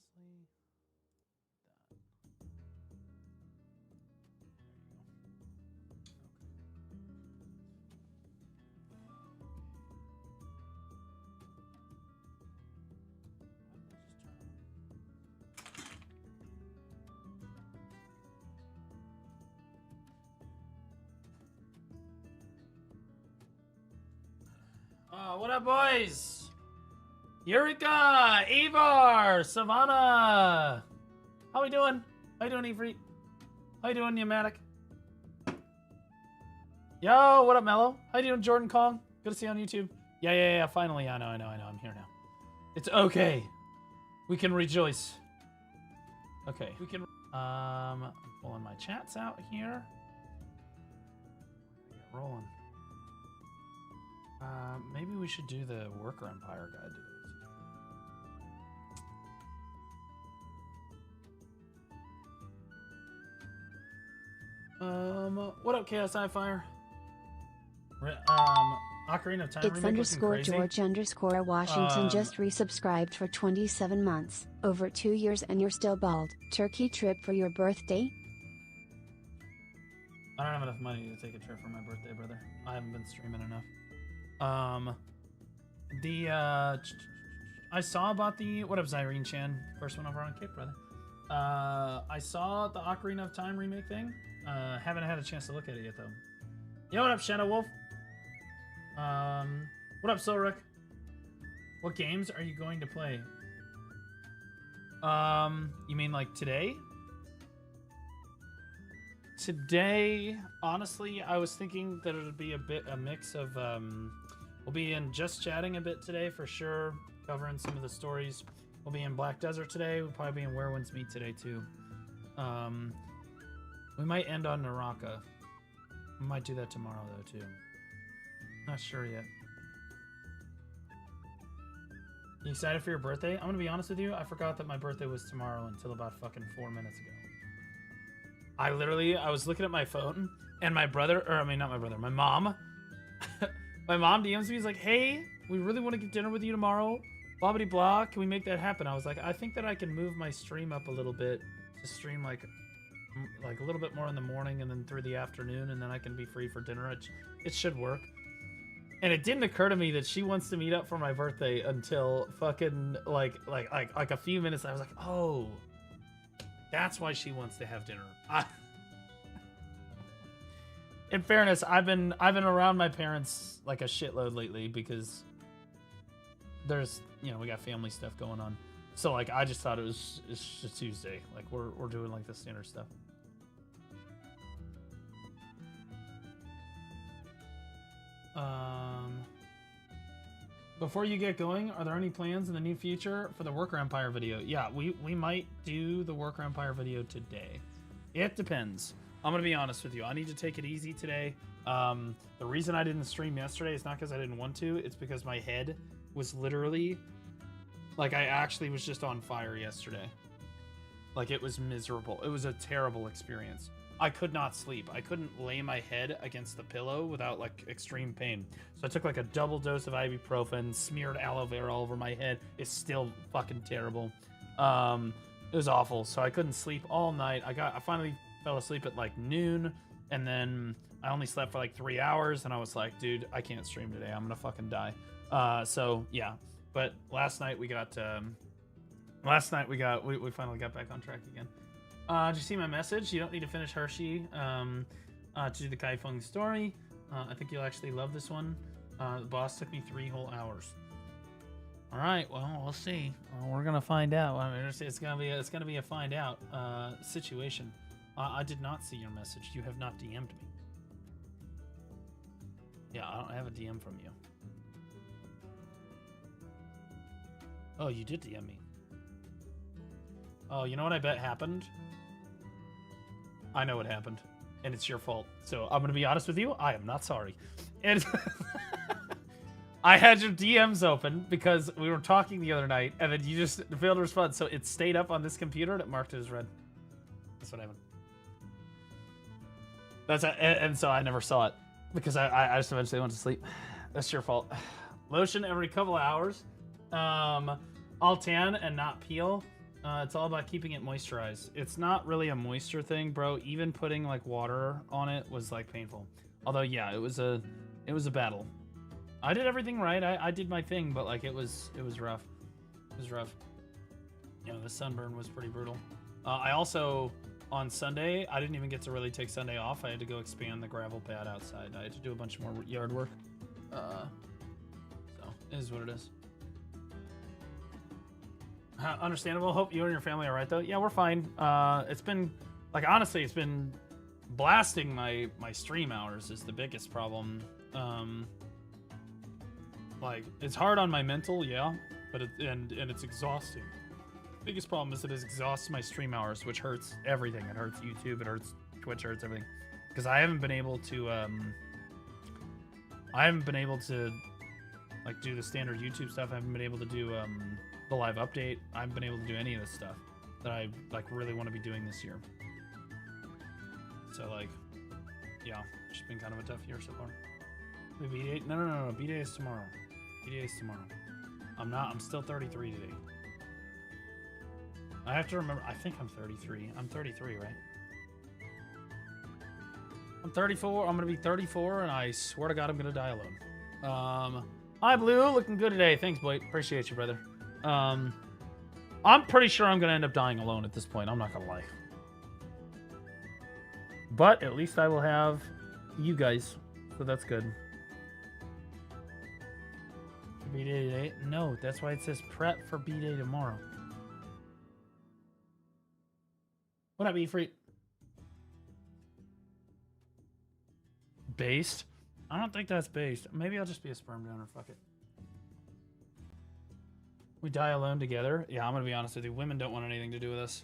honestly. What up, boys? Eureka! Avar! Savannah! How we doing? How you doing, Ifrit? How you doing, Pneumatic? Yo, what up, Mello? How you doing, Jordan Kong? Good to see you on YouTube. Yeah, finally. I know. I'm here now. It's okay. We can rejoice. Okay, we can... I'm pulling my chats out here. Get rolling. Maybe we should do the Worker Empire guide today. What up, KSI Fire? Ocarina of Time. It's underscore George underscore Washington just resubscribed for 27 months, over 2 years, and you're still bald. Turkey trip for your birthday? I don't have enough money to take a trip for my birthday, brother. I haven't been streaming enough. I saw about the, what up, Zyrene Chan? First one over on Cape, brother. I saw the Ocarina of Time remake thing. Haven't had a chance to look at it yet, though. Yo, what up, Shadow Wolf? What up, Solric? What games are you going to play? You mean like today? Today, honestly, I was thinking that it would be a mix of, we'll be in Just Chatting a bit today for sure, covering some of the stories. We'll be in Black Desert today. We'll probably be in Where Winds Meet today too. We might end on Naraka. We might do that tomorrow though too. Not sure yet. You excited for your birthday? I'm gonna be honest with you. I forgot that my birthday was tomorrow until about fucking 4 minutes ago. I was looking at my phone and my brother, or I mean, not my brother, my mom. My mom DMs me, he's like, hey, we really want to get dinner with you tomorrow. Blah, blah, blah. Can we make that happen? I was like, I think that I can move my stream up a little bit to stream like a little bit more in the morning and then through the afternoon, and then I can be free for dinner. It should work. And it didn't occur to me that she wants to meet up for my birthday until fucking like a few minutes. I was like, oh, that's why she wants to have dinner. In fairness, I've been around my parents like a shitload lately because there's, you know, we got family stuff going on. So like I just thought it's just Tuesday. Like we're doing like the standard stuff. Before you get going, are there any plans in the near future for the Worker Empire video? Yeah, we might do the Worker Empire video today. It depends. I'm gonna be honest with you. I need to take it easy today. The reason I didn't stream yesterday is not because I didn't want to. It's because my head was literally, like, I actually was just on fire yesterday. Like, it was miserable. It was a terrible experience. I could not sleep. I couldn't lay my head against the pillow without, like, extreme pain. So I took, like, a double dose of ibuprofen, smeared aloe vera all over my head. It's still fucking terrible. It was awful. So I couldn't sleep all night. I finally fell asleep at, like, noon, and then I only slept for, like, 3 hours, and I was like, dude, I can't stream today. I'm gonna fucking die. So, yeah. But last night we finally got back on track again. Did you see my message? You don't need to finish Hershey to do the Kaifeng story. I think you'll actually love this one. The boss took me 3 whole hours. All right, well, we'll see. We're gonna find out. I mean, it's gonna be a find out situation. I did not see your message. You have not DM'd me. Yeah, I don't have a DM from you. Oh, you did DM me. Oh, you know what I bet happened? I know what happened, and it's your fault. So I'm gonna be honest with you. I am not sorry. And I had your DMs open because we were talking the other night, and then you just failed to respond. So it stayed up on this computer, and it marked it as red. That's what happened. And so I never saw it because I just eventually went to sleep. That's your fault. Lotion every couple of hours. All tan and not peel. It's all about keeping it moisturized. It's not really a moisture thing, bro. Even putting like water on it was like painful. Although, yeah, it was a battle. I did everything right. I did my thing, but like it was rough. It was rough. You know, the sunburn was pretty brutal. I also, on Sunday, I didn't even get to really take Sunday off. I had to go expand the gravel pad outside. I had to do a bunch more yard work. So, it is what it is. Understandable. Hope you and your family are right, though. Yeah, we're fine. It's been, like, honestly, it's been blasting my stream hours is the biggest problem. Like, it's hard on my mental, yeah, but and it's exhausting. Biggest problem is that it exhausts my stream hours, which hurts everything. It hurts YouTube, it hurts Twitch, it hurts everything. Because I haven't been able to, like, do the standard YouTube stuff. I haven't been able to do, the live update. I haven't been able to do any of this stuff that I, like, really want to be doing this year. So, like, yeah, it's just been kind of a tough year so far. The B-Day? No. B-Day is tomorrow. B-Day is tomorrow. I'm still 33 today. I have to remember, I think I'm 33. I'm 33, right? I'm 34. I'm going to be 34, and I swear to God I'm going to die alone. Hi, Blue. Looking good today. Thanks, Blake. Appreciate you, brother. I'm pretty sure I'm going to end up dying alone at this point. I'm not going to lie. But at least I will have you guys, so that's good. B-Day today? No, that's why it says prep for B-Day tomorrow. What up, E-Free? Based? I don't think that's based. Maybe I'll just be a sperm donor. Fuck it. We die alone together? Yeah, I'm gonna be honest with you. Women don't want anything to do with us.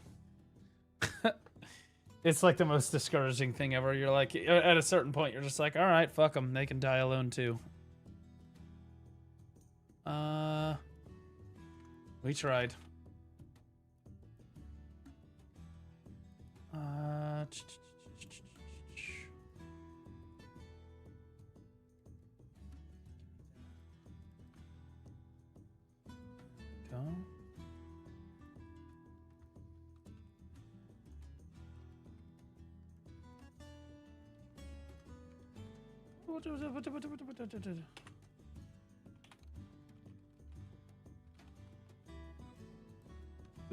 It's like the most discouraging thing ever. You're like, at a certain point, you're just like, all right, fuck them. They can die alone too. We tried. Go.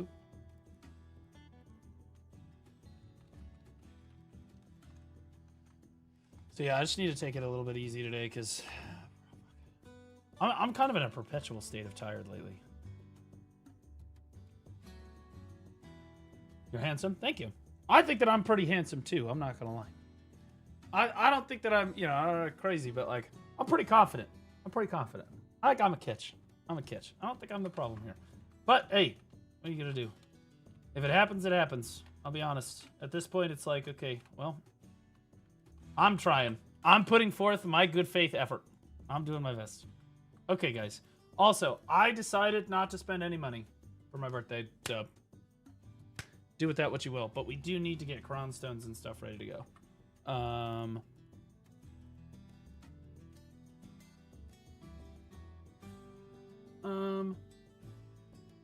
Oop. So yeah, I just need to take it a little bit easy today because I'm kind of in a perpetual state of tired lately. You're handsome? Thank you. I think that I'm pretty handsome too. I'm not gonna lie. I don't think that I'm, you know, I'm crazy, but like, I'm pretty confident. I'm pretty confident. I'm a catch. I'm a catch. I don't think I'm the problem here. But hey, what are you gonna do? If it happens, it happens. I'll be honest. At this point, it's like, okay, well, I'm trying. I'm putting forth my good faith effort. I'm doing my best. Okay, guys. Also, I decided not to spend any money for my birthday. So do with that what you will. But we do need to get cron stones and stuff ready to go.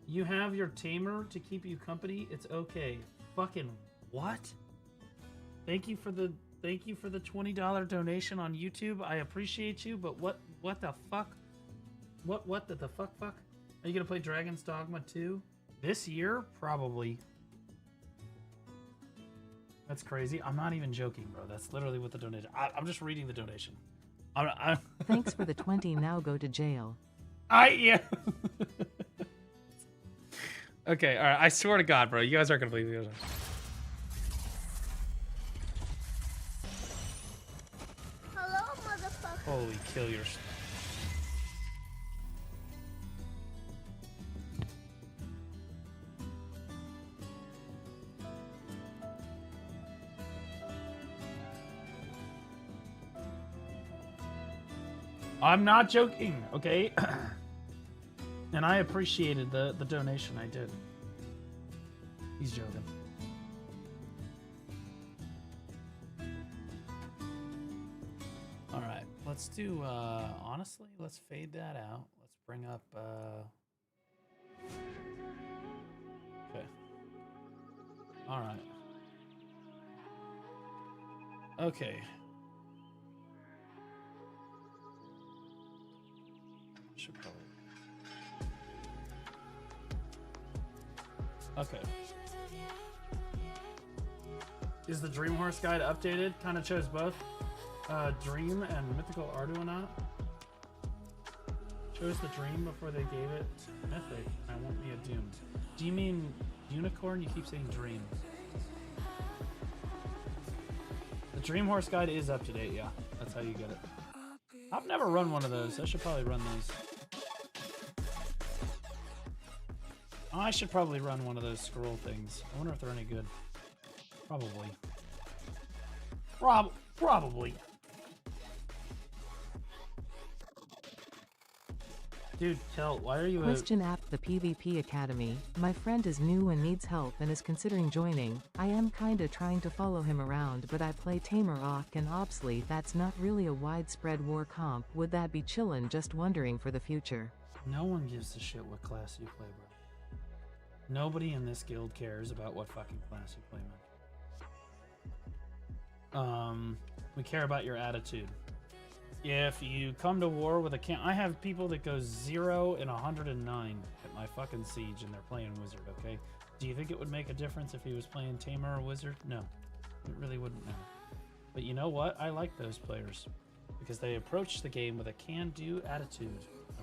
You have your tamer to keep you company. It's okay. Fucking what? Thank you for the $20 donation on YouTube. I appreciate you, but what the fuck? What the fuck? Are you gonna play Dragon's Dogma 2 this year? Probably. That's crazy. I'm not even joking, bro. That's literally what the donation. I'm just reading the donation. Thanks for the 20. Now go to jail. Yeah. Okay, all right. I swear to God, bro. You guys aren't gonna believe me. Hello, motherfucker. Holy kill your. I'm not joking, okay? And I appreciated the donation. I did. He's joking. All right, let's do, honestly, let's fade that out. Let's bring up, okay. All right. Okay. Should probably. Okay. Is the Dream Horse guide updated? Kind of chose both Dream and Mythical Arduino. Chose the Dream before they gave it Mythic. I won't be a Doomed. Do you mean Unicorn? You keep saying Dream. The Dream Horse guide is up to date, yeah. That's how you get it. I've never run one of those. I should probably run those. I should probably run one of those scroll things. I wonder if they're any good. Probably. Probably. Dude, Kel, why are you Question app the PvP Academy. My friend is new and needs help and is considering joining. I am kinda trying to follow him around, but I play Tamer Ock and Obsolete. That's not really a widespread war comp. Would that be chillin'? Just wondering for the future. No one gives a shit what class you play, bro. Nobody in this guild cares about what fucking class you play, man. We care about your attitude. If you come to war with a camp, I have people that go 0 and 109 at my fucking siege, and they're playing wizard. Okay, do you think it would make a difference if he was playing tamer or wizard? No, it really wouldn't matter. But you know what? I like those players because they approach the game with a can-do attitude.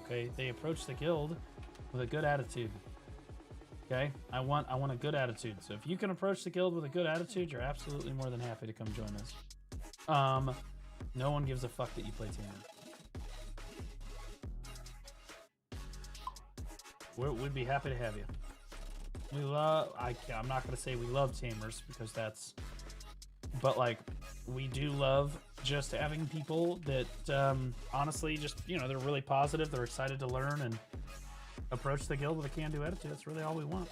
Okay, they approach the guild with a good attitude. Okay, I want a good attitude. So if you can approach the guild with a good attitude, you're absolutely more than happy to come join us. No one gives a fuck that you play tamer. We'd be happy to have you. We love. I'm not gonna say we love tamers because that's. But like, we do love just having people that honestly just they're really positive. They're excited to learn and approach the guild with a can-do attitude. That's really all we want.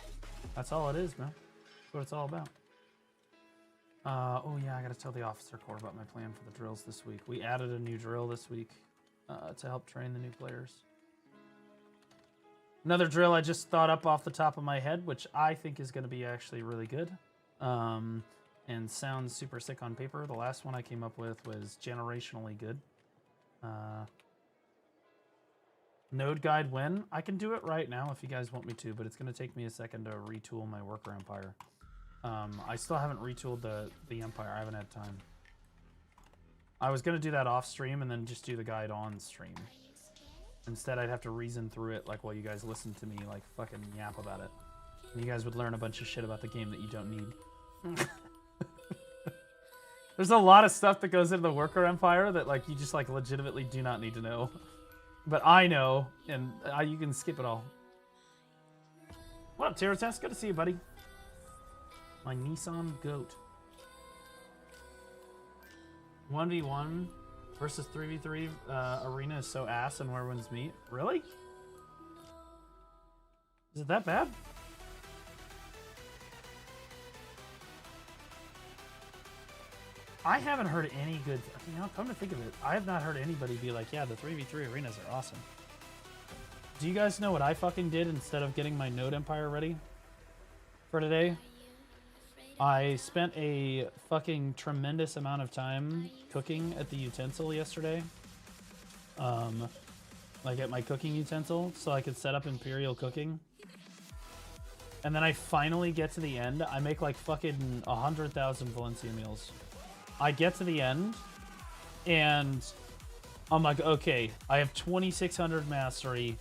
That's all it is, man. That's what it's all about. Oh yeah, I gotta tell the officer corps about my plan for the drills this week. We added a new drill this week to help train the new players. Another drill I just thought up off the top of my head, which I think is going to be actually really good and sounds super sick on paper. The last one I came up with was generationally good. Node guide when? I can do it right now if you guys want me to, but it's going to take me a second to retool my worker empire. I still haven't retooled the Empire. I haven't had time. I was going to do that off stream and then just do the guide on stream. Instead, I'd have to reason through it like while you guys listen to me like fucking yap about it. And you guys would learn a bunch of shit about the game that you don't need. There's a lot of stuff that goes into the Worker Empire that like you just like legitimately do not need to know. But I know, and you can skip it all. What up, Terratest? Good to see you, buddy. My Nissan Goat. 1v1 versus 3v3 arena is so ass and where wins meet. Really? Is it that bad? I haven't heard any good... come to think of it, I have not heard anybody be like, yeah, the 3v3 arenas are awesome. Do you guys know what I fucking did instead of getting my Node Empire ready for today? I spent a fucking tremendous amount of time cooking at the utensil yesterday. Like at my cooking utensil, so I could set up Imperial cooking. And then I finally get to the end. I make like fucking 100,000 Valencia meals. I get to the end, and I'm like, okay, I have 2,600 mastery.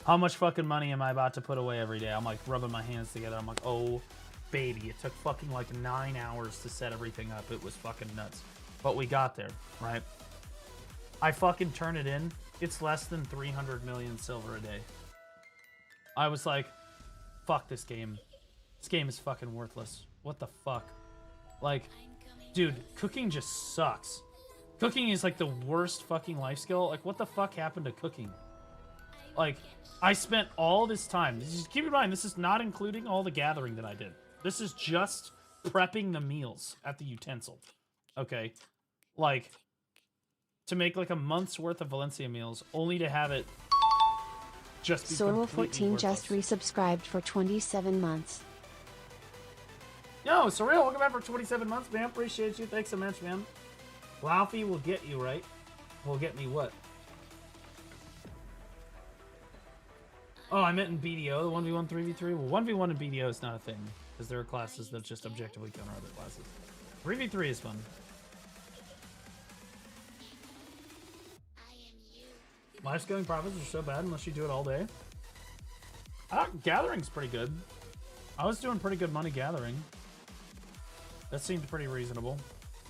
How much fucking money am I about to put away every day? I'm like rubbing my hands together. I'm like, oh, baby. It took fucking like 9 hours to set everything up. It was fucking nuts. But we got there, right? I fucking turn it in. It's less than 300 million silver a day. I was like, fuck this game. This game is fucking worthless. What the fuck? Like... Dude, cooking just sucks. Cooking is like the worst fucking life skill. Like, what the fuck happened to cooking? Like, I spent all this time. Keep in mind, this is not including all the gathering that I did. This is just prepping the meals at the utensil. Okay? Like, to make like a month's worth of Valencia meals, only to have it just be Sorrel14 just resubscribed for 27 months. Yo, Surreal, welcome back for 27 months, man. Appreciate you. Thanks so much, man. Laufey will get you, right? Will get me what? Oh, I meant in BDO, the 1v1, 3v3. Well, 1v1 in BDO is not a thing, because there are classes that just objectively counter other classes. 3v3 is fun. Life scaling profits are so bad unless you do it all day. Gathering's pretty good. I was doing pretty good money gathering. That seemed pretty reasonable.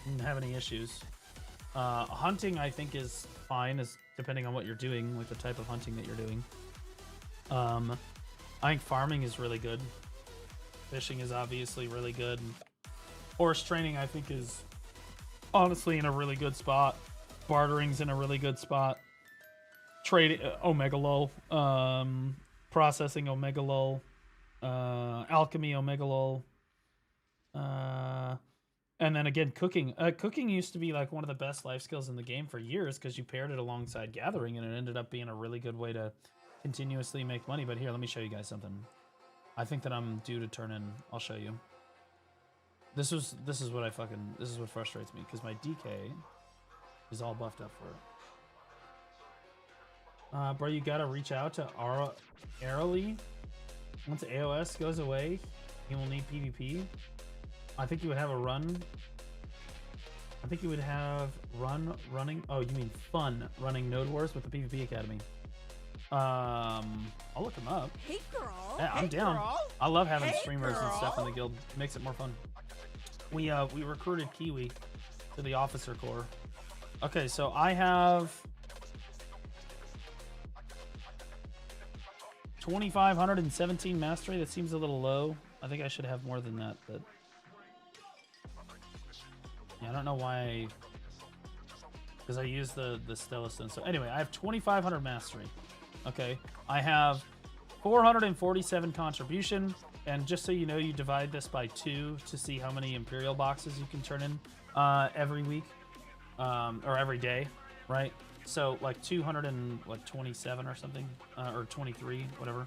Didn't have any issues. Hunting, I think, is fine, is depending on what you're doing, like the type of hunting that you're doing. I think farming is really good. Fishing is obviously really good. Horse training, I think, is honestly in a really good spot. Bartering's in a really good spot. Trading, Omega Lol. Processing, Omega Lol. Alchemy, Omega Lol. And then again, cooking. Cooking used to be like one of the best life skills in the game for years because you paired it alongside gathering, and it ended up being a really good way to continuously make money. But here, let me show you guys something. I think that I'm due to turn in. I'll show you. This is what frustrates me because my DK is all buffed up for it. Bro, you gotta reach out to Airly. Once AOS goes away, he will need PvP. I think you would have a run. I think you would have running. Oh, you mean fun running Node Wars with the PvP Academy. I'll look him up. Hey girl. Yeah, I'm down. Girl. I love having Hey, streamers and stuff in the girl. guild. It makes it more fun. We recruited Kiwi to the officer corps. Okay, so I have 2,517 mastery. That seems a little low. I think I should have more than that, but yeah, I don't know why. Because I use the Stelliston. So anyway, I have 2,500 mastery. Okay, I have 447 contribution, and just so you know, you divide this by 2 to see how many Imperial boxes you can turn in every week or every day, right? So like 227 or something, or 23, whatever.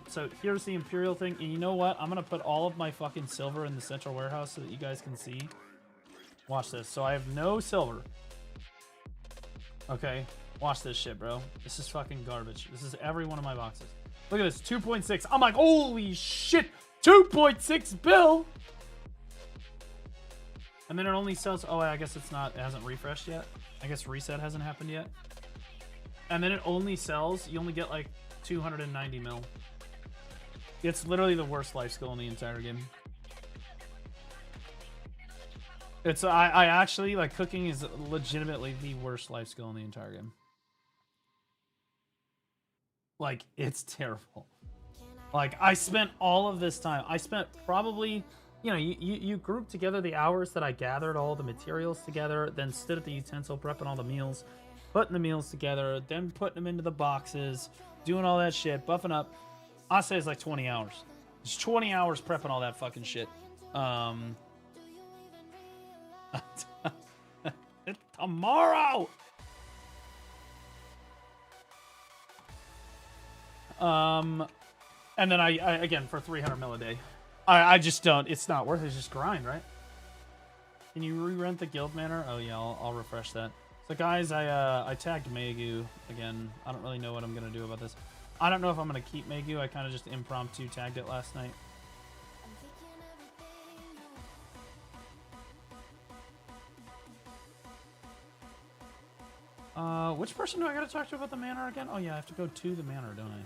So here's the Imperial thing, and you know what? I'm gonna put all of my fucking silver in the central warehouse so that you guys can see. Watch this. So I have no silver. Okay, watch this shit, bro. This is fucking garbage. This is every one of my boxes. Look at this, 2.6. I'm like, holy shit, 2.6 bill. And then it only sells. Oh, I guess it's not. It hasn't refreshed yet. I guess reset hasn't happened yet. And then it only sells. You only get like 290 mil. It's literally the worst life skill in the entire game. It's I actually like cooking is legitimately the worst life skill in the entire game. Like it's terrible. Like I spent all of this time. I spent probably, you know, you group together the hours that I gathered all the materials together, then stood at the utensil prepping all the meals, putting the meals together, then putting them into the boxes, doing all that shit, buffing up. I say it's like 20 hours. It's 20 hours prepping all that fucking shit. Tomorrow. And then I again for 300 mil a day. I just don't. It's not worth it. It's just grind, right? Can you re-rent the guild manor? Oh yeah, I'll refresh that. So guys, I tagged Megu again. I don't really know what I'm gonna do about this. I don't know if I'm gonna keep Megu. I kind of just impromptu tagged it last night. Which person do I gotta talk to about the manor again? Oh yeah, I have to go to the manor, don't I?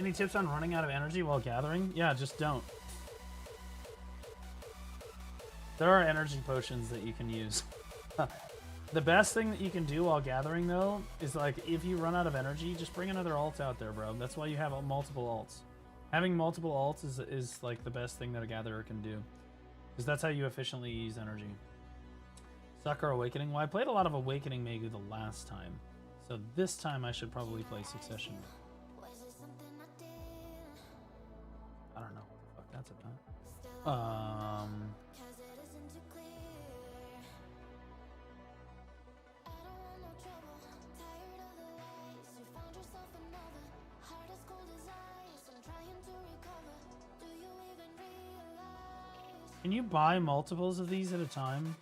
Any tips on running out of energy while gathering? Yeah, just don't. There are energy potions that you can use. The best thing that you can do while gathering, though, is like if you run out of energy, just bring another alt out there, bro. That's why you have multiple alts. Having multiple alts is like the best thing that a gatherer can do, because that's how you efficiently use energy. Sucker Awakening. Well, I played a lot of Awakening Megu the last time, so this time I should probably play Succession. I don't know what the fuck that's about. Can you buy multiples of these at a time?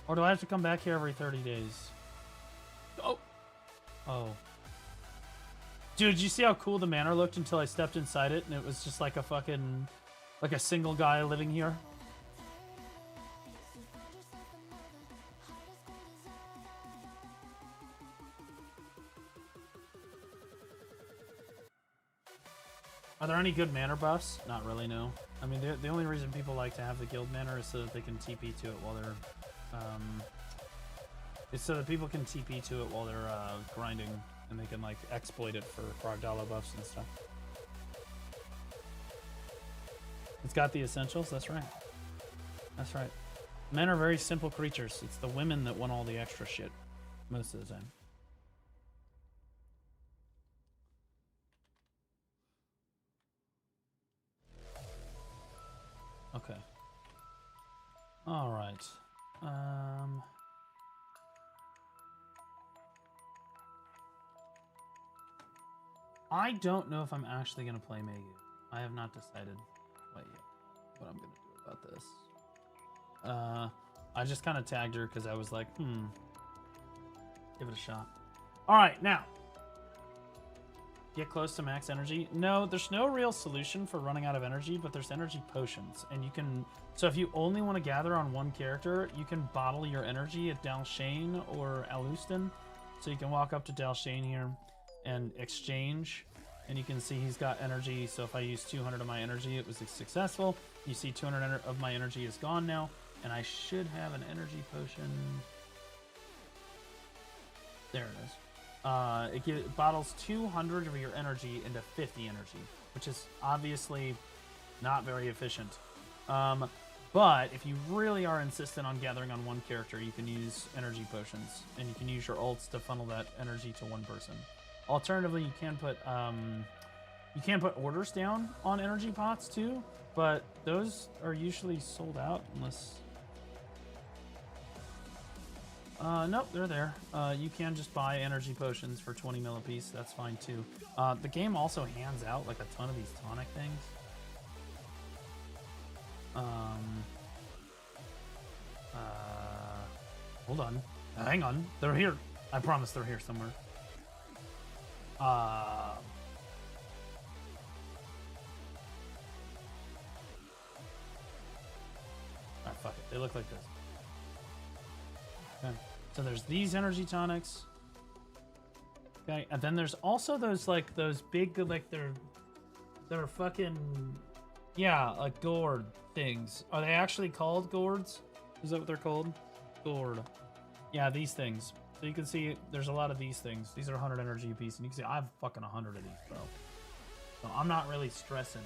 Or do I have to come back here every 30 days? Oh. Oh. Dude, did you see how cool the manor looked until I stepped inside it and it was just like a fucking... like a single guy living here? Are there any good manor buffs? Not really, no. I mean, the only reason people like to have the guild manor is so that they can TP to it while they're... it's so that people can TP to it while they're grinding, and they can, like, exploit it for Krogdala buffs and stuff. It's got the essentials, that's right. That's right. Men are very simple creatures. It's the women that want all the extra shit most of the time. Okay. All right. I don't know if I'm actually going to play Megu. I have not decided what I'm going to do about this. I just kind of tagged her because I was like, give it a shot. All right, now. Get close to max energy. No, there's no real solution for running out of energy, but there's energy potions. And you can... So if you only want to gather on one character, you can bottle your energy at Dalshane or Alustin. So you can walk up to Dalshane here and exchange. And you can see he's got energy. So if I use 200 of my energy, it was successful. You see 200 of my energy is gone now. And I should have an energy potion. There it is. It bottles 200 of your energy into 50 energy, which is obviously not very efficient. But if you really are insistent on gathering on one character, you can use energy potions, and you can use your ults to funnel that energy to one person. Alternatively, you can put orders down on energy pots too, but those are usually sold out unless... nope, they're there. You can just buy energy potions for 20 mil a piece. That's fine too. The game also hands out like a ton of these tonic things. Hold on. Hang on. They're here. I promise they're here somewhere. Ah, fuck it. They look like this. Okay. So there's these energy tonics. Okay, and then there's also those like those big like they're fucking like gourd things. Are they actually called gourds? Is that what they're called? Gourd. Yeah, these things. So you can see there's a lot of these things. These are 100 energy a piece, and you can see I have fucking 100 of these, bro. So I'm not really stressing.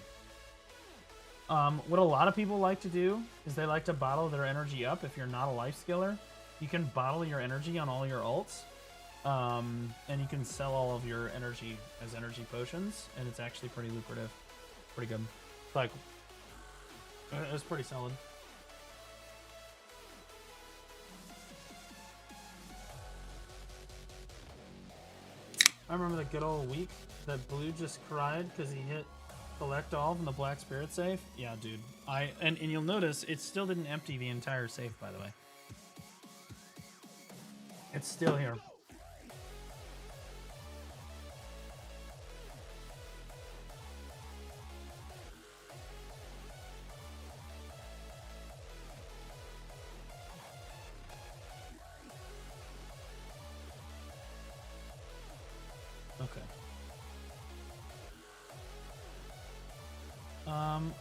What a lot of people like to do is they like to bottle their energy up. If you're not a life skiller, you can bottle your energy on all your ults, and you can sell all of your energy as energy potions, and it's actually pretty lucrative. Pretty good. It's like, it's pretty solid. I remember the good old week that Blue just cried because he hit collect all from the Black Spirit safe. Yeah, dude. And you'll notice it still didn't empty the entire safe, by the way. It's still here. Okay.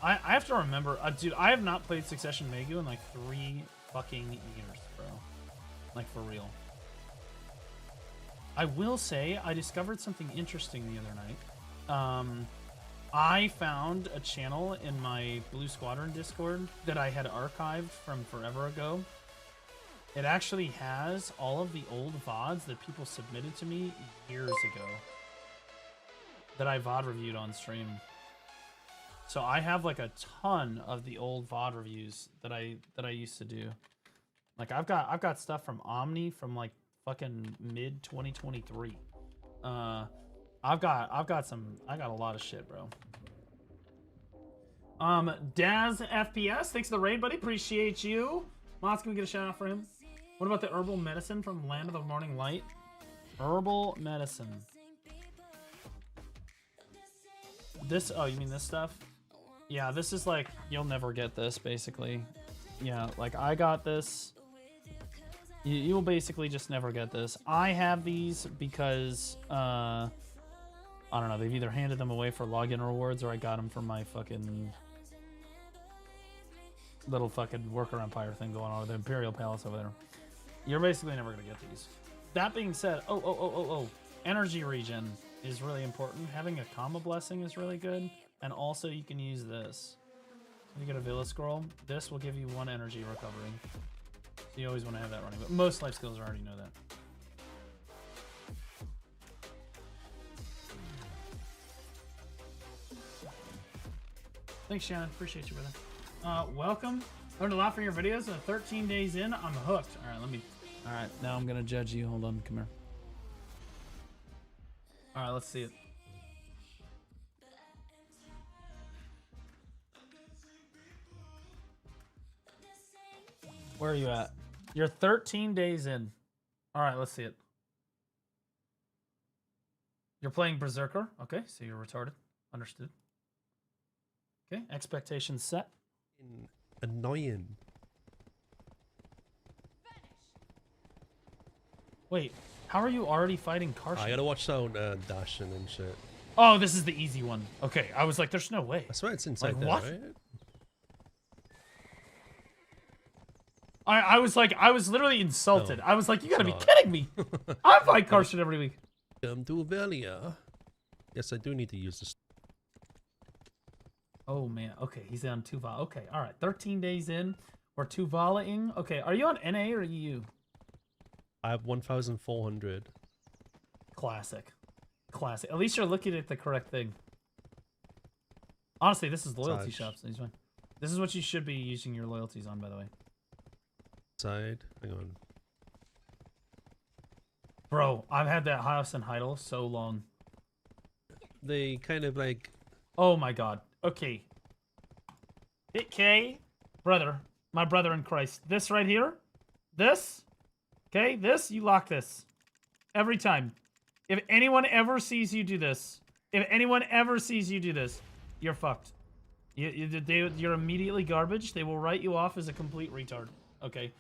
I have to remember, dude, I have not played Succession Megu in like 3 fucking years, bro. Like, for real. I will say, I discovered something interesting the other night. I found a channel in my Blue Squadron Discord that I had archived from forever ago. It actually has all of the old VODs that people submitted to me years ago that I VOD reviewed on stream. So I have like a ton of the old VOD reviews that I used to do. Like I've got stuff from Omni from like fucking mid 2023. I got a lot of shit, bro. Daz FPS, thanks for the raid, buddy. Appreciate you. Moss, can we get a shout out for him? What about the herbal medicine from Land of the Morning Light? Herbal medicine. This, oh, you mean this stuff? Yeah, this is like, you'll never get this, basically. Yeah, like, I got this. You'll basically just never get this. I have these because, I don't know, they've either handed them away for login rewards or I got them from my fucking little fucking worker empire thing going on, or the Imperial Palace over there. You're basically never going to get these. That being said, energy regen is really important. Having a comma blessing is really good. And also you can use this. If you get a Villa Scroll, this will give you 1 energy recovery. So you always want to have that running, but most life skills already know that. Thanks, Shannon. Appreciate you, brother. Welcome. Learned a lot from your videos. 13 days in, I'm hooked. All right, all right, now I'm gonna judge you. Hold on, come here. All right, let's see it. Where are you at? You're 13 days in. All right, let's see it. You're playing Berserker. Okay, so you're retarded. Understood. Okay, expectations set. Annoying. Wait, how are you already fighting Karshik? I gotta watch out dashing and shit. Oh, this is the easy one. Okay, I was like, there's no way. I swear it's inside like, there, what? right? I was literally insulted. No, I was like, you gotta be not. kidding me. I fight Karshik every week. Come to Velia. Yes, I do need to use this. Oh man, okay, he's on 2 Vala. Okay, all right, 13 days in. We're 2 Vala-ing. Okay, are you on NA or EU? I have 1,400. Classic. Classic. At least you're looking at the correct thing. Honestly, this is loyalty shops. This is what you should be using your loyalties on, by the way. Side. Hang on. Bro, I've had that house in Heidel so long. They kind of like... Oh my god. Okay. Hit K. Brother. My brother in Christ. This right here. This. Okay, this. You lock this. Every time. If anyone ever sees you do this. If anyone ever sees you do this. You're fucked. You're immediately garbage. They will write you off as a complete retard. Okay.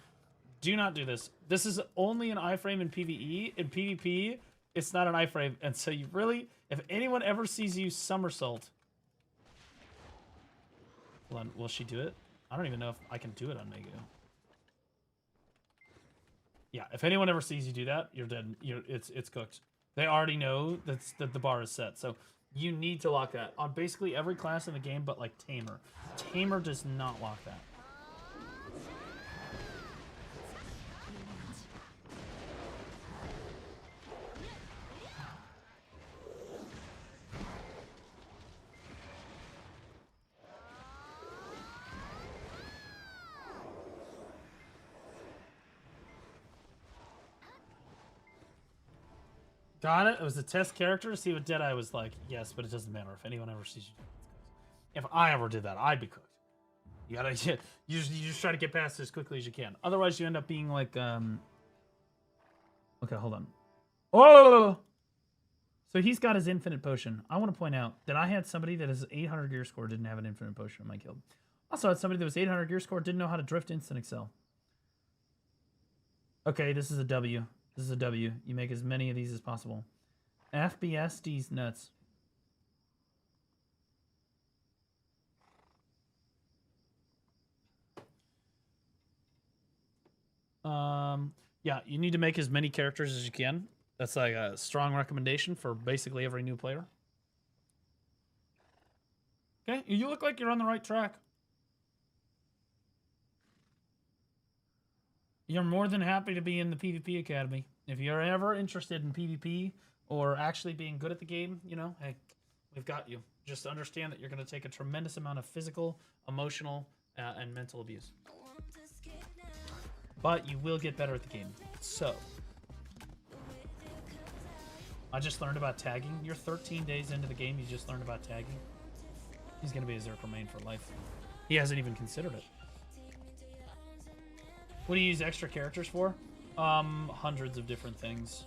Do not do this. This is only an iframe in PvE. In PvP, it's not an iframe. And so you really, if anyone ever sees you somersault. Hold on, will she do it? I don't even know if I can do it on Megu. Yeah, if anyone ever sees you do that, you're dead. It's cooked. They already know that the bar is set. So you need to lock that on basically every class in the game, but like Tamer. Tamer does not lock that. Got it. It was a test character to see what Deadeye was like. Yes, but it doesn't matter if anyone ever sees you. If I ever did that, I'd be cooked. You gotta, you just try to get past it as quickly as you can. Otherwise, you end up being like, okay, hold on. Oh, so he's got his infinite potion. I want to point out that I had somebody that is 800 gear score didn't have an infinite potion in my guild. Also had somebody that was 800 gear score didn't know how to drift instant excel. Okay, this is a W. This is a W. You make as many of these as possible. FBSD's nuts. Yeah, you need to make as many characters as you can. That's like a strong recommendation for basically every new player. Okay, you look like you're on the right track. You're more than happy to be in the PvP Academy. If you're ever interested in PvP or actually being good at the game, you know, hey, we've got you. Just understand that you're going to take a tremendous amount of physical, emotional, and mental abuse. But you will get better at the game. So, I just learned about tagging. You're 13 days into the game, you just learned about tagging. He's gonna be a Zerker main for life. He hasn't even considered it. What do you use extra characters for? Hundreds of different things.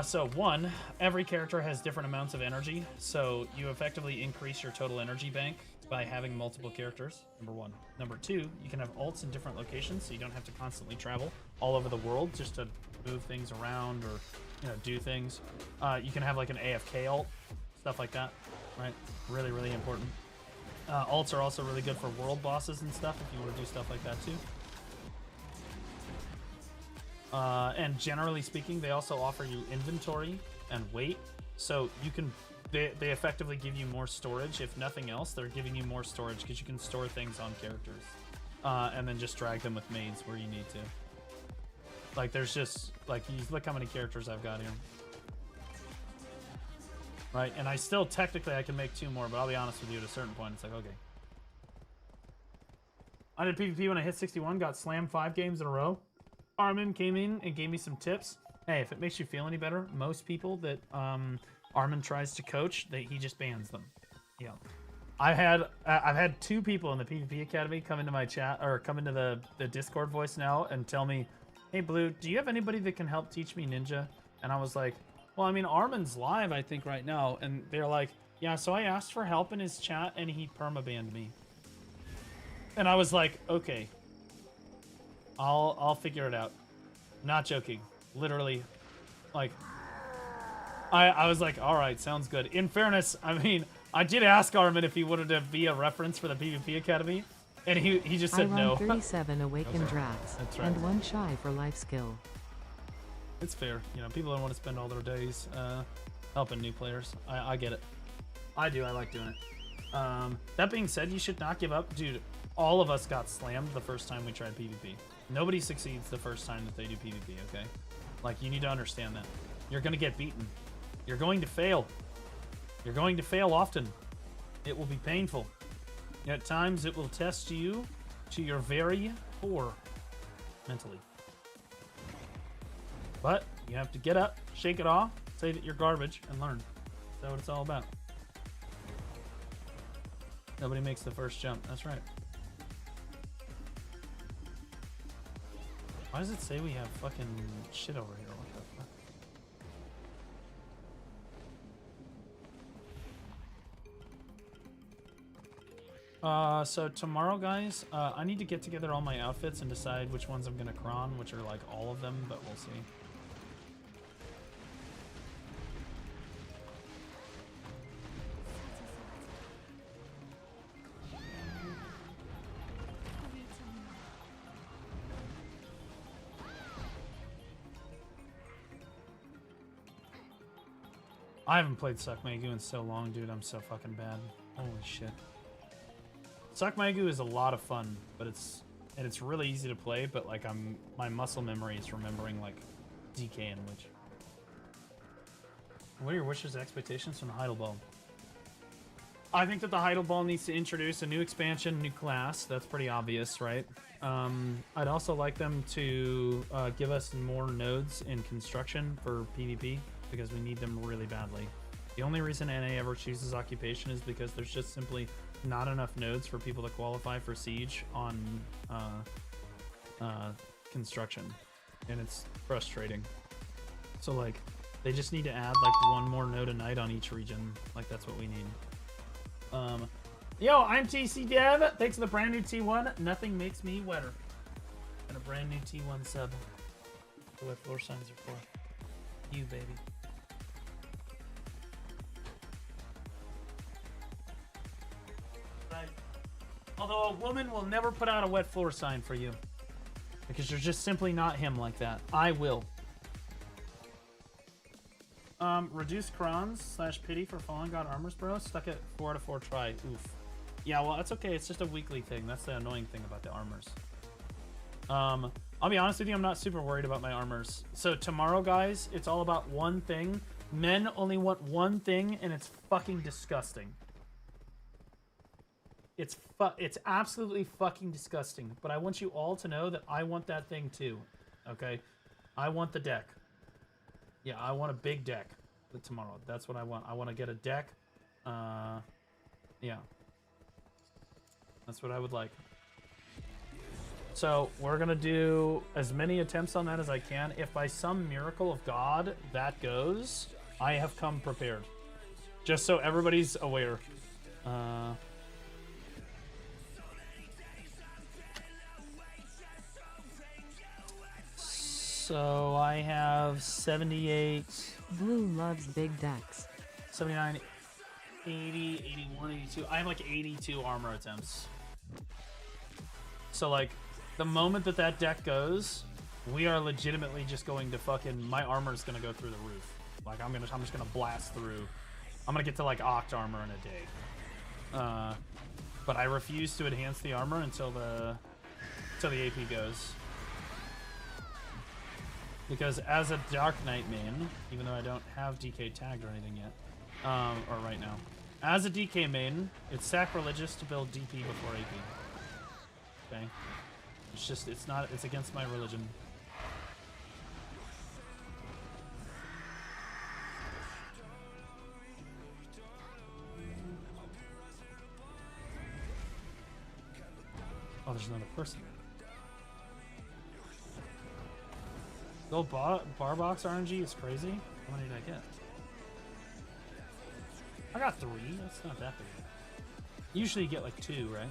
So one, every character has different amounts of energy, so you effectively increase your total energy bank by having multiple characters, number one. Number two, you can have ults in different locations, so you don't have to constantly travel all over the world just to move things around or, you know, do things. You can have like an AFK ult, stuff like that, right? Really, really important. Ults are also really good for world bosses and stuff if you want to do stuff like that too. And generally speaking, they also offer you inventory and weight, so you can they effectively give you more storage. If nothing else, they're giving you more storage because you can store things on characters and then just drag them with maids where you need to. Like there's just like, you look how many characters I've got here, right? And I still technically I can make 2 more, but I'll be honest with you, at a certain point it's like, okay. I did PvP when I hit 61, got slammed 5 games in a row. Armin came in and gave me some tips. Hey, if it makes you feel any better, most people that Armin tries to coach, he just bans them. Yeah, I've had 2 people in the PvP Academy come into my chat or come into the Discord voice now and tell me, "Hey Blue, do you have anybody that can help teach me Ninja?" And I was like, "Well, I mean, Armin's live, I think, right now." And they're like, "Yeah, so I asked for help in his chat and he perma-banned me." And I was like, "Okay, I'll figure it out." Not joking. Literally, like, I was like, all right, sounds good. In fairness, I mean, I did ask Armin if he wanted to be a reference for the PvP Academy, and he just said no. I run 37 awakened drafts, That's right. and 1 shy for life skill. It's fair. You know, people don't want to spend all their days helping new players. I get it. I do. I like doing it. That being said, you should not give up. Dude, all of us got slammed the first time we tried PvP. Nobody succeeds the first time that they do PvP, okay? Like, you need to understand that. You're going to get beaten. You're going to fail. You're going to fail often. It will be painful. At times, it will test you to your very core mentally. But you have to get up, shake it off, say that you're garbage, and learn. That's what it's all about. Nobody makes the first jump. That's right. Why does it say we have fucking shit over here? What the fuck? So tomorrow, guys, I need to get together all my outfits and decide which ones I'm gonna cron, which are like all of them, but we'll see. I haven't played Suck Magu in so long, dude. I'm so fucking bad. Holy shit. Suck Magu is a lot of fun, but it's really easy to play, but like my muscle memory is remembering like DK and Witch. What are your wishes and expectations from the Heidelball? I think that the Heidelball needs to introduce a new expansion, new class. That's pretty obvious, right? I'd also like them to give us more nodes in construction for PvP, because we need them really badly. The only reason NA ever chooses occupation is because there's just simply not enough nodes for people to qualify for siege on construction, and it's frustrating. So like, they just need to add like 1 more node a night on each region. Like, that's what we need. Yo, I'm TC Dev. Thanks for the brand new T1. Nothing makes me wetter than a brand new T1 sub. That's what floor signs are for. You, baby. Right. Although a woman will never put out a wet floor sign for you, because you're just simply not him like that. I will. Reduce crons / pity for Fallen God armors, bro. Stuck at 4 out of 4 try. Oof. Yeah, well, that's okay. It's just a weekly thing. That's the annoying thing about the armors. I'll be honest with you, I'm not super worried about my armors. So tomorrow, guys, it's all about one thing. Men only want one thing, and it's fucking disgusting. It's absolutely fucking disgusting. But I want you all to know that I want that thing too. Okay? I want the deck. Yeah, I want a big deck tomorrow. That's what I want. I want to get a deck. Yeah. That's what I would like. So we're going to do as many attempts on that as I can. If by some miracle of God that goes, I have come prepared. Just so everybody's aware. So I have 78, Blue loves big decks. 79, 80, 81, 82. I have like 82 armor attempts. So like the moment that that deck goes, we are legitimately just going to fucking, my armor's gonna go through the roof. Like I'm just gonna blast through. I'm gonna get to like Oct armor in a day. But I refuse to enhance the armor until the AP goes. Because as a Dark Knight main, even though I don't have DK tagged or anything yet, or right now, as a DK main, it's sacrilegious to build DP before AP. Okay? It's just, it's against my religion. Oh, there's another person. Gold bar box RNG is crazy. How many did I get? I got 3. That's not that big. Usually you get like 2, right?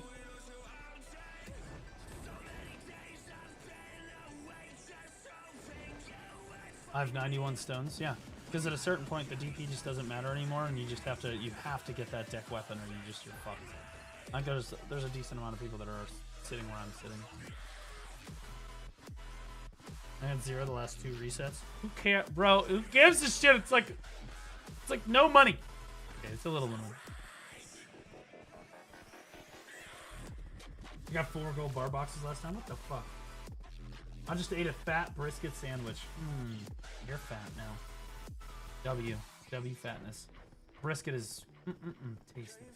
I have 91 stones. Yeah, because at a certain point the DP just doesn't matter anymore, and you have to get that deck weapon, or you're fucked. I think there's a decent amount of people that are sitting where I'm sitting. I had 0 the last 2 resets. Who cares, bro? Who gives a shit? It's like no money. Okay, it's a little money. You got 4 gold bar boxes last time? What the fuck? I just ate a fat brisket sandwich. You're fat now. W fatness. Brisket is tasty.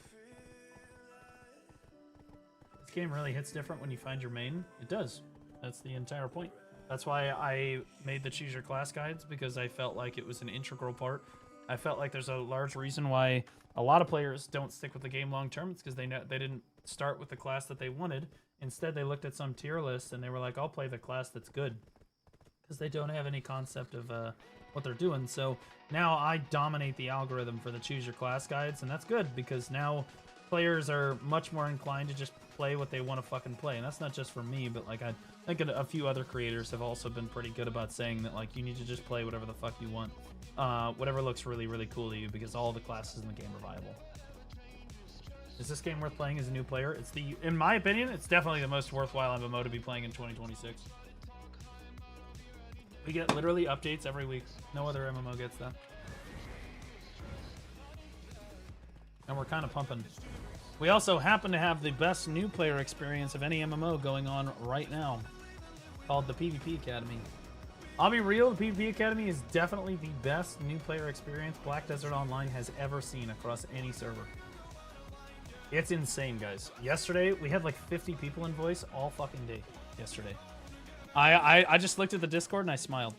This game really hits different when you find your main. It does. That's the entire point. That's why I made the choose your class guides, because I felt like it was an integral part. I felt like there's a large reason why a lot of players don't stick with the game long term. It's because they didn't start with the class that they wanted. Instead, they looked at some tier list and they were like, I'll play the class that's good. Because they don't have any concept of what they're doing. So now I dominate the algorithm for the choose your class guides, and that's good because now players are much more inclined to just play what they want to fucking play. And that's not just for me, but like I think a few other creators have also been pretty good about saying that like you need to just play whatever the fuck you want. Whatever looks really, really cool to you, because all the classes in the game are viable. Is this game worth playing as a new player? In my opinion, it's definitely the most worthwhile MMO to be playing in 2026. We get literally updates every week. No other MMO gets that. And we're kind of pumping. We also happen to have the best new player experience of any MMO going on right now, called the PvP Academy. I'll be real, the PvP Academy is definitely the best new player experience Black Desert Online has ever seen across any server. It's insane, guys. Yesterday, we had like 50 people in voice all fucking day yesterday. I just looked at the Discord and I smiled.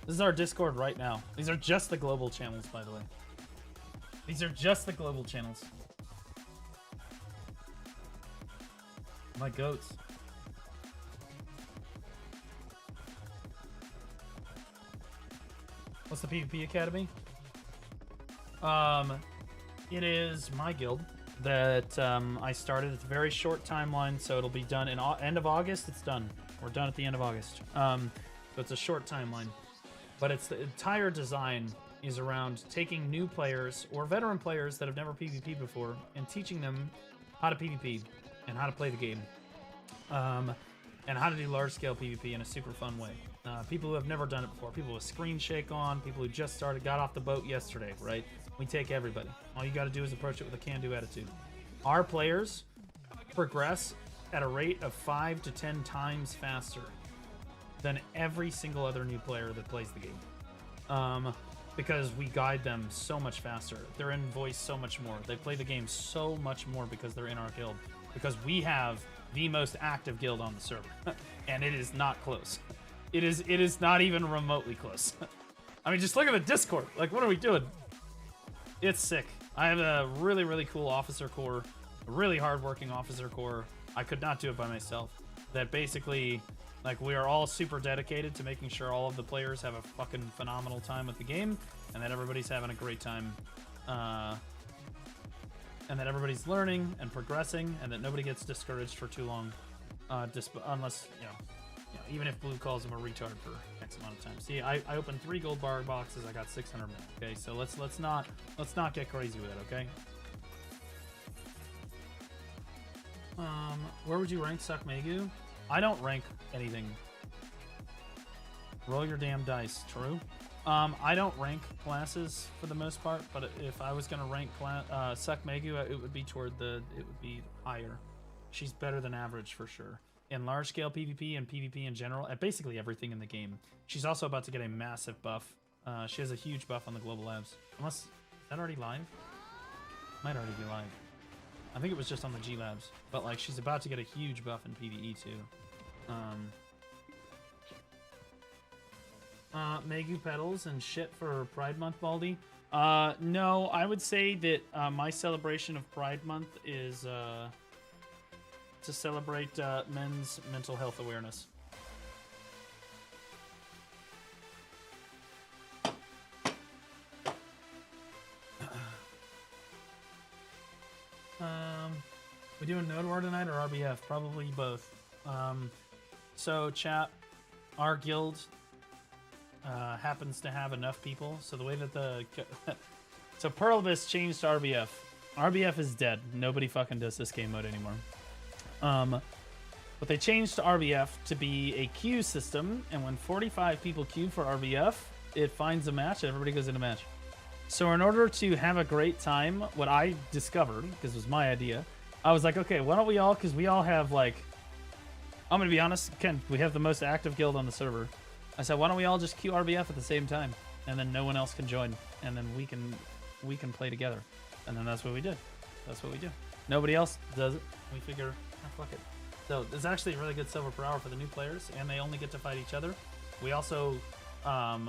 This is our Discord right now. These are just the global channels, by the way. These are just the global channels. My goats. What's the PvP Academy? It is my guild that I started. It's a very short timeline, so it'll be done in end of August. It's done. We're done at the end of August. So it's a short timeline. But it's the entire design is around taking new players or veteran players that have never PvP'd before and teaching them how to PvP and how to play the game. And how to do large-scale PvP in a super fun way. People who have never done it before, people with screen shake on, people who just got off the boat yesterday, right? We take everybody. All you got to do is approach it with a can-do attitude. Our players progress at a rate of 5 to 10 times faster than every single other new player that plays the game. Because we guide them so much faster. They're in voice so much more. They play the game so much more because they're in our guild. Because we have the most active guild on the server. And it is not close. It is not even remotely close. I mean, just look at the Discord. Like, what are we doing? It's sick. I have a really, really cool officer corps, a really hardworking officer corps. I could not do it by myself. That basically, like, we are all super dedicated to making sure all of the players have a fucking phenomenal time with the game, and that everybody's having a great time, and that everybody's learning and progressing, and that nobody gets discouraged for too long, unless, you know, even if Blue calls him a retard for X amount of time. See, I opened 3 gold bar boxes. I got 600 minutes. Okay, so let's not get crazy with it. Okay. Where would you rank Suck Megu? I don't rank anything. Roll your damn dice. True. I don't rank classes for the most part, but if I was gonna rank Suck Megu, it would be higher. She's better than average for sure. In large-scale PvP and PvP in general, and basically everything in the game. She's also about to get a massive buff. She has a huge buff on the Global Labs. Unless, is that already live? Might already be live. I think it was just on the G Labs. But, like, she's about to get a huge buff in PvE, too. Megu pedals and shit for Pride Month, Baldy? No, I would say that my celebration of Pride Month is... to celebrate men's mental health awareness. We doing Node War tonight or RBF? Probably both. So chat, our guild happens to have enough people. So the way that so Pearlbis changed to RBF. RBF is dead. Nobody fucking does this game mode anymore. But they changed to RBF to be a queue system, and when 45 people queue for RBF, it finds a match and everybody goes in a match. So in order to have a great time, what I discovered, because it was my idea, I was like, okay, why don't we all, because we all have, like, I'm going to be honest, Ken, we have the most active guild on the server. I said, why don't we all just queue RBF at the same time, and then no one else can join, and then we can play together. And then that's what we did. That's what we do. Nobody else does it. We figure, fuck it. So there's actually a really good silver per hour for the new players, and they only get to fight each other. We also,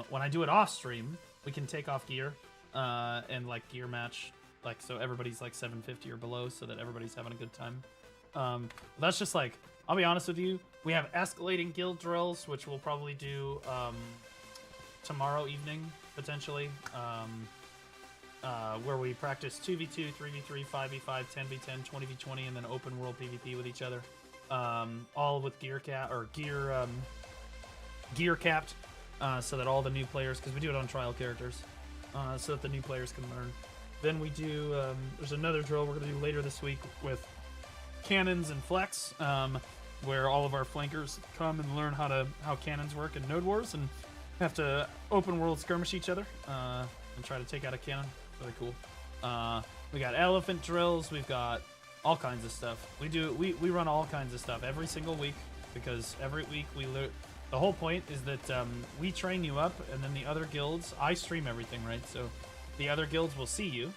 when I do it off stream, we can take off gear and like gear match, like so everybody's like 750 or below, so that everybody's having a good time. That's just like, I'll be honest with you, we have escalating guild drills, which we'll probably do tomorrow evening potentially. Where we practice 2v2, 3v3, 5v5, 10v10, 20v20, and then open world PvP with each other. All with gear capped, so that all the new players, because we do it on trial characters, so that the new players can learn. Then we do, there's another drill we're going to do later this week with cannons and flex, where all of our flankers come and learn how cannons work in Node Wars and have to open world skirmish each other and try to take out a cannon. Really cool. We got elephant drills. We've got all kinds of stuff. We run all kinds of stuff every single week, because every week the whole point is that we train you up, and then the other guilds, I stream everything, right? So the other guilds will see you,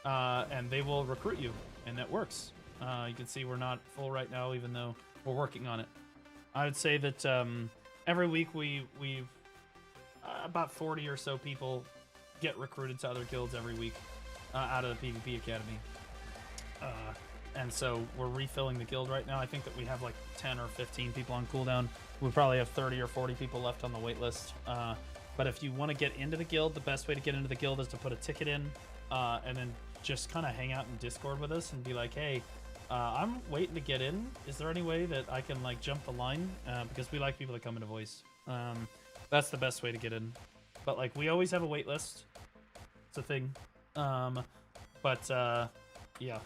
and they will recruit you, and that works. You can see we're not full right now, even though we're working on it. I would say that every week we've about 40 or so people get recruited to other guilds every week out of the PvP Academy. And so we're refilling the guild right now. I think that we have like 10 or 15 people on cooldown. We probably have 30 or 40 people left on the wait list. But if you want to get into the guild, the best way to get into the guild is to put a ticket in and then just kind of hang out in Discord with us and be like, hey, I'm waiting to get in. Is there any way that I can like jump the line? Because we like people to come into voice. That's the best way to get in. But like we always have a wait list. It's a thing. Yeah.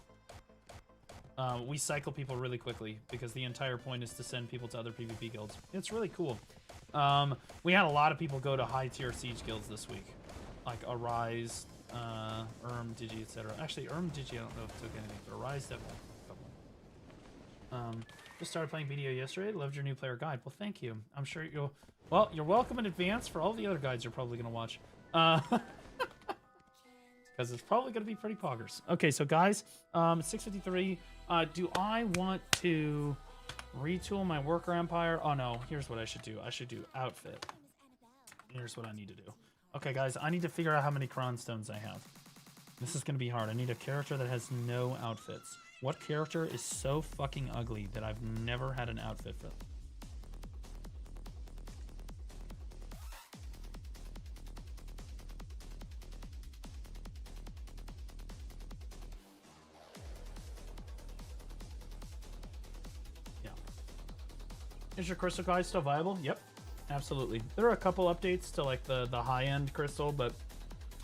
We cycle people really quickly because the entire point is to send people to other PvP guilds. It's really cool. We had a lot of people go to high tier siege guilds this week, like Arise, Digi, etc. Actually, Digi, I don't know if it took anything, but Arise definitely. Just started playing BDO yesterday. Loved your new player guide. Well, thank you. I'm sure you'll. Well, you're welcome in advance for all the other guides you're probably gonna watch. Because it's probably going to be pretty poggers. Okay, so guys, 6:53. Do I want to retool my worker empire? Oh no, here's what I should do. I should do outfit. Here's what I need to do. Okay, guys, I need to figure out how many cron stones I have. This is going to be hard. I need a character that has no outfits. What character is so fucking ugly that I've never had an outfit for? Yeah. Is your crystal guide still viable? Yep. Absolutely. There are a couple updates to like the high-end crystal, but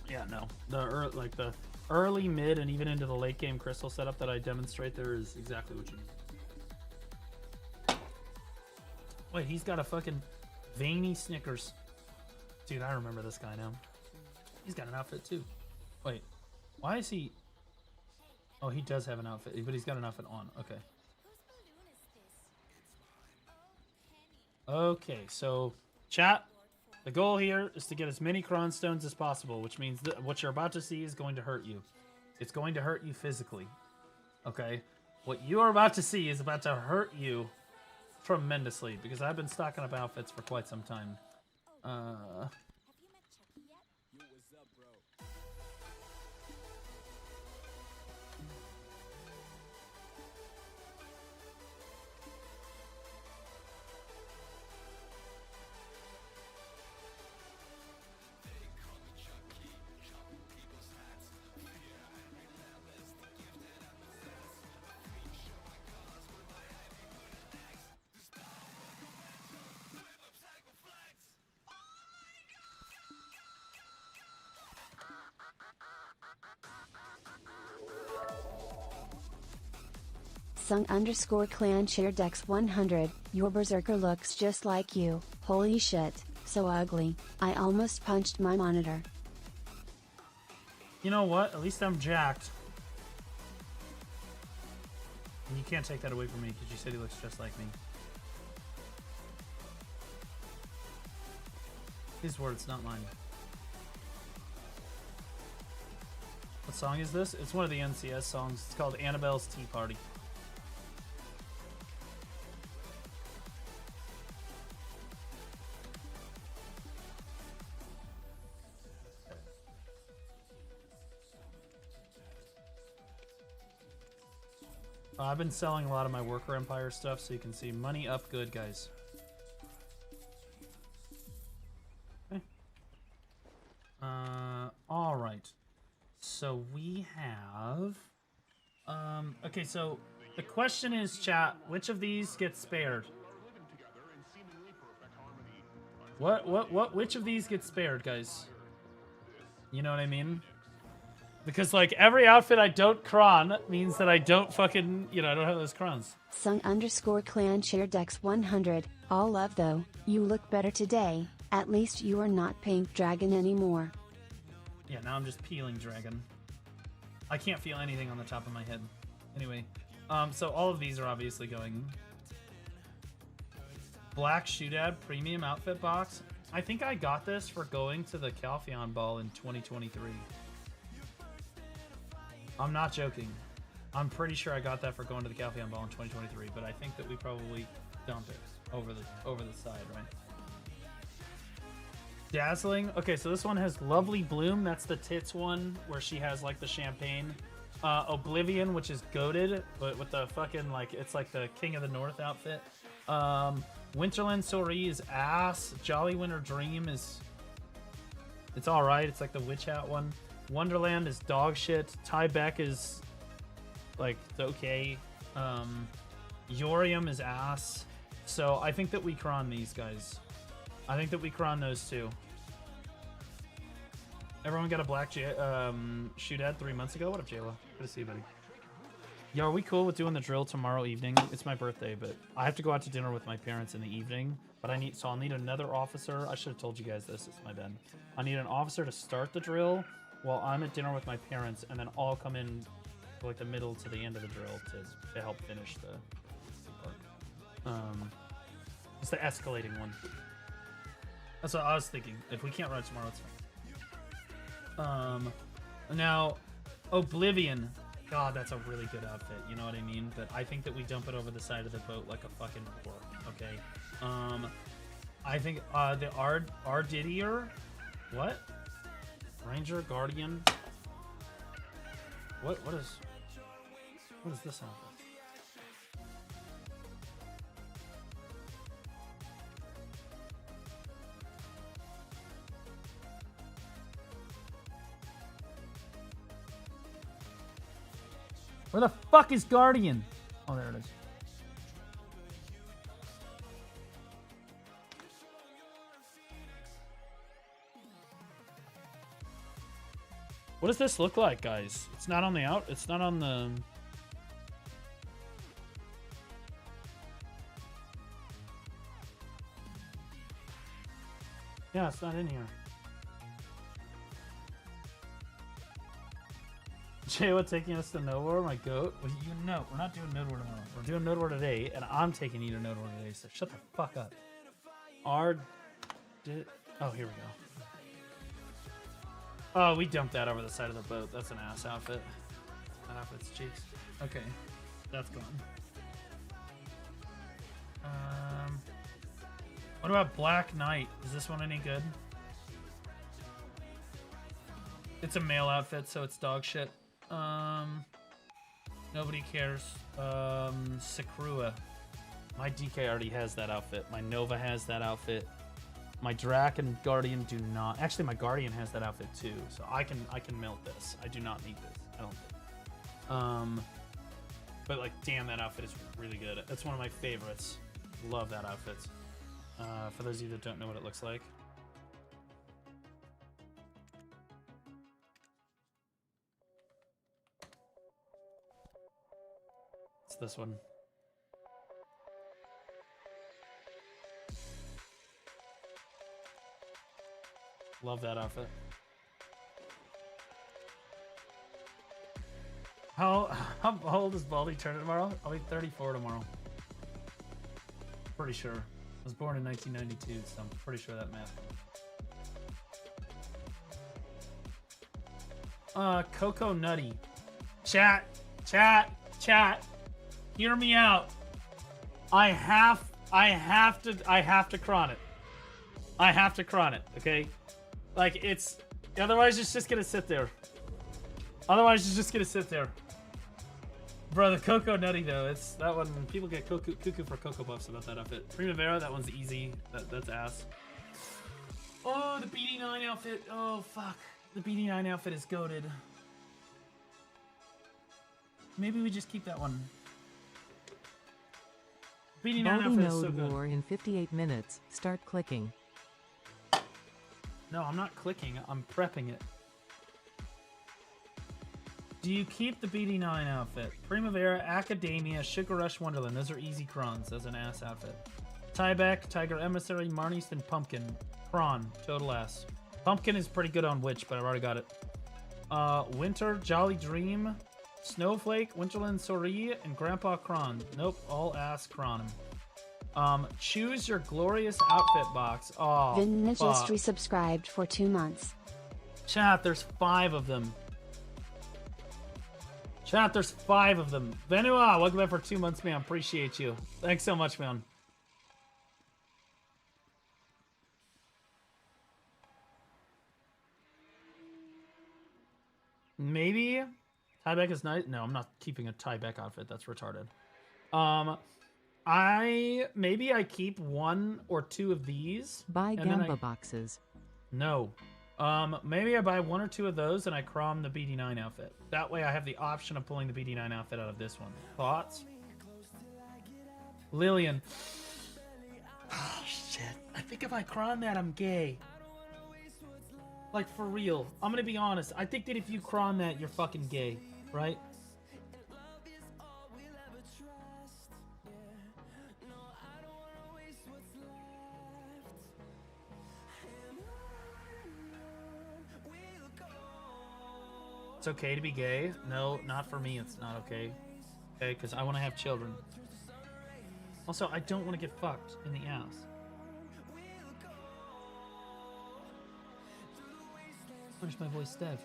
yeah, no. The early, mid, and even into the late game crystal setup that I demonstrate there is exactly what you need. Wait, he's got a fucking veiny Snickers. Dude, I remember this guy now. He's got an outfit too. Wait, why is he... Oh, he does have an outfit, but he's got an outfit on. Okay. Okay, so chat, the goal here is to get as many cron stones as possible, which means that what you're about to see is going to hurt you. It's going to hurt you physically. Okay? What you are about to see is about to hurt you tremendously, because I've been stocking up outfits for quite some time. Sung_clan share Dex 100, your berserker looks just like you, holy shit, so ugly, I almost punched my monitor. You know what? At least I'm jacked. And you can't take that away from me because you said he looks just like me. His words, not mine. What song is this? It's one of the NCS songs. It's called Annabelle's Tea Party. I've been selling a lot of my Worker Empire stuff, so you can see money up good, guys. Okay. All right. So we have... okay, so the question is, chat, which of these gets spared? Which of these gets spared, guys? You know what I mean? Because, like, every outfit I don't cron means that I don't fucking, you know, I don't have those crons. Sung_clan share Dex 100, all love though, you look better today, at least you are not pink dragon anymore. Yeah, now I'm just peeling dragon. I can't feel anything on the top of my head. Anyway, so all of these are obviously going. Black Shootad premium outfit box. I think I got this for going to the Calpheon Ball in 2023. I'm not joking. I'm pretty sure I got that for going to the Calpheon Ball in 2023, but I think that we probably dumped it over the side, right? Dazzling. Okay, so this one has Lovely Bloom. That's the tits one where she has like the champagne. Oblivion, which is goated, but with the fucking like it's like the King of the North outfit. Winterland Sori is ass. Jolly Winter Dream is it's all right. It's like the witch hat one. Wonderland is dog shit. Tybeck is like okay. Yorium is ass. So I think that we cron these guys. I think that we cron those two. Everyone got a black Shootad 3 months ago. What up, Jayla? Good to see you, buddy. Yo, are we cool with doing the drill tomorrow evening? It's my birthday, but I have to go out to dinner with my parents in the evening. But I'll need another officer. I should have told you guys this. It's my bad. I need an officer to start the drill while I'm at dinner with my parents, and then I'll come in to like the middle to the end of the drill to help finish the part. It's the escalating one. That's what I was thinking. If we can't run it tomorrow, it's fine. Now, Oblivion. God, that's a really good outfit. You know what I mean? But I think that we dump it over the side of the boat like a fucking pork. Okay. I think the Ardidier. What? Ranger, Guardian. What is this outfit? Where the fuck is Guardian? Oh, there it is. What does this look like, guys? It's not on the out. It's not on the. Yeah, it's not in here. Jay, what taking us to Node War, my goat? Well, you know, we're not doing Node War tomorrow. We're doing Node War today, and I'm taking you to Node War today, so shut the fuck up. Oh, here we go. Oh, we dumped that over the side of the boat. That's an ass outfit. That outfit's cheeks. Okay, that's gone. What about Black Knight? Is this one any good? It's a male outfit, so it's dog shit. Nobody cares. Sakrua. My DK already has that outfit. My Nova has that outfit. My Drac and Guardian do not. Actually, my Guardian has that outfit too, so I can melt this. I do not need this. I don't think. But like, damn, that outfit is really good. That's one of my favorites. Love that outfit. For those of you that don't know what it looks like. It's this one. Love that outfit. How old is Baldy turning tomorrow? I'll be 34 tomorrow. Pretty sure. I was born in 1992, so I'm pretty sure that math. Coco Nutty. Chat. Hear me out. I have to cron it. I have to cron it, okay? Like, it's... Otherwise, it's just gonna sit there. Bro, the Coco Nutty, though, it's... That one... People get cuckoo for Cocoa Puffs about that outfit. Primavera, that one's easy. That's ass. Oh, the BD9 outfit. Oh, fuck. The BD9 outfit is goated. Maybe we just keep that one. BD9 outfit is so good. Node War in 58 minutes. Start clicking. No, I'm not clicking. I'm prepping it. Do you keep the BD9 outfit? Primavera, Academia, Sugar Rush, Wonderland. Those are easy crons. That's an ass outfit. Tybeck, Tiger Emissary, Marnies, and Pumpkin. Cron, total ass. Pumpkin is pretty good on Witch, but I've already got it. Winter, Jolly Dream, Snowflake, Winterland, Sori, and Grandpa Cron. Nope, all ass Cron. Choose your glorious outfit box. Oh, Vin fuck. just resubscribed for 2 months. Chat, there's 5 of them. Chat, there's 5 of them. Venua, welcome back for 2 months, man. Appreciate you. Thanks so much, man. Maybe Tybeck is nice. No, I'm not keeping a Tybeck outfit. That's retarded. Maybe I keep 1 or 2 of these. Buy Gamba boxes. No. Maybe I buy 1 or 2 of those and I crom the BD9 outfit. That way I have the option of pulling the BD9 outfit out of this one. Thoughts? Lillian. Oh, shit. I think if I cron that, I'm gay. Like, for real. I'm gonna be honest. I think that if you cron that, you're fucking gay. Right? It's okay to be gay? No, not for me. It's not okay. Okay, because I want to have children. Also, I don't want to get fucked in the ass. Where's my voice, Dev?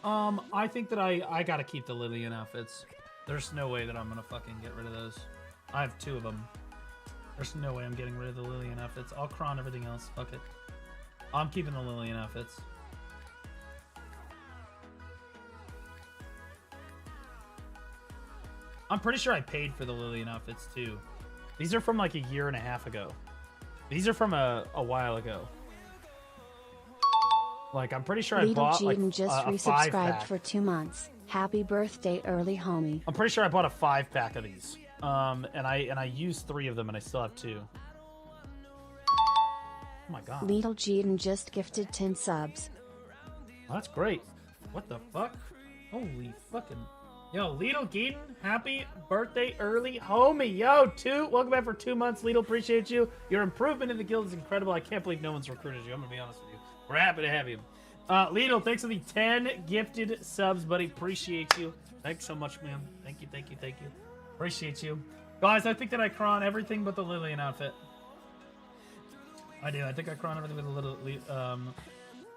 I think that I gotta keep the Lillian outfits. There's no way that I'm gonna fucking get rid of those. I have 2 of them. There's no way I'm getting rid of the Lillian outfits. I'll cron everything else. Fuck it. I'm keeping the Lillian outfits. I'm pretty sure I paid for the Lillian outfits too. These are from like a year and a half ago. These are from a while ago. Like, I'm pretty sure I Little bought like Jeeden just a resubscribed 5-pack. for 2 months. Happy birthday, early homie. I'm pretty sure I bought a 5-pack of these. And I used 3 of them and I still have 2. Oh my god. Little Jeeden just gifted 10 subs. Oh, that's great. What the fuck? Holy fucking... Yo, Lidl Geeden, happy birthday early homie. Yo, 2. Welcome back for 2 months. Lidl, appreciate you. Your improvement in the guild is incredible. I can't believe no one's recruited you. I'm going to be honest with you. We're happy to have you. Lidl, thanks for the 10 gifted subs, buddy. Appreciate you. Thanks so much, man. Thank you, thank you, thank you. Appreciate you. Guys, I think that I cron everything but the Lillian outfit. I do. I think I cron everything with a little...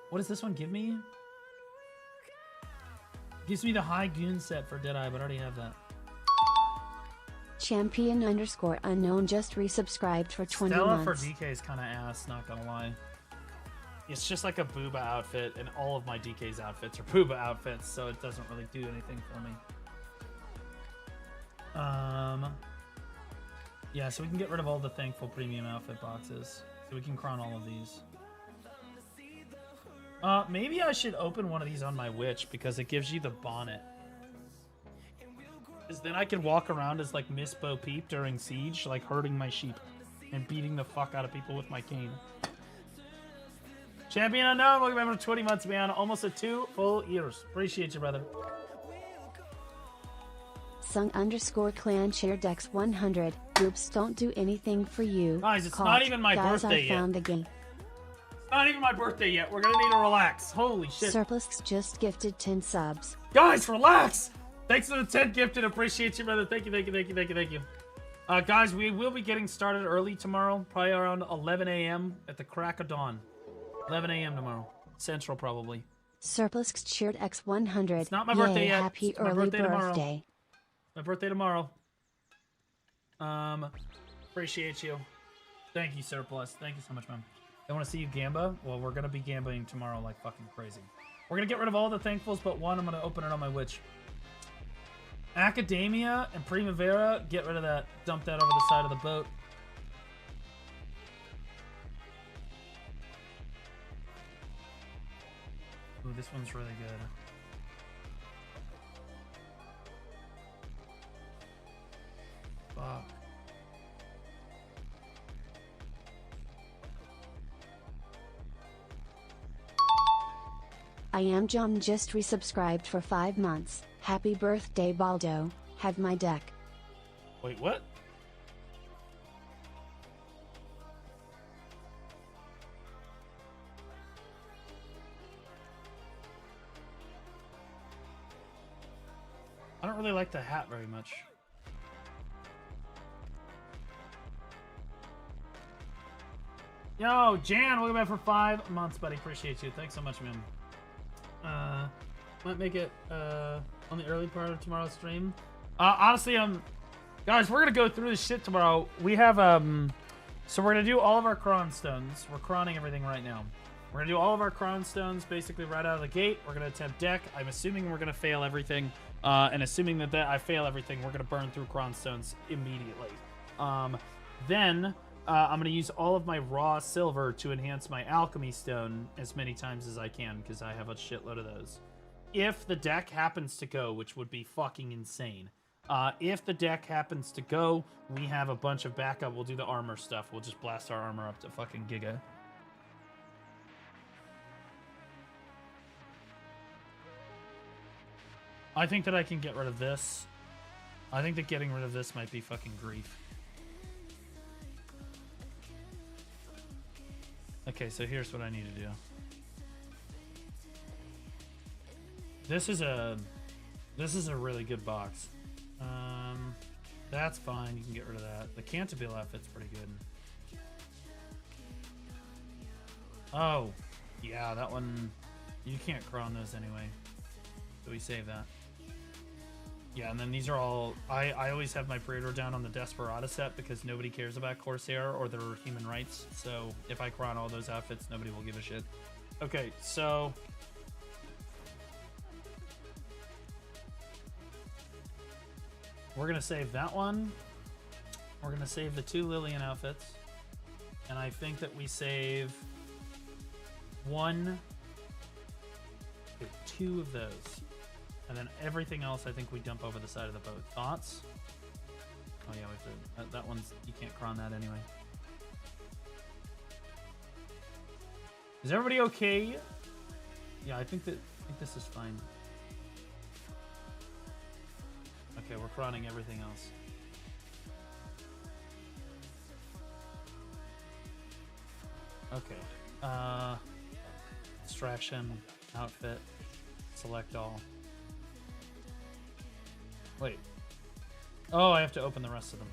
what does this one give me? Gives me the high goon set for Deadeye, but I already have that. Champion_unknown just resubscribed for 20 Stella months. for DK is kind of ass, not gonna lie. It's just like a Booba outfit, and all of my DK's outfits are Booba outfits, so it doesn't really do anything for me. Yeah, so we can get rid of all the Thankful Premium outfit boxes. So we can cron all of these. Maybe I should open one of these on my witch, because it gives you the bonnet. Because then I can walk around as, like, Miss Bo Peep during Siege, like, herding my sheep and beating the fuck out of people with my cane. Champion Unknown, welcome back for 20 months, man. Almost at 2 full years. Appreciate you, brother. Sung_clan shared Dex 100. Groups don't do anything for you. Guys, it's Caught. not even my Guys, birthday I found yet. the game. It's not even my birthday yet. We're gonna need to relax. Holy shit. Surplus just gifted 10 subs. Guys, relax! Thanks for the 10 gifted. Appreciate you, brother. Thank you, thank you, thank you, thank you, thank you. Guys, we will be getting started early tomorrow. Probably around 11 a.m. at the crack of dawn. 11 a.m. tomorrow. Central, probably. Surplus shared X 100. It's not my birthday Yay, yet. Happy It's my early birthday tomorrow. birthday. My birthday tomorrow. Appreciate you. Thank you, Surplus. Thank you so much, man. I want to see you Gamba? Well, we're going to be gambaing tomorrow like fucking crazy. We're going to get rid of all the Thankfuls, but one, I'm going to open it on my witch. Academia and Primavera, get rid of that. Dump that over the side of the boat. Ooh, this one's really good. Fuck. I am John just resubscribed for 5 months. Happy birthday, Baldo. Have my deck. Wait, what? I don't really like the hat very much. Yo, Jan, welcome back for 5 months, buddy. Appreciate you. Thanks so much, man. Might make it on the early part of tomorrow's stream. Honestly, guys, we're gonna go through this shit tomorrow. We have so we're gonna do all of our cron stones. We're cronning everything right now. We're gonna do all of our cron stones basically right out of the gate. We're gonna attempt deck. I'm assuming we're gonna fail everything, and assuming that I fail everything, we're gonna burn through cron stones immediately. Then I'm gonna use all of my raw silver to enhance my alchemy stone as many times as I can, because I have a shitload of those. If the deck happens to go, which would be fucking insane. If the deck happens to go, we have a bunch of backup. We'll do the armor stuff. We'll just blast our armor up to fucking giga. I think that I can get rid of this. I think that getting rid of this might be fucking grief. Okay, so here's what I need to do. This is a really good box. That's fine. You can get rid of that. The Cantabile outfit's pretty good. Oh, yeah, that one. You can't cron those anyway. So we save that. Yeah, and then these are all... I always have my Praetor down on the Desperado set because nobody cares about Corsair or their human rights. So if I cron all those outfits, nobody will give a shit. Okay, so... We're gonna save that one. We're gonna save the 2 Lillian outfits. And I think that we save 2 of those. And then everything else I think we dump over the side of the boat. Thoughts? Oh yeah, we have to, that one's, you can't cron that anyway. Is everybody okay? Yeah, I think this is fine. Okay, we're cronning everything else. Okay. Distraction, outfit, select all. Wait. Oh, I have to open the rest of them.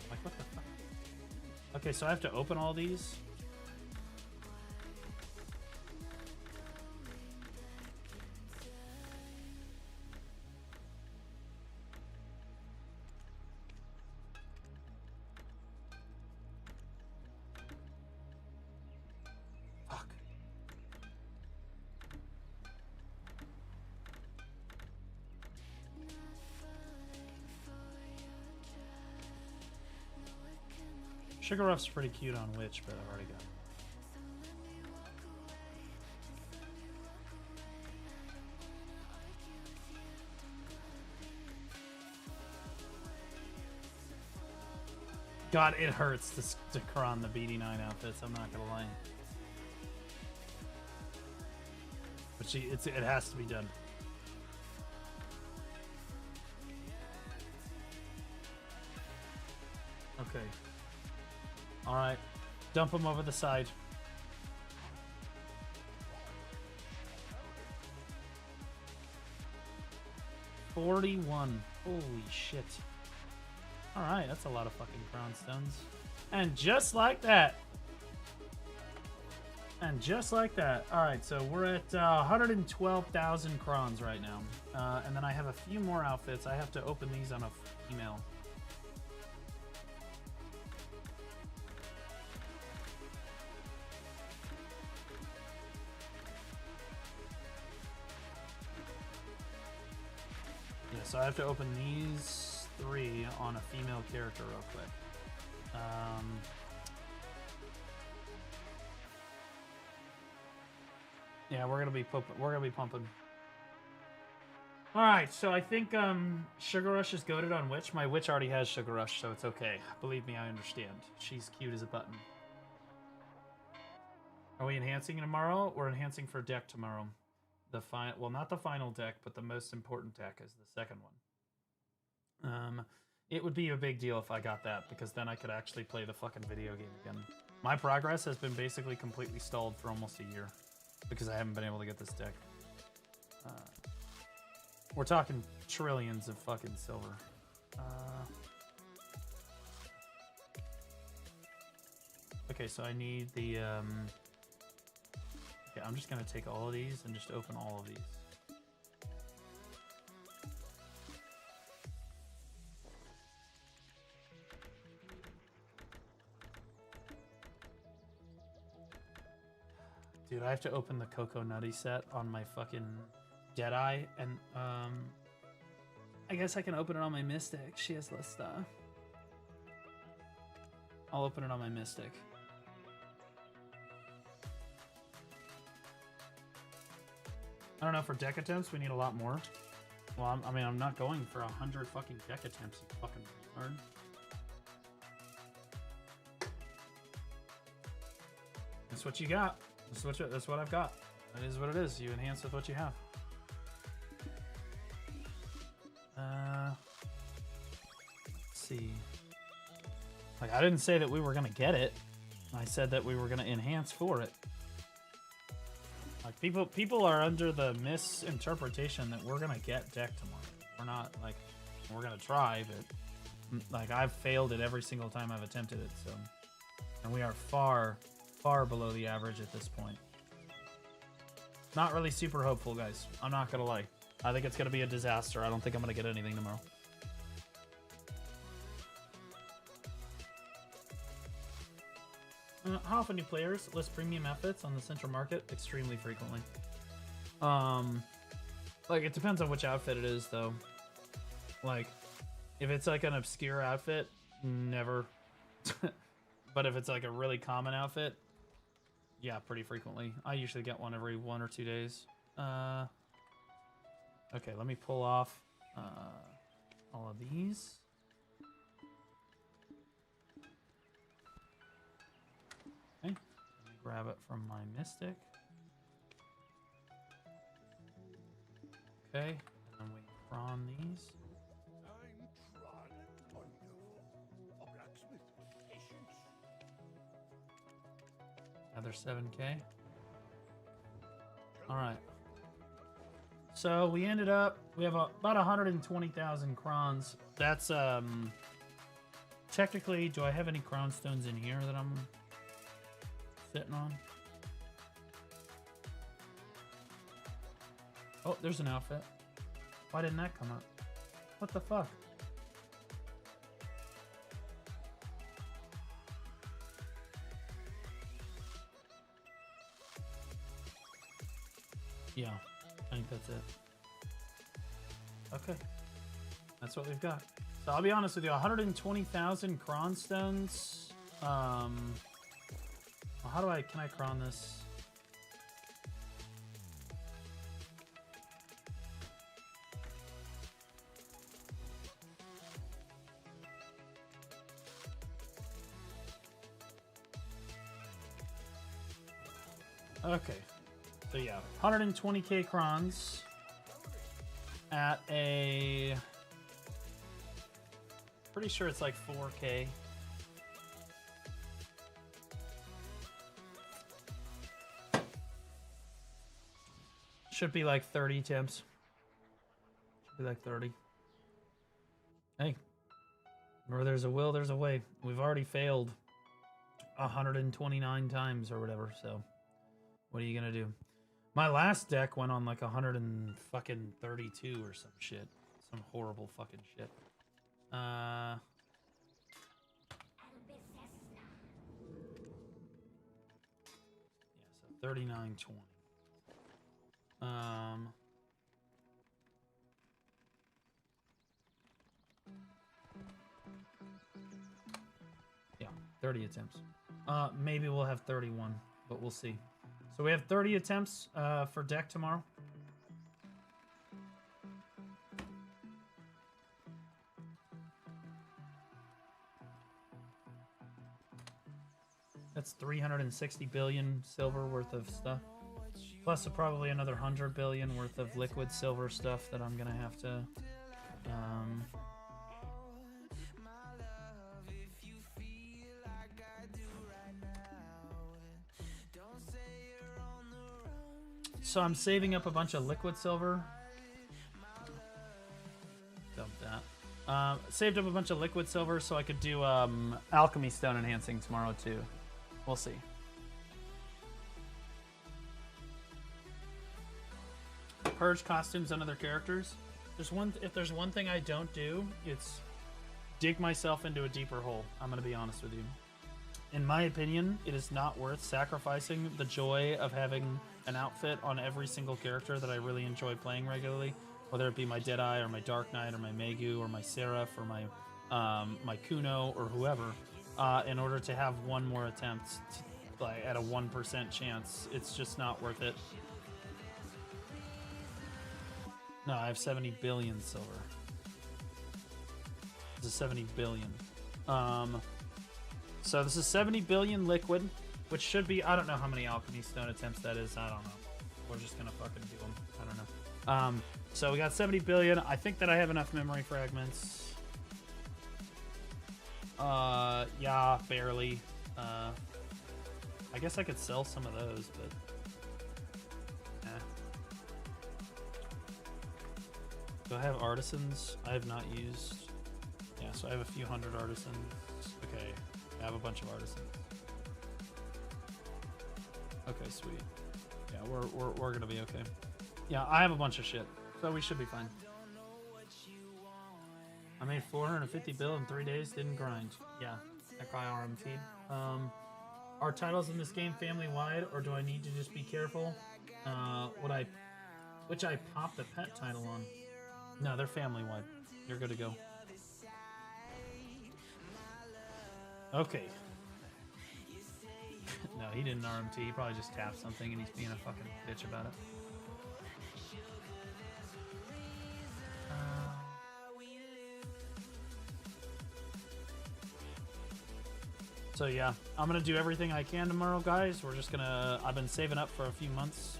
Like, what the fuck? Okay, so I have to open all these. Fuck. Sugar Ruff's pretty cute on Witch, but I've already got it. God, it hurts to cron the BD9 outfits, I'm not gonna lie. But it has to be done. Okay. Alright. Dump them over the side. $41. Holy shit. Alright, that's a lot of fucking crown stones. And just like that. And just like that. Alright, so we're at 112,000 crons right now. And then I have a few more outfits. I have to open these on a email. So I have to open these 3 on a female character real quick. Yeah, we're gonna be pumping. All right, so I think Sugar Rush is goated on Witch. My Witch already has Sugar Rush, so it's okay. Believe me, I understand. She's cute as a button. Are we enhancing tomorrow? We're enhancing for deck tomorrow. Well, not the final deck, but the most important deck is the second one. It would be a big deal if I got that, because then I could actually play the fucking video game again. My progress has been basically completely stalled for almost a year, because I haven't been able to get this deck. We're talking trillions of fucking silver. Okay, so I need the... Okay, I'm just gonna take all of these and just open all of these. Dude, I have to open the Coco Nutty set on my fucking Deadeye, and I guess I can open it on my Mystic. She has less stuff. I'll open it on my Mystic. I don't know, for deck attempts, we need a lot more. Well, I mean, I'm not going for 100 fucking deck attempts, you fucking retard. That's what you got. That's what I've got. That is what it is. You enhance with what you have. Let's see. Like, I didn't say that we were gonna get it. I said that we were gonna enhance for it. Like, people are under the misinterpretation that we're gonna get deck tomorrow. We're not, like, we're gonna try, but like, I've failed it every single time I've attempted it, so. And we are far, far below the average at this point. Not really super hopeful, guys. I'm not gonna lie. I think it's gonna be a disaster. I don't think I'm gonna get anything tomorrow. How often do players list premium outfits on the central market? Extremely frequently. Like, it depends on which outfit it is, though. Like, If it's like an obscure outfit, never. But if it's like a really common outfit, yeah, pretty frequently. I usually get one every 1 or 2 days. Okay, let me pull off all of these. Okay, let me grab it from my Mystic. Okay, and then we prawn these. Another 7K. All right. So we ended up, we have about 120,000 crons. That's, technically, do I have any crown stones in here that I'm sitting on? Oh, there's an outfit. Why didn't that come up? What the fuck? Yeah, I think that's it. Okay, that's what we've got. So I'll be honest with you, 120,000 cron stones. Well, how do can I cron this? Okay. So yeah, 120k crons at a, pretty sure it's like 4k. Should be like 30 attempts. Should be like 30. Hey, where there's a will, there's a way. We've already failed 129 times or whatever, so what are you gonna do? My last deck went on like 132 or some shit. Some horrible fucking shit. Yeah, so 39.20. Yeah, 30 attempts. Maybe we'll have 31, but we'll see. So we have 30 attempts for deck tomorrow. That's 360 billion silver worth of stuff. Plus probably another 100 billion worth of liquid silver stuff that I'm gonna have to so I'm saving up a bunch of liquid silver. Dump that. Saved up a bunch of liquid silver so I could do alchemy stone enhancing tomorrow too. We'll see. Purge costumes and other characters. If there's one thing I don't do, it's dig myself into a deeper hole. I'm gonna be honest with you. In my opinion, it is not worth sacrificing the joy of having an outfit on every single character that I really enjoy playing regularly, whether it be my Deadeye or my Dark Knight or my Megu or my Seraph or my my Kuno or whoever, in order to have one more attempt like at a 1% chance. It's just not worth it. No, I have 70 billion silver. This is 70 billion. So this is 70 billion liquid, which should be, I don't know how many alchemy stone attempts that is. I don't know. We're just gonna fucking do them. I don't know. So we got 70 billion. I think that I have enough memory fragments. Yeah, barely. I guess I could sell some of those, but do I have artisans? I have not used. Yeah, so I have a few hundred artisans. Okay, I have a bunch of artisans. Okay, sweet. Yeah, we're gonna be okay. Yeah, I have a bunch of shit, so we should be fine. I made 450 bill in 3 days. Didn't grind. Yeah, FIRM feed. Are titles in this game family wide, or do I need to just be careful? Which I popped the pet title on. No, they're family wide. You're good to go. Okay. No, he didn't RMT. He probably just tapped something and he's being a fucking bitch about it. So yeah, I'm gonna do everything I can tomorrow, guys. We're just gonna... I've been saving up for a few months.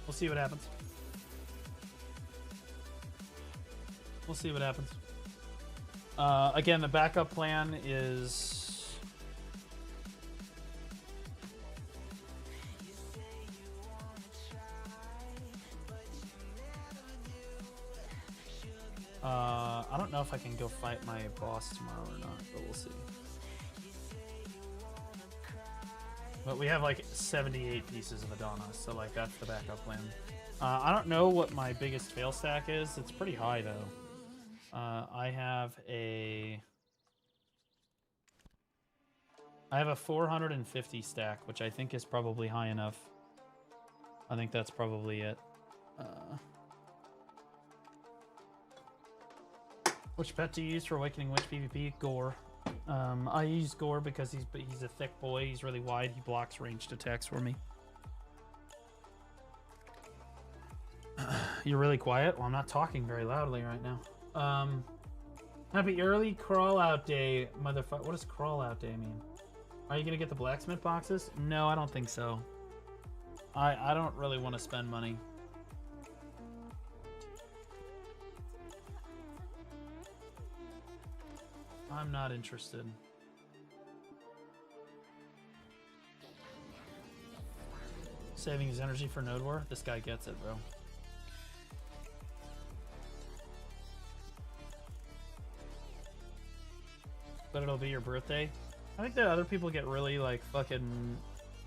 We'll see what happens. We'll see what happens. Again, the backup plan is... I don't know if I can go fight my boss tomorrow or not, but we'll see. But we have like 78 pieces of Adonis, so like that's the backup plan. I don't know what my biggest fail stack is. It's pretty high though. I have a 450 stack, which I think is probably high enough. I think that's probably it. Which pet do you use for Awakening Witch PvP? Gore. I use Gore because he's a thick boy. He's really wide. He blocks ranged attacks for me. You're really quiet? Well, I'm not talking very loudly right now. Happy early crawl out day, motherfucker. What does crawl out day mean? Are you gonna get the blacksmith boxes? No, I don't think so. I don't really want to spend money. I'm not interested. Saving his energy for Node War? This guy gets it, bro. But it'll be your birthday. I think that other people get really, like, fucking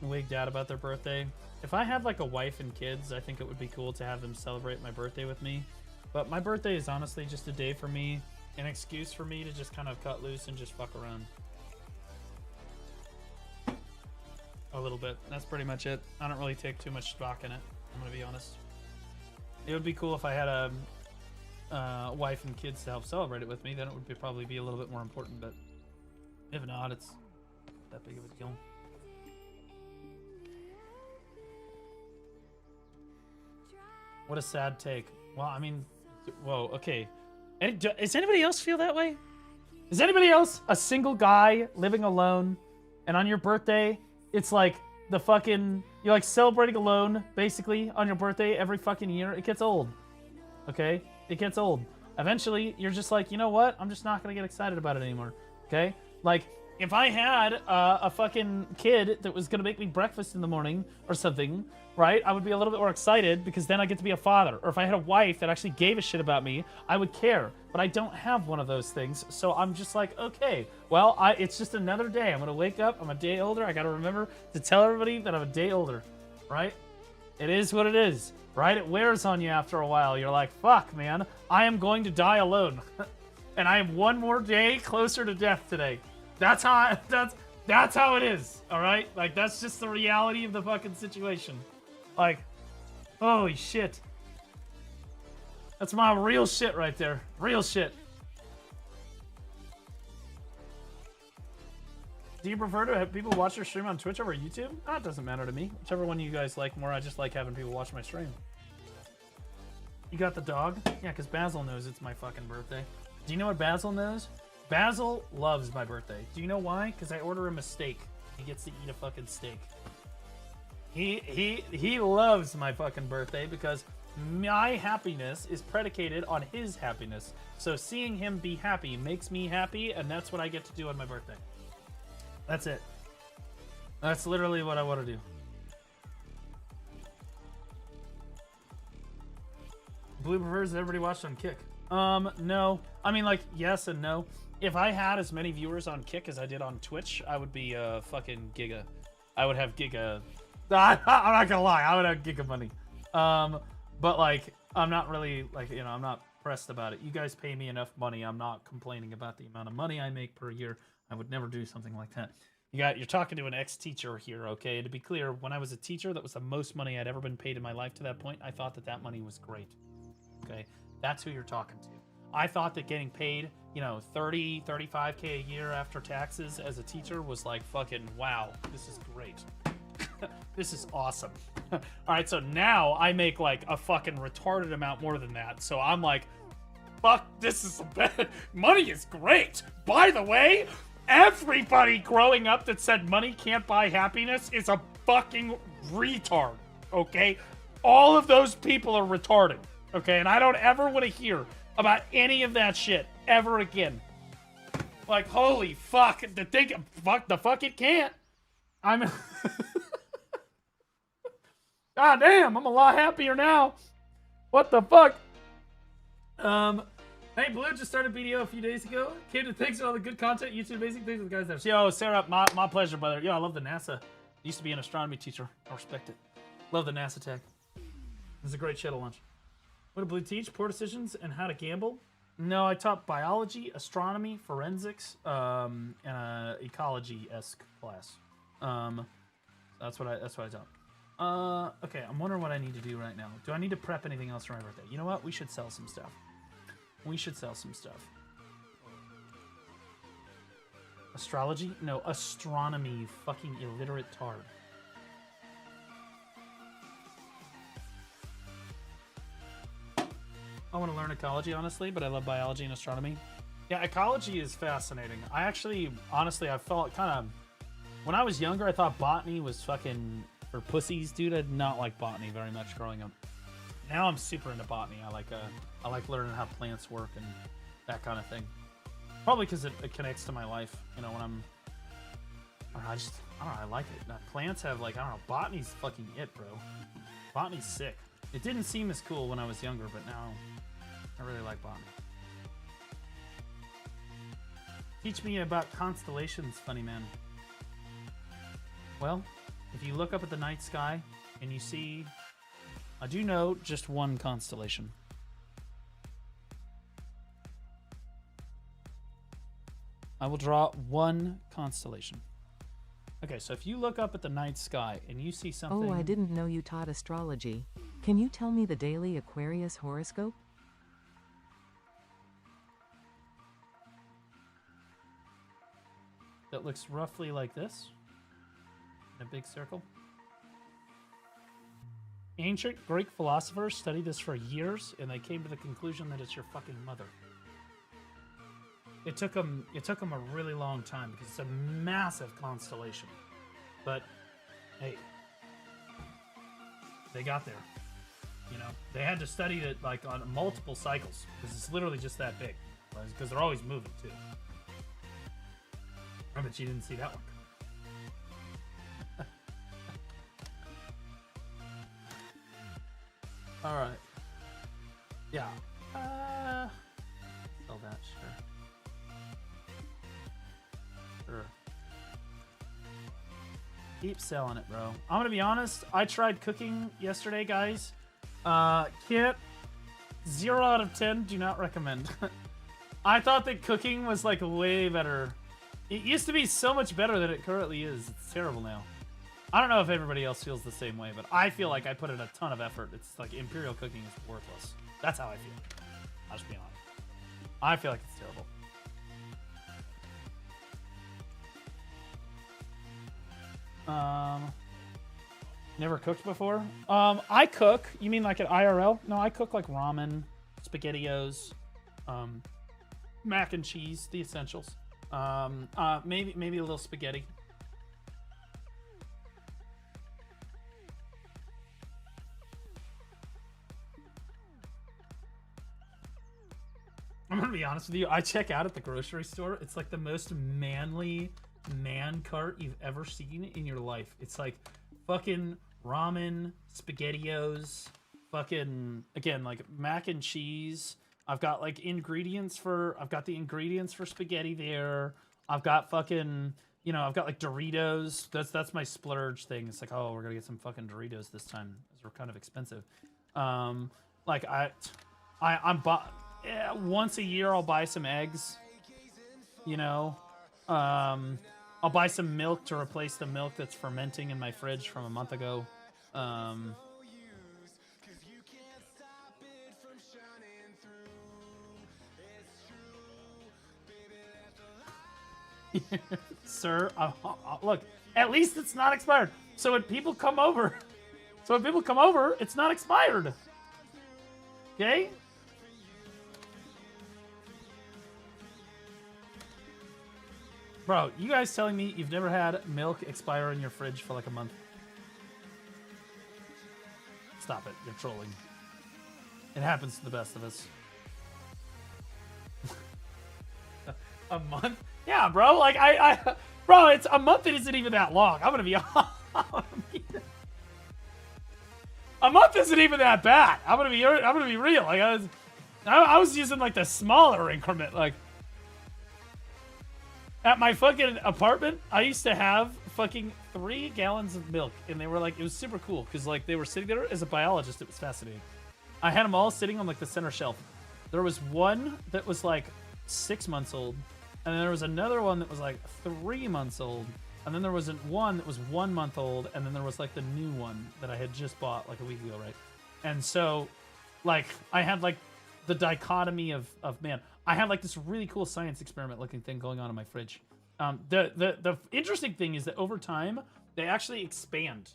wigged out about their birthday. If I had, like, a wife and kids, I think it would be cool to have them celebrate my birthday with me. But my birthday is honestly just a day for me. An excuse for me to just kind of cut loose and just fuck around. A little bit. That's pretty much it. I don't really take too much stock in it, I'm gonna be honest. It would be cool if I had a wife and kids to help celebrate it with me. Then it would probably be a little bit more important, but if not, it's not that big of a deal. What a sad take. Well, I mean, whoa, okay. Does anybody else feel that way? Is anybody else a single guy living alone, and on your birthday, it's like the fucking... You're like celebrating alone, basically, on your birthday every fucking year? It gets old. Okay? It gets old. Eventually, you're just like, you know what? I'm just not gonna get excited about it anymore. Okay? Like, if I had a fucking kid that was gonna make me breakfast in the morning or something, right? I would be a little bit more excited because then I get to be a father. Or if I had a wife that actually gave a shit about me, I would care. But I don't have one of those things, so I'm just like, okay, well, it's just another day. I'm gonna wake up, I'm a day older. I gotta remember to tell everybody that I'm a day older, right? It is what it is, right? It wears on you after a while. You're like, fuck, man, I am going to die alone. And I am one more day closer to death today. That's how it is, all right? Like, that's just the reality of the fucking situation. Like, holy shit. That's my real shit right there. Real shit. Do you prefer to have people watch your stream on Twitch over YouTube? It doesn't matter to me. Whichever one you guys like more. I just like having people watch my stream. You got the dog? Yeah, because Basil knows it's my fucking birthday. Do you know what Basil knows? Basil loves my birthday. Do you know why? Because I order him a steak. He gets to eat a fucking steak. He loves my fucking birthday because my happiness is predicated on his happiness. So seeing him be happy makes me happy, and that's what I get to do on my birthday. That's it. That's literally what I want to do. Blue prefers that everybody watched on Kick. No. I mean, like, yes and no. If I had as many viewers on Kick as I did on Twitch, I would be fucking giga. I would have giga. I'm not gonna lie, I would have giga money. But like, I'm not really like, you know, I'm not pressed about it. You guys pay me enough money. I'm not complaining about the amount of money I make per year. I would never do something like that. You're talking to an ex-teacher here, okay? To be clear, when I was a teacher, that was the most money I'd ever been paid in my life to that point. I thought that money was great. Okay, that's who you're talking to. I thought that getting paid, you know, 30, 35K a year after taxes as a teacher was like fucking, wow, this is great. This is awesome. All right, so now I make like a fucking retarded amount more than that. So I'm like, fuck, this is money is great. By the way, everybody growing up that said money can't buy happiness is a fucking retard, okay? All of those people are retarded, okay? And I don't ever want to hear about any of that shit ever again. Like, holy fuck, the fuck it can't. I'm... God damn, I'm a lot happier now. What the fuck? Hey, Blue just started BDO a few days ago. Came to thanks for all the good content, YouTube, amazing things with the guys there. Yo, Sarah, my pleasure, brother. Yo, I love the NASA. Used to be an astronomy teacher. I respect it. Love the NASA tag. This is a great shuttle launch. What did Blue teach? Poor decisions and how to gamble? No, I taught biology, astronomy, forensics, and ecology-esque class. That's what I taught. Okay, I'm wondering what I need to do right now. Do I need to prep anything else for my birthday? You know what? We should sell some stuff. We should sell some stuff. Astrology? No, astronomy, you fucking illiterate tard. I want to learn ecology, honestly, but I love biology and astronomy. Yeah, ecology is fascinating. I actually, honestly, I felt kind of... When I was younger, I thought botany was fucking... for pussies, dude. I did not like botany very much growing up. Now I'm super into botany. I like learning how plants work and that kind of thing. Probably because it connects to my life. You know, when I'm... I don't know, I like it. Now, plants have, like, I don't know, botany's fucking it, bro. Botany's sick. It didn't seem as cool when I was younger, but now I really like botany. Teach me about constellations, funny man. Well, if you look up at the night sky and you see, I do know just one constellation. I will draw one constellation. Okay, so if you look up at the night sky and you see something... Oh, I didn't know you taught astrology. Can you tell me the daily Aquarius horoscope? That looks roughly like this. In a big circle. Ancient Greek philosophers studied this for years, and they came to the conclusion that it's your fucking mother. It took them a really long time because it's a massive constellation. But hey, they got there. You know, they had to study it like on multiple cycles because it's literally just that big. Because they're always moving too. I bet you didn't see that one. All right. Yeah. Sell that, sure. Sure. Keep selling it, bro. I'm gonna be honest. I tried cooking yesterday, guys. Kit, 0 out of 10. Do not recommend. I thought that cooking was like way better. It used to be so much better than it currently is. It's terrible now. I don't know if everybody else feels the same way, but I feel like I put in a ton of effort. It's like Imperial cooking is worthless. That's how I feel. I'll just be honest. I feel like it's terrible. Never cooked before? I cook. You mean like at IRL? No, I cook like ramen, SpaghettiOs, mac and cheese, the essentials. Maybe a little spaghetti. I'm gonna be honest with you. I check out at the grocery store. It's like the most manly man cart you've ever seen in your life. It's like fucking ramen, SpaghettiOs, fucking, again, like mac and cheese. I've got like the ingredients for spaghetti there. I've got fucking, you know, I've got like Doritos. That's my splurge thing. It's like, oh, we're gonna get some fucking Doritos this time, as they're kind of expensive. Like once a year I'll buy some eggs, you know. I'll buy some milk to replace the milk that's fermenting in my fridge from a month ago. Sir, look, at least it's not expired. So when people come over, it's not expired. Okay? Bro, you guys telling me you've never had milk expire in your fridge for like a month? Stop it. You're trolling. It happens to the best of us. A month? Yeah, bro. Like, bro, it's a month. It isn't even that long. I'm gonna be honest. A month isn't even that bad. I'm gonna be real. Like, I was using like the smaller increment. Like, at my fucking apartment, I used to have fucking 3 gallons of milk, and they were like, it was super cool because like they were sitting there. As a biologist, it was fascinating. I had them all sitting on like the center shelf. There was one that was like 6 months old, and then there was another one that was like 3 months old, and then there was one that was 1 month old, and then there was like the new one that I had just bought like a week ago, right? And so, like, I had like the dichotomy of man. I had like this really cool science experiment looking thing going on in my fridge. The interesting thing is that over time they actually expand.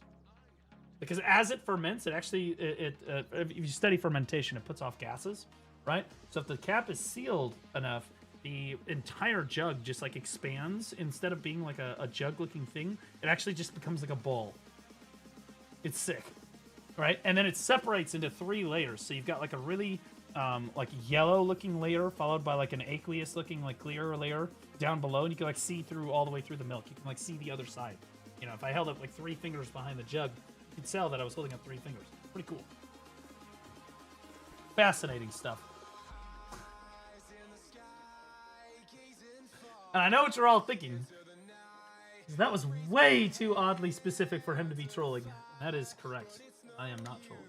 Because as it ferments, it actually, if you study fermentation, it puts off gases, right? So if the cap is sealed enough, the entire jug just like expands. Instead of being like a jug-looking thing, it actually just becomes like a ball. It's sick, right? And then it separates into 3 layers. So you've got like a really like yellow-looking layer, followed by like an aqueous-looking like clear layer down below, and you can like see through all the way through the milk. You can like see the other side. You know, if I held up like 3 fingers behind the jug, you could tell that I was holding up 3 fingers. Pretty cool. Fascinating stuff. And I know what you're all thinking. That was way too oddly specific for him to be trolling. That is correct. I am not trolling.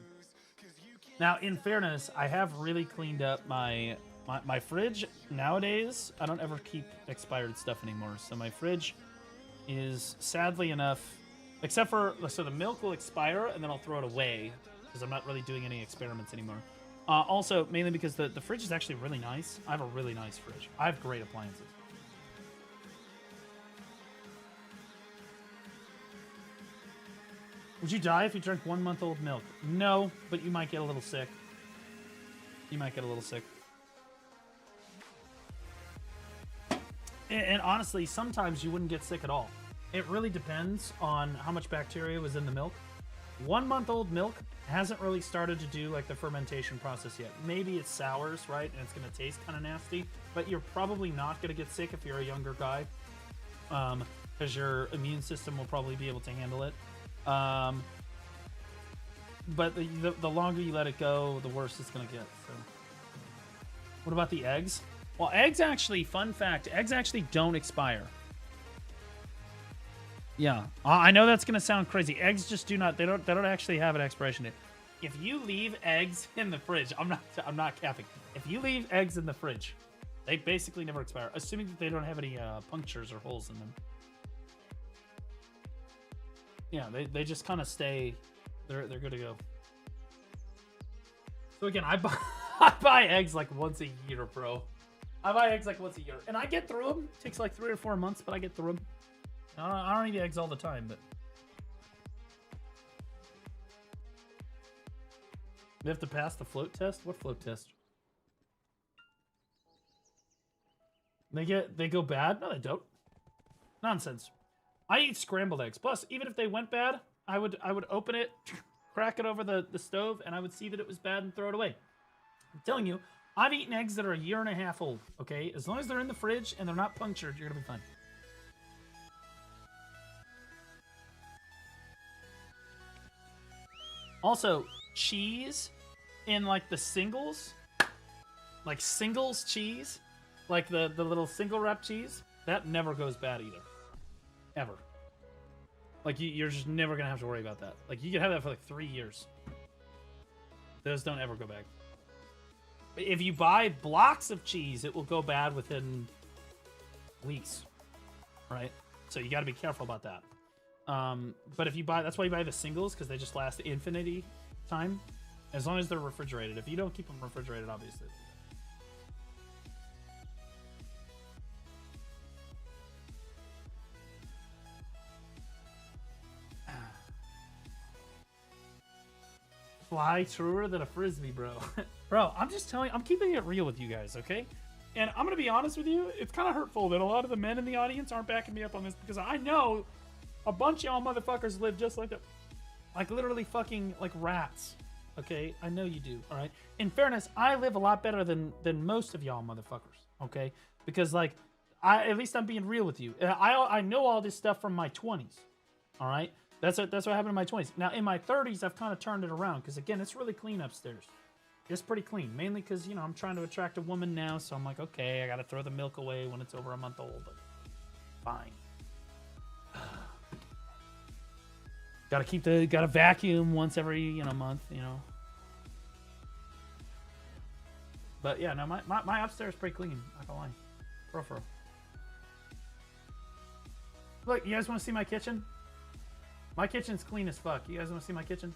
Now, in fairness, I have really cleaned up my fridge. Nowadays, I don't ever keep expired stuff anymore. So my fridge is, sadly enough, except for, so the milk will expire and then I'll throw it away because I'm not really doing any experiments anymore. Also, mainly because the fridge is actually really nice. I have a really nice fridge. I have great appliances. Would you die if you drank 1 month old milk? No, but you might get a little sick. You might get a little sick. And honestly, sometimes you wouldn't get sick at all. It really depends on how much bacteria was in the milk. 1 month old milk hasn't really started to do like the fermentation process yet. Maybe it sours, right? And it's going to taste kind of nasty, but you're probably not going to get sick if you're a younger guy. Because your immune system will probably be able to handle it. But the longer you let it go, the worse it's going to get. So, what about the eggs? Well, eggs actually, fun fact, eggs actually don't expire. Yeah, I know that's going to sound crazy. Eggs just do not, they don't actually have an expiration date. If you leave eggs in the fridge, I'm not capping. If you leave eggs in the fridge, they basically never expire, assuming that they don't have any punctures or holes in them. Yeah, they just kind of stay. They're good to go. So again, I buy eggs like once a year, bro. I buy eggs like once a year, and I get through them. It takes like 3 or 4 months, but I get through them. I don't eat eggs all the time, but they have to pass the float test. What float test? They go bad? No, they don't. Nonsense. I eat scrambled eggs. Plus, even if they went bad, I would open it, crack it over the stove, and I would see that it was bad and throw it away. I'm telling you, I've eaten eggs that are 1.5 years old, okay? As long as they're in the fridge and they're not punctured, you're going to be fine. Also, cheese in, like, the singles, like singles cheese, like the little single wrap cheese, that never goes bad either. Ever. Like, you're just never going to have to worry about that. Like, you can have that for, like, 3 years. Those don't ever go bad. If you buy blocks of cheese, it will go bad within weeks. Right? So you got to be careful about that. But if you buy, that's why you buy the singles, because they just last infinity time. As long as they're refrigerated. If you don't keep them refrigerated, obviously. fly truer than a frisbee, bro. Bro, I'm just telling you, I'm keeping it real with you guys, okay? And I'm gonna be honest with you, it's kind of hurtful that a lot of the men in the audience aren't backing me up on this because I know a bunch of y'all motherfuckers live just like that. Like literally fucking like rats. Okay? I know you do, alright? In fairness, I live a lot better than most of y'all motherfuckers, okay? Because like, at least I'm being real with you. I know all this stuff from my 20s, alright? That's what happened in my 20s. Now, in my 30s, I've kind of turned it around because, again, it's really clean upstairs. It's pretty clean, mainly because, you know, I'm trying to attract a woman now, so I'm like, okay, I got to throw the milk away when it's over a month old, but fine. Gotta vacuum once every, you know, month, you know. But yeah, no, my upstairs is pretty clean, not gonna lie. For real. Look, you guys want to see my kitchen? My kitchen's clean as fuck. You guys want to see my kitchen?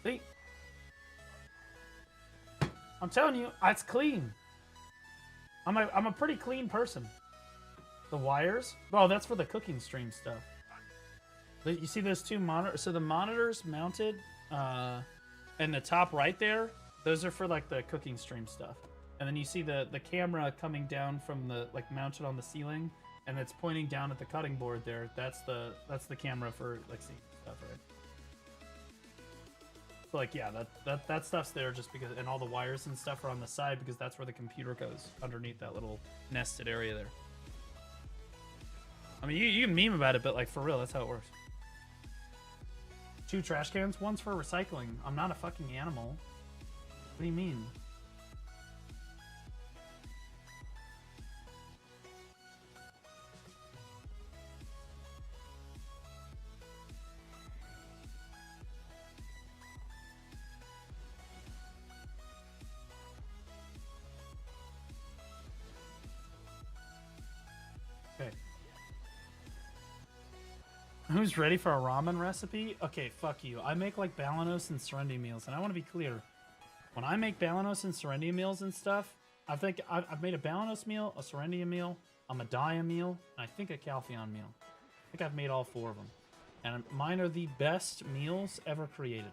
See? I'm telling you, it's clean. I'm a pretty clean person. The wires? Oh, that's for the cooking stream stuff. You see those two monitors? So the monitors mounted in the top right there, those are for like the cooking stream stuff. And then you see the camera coming down from the, like, mounted on the ceiling, and it's pointing down at the cutting board there. That's the camera for, like, seeing stuff, right? So, like, yeah, that stuff's there just because, and all the wires and stuff are on the side because that's where the computer goes, underneath that little nested area there. I mean, you can meme about it, but, like, for real, that's how it works. 2 trash cans, one's for recycling. I'm not a fucking animal. What do you mean? Okay. Who's ready for a ramen recipe? Okay, fuck you. I make like Balanos and Serenity meals, and I want to be clear. When I make Balanos and Serenity meals and stuff, I think I've made a Balanos meal, a Serenity meal, a Medaya meal, and I think a Calpheon meal. I think I've made all 4 of them. And mine are the best meals ever created.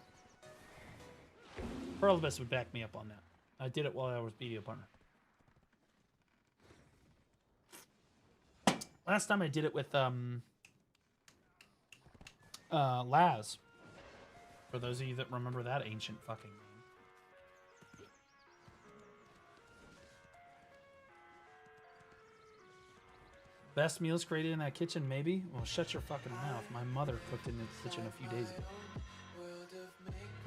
Pearlibus would back me up on that. I did it while I was BDO partner. Last time I did it with Laz. For those of you that remember that ancient fucking name. Best meals created in that kitchen, maybe? Well, shut your fucking mouth. My mother cooked in the kitchen a few days ago.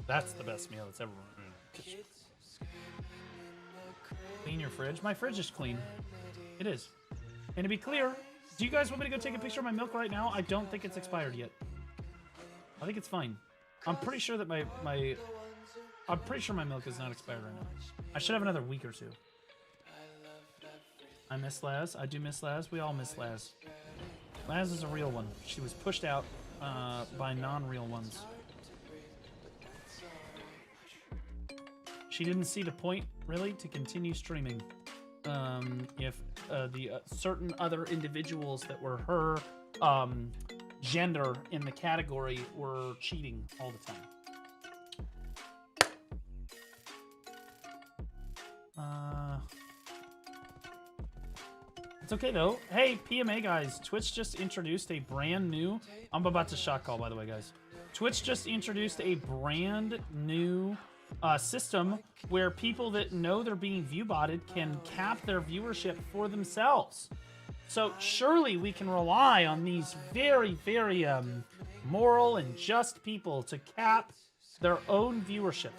That's the best meal that's ever been in the kitchen. Clean your fridge. My fridge is clean. It is. And to be clear, do you guys want me to go take a picture of my milk right now? I don't think it's expired yet. I think it's fine. I'm pretty sure that I'm pretty sure my milk is not expired right now. I should have another week or 2. I miss Laz. I do miss Laz. We all miss Laz. Laz is a real one. She was pushed out by non-real ones. She didn't see the point, really, to continue streaming. If the certain other individuals that were her gender in the category were cheating all the time. It's okay though. Hey, PMA guys, Twitch just introduced a brand new... I'm about to shot call, by the way, guys. Twitch just introduced a brand new system where people that know they're being view-botted can cap their viewership for themselves. So surely we can rely on these very, very moral and just people to cap their own viewership.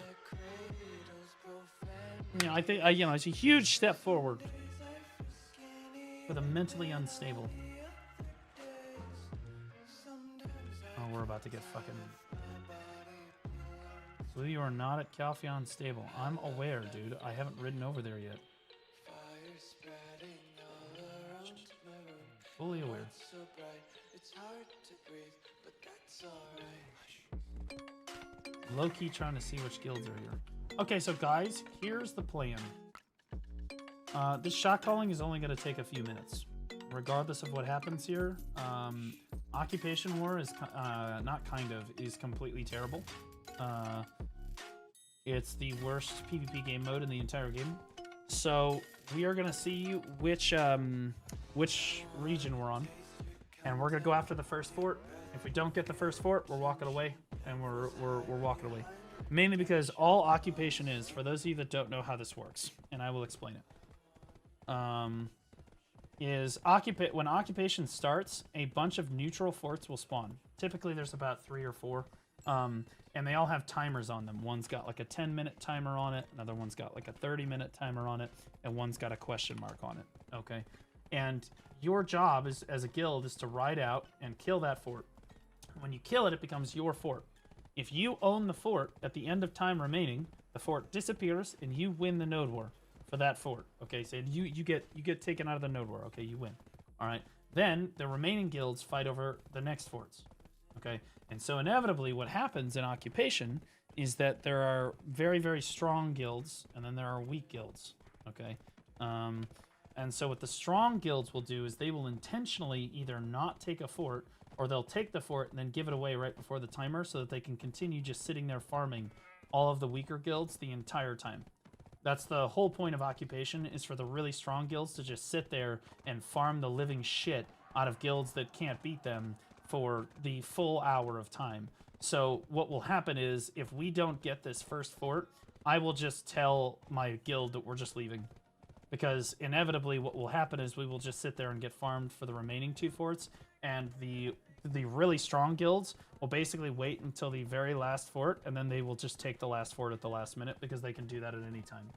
You know, I think it's a huge step forward for the mentally unstable. Oh, we're about to get fucking... So you are not at Calpheon Stable. I'm aware, dude. I haven't ridden over there yet. Fully aware. Low-key trying to see which guilds are here. Okay, so guys, here's the plan. This shot calling is only going to take a few minutes. regardless of what happens here, Occupation War is is completely terrible. It's the worst PvP game mode in the entire game. So we are gonna see which region we're on, and we're gonna go after the first fort. If we don't get the first fort, we're walking away, and we're walking away. Mainly because all Occupation is, for those of you that don't know how this works, and I will explain it. When Occupation starts, a bunch of neutral forts will spawn. Typically, there's about 3 or 4, and they all have timers on them. One's got like a 10-minute timer on it, another one's got like a 30-minute timer on it, and one's got a question mark on it. Okay, and your job as a guild is to ride out and kill that fort. When you kill it, it becomes your fort. If you own the fort at the end of time remaining, the fort disappears and you win the node war for that fort. Okay, so you get taken out of the node war. Okay, you win. All right. Then the remaining guilds fight over the next forts. Okay, and so inevitably what happens in Occupation is that there are very, very strong guilds and then there are weak guilds. Okay, and so what the strong guilds will do is they will intentionally either not take a fort, or they'll take the fort and then give it away right before the timer so that they can continue just sitting there farming all of the weaker guilds the entire time. That's the whole point of Occupation, is for the really strong guilds to just sit there and farm the living shit out of guilds that can't beat them for the full hour of time. So what will happen is, if we don't get this first fort, I will just tell my guild that we're just leaving. Because inevitably what will happen is we will just sit there and get farmed for the remaining 2 forts, and the really strong guilds will basically wait until the very last fort, and then they will just take the last fort at the last minute, because they can do that at any time.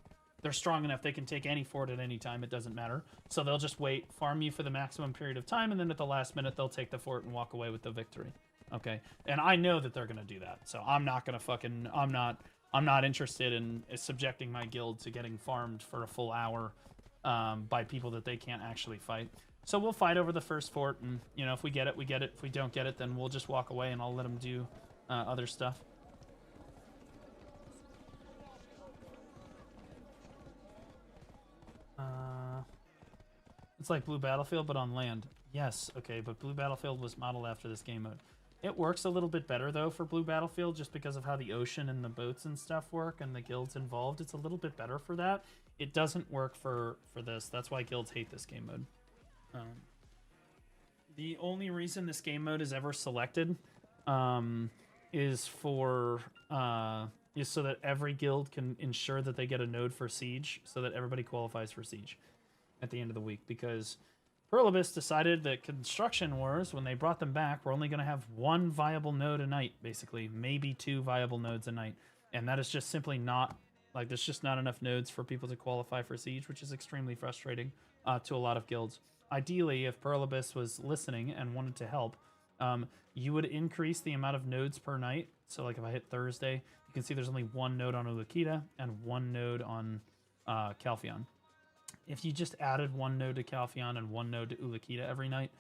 They're strong enough, they can take any fort at any time, it doesn't matter. So they'll just wait, farm you for the maximum period of time, and then at the last minute they'll take the fort and walk away with the victory. Okay? And I know that they're gonna do that, so I'm not gonna fucking... I'm not interested in subjecting my guild to getting farmed for a full hour by people that they can't actually fight. So we'll fight over the first fort, and, you know, if we get it, we get it. If we don't get it, then we'll just walk away, and I'll let them do other stuff. It's like Blue Battlefield, but on land. Yes, okay, but Blue Battlefield was modeled after this game mode. It works a little bit better, though, for Blue Battlefield, just because of how the ocean and the boats and stuff work, and the guilds involved. It's a little bit better for that. It doesn't work for this. That's why guilds hate this game mode. The only reason this game mode is ever selected is so that every guild can ensure that they get a node for Siege, so that everybody qualifies for Siege at the end of the week. Because Perlibus decided that Construction Wars, when they brought them back, were only going to have 1 viable node a night, basically. Maybe 2 viable nodes a night. And that is just simply not... Like, there's just not enough nodes for people to qualify for Siege, which is extremely frustrating to a lot of guilds. Ideally, if Perlibus was listening and wanted to help, you would increase the amount of nodes per night. So, like, if I hit Thursday, you can see there's only 1 node on Ulukita and 1 node on Calpheon. If you just added 1 node to Calpheon and 1 node to Ulukita every night,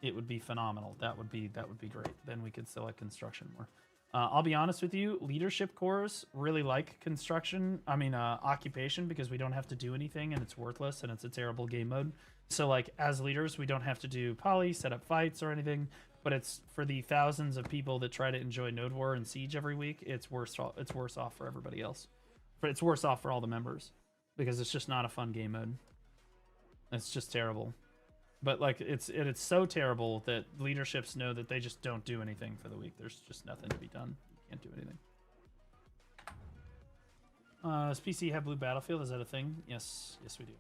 it would be phenomenal. That would be great. Then we could select Construction more. I'll be honest with you, leadership cores really like Occupation, because we don't have to do anything and it's worthless and it's a terrible game mode. So, like, as leaders, we don't have to do poly, set up fights or anything, but it's for the thousands of people that try to enjoy Node War and Siege every week, it's worse off for everybody else. But it's worse off for all the members, because it's just not a fun game mode. It's just terrible. But, like, it's so terrible that leaderships know that they just don't do anything for the week. There's just nothing to be done. You can't do anything. Does PC have Blue Battlefield? Is that a thing? Yes, we do.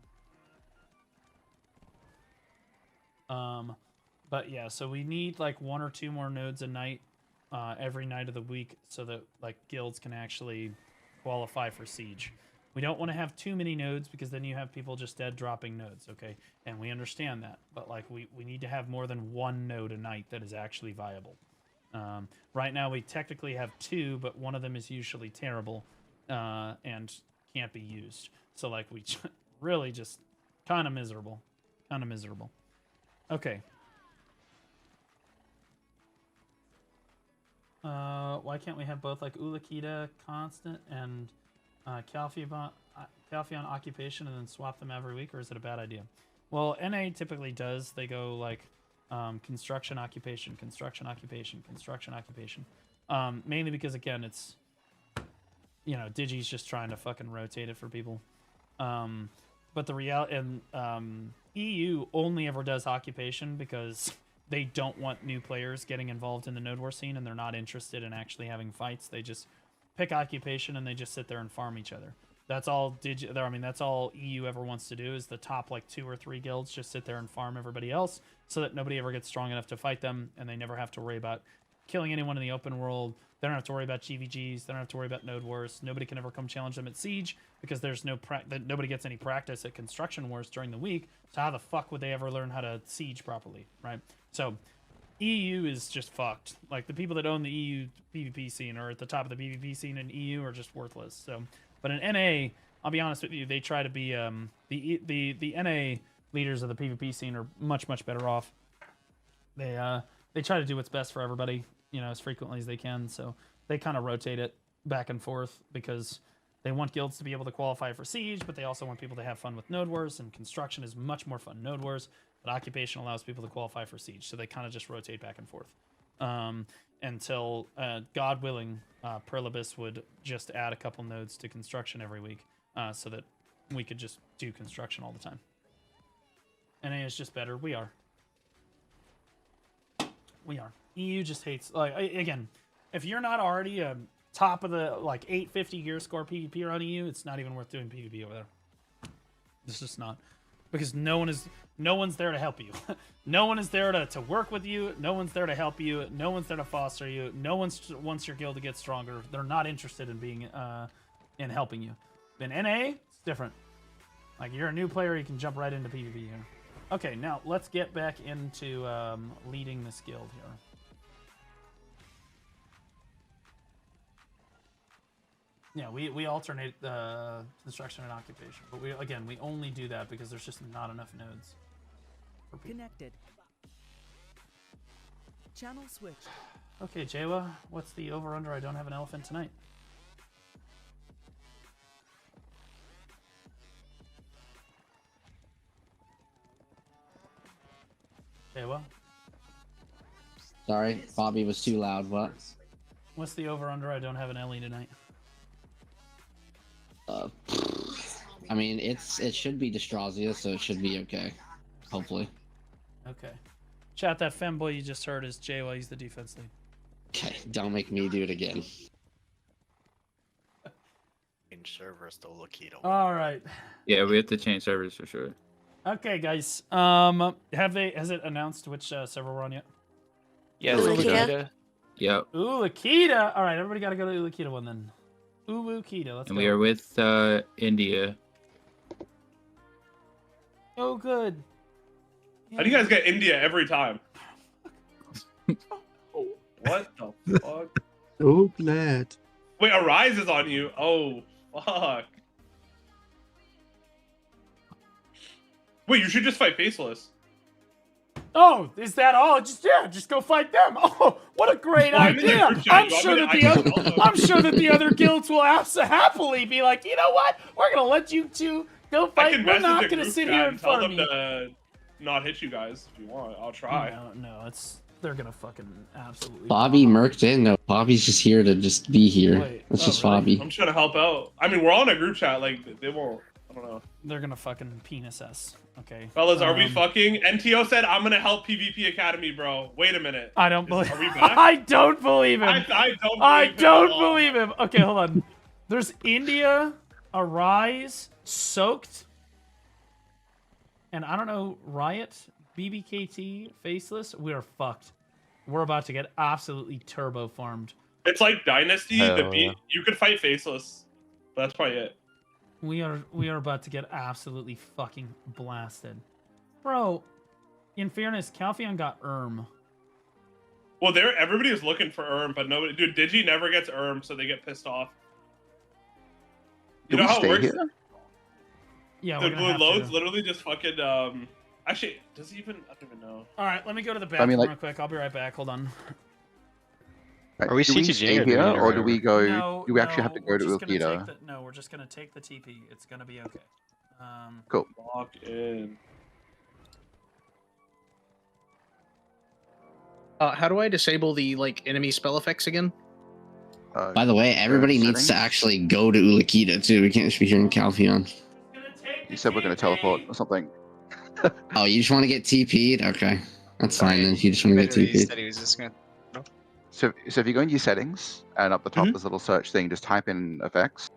But yeah, so we need like 1 or 2 more nodes a night, every night of the week, so that like guilds can actually qualify for Siege. We don't want to have too many nodes, because then you have people just dead dropping nodes, okay? And we understand that, but like we need to have more than 1 node a night that is actually viable. Right now we technically have 2, but one of them is usually terrible and can't be used. So like we really just kind of miserable. Okay. Why can't we have both, like Ulukita constant and Calpheon Occupation, and then swap them every week, or is it a bad idea? Well, NA typically does. They go like construction, occupation, construction, occupation, construction, occupation. Mainly because again, it's Digi's just trying to fucking rotate it for people. But the reality and EU only ever does occupation because they don't want new players getting involved in the node war scene, and they're not interested in actually having fights. They just pick occupation and they just sit there and farm each other. That's all that's all EU ever wants to do, is the top like 2 or 3 guilds just sit there and farm everybody else so that nobody ever gets strong enough to fight them, and they never have to worry about killing anyone in the open world. They don't have to worry about GVGs. They don't have to worry about node wars. Nobody can ever come challenge them at siege because there's nobody gets any practice at construction wars during the week. So how the fuck would they ever learn how to siege properly, right? So EU is just fucked. Like the people that own the EU PvP scene or at the top of the PvP scene in EU are just worthless. So, but in NA, I'll be honest with you, they try to be the NA leaders of the PvP scene are much better off. They try to do what's best for everybody, as frequently as they can. So they kind of rotate it back and forth because they want guilds to be able to qualify for siege, but they also want people to have fun with node wars, and construction is much more fun node wars, but occupation allows people to qualify for siege. So they kind of just rotate back and forth until, God willing, Perlibus would just add a couple nodes to construction every week so that we could just do construction all the time. NA is just better. We are. EU just hates, again, if you're not already a top of the 850 gear score PvP around EU, it's not even worth doing PvP over there. It's just not, because no one's there to help you. No one is there to work with you. No one's there to help you. No one's there to foster you. No one wants your guild to get stronger. They're not interested in being in helping you. In NA, it's different. Like, you're a new player, you can jump right into PvP here. Okay, now let's get back into leading this guild here. Yeah, we alternate construction and occupation, but we only do that because there's just not enough nodes. Connected. Channel switched. Okay, Jawa, what's the over/under? I don't have an elephant tonight. Jawa, Sorry, Bobby was too loud. What? what's the over/under? I don't have an Ellie tonight. I mean, it should be Dystrazia, so it should be okay. Hopefully. Okay. Chat, that femboy you just heard is Jawa. He's the defense lead. Okay, don't make me do it again. Change servers to Lakita. All right. Yeah, we have to change servers for sure. Okay, guys. Has it announced which server we're on yet? Yeah, Lakita. Yep. Ulakita. All right, everybody got to go to Ulakita one then. Ulakita. Let's And go. we are with India. Oh, good. How do you guys get India every time? What the fuck? Oh, glad. Wait, Arise is on you. Oh, fuck. Wait, you should just fight Faceless. Oh, is that all? Just go fight them. Oh, what a great I'm in the idea! group chat, I'm you sure want that me the to- other, I'm sure that the other guilds will happily be like, you know what? We're gonna let you two go I fight. can We're message not the gonna group sit chat here and and tell farm them you. to not hit you guys if you want. I'll try. No, they're gonna fucking absolutely. Bobby merked in. No, Bobby's just here to just be here. Wait, That's oh, just really? Bobby. I'm trying to help out. I mean, we're all in a group chat. Like, they won't. I don't know. They're gonna fucking penis us. Okay. Fellas, are we fucking? NTO said, I'm gonna help PvP Academy, bro. Wait a minute. I don't believe. Are we back? I don't believe him. I don't believe him. Okay, hold on. There's India, Arise, Soaked, and I don't know, Riot, BBKT, Faceless. We are fucked. We're about to get absolutely turbo farmed. It's like Dynasty. Hell The beat. yeah. You could fight Faceless. But that's probably it. We are about to get absolutely fucking blasted. Bro, in fairness, Calpheon got Well, everybody is looking for Erm, but nobody. Dude, Digi never gets Erm, so they get pissed off. You know how it works? Yeah, The we're gonna blue have loads to. literally just fucking. Actually, does he even? I don't even know. All right, let me go to the bathroom real quick. I'll be right back. Hold on. Right, Are we do CTG stay or do we here, need to or run do we over? go? No, do we actually have to we're go to just gonna Ulkita? No, we're just gonna take the TP. It's gonna be okay. Cool. Lock in. How do I disable the enemy spell effects again? By the way, everybody needs to actually go to Ulakita too. We can't just be here in Calpheon. You said we're going to teleport or something. Oh, you just want to get TP'd? Okay, that's fine then. If you just want to get TP'd. Said he was just gonna... So if you go into your settings and up the top there's a little search thing, just type in effects.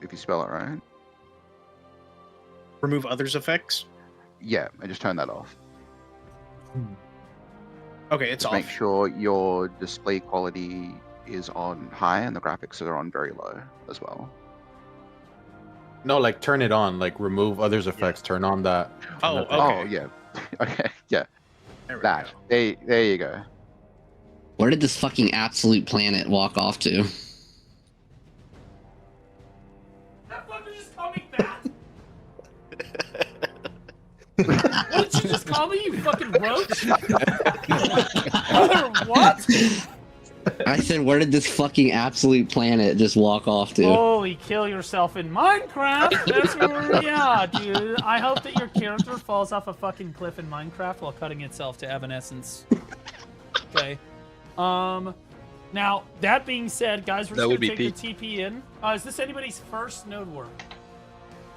If you spell it right. Remove others' effects? Yeah, and just turn that off. Okay, it's just off. Make sure your display quality is on high and the graphics are on very low as well. No, like turn it on. Like remove others' effects. Turn on that. Oh, yeah. Okay, yeah. There you go. Where did this fucking absolute planet walk off to? That fucker just called me fat. What did you just call me, you fucking roach? What? I said, where did this fucking absolute planet just walk off to? Holy, kill yourself in Minecraft. That's where we are, dude. I hope that your character falls off a fucking cliff in Minecraft while cutting itself to evanescence. Okay. Now, that being said, guys, we're just going to take the TP in. Is this anybody's first node war?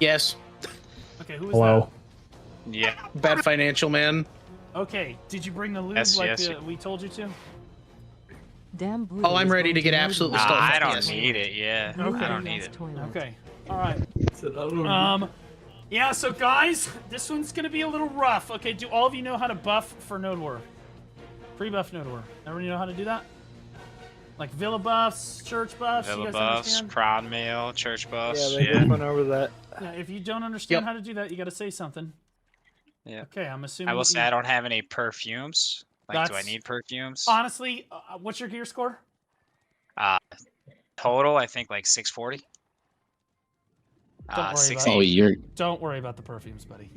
Yes. Okay, who is that? Yeah. Bad financial man. Okay, did you bring the loot we told you to? Damn blue. Oh, I'm ready to get absolutely stuffed. I don't need it, yeah. Okay. I don't need it. Okay, alright. Yeah, so guys, this one's gonna be a little rough. Okay, do all of you know how to buff for Node War? Pre-buff Node War. Everyone know how to do that? Like Villa buffs, church buffs, Villa you guys buffs, understand? Proud Mail, church buffs. Yeah, they just went over that. Yeah, if you don't understand how to do that, you gotta say something. Yeah. Okay, I'm assuming. I will say I don't have any perfumes. Like, do I need perfumes? Honestly, what's your gear score? Total, I think like 640. Don't worry about the perfumes, buddy.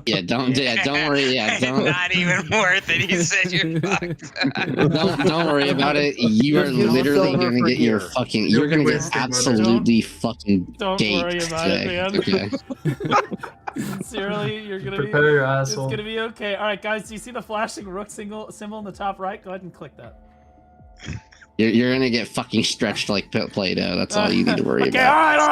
Yeah, don't worry. Yeah, don't. Not even worth it. He said you're fucked. don't worry about it. You are literally gonna get your fucking. You're gonna get absolutely fucking. Don't worry about it, man. Okay. Sincerely, you're gonna Prepare your asshole. It's gonna be okay. All right, guys. Do you see the flashing rook symbol in the top right? Go ahead and click that. You're gonna get fucking stretched like Play-Doh. That's all you need to worry okay, about. All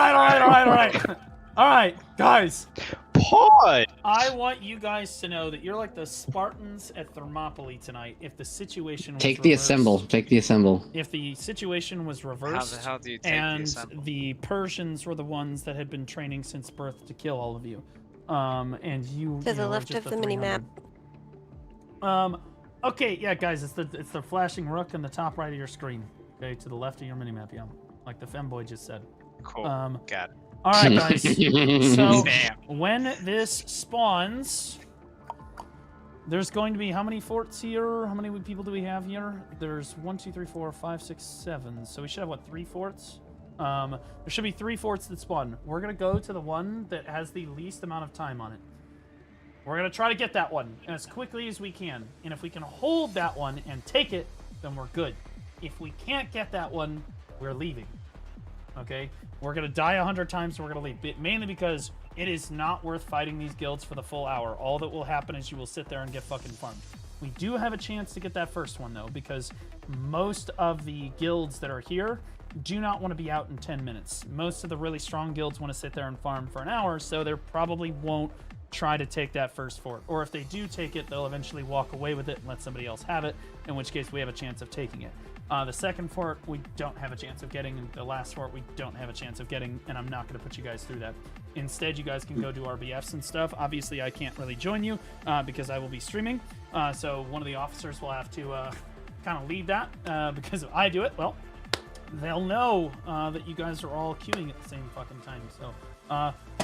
right. All right, guys. Pod. I want you guys to know that you're like the Spartans at Thermopylae tonight. If the situation was Take the assemble. If the situation was reversed, how the hell do you take and the assemble? the Persians were the ones that had been training since birth to kill all of you, and you To the were left just of the the mini-map. Okay, yeah, guys, it's the flashing rook in the top right of your screen. Okay, to the left of your minimap, yeah, like the femboy just said. Cool. Got it. All right, guys. So Damn. when this spawns, there's going to be how many forts here? How many people do we have here? There's 1, 2, 3, 4, 5, 6, 7. So we should have what, 3 forts? There should be 3 forts that spawn. We're gonna go to the one that has the least amount of time on it. We're gonna try to get that one as quickly as we can. And if we can hold that one and take it, then we're good. If we can't get that one, we're leaving. Okay? We're gonna die 100 times, so we're gonna leave. Mainly because it is not worth fighting these guilds for the full hour. All that will happen is you will sit there and get fucking farmed. We do have a chance to get that first one, though, because most of the guilds that are here do not want to be out in 10 minutes. Most of the really strong guilds want to sit there and farm for an hour, so they probably won't try to take that first fort. Or if they do take it, they'll eventually walk away with it and let somebody else have it, in which case we have a chance of taking it. The second fort, we don't have a chance of getting, and the last fort, we don't have a chance of getting, and I'm not going to put you guys through that. Instead, you guys can go do RBFs and stuff. Obviously, I can't really join you because I will be streaming, so one of the officers will have to kind of lead that, because if I do it, well, they'll know that you guys are all queuing at the same fucking time, so...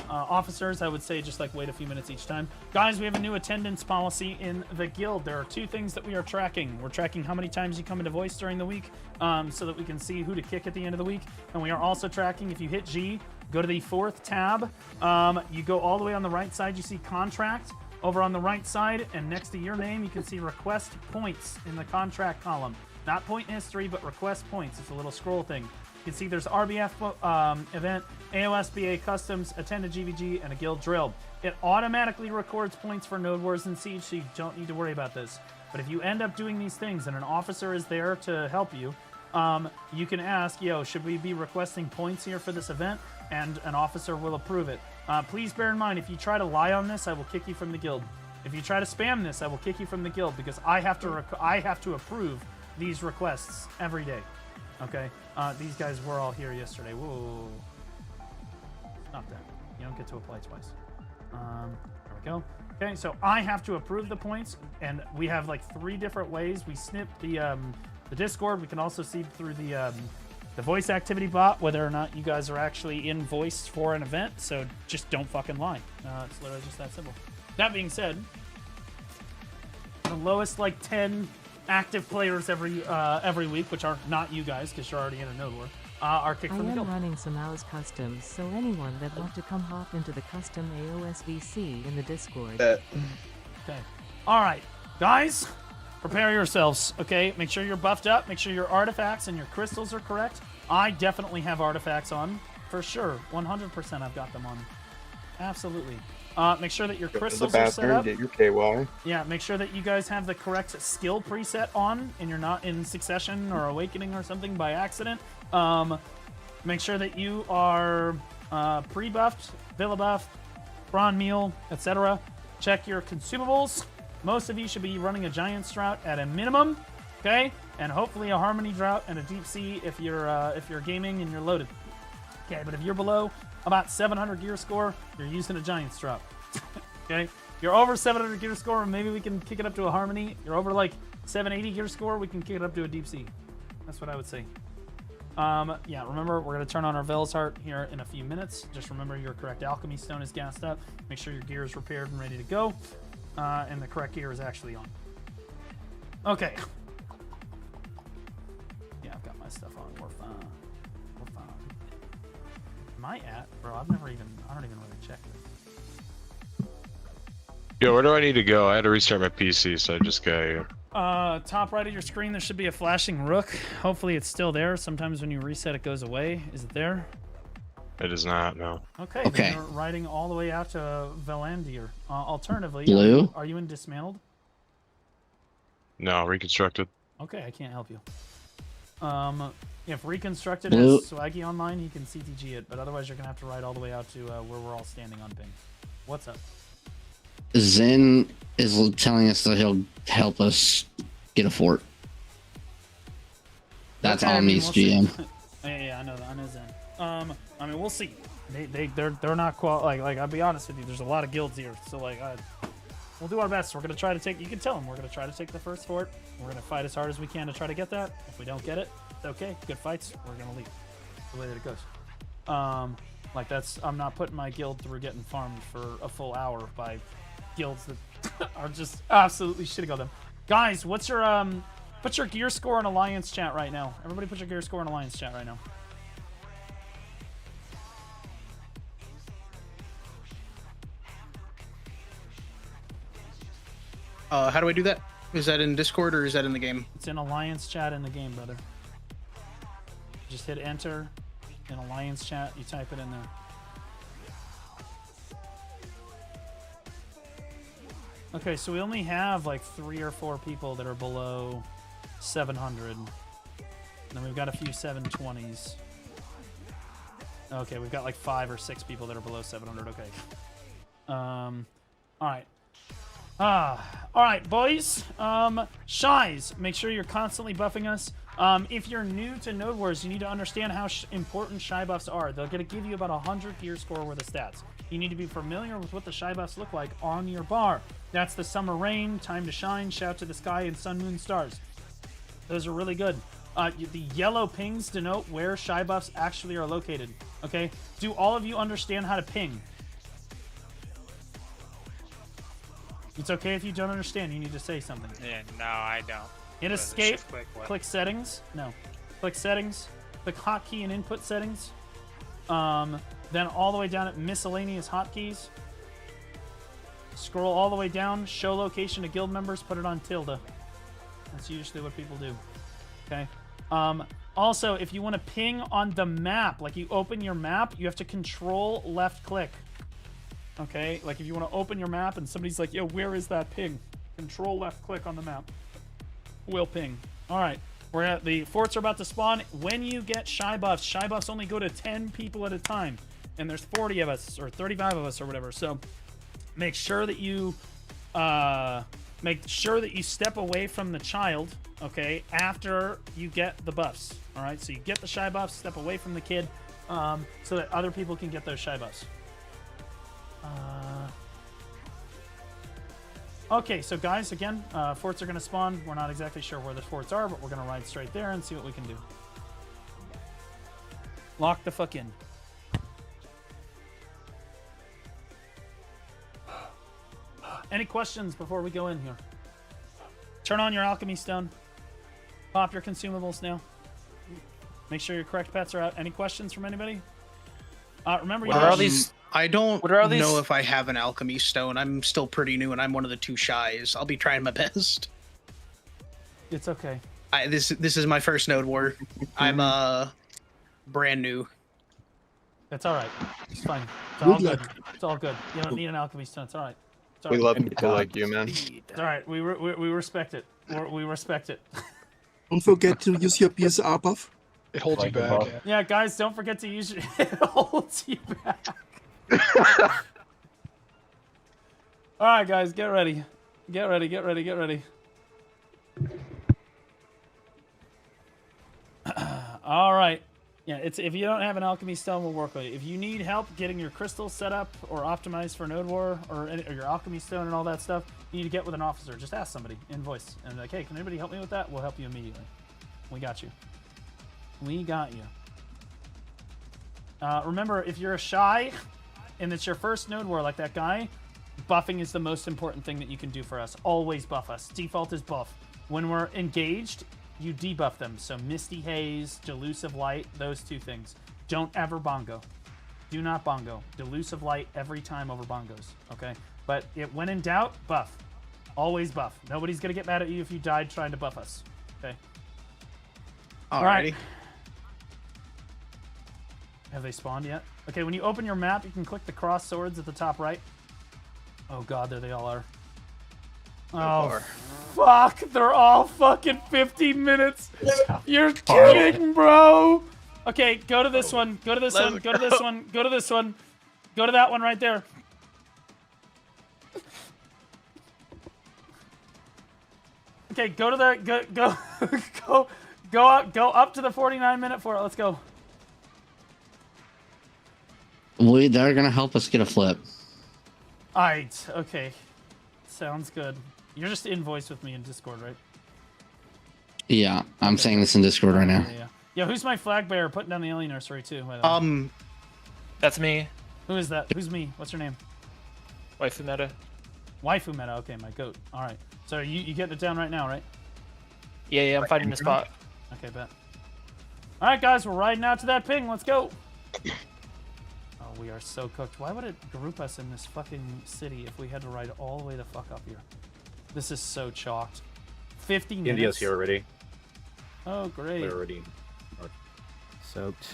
officers, I would say just like wait a few minutes each time. Guys, we have a new attendance policy in the guild. There are 2 things that we are tracking. We're tracking how many times you come into voice during the week so that we can see who to kick at the end of the week. And we are also tracking, if you hit G, go to the 4th tab. You go all the way on the right side, you see contract. Over on the right side and next to your name, you can see request points in the contract column. Not point history, but request points. It's a little scroll thing. You can see there's RBF event, AOSBA customs, attend a GVG, and a guild drill. It automatically records points for Node Wars and Siege, so you don't need to worry about this. But if you end up doing these things and an officer is there to help you, you can ask, yo, should we be requesting points here for this event? And an officer will approve it. Please bear in mind, if you try to lie on this, I will kick you from the guild. If you try to spam this, I will kick you from the guild because I have to approve these requests every day. Okay? These guys were all here yesterday. Whoa. Not that. You don't get to apply twice. There we go. Okay, so I have to approve the points, and we have like 3 different ways. We snip the Discord. We can also see through the voice activity bot whether or not you guys are actually in voice for an event. So just don't fucking lie. It's literally just that simple. That being said, the lowest like 10 active players every week, which are not you guys because you're already in a node war, are kicked from the guild. I am running some AOS customs, so anyone that want to come hop into the custom AOS VC in the Discord. Okay. All right, guys, prepare yourselves. Okay, make sure you're buffed up. Make sure your artifacts and your crystals are correct. I definitely have artifacts on for sure. 100% I've got them on. Absolutely. Make sure that your crystals are set up. Get your KY. Yeah, make sure that you guys have the correct skill preset on and you're not in Succession or Awakening or something by accident. Make sure that you are pre-buffed, Villa buff, Brawn Meal, etc. Check your consumables. Most of you should be running a Giant Drought at a minimum, okay? And hopefully a Harmony Drought and a Deep Sea if you're gaming and you're loaded. Okay, but if you're below about 700 gear score, you're using a Giant Drought. Okay? You're over 700 gear score, maybe we can kick it up to a Harmony. You're over like 780 gear score, we can kick it up to a Deep Sea. That's what I would say. Yeah, remember, we're going to turn on our Vel's Heart here in a few minutes. Just remember your correct Alchemy Stone is gassed up. Make sure your gear is repaired and ready to go. And the correct gear is actually on. Okay. Yeah, I've got my stuff on. We're fine. We're fine. Am I at? Bro, I don't even really check this. Yo, where do I need to go? I had to restart my PC, so I just got here. Top right of your screen, there should be a flashing rook. Hopefully it's still there. Sometimes when you reset, it goes away. Is it there? It is not, no. Okay. Then you're riding all the way out to Valandir. Alternatively, Blue? Are you in Dismantled? No, reconstructed. Okay, I can't help you. If Reconstructed Blue. has Swaggy online, he can CTG it, but otherwise you're going to have to ride all the way out to where we're all standing on ping. What's up? Zen is telling us that he'll help us get a fort. That's Okay, all needs we'll GM. see. Yeah, I know Zen. I mean, we'll see. They're not like I'll be honest with you. There's a lot of guilds here, so like we'll do our best. We're gonna try to take. You can tell them we're gonna try to take the first fort. We're gonna fight as hard as we can to try to get that. If we don't get it, it's okay. Good fights. We're gonna leave. The way that it goes. Like I'm not putting my guild through getting farmed for a full hour by guilds that are just absolutely shitting on them. Guys, what's your put your gear score in Alliance chat right now. Everybody put your gear score in Alliance chat right now. How do I do that? Is that in Discord or is that in the game? It's in Alliance chat in the game, brother. Just hit enter in Alliance chat. You type it in there. Okay, so we only have like 3 or 4 people that are below 700. And then we've got a few 720s. Okay, we've got like 5 or 6 people that are below 700. Okay. All right. All right, boys. Shies, make sure you're constantly buffing us. If you're new to Node Wars, you need to understand how important Shy buffs are. They're going to give you about 100 gear score worth of stats. You need to be familiar with what the Shy buffs look like on your bar. That's the Summer Rain, Time to Shine, Shout to the Sky, and Sun, Moon, Stars. Those are really good. The yellow pings denote where Shy buffs actually are located. Okay? Do all of you understand how to ping? It's okay if you don't understand. You need to say something. Yeah, no, I don't. Hit What is it, escape, shift click, what? click settings. No. Click settings, click hotkey and input settings. Then all the way down at miscellaneous hotkeys. Scroll all the way down, show location to guild members, put it on tilde. That's usually what people do. Okay. Also, if you want to ping on the map, like you open your map, you have to control left click. Okay, like if you want to open your map and somebody's like, yo, where is that ping? control left click on the map will ping. All right, we're at the forts are about to spawn. When you get shy buffs only go to 10 people at a time, and there's 40 of us or 35 of us or whatever. So make sure that you step away from the child, okay, after you get the buffs. All right, so you get the shy buffs, step away from the kid, so that other people can get those shy buffs. Okay, so guys, again, forts are going to spawn. We're not exactly sure where the forts are, but we're going to ride straight there and see what we can do. Lock the fuck in. Any questions before we go in here? Turn on your alchemy stone. Pop your consumables now. Make sure your correct pets are out. Any questions from anybody? Remember, what are all these? I don't know if I have an alchemy stone. I'm still pretty new, and I'm one of the 2 shies. I'll be trying my best. It's okay. This is my first node war. I'm brand new. That's all right. It's fine. It's all good. It's all good. You don't need an alchemy stone. It's all right. It's all We right. love people like you, man. It's all right. We respect it. We respect it. Don't forget to use your PSR buff. It holds you back. Yeah, guys, don't forget to use your. It holds you back. All right, guys, get ready. Get ready. Get ready. Get ready. All right. Yeah, it's if you don't have an alchemy stone, we'll work with it. If you need help getting your crystals set up or optimized for node war or your alchemy stone and all that stuff, you need to get with an officer. Just ask somebody in voice and like, hey, can anybody help me with that? We'll help you immediately. We got you. We got you. Remember, if you're a shy and it's your first node war like that guy, buffing is the most important thing that you can do for us. Always buff us. Default is buff. When we're engaged, you debuff them. So Misty Haze, Delusive Light, those 2 things. Don't ever bongo. Do not bongo. Delusive Light every time over bongos, okay? But when in doubt, buff. Always buff. Nobody's going to get mad at you if you died trying to buff us, okay? Alrighty. Right. Have they spawned yet? Okay, when you open your map, you can click the cross swords at the top right. Oh god, there they all are. Oh, fuck! They're all fucking 15 minutes! You're kidding, bro! Okay, go to this one. Go to this one. Go to this one. Go to this one. Go to that one right there. Okay, go to the... Go up to the 49-minute fort. Let's go. They're gonna help us get a flip. Alright, okay. Sounds good. You're just in voice with me in Discord, right? Yeah, I'm saying this in Discord right now. Yeah, who's my flag bearer putting down the alien nursery too? By the way? That's me. Who is that? Who's me? What's your name? Waifu Meta. Waifu Meta, okay, my goat. Alright. So you getting it down right now, right? Yeah, I'm finding a spot. Okay, bet. Alright guys, we're riding out to that ping. Let's go. Oh, we are so cooked. Why would it group us in this fucking city if we had to ride all the way the fuck up here? This is so chalked. 50 minutes. India's here already. Oh, great. They're already soaked.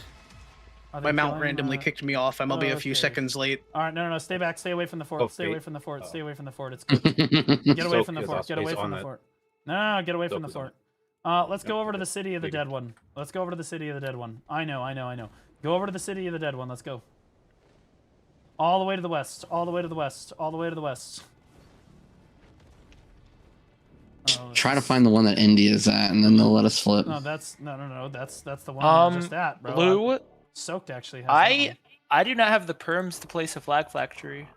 My mount randomly kicked me off. I'm gonna be a few seconds late. All right, no, stay back. Stay away from the fort. Stay away from the fort. Stay away from the fort. It's good. Get away from the fort. Get away from the fort. No, get away from the fort. Let's go over to the city of the dead one. Let's go over to the city of the dead one. I know. Go over to the city of the dead one. Let's go. All the way to the west. All the way to the west. All the way to the west. Try to find the one that India's at, and then they'll let us flip. No, that's no. That's the one I'm just at, bro. Blue. Soaked actually. I do not have the perms to place a flag factory.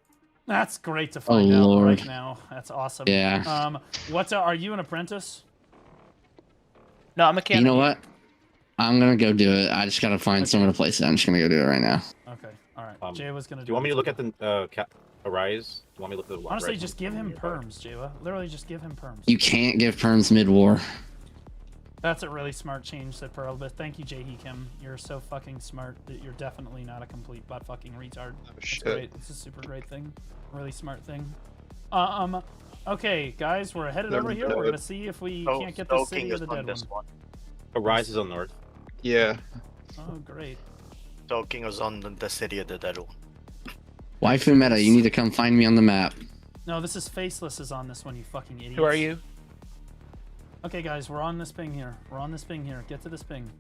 That's great to find out right now. That's awesome. Yeah. Are you an apprentice? No, I'm a mechanic. You know what? I'm gonna go do it. I just gotta find somewhere to place it. I'm just gonna go do it right now. Okay. All right. Jay was gonna. Do you want me to look at the Arise? Do you want me to look at the Honestly, just give him perms, Jayla. Literally, just give him perms. You can't give perms mid-war. That's a really smart change, said Pearl. But thank you, Jae Kim. You're so fucking smart that you're definitely not a complete butt fucking retard. That's great. It's a super great thing. Really smart thing. Okay, guys, we're headed over here. We're gonna see if we can't get the city of the dead one. Arise is on north. Yeah. Oh, great. Talking is on the city of the dead one. Waifu Meta, you need to come find me on the map. No, this is Faceless is on this one, you fucking idiots. Who are you? Okay, guys, we're on this ping here. We're on this ping here. Get to this ping.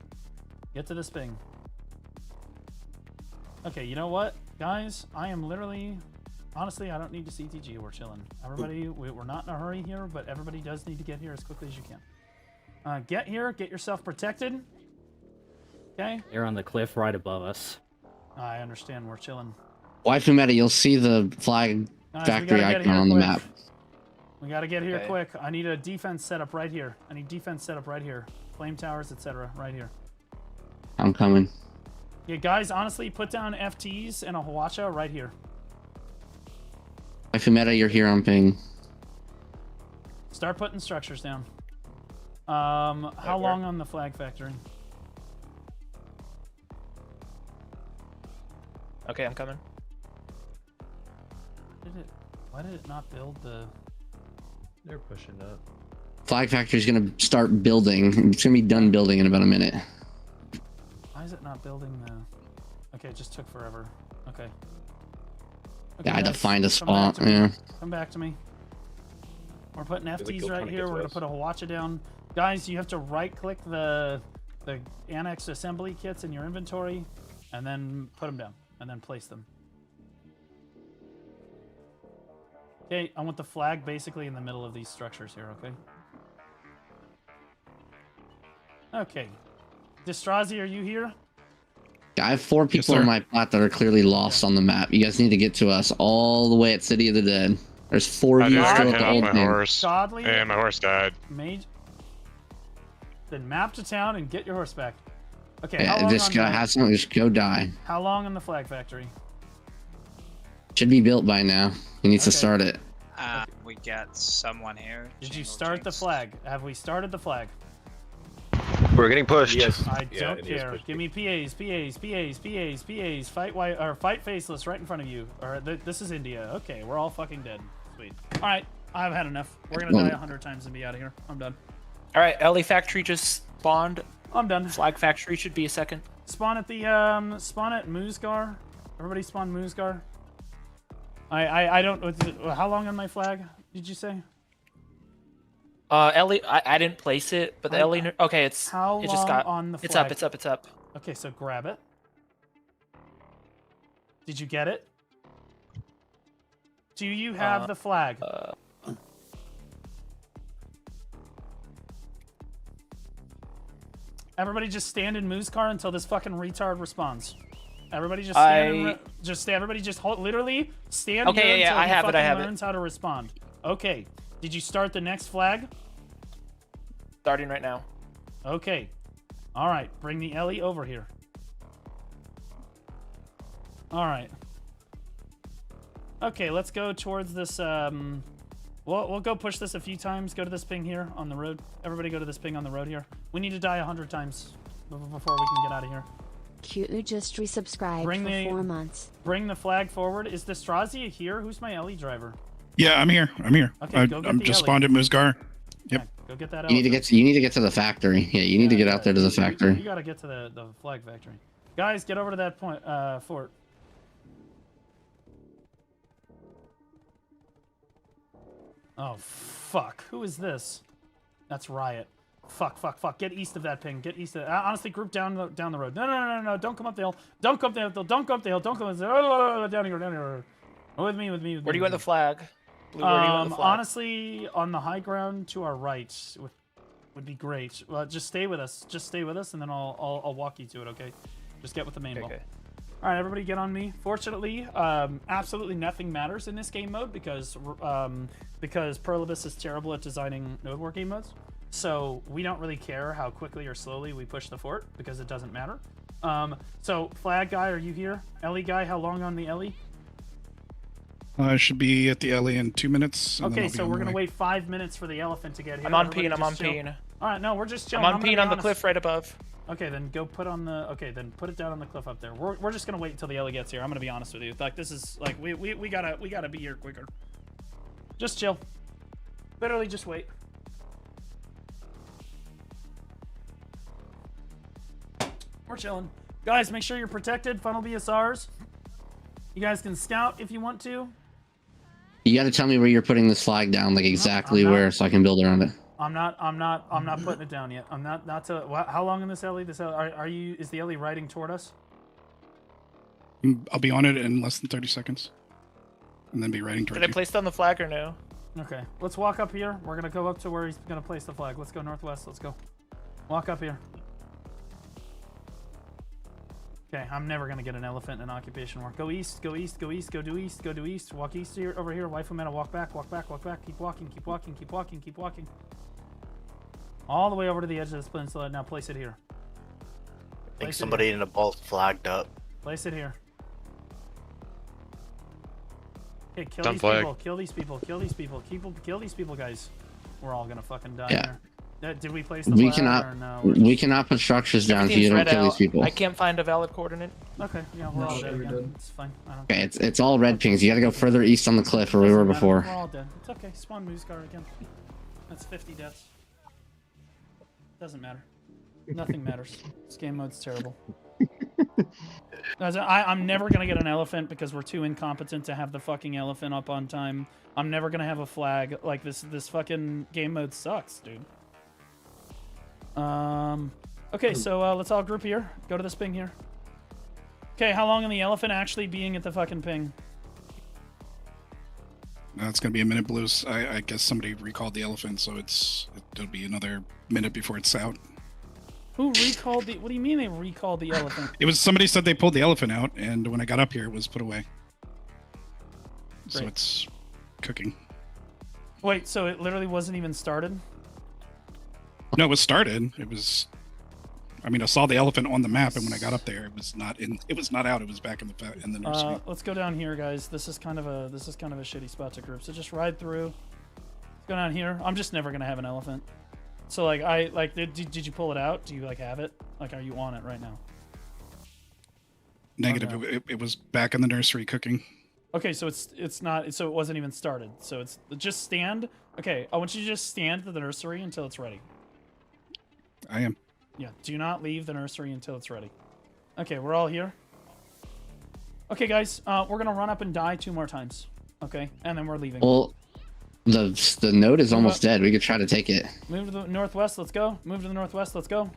Get to this ping. Okay, you know what? Guys, I am literally... Honestly, I don't need to CTG. We're chilling. Everybody, we're not in a hurry here, but everybody does need to get here as quickly as you can. Get here. Get yourself protected. Okay? They're on the cliff right above us. I understand. We're chilling. Waifu Meta, you'll see the flag factory icon on the map. We gotta get here quick. I need a defense setup right here. I need defense setup right here. Flame towers, etc. right here. I'm coming. Yeah, guys, honestly, put down FTs and a Hawacha right here. Waifu Meta, you're here on ping. Start putting structures down. How long on the flag factory? Okay, I'm coming. Why did it not build the... They're pushing up. Flag factory's gonna start building. It's gonna be done building in about a minute. Why is it not building the... Okay, it just took forever. Okay. Yeah, I had to guys, find a come back spot. to me. Yeah. Come back to me. We're putting They're FTs still right trying to here. get to We're gonna us. put a Hawacha down. Guys, you have to right-click the annexed assembly kits in your inventory, and then put them down, and then place them. Okay, I want the flag basically in the middle of these structures here, okay? Okay. Distrazi, are you here? I have 4 people on my plot that are clearly lost on the map. You guys need to get to us all the way at City of the Dead. There's 4 of you still at the old my thing. horse. Godly. And my horse died. Then map to town and get your horse back. Okay, Yeah, just go die. How long on the flag factory? Should be built by now. You need to start it. We got someone here. Did you start the flag? Have we started the flag? We're getting pushed. Yes. I don't care. Give me PAs, PAs, PAs, PAs, PAs. Fight white or fight Faceless right in front of you. Or this is India. Okay, we're all fucking dead. Sweet. All right, I've had enough. We're gonna die 100 times and be out of here. I'm done. All right, LA factory just spawned. I'm done. Flag factory should be a second. Spawn at the spawn at Moosgar. Everybody spawn Moosgar. I don't. How long on my flag did you say? Ellie, I didn't place it, but the Ellie. Okay, it just got on the flag? It's up. It's up. It's up. Okay, so grab it. Did you get it? Do you have the flag? Everybody just stand in Moose Car until this fucking retard responds. Everybody just stand everybody just literally stand here until I have he it. learns how to respond. Okay. Did you start the next flag? Starting right now. Okay. All right. Bring the Ellie over here. All right. Okay, let's go towards this. We'll go push this a few times. Go to this ping here on the road. Everybody go to this ping on the road here. We need to die 100 times before we can get out of here. Q just resubscribed for 4 months. Bring the flag forward. Is the Strazi here? Who's my Ellie driver? Yeah, I'm here. Okay, go get I'm the just Ellie. spawned at Musgar. Yep. Yeah, go get that. You need to get to the factory. Yeah, you need to get out there to the factory. You gotta get to the flag factory. Guys, get over to that point fort. Oh fuck! Who is this? That's Riot. Fuck! Get east of that ping. Get east of. Honestly, group down the road. No! Don't come up the hill. Don't come up the hill. Don't come up the hill. Don't come up the hill. Down here. With me. Where do you want the flag? Blue, where do you want the flag? Honestly, on the high ground to our right would be great. Well, just stay with us. And then I'll walk you to it. Okay? Just get with the main ball. Okay. All right, everybody, get on me. Fortunately, absolutely nothing matters in this game mode because Perlibus is terrible at designing node war game modes. So we don't really care how quickly or slowly we push the fort because it doesn't matter. So flag guy, are you here? Ellie guy, how long on the Ellie? I should be at the Ellie in 2 minutes. And Okay, so we're gonna wait 5 minutes for the elephant to get here. I'm on Everybody peen. I'm just on chill. peen. All right, no, we're just chilling. I'm on peen on the cliff right above. Okay, then go put on the. Okay, then put it down on the cliff up there. We're just gonna wait until the Ellie gets here. I'm gonna be honest with you. Like this is like we gotta be here quicker. Just chill. Literally, just wait. We're chilling, guys. Make sure you're protected. Funnel BSRs. You guys can scout if you want to. You got to tell me where you're putting this flag down, like exactly where, so I can build around it. I'm not putting it down yet. I'm not to. How long in this alley? Are you? Is the alley riding toward us? I'll be on it in less than 30 seconds, and then be riding towards Did I you. place down the flag or no? Okay, let's walk up here. We're gonna go up to where he's gonna place the flag. Let's go northwest. Let's go. Walk up here. Okay, I'm never gonna get an elephant in occupation war. Go east, go east, go east, go due east, go due east. Walk east here, over here. Waifu mana, walk back, walk back, walk back. Keep walking, keep walking, keep walking, keep walking. All the way over to the edge of this peninsula. Now place it here. I think somebody in the vault flagged up. Place it here. Okay, kill Don't these flag. people, kill these people, kill these people, kill these people, guys. We're all gonna fucking die Yeah. here. Did we place the We flag cannot. or no? We cannot put structures down if you don't kill these people. I can't find a valid coordinate. Okay, yeah, we're all dead again. It's fine. I don't Okay, it's all red pings. You got to go further east on the cliff where we were before. We're all dead. It's okay. Spawn Moosgar again. That's 50 deaths. Doesn't matter. Nothing matters. This game mode's terrible. Guys, I'm never gonna get an elephant because we're too incompetent to have the fucking elephant up on time. I'm never gonna have a flag. Like this fucking game mode sucks, dude. Okay, so let's all group here. Go to this ping here. Okay, how long in the elephant actually being at the fucking ping? It's gonna be a minute, Blues. I guess somebody recalled the elephant, so it'll be another minute before it's out. Who recalled the? What do you mean they recalled the elephant? It was somebody said they pulled the elephant out, and when I got up here, it was put away. So Great. it's cooking. Wait, so it literally wasn't even started? No, it was started. It was. I mean, I saw the elephant on the map, and when I got up there, it was not in. It was not out. It was back in the nursery. Let's go down here, guys. This is kind of a shitty spot to group. So just ride through. Let's go down here. I'm just never gonna have an elephant. So like did you pull it out? Do you like have it? Like, are you on it right now? Negative. Oh, no. It was back in the nursery cooking. Okay, so it's not. So it wasn't even started. So it's just stand. Okay, I want you to just stand at the nursery until it's ready. I am. Yeah, do not leave the nursery until it's ready. Okay, we're all here. Okay, guys, we're gonna run up and die 2 more times. Okay, and then we're leaving. Well, the node is almost dead. We could try to take it. Move to the northwest. Let's go. Move to the northwest. Let's go.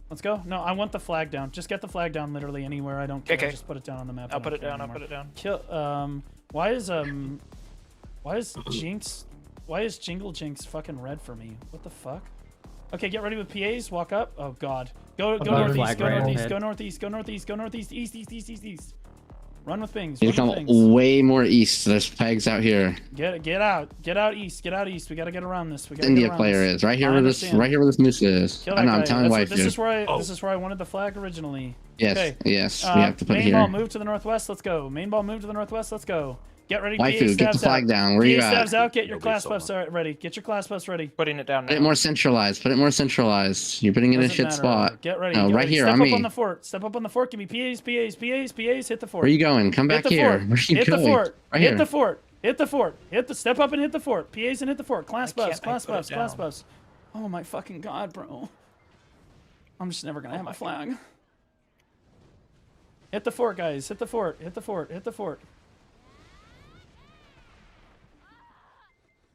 Let's go. No, I want the flag down. Just get the flag down literally anywhere. I don't care. Okay. Just put it down on the map. I'll put it down. I'll put it down. Kill. Why is Jinx? Why is Jingle Jinx fucking red for me? What the fuck? Okay, get ready with PAs. Walk up. Oh god. Go northeast. Go northeast. Go northeast. Go northeast. Go northeast. East. Run with pings. You Run come with pings. way more east. There's pegs out here. Get out east. Get out east. We gotta get around this. We gotta India get around player this. is right here where this moose is. Kill I that know. I'm guy. telling wife This here. is where I wanted the flag originally. Yes, Okay. yes, we have to put it main here. ball move to the northwest. Let's go. Main ball move to the northwest. Let's go. Get ready. Waifu, PA get the stabs flag out. down. Where you PA at? stabs out. Get your class buffs ready. Get your class buffs ready. Putting it down Put now. it more centralized. Put it more centralized. You're putting it in a Doesn't shit matter. spot. Get ready. No, Get right ready. here Step on up me. on the fort. Step up on the fort. Give me PAs. Hit the fort. Where are you going? Come Hit back the here. fort. Where are you Hit going? the fort. Right Hit here. the fort. Hit the fort. Step up and hit the fort. PAs and hit the fort. Class buffs. Class buffs. Class buffs. Oh my fucking god, bro. I'm just never gonna have a flag. Hit the fort, guys. Hit the fort. Hit the fort. Hit the fort.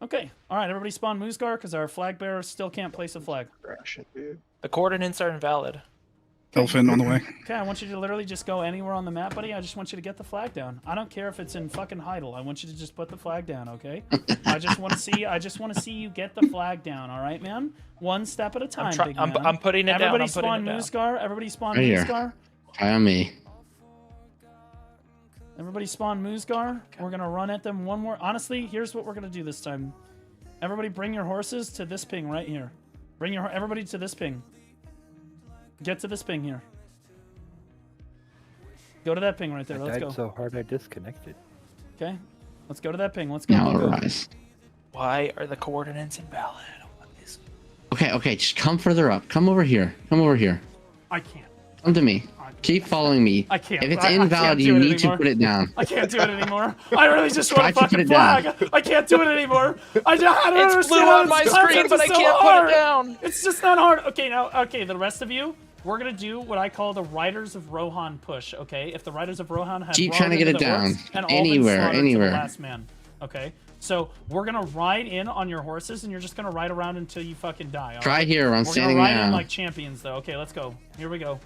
Okay. All right. Everybody spawn Moosgar because our flag bearer still can't place a flag. The coordinates are invalid. Elephant on the way. Okay, I want you to literally just go anywhere on the map, buddy. I just want you to get the flag down. I don't care if it's in fucking Heidel. I want you to just put the flag down, okay? I just want to see you get the flag down, all right, man? One step at a time, big man. I'm putting it down. Everybody I'm putting spawn it down. Moosgar. Everybody spawn Right here. Moosgar. Try on me. Everybody spawn Moosgar. We're gonna run at them one more. Honestly, here's what we're gonna do this time. Everybody bring your horses to this ping right here. Everybody to this ping. Get to this ping here. Go to that ping right there. Let's go. So hard I disconnected. Okay. Let's go to that ping. Let's go. Now Go. arise. Why are the coordinates invalid? Okay, just come further up. Come over here. Come over here. I can't. Come to me. Keep following me. I can't. If it's I can't invalid, do you it need to anymore. put it down. I can't do it anymore. I really just Try want a to put fucking it down. flag. I can't do it anymore. I don't It's understand blue how on my this screen, concept but is I so can't put hard. it down. It's just not hard. Okay, the rest of you, we're gonna do what I call the Riders of Rohan push. Okay, if the Riders of Rohan have Keep rolled trying to get into it the down. orcs and all been Anywhere, slaughtered to the anywhere. last man. Okay, so we're gonna ride in on your horses, and you're just gonna ride around until you fucking die. All Try right? here. I'm We're standing gonna ride now. in like champions, though. Okay, let's go. Here we go.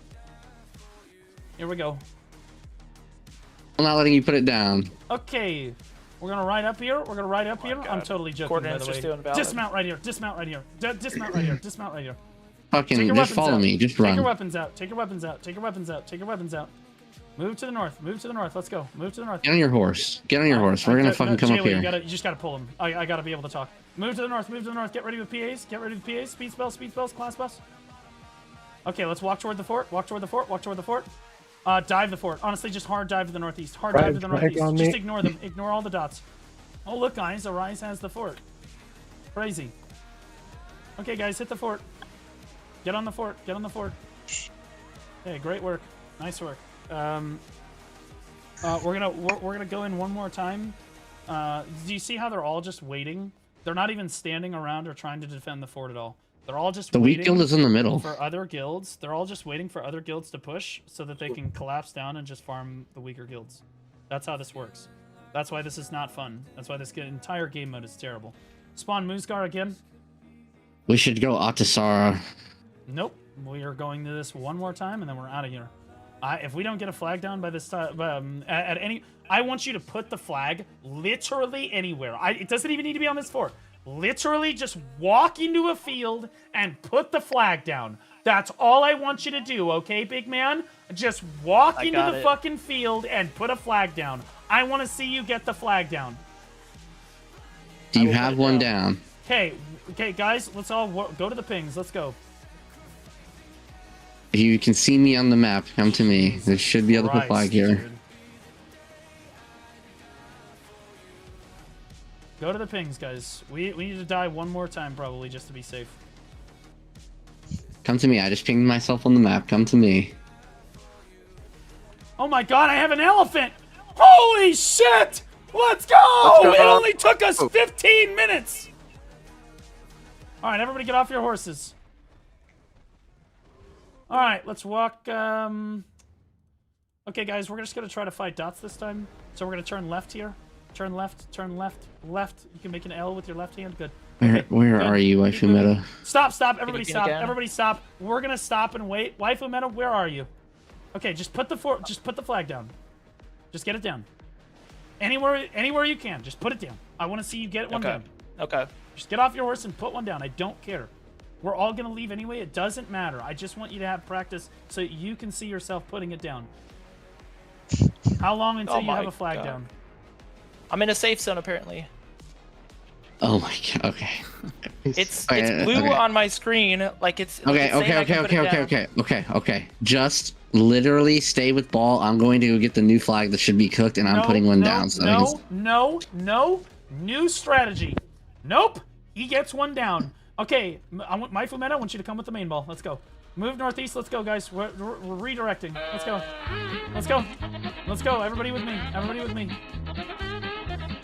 Here we go. I'm not letting you put it down. Okay, we're gonna ride up here. We're gonna ride up here. I'm totally joking, by the Coordinates are way. still invalid. Dismount right here. Dismount right here. Dismount right here. Dismount right here. Fucking Take your just weapons follow out. me. Just Take run. your weapons out. Take your weapons out. Take your weapons out. Take your weapons out. Move to the north. Move to the north. Let's go. Move to the north. Get on your horse. Get on your horse. We're gonna fucking come up Jaylee, here. you just gotta pull him. I gotta be able to talk. Move to the north. Move to the north. Get ready with PAs. Get ready with PAs. Speed spells. Speed spells. Class buffs. Okay, let's walk toward the fort. Walk toward the fort. Walk toward the fort. Dive the fort. Honestly, just hard dive to the northeast. Hard dive to the northeast. Just ignore them. Ignore all the dots. Oh, look, guys. Arise has the fort. Crazy. Okay, guys, hit the fort. Get on the fort. Get on the fort. Hey, great work. Nice work. We're gonna go in one more time. Do you see how they're all just waiting? They're not even standing around or trying to defend the fort at all. They're all just The weak guild is in the middle. for other guilds. They're all just waiting for other guilds to push so that they can collapse down and just farm the weaker guilds. That's how this works. That's why this is not fun. That's why this entire game mode is terrible. Spawn Moosgar again. We should go Atasara. Nope. We are going to this one more time and then we're out of here. If we don't get a flag down by this time, at any, I want you to put the flag literally anywhere. It doesn't even need to be on this fort. Literally just walk into a field and put the flag down. That's all I want you to do, okay, big man? Just walk into the fucking field and put a flag down. I want to see you get the flag down. Do you have one down? Okay, guys, let's all go to the pings. Let's go. If you can see me on the map, come to me. There should be able to put Christ, flag here. dude. Go to the pings, guys. We need to die one more time, probably, just to be safe. Come to me. I just pinged myself on the map. Come to me. Oh my god, I have an elephant! Holy shit! Let's go! It only took us 15 minutes! Alright, everybody get off your horses. Alright, let's walk, Okay, guys, we're just gonna try to fight dots this time. So we're gonna turn left here. Turn left, left. You can make an L with your left hand. Good. Where are you, Waifu Meta? Stop, everybody stop. Everybody stop. We're gonna stop and wait. Waifu Meta, where are you? Okay, just put the flag down. Just get it down. Anywhere you can. Just put it down. I want to see you get one down. Okay. Just get off your horse and put one down. I don't care. We're all gonna leave anyway. It doesn't matter. I just want you to have practice so you can see yourself putting it down. How long until you have a flag down? I'm in a safe zone apparently. Oh my god. Okay. It's blue on my screen. Like it's Okay. Just literally stay with ball. I'm going to go get the new flag that should be cooked, and I'm putting one down. So no. New strategy. Nope. He gets one down. Okay, my Fumeta, I want you to come with the main ball. Let's go. Move northeast. Let's go, guys. We're redirecting. Let's go. Let's go. Everybody with me.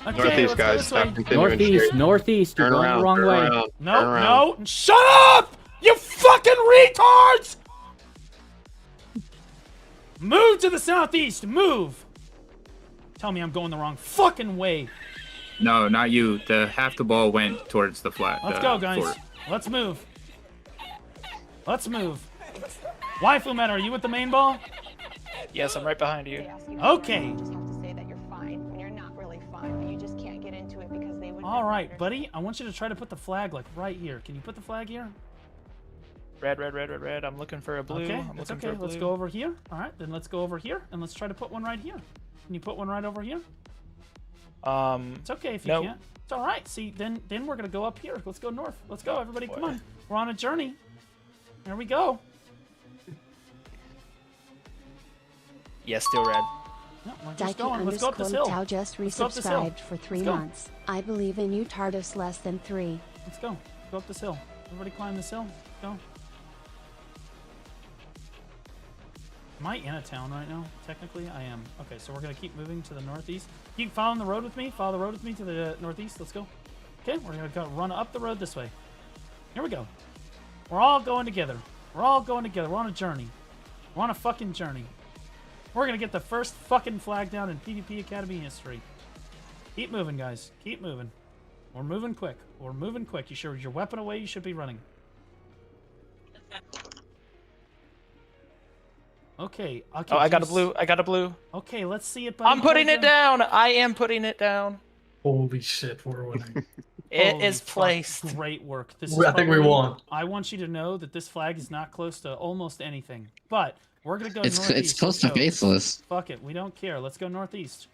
Okay, Northeast, guys. Stop Northeast. You're Turn going around, the wrong turn way. around, No. Shut up! You fucking retards! Move to the southeast. Move. Tell me I'm going the wrong fucking way. No, not you. Half the ball went towards the flat. Let's go, guys. fort. Let's move. Waifu Meta, are you with the main ball? Yes, I'm right behind you. Okay. would. All right, buddy. I want you to try to put the flag like right here. Can you put the flag here? Red, red, red, red, red. I'm looking for a blue. Okay, I'm it's looking okay. for a Let's blue. go over here. All right, then let's go over here and let's try to put one right here. Can you put one right over here? It's okay if you no. can't. It's all right. See, then we're gonna go up here. Let's go north. Let's go, everybody. Come on. We're on a journey. There we go. Yes, still red. No, we're just going. Let's go up this hill. Tao just Let's go up this hill. resubscribed for 3 Let's go. months. I believe in you, TARDIS less than 3. Let's go. Go up this hill. Everybody climb this hill. Go. Am I in a town right now? Technically, I am. Okay, so we're going to keep moving to the northeast. Keep following the road with me. Follow the road with me to the northeast. Let's go. Okay, we're going to go run up the road this way. Here we go. We're all going together. We're all going together. We're on a journey. We're on a fucking journey. We're going to get the first fucking flag down in PvP Academy history. Keep moving, guys. Keep moving. We're moving quick. We're moving quick. You should your weapon away. You should be running. Okay. Okay. Oh, I got a blue. I got a blue. Okay, let's see it. Buddy. I'm putting it down. I am putting it down. Holy shit, we're winning. It Holy is fuck, placed. Great work. This I think we won. I want you to know that this flag is not close to almost anything, but we're gonna go It's northeast. it's close Let's to go. faceless. Fuck it, we don't care. Let's go northeast.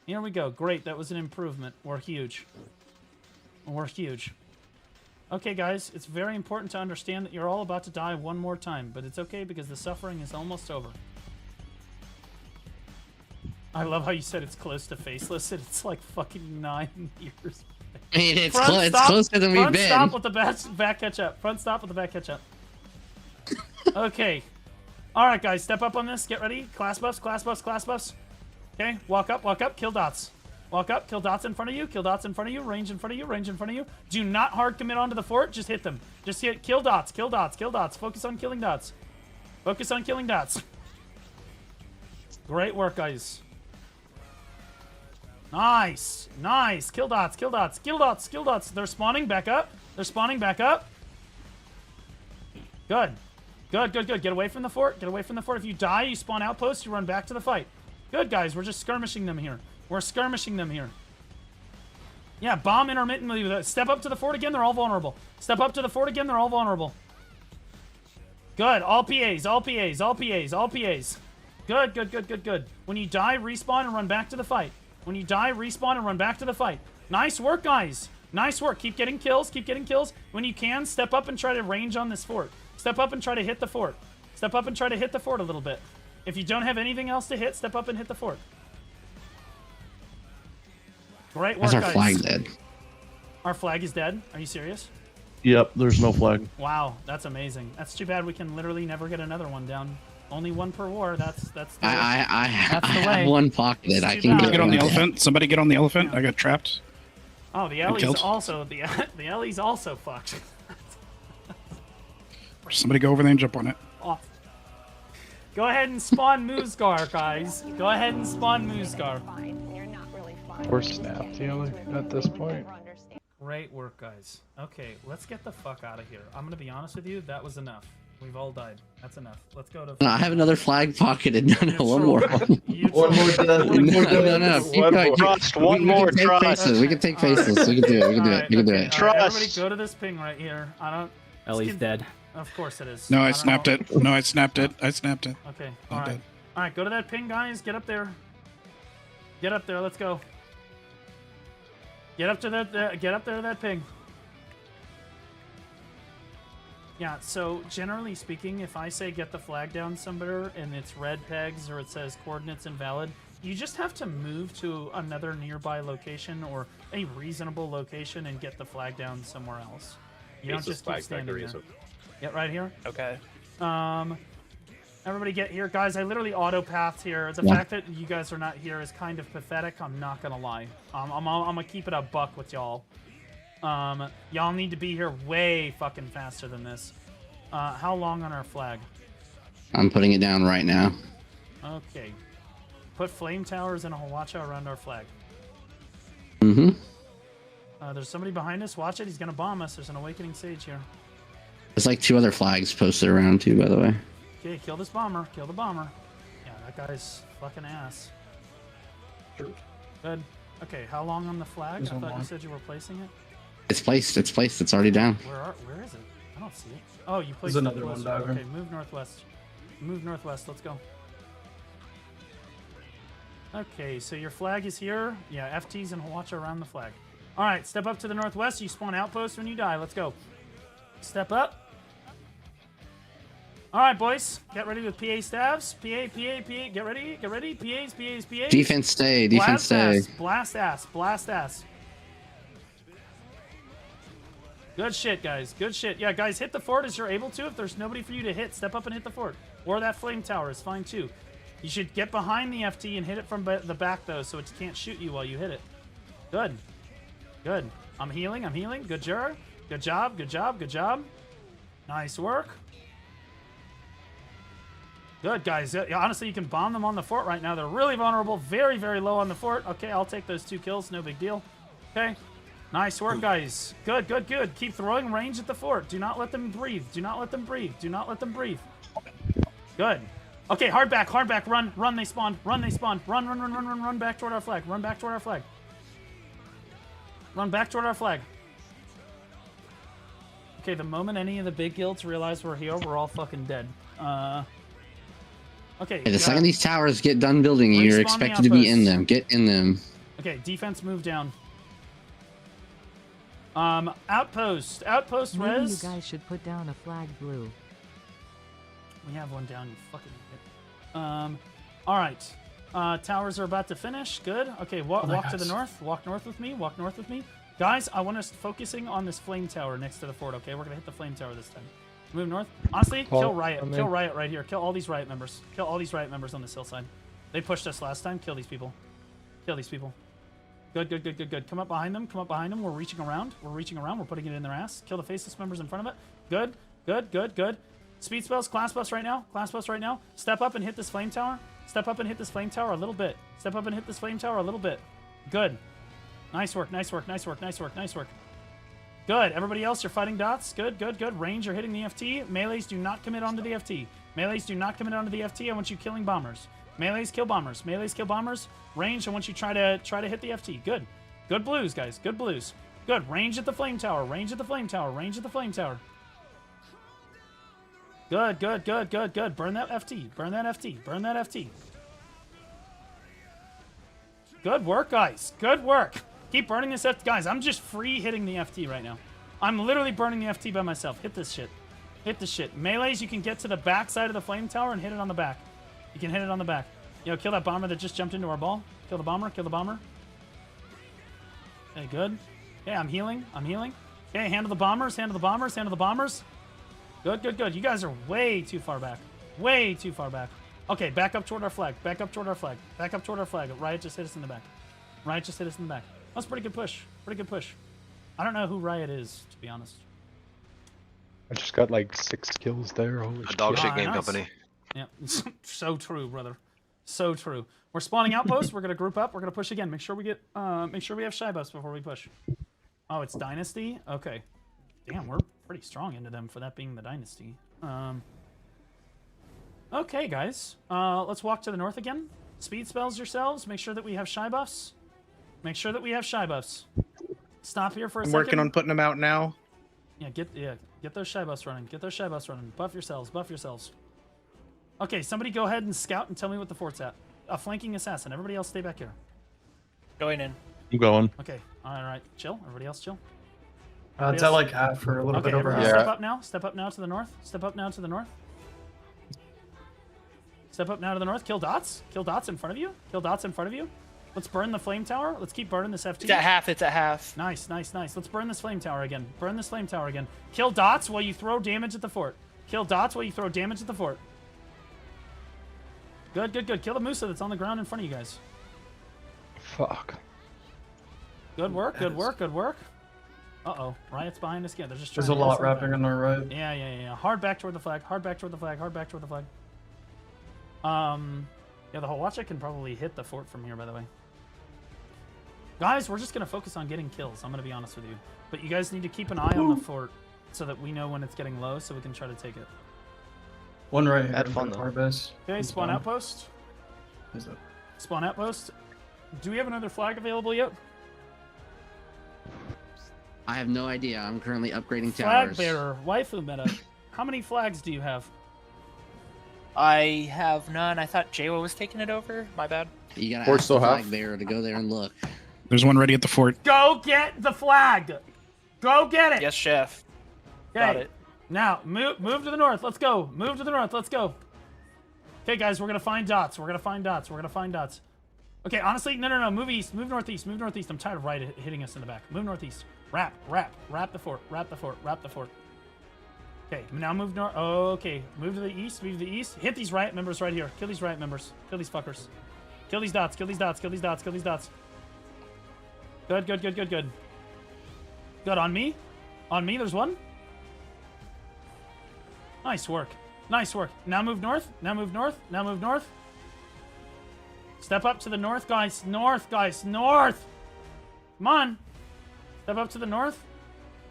Here we go. Great, that was an improvement. We're huge. We're huge. Okay, guys, it's very important to understand that you're all about to die one more time, but it's okay because the suffering is almost over. I love how you said it's close to faceless, and it's like fucking 9 years. I mean, it's Front closer than we've front been. stop with the back catch up. Front stop with the back catch up. Okay. All right, guys, step up on this. Get ready. Class buffs, class buffs, class buffs. Okay, walk up, kill dots. Walk up, kill dots in front of you, kill dots in front of you, range in front of you, range in front of you. Do not hard commit onto the fort, just hit them. Just hit, kill dots, kill dots, kill dots. Focus on killing dots. Focus on killing dots. Great work, guys. Nice, nice. Kill dots, kill dots, kill dots, kill dots. They're spawning back up. They're spawning back up. Good. Good, good, good. Get away from the fort. Get away from the fort. If you die, you spawn outposts, you run back to the fight. Good, guys. We're just skirmishing them here. We're skirmishing them here. Yeah, bomb intermittently with it. Step up to the fort again, they're all vulnerable. Step up to the fort again, they're all vulnerable. Good. All PAs, all PAs, all PAs, all PAs. Good, good, good, good, good. When you die, respawn and run back to the fight. When you die, respawn and run back to the fight. Nice work, guys. Nice work. Keep getting kills. Keep getting kills. When you can, step up and try to range on this fort. Step up and try to hit the fort. Step up and try to hit the fort a little bit. If you don't have anything else to hit, step up and hit the fort. Great work, Why's our guys. flag dead? Our flag is dead. Are you serious? Yep, there's no flag. Wow, that's amazing. That's too bad we can literally never get another one down. Only one per war. That's the I that's the way. have one pocketed. I too can bad. get Get on the one. elephant. Somebody get on the elephant. I got trapped. Oh, the I'm Ellie's killed. also the Ellie's also fucked. Somebody go over there and jump on it. Oh. Go ahead and spawn Moosgar, guys. Go ahead and spawn Moosgar. We're snapped at this point. Great work, guys. Okay, let's get the fuck out of here. I'm gonna be honest with you. That was enough. We've all died. That's enough. Let's go to. No, I have another flag pocketed. No, one more. One more death. No. Keep going. Trust, one more We can take trust. faceless. We can take faceless. We can do it. We can do it. We can do it. Everybody go to this ping right here. I don't. Ellie's dead. Of course it is. No, I don't snapped know. it. No, I snapped it. I snapped it. Okay. I'm All right. dead. All right. Go to that ping, guys. Get up there. Get up there. Let's go. Get up to that. Get up there to that ping. Yeah, so generally speaking, if I say get the flag down somewhere and it's red pegs or it says coordinates invalid, you just have to move to another nearby location or a reasonable location and get the flag down somewhere else. You don't just keep standing there. Get right here? Okay. Everybody get here. Guys, I literally auto-pathed here. The fact that you guys are not here is kind of pathetic, I'm not gonna lie. I'm gonna keep it a buck with y'all. Y'all need to be here way fucking faster than this. How long on our flag? I'm putting it down right now. Okay. Put flame towers and a Hawacha around our flag. Mm-hmm. There's somebody behind us. Watch it. He's gonna bomb us. There's an awakening sage here. There's like 2 other flags posted around too, by the way. Okay, kill this bomber. Kill the bomber. Yeah, that guy's fucking ass. Good. Okay, how long on the flag? I thought you said you were placing it. It's placed. It's placed. It's already down. Where is it? I don't see it. Oh, you placed There's it another one closer. down Okay, move northwest. Move northwest. Let's go. Okay, so your flag is here. Yeah, FTs and Hawacha around the flag. All right, step up to the northwest. You spawn outposts when you die. Let's go. Step up. All right, boys. Get ready with PA staffs. PA. Get ready. Get ready. PAs. Defense stay. Defense stay. Blast ass. Blast ass. Good shit, guys. Good shit. Yeah, guys, hit the fort as you're able to. If there's nobody for you to hit, step up and hit the fort. Or that flame tower is fine, too. You should get behind the FT and hit it from the back, though, so it can't shoot you while you hit it. Good. Good. I'm healing. Good job. Good job. Nice work. Good, guys. Yeah, honestly, you can bomb them on the fort right now. They're really vulnerable. Very, very low on the fort. Okay, I'll take those 2 kills. No big deal. Okay. Nice work, guys. Good, good, good. Keep throwing range at the fort. Do not let them breathe. Do not let them breathe. Do not let them breathe. Good. Okay, hard back, run. Run, they spawned. Run, they spawned. Run back toward our flag. Run back toward our flag. Run back toward our flag. Okay, the moment any of the big guilds realize we're here, we're all fucking dead. Okay. Hey, the second these towers get done building, you're expected to be in them. Get in them. Okay, defense move down. Outpost res. Maybe you guys should put down a flag blue. We have one down, you fucking idiot. All right. Towers are about to finish. Good. Okay, walk to the north. Walk north with me. Walk north with me. Guys, I want us focusing on this flame tower next to the fort, okay? We're gonna hit the flame tower this time. Move north. Honestly, kill Riot. Kill Riot right here. Kill all these Riot members. Kill all these Riot members on this hillside. They pushed us last time. Kill these people. Kill these people. Good, good, good, good, good. Come up behind them. Come up behind them. We're reaching around. We're reaching around. We're putting it in their ass. Kill the faceless members in front of it. Good, good, good, good. Speed spells. Class buffs right now. Class buffs right now. Step up and hit this flame tower. Step up and hit this flame tower a little bit. Step up and hit this flame tower a little bit. Good. Nice work, nice work, nice work, nice work, nice work. Good. Everybody else, you're fighting dots. Good, good, good. Range, you're hitting the FT. Melees do not commit onto the FT. Melees do not commit onto the FT. I want you killing bombers. Melees kill bombers. Melees kill bombers. Range, I want you try to hit the FT. Good. Good blues, guys. Good blues. Good. Range at the flame tower. Range at the flame tower. Range at the flame tower. Good, good, good, good, good. Burn that FT. Burn that FT. Burn that FT. Good work, guys. Good work. Keep burning this FT. Guys, I'm just free hitting the FT right now. I'm literally burning the FT by myself. Hit this shit. Hit this shit. Melees, you can get to the back side of the flame tower and hit it on the back. You can hit it on the back. Yo, kill that bomber that just jumped into our ball. Kill the bomber. Kill the bomber. Okay, good. Okay, I'm healing. I'm healing. Okay, handle the bombers. Handle the bombers. Handle the bombers. Good, good, good. You guys are way too far back. Way too far back. Okay, back up toward our flag. Back up toward our flag. Back up toward our flag. Riot just hit us in the back. Riot just hit us in the back. That's a pretty good push. Pretty good push. I don't know who Riot is, to be honest. I just got like 6 kills there. Holy shit. Dog shit game nice. company. Yeah, so true, brother. So true. We're spawning outposts. We're gonna group up. We're gonna push again. Make sure we have shy buffs before we push. Oh, it's Dynasty? Okay. Damn, we're pretty strong into them for that being the Dynasty. Okay, guys. Let's walk to the north again. Speed spells yourselves. Make sure that we have shy buffs. Make sure that we have shy buffs. Stop here for a second. I'm working on putting them out now. Yeah, get those shy buffs running. Get those shy buffs running. Buff yourselves. Buff yourselves. Okay, somebody go ahead and scout and tell me what the fort's at. A flanking assassin. Everybody else stay back here. Going in. I'm going. Okay. All right. Chill. Everybody else chill. It's at like half or a little bit over half. Step up now. Step up now to the north. Step up now to the north. Step up now to the north. Kill dots. Kill dots in front of you. Kill dots in front of you. Let's burn the flame tower. Let's keep burning this FT. It's at half. It's at half. Nice, nice, nice. Let's burn this flame tower again. Burn this flame tower again. Kill dots while you throw damage at the fort. Kill dots while you throw damage at the fort. Good, good, good. Kill the Musa that's on the ground in front of you guys. Fuck. Good work, good work, good work. Uh-oh. Riot's behind us again. They're just trying There's to a lot wrapping on our right. Yeah, yeah, yeah. Hard back toward the flag. Hard back toward the flag. Hard back toward the flag. Yeah, the whole watch I can probably hit the fort from here, by the way. Guys, we're just going to focus on getting kills. I'm going to be honest with you. But you guys need to keep an eye on the fort so that we know when it's getting low so we can try to take it. One right here. Had fun, though. Base. Okay, spawn outpost. Is it? Spawn outpost. Do we have another flag available yet? I have no idea. I'm currently upgrading Flag towers. bearer, waifu meta. How many flags do you have? I have none. I thought Jawa was taking it over. My bad. You gotta Fort ask still the flag have? bearer to go there and look. There's one ready at the fort. Go get the flag. Go get it. Yes, chef. Okay. Got it. Now, move to the north. Let's go. Move to the north. Let's go. Okay, guys, we're going to find dots. We're going to find dots. We're going to find dots. Okay, honestly, no. Move east. Move northeast. Move northeast. I'm tired of Riot hitting us in the back. Move northeast. Wrap the fort. Wrap the fort. Wrap the fort. Okay, now move north. Oh, okay. Move to the east. Move to the east. Hit these Riot members right here. Kill these Riot members. Kill these fuckers. Kill these dots. Kill these dots. Kill these dots. Kill these dots. Good, good, good, good, good. Good, on me. On me, there's one. Nice work. Nice work. Now move north. Now move north. Now move north. Step up to the north, guys. North, guys. North. Come on. Step up to the north.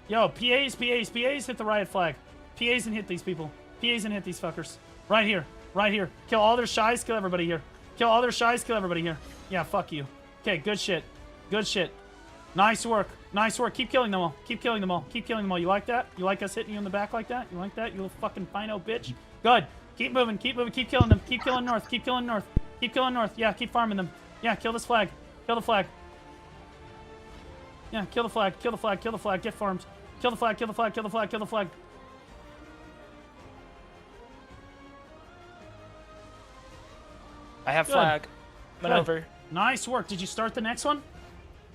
Yo, PAs, hit the riot flag. PAs and hit these people. PAs and hit these fuckers. Right here. Right here. Kill all their shies, kill everybody here. Kill all their shies, kill everybody here. Yeah, fuck you. Okay, good shit. Good shit. Nice work. Nice work. Keep killing them all. Keep killing them all. Keep killing them all. You like that? You like us hitting you in the back like that? You like that, you little fucking fino bitch? Good. Keep moving. Keep moving. Keep killing them. Keep killing north. Keep killing north. Keep killing north. Yeah, keep farming them. Yeah, kill this flag. Kill the flag. Yeah, kill the flag. Kill the flag. Kill the flag. Get farmed. Kill the flag. Kill the flag. Kill the flag. Kill the flag. I have Good. flag. Good. Over. Nice work. Did you start the next one?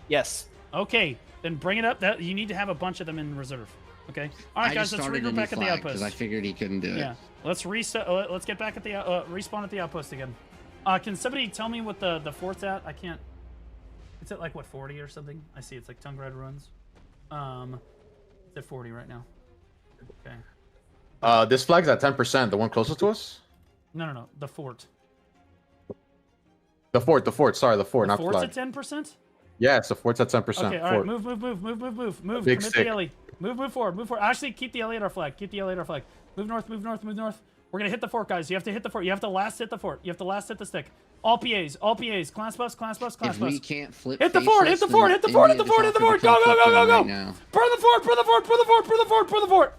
Yes. Okay, then bring it up. That you need to have a bunch of them in reserve. Okay. All right, guys. Let's regroup back at the outpost. because I figured he couldn't do it. Yeah. Let's reset. Let's get back at the respawn at the outpost again. Can somebody tell me what the fort's at? I can't. It's at like what 40 or something. I see it's like Tongue Red Ruins. It's at 40 right now. Okay. This flag's at 10%. The one closest to us. No. The fort. The fort. Sorry, the fort, not Fort's flag. at 10%. Yes, the fort's at 10%. Okay, all right. Fort. Move. Big Commit stick. the Ellie. Move forward. Actually, keep the Ellie at our flag. Keep the Ellie at our flag. Move north. We're gonna hit the fort, guys. You have to hit the fort. You have to last hit the fort. You have to last hit the stick. All PAs. Class bus. If we can't flip Hit the fort. Hit the fort. Go. Burn the fort.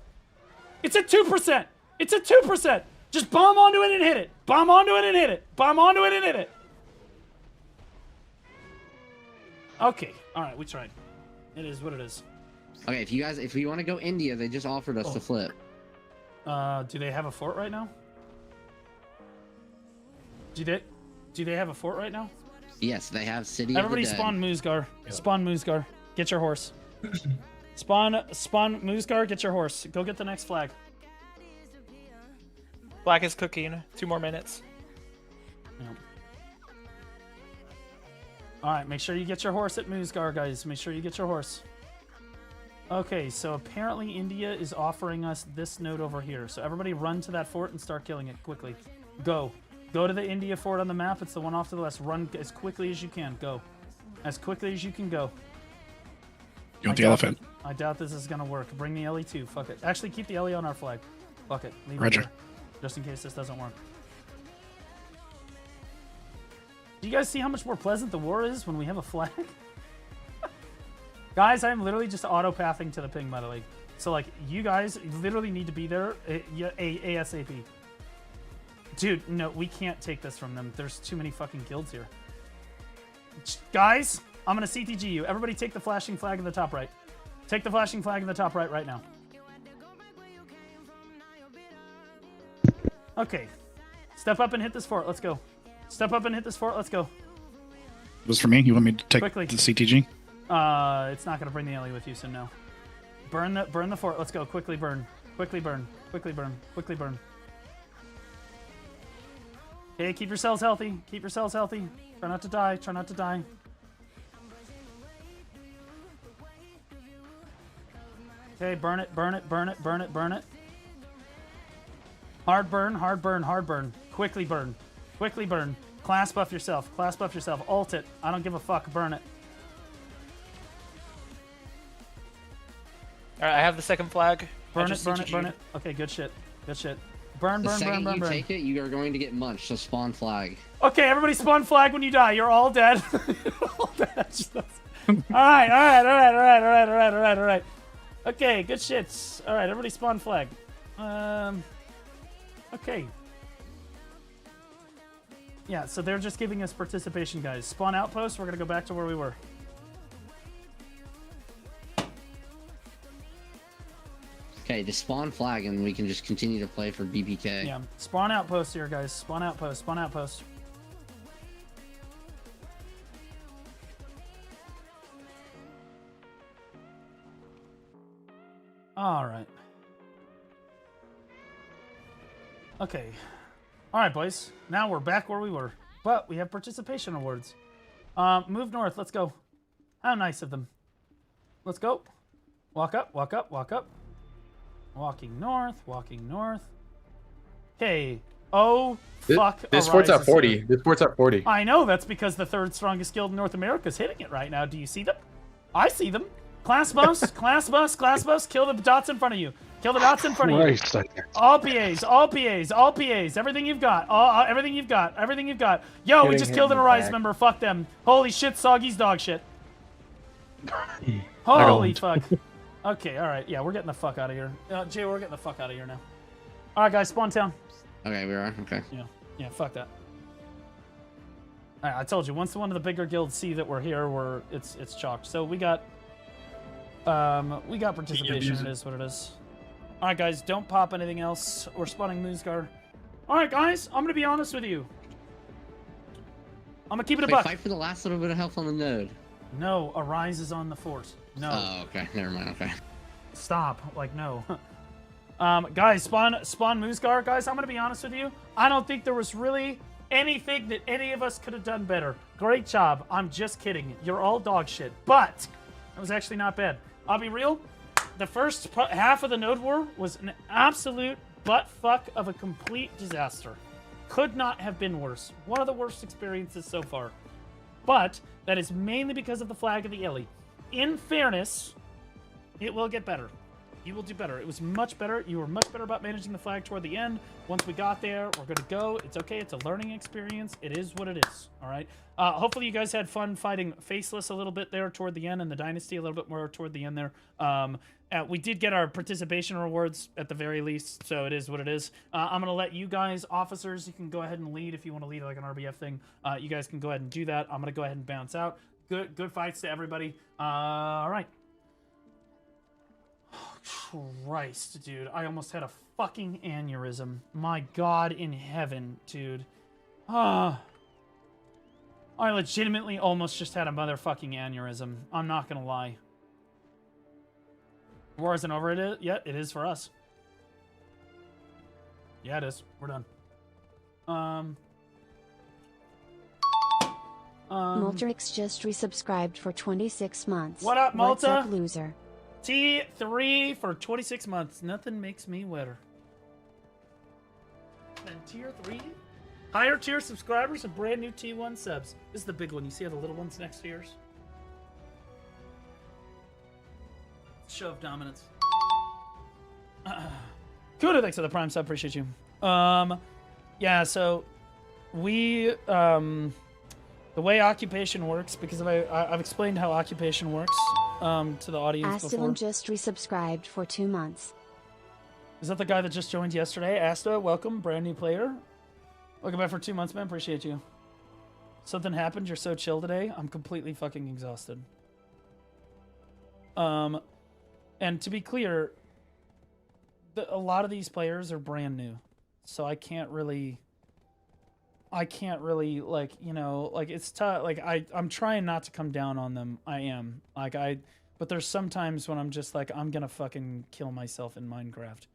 It's at 2%. It's at 2%. Just bomb onto it and hit it. Bomb onto it and hit it. Okay. All right. We tried. It is what it is. Okay, if you want to go India, they just offered us to flip. Do they have a fort right now? Do they have a fort right now? Yes, they have City Everybody of the Dead. spawn Moosgar. Spawn Moosgar. Get your horse. spawn Moosgar, get your horse. Go get the next flag. Black is cooking. 2 more minutes. Yeah. Alright, make sure you get your horse at Moosgar, guys. Make sure you get your horse. Okay, so apparently India is offering us this node over here. So everybody run to that fort and start killing it quickly. Go. Go to the India fort on the map. It's the one off to the west. Run as quickly as you can. Go. As quickly as you can go. You want the elephant? I doubt this is going to work. Bring the LE too. Fuck it. Actually, keep the LE on our flag. Fuck it. Leave Roger. it there. Just in case this doesn't work. Do you guys see how much more pleasant the war is when we have a flag? Guys, I'm literally just auto-pathing to the ping, by the way. So, like, you guys literally need to be there ASAP. Dude, no, we can't take this from them. There's too many fucking guilds here. Guys, I'm going to CTG you. Everybody take the flashing flag in the top right. Take the flashing flag in the top right now. Okay. Step up and hit this fort. Let's go. Step up and hit this fort. Let's go. It was for me. You want me to take Quickly. the CTG? It's not gonna bring the alley with you, so no. Burn the fort. Let's go. Quickly burn. Quickly burn. Okay, keep yourselves healthy. Try not to die. Okay, burn it. Hard burn. Quickly burn. Class buff yourself. Ult it. I don't give a fuck. Burn it. All right, I have the second flag. Burn it. Okay, good shit. Burn. The second you take it, you are going to get munched. So spawn flag. Okay, everybody spawn flag when you die. You're all dead. All right. Okay, good shits. All right, everybody spawn flag. Okay. Yeah, so they're just giving us participation, guys. Spawn outpost. We're gonna go back to where we were. Okay, just spawn flag and we can just continue to play for BPK. Yeah, spawn outpost here, guys. Spawn outpost. All right. Okay. All right, boys. Now we're back where we were, but we have participation awards. Move north. Let's go. How nice of them. Let's go. Walk up. Walking north. Okay. Oh, fuck. This fort's Arise at is 40. here. This fort's at 40. I know, that's because the third strongest guild in North America is hitting it right now. Do you see them? I see them. Class bus, class bus, class bus. Kill the dots in front of you. Kill the dots in front of you. All PAs, all PAs, all PAs. Everything you've got. Everything you've got. Everything you've got. Yo, we just killed an Arise member. Fuck them. Holy shit, Soggy's dog shit. Holy fuck. Okay, alright. Yeah, we're getting the fuck out of here. Jay, we're getting the fuck out of here now. Alright, guys, spawn town. Okay, we are. Okay. Yeah, fuck that. Alright, I told you, once one of the bigger guilds see that we're here, it's chalked. So we got participation. It is what it is. Alright, guys, don't pop anything else. We're spawning Moosgar. Alright, guys, I'm gonna be honest with you. I'm gonna keep it a buck. Fight for the last little bit of health on the node. No, Arise is on the fort. No. Oh, okay. Never mind. Okay. Stop. Like, no. Guys, spawn Moosgar. Guys, I'm gonna be honest with you. I don't think there was really anything that any of us could have done better. Great job. I'm just kidding. You're all dog shit. But it was actually not bad. I'll be real. The first half of the node war was an absolute butt fuck of a complete disaster. Could not have been worse. One of the worst experiences so far. But that is mainly because of the flag of the Illy. In fairness, it will get better. You will do better. It was much better. You were much better about managing the flag toward the end. Once we got there, we're good to go. It's okay. It's a learning experience. It is what it is. All right. Hopefully you guys had fun fighting Faceless a little bit there toward the end, and the Dynasty a little bit more toward the end there. We did get our participation rewards at the very least, so it is what it is. I'm going to let you guys, officers, you can go ahead and lead if you want to lead like an RBF thing. You guys can go ahead and do that. I'm going to go ahead and bounce out. Good fights to everybody. All right. Christ, dude. I almost had a fucking aneurysm. My God in heaven, dude. I legitimately almost just had a motherfucking aneurysm. I'm not gonna lie. War isn't over it yet. It is for us. Yeah, it is. We're done. Multrix just resubscribed for 26 months. What up, Malta? What's up, loser? T3 for 26 months. Nothing makes me wetter than tier 3. Higher tier subscribers and brand new T1 subs. This is the big one. You see how the little one's next to yours? Show of dominance. Kuda, thanks for the prime sub. Appreciate you. Yeah, so we the way occupation works, because I've explained how occupation works to the audience before. Astilum just resubscribed for 2 months. Is that the guy that just joined yesterday? Asta, welcome, brand new player. Welcome back for 2 months, man. Appreciate you. Something happened. You're so chill today. I'm completely fucking exhausted. And to be clear, a lot of these players are brand new, so I can't really like, you know, like it's tough. Like I'm trying not to come down on them. I am but there's sometimes when I'm just like, I'm gonna fucking kill myself in Minecraft.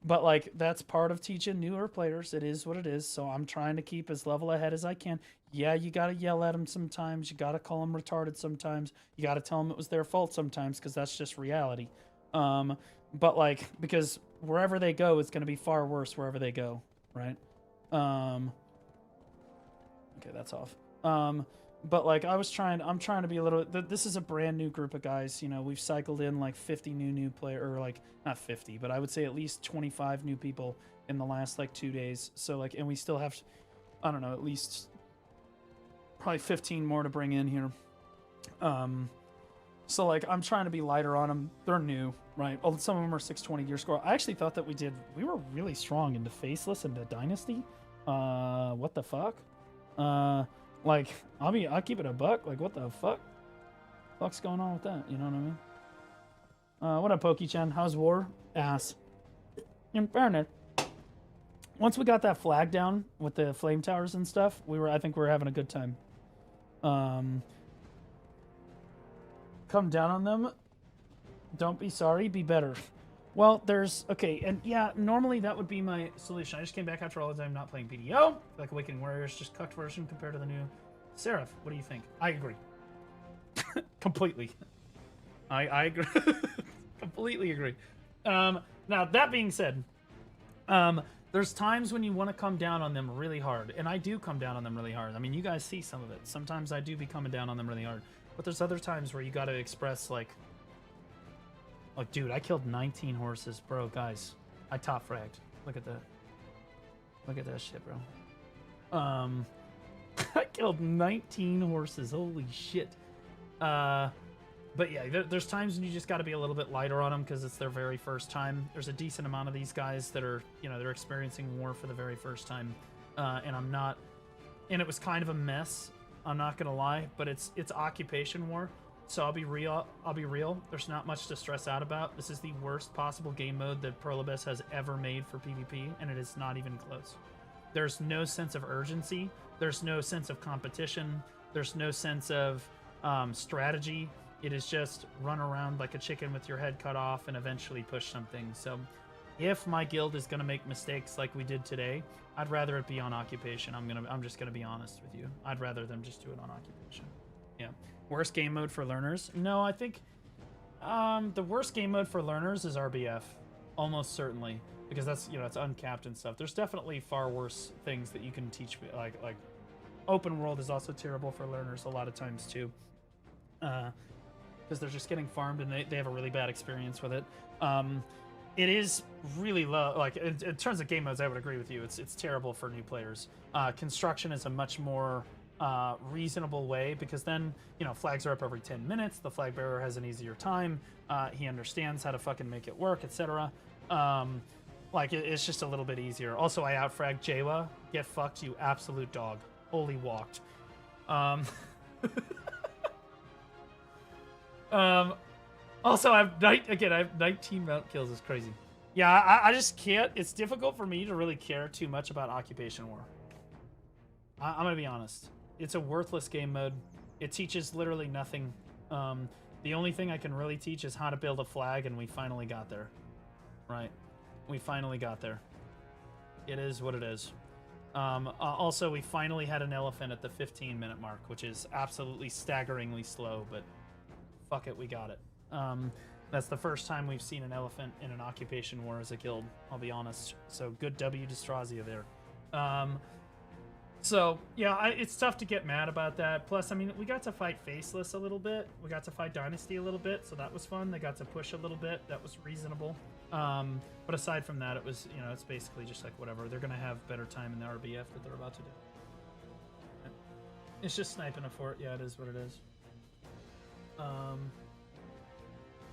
But like that's part of teaching newer players. It is what it is. So I'm trying to keep as level ahead as I can. Yeah, you gotta yell at them sometimes. You gotta call them retarded sometimes. You gotta tell them it was their fault sometimes, because that's just reality. But like, because wherever they go, it's gonna be far worse wherever they go, right? Okay, that's off. But like I'm trying to be a little. This is a brand new group of guys. You know, we've cycled in like 50 new player, or like not 50, but I would say at least 25 new people in the last like 2 days. So like, and we still have, I don't know, at least probably 15 more to bring in here. So like I'm trying to be lighter on them. They're new, right? Oh, some of them are 620 gear score. I actually thought that we were really strong into Faceless and the Dynasty. What the fuck? Like, I'll keep it a buck. Like, what the fuck? What's going on with that? You know what I mean? What up, Pokey-chan? How's war? Ass. In fairness, once we got that flag down with the flame towers and stuff, I think we were having a good time. Come down on them. Don't be sorry, be better. Well, okay, and yeah, normally that would be my solution. I just came back after all the time not playing PDO. Like Awakening Warriors, just cucked version compared to the new Seraph. What do you think? I agree. Completely. I agree. Completely agree. Now, that being said, There's times when you want to come down on them really hard, and I do come down on them really hard. I mean, you guys see some of it. Sometimes I do be coming down on them really hard, but there's other times where you got to express like, dude, I killed 19 horses, bro. Guys, I top fragged. Look at that. Look at that shit, bro. I killed 19 horses. Holy shit. But yeah, there's times when you just got to be a little bit lighter on them because it's their very first time. There's a decent amount of these guys that are, they're experiencing war for the very first time. And I'm not, and it was kind of a mess. I'm not going to lie, but it's occupation war. So I'll be real. There's not much to stress out about. This is the worst possible game mode that Prolobus has ever made for PvP, and it is not even close. There's no sense of urgency. There's no sense of competition. There's no sense of strategy. It is just run around like a chicken with your head cut off and eventually push something. So if my guild is going to make mistakes like we did today, I'd rather it be on occupation. I'm just going to be honest with you. I'd rather them just do it on occupation. Yeah. Worst game mode for learners? No, I think the worst game mode for learners is RBF. Almost certainly. Because that's, it's uncapped and stuff. There's definitely far worse things that you can teach. Like open world is also terrible for learners a lot of times too. Because they're just getting farmed and they have a really bad experience with it. It is really low. Like in terms of game modes, I would agree with you. It's terrible for new players. Construction is a much more reasonable way because then flags are up every 10 minutes. The flag bearer has an easier time. He understands how to fucking make it work, etc. It's just a little bit easier. Also, I outfragged Jawa. Get fucked, you absolute dog. Holy walked. Also, I have 19 mount kills. Is crazy. Yeah, I just can't. It's difficult for me to really care too much about occupation war. I'm gonna be honest. It's a worthless game mode. It teaches literally nothing. The only thing I can really teach is how to build a flag, and we finally got there. Right? We finally got there. It is what it is. Also, we finally had an elephant at the 15-minute mark, which is absolutely staggeringly slow, but fuck it, we got it. That's the first time we've seen an elephant in an occupation war as a guild, I'll be honest. So good W Dystrazia there. So, yeah, it's tough to get mad about that. Plus, I mean, we got to fight Faceless a little bit. We got to fight Dynasty a little bit, so that was fun. They got to push a little bit. That was reasonable. But aside from that, it was, it's basically just like whatever. They're going to have better time in the RBF that they're about to do. It's just sniping a fort. Yeah, it is what it is.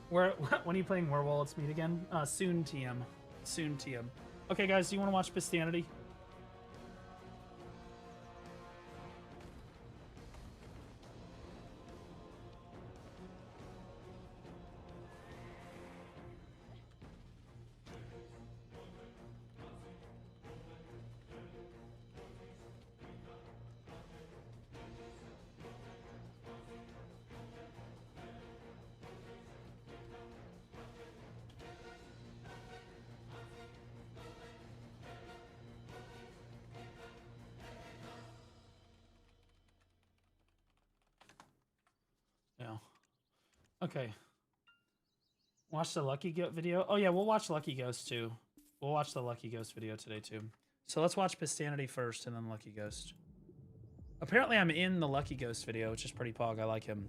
When are you playing Werewolf? Let's meet again. Soon, TM. Soon, TM. Okay, guys, do you want to watch Pistanity? Okay. Watch the Lucky Ghost video. Oh yeah, we'll watch Lucky Ghost too. We'll watch the Lucky Ghost video today too. So let's watch Pistanity first and then Lucky Ghost. Apparently I'm in the Lucky Ghost video, which is pretty pog. I like him.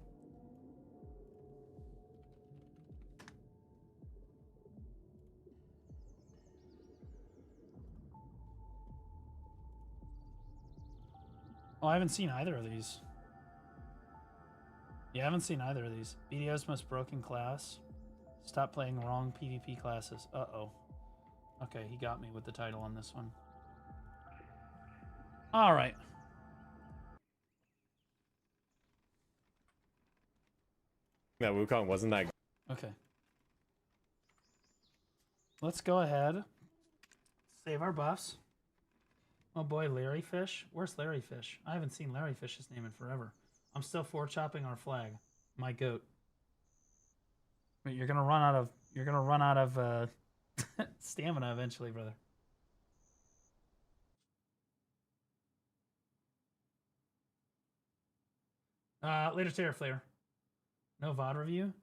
Oh, I haven't seen either of these. Yeah, I haven't seen either of these. BDO's most broken class. Stop playing wrong PvP classes. Uh-oh. Okay, he got me with the title on this one. All right. That Wukong wasn't that good. Okay. Let's go ahead. Save our buffs. Oh boy, Larry Fish. Where's Larry Fish? I haven't seen Larry Fish's name in forever. I'm still chopping our flag. My goat. Wait, you're gonna run out of stamina eventually, brother. Later Terror Flare. No VOD review?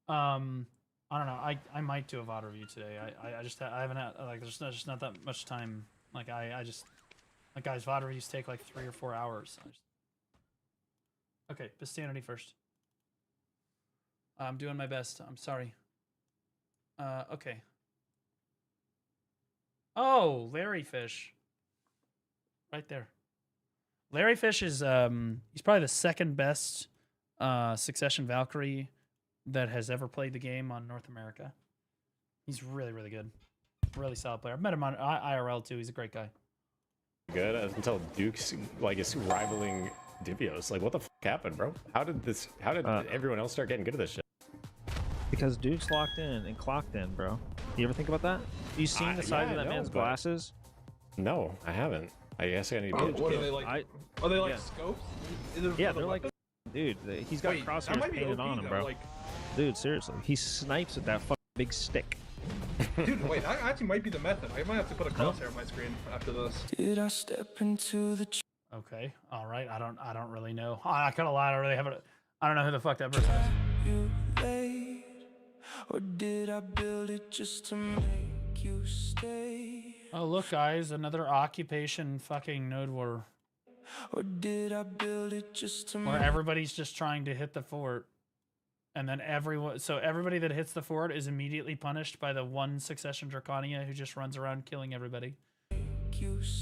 I don't know. I might do a VOD review today. I haven't had, like, there's just not that much time Like I just, like guys, VOD used to take like 3 or 4 hours. Okay, Bistanity first. I'm doing my best. I'm sorry. Okay. Oh, Larry Fish. Right there. Larry Fish is he's probably the second best Succession Valkyrie that has ever played the game on North America. He's really, really good. Really solid player. I've met him on IRL too. He's a great guy. Good until Duke's like is rivaling Divios. Like, what the fuck happened, bro? How did everyone else start getting good at this shit? Because Duke's locked in and clocked in, bro. You ever think about that? You seen the size of that man's glasses? No, I haven't. I guess I need to. What are they like? Are they like scopes? Yeah, they're like, dude. He's got crosshairs painted on him, bro. Dude, seriously, he snipes with that fucking big stick. Dude, wait, that actually might be the method. I might have to put a crosshair on my screen after this. Did I step into the? Okay, all right. I don't really know. I kind of lied. I don't know who the fuck that person is. You laid, or did I build it just to make you stay? Oh look, guys, another occupation fucking node war. Or did I build it just to where everybody's just trying to hit the fort, and then everybody that hits the fort is immediately punished by the one Succession Draconia who just runs around killing everybody.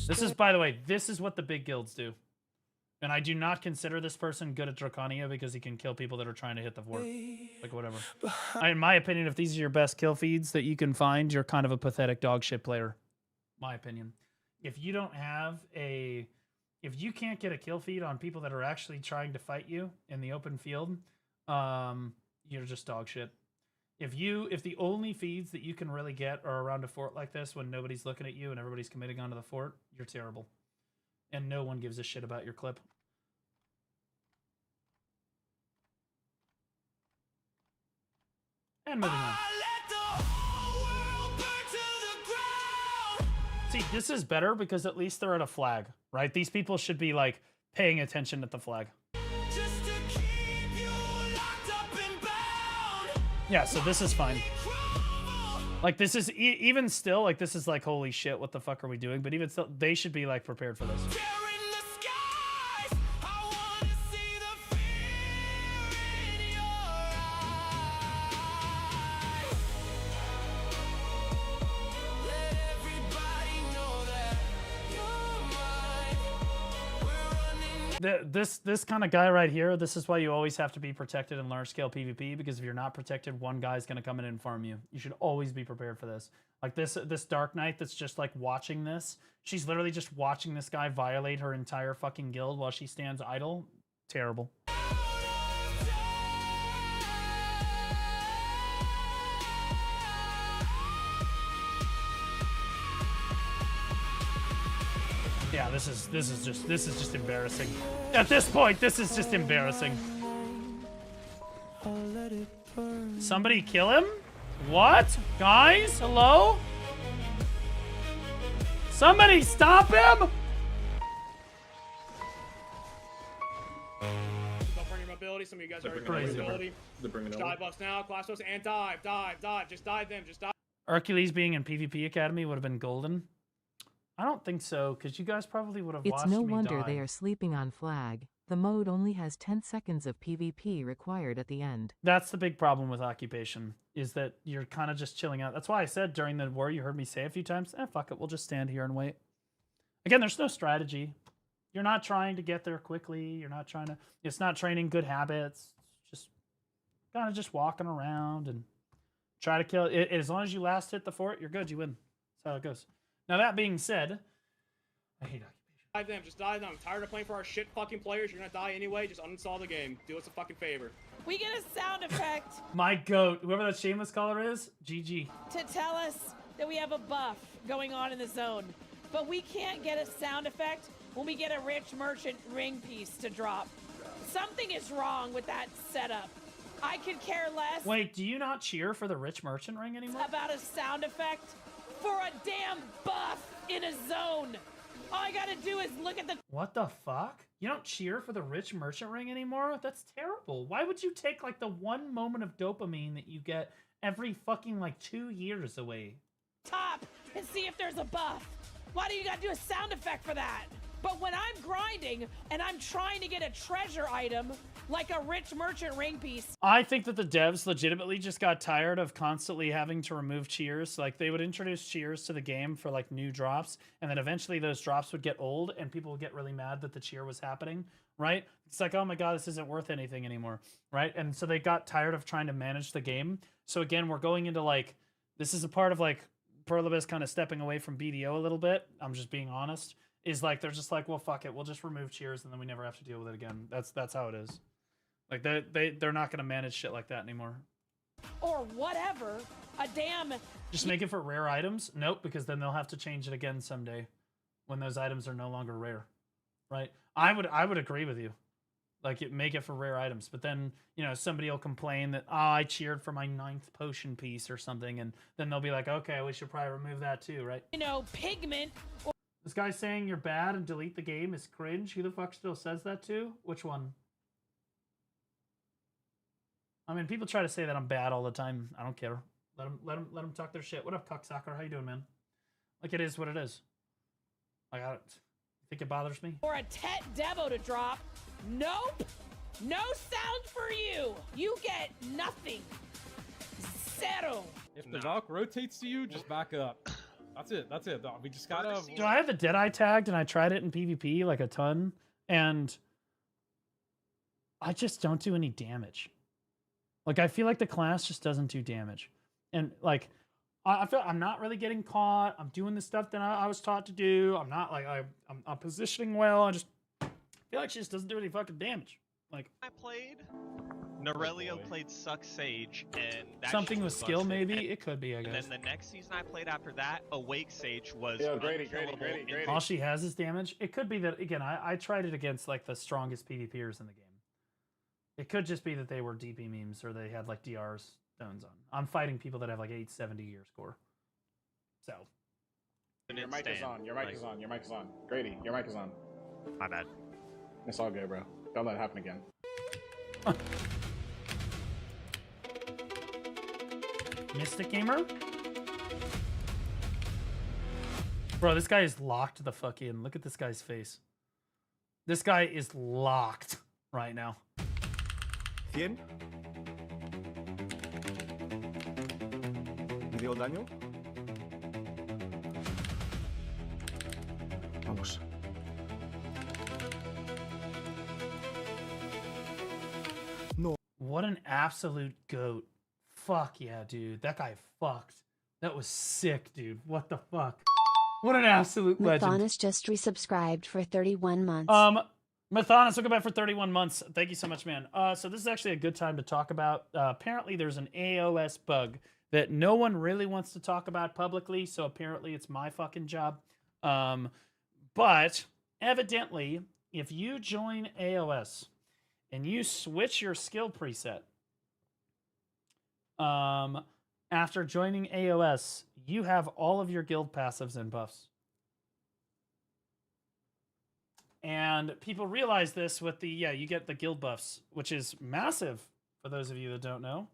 This is, by the way, this is what the big guilds do. And I do not consider this person good at Draconia because he can kill people that are trying to hit the fort. Like, whatever. In my opinion, if these are your best kill feeds that you can find, you're kind of a pathetic dog shit player. My opinion. If you can't get a kill feed on people that are actually trying to fight you in the open field, you're just dog shit. If the only feeds that you can really get are around a fort like this when nobody's looking at you and everybody's committing onto the fort, you're terrible. And no one gives a shit about your clip. And moving on. See, this is better because at least they're at a flag, right? These people should be like paying attention at the flag. Yeah, so this is fine. Like, this is even still, like, this is like, holy shit, what the fuck are we doing? But even still, they should be like prepared for this. This kind of guy right here, this is why you always have to be protected in large scale PvP, because if you're not protected, one guy's going to come in and farm you. You should always be prepared for this. Like this Dark Knight that's just like watching this. She's literally just watching this guy violate her entire fucking guild while she stands idle. Terrible. Yeah, this is just embarrassing. At this point, this is just embarrassing. Somebody kill him? What? Guys, hello? Somebody stop him! Don't burn your mobility. Some of you guys are bringing mobility. Dive buffs now, class buffs, and dive. Just dive them, just dive. Hercules being in PvP Academy would have been golden. I don't think so, because you guys probably would have watched me die. It's no wonder they are sleeping on flag. The mode only has 10 seconds of PvP required at the end. That's the big problem with Occupation, is that you're kind of just chilling out. That's why I said during the war, you heard me say a few times, fuck it, we'll just stand here and wait. Again, there's no strategy. You're not trying to get there quickly. You're not trying to, it's not training good habits. It's just kind of just walking around and try to kill it. As long as you last hit the fort, you're good, you win. That's how it goes. Now, that being said, I hate Occupation. Dive them, just dive them. I'm tired of playing for our shit fucking players. You're gonna die anyway. Just uninstall the game. Do us a fucking favor. We get a sound effect. My goat, whoever that shameless caller is, GG. To tell us that we have a buff going on in the zone. But we can't get a sound effect when we get a rich merchant ring piece to drop. Something is wrong with that setup. I could care less. Wait, do you not cheer for the rich merchant ring anymore? About a sound effect for a damn buff in a zone. All I gotta do is look at the... What the fuck? You don't cheer for the rich merchant ring anymore? That's terrible. Why would you take like the one moment of dopamine that you get every fucking like 2 years away? Top and see if there's a buff. Why do you gotta do a sound effect for that? But when I'm grinding and I'm trying to get a treasure item, like a rich merchant ring piece. I think that the devs legitimately just got tired of constantly having to remove cheers. Like, they would introduce cheers to the game for like new drops, and then eventually those drops would get old and people would get really mad that the cheer was happening, right? It's like, oh my god, this isn't worth anything anymore, right? And so they got tired of trying to manage the game. So again, we're going into like, this is a part of like Perlibus kind of stepping away from BDO a little bit. I'm just being honest. Is like, they're just like, well, fuck it, we'll just remove cheers and then we never have to deal with it again. That's how it is. Like, they're not gonna manage shit like that anymore. Or whatever. A damn. Just make it for rare items? Nope, because then they'll have to change it again someday when those items are no longer rare, right? I would agree with you. Like, make it for rare items, but then, you know, somebody will complain that, oh, I cheered for my 9th potion piece or something, and then they'll be like, okay, we should probably remove that too, right? You know, pigment. This guy saying you're bad and delete the game is cringe. Who the fuck still says that to? Which one? I mean, people try to say that I'm bad all the time. I don't care. Let them talk their shit. What up, cocksucker? How you doing, man? Like, it is what it is. Like, I think it bothers me. Or a Tet Devo to drop. Nope. No sound for you. You get nothing. Zero. If the Valk rotates to you, just back up. That's it. That's it. We just gotta. So I have the Deadeye tagged, and I tried it in PvP like a ton, and I just don't do any damage. Like, I feel like the class just doesn't do damage, and like, I feel I'm not really getting caught. I'm doing the stuff that I was taught to do. I'm not like I'm positioning well. I just feel like she just doesn't do any fucking damage. Like, I played. Norelio played Suck Sage, and that something shit with was skill, busted. maybe And, it could be. I guess. and then the next season I played after that, Awake Sage was Grady. All she has is damage. It could be that, again, I tried it against like the strongest PvPers in the game. It could just be that they were DP memes or they had like DR stones on. I'm fighting people that have like 870 year score. So. Your mic is on. Your mic is on. Your mic is on. Grady, your mic is on. My bad. It's all good, bro. Don't let it happen again. Mystic Gamer? Bro, this guy is locked the fuck in. Look at this guy's face. This guy is locked right now. 100. ¿Dio daño? Vamos. No. What an absolute goat. Fuck yeah, dude. That guy fucked. That was sick, dude. What the fuck? What an absolute legend. Mathonis just resubscribed for 31 months. Mathonis, welcome back for 31 months. Thank you so much, man. So this is actually a good time to talk about. Apparently there's an AOS bug that no one really wants to talk about publicly, so apparently it's my fucking job. But evidently, if you join AOS and you switch your skill preset, after joining AOS, you have all of your guild passives and buffs. And people realize this with the, you get the guild buffs, which is massive for those of you that don't know.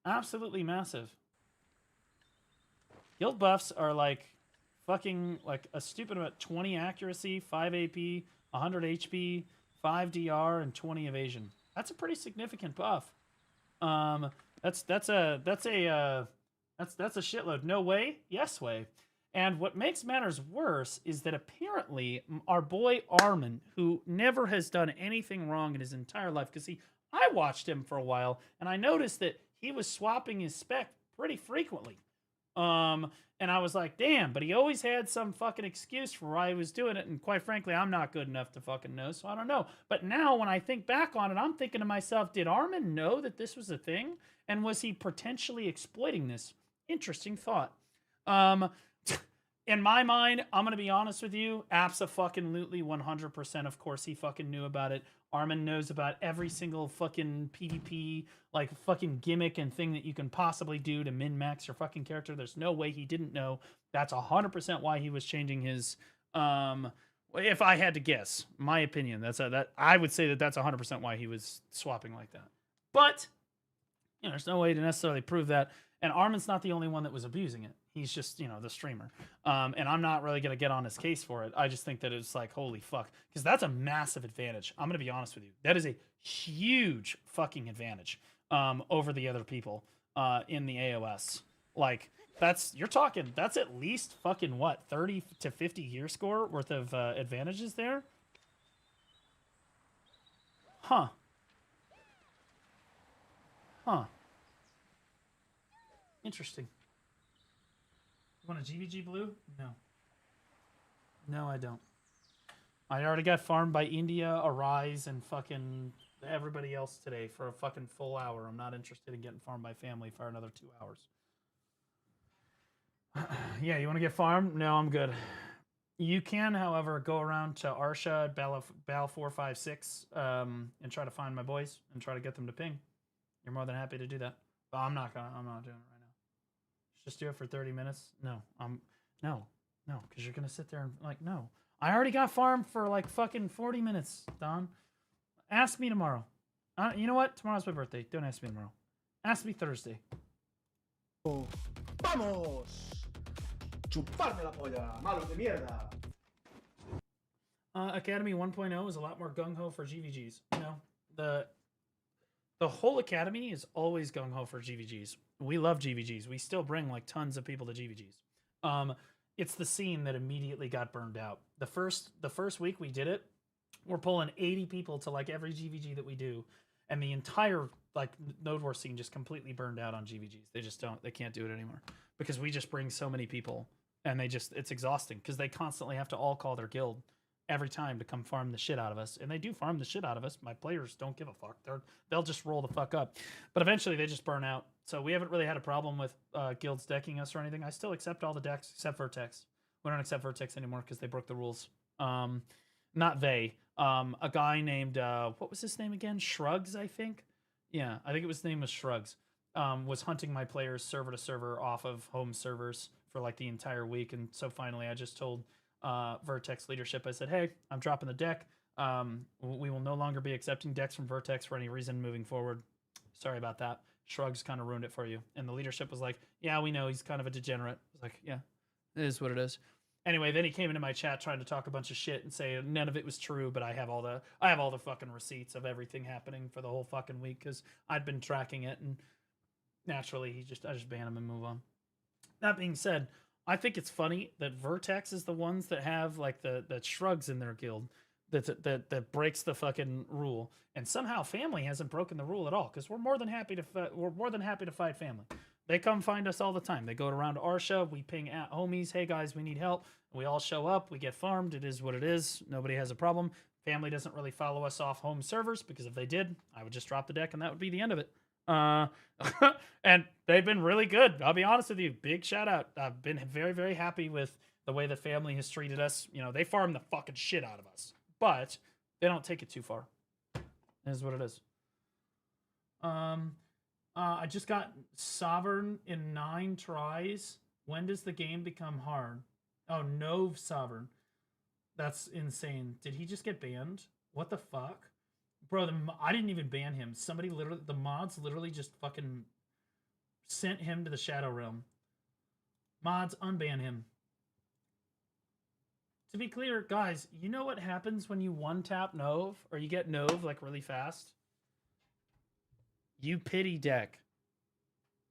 Absolutely massive. Guild buffs are like fucking like a stupid amount. 20 accuracy, 5 AP, 100 HP, 5 DR, and 20 evasion. That's a pretty significant buff. That's a shitload. No way? Yes way. And what makes matters worse is that apparently our boy Armin, who never has done anything wrong in his entire life, because I watched him for a while and I noticed that he was swapping his spec pretty frequently. And I was like, damn, but he always had some fucking excuse for why he was doing it. And quite frankly, I'm not good enough to fucking know, so I don't know. But now when I think back on it, I'm thinking to myself, did Armin know that this was a thing? And was he potentially exploiting this? Interesting thought. In my mind, I'm going to be honest with you, abso-fucking-lutely 100%, of course, he fucking knew about it. Armin knows about every single fucking PvP, like, fucking gimmick and thing that you can possibly do to min-max your fucking character. There's no way he didn't know. That's 100% why he was changing his, if I had to guess, my opinion, I would say that that's 100% why he was swapping like that. But, you know, there's no way to necessarily prove that. And Armin's not the only one that was abusing it. He's just, you know, the streamer. And I'm not really going to get on his case for it. I just think that it's like, holy fuck. Because that's a massive advantage. I'm going to be honest with you. That is a huge fucking advantage over the other people in the AOS. Like, you're talking, that's at least fucking what, 30 to 50 gear score worth of advantages there? Huh. Huh. Interesting. You want a GVG blue? No. No, I don't. I already got farmed by India, Arise, and fucking everybody else today for a fucking full hour. I'm not interested in getting farmed by family for another 2 hours. Yeah, you want to get farmed? No, I'm good. You can, however, go around to Arsha, Bal 456, and try to find my boys and try to get them to ping. You're more than happy to do that. But I'm not doing it right now. Just do it for 30 minutes. No, no, because you're gonna sit there and like, no. I already got farmed for like fucking 40 minutes, Don. Ask me tomorrow. You know what? Tomorrow's my birthday. Don't ask me tomorrow. Ask me Thursday. Vamos. Chuparme la polla, malo de mierda. Academy 1.0 is a lot more gung-ho for GVGs. No, the whole Academy is always gung-ho for GVGs. We love GVGs. We still bring like tons of people to GVGs. It's the scene that immediately got burned out. The first week we did it, we're pulling 80 people to like every GVG that we do, and the entire like Node War scene just completely burned out on GVGs. They can't do it anymore because we just bring so many people, and it's exhausting because they constantly have to all call their guild every time to come farm the shit out of us. And they do farm the shit out of us. My players don't give a fuck. They'll just roll the fuck up. But eventually they just burn out. So we haven't really had a problem with guilds decking us or anything. I still accept all the decks except Vertex. We don't accept Vertex anymore because they broke the rules. Not they. A guy named, what was his name again? Shrugs, I think? Yeah, I think his name was Shrugs. Was hunting my players server to server off of home servers for like the entire week. And so finally I just told Vertex leadership, I said, hey, I'm dropping the deck. We will no longer be accepting decks from Vertex for any reason moving forward. Sorry about that. Shrugs kind of ruined it for you. And the leadership was like, yeah, we know he's kind of a degenerate. I was like, yeah, it is what it is. Anyway, then he came into my chat trying to talk a bunch of shit and say none of it was true, but I have all the fucking receipts of everything happening for the whole fucking week because I'd been tracking it, and naturally I just ban him and move on. That being said, I think it's funny that Vertex is the ones that have like the Shrugs in their guild that breaks the fucking rule, and somehow Family hasn't broken the rule at all because we're more than happy to fight Family. They come find us all the time. They go around to Arsha. We ping at homies. Hey guys, we need help. We all show up. We get farmed. It is what it is. Nobody has a problem. Family doesn't really follow us off home servers because if they did, I would just drop the deck and that would be the end of it. And they've been really good. I'll be honest with you. Big shout out. I've been very, very happy with the way the Family has treated us. You know, they farm the fucking shit out of us, but they don't take it too far. It is what it is. I just got Sovereign in 9 tries. When does the game become hard? Oh, no Sovereign. That's insane. Did he just get banned? What the fuck? Bro, I didn't even ban him. Somebody literally, the mods literally just fucking sent him to the Shadow Realm. Mods, unban him. To be clear, guys, you know what happens when you one-tap Nove, or you get Nove, like, really fast? You pity deck.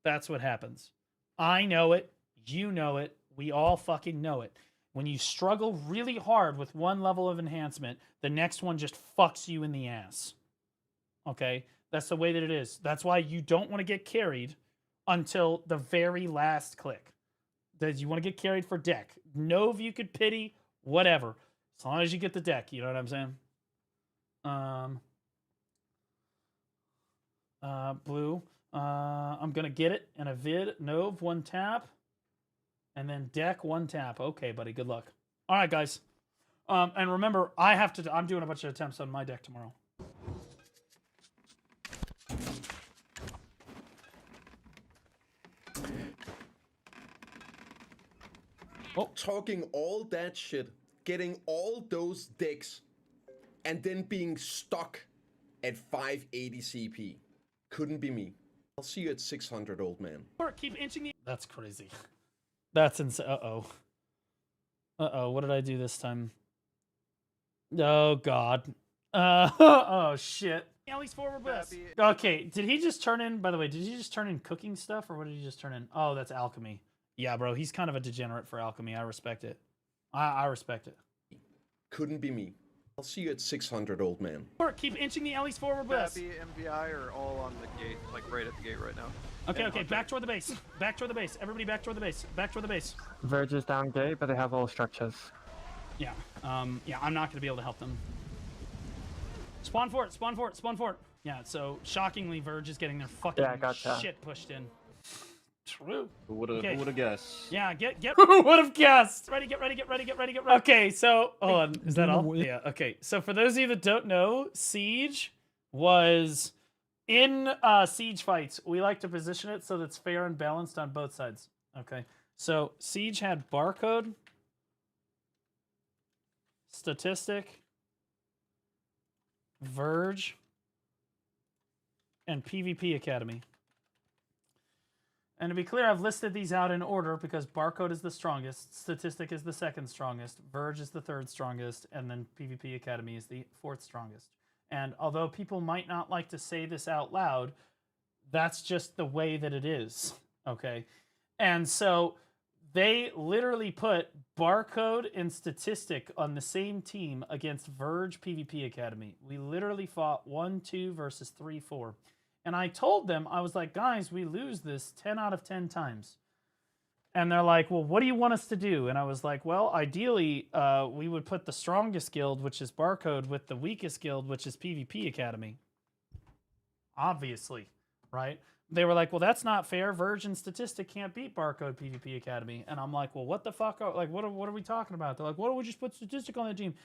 That's what happens. I know it. You know it. We all fucking know it. When you struggle really hard with one level of enhancement, the next one just fucks you in the ass. Okay? That's the way that it is. That's why you don't want to get carried until the very last click. That you want to get carried for deck. Nove you could pity, whatever. As long as you get the deck, you know what I'm saying? Blue. I'm gonna get it in a vid. Nove, 1 tap. And then deck, 1 tap. Okay, buddy, good luck. All right, guys. And remember, I'm doing a bunch of attempts on my deck tomorrow. Oh. Talking all that shit, getting all those decks, and then being stuck at 580 CP. Couldn't be me. I'll see you at 600, old man. Keep inching the. That's crazy. That's insane. What did I do this time? Oh God. Oh shit. Ellie's forward bliss. Okay, did he just turn in? By the way, did he just turn in cooking stuff, or what did he just turn in? Oh, that's alchemy. Yeah, bro, he's kind of a degenerate for alchemy. I respect it. I respect it. Couldn't be me. I'll see you at 600, old man. Keep inching the Ellie's forward bliss. MVI are all on the gate, like right at the gate right now. Okay, back toward the base. Back toward the base. Everybody back toward the base. Back toward the base. Verge is down gate, but they have all structures. Yeah, yeah, I'm not gonna be able to help them. Spawn fort, spawn fort, spawn fort. Yeah, so shockingly, Verge is getting their fucking shit pushed in. True. Who would have guessed? Yeah, get. Who would have guessed? Ready, get ready, get ready, get ready, get ready. Okay, so hold on. Is that all? Yeah. Okay. So for those of you that don't know, Siege was in Siege fights. We like to position it so that it's fair and balanced on both sides. Okay. So Siege had barcode, statistic, Verge, and PvP Academy. And to be clear, I've listed these out in order because barcode is the strongest, statistic is the second strongest, Verge is the third strongest, and then PvP Academy is the fourth strongest. And although people might not like to say this out loud, that's just the way that it is, okay? And so they literally put barcode and statistic on the same team against Verge PvP Academy. We literally fought 1-2 versus 3-4. And I told them, I was like, guys, we lose this 10 out of 10 times. And they're like, well, what do you want us to do? And I was like, well, ideally, we would put the strongest guild, which is barcode, with the weakest guild, which is PvP Academy. Obviously, right? They were like, well, that's not fair. Verge and statistic can't beat barcode PvP Academy. And I'm like, well, what the fuck? Like, what are we talking about? They're like, why don't we just put statistic on the team?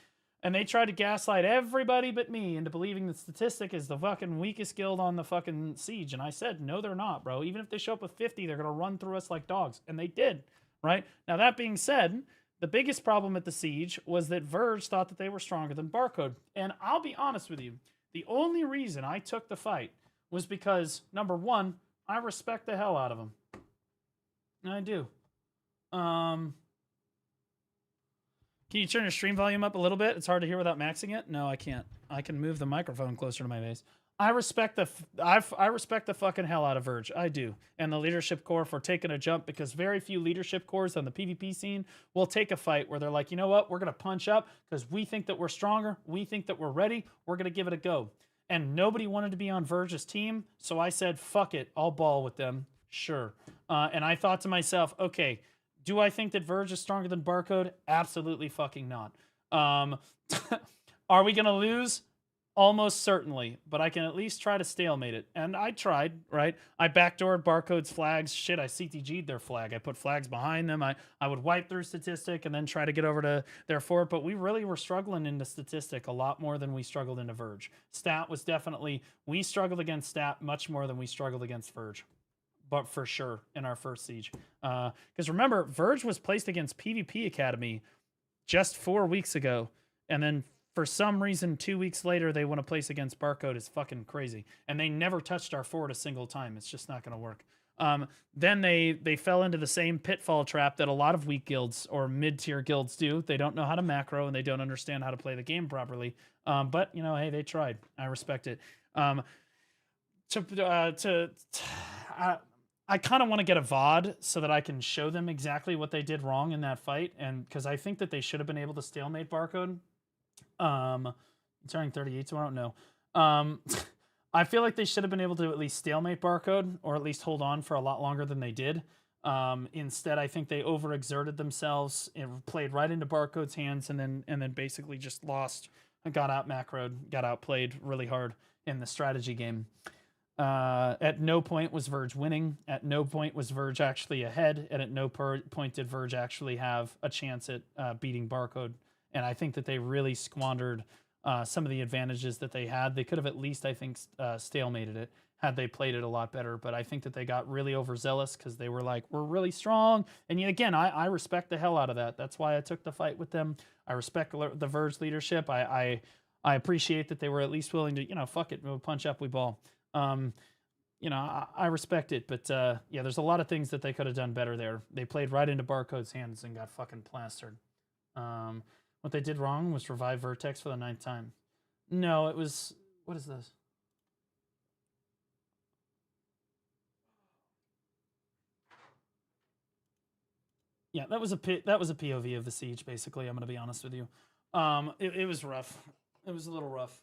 And they tried to gaslight everybody but me into believing that statistic is the fucking weakest guild on the fucking Siege. And I said, no, they're not, bro. Even if they show up with 50, they're going to run through us like dogs. And they did, right? Now, that being said, the biggest problem at the Siege was that Verge thought that they were stronger than barcode. And I'll be honest with you, the only reason I took the fight was because, number one, I respect the hell out of them. I do. Can you turn your stream volume up a little bit? It's hard to hear without maxing it. No, I can't. I can move the microphone closer to my face. I respect the fucking hell out of Verge. I do. And the leadership core for taking a jump, because very few leadership cores on the PvP scene will take a fight where they're like, you know what? We're going to punch up because we think that we're stronger. We think that we're ready. We're going to give it a go. And nobody wanted to be on Verge's team. So I said, fuck it. I'll ball with them. Sure. And I thought to myself, okay, do I think that Verge is stronger than barcode? Absolutely fucking not. Are we going to lose? Almost certainly, but I can at least try to stalemate it. And I tried, right? I backdoored barcode's flags. Shit, I CTG'd their flag. I put flags behind them. I would wipe through statistic and then try to get over to their fort. But we really were struggling into statistic a lot more than we struggled into Verge. Stat was definitely, we struggled against stat much more than we struggled against Verge. But for sure in our first Siege. Because remember, Verge was placed against PvP Academy just 4 weeks ago. And then for some reason, 2 weeks later, they want to place against barcode. Is fucking crazy. And they never touched our fort a single time. It's just not going to work. Then they fell into the same pitfall trap that a lot of weak guilds or mid-tier guilds do. They don't know how to macro and they don't understand how to play the game properly. But, you know, hey, they tried. I respect it. I kind of want to get a VOD so that I can show them exactly what they did wrong in that fight. And because I think that they should have been able to stalemate barcode. I'm turning 38 tomorrow. No. I feel like they should have been able to at least stalemate barcode or at least hold on for a lot longer than they did. Instead, I think they overexerted themselves and played right into barcode's hands and then basically just lost and got out macroed, got outplayed really hard in the strategy game. At no point was Verge winning. At no point was Verge actually ahead. And at no point did Verge actually have a chance at beating barcode. And I think that they really squandered some of the advantages that they had. They could have at least, I think, stalemated it had they played it a lot better. But I think that they got really overzealous because they were like, we're really strong. And yet again, I respect the hell out of that. That's why I took the fight with them. I respect the Verge leadership. I appreciate that they were at least willing to, you know, fuck it, we'll punch up, we ball. you know, I respect it, but yeah, there's a lot of things that they could have done better there. They played right into Barcode's hands and got fucking plastered. What they did wrong was revive Vertex for the 9th time. No, it was, what is this? Yeah, that was a POV of the siege. Basically, I'm gonna be honest with you. It was rough. It was a little rough.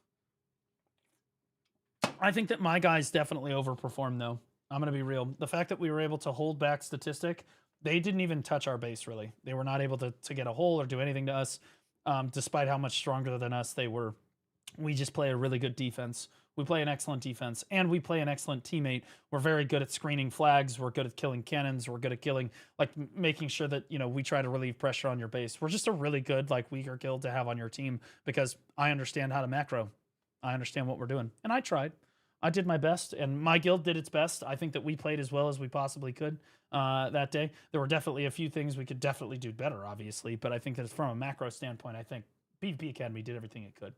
I think that my guys definitely overperformed, though. I'm gonna be real. The fact that we were able to hold back statistic, they didn't even touch our base really. They were not able to get a hole or do anything to us, despite how much stronger than us they were. We just play a really good defense. We play an excellent defense, and we play an excellent teammate. We're very good at screening flags. We're good at killing cannons. We're good at killing, like, making sure that, you know, we try to relieve pressure on your base. We're just a really good, like, weaker guild to have on your team because I understand how to macro. I understand what we're doing, and I tried. I did my best, and my guild did its best. I think that we played as well as we possibly could that day. There were definitely a few things we could definitely do better, obviously, but I think that from a macro standpoint, I think PvP Academy did everything it could.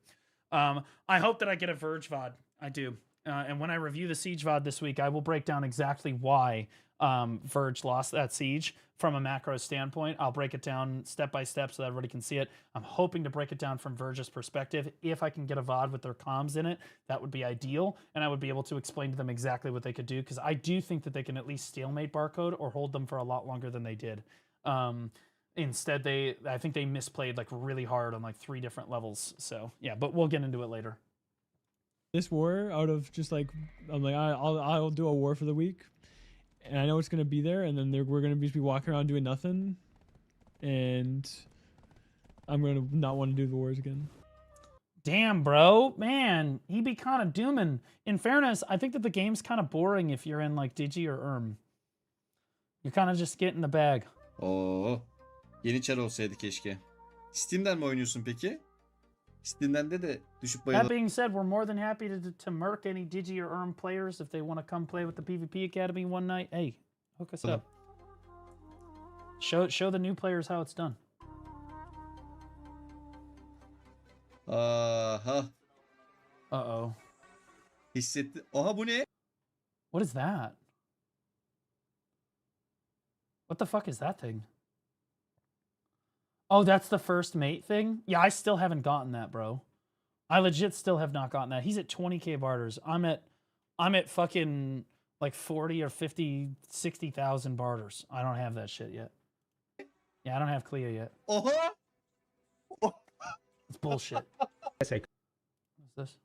I hope that I get a Verge VOD. I do. And when I review the Siege VOD this week, I will break down exactly why Verge lost that Siege from a macro standpoint. I'll break it down step by step so that everybody can see it. I'm hoping to break it down from Verge's perspective. If I can get a VOD with their comms in it, that would be ideal. And I would be able to explain to them exactly what they could do, because I do think that they can at least stalemate Barcode or hold them for a lot longer than they did. Instead, I think they misplayed like really hard on like 3 different levels. So yeah, but we'll get into it later. This war, out of just like, I'm like, I'll do a war for the week, and I know it's gonna be there, and then we're gonna just be walking around doing nothing, and I'm gonna not want to do the wars again. Damn, bro, man, he be kind of dooming. In fairness, I think that the game's kind of boring if you're in like Digi or You're kind of just getting the bag. Oo. Yeni çar olsaydı keşke. Steam'den mi oynuyorsun peki? Steam'den de düşüp bayılır. That being said, we're more than happy to murk any Digi or players if they want to come play with the PvP Academy one night. Hey, hook us up. Show the new players how it's done. Aha. Uh-oh. Hissetti. Aha, bu ne? What is that? What the fuck is that thing? Oh, that's the first mate thing? Yeah, I still haven't gotten that, bro. I legit still have not gotten that. He's at 20k barters. I'm at fucking like 40 or 50, 60,000 barters. I don't have that shit yet. Yeah, I don't have Cleo yet. It's bullshit. I say. What's this?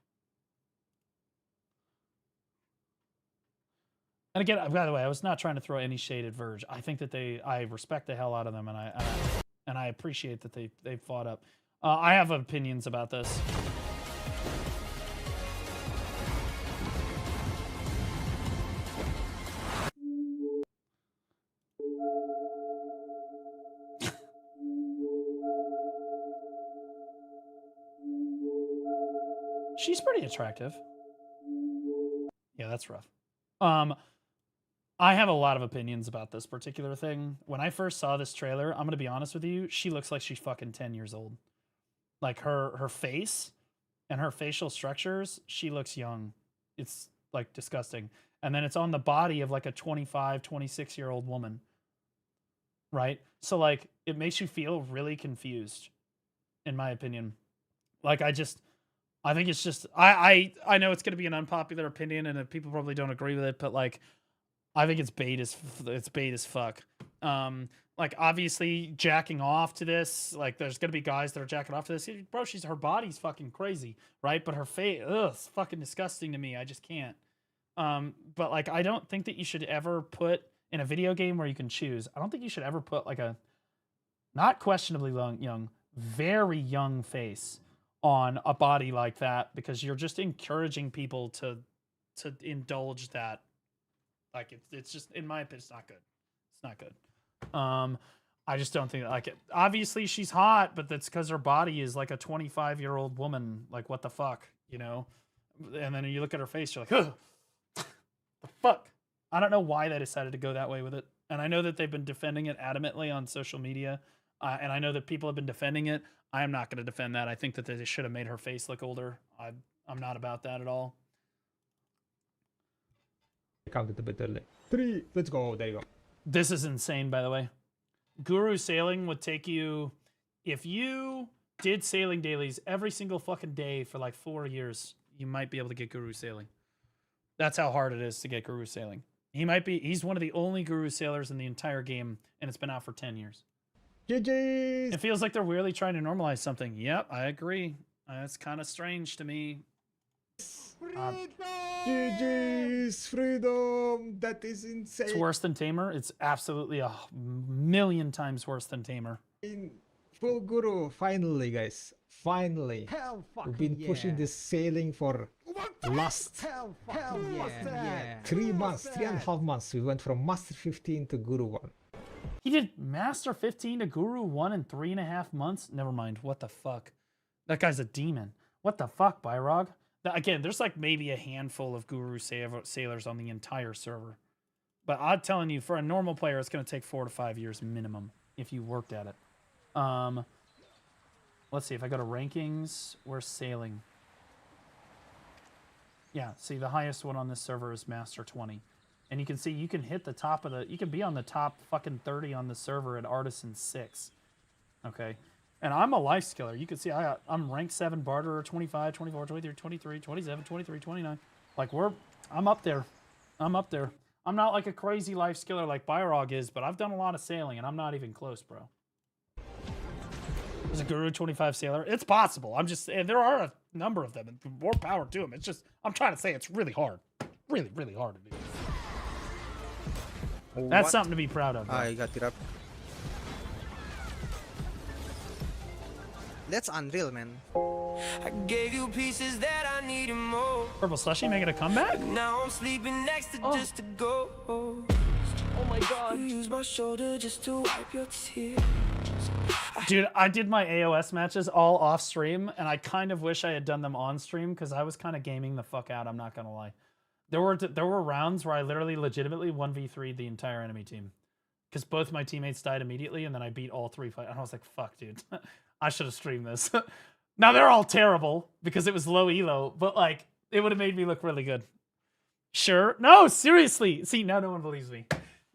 And again, by the way, I was not trying to throw any shade at Verge. I think that I respect the hell out of them, and I appreciate that they fought up. I have opinions about this. She's pretty attractive. Yeah, that's rough. I have a lot of opinions about this particular thing. When I first saw this trailer, I'm gonna be honest with you, she looks like she's fucking 10 years old. Like her face and her facial structures, she looks young. It's like disgusting. And then it's on the body of like a 25, 26-year-old woman. Right? So like it makes you feel really confused, in my opinion. Like I think it's just I know it's gonna be an unpopular opinion and people probably don't agree with it, but like I think it's bait as fuck. Like obviously jacking off to this, like there's gonna be guys that are jacking off to this. Bro, her body's fucking crazy, right? But her face, it's fucking disgusting to me. I just can't. But like I don't think that you should ever put in a video game where you can choose. I don't think you should ever put like a not questionably young, very young face on a body like that, because you're just encouraging people to indulge that. Like it's just, in my opinion, it's not good. It's not good. I just don't think like it. Obviously she's hot, but that's because her body is like a 25-year-old woman. Like what the fuck, you know? And then you look at her face, you're like, ugh, the fuck. I don't know why they decided to go that way with it. And I know that they've been defending it adamantly on social media. And I know that people have been defending it. I am not going to defend that. I think that they should have made her face look older. I'm not about that at all. Counted a bit early. 3. Let's go. There you go. This is insane, by the way. Guru sailing would take you, if you did sailing dailies every single fucking day for like 4 years, you might be able to get Guru sailing. That's how hard it is to get Guru sailing. He's one of the only Guru sailors in the entire game, and it's been out for 10 years. GG's! It feels like they're really trying to normalize something. Yep, I agree. That's kind of strange to me. GG's! Freedom! That is insane. It's worse than Tamer. It's absolutely 1,000,000 times worse than Tamer. Full Guru, finally, guys. Finally. We've been pushing this sailing for last 3 months, 3.5 months. We went from Master 15 to Guru 1. He did Master 15 to Guru 1 in 3.5 months? Never mind. What the fuck? That guy's a demon. What the fuck, Byrog? Again, there's like maybe a handful of Guru sailors on the entire server. But I'm telling you, for a normal player, it's going to take 4 to 5 years minimum if you worked at it. Let's see. If I go to rankings, we're sailing. Yeah, see, the highest one on this server is Master 20. And you can see you can hit the top of the... You can be on the top fucking 30 on the server at Artisan 6. Okay? And I'm a life skiller. You can see I'm rank 7 barterer, 25, 24, 23, 23, 27, 23, 29. Like, I'm up there. I'm up there. I'm not like a crazy life skiller like Byrog is, but I've done a lot of sailing, and I'm not even close, bro. There's a Guru 25 sailor. It's possible. I'm just... And there are a number of them, and more power to them. It's just... I'm trying to say it's really hard. Really, really hard to do. That's something to be proud of. Bro. I got it up. That's unreal, man. I gave you pieces that I needed more. Purple Slushy making a comeback? Now I'm sleeping next to just a ghost. Oh my god. Use my shoulder just to wipe your tears. Dude, I did my AOS matches all off stream, and I kind of wish I had done them on stream because I was kind of gaming the fuck out, I'm not gonna lie. There were rounds where I literally legitimately 1v3'd the entire enemy team. Because both my teammates died immediately, and then I beat all 3 fights. And I was like, fuck, dude. I should have streamed this. Now, they're all terrible because it was low elo, but, like, it would have made me look really good. Sure. No, seriously. See, now no one believes me.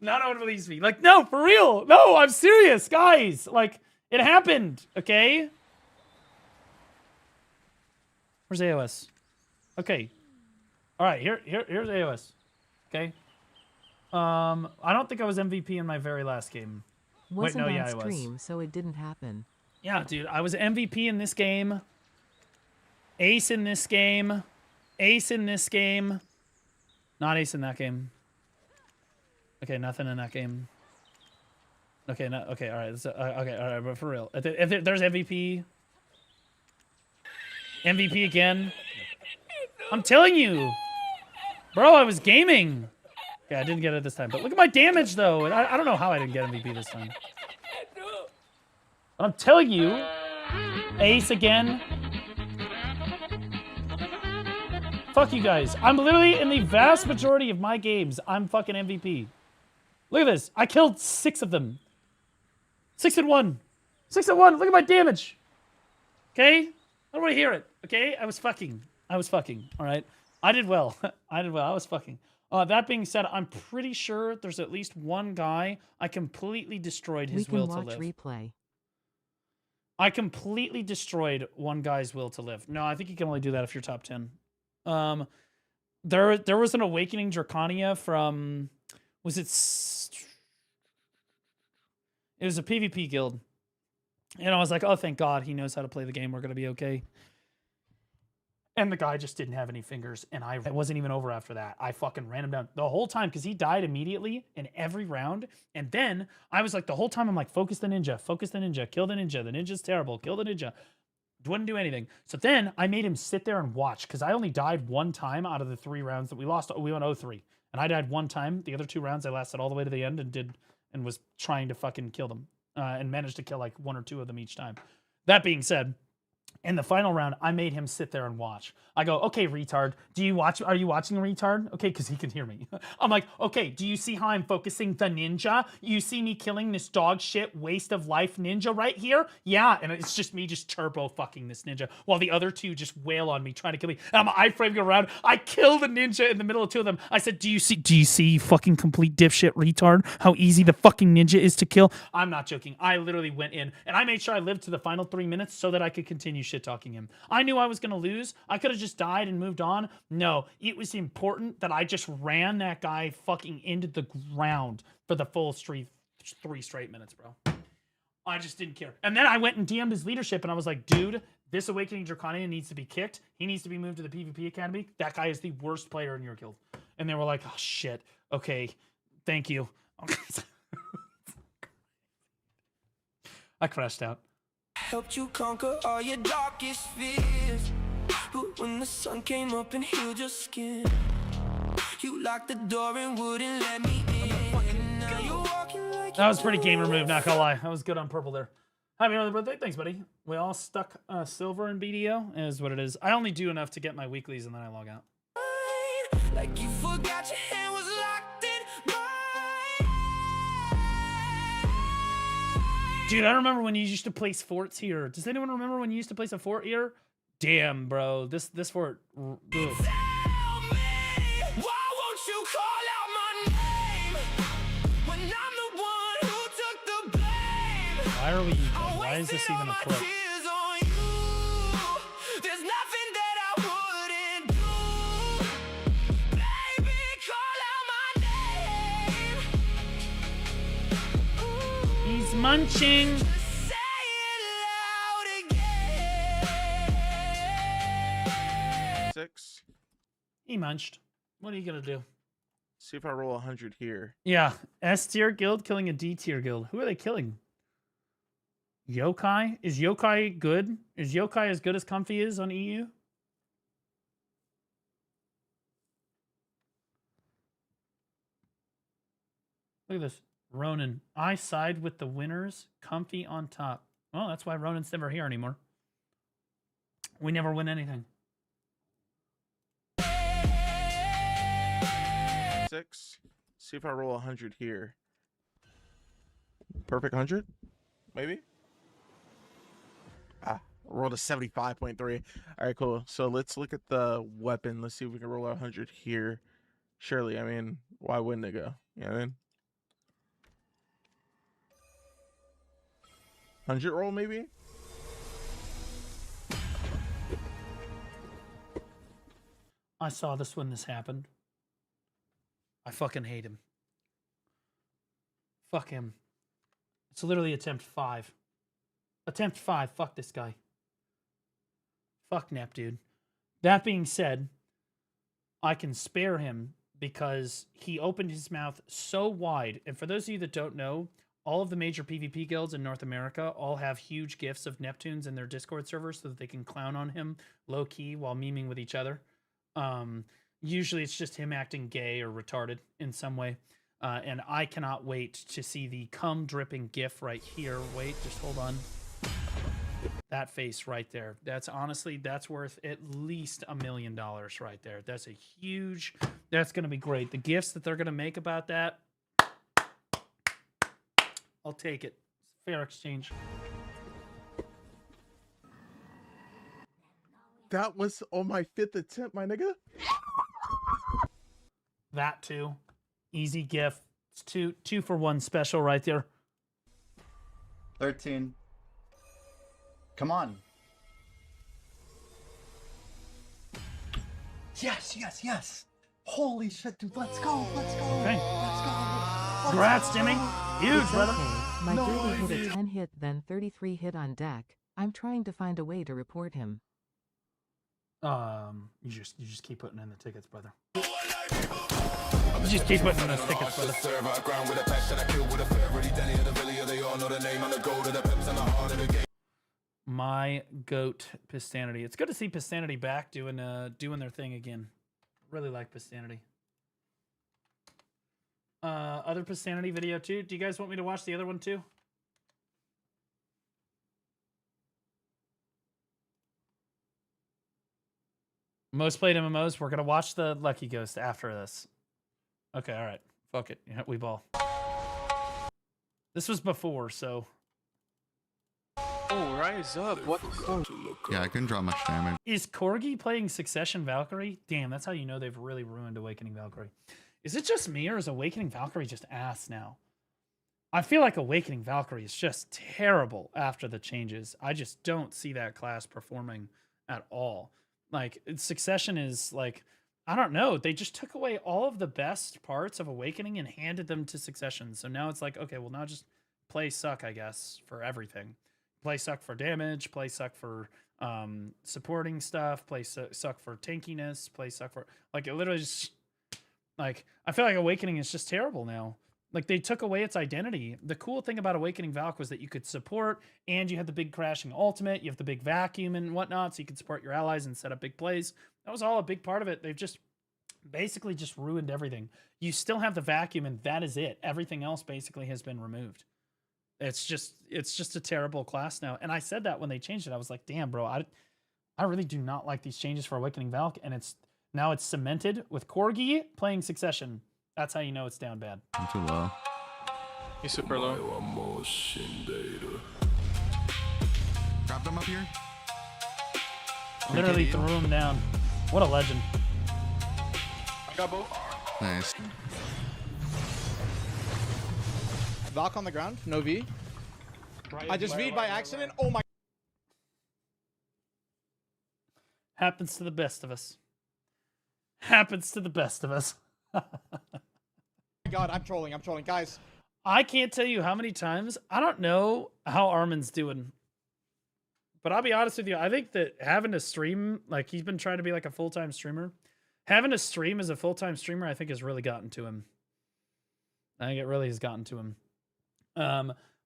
Now no one believes me. Like, no, for real. No, I'm serious, guys. Like, it happened, okay? Where's AOS? Okay. All right, here's AOS. Okay. I don't think I was MVP in my very last game. Wasn't Wait, no, on yeah, stream, so it didn't happen. Yeah, dude, I was MVP in this game. Ace in this game. Ace in this game. Not ace in that game. Okay, nothing in that game. Okay, no, okay, all right. Okay, all right, but for real. If there's MVP. MVP again. I'm telling you. Bro, I was gaming. Okay, I didn't get it this time. But look at my damage, though. I don't know how I didn't get MVP this time. I'm telling you. Ace again. Fuck you guys. I'm literally, in the vast majority of my games, I'm fucking MVP. Look at this. I killed 6 of them. 6 and 1. 6 and 1. Look at my damage. Okay? I don't want to hear it. Okay? I was fucking. All right? I did well. I did well. I was fucking. That being said, I'm pretty sure there's at least one guy I completely destroyed his will to live. Replay. I completely destroyed one guy's will to live. No, I think you can only do that if you're top 10. There was an Awakening Draconia from... Was it... It was a PvP guild. And I was like, oh, thank God, he knows how to play the game. We're going to be okay. And the guy just didn't have any fingers, and it wasn't even over after that. I fucking ran him down the whole time because he died immediately in every round. And then I was like, the whole time I'm like, focus the ninja, kill the ninja. The ninja's terrible, kill the ninja. Wouldn't do anything. So then I made him sit there and watch because I only died 1 time out of the 3 rounds that we lost. We went 0-3, and I died 1 time. The other 2 rounds I lasted all the way to the end and was trying to fucking kill them and managed to kill like 1 or 2 of them each time. That being said, In the final round, I made him sit there and watch. I go, okay, retard, do you watch? Are you watching, retard? Okay, because he can hear me. I'm like, okay, do you see how I'm focusing the ninja? You see me killing this dog shit waste of life ninja right here? Yeah, and it's just me just turbo fucking this ninja while the other two just wail on me trying to kill me. And I'm iframing around. I kill the ninja in the middle of two of them. I said, do you see fucking complete dipshit retard? How easy the fucking ninja is to kill? I'm not joking. I literally went in and I made sure I lived to the final 3 minutes so that I could continue shit talking him. I knew I was going to lose. I could have just died and moved on. No, it was important that I just ran that guy fucking into the ground for the full 3 straight minutes, bro. I just didn't care. And then I went and DM'd his leadership and I was like, dude, this Awakening Draconian needs to be kicked. He needs to be moved to the PvP Academy. That guy is the worst player in your guild. And they were like, oh shit. Okay. Thank you. I crashed out. Helped you conquer all your darkest fears. But when the sun came up and healed your skin, you locked the door and wouldn't let me in. Now you're walking like that was pretty gamer move, not gonna lie. That was good on purple there. Happy another birthday. Thanks, buddy. We all stuck silver in BDO, is what it is. I only do enough to get my weeklies and then I log out. like you forgot your hand was locked in Dude, I remember when you used to place forts here. Does anyone remember when you used to place a fort here? Damn, bro. This fort. Ugh. Why won't you call out my name when I'm the one who took the blame? Why are we? Why is this even a clip? Tears on you. There's nothing that I wouldn't do. Baby, call out my name. He's munching. He munched. What are you gonna do? See if I roll 100 here. Yeah, S tier guild killing a D tier guild. Who are they killing? Yokai? Is Yokai good? Is Yokai as good as Comfy is on EU? Look at this. Ronan. I side with the winners. Comfy on top. Well, that's why Ronan's never here anymore. We never win anything. 6. See if I roll 100 here. Perfect 100? Maybe? Rolled a 75.3. All right, cool. So let's look at the weapon. Let's see if we can roll 100 here. Surely, I mean, why wouldn't it go? You know what I mean? 100 roll, maybe? I saw this when this happened. I fucking hate him. Fuck him. It's literally attempt 5. Attempt 5. Fuck this guy. Fuck Nep, dude. That being said, I can spare him because he opened his mouth so wide. And for those of you that don't know, all of the major PvP guilds in North America all have huge gifts of Neptunes in their Discord servers so that they can clown on him low-key while memeing with each other. Usually it's just him acting gay or retarded in some way. And I cannot wait to see the cum dripping gif right here. Wait, just hold on. That face right there. That's honestly, that's worth at least $1 million right there. That's a huge, that's going to be great. The gifs that they're going to make about that, I'll take it. Fair exchange. That was on my 5th attempt, my nigga. That too. Easy gift. It's two for one special right there. 13. Come on. Yes, yes, yes. Holy shit, dude. Let's go. Let's go. Okay. Let's go. Congrats, Timmy. Huge, It's brother. okay. My No, Dirty hit dude. a 10 hit, then 33 hit on deck. I'm trying to find a way to report him. You just keep putting in the tickets, brother. You just keep putting in those tickets, brother. My goat Pistanity. It's good to see Pistanity back doing their thing again. Really like Pistanity. Other Pistanity video too. Do you guys want me to watch the other one too? Most played MMOs. We're gonna watch the Lucky Ghost after this. Okay, all right. Fuck it. Yeah, we ball. This was before, so. Oh, rise up. What the fuck? Yeah, I couldn't draw much damage. Is Corgi playing Succession Valkyrie? Damn, that's how you know they've really ruined Awakening Valkyrie. Is it just me, or is Awakening Valkyrie just ass now? I feel like Awakening Valkyrie is just terrible after the changes. I just don't see that class performing at all. Like, Succession is like, I don't know. They just took away all of the best parts of Awakening and handed them to Succession. So now it's like, okay, well, now just play suck, I guess, for everything. Play suck for damage, play suck for supporting stuff, play suck for tankiness, play suck for, like, it literally just, like, I feel like Awakening is just terrible now. Like, they took away its identity. The cool thing about Awakening Valk was that you could support, and you had the big crashing ultimate, you have the big vacuum and whatnot, so you could support your allies and set up big plays. That was all a big part of it. They've just basically just ruined everything. You still have the vacuum, and that is it. Everything else basically has been removed. It's just a terrible class now. And I said that when they changed it. I was like, damn, bro, I really do not like these changes for Awakening Valk, and now it's cemented with Corgi playing Succession. That's how you know it's down bad. I'm too low. He's super low. Drop them up here. Literally threw him down. What a legend. I got both. Nice. Valk on the ground, no V. I just V'd by accident. Oh my. Happens to the best of us. Happens to the best of us. God, I'm trolling, guys. I can't tell you how many times. I don't know how Armin's doing, but I'll be honest with you. I think that having to stream, like, he's been trying to be like a full-time streamer. Having to stream as a full-time streamer, I think, has really gotten to him. I think it really has gotten to him.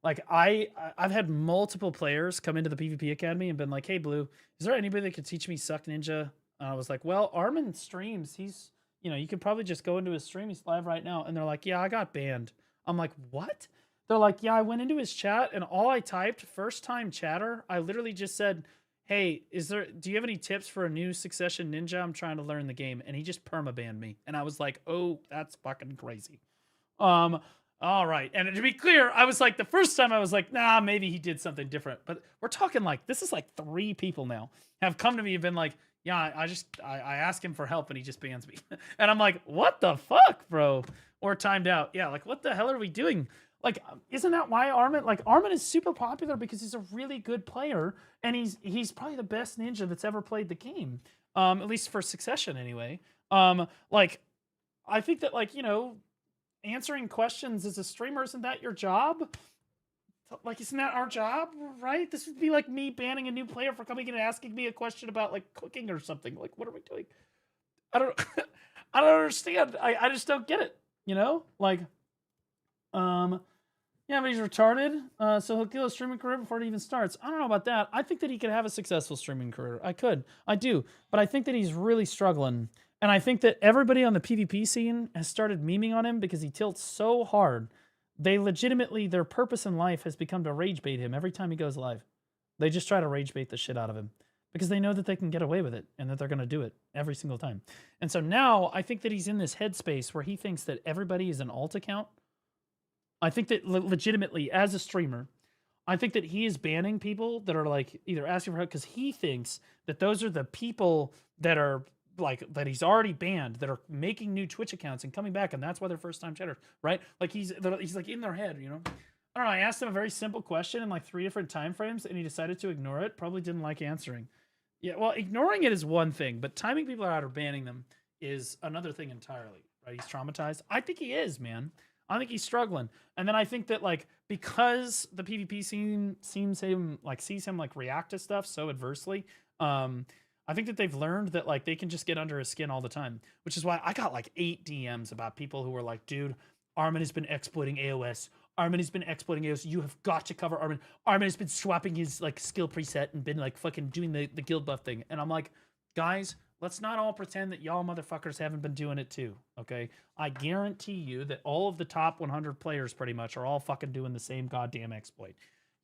Like, I've had multiple players come into the PvP Academy and been like, "Hey, Blue, is there anybody that could teach me Suck Ninja?" And I was like, "Well, Armin streams. He's, you know, you could probably just go into his stream. He's live right now." And they're like, "Yeah, I got banned." I'm like, "What?" They're like, "Yeah, I went into his chat and all I typed, first time chatter, I literally just said, 'Hey, do you have any tips for a new Succession Ninja? I'm trying to learn the game.'" And he just perma-banned me. And I was like, "Oh, that's fucking crazy." All right. And to be clear, I was like, the first time I was like, nah, maybe he did something different. But we're talking like, this is like 3 people now have come to me and been like, "Yeah, I ask him for help and he just bans me." And I'm like, what the fuck, bro? Or timed out. Yeah, like, what the hell are we doing? Like, isn't that why Armin is super popular? Because he's a really good player, and he's probably the best ninja that's ever played the game. At least for Succession anyway. Like, I think that, like, you know, answering questions as a streamer, isn't that your job? Like, isn't that our job, right? This would be like me banning a new player for coming in and asking me a question about, like, cooking or something. Like, what are we doing? I don't understand. I just don't get it, you know? Like, yeah, but he's retarded, so he'll kill his streaming career before it even starts. I don't know about that. I think that he could have a successful streaming career. I do. But I think that he's really struggling. And I think that everybody on the PvP scene has started memeing on him because he tilts so hard. They legitimately, their purpose in life has become to rage bait him every time he goes live. They just try to rage bait the shit out of him because they know that they can get away with it and that they're going to do it every single time. And so now I think that he's in this headspace where he thinks that everybody is an alt account. I think that legitimately, as a streamer, I think that he is banning people that are like either asking for help because he thinks that those are the people that are like that he's already banned that are making new Twitch accounts and coming back, and that's why they're first time chatters, right? Like he's like in their head, you know. I don't know. I asked him a very simple question in like 3 different time frames, and he decided to ignore it. Probably didn't like answering. Yeah, well, ignoring it is one thing, but timing people out or banning them is another thing entirely, right? He's traumatized. I think he is, man. I think he's struggling. And then I think that, like, because the PvP scene sees him like react to stuff so adversely, I think that they've learned that, like, they can just get under his skin all the time, which is why I got like 8 DMs about people who were like, "Dude, Armin has been exploiting AOS. Armin has been exploiting AOS. You have got to cover Armin. Armin has been swapping his like skill preset and been like fucking doing the guild buff thing." And I'm like, guys, let's not all pretend that y'all motherfuckers haven't been doing it too, okay? I guarantee you that all of the top 100 players pretty much are all fucking doing the same goddamn exploit.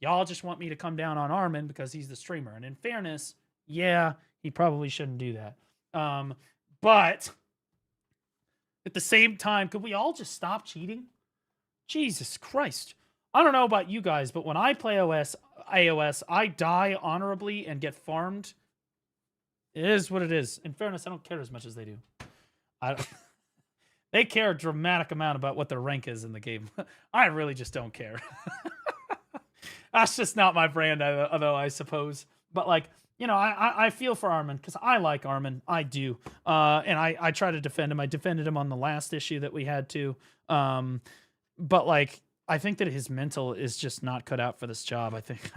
Y'all just want me to come down on Armin because he's the streamer. And in fairness, yeah, he probably shouldn't do that. But at the same time, could we all just stop cheating? Jesus Christ. I don't know about you guys, but when I play AOS, I die honorably and get farmed. It is what it is. In fairness, I don't care as much as they do. They care a dramatic amount about what their rank is in the game. I really just don't care. That's just not my brand, although I suppose. But like, you know, I feel for Armin because I like Armin. I do. And I try to defend him. I defended him on the last issue that we had to. But like, I think that his mental is just not cut out for this job. I think,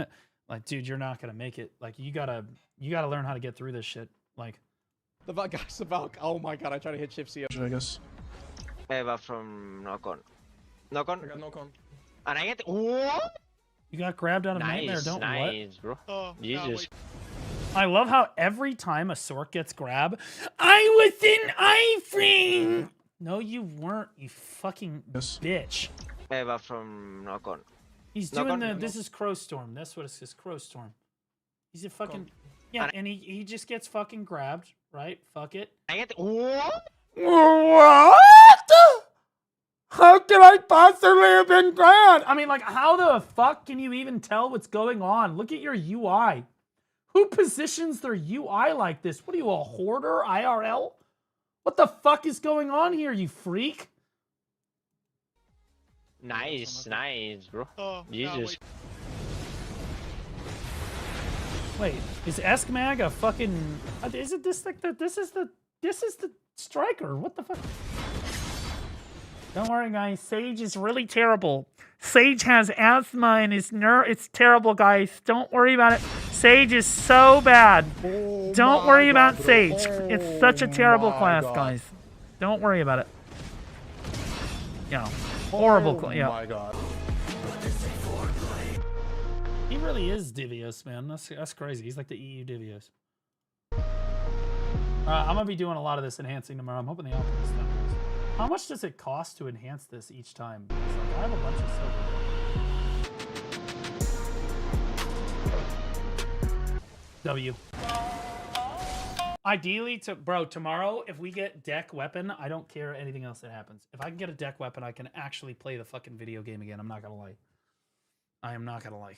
like, dude, you're not gonna make it. Like, you gotta learn how to get through this shit. Like, The Valk, guys, the Valk. Oh my god, I tried to hit Shift C. I guess. Eva from Knock-On. Knock-On? I got Knock-On. And I get... What? you got grabbed out of nightmare, don't Nice, bro. Oh, Jesus. I love how every time a Sork gets grabbed, I was in iframe. No, you weren't, you fucking bitch. Eva from Knock-On. He's doing this is Crowstorm. That's what it says, Crowstorm. He's a fucking... Yeah, and he just gets fucking grabbed, right? Fuck it. I get... What? What? How can I possibly have been grabbed? I mean, like, how the fuck can you even tell what's going on? Look at your UI. Who positions their UI like this? What are you, a hoarder, IRL? What the fuck is going on here, you freak? Nice, bro. Oh, Jesus. Wait, is Eskmag a fucking... Isn't this like the... This is the striker. What the fuck? Don't worry, guys. Sage is really terrible. Sage has asthma and his nerve. It's terrible, guys. Don't worry about it. Sage is so bad. Don't worry about Sage. It's such a terrible class, guys. Don't worry about it. Yeah. Horrible class. Yeah. Oh my god. He really is Divios, man. That's crazy. He's like the EU Divios. I'm gonna be doing a lot of this enhancing tomorrow. I'm hoping the Alchemist numbers. How much does it cost to enhance this each time? Because, like, I have a bunch of silver. W. Ideally, tomorrow, if we get deck weapon, I don't care anything else that happens. If I can get a deck weapon, I can actually play the fucking video game again. I'm not gonna lie. I am not gonna lie.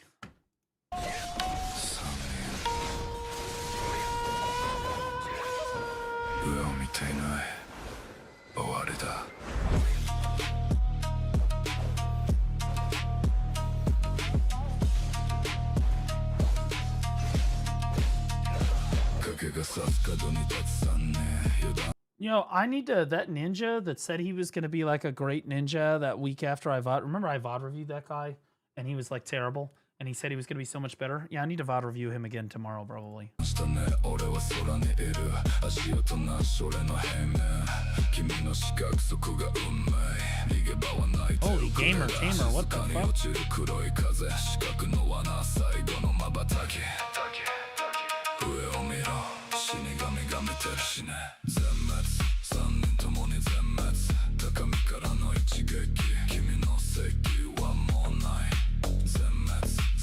You know, I need to, that ninja that said he was going to be like a great ninja that week after I VOD. Remember I VOD reviewed that guy and he was like terrible and he said he was going to be so much better. Yeah, I need to VOD review him again tomorrow probably. Holy gamer tamer, what the fuck?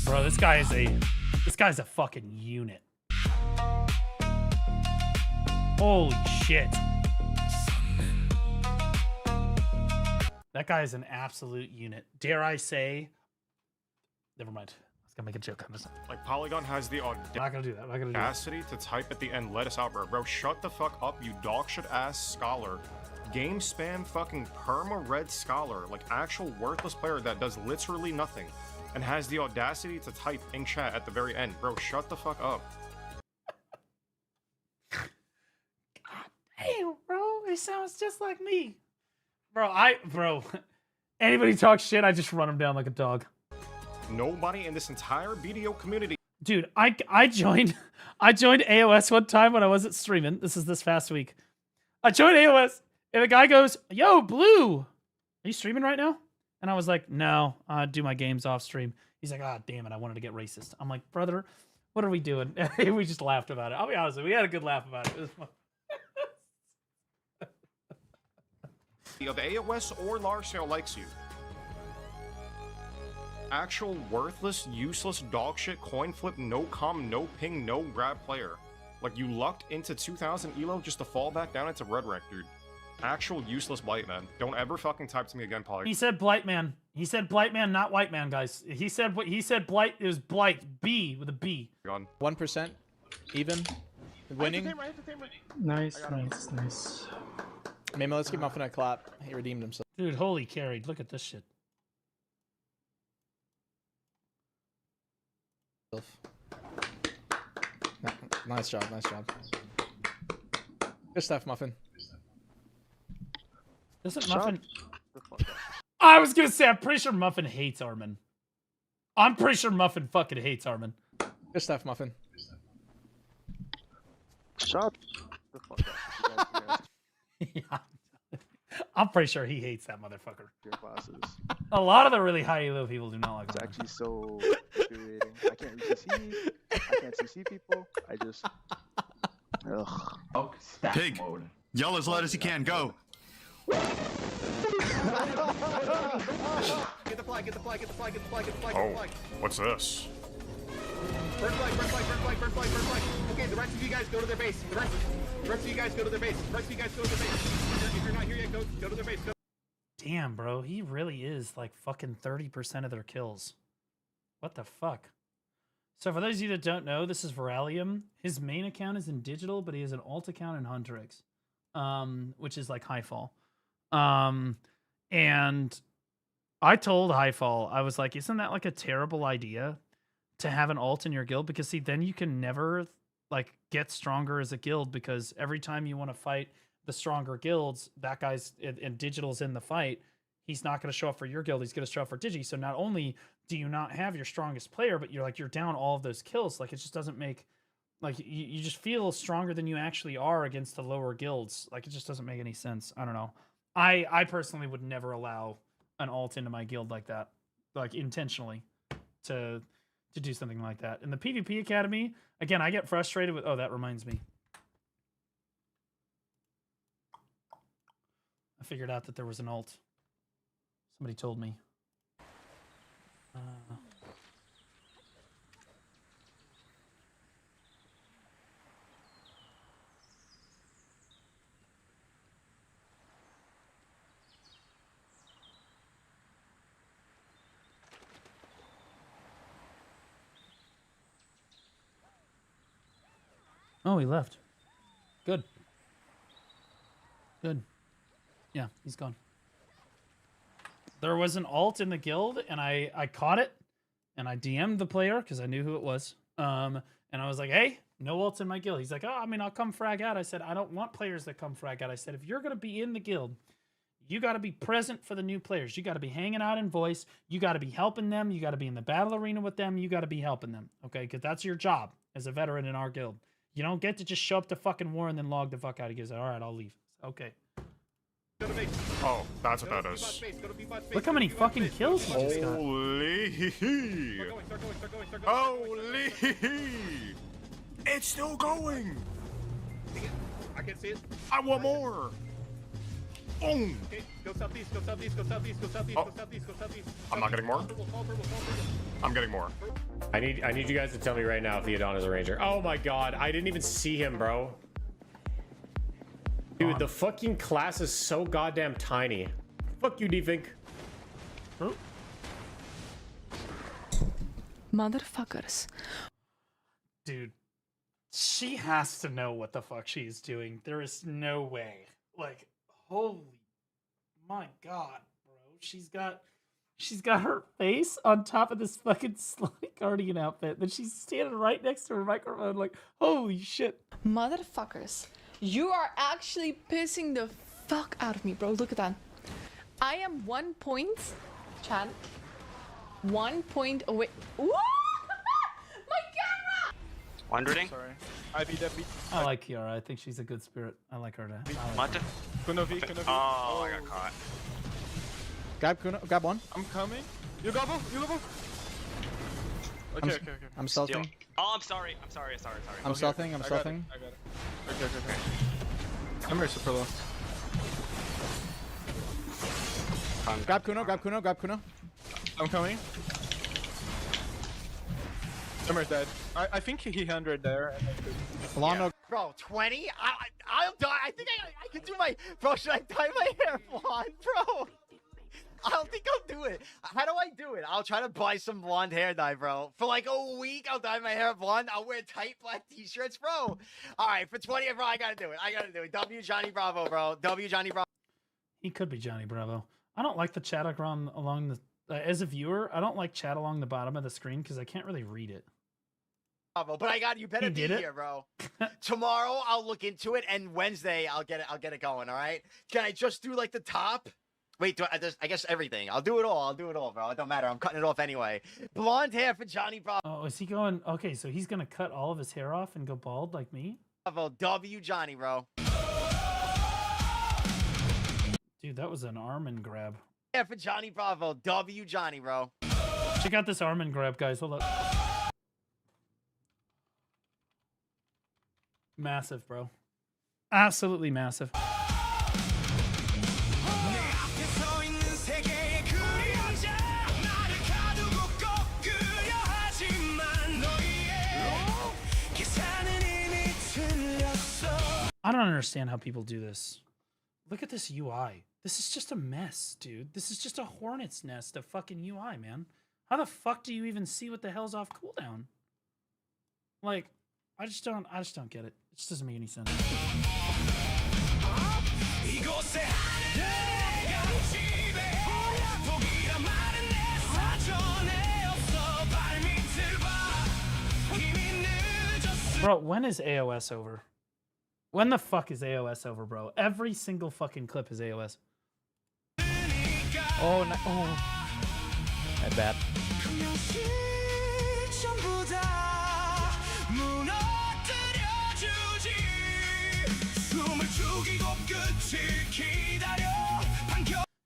Bro, this guy's a fucking unit. Holy shit. That guy is an absolute unit. Dare I say? Never mind. I was gonna make a joke on this. Like, Polygon has the not gonna do that. Not gonna do that. audacity to type at the end, let us out, bro. Bro, shut the fuck up, you dog shit ass scholar. Game spam fucking perma red scholar. Like, actual worthless player that does literally nothing. And has the audacity to type in chat at the very end. Bro, shut the fuck up. God damn, bro. It sounds just like me. Bro, anybody talks shit, I just run him down like a dog. Nobody in this entire BDO community. Dude, I joined AOS one time when I wasn't streaming. This past week. I joined AOS and the guy goes, "Yo, Blue, are you streaming right now?" And I was like, "No, I do my games off stream." He's like, "Ah, damn it, I wanted to get racist." I'm like, "Brother, what are we doing?" We just laughed about it. I'll be honest with you, we had a good laugh about it. It was fun. Of AOS or large scale likes you. Actual worthless, useless, dog shit, coin flip, no com, no ping, no grab player. Like, you lucked into 2000 elo just to fall back down into red rank, dude. Actual useless blight, man. Don't ever fucking type to me again, Poly. He said blight man. He said blight man, not white man, guys. He said what he said. Blight. It was blight. B with a B. 1% even. Winning. Nice, nice. Maybe let's give Muffin a clap. He redeemed himself. Dude, holy carried. Look at this shit. Nice job. Good stuff, Muffin. Doesn't Muffin... I was gonna say, I'm pretty sure Muffin hates Armin. I'm pretty sure Muffin fucking hates Armin. Good stuff, Muffin. Shut the fuck up. Yeah. I'm pretty sure he hates that motherfucker. Your classes. A lot of the really high elo people do not like It's Armin. actually so infuriating. I can't CC. I can't CC people. I just. Ugh. Oh, Pig, yell as loud as you can. Go. Get the flag, get the flag, get the flag, get the flag, get the flag, get the flag. What's this? Burn flag. Okay, the rest of you guys go to their base. The rest of you guys go to their base. If you're not here yet, go to their base. Go. Damn, bro. He really is like fucking 30% of their kills. What the fuck? So for those of you that don't know, this is Viralium. His main account is in digital, but he has an alt account in Huntrix, which is like Highfall. And I told Highfall, I was like, isn't that like a terrible idea to have an alt in your guild? Because see, then you can never like get stronger as a guild, because every time you want to fight the stronger guilds, that guy's and digital's in the fight, he's not going to show up for your guild, he's going to show up for Digi. So not only do you not have your strongest player, but you're down all of those kills. Like, it just doesn't make, like, you just feel stronger than you actually are against the lower guilds. Like, it just doesn't make any sense. I don't know. I personally would never allow an alt into my guild like that, like intentionally, to do something like that. In the PvP Academy, again, I get frustrated with, oh, that reminds me. I figured out that there was an alt. Somebody told me. Oh, he left. Good. Good. Yeah, he's gone. There was an alt in the guild, and I caught it, and I DM'd the player because I knew who it was. And I was like, hey, no alts in my guild. He's like, oh, I mean, I'll come frag out. I said, I don't want players that come frag out. I said, if you're going to be in the guild, you got to be present for the new players. You got to be hanging out in voice. You got to be helping them. You got to be in the battle arena with them. You got to be helping them, okay? Because that's your job as a veteran in our guild. You don't get to just show up to fucking war and then log the fuck out. He goes, all right, I'll leave. Okay. Oh, that's what that is. Look how many fucking kills he just got. Holy! Holy! It's still going! I can see it. I want more! Boom! Okay, go southeast, go southeast, go southeast, go southeast, go southeast, go southeast. I'm not getting more. I'm getting more. I need you guys to tell me right now if Theodon is a ranger. Oh my god, I didn't even see him, bro. Dude, the fucking class is so goddamn tiny. Fuck you, D-Fink. Motherfuckers. Dude, she has to know what the fuck she's doing. There is no way. Like, holy, my god, bro. She's got her face on top of this fucking slutty Guardian outfit. Then she's standing right next to her microphone like, holy shit. Motherfuckers. You are actually pissing the fuck out of me, bro. Look at that. I am 1 point, Chad. 1 point away. What? My camera! Wandering? Sorry. I like Kiara. I think she's a good spirit. I like her to. Mata? Oh, I got caught. Grab Kuno, grab one. I'm coming. You go both. Okay. I'm stealthing. Oh, I'm sorry. Sorry. I'm stealthing. I got it. Okay. I'm very super low. Grab Kuno. I'm coming. Summer's dead. I think he 100 there. Alano. Bro, 20? I'll die. I think I can do my... Bro, should I dye my hair blonde, bro? I don't think I'll do it. How do I do it? I'll try to buy some blonde hair dye, bro. For like a week, I'll dye my hair blonde. I'll wear tight black t-shirts, bro. All right, for 20, bro, I gotta do it. I gotta do it. W Johnny Bravo, bro. W Johnny Bravo. He could be Johnny Bravo. I don't like the chat along the... as a viewer, I don't like chat along the bottom of the screen because I can't really read it. Bravo, but you better be here, bro. Tomorrow I'll look into it, and Wednesday I'll get it going. All right? Can I just do like the top? Wait, I guess everything. I'll do it all, bro. It don't matter. I'm cutting it off anyway. Blonde hair for Johnny Bravo. Oh, is he going? Okay, so he's gonna cut all of his hair off and go bald like me? Bravo, W Johnny, bro. Dude, that was an arm and grab. Yeah, for Johnny Bravo, W Johnny, bro. Check out this arm and grab, guys. Hold up. Massive, bro. Absolutely massive. I don't understand how people do this. Look at this UI. This is just a mess, dude. This is just a hornet's nest of fucking UI, man. How the fuck do you even see what the hell's off cooldown? Like, I just don't get it. It just doesn't make any sense. Bro, when is AOS over? When the fuck is AOS over, bro? Every single fucking clip is AOS. Oh, no. Oh. My bad.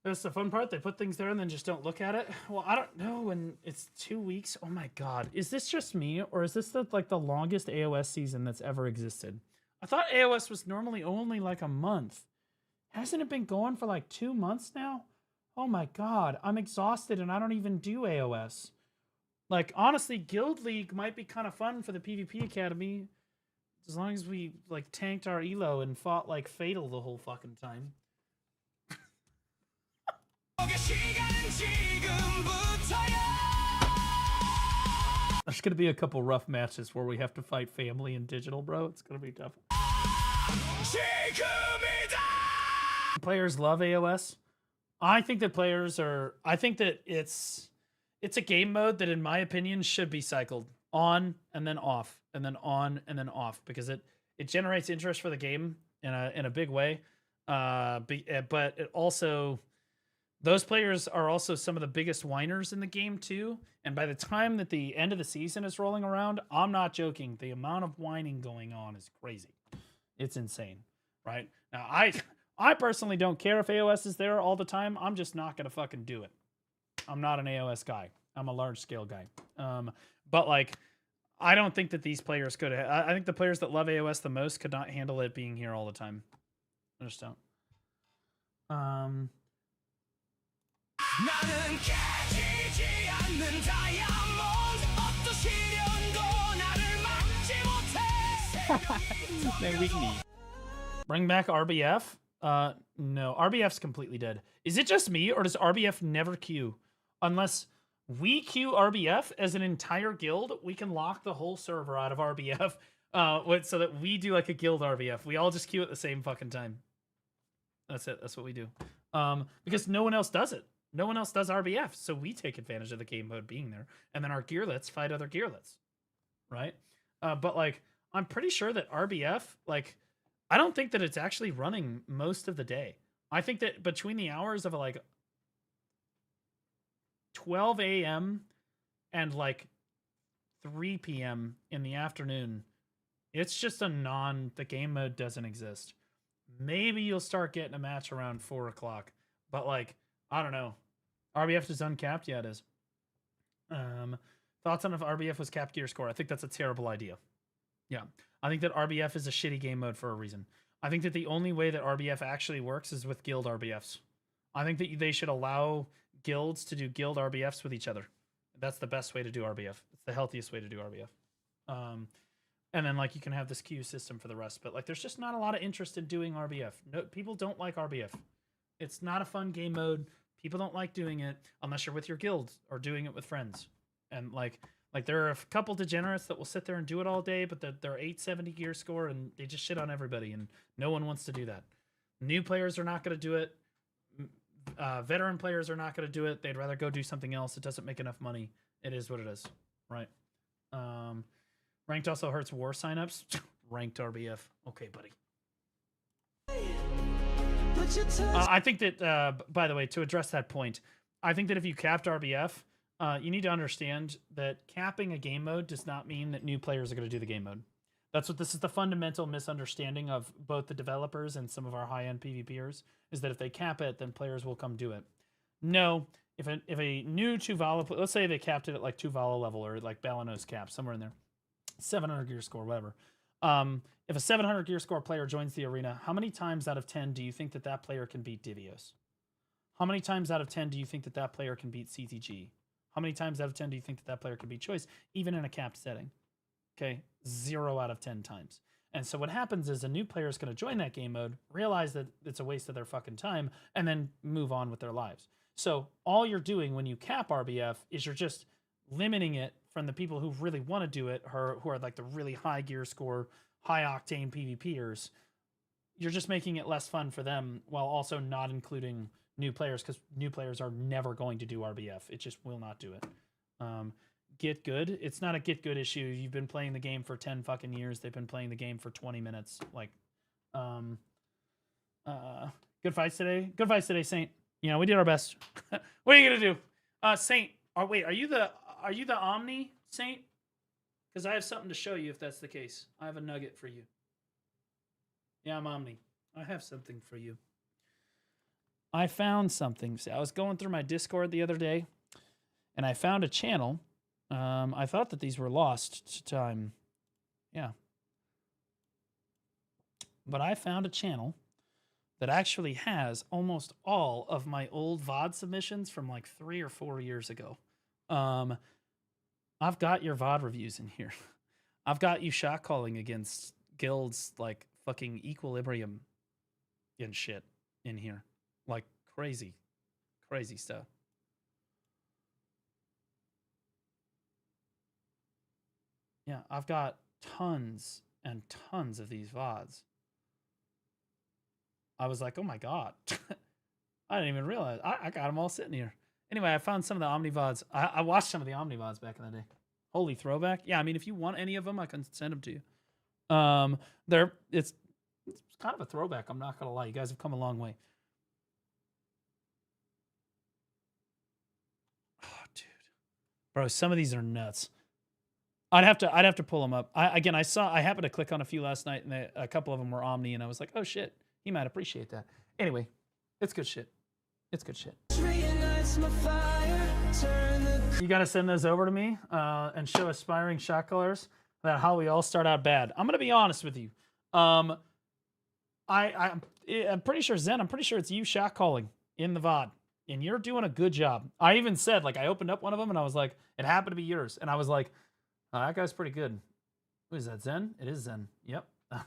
That's the fun part. They put things there and then just don't look at it. Well, I don't know when it's 2 weeks. Oh my god. Is this just me or is this the longest AOS season that's ever existed? I thought AOS was normally only like a month. Hasn't it been going for like 2 months now? Oh my god, I'm exhausted and I don't even do AOS. Like, honestly, Guild League might be kind of fun for the PvP Academy. As long as we, like, tanked our elo and fought, like, Fatal the whole fucking time. There's gonna be a couple rough matches where we have to fight family and digital, bro. It's gonna be tough. Players love AOS. I think that it's a game mode that, in my opinion, should be cycled on and then off and then on and then off because it generates interest for the game in a big way. But it also, those players are also some of the biggest whiners in the game too. And by the time that the end of the season is rolling around, I'm not joking. The amount of whining going on is crazy. It's insane, right? Now, I personally don't care if AOS is there all the time. I'm just not going to fucking do it. I'm not an AOS guy. I'm a large scale guy. But like, I don't think that these players could. I think the players that love AOS the most could not handle it being here all the time. I just don't. Bring back RBF? No, RBF's completely dead. Is it just me, or does RBF never queue? Unless we queue RBF as an entire guild, we can lock the whole server out of RBF so that we do like a guild RBF. We all just queue at the same fucking time. That's it. That's what we do. Because no one else does it. No one else does RBF, so we take advantage of the game mode being there. And then our gearlets fight other gearlets, right? But like, I'm pretty sure that RBF, like, I don't think that it's actually running most of the day. I think that between the hours of like 12 a.m. and like 3 p.m. in the afternoon, it's just the game mode doesn't exist. Maybe you'll start getting a match around 4 o'clock, but like, I don't know. RBF is uncapped? Yeah, it is. Thoughts on if RBF was capped gear score? I think that's a terrible idea. Yeah. I think that RBF is a shitty game mode for a reason. I think that the only way that RBF actually works is with guild RBFs. I think that they should allow guilds to do guild RBFs with each other. That's the best way to do RBF. It's the healthiest way to do RBF. and then like you can have this queue system for the rest. But like, there's just not a lot of interest in doing RBF. No, people don't like RBF. It's not a fun game mode. People don't like doing it unless you're with your guild or doing it with friends. And like there are a couple degenerates that will sit there and do it all day, but they're 870 gear score and they just shit on everybody, and no one wants to do that. New players are not going to do it. Veteran players are not going to do it. They'd rather go do something else. It doesn't make enough money. It is what it is, right? Ranked also hurts war signups. Ranked RBF. Okay, buddy. I think that, by the way, to address that point, I think that if you capped RBF, you need to understand that capping a game mode does not mean that new players are going to do the game mode. This is the fundamental misunderstanding of both the developers and some of our high-end PvPers, is that if they cap it, then players will come do it. No, if a new Tuvala, let's say they capped it at like Tuvala level or like Balanos cap, somewhere in there, 700 gear score, whatever. If a 700 gear score player joins the arena, how many times out of 10 do you think that that player can beat Divios? How many times out of 10 do you think that that player can beat CTG? How many times out of 10 do you think that that player can beat Choice, even in a capped setting? Okay, 0 out of 10 times. And so what happens is a new player is going to join that game mode, realize that it's a waste of their fucking time, and then move on with their lives. So all you're doing when you cap RBF is you're just limiting it from the people who really want to do it, who are like the really high gear score, high octane PvPers. You're just making it less fun for them while also not including new players, because new players are never going to do RBF. It just will not do it. Get good. It's not a get good issue. You've been playing the game for 10 fucking years. They've been playing the game for 20 minutes. Like, good fights today. Good fights today, Saint. You know, we did our best. What are you gonna do? Saint, wait, are you the Omni, Saint? Because I have something to show you if that's the case. I have a nugget for you. Yeah, I'm Omni. I have something for you. I found something. See, I was going through my Discord the other day, and I found a channel. I thought that these were lost to time. Yeah. But I found a channel that actually has almost all of my old VOD submissions from like 3 or 4 years ago. I've got your VOD reviews in here. I've got you shot calling against guilds like fucking Equilibrium and shit in here. Like crazy, crazy stuff. Yeah, I've got tons and tons of these VODs. I was like, oh my God. I didn't even realize. I got them all sitting here. Anyway, I found some of the Omni VODs. I watched some of the Omni VODs back in the day. Holy throwback. Yeah, I mean, if you want any of them, I can send them to you. It's kind of a throwback. I'm not going to lie. You guys have come a long way. Oh, dude. Bro, some of these are nuts. I'd have to pull them up. I happened to click on a few last night, and a couple of them were Omni, and I was like, oh shit, he might appreciate that. Anyway, it's good shit. It's good shit. You gotta send those over to me and show aspiring shot callers that how we all start out bad. I'm gonna be honest with you. I'm pretty sure, Zen, I'm pretty sure it's you shot calling in the VOD, and you're doing a good job. I even said, like, I opened up one of them and I was like, it happened to be yours, and I was like, oh, that guy's pretty good. Who is that, Zen? It is Zen. Yep.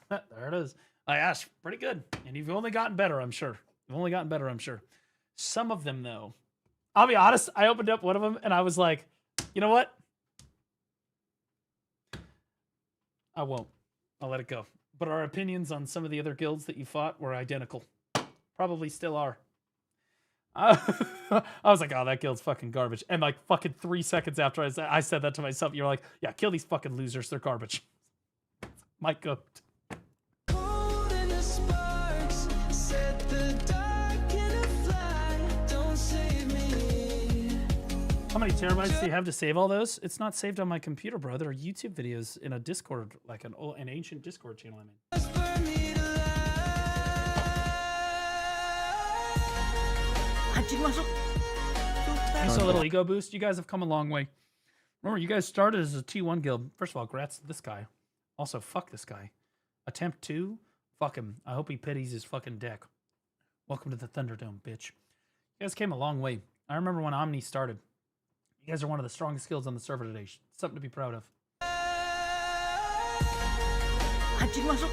There it is. I asked, pretty good. And you've only gotten better, I'm sure. You've only gotten better, I'm sure. Some of them, though, I'll be honest, I opened up one of them and I was like, you know what? I won't. I'll let it go. But our opinions on some of the other guilds that you fought were identical. Probably still are. I was like, oh, that guild's fucking garbage. And like fucking 3 seconds after I said that to myself, you're like, yeah, kill these fucking losers. They're garbage. My goat. How many terabytes do you have to save all those? It's not saved on my computer, bro. There are YouTube videos in a Discord, like an ancient Discord channel I'm in. Thanks a little ego boost. You guys have come a long way. Remember, you guys started as a T1 guild. First of all, congrats to this guy. Also, fuck this guy. Attempt 2? Fuck him. I hope he pities his fucking deck. Welcome to the Thunderdome, bitch. You guys came a long way. I remember when Omni started. You guys are one of the strongest guilds on the server today. Something to be proud of. Anjing masuk.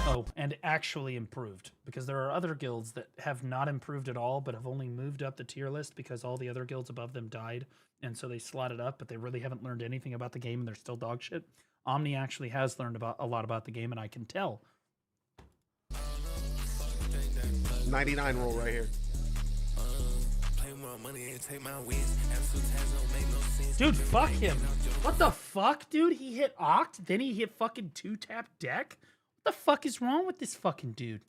Oh, and actually improved, because there are other guilds that have not improved at all, but have only moved up the tier list because all the other guilds above them died, and so they slotted up, but they really haven't learned anything about the game, and they're still dog shit. Omni actually has learned a lot about the game, and I can tell. 99 roll right here. Dude, fuck him. What the fuck, dude? He hit Oct, then he hit fucking 2-tap deck? What the fuck is wrong with this fucking dude?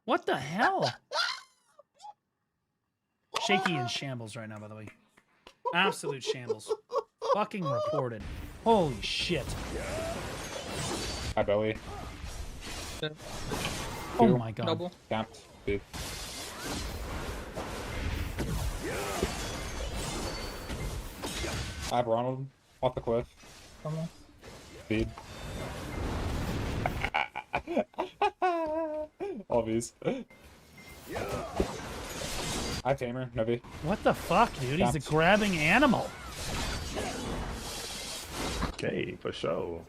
What the hell? Shaky in shambles right now, by the way. Absolute shambles. Fucking reported. Holy shit. Hi, Bowie. Oh my god. Double. Capped. Big. I have Ronald off the cliff. Come on. Speed. All these. I Tamer, Novi. What the fuck, dude? He's a grabbing animal. Okay, for sure.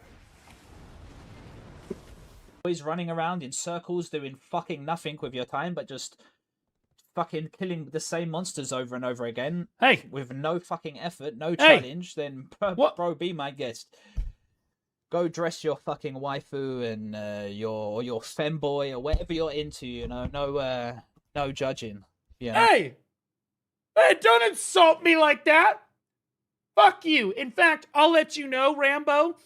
Always running around in circles doing fucking nothing with your time, but just fucking killing the same monsters over and over again. Hey! With no fucking effort, no challenge, then bro, be my guest. Go dress your fucking waifu and your femboy or whatever you're into, you know. No judging. Yeah. Hey! Hey, don't insult me like that! Fuck you! In fact, I'll let you know, Rambo,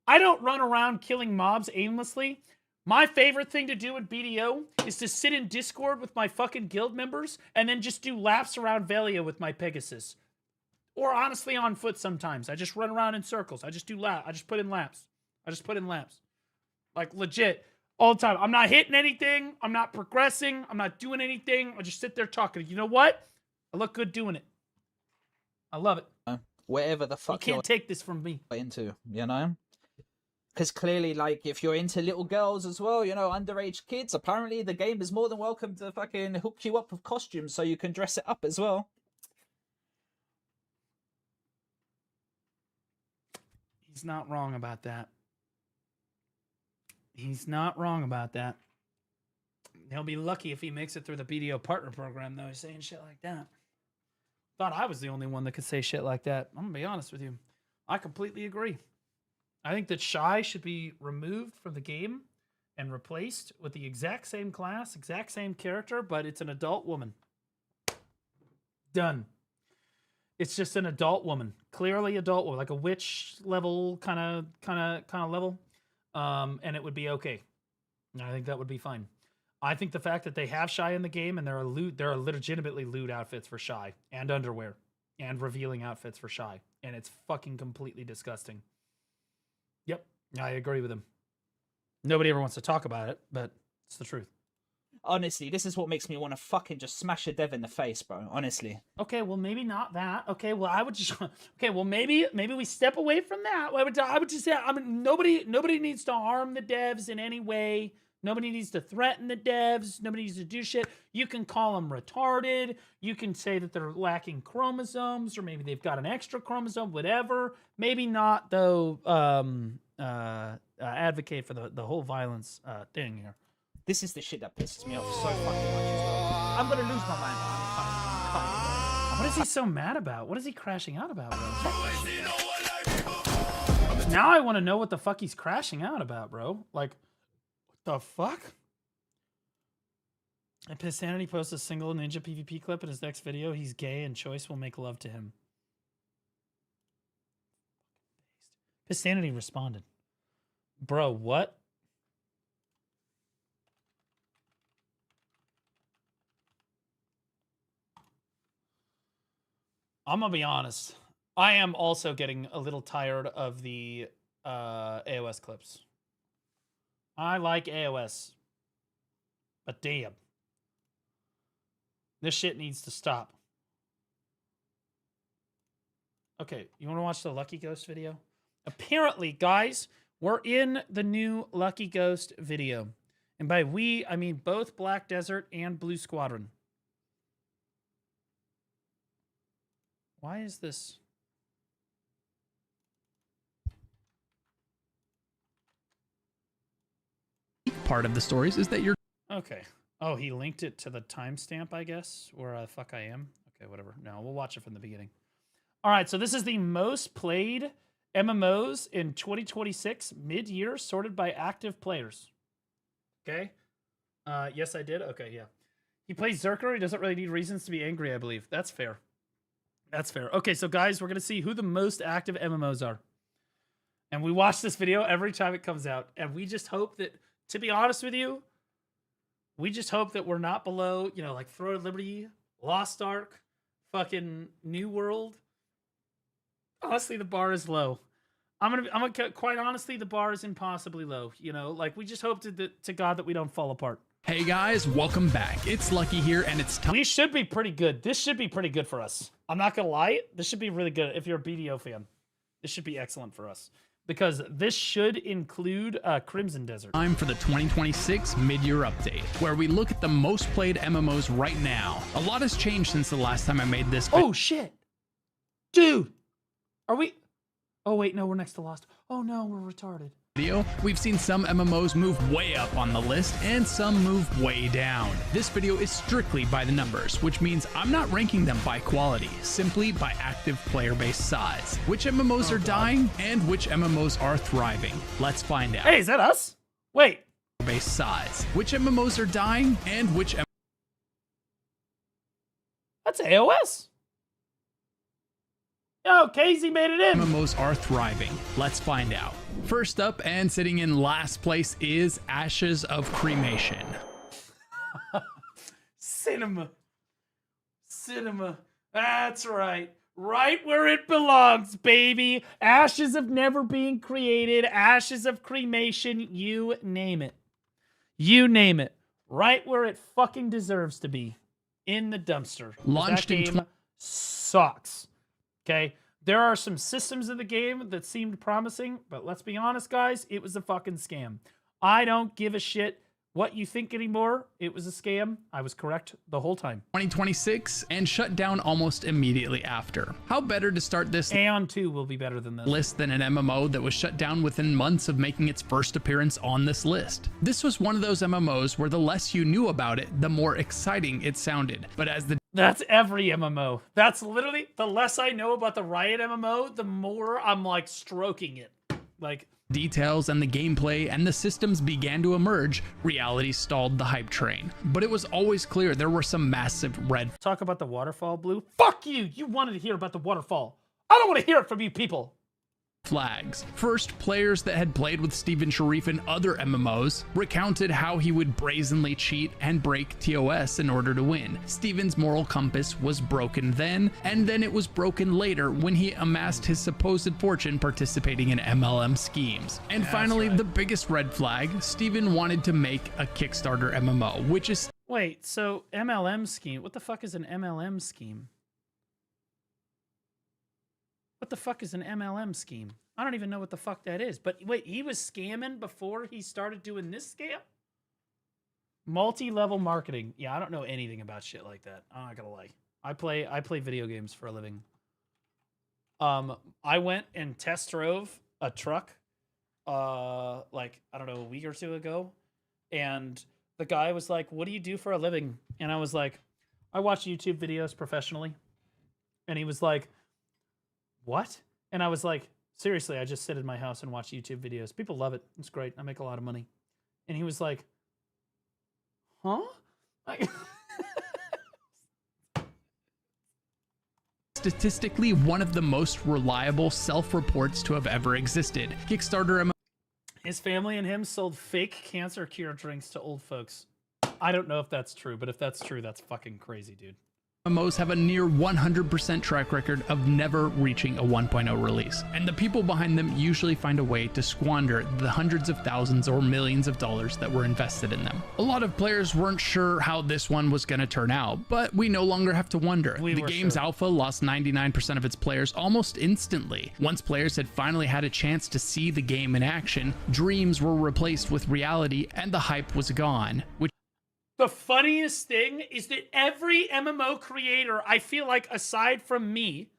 I don't run around killing mobs aimlessly. My favorite thing to do in BDO is to sit in Discord with my fucking guild members and then just do laps around Velia with my Pegasus. Or honestly on foot sometimes. I just run around in circles. I just do laps. I just put in laps. Like legit. All the time. I'm not hitting anything. I'm not progressing. I'm not doing anything. I just sit there talking. You know what? I look good doing it. I love it. Whatever the fuck you can't take this from me. Into, you know? Because clearly, like, if you're into little girls as well, you know, underage kids, apparently the game is more than welcome to fucking hook you up with costumes so you can dress it up as well. He's not wrong about that. He's not wrong about that. He'll be lucky if he makes it through the BDO partner program, though, saying shit like that. Thought I was the only one that could say shit like that. I'm gonna be honest with you. I completely agree. I think that Shy should be removed from the game and replaced with the exact same class, exact same character, but it's an adult woman. Done. It's just an adult woman. Clearly adult woman, like a witch level kind of level. And it would be okay. I think that would be fine. I think the fact that they have Shy in the game and there are legitimately lewd outfits for Shy and underwear and revealing outfits for Shy, and it's fucking completely disgusting. Yep, I agree with him. Nobody ever wants to talk about it, but it's the truth. Honestly, this is what makes me want to fucking just smash a dev in the face, bro. Honestly. Okay, well maybe not that. Okay, well I would just. Okay, well maybe we step away from that. I would just say, I mean, nobody needs to harm the devs in any way. Nobody needs to threaten the devs. Nobody needs to do shit. You can call them retarded. You can say that they're lacking chromosomes, or maybe they've got an extra chromosome, whatever. Maybe not, though, advocate for the whole violence thing here. This is the shit that pisses me off so fucking much as well. I'm going to lose my mind. What is he so mad about? What is he crashing out about, bro? Now I want to know what the fuck he's crashing out about, bro. Like, the fuck? And Pissanity posts a single Ninja PvP clip in his next video. He's gay and Choice will make love to him. Pissanity responded. Bro, what? I'm gonna be honest. I am also getting a little tired of the AOS clips. I like AOS. But damn. This shit needs to stop. Okay, you want to watch the Lucky Ghost video? Apparently, guys, we're in the new Lucky Ghost video. And by we, I mean both Black Desert and Blue Squadron. Why is this? Part of the stories is that you're Okay. Oh, he linked it to the timestamp, I guess, where the fuck I am. Okay, whatever. No, we'll watch it from the beginning. All right, so this is the most played MMOs in 2026 mid-year, sorted by active players. Okay. Yes, I did. Okay, yeah. He plays Zerker. He doesn't really need reasons to be angry, I believe. That's fair. That's fair. Okay, so guys, we're gonna see who the most active MMOs are, and we watch this video every time it comes out, and we just hope that, to be honest with you, we just hope that we're not below, you know, like Throne of Liberty, Lost Ark, fucking New World. Honestly, the bar is low. I'm gonna quite honestly, the bar is impossibly low. You know, like we just hope to God that we don't fall apart. Hey guys, welcome back. It's Lucky here, and it's time. We should be pretty good. This should be pretty good for us. I'm not gonna lie. This should be really good if you're a BDO fan. This should be excellent for us, because this should include Crimson Desert. Time for the 2026 mid-year update, where we look at the most played MMOs right now. A lot has changed since the last time I made this. Oh shit, dude, are we? Oh wait, no, we're next to Lost. Oh no, we're retarded. Video, we've seen some MMOs move way up on the list and some move way down. This video is strictly by the numbers, which means I'm not ranking them by quality, simply by active player base size. Which MMOs are dying and which MMOs are thriving. Let's find out. Hey, is that us? Wait. Base size. Which MMOs are dying and which That's AOS. Oh, Casey made it in. MMOs are thriving. Let's find out. First up and sitting in last place is Ashes of Cremation. Cinema. That's right. Right where it belongs, baby. Ashes of never being created. Ashes of cremation. You name it. You name it. Right where it fucking deserves to be. In the dumpster. Launched that in game sucks. Okay, there are some systems in the game that seemed promising, but let's be honest, guys, it was a fucking scam. I don't give a shit what you think anymore. It was a scam. I was correct the whole time. 2026 and shut down almost immediately after. How better to start this Aeon 2 will be better than this list than an MMO that was shut down within months of making its first appearance on this list. This was one of those MMOs where the less you knew about it, the more exciting it sounded. But as the That's every MMO. That's literally, the less I know about the Riot MMO, the more I'm like stroking it. Like, details and the gameplay and the systems began to emerge, reality stalled the hype train. But it was always clear there were some massive red talk about the waterfall, Blue. Fuck you! You wanted to hear about the waterfall. I don't want to hear it from you people. flags. First, players that had played with Steven Sharif in other MMOs recounted how he would brazenly cheat and break TOS in order to win. Steven's moral compass was broken then, and then it was broken later when he amassed his supposed fortune participating in MLM schemes. And finally, the biggest red flag, Steven wanted to make a Kickstarter MMO, which is... Wait, so MLM scheme? What the fuck is an MLM scheme? What the fuck is an MLM scheme? I don't even know what the fuck that is. But wait, he was scamming before he started doing this scam? Multi-level marketing. Yeah, I don't know anything about shit like that. I'm not gonna lie. I play video games for a living. I went and test drove a truck like, I don't know, a week or two ago. And the guy was like, "What do you do for a living?" And I was like, "I watch YouTube videos professionally." And he was like, "What?" And I was like, "Seriously, I just sit in my house and watch YouTube videos. People love it. It's great. I make a lot of money." And he was like, "Huh?" Like statistically one of the most reliable self-reports to have ever existed. Kickstarter His family and him sold fake cancer cure drinks to old folks. I don't know if that's true, but if that's true, that's fucking crazy, dude. MMOs have a near 100% track record of never reaching a 1.0 release, and the people behind them usually find a way to squander the hundreds of thousands or millions of dollars that were invested in them. A lot of players weren't sure how this one was going to turn out, but we no longer have to wonder. The game's alpha lost 99% of its players almost instantly. Once players had finally had a chance to see the game in action, dreams were replaced with reality and the hype was gone, which The funniest thing is that every MMO creator, I feel like aside from me,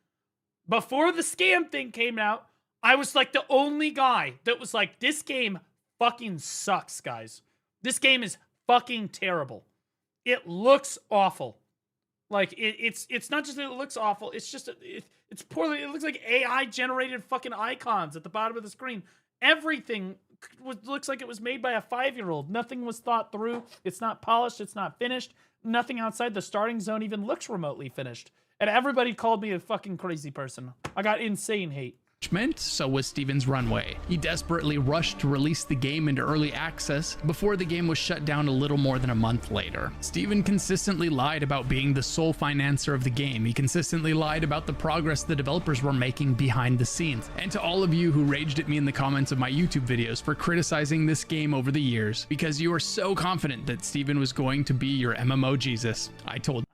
before the scam thing came out, I was like the only guy that was like, this game fucking sucks, guys. This game is fucking terrible. It looks awful. Like, it's not just that it looks awful, it's just, it's poorly, it looks like AI-generated fucking icons at the bottom of the screen. Everything looks like it was made by a 5-year-old. Nothing was thought through. It's not polished, it's not finished. Nothing outside the starting zone even looks remotely finished. And everybody called me a fucking crazy person. I got insane hate. So was Steven's runway. He desperately rushed to release the game into early access before the game was shut down a little more than a month later. Steven consistently lied about being the sole financer of the game. He consistently lied about the progress the developers were making behind the scenes. And to all of you who raged at me in the comments of my YouTube videos for criticizing this game over the years, because you were so confident that Steven was going to be your MMO Jesus, I told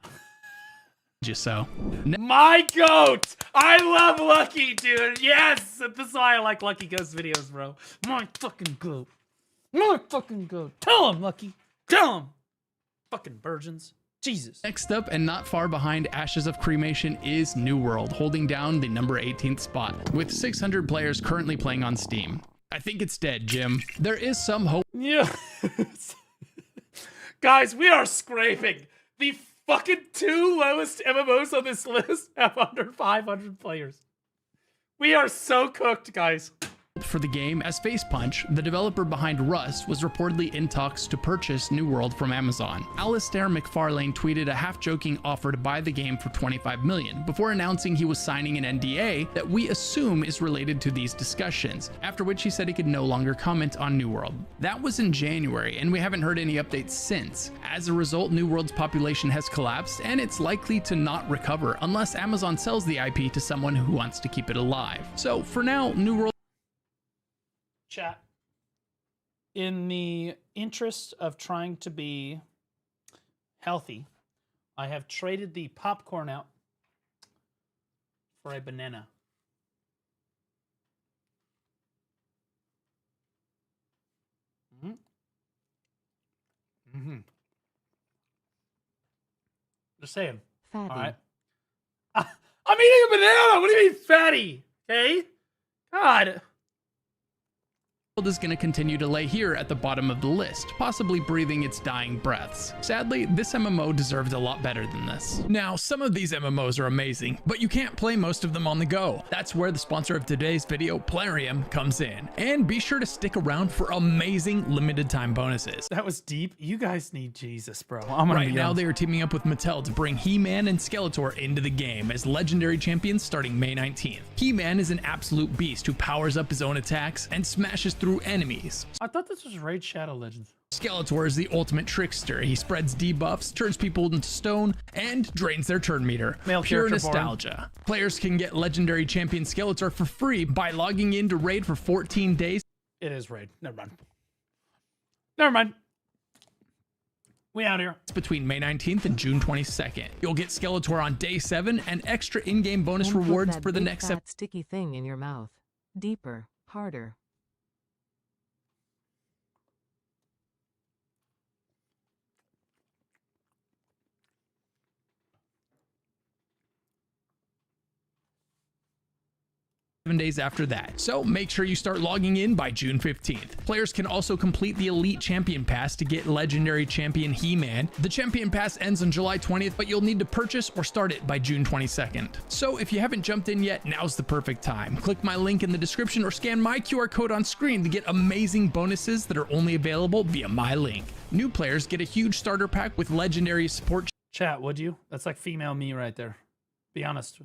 you so. My goat! I love Lucky, dude. Yes! This is why I like Lucky Ghost videos, bro. My fucking goat. My fucking goat. Tell him, Lucky. Tell him. Fucking virgins. Jesus. Next up, and not far behind Ashes of Cremation, is New World, holding down the number 18th spot, with 600 players currently playing on Steam. I think it's dead, Jim. There is some hope. Yeah. Guys, we are scraping. The fucking 2 lowest MMOs on this list have under 500 players. We are so cooked, guys. For the game, as Face Punch, the developer behind Rust, was reportedly in talks to purchase New World from Amazon. Alistair McFarlane tweeted a half-joking offer to buy the game for $25 million before announcing he was signing an NDA that we assume is related to these discussions, after which he said he could no longer comment on New World. That was in January, and we haven't heard any updates since. As a result, New World's population has collapsed, and it's likely to not recover unless Amazon sells the IP to someone who wants to keep it alive. So for now, New World. Chat. In the interest of trying to be healthy, I have traded the popcorn out for a banana. Just saying. Fatty. All right. I'm eating a banana. What do you mean fatty? Okay. God. Is going to continue to lay here at the bottom of the list, possibly breathing its dying breaths. Sadly, this MMO deserves a lot better than this. Now, some of these MMOs are amazing, but you can't play most of them on the go. That's where the sponsor of today's video, Plarium, comes in. And be sure to stick around for amazing limited time bonuses. That was deep. You guys need Jesus, bro. I'm gonna right now, they are teaming up with Mattel to bring He-Man and Skeletor into the game as legendary champions starting May 19th. He-Man is an absolute beast who powers up his own attacks and smashes through enemies. I thought this was Raid Shadow Legends. Skeletor is the ultimate trickster. He spreads debuffs, turns people into stone, and drains their turn meter. Male Pure character nostalgia. born. Players can get legendary champion Skeletor for free by logging into Raid for 14 days. It is Raid. Never mind. Never mind. We out here. It's between May 19th and June 22nd. You'll get Skeletor on day 7 and extra in-game bonus Don't put rewards that for the big next fat sticky thing in your mouth. Deeper, harder. 7 days after that. So make sure you start logging in by June 15th. Players can also complete the Elite Champion Pass to get legendary champion He-Man. The Champion Pass ends on July 20th, but you'll need to purchase or start it by June 22nd. So if you haven't jumped in yet, now's the perfect time. Click my link in the description or scan my QR code on screen to get amazing bonuses that are only available via my link. New players get a huge starter pack with legendary support. Chat, would you? That's like female me right there. Be honest.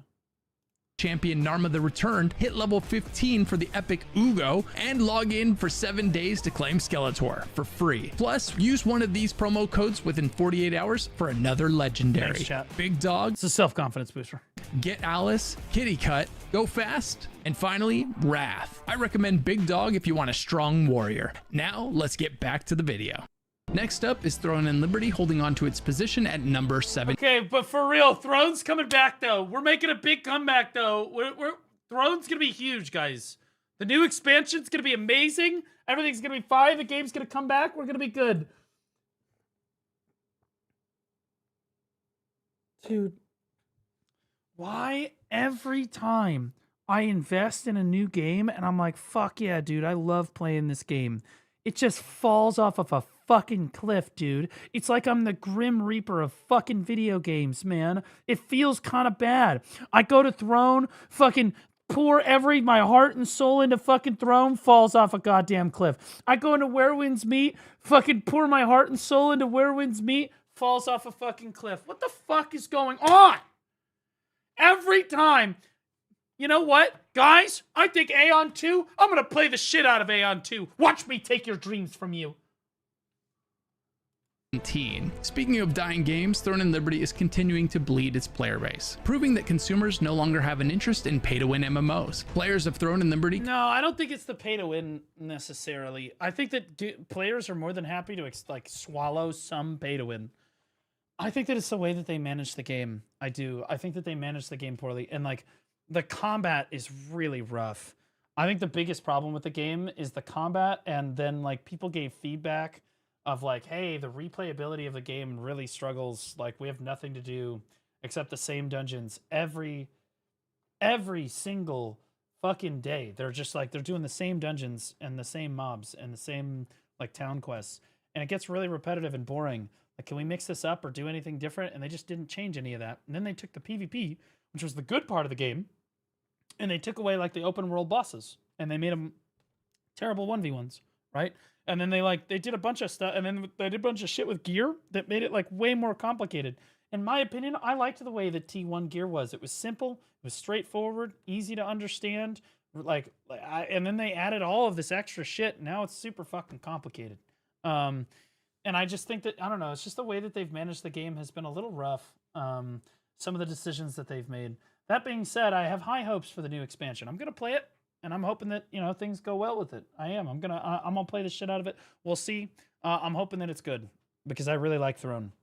Champion Narma the Returned, hit level 15 for the epic Ugo, and log in for 7 days to claim Skeletor for free. Plus, use one of these promo codes within 48 hours for another legendary. Thanks, chat. Big Dog. It's a self-confidence booster. Get Alice, Kitty Cut, Go Fast, and finally, Wrath. I recommend Big Dog if you want a strong warrior. Now, let's get back to the video. Next up is Throne and Liberty, holding on to its position at number 7. Okay, but for real, Throne's coming back though. We're making a big comeback though. Throne's gonna be huge, guys. The new expansion's gonna be amazing. Everything's gonna be fine. The game's gonna come back. We're gonna be good. Dude. Why every time I invest in a new game and I'm like, fuck yeah, dude, I love playing this game, it just falls off of a fucking cliff, dude. It's like I'm the Grim Reaper of fucking video games, man. It feels kind of bad. I go to Throne, fucking pour my heart and soul into fucking Throne, falls off a goddamn cliff. I go into Where Winds Meet, fucking pour my heart and soul into Where Winds Meet, falls off a fucking cliff. What the fuck is going on? Every time. You know what? Guys, I think Aeon 2, I'm going to play the shit out of Aeon 2. Watch me take your dreams from you. Speaking of dying games, Throne and Liberty is continuing to bleed its player base, proving that consumers no longer have an interest in pay-to-win MMOs. Players of Throne and Liberty... No, I don't think it's the pay-to-win necessarily. I think that players are more than happy to swallow some pay-to-win. I think that it's the way that they manage the game. I do. I think that they manage the game poorly. And, the combat is really rough. I think the biggest problem with the game is the combat, and then, people gave feedback of, hey, the replayability of the game really struggles. We have nothing to do except the same dungeons every single fucking day. They're just, they're doing the same dungeons and the same mobs and the same, town quests. And it gets really repetitive and boring. Can we mix this up or do anything different? And they just didn't change any of that. And then they took the PvP, which was the good part of the game, and they took away the open world bosses, and they made them terrible 1v1s, right? And then they did a bunch of stuff, and then they did a bunch of shit with gear that made it way more complicated. In my opinion, I liked the way that T1 gear was. It was simple, it was straightforward, easy to understand. And then they added all of this extra shit. Now it's super fucking complicated. And I just think that, I don't know, it's just the way that they've managed the game has been a little rough. Some of the decisions that they've made. That being said, I have high hopes for the new expansion. I'm going to play it, and I'm hoping that, things go well with it. I am. I'm going to play the shit out of it. We'll see. I'm hoping that it's good, because I really like Throne.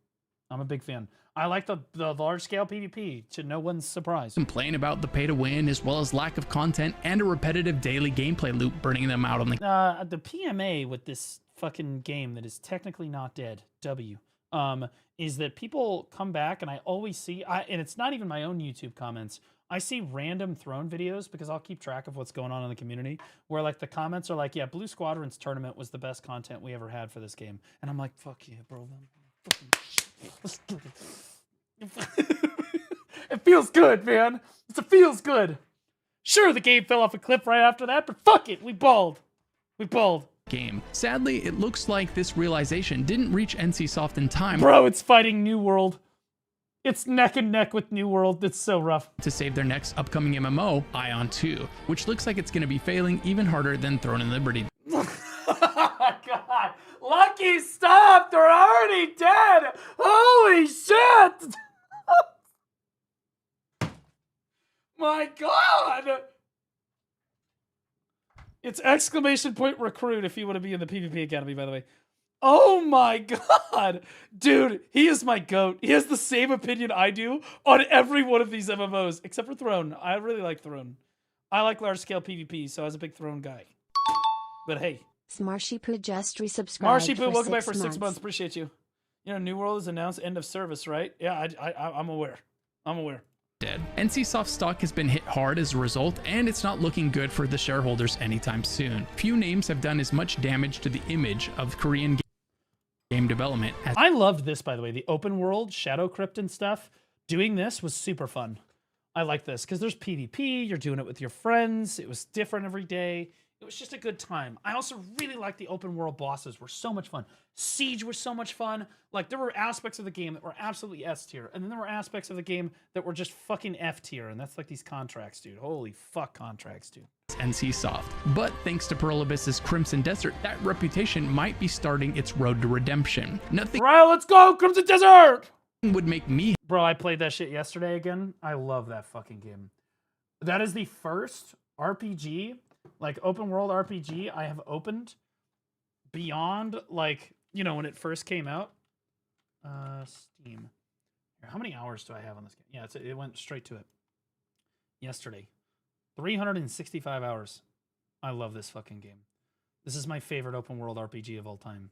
I'm a big fan. I like the large-scale PvP, to no one's surprise. Complain about the pay-to-win, as well as lack of content and a repetitive daily gameplay loop burning them out on the PMA with this fucking game that is technically not dead, is that people come back, and I always see, and it's not even my own YouTube comments, I see random Throne videos, because I'll keep track of what's going on in the community, where the comments are yeah, Blue Squadron's tournament was the best content we ever had for this game. And I'm like, fuck yeah, bro. Let's do it. It feels good, man. It feels good. Sure, the game fell off a cliff right after that, but fuck it, we balled. We balled. Game. Sadly, it looks like this realization didn't reach NCSoft in time. Bro, it's fighting New World. It's neck and neck with New World. It's so rough. To save their next upcoming MMO, Ion 2, which looks like it's going to be failing even harder than Throne and Liberty. Oh, God. Lucky, stop! They're already dead! Holy shit! My God! It's exclamation point recruit if you want to be in the PvP Academy, by the way. Oh my God! Dude, he is my GOAT. He has the same opinion I do on every one of these MMOs, except for Throne. I really like Throne. I like large-scale PvP, so I was a big Throne guy. But hey. Smarshypoo just resubscribed. Smarshypoo, welcome back for 6 months. Appreciate you. New World has announced end of service, right? Yeah, I'm aware. I'm aware. Dead. NCSoft stock has been hit hard as a result, and it's not looking good for the shareholders anytime soon. Few names have done as much damage to the image of Korean game development as... I loved this, by the way. The open world, Shadow Crypt and stuff. Doing this was super fun. I like this because there's PvP. You're doing it with your friends. It was different every day. It was just a good time. I also really liked the open world bosses. Were so much fun. Siege was so much fun. There were aspects of the game that were absolutely S tier, and then there were aspects of the game that were just fucking F tier, and that's these contracts, dude. Holy fuck contracts, dude. NCSoft. But thanks to Pearl Abyss's Crimson Desert, that reputation might be starting its road to redemption. Nothing. Right, let's go, Crimson Desert! Would make me... Bro, I played that shit yesterday again. I love that fucking game. That is the first RPG... open world RPG I have opened beyond, when it first came out. Steam. How many hours do I have on this game? Yeah, it went straight to it. Yesterday. 365 hours. I love this fucking game. This is my favorite open world RPG of all time.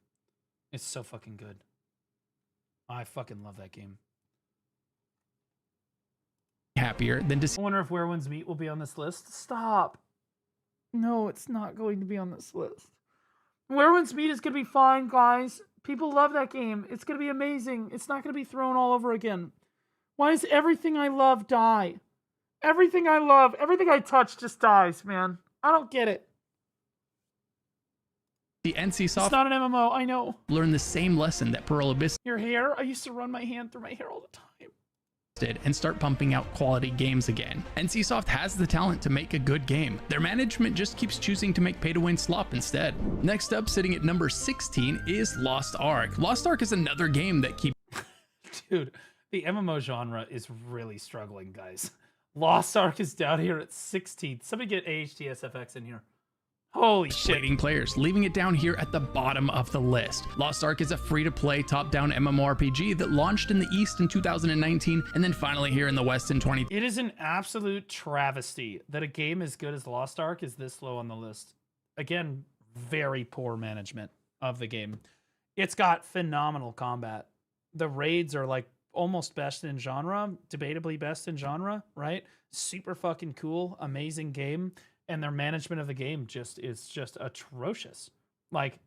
It's so fucking good. I fucking love that game. happier than to see I wonder if Where Winds Meet will be on this list. Stop. No, it's not going to be on this list. Where Winds Meet is going to be fine, guys. People love that game. It's going to be amazing. It's not going to be thrown all over again. Why does everything I love die? Everything I love, everything I touch just dies, man. I don't get it. the NCSoft It's not an MMO, I know. learn the same lesson that Pearl Abyss Your hair? I used to run my hand through my hair all the time. did and start pumping out quality games again. NCSoft has the talent to make a good game. Their management just keeps choosing to make pay-to-win slop instead. Next up, sitting at number 16 is Lost Ark. Lost Ark is another game that keeps... Dude, the MMO genre is really struggling, guys. Lost Ark is down here at 16th. Somebody get AHTSFX in here. Holy shit. Plating players, leaving it down here at the bottom of the list. Lost Ark is a free-to-play top-down MMORPG that launched in the East in 2019 and then finally here in the West in 2020. It is an absolute travesty that a game as good as Lost Ark is this low on the list. Again, very poor management of the game. It's got phenomenal combat. The raids are like almost best in genre, debatably best in genre, right? Super fucking cool, amazing game. And their management of the game is just atrocious. Like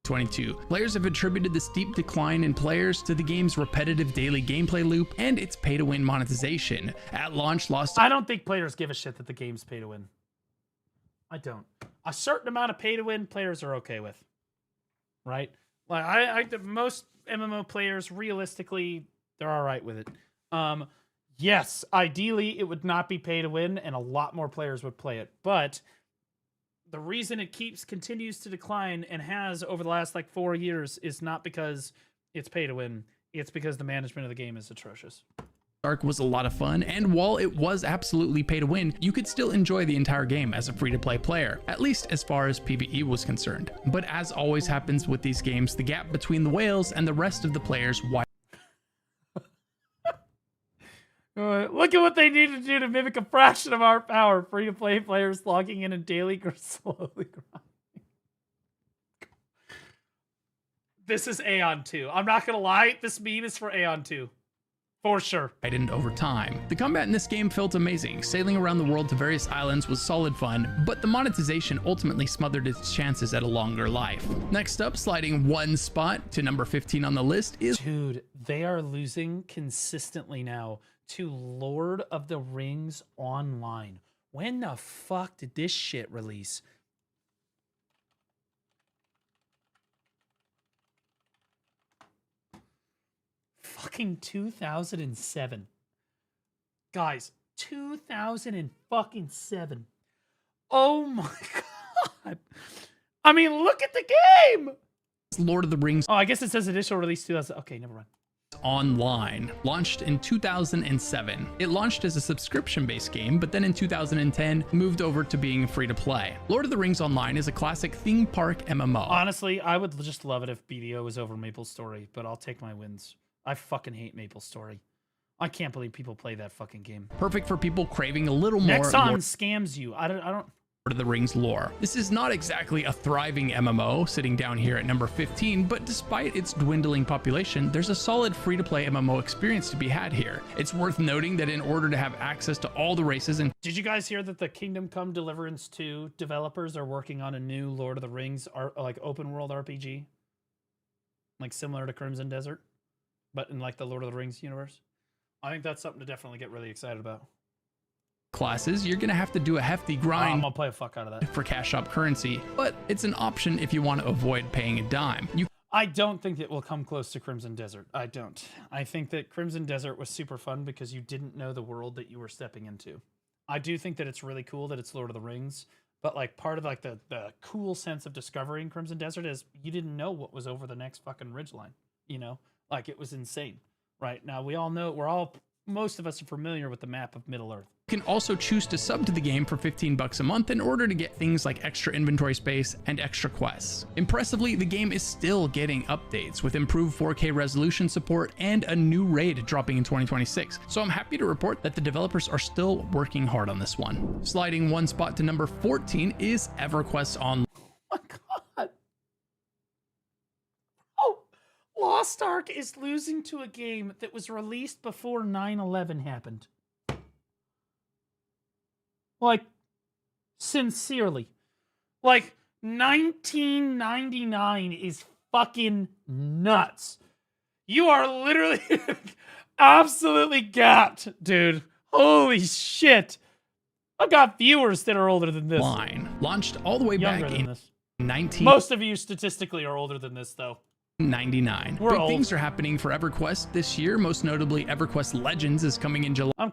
22. Players have attributed the steep decline in players to the game's repetitive daily gameplay loop and its pay-to-win monetization. At launch, Lost I don't think players give a shit that the game's pay to win. I don't. A certain amount of pay to win players are okay with. Right? Like most MMO players realistically they're all right with it. Yes, ideally it would not be pay to win and a lot more players would play it. But the reason it continues to decline and has over the last like 4 years is not because it's pay to win. It's because the management of the game is atrocious. Ark was a lot of fun, and while it was absolutely pay to win, you could still enjoy the entire game as a free-to-play player, at least as far as PvE was concerned. But as always happens with these games, the gap between the whales and the rest of the players Look at what they need to do to mimic a fraction of our power. Free-to-play players logging in and daily slowly grinding. This is Aeon 2. I'm not going to lie. This meme is for Aeon 2. For sure. widened over time. The combat in this game felt amazing. Sailing around the world to various islands was solid fun, but the monetization ultimately smothered its chances at a longer life. Next up, sliding one spot to number 15 on the list is... Dude, they are losing consistently now to Lord of the Rings Online. When the fuck did this shit release? Fucking 2007. Guys, 2007. Oh my god. I mean, look at the game. Lord of the Rings. Oh, I guess it says initial release 2000. Okay, never mind. Online, launched in 2007. It launched as a subscription-based game, but then in 2010 moved over to being free-to-play. Lord of the Rings Online is a classic theme park MMO. Honestly, I would just love it if BDO was over MapleStory, but I'll take my wins. I fucking hate MapleStory. I can't believe people play that fucking game. Perfect for people craving a little more Nexon scams you. I don't Lord of the Rings lore. This is not exactly a thriving MMO, sitting down here at number 15, but despite its dwindling population, there's a solid free-to-play MMO experience to be had here. It's worth noting that in order to have access to all the races and... Did you guys hear that the Kingdom Come Deliverance 2 developers are working on a new Lord of the Rings like open world RPG? Like similar to Crimson Desert, but in like the Lord of the Rings universe? I think that's something to definitely get really excited about. Classes, you're gonna have to do a hefty grind I'm gonna play a fuck out of that for cash shop currency, but it's an option if you want to avoid paying a dime. I don't think it will come close to Crimson Desert. I don't. I think that Crimson Desert was super fun because you didn't know the world that you were stepping into. I do think that it's really cool that it's Lord of the Rings, but like part of like the cool sense of discovering Crimson Desert is you didn't know what was over the next fucking ridgeline. You know, like it was insane. Right now, we all know most of us are familiar with the map of Middle Earth. You can also choose to sub to the game for $15 a month in order to get things like extra inventory space and extra quests. Impressively, the game is still getting updates with improved 4K resolution support and a new raid dropping in 2026. So I'm happy to report that the developers are still working hard on this one. Sliding one spot to number 14 is EverQuest Online. Oh my god. Oh, Lost Ark is losing to a game that was released before 9/11 happened. Like, sincerely. Like, 1999 is fucking nuts. You are literally absolutely gapped, dude. Holy shit. I've got viewers that are older than this. Launched all the way Younger back than in this. 19... Most of you statistically are older than this, though. 99. We're Big old. things are happening for EverQuest this year. Most notably, EverQuest Legends is coming in July. I'm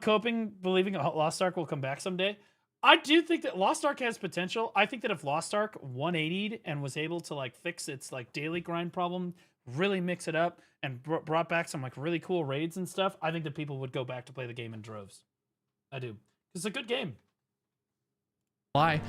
believing Lost Ark will come back someday. I do think that Lost Ark has potential. I think that if Lost Ark 180'd and was able to like fix its like daily grind problem, really mix it up, and brought back some like really cool raids and stuff, I think that people would go back to play the game in droves. I do. It's a good game.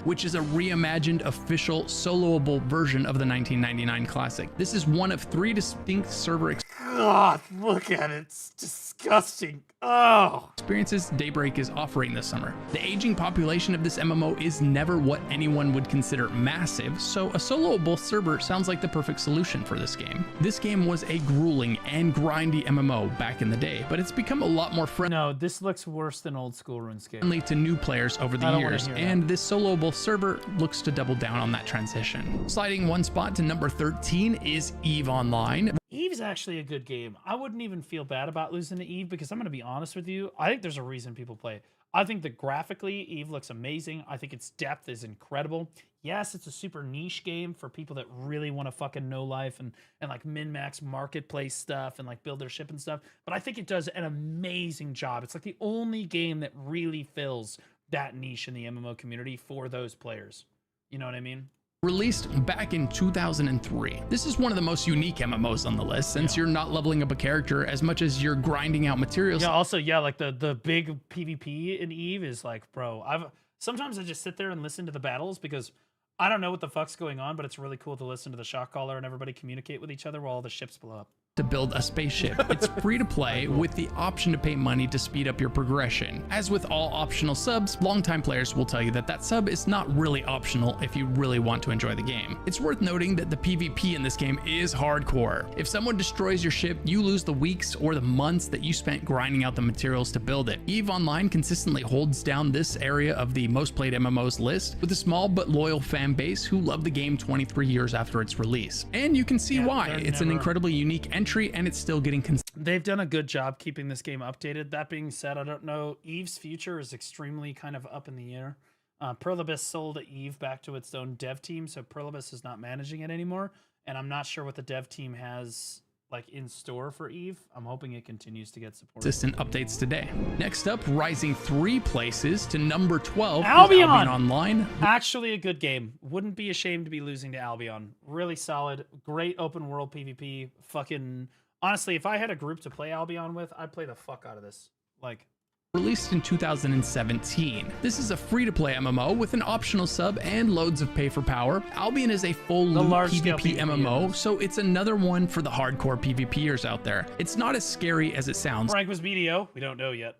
Which is a reimagined official soloable version of the 1999 classic. This is one of 3 distinct server God, look at it. It's disgusting. Oh. experiences Daybreak is offering this summer. The aging population of this MMO is never what anyone would consider massive, so a soloable server sounds like the perfect solution for this game. This game was a grueling and grindy MMO back in the day, but it's become a lot more friendly. No, this looks worse than old school RuneScape. Friendly to new players over the I don't wanna years, hear that. and this soloable server looks to double down on that transition. Sliding one spot to number 13 is EVE Online. Eve's actually a good game. I wouldn't even feel bad about losing to Eve because I'm going to be honest with you. I think there's a reason people play it. I think that graphically, Eve looks amazing. I think its depth is incredible. Yes, it's a super niche game for people that really want to fucking know life and like min-max marketplace stuff and like build their ship and stuff. But I think it does an amazing job. It's like the only game that really fills that niche in the MMO community for those players. You know what I mean? Released back in 2003. This is one of the most unique MMOs on the list since you're not leveling up a character as much as you're grinding out materials. Yeah, also, yeah, like the big PvP in Eve is like, bro, sometimes I just sit there and listen to the battles because I don't know what the fuck's going on, but it's really cool to listen to the shot caller and everybody communicate with each other while all the ships blow up. To build a spaceship. It's free to play with the option to pay money to speed up your progression. As with all optional subs, longtime players will tell you that that sub is not really optional if you really want to enjoy the game. It's worth noting that the PvP in this game is hardcore. If someone destroys your ship, you lose the weeks or the months that you spent grinding out the materials to build it. EVE Online consistently holds down this area of the most played MMOs list with a small but loyal fan base who love the game 23 years after its release. And you can see why. It's an incredibly unique entry and it's still getting they've done a good job keeping this game updated. That being said, I don't know, Eve's future is extremely kind of up in the air. Perlibus sold Eve back to its own dev team, so Perlibus is not managing it anymore, and I'm not sure what the dev team has like in store for Eve. I'm hoping it continues to get support. Consistent updates today. Next up, rising 3 places to number 12 Albion! Albion Online. Actually a good game. Wouldn't be ashamed to be losing to Albion. Really solid, great open world PvP. Fucking honestly, if I had a group to play Albion with, I'd play the fuck out of this. Like, Released in 2017. This is a free-to-play MMO with an optional sub and loads of pay for power. Albion is a full loot PvP MMO, so it's another one for the hardcore PvPers out there. It's not as scary as it sounds. Rank was BDO. We don't know yet.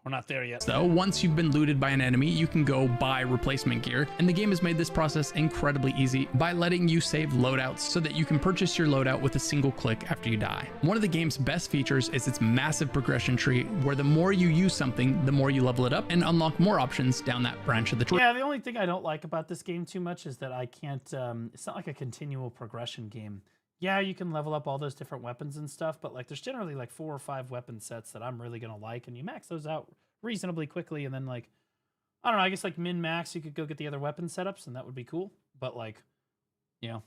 We're not there yet. So once you've been looted by an enemy, you can go buy replacement gear, and the game has made this process incredibly easy by letting you save loadouts so that you can purchase your loadout with a single click after you die. One of the game's best features is its massive progression tree, where the more you use something, the more you level it up and unlock more options down that branch of the tree. Yeah, the only thing I don't like about this game too much is that I can't, it's not like a continual progression game. Yeah, you can level up all those different weapons and stuff, but like there's generally like 4 or 5 weapon sets that I'm really gonna like, and you max those out reasonably quickly, and then like, I don't know, I guess like min-max you could go get the other weapon setups, and that would be cool, but like, you know.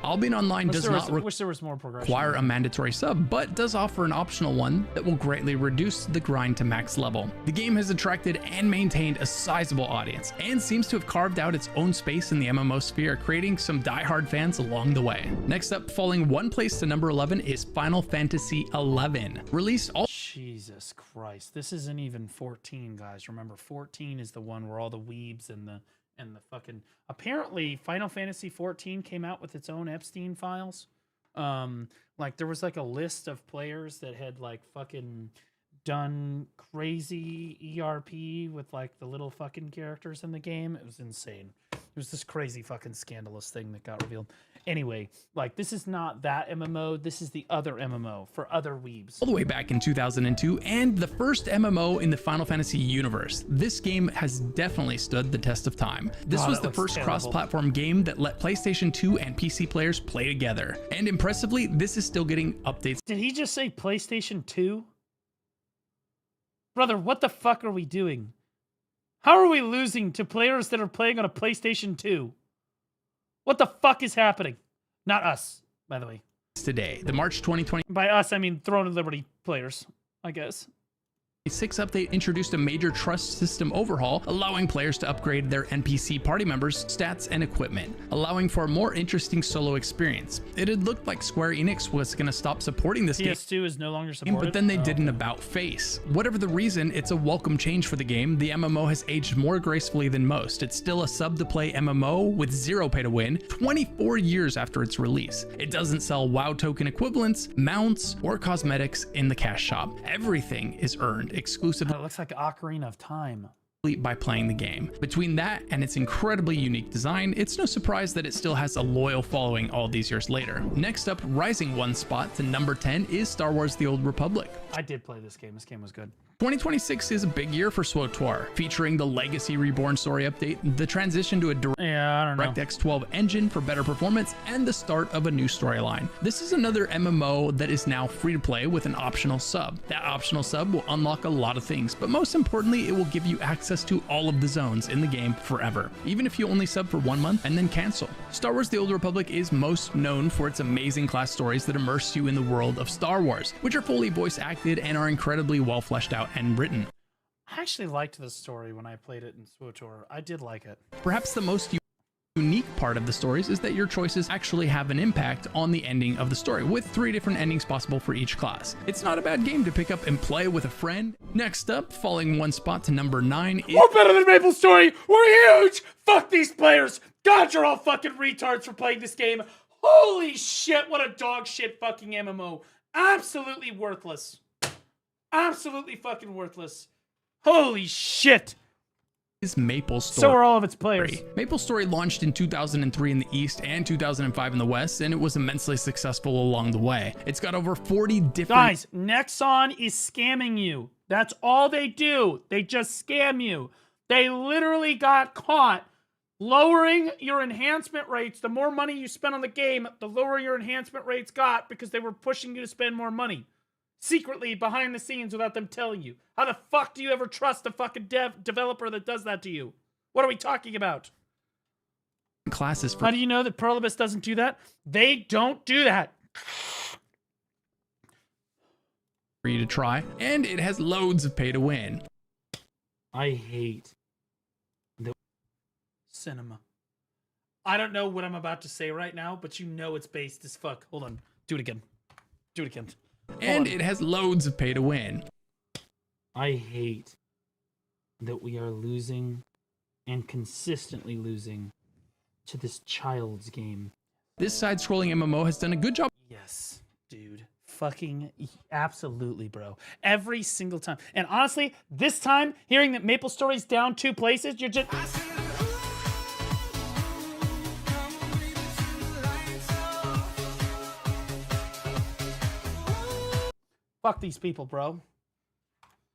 Albion Online does not wish there was more progression. require a mandatory sub, but does offer an optional one that will greatly reduce the grind to max level. The game has attracted and maintained a sizable audience, and seems to have carved out its own space in the MMO sphere, creating some diehard fans along the way. Next up, falling 1 place to number 11 is Final Fantasy XI. Released all— Jesus Christ, this isn't even 14, guys. Remember, 14 is the one where all the weebs and the fucking, apparently Final Fantasy 14 came out with its own Epstein files. Like there was like a list of players that had like fucking done crazy ERP with like the little fucking characters in the game. It was insane. It was this crazy fucking scandalous thing that got revealed. Anyway, like, this is not that MMO. This is the other MMO for other weebs. All the way back in 2002, and the first MMO in the Final Fantasy universe. This game has definitely stood the test of time. This Wow, was that the looks first terrible. cross-platform game that let PlayStation 2 and PC players play together. And impressively, this is still getting updates. Did he just say PlayStation 2? Brother, what the fuck are we doing? How are we losing to players that are playing on a PlayStation 2? What the fuck is happening? Not us, by the way. Today, the March 2020. By us, I mean Throne of Liberty players, I guess. 6 update introduced a major trust system overhaul, allowing players to upgrade their NPC party members' stats and equipment, allowing for a more interesting solo experience. It had looked like Square Enix was going to stop supporting this game, PS2 is no longer supported. but then they did an about face. Whatever the reason, it's a welcome change for the game. The MMO has aged more gracefully than most. It's still a sub-to-play MMO with 0 pay to win, 24 years after its release. It doesn't sell WoW token equivalents, mounts, or cosmetics in the cash shop. Everything is earned exclusively. It looks like Ocarina of Time. By playing the game. Between that and its incredibly unique design, it's no surprise that it still has a loyal following all these years later. Next up, rising 1 spot to number 10 is Star Wars: The Old Republic. I did play this game. This game was good. 2026 is a big year for SWTOR, featuring the Legacy Reborn story update, the transition to a DirectX 12 engine for better performance, and the start of a new storyline. This is another MMO that is now free to play with an optional sub. That optional sub will unlock a lot of things, but most importantly, it will give you access to all of the zones in the game forever, even if you only sub for 1 month and then cancel. Star Wars: The Old Republic is most known for its amazing class stories that immerse you in the world of Star Wars, which are fully voice acted and are incredibly well fleshed out and written. I actually liked the story when I played it in SWTOR. I did like it. Perhaps the most unique part of the stories is that your choices actually have an impact on the ending of the story, with 3 different endings possible for each class. It's not a bad game to pick up and play with a friend. Next up, falling 1 spot to number 9 is... We're better than MapleStory! We're huge! Fuck these players! God, you're all fucking retards for playing this game. Holy shit, what a dog shit fucking MMO. Absolutely worthless. Absolutely fucking worthless. Holy shit. Is MapleStory. So are all of its players. MapleStory launched in 2003 in the East and 2005 in the West, and it was immensely successful along the way. It's got over 40 different... Guys, Nexon is scamming you. That's all they do. They just scam you. They literally got caught lowering your enhancement rates. The more money you spend on the game, the lower your enhancement rates got because they were pushing you to spend more money. Secretly, behind the scenes, without them telling you. How the fuck do you ever trust a fucking developer that does that to you? What are we talking about? Classes for... How do you know that Perlibus doesn't do that? They don't do that. For you to try, and it has loads of pay to win. I hate the cinema. I don't know what I'm about to say right now, but you know it's based as fuck. Hold on. Do it again. Do it again. And it has loads of pay to win. I hate that we are losing and consistently losing to this child's game. This side-scrolling MMO has done a good job. Yes, dude. Fucking absolutely, bro. Every single time. And honestly, this time, hearing that MapleStory's down 2 places, you're just... Fuck these people, bro.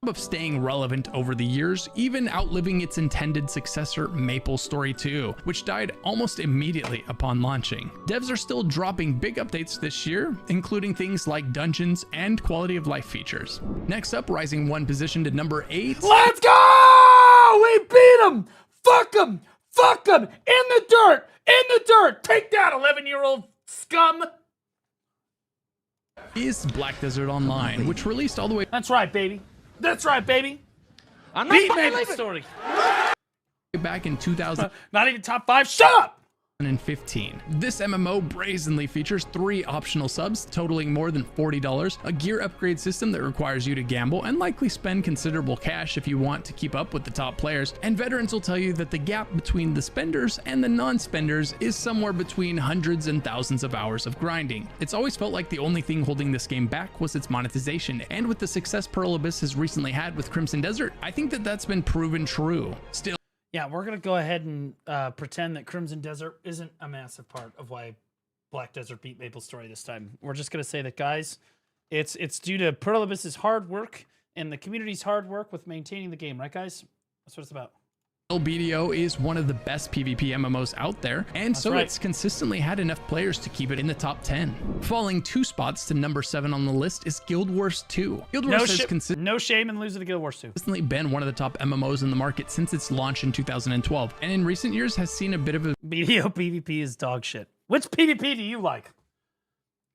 Of staying relevant over the years, even outliving its intended successor, MapleStory 2, which died almost immediately upon launching. Devs are still dropping big updates this year, including things like dungeons and quality of life features. Next up, rising 1 position to number 8. Let's go! We beat them! Fuck them! Fuck them! In the dirt! In the dirt! Take that, 11-year-old scum! Is Black Desert Online, which released all the way... That's right, baby. That's right, baby. Beat MapleStory. Back in 2000. Not even top 5. Shut up! 2015. This MMO brazenly features 3 optional subs totaling more than $40, a gear upgrade system that requires you to gamble and likely spend considerable cash if you want to keep up with the top players, and veterans will tell you that the gap between the spenders and the non-spenders is somewhere between hundreds and thousands of hours of grinding. It's always felt like the only thing holding this game back was its monetization, and with the success Pearl Abyss has recently had with Crimson Desert, I think that that's been proven true. Still, yeah, we're going to go ahead and pretend that Crimson Desert isn't a massive part of why Black Desert beat Maple Story this time. We're just gonna say that, guys, it's due to Perlibus's hard work and the community's hard work with maintaining the game, right, guys? That's what it's about. BDO is one of the best PvP MMOs out there, and That's so right. it's consistently had enough players to keep it in the top 10. Falling 2 spots to number 7 on the list is Guild Wars 2. Guild Wars has No shame in losing to Guild Wars 2. consistently been one of the top MMOs in the market since its launch in 2012, and in recent years has seen a bit of a BDO PvP is dog shit. Which PvP do you like?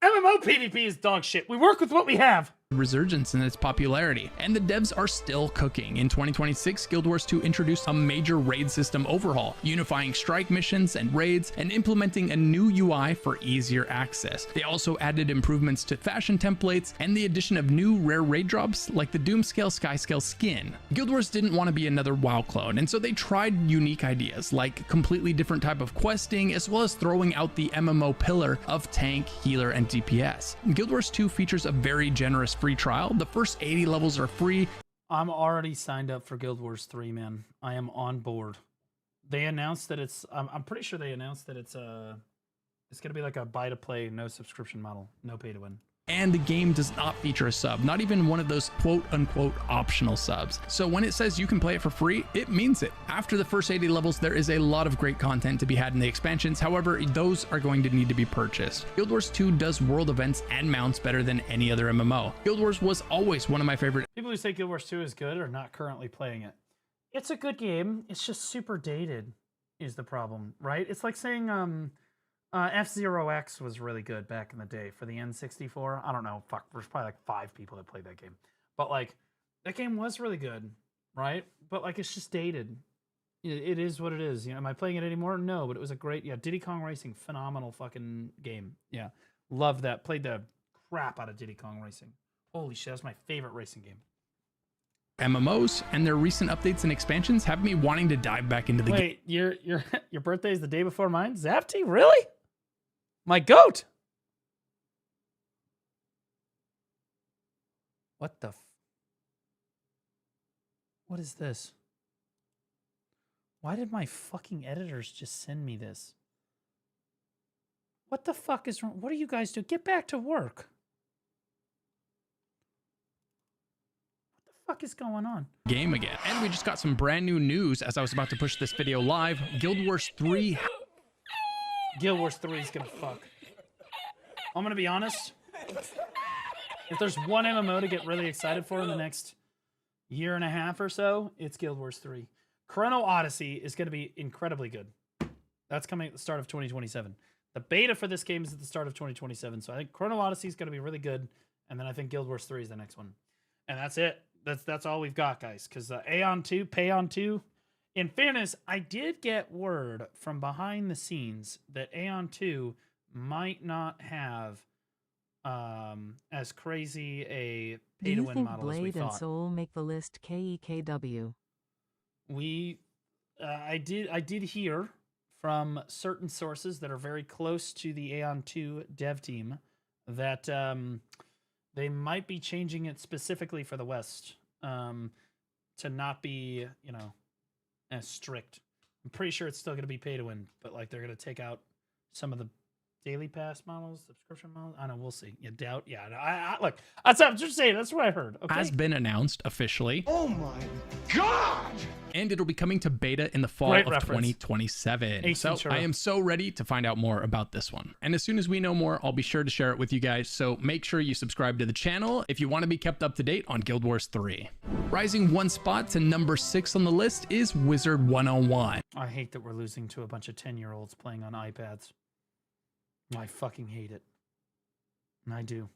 MMO PvP is dog shit. We work with what we have. resurgence in its popularity, and the devs are still cooking. In 2026, Guild Wars 2 introduced a major raid system overhaul, unifying strike missions and raids, and implementing a new UI for easier access. They also added improvements to fashion templates and the addition of new rare raid drops like the Doomscale Skyscale skin. Guild Wars didn't want to be another WoW clone, and so they tried unique ideas like completely different type of questing, as well as throwing out the MMO pillar of tank, healer, and DPS. Guild Wars 2 features a very generous free trial. The first 80 levels are free. I'm already signed up for Guild Wars 3, man. I am on board. They announced that it's I'm pretty sure they announced that it's going to be like a buy to play, no subscription model, no pay to win. And the game does not feature a sub, not even one of those quote-unquote optional subs. So when it says you can play it for free, it means it. After the first 80 levels, there is a lot of great content to be had in the expansions. However, those are going to need to be purchased. Guild Wars 2 does world events and mounts better than any other MMO. Guild Wars was always one of my favorite. People who say Guild Wars 2 is good are not currently playing it. It's a good game. It's just super dated is the problem, right? It's like saying F-Zero X was really good back in the day for the N64. I don't know. Fuck, there's probably like 5 people that played that game. But like, that game was really good, right? But like, it's just dated. It is what it is. You know, am I playing it anymore? No, but it was a great, Diddy Kong Racing, phenomenal fucking game. Yeah, love that. Played the crap out of Diddy Kong Racing. Holy shit, that's my favorite racing game. MMOs, and their recent updates and expansions have me wanting to dive back into the game. Wait, your birthday is the day before mine? Zapty, really? My goat. What the what is this? Why did my fucking editors just send me this? What the fuck is wrong? What are you guys doing? Get back to work. What the fuck is going on? Game again. And we just got some brand new news as I was about to push this video live. Guild Wars 3. Guild Wars 3 is gonna fuck. I'm gonna be honest. If there's one MMO to get really excited for in the next year and a half or so, it's Guild Wars 3. Chrono Odyssey is gonna be incredibly good. That's coming at the start of 2027. The beta for this game is at the start of 2027, so I think Chrono Odyssey is gonna be really good, and then I think Guild Wars 3 is the next one. And that's it. That's all we've got, guys. Because Aeon 2, Payon 2. In fairness, I did get word from behind the scenes that Aeon 2 might not have as crazy a Do you pay-to-win think model as we Blade and thought. Soul make the list KEKW? I did hear from certain sources that are very close to the Aeon 2 dev team that they might be changing it specifically for the West to not be, as strict. I'm pretty sure it's still going to be pay to win, but like they're going to take out some of the daily pass models, subscription models. I don't know. We'll see. You doubt? Yeah. I look. I'm just saying. That's what I heard. Okay. Has been announced officially. Oh my god! And it'll be coming to beta in the fall Great of reference. 2027. So Ventura. I am so ready to find out more about this one. And as soon as we know more, I'll be sure to share it with you guys. So make sure you subscribe to the channel if you want to be kept up to date on Guild Wars 3. Rising 1 spot to number 6 on the list is Wizard 101. I hate that we're losing to a bunch of 10-year-olds playing on iPads. I fucking hate it. And I do.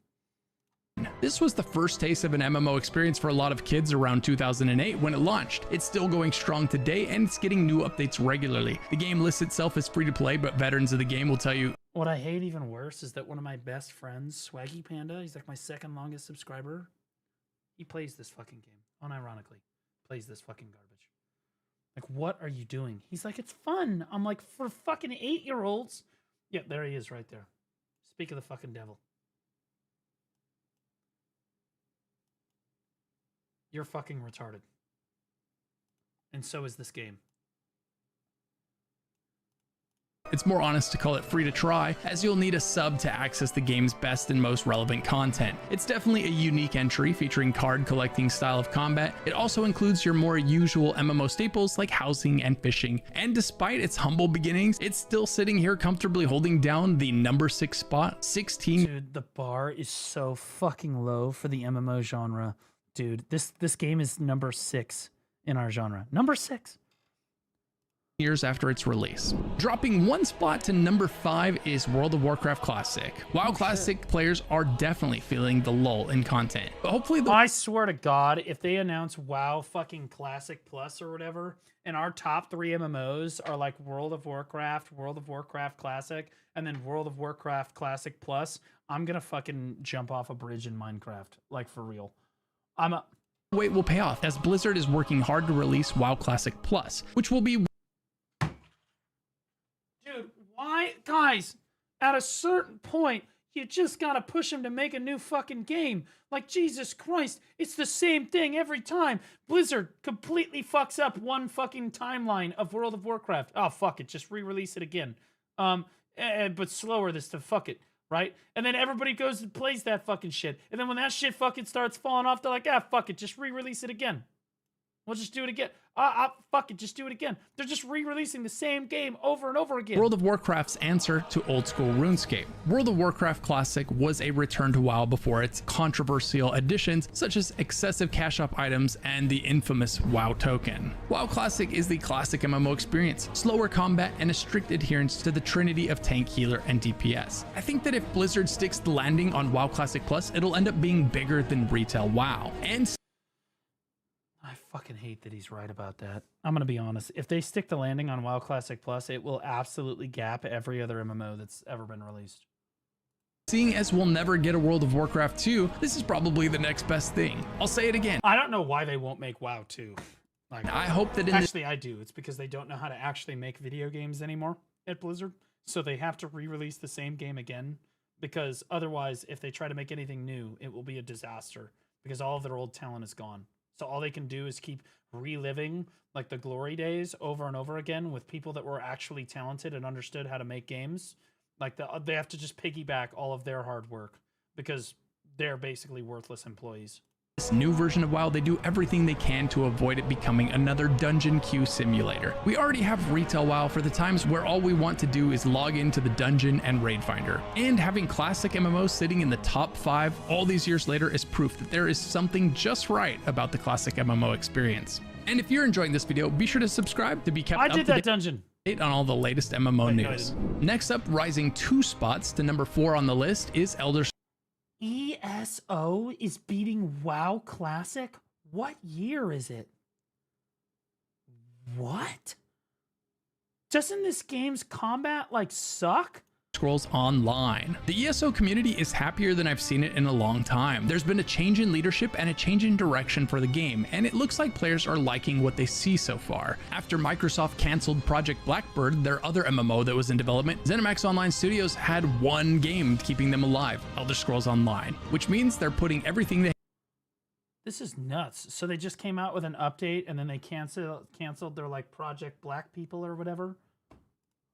This was the first taste of an MMO experience for a lot of kids around 2008 when it launched. It's still going strong today and it's getting new updates regularly. The game lists itself as free to play, but veterans of the game will tell you. What I hate even worse is that one of my best friends, Swaggy Panda, he's like my second longest subscriber. He plays this fucking game. Unironically, plays this fucking garbage. Like, what are you doing? He's like, it's fun. I'm like, for fucking 8-year-olds. Yeah, there he is right there. Speak of the fucking devil. You're fucking retarded. And so is this game. It's more honest to call it free to try, as you'll need a sub to access the game's best and most relevant content. It's definitely a unique entry featuring card collecting style of combat. It also includes your more usual MMO staples like housing and fishing. And despite its humble beginnings, it's still sitting here comfortably holding down the number 6 spot, 16. Dude, the bar is so fucking low for the MMO genre. Dude, this game is number 6 in our genre. Number 6. Years after its release. Dropping 1 spot to number 5 is World of Warcraft Classic. WoW Classic players are definitely feeling the lull in content, but hopefully I swear to God, if they announce WoW fucking Classic Plus or whatever, and our top 3 MMOs are like World of Warcraft Classic, and then World of Warcraft Classic Plus, I'm gonna fucking jump off a bridge in Minecraft, like for real. Wait will pay off as Blizzard is working hard to release WoW Classic Plus, which will be. Dude, why? Guys, at a certain point, you just gotta push them to make a new fucking game. Like, Jesus Christ, it's the same thing every time. Blizzard completely fucks up one fucking timeline of World of Warcraft. Oh, fuck it, just re-release it again. But slower this time, fuck it, right? And then everybody goes and plays that fucking shit. And then when that shit fucking starts falling off, they're like, ah, fuck it, just re-release it again. We'll just do it again. Fuck it, just do it again. They're just re-releasing the same game over and over again. World of Warcraft's answer to old school RuneScape. World of Warcraft Classic was a return to WoW before its controversial additions, such as excessive cash up items and the infamous WoW token. WoW Classic is the classic MMO experience, slower combat and a strict adherence to the trinity of tank, healer, and DPS. I think that if Blizzard sticks the landing on WoW Classic Plus, it'll end up being bigger than retail WoW. And I fucking hate that he's right about that. I'm going to be honest. If they stick the landing on WoW Classic Plus, it will absolutely gap every other MMO that's ever been released. Seeing as we'll never get a World of Warcraft 2, this is probably the next best thing. I'll say it again. I don't know why they won't make WoW 2. Like, I hope that actually I do. It's because they don't know how to actually make video games anymore at Blizzard. So they have to re-release the same game again, because otherwise, if they try to make anything new, it will be a disaster because all of their old talent is gone. So all they can do is keep reliving like the glory days over and over again with people that were actually talented and understood how to make games. Like they have to just piggyback all of their hard work because they're basically worthless employees. This new version of WoW, they do everything they can to avoid it becoming another dungeon queue simulator. We already have retail WoW for the times where all we want to do is log into the dungeon and raid finder. And having classic MMOs sitting in the top 5 all these years later is proof that there is something just right about the classic MMO experience. And if you're enjoying this video, be sure to subscribe to be kept up to date on all the latest MMO news. Next up, rising 2 spots to number 4 on the list is Elder Scrolls. ESO is beating WoW Classic? What year is it? What? Doesn't this game's combat like suck? Scrolls Online. The ESO community is happier than I've seen it in a long time. There's been a change in leadership and a change in direction for the game, and it looks like players are liking what they see so far. After Microsoft canceled Project Blackbird, their other MMO that was in development, ZeniMax Online Studios had one game keeping them alive, Elder Scrolls Online, which means they're putting everything they This is nuts. So they just came out with an update and then they canceled their like Project Black People or whatever.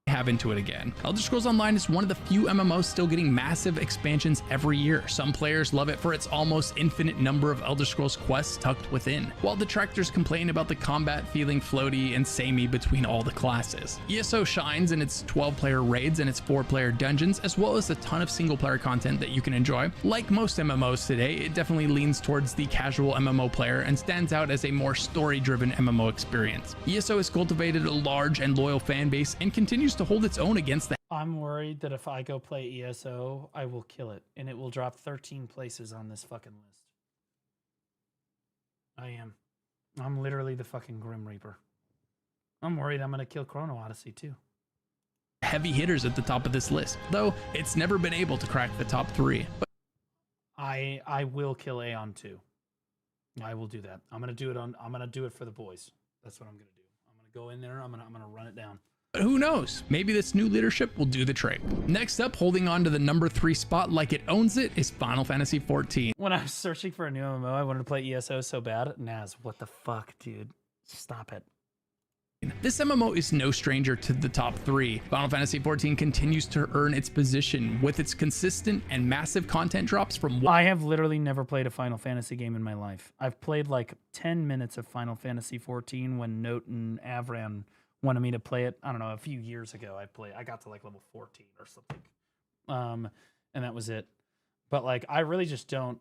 Have into it again. Elder Scrolls Online is one of the few MMOs still getting massive expansions every year. Some players love it for its almost infinite number of Elder Scrolls quests tucked within, while detractors complain about the combat feeling floaty and samey between all the classes. ESO shines in its 12-player raids and its 4-player dungeons, as well as a ton of single-player content that you can enjoy. Like most MMOs today, it definitely leans towards the casual MMO player and stands out as a more story-driven MMO experience. ESO has cultivated a large and loyal fan base and continues to hold its own against the. I'm worried that if I go play ESO, I will kill it, and it will drop 13 places on this fucking list. I am. I'm literally the fucking Grim Reaper. I'm worried I'm gonna kill Chrono Odyssey too. Heavy hitters at the top of this list, though it's never been able to crack the top 3. But I will kill Aeon too. I will do that. I'm gonna do it for the boys. That's what I'm gonna do. I'm gonna go in there. I'm gonna run it down. But who knows? Maybe this new leadership will do the trick. Next up, holding on to the number 3 spot like it owns it, is Final Fantasy XIV. When I was searching for a new MMO, I wanted to play ESO so bad. Naz, what the fuck, dude? Stop it. This MMO is no stranger to the top 3. Final Fantasy XIV continues to earn its position with its consistent and massive content drops from... I have literally never played a Final Fantasy game in my life. I've played like 10 minutes of Final Fantasy XIV when Note and Avran wanted me to play it. I don't know, a few years ago I got to like level 14 or something. And that was it. But like I really just don't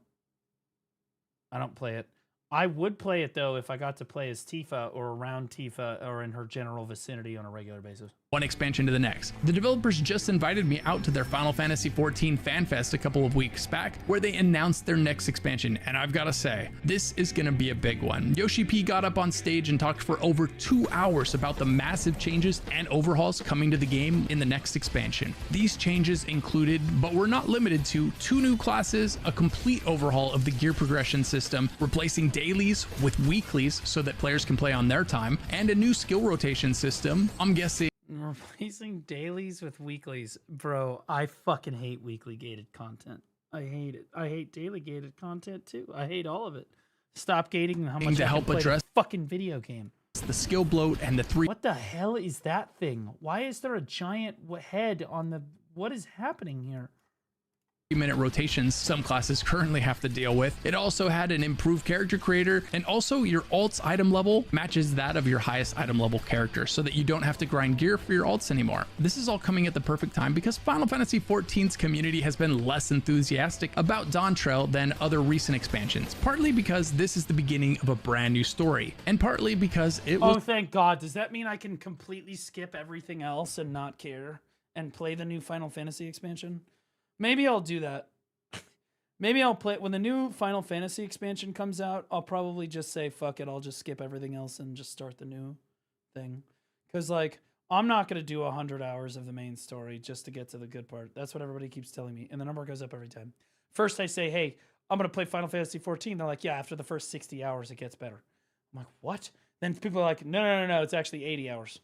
play it. I would play it though if I got to play as Tifa or around Tifa or in her general vicinity on a regular basis. One expansion to the next. The developers just invited me out to their Final Fantasy XIV Fan Fest a couple of weeks back, where they announced their next expansion, and I've gotta say, this is gonna be a big one. Yoshi P got up on stage and talked for over 2 hours about the massive changes and overhauls coming to the game in the next expansion. These changes included, but were not limited to, 2 new classes, a complete overhaul of the gear progression system, replacing dailies with weeklies so that players can play on their time, and a new skill rotation system. I'm guessing Replacing dailies with weeklies. Bro, I fucking hate weekly gated content. I hate it. I hate daily gated content too. I hate all of it. Stop gating how much to I help can play address the fucking video game. the skill bloat and the 3 What the hell is that thing? Why is there a giant head on the... What is happening here? minute rotations some classes currently have to deal with. It also had an improved character creator, and also your alt's item level matches that of your highest item level character so that you don't have to grind gear for your alts anymore. This is all coming at the perfect time because Final Fantasy XIV's community has been less enthusiastic about Dawntrail than other recent expansions, partly because this is the beginning of a brand new story, and partly because it was... Oh, thank God. Does that mean I can completely skip everything else and not care and play the new Final Fantasy expansion? Maybe I'll do that. Maybe I'll play when the new Final Fantasy expansion comes out. I'll probably just say, fuck it. I'll just skip everything else and just start the new thing. Because, like, I'm not going to do 100 hours of the main story just to get to the good part. That's what everybody keeps telling me. And the number goes up every time. First, I say, hey, I'm going to play Final Fantasy 14. They're like, yeah, after the first 60 hours, it gets better. I'm like, what? Then people are like, no, it's actually 80 hours.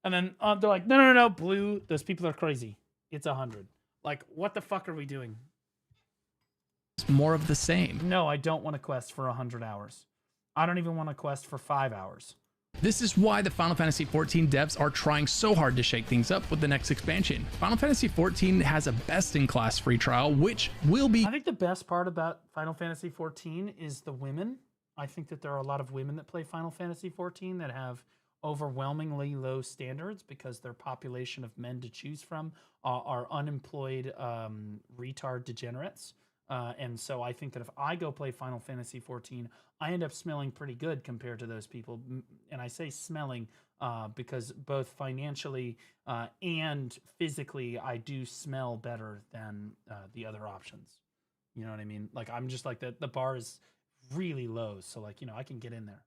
And then they're like, no, Blue, those people are crazy. It's 100. Like, what the fuck are we doing? More of the same. No, I don't want a quest for 100 hours. I don't even want a quest for 5 hours. This is why the Final Fantasy XIV devs are trying so hard to shake things up with the next expansion. Final Fantasy XIV has a best-in-class free trial, which will be... I think the best part about Final Fantasy XIV is the women. I think that there are a lot of women that play Final Fantasy XIV that have overwhelmingly low standards because their population of men to choose from are unemployed retard degenerates. And so I think that if I go play Final Fantasy XIV, I end up smelling pretty good compared to those people. And I say smelling because both financially and physically, I do smell better than the other options. You know what I mean? Like, I'm just like, the bar is really low. So, like, you know, I can get in there.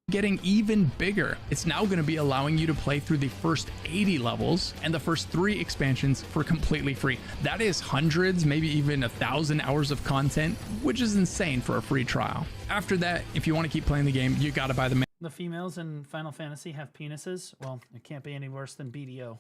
Getting even bigger. It's now going to be allowing you to play through the first 80 levels and the first 3 expansions for completely free. That is hundreds, maybe even 1,000 hours of content, which is insane for a free trial. After that, if you want to keep playing the game, you got to buy the females in Final Fantasy have penises. Well, it can't be any worse than BDO.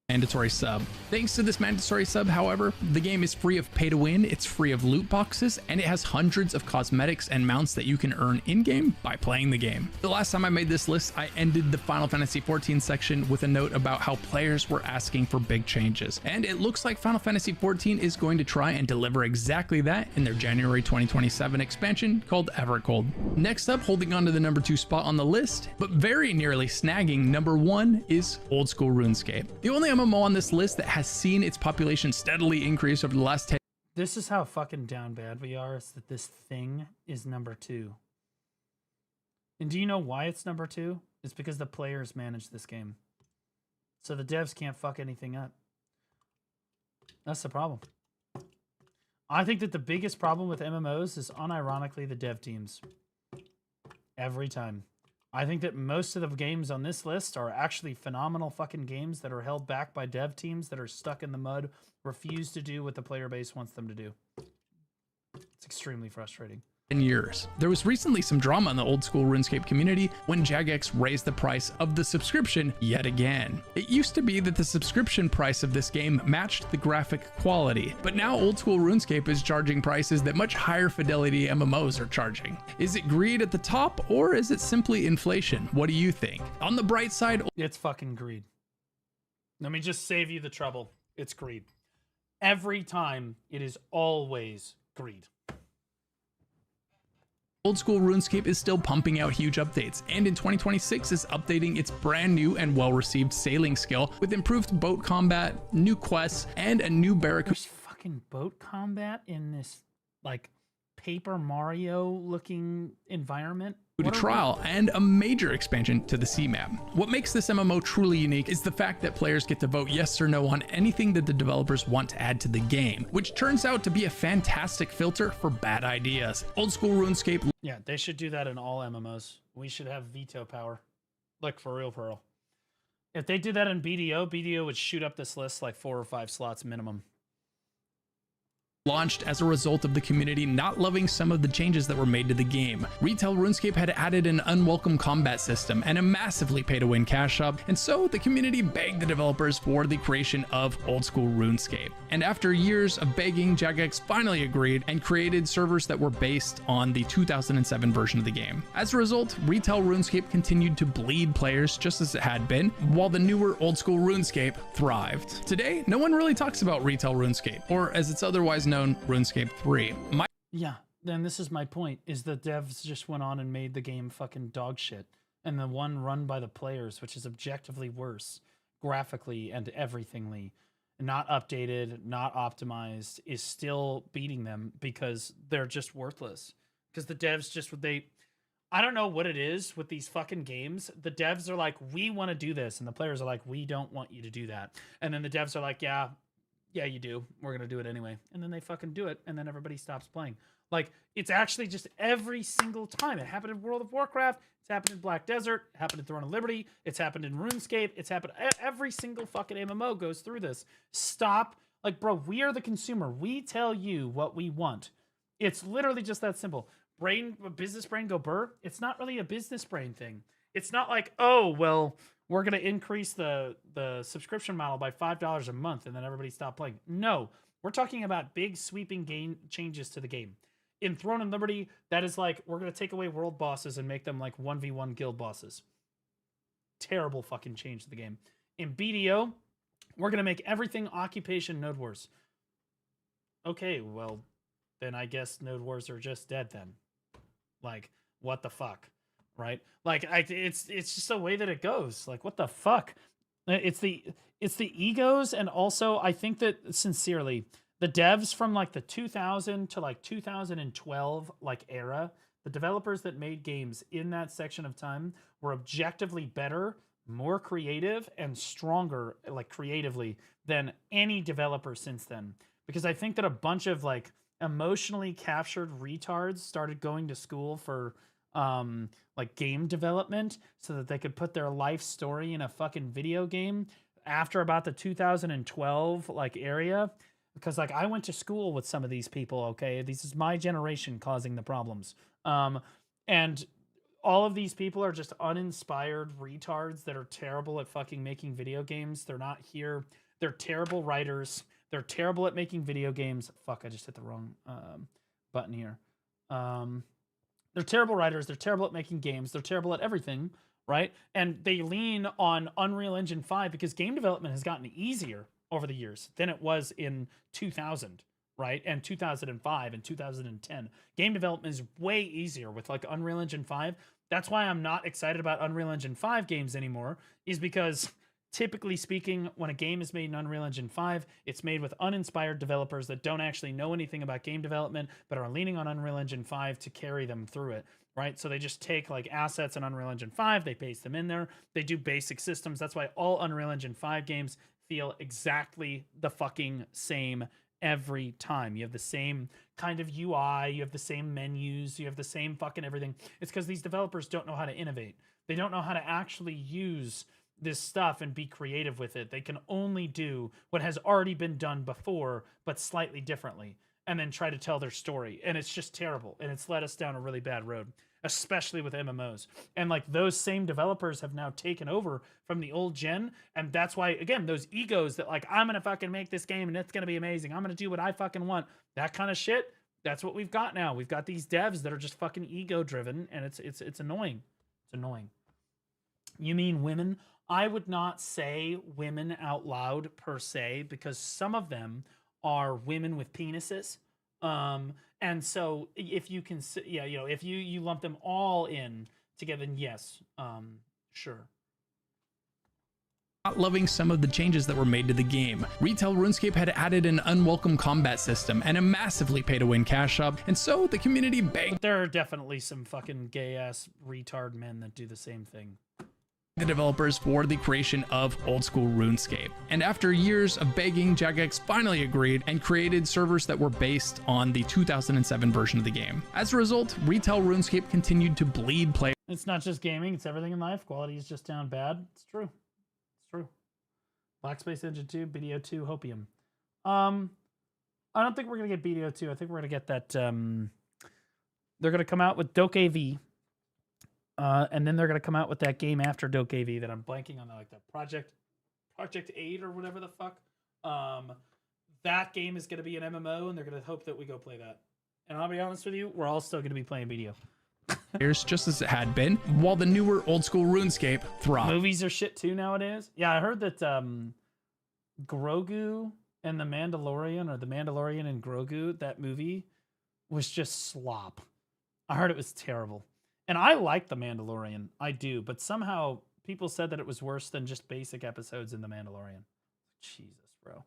Mandatory sub. Thanks to this mandatory sub, however, the game is free of pay to win, it's free of loot boxes, and it has hundreds of cosmetics and mounts that you can earn in-game by playing the game. The last time I made this list, I ended the Final Fantasy XIV section with a note about how players were asking for big changes, and it looks like Final Fantasy XIV is going to try and deliver exactly that in their January 2027 expansion called Evercold. Next up, holding on to the number 2 spot on the list, but very nearly snagging number 1 is Old School RuneScape. The only MMO on this list that has seen its population steadily increase over the last 10 This is how fucking down bad we are, is that this thing is number 2. And do you know why it's number 2? It's because the players manage this game. So the devs can't fuck anything up. That's the problem. I think that the biggest problem with MMOs is unironically the dev teams. Every time. I think that most of the games on this list are actually phenomenal fucking games that are held back by dev teams that are stuck in the mud, refuse to do what the player base wants them to do. It's extremely frustrating. years. There was recently some drama in the old school RuneScape community when Jagex raised the price of the subscription yet again. It used to be that the subscription price of this game matched the graphic quality, but now old school RuneScape is charging prices that much higher fidelity MMOs are charging. Is it greed at the top, or is it simply inflation? What do you think? On the bright side, it's fucking greed. Let me just save you the trouble. It's greed. Every time, it is always greed. Old school RuneScape is still pumping out huge updates, and in 2026 is updating its brand new and well-received sailing skill with improved boat combat, new quests, and a new barracuda. There's fucking boat combat in this, like, Paper Mario looking environment. Trial and a major expansion to the sea map. What makes this MMO truly unique is the fact that players get to vote yes or no on anything that the developers want to add to the game, which turns out to be a fantastic filter for bad ideas. Old school RuneScape. Yeah, they should do that in all MMOs. We should have veto power. Like, for real. If they did that in BDO would shoot up this list like 4 or 5 slots minimum. Launched as a result of the community not loving some of the changes that were made to the game. Retail RuneScape had added an unwelcome combat system and a massively pay-to-win cash shop, and so the community begged the developers for the creation of old school RuneScape. And after years of begging, Jagex finally agreed and created servers that were based on the 2007 version of the game. As a result, Retail RuneScape continued to bleed players just as it had been, while the newer old school RuneScape thrived. Today, no one really talks about Retail RuneScape, or as it's otherwise known, RuneScape 3. Yeah, then this is my point, is the devs just went on and made the game fucking dog shit. And the one run by the players, which is objectively worse, graphically and everythingly, not updated, not optimized, is still beating them because they're just worthless. Because the devs just, I don't know what it is with these fucking games. The devs are like, we want to do this. And the players are like, we don't want you to do that. And then the devs are like, yeah, you do. We're going to do it anyway. And then they fucking do it. And then everybody stops playing. Like, it's actually just every single time. It happened in World of Warcraft. It's happened in Black Desert. It happened in Throne of Liberty. It's happened in RuneScape. It's happened. Every single fucking MMO goes through this. Stop. Like, bro, we are the consumer. We tell you what we want. It's literally just that simple. Business brain go burr. It's not really a business brain thing. It's not like, oh, well, we're going to increase the subscription model by $5 a month and then everybody stop playing. No, we're talking about big sweeping game changes to the game. In Throne and Liberty, that is like, we're going to take away world bosses and make them like 1v1 guild bosses. Terrible fucking change to the game. In BDO, we're going to make everything occupation Node Wars. Okay, well, then I guess Node Wars are just dead then. Like, what the fuck? Right? Like, it's just the way that it goes. Like, what the fuck? It's the egos, and also I think that sincerely, the devs from like the 2000 to like 2012 like era, the developers that made games in that section of time were objectively better, more creative, and stronger like creatively than any developer since then. Because I think that a bunch of like emotionally captured retards started going to school for like game development so that they could put their life story in a fucking video game after about the 2012 like area. Because like I went to school with some of these people, okay? This is my generation causing the problems. And all of these people are just uninspired retards that are terrible at fucking making video games. They're not here. They're terrible writers. They're terrible at making video games. Fuck, I just hit the wrong button here. They're terrible writers. They're terrible at making games. They're terrible at everything, right? And they lean on Unreal Engine 5 because game development has gotten easier over the years than it was in 2000, right? And 2005 and 2010. Game development is way easier with like Unreal Engine 5. That's why I'm not excited about Unreal Engine 5 games anymore, is because typically speaking, when a game is made in Unreal Engine 5, it's made with uninspired developers that don't actually know anything about game development, but are leaning on Unreal Engine 5 to carry them through it, right? So they just take like assets in Unreal Engine 5, they paste them in there, they do basic systems. That's why all Unreal Engine 5 games feel exactly the fucking same every time. You have the same kind of UI, you have the same menus, you have the same fucking everything. It's because these developers don't know how to innovate. They don't know how to actually use this stuff and be creative with it. They can only do what has already been done before, but slightly differently. and then try to tell their story. And it's just terrible. And it's led us down a really bad road, especially with MMOs. And like those same developers have now taken over from the old gen. And that's why, again, those egos that like, I'm going to fucking make this game and it's going to be amazing. I'm going to do what I fucking want. That kind of shit. That's what we've got now. We've got these devs that are just fucking ego driven, and it's annoying. It's annoying. You mean women? I would not say women out loud per se, because some of them are women with penises. And so if you can, yeah, you know, if you lump them all in together, then yes, sure. Not loving some of the changes that were made to the game. Retail RuneScape had added an unwelcome combat system and a massively pay-to-win cash shop, and so the community begged. There are definitely some fucking gay-ass retard men that do the same thing. The developers for the creation of old school RuneScape. And after years of begging, Jagex finally agreed and created servers that were based on the 2007 version of the game. As a result, Retail RuneScape continued to bleed players. It's not just gaming, it's everything in life. Quality is just down bad. It's true. True. Black Space Engine 2, BDO 2, Hopium. I don't think we're gonna get BDO 2. I think we're gonna get that. They're gonna come out with Doke AV, and then they're gonna come out with that game after Doke AV that I'm blanking on, like the Project 8 or whatever the fuck. That game is gonna be an MMO, and they're gonna hope that we go play that. And I'll be honest with you, we're all still gonna be playing BDO. Just as it had been, while the newer old school RuneScape thrived. Movies are shit too nowadays. Yeah, I heard that Grogu and the Mandalorian, or the Mandalorian and Grogu, that movie was just slop. I heard it was terrible. And I like the Mandalorian. I do, but somehow people said that it was worse than just basic episodes in the Mandalorian. Jesus, bro.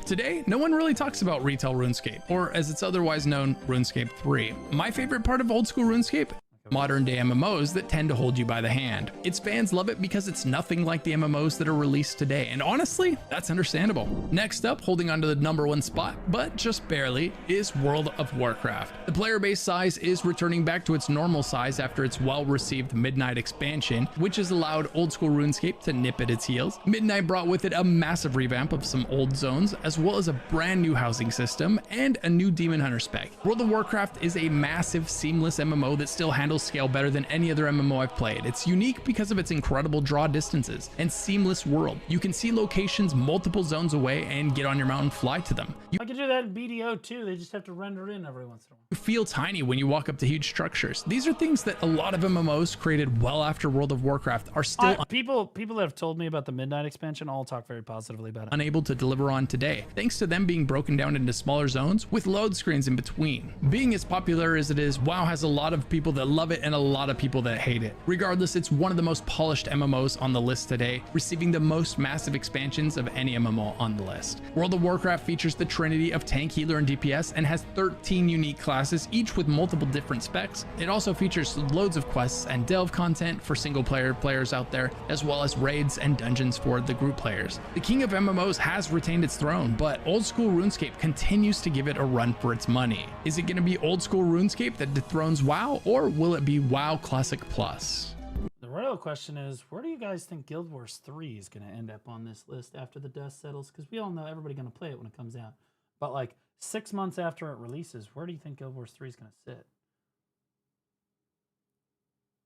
Today, no one really talks about Retail RuneScape, or as it's otherwise known, RuneScape 3. My favorite part of old school RuneScape? Modern day MMOs that tend to hold you by the hand. Its fans love it because it's nothing like the MMOs that are released today, and honestly, that's understandable. Next up, holding onto the #1 spot, but just barely, is World of Warcraft. The player base size is returning back to its normal size after its well-received Midnight expansion, which has allowed old school RuneScape to nip at its heels. Midnight brought with it a massive revamp of some old zones, as well as a brand new housing system and a new Demon Hunter spec. World of Warcraft is a massive, seamless MMO that still handles scale better than any other MMO I've played. It's unique because of its incredible draw distances and seamless world. You can see locations multiple zones away and get on your mount and fly to them. I can do that in BDO too. They just have to render in every once in a while. You feel tiny when you walk up to huge structures. These are things that a lot of MMOs created well after World of Warcraft are still people that have told me about the Midnight expansion all talk very positively about it. Unable to deliver on today, thanks to them being broken down into smaller zones with load screens in between. Being as popular as it is, WoW has a lot of people that love it and a lot of people that hate it. Regardless, it's one of the most polished MMOs on the list today, receiving the most massive expansions of any MMO on the list. World of Warcraft features the trinity of tank, healer, and DPS, and has 13 unique classes, each with multiple different specs. It also features loads of quests and delve content for single player players out there, as well as raids and dungeons for the group players. The king of MMOs has retained its throne, but old school RuneScape continues to give it a run for its money. Is it going to be old school RuneScape that dethrones WoW, or will it be WoW Classic Plus? The real question is, where do you guys think Guild Wars 3 is going to end up on this list after the dust settles? Because we all know everybody's going to play it when it comes out. But like 6 months after it releases, where do you think Guild Wars 3 is going to sit?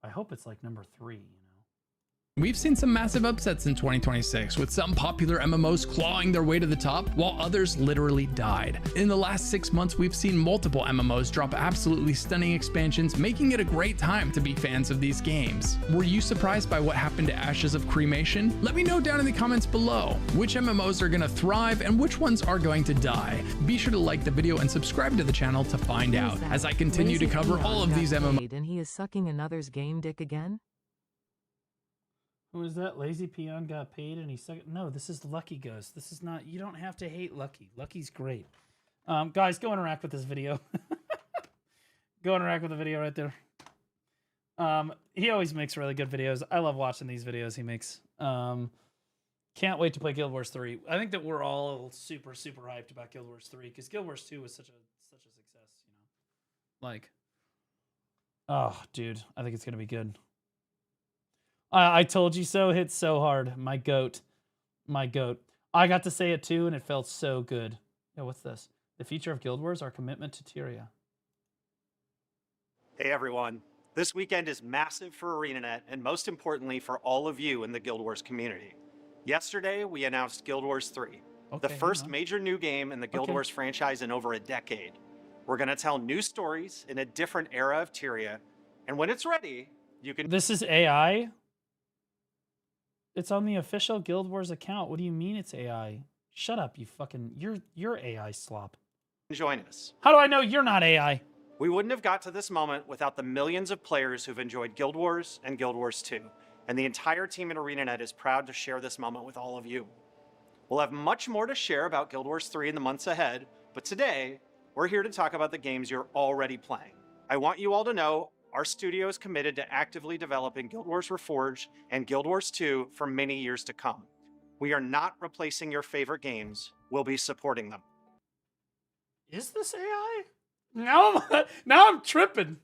I hope it's like number 3, you know? We've seen some massive upsets in 2026, with some popular MMOs clawing their way to the top, while others literally died. In the last 6 months, we've seen multiple MMOs drop absolutely stunning expansions, making it a great time to be fans of these games. Were you surprised by what happened to Ashes of Cremation? Let me know down in the comments below which MMOs are going to thrive and which ones are going to die. Be sure to like the video and subscribe to the channel to find out, as I continue to cover all of these MMOs. And he is sucking another's game dick again? Who is that? Lazy Peon got paid and he's second. No, this is Lucky Ghost. This is not, you don't have to hate Lucky. Lucky's great. Guys, go interact with this video. Go interact with the video right there. He always makes really good videos. I love watching these videos he makes. Can't wait to play Guild Wars 3. I think that we're all super, super hyped about Guild Wars 3 because Guild Wars 2 was such a success, you know? Like, oh, dude, I think it's going to be good. I told you so hit so hard. My goat. My goat. I got to say it too, and it felt so good. Yeah, what's this? The future of Guild Wars, our commitment to Tyria. Hey everyone. This weekend is massive for ArenaNet and most importantly for all of you in the Guild Wars community. Yesterday, we announced Guild Wars 3, the first major new game in the Guild Wars franchise in over a decade. We're going to tell new stories in a different era of Tyria, and when it's ready, you can... This is AI? It's on the official Guild Wars account. What do you mean it's AI? Shut up, you fucking... You're AI slop. Join us. How do I know you're not AI? We wouldn't have got to this moment without the millions of players who've enjoyed Guild Wars and Guild Wars 2, and the entire team at ArenaNet is proud to share this moment with all of you. We'll have much more to share about Guild Wars 3 in the months ahead, but today, we're here to talk about the games you're already playing. I want you all to know our studio is committed to actively developing Guild Wars Reforged and Guild Wars 2 for many years to come. We are not replacing your favorite games, we'll be supporting them. Is this AI? Now I'm tripping.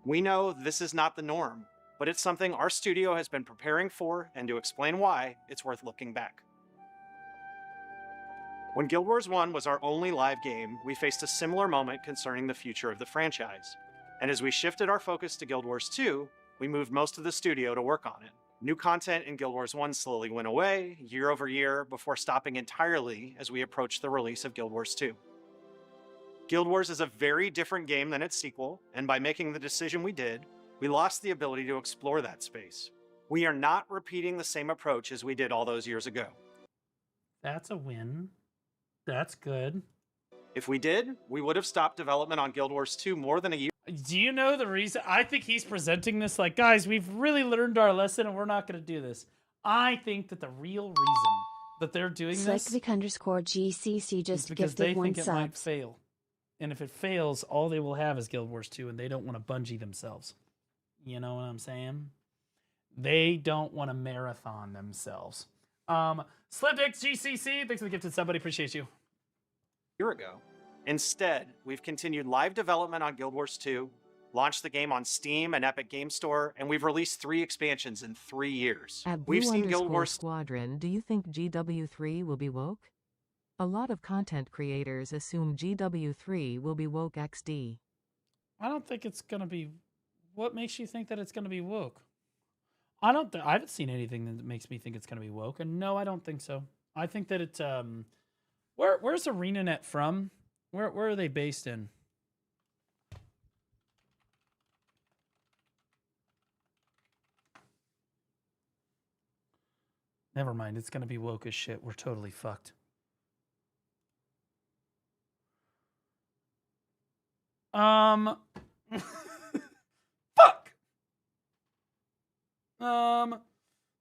We know this is not the norm, but it's something our studio has been preparing for, and to explain why, it's worth looking back. When Guild Wars 1 was our only live game, we faced a similar moment concerning the future of the franchise. And as we shifted our focus to Guild Wars 2, we moved most of the studio to work on it. New content in Guild Wars 1 slowly went away, year over year, before stopping entirely as we approached the release of Guild Wars 2. Guild Wars is a very different game than its sequel, and by making the decision we did, we lost the ability to explore that space. We are not repeating the same approach as we did all those years ago. That's a win. That's good. If we did, we would have stopped development on Guild Wars 2 more than a year. Do you know the reason? I think he's presenting this like, guys, we've really learned our lesson and we're not going to do this. I think that the real reason that they're doing this Slickvic_GCC just because they gifted 1 think it might subs. fail. And if it fails, all they will have is Guild Wars 2, and they don't want to bungee themselves. You know what I'm saying? They don't want to marathon themselves. Slipdick GCC, thanks for the gifted somebody. Appreciate you. Year ago. Instead, we've continued live development on Guild Wars 2, launched the game on Steam and Epic Game Store, and we've released 3 expansions in 3 years. At We've seen Guild Wars Squadron, do you think GW3 will be woke? A lot of content creators assume GW3 will be woke XD. I don't think it's going to be... What makes you think that it's going to be woke? I haven't seen anything that makes me think it's going to be woke, and no, I don't think so. I think that it's... Where's ArenaNet from? Where are they based in? Never mind, it's going to be woke as shit. We're totally fucked. Fuck.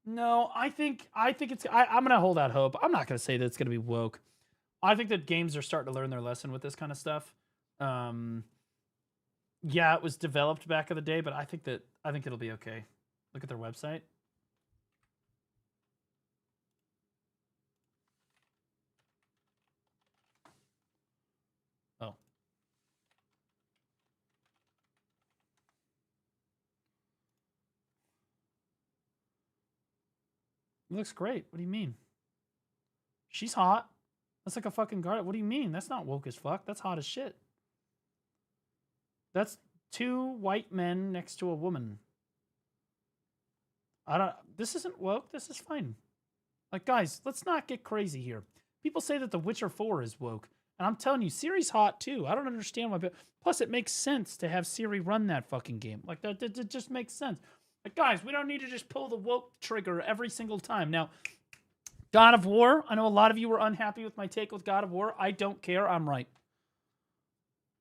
No, I think it's I'm gonna hold out hope. I'm not gonna say that it's gonna be woke. I think that games are starting to learn their lesson with this kind of stuff. Yeah, it was developed back in the day, but I think it'll be okay. Look at their website. Oh. It looks great. What do you mean? She's hot. That's like a fucking guard. What do you mean? That's not woke as fuck. That's hot as shit. That's 2 white men next to a woman. This isn't woke. This is fine. Like, guys, let's not get crazy here. People say that The Witcher 4 is woke. And I'm telling you, Ciri's hot too. I don't understand why. Plus, it makes sense to have Ciri run that fucking game. Like, that just makes sense. Like, guys, we don't need to just pull the woke trigger every single time. Now, God of War. I know a lot of you were unhappy with my take with God of War. I don't care. I'm right.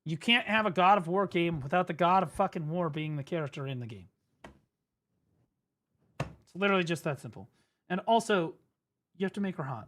You can't have a God of War game without the God of fucking War being the character in the game. It's literally just that simple. And also, you have to make her hot.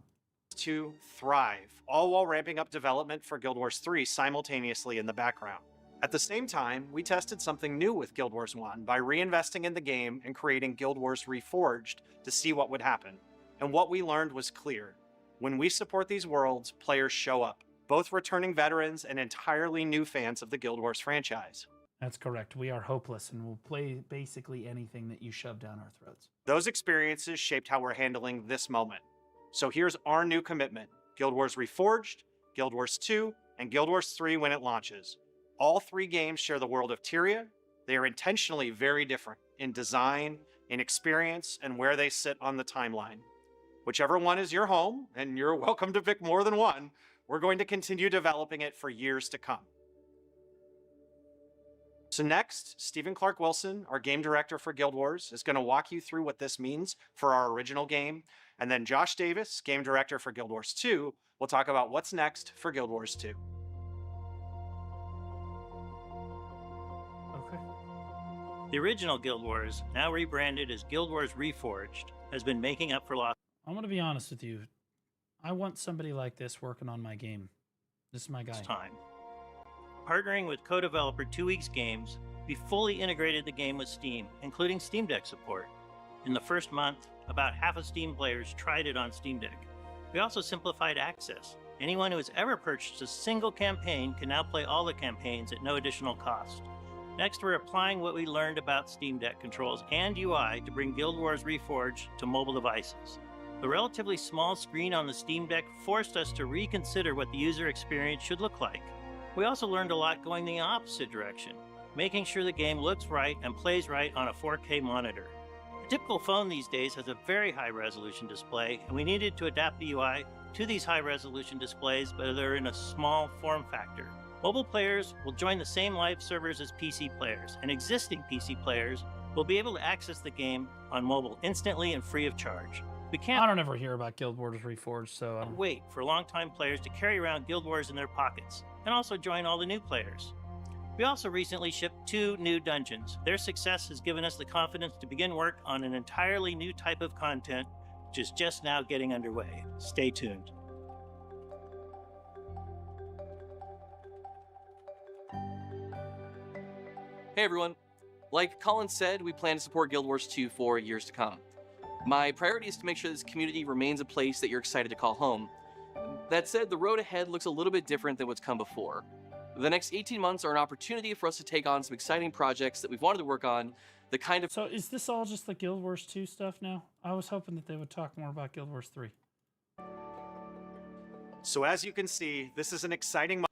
to thrive, all while ramping up development for Guild Wars 3 simultaneously in the background. At the same time, we tested something new with Guild Wars 1 by reinvesting in the game and creating Guild Wars Reforged to see what would happen. And what we learned was clear. When we support these worlds, players show up, both returning veterans and entirely new fans of the Guild Wars franchise. That's correct. We are hopeless and will play basically anything that you shove down our throats. Those experiences shaped how we're handling this moment. So here's our new commitment: Guild Wars Reforged, Guild Wars 2, and Guild Wars 3 when it launches. All 3 games share the world of Tyria. They are intentionally very different in design, in experience, and where they sit on the timeline. Whichever one is your home, and you're welcome to pick more than one, we're going to continue developing it for years to come. So next, Stephen Clark Wilson, our game director for Guild Wars, is going to walk you through what this means for our original game. And then Josh Davis, game director for Guild Wars 2, will talk about what's next for Guild Wars 2. Okay. The original Guild Wars, now rebranded as Guild Wars Reforged, has been making up for lost. I'm going to be honest with you. I want somebody like this working on my game. This is my guy. Time. Partnering with co-developer 2 Weeks Games, we fully integrated the game with Steam, including Steam Deck support. In the first month, about half of Steam players tried it on Steam Deck. We also simplified access. Anyone who has ever purchased a single campaign can now play all the campaigns at no additional cost. Next, we're applying what we learned about Steam Deck controls and UI to bring Guild Wars Reforged to mobile devices. The relatively small screen on the Steam Deck forced us to reconsider what the user experience should look like. We also learned a lot going the opposite direction, making sure the game looks right and plays right on a 4K monitor. A typical phone these days has a very high resolution display, and we needed to adapt the UI to these high resolution displays, but they're in a small form factor. Mobile players will join the same live servers as PC players, and existing PC players will be able to access the game on mobile instantly and free of charge. We can't I don't ever hear about Guild Wars Reforged, so wait for longtime players to carry around Guild Wars in their pockets, and also join all the new players. We also recently shipped 2 new dungeons. Their success has given us the confidence to begin work on an entirely new type of content, which is just now getting underway. Stay tuned. Hey everyone. Like Colin said, we plan to support Guild Wars 2 for years to come. My priority is to make sure this community remains a place that you're excited to call home. That said, the road ahead looks a little bit different than what's come before. The next 18 months are an opportunity for us to take on some exciting projects that we've wanted to work on, the kind of... So is this all just the Guild Wars 2 stuff now? I was hoping that they would talk more about Guild Wars 3. So as you can see, this is an exciting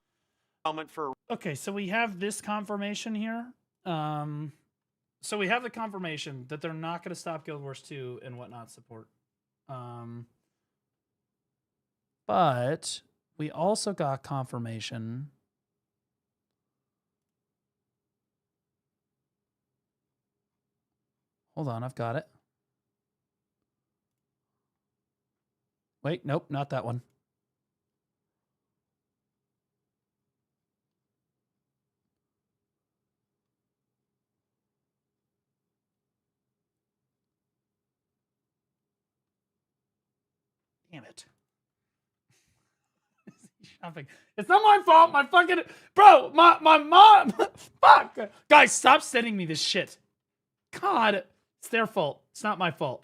moment for... Okay, so we have this confirmation here. So we have the confirmation that they're not going to stop Guild Wars 2 and whatnot support. But we also got confirmation Hold on, I've got it. Wait, nope, not that one. Damn it. Shopping. It's not my fault. My fucking bro. My mom. Fuck. Guys, stop sending me this shit. God, it's their fault. It's not my fault.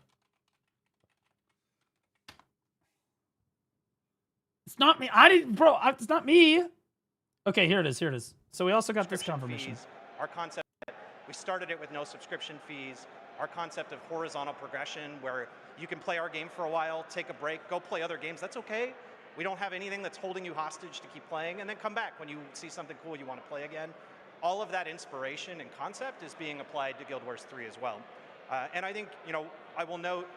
It's not me. I didn't, bro. It's not me. Okay, here it is. Here it is. So we also got this confirmation. Fees. Our concept. We started it with no subscription fees. Our concept of horizontal progression, where you can play our game for a while, take a break, go play other games. That's okay. We don't have anything that's holding you hostage to keep playing, and then come back when you see something cool you want to play again. All of that inspiration and concept is being applied to Guild Wars 3 as well. And I think, you know, I will note,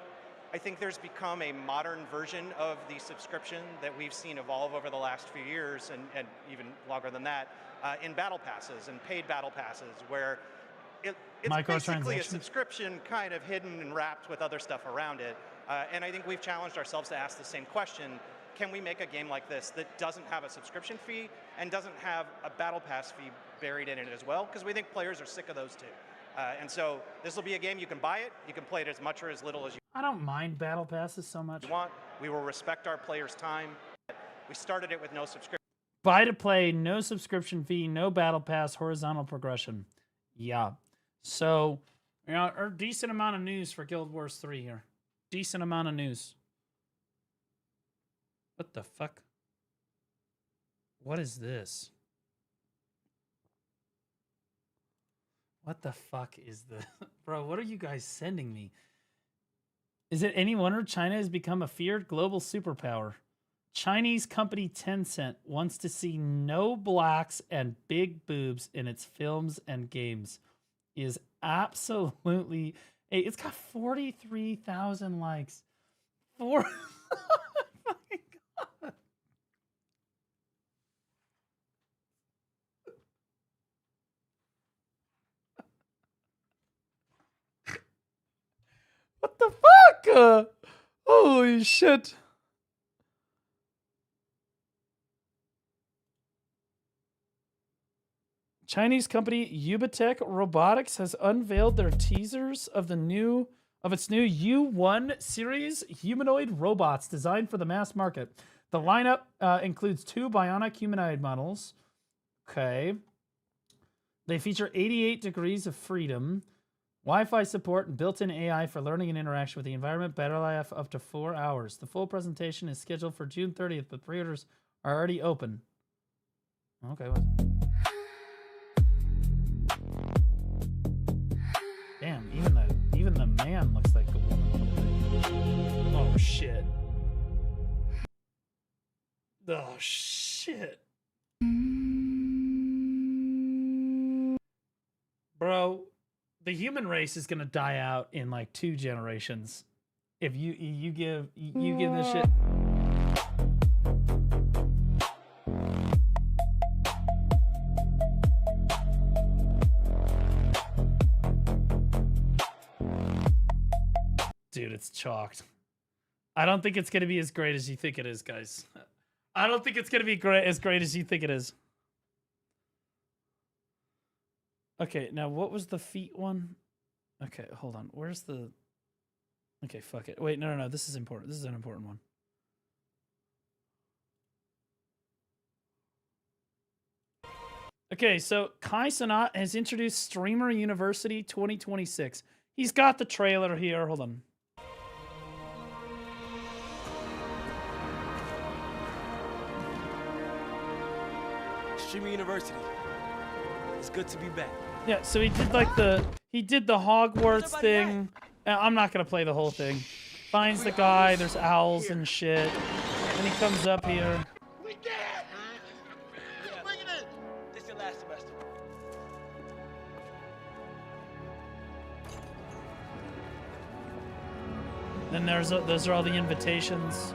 I think there's become a modern version of the subscription that we've seen evolve over the last few years, and even longer than that, in battle passes and paid battle passes, where it's basically a subscription kind of hidden and wrapped with other stuff around it. And I think we've challenged ourselves to ask the same question. Can we make a game like this that doesn't have a subscription fee and doesn't have a battle pass fee buried in it as well? Because we think players are sick of those two. And so this will be a game you can buy it, you can play it as much or as little as you I don't mind battle passes so much. want. We will respect our players' time. We started it with no subscription. Buy to play, no subscription fee, no battle pass, horizontal progression. Yeah. So, you know, a decent amount of news for Guild Wars 3 here. Decent amount of news. What the fuck? What is this? What the fuck is the bro? What are you guys sending me? Is it any wonder China has become a feared global superpower? Chinese company Tencent wants to see no blacks and big boobs in its films and games. Is absolutely. Hey, it's got 43,000 likes. Oh my God. What the fuck? Holy shit. Chinese company Ubitek Robotics has unveiled their teasers of its new U1 series humanoid robots designed for the mass market. The lineup includes 2 bionic humanoid models. Okay. They feature 88 degrees of freedom, Wi-Fi support, and built-in AI for learning and interaction with the environment. Battery life up to 4 hours. The full presentation is scheduled for June 30th, but pre-orders are already open. Okay. Damn, even the man looks like a woman. Oh shit. Oh shit. Bro, the human race is gonna die out in like 2 generations. If you give this shit. Dude, it's chalked. I don't think it's going to be as great as you think it is, guys. I don't think it's going to be as great as you think it is. Okay, now what was the feet one? Okay, hold on. Where's the... Okay, fuck it. Wait, no. This is important. This is an important one. Okay, so Kai Cenat has introduced Streamer University 2026. He's got the trailer here. Hold on. Streamer University. It's good to be back. Yeah, so he did like the Hogwarts thing. I'm not gonna play the whole thing. Finds the guy. There's owls and shit. Then he comes up here. This is your last semester. Then those are all the invitations.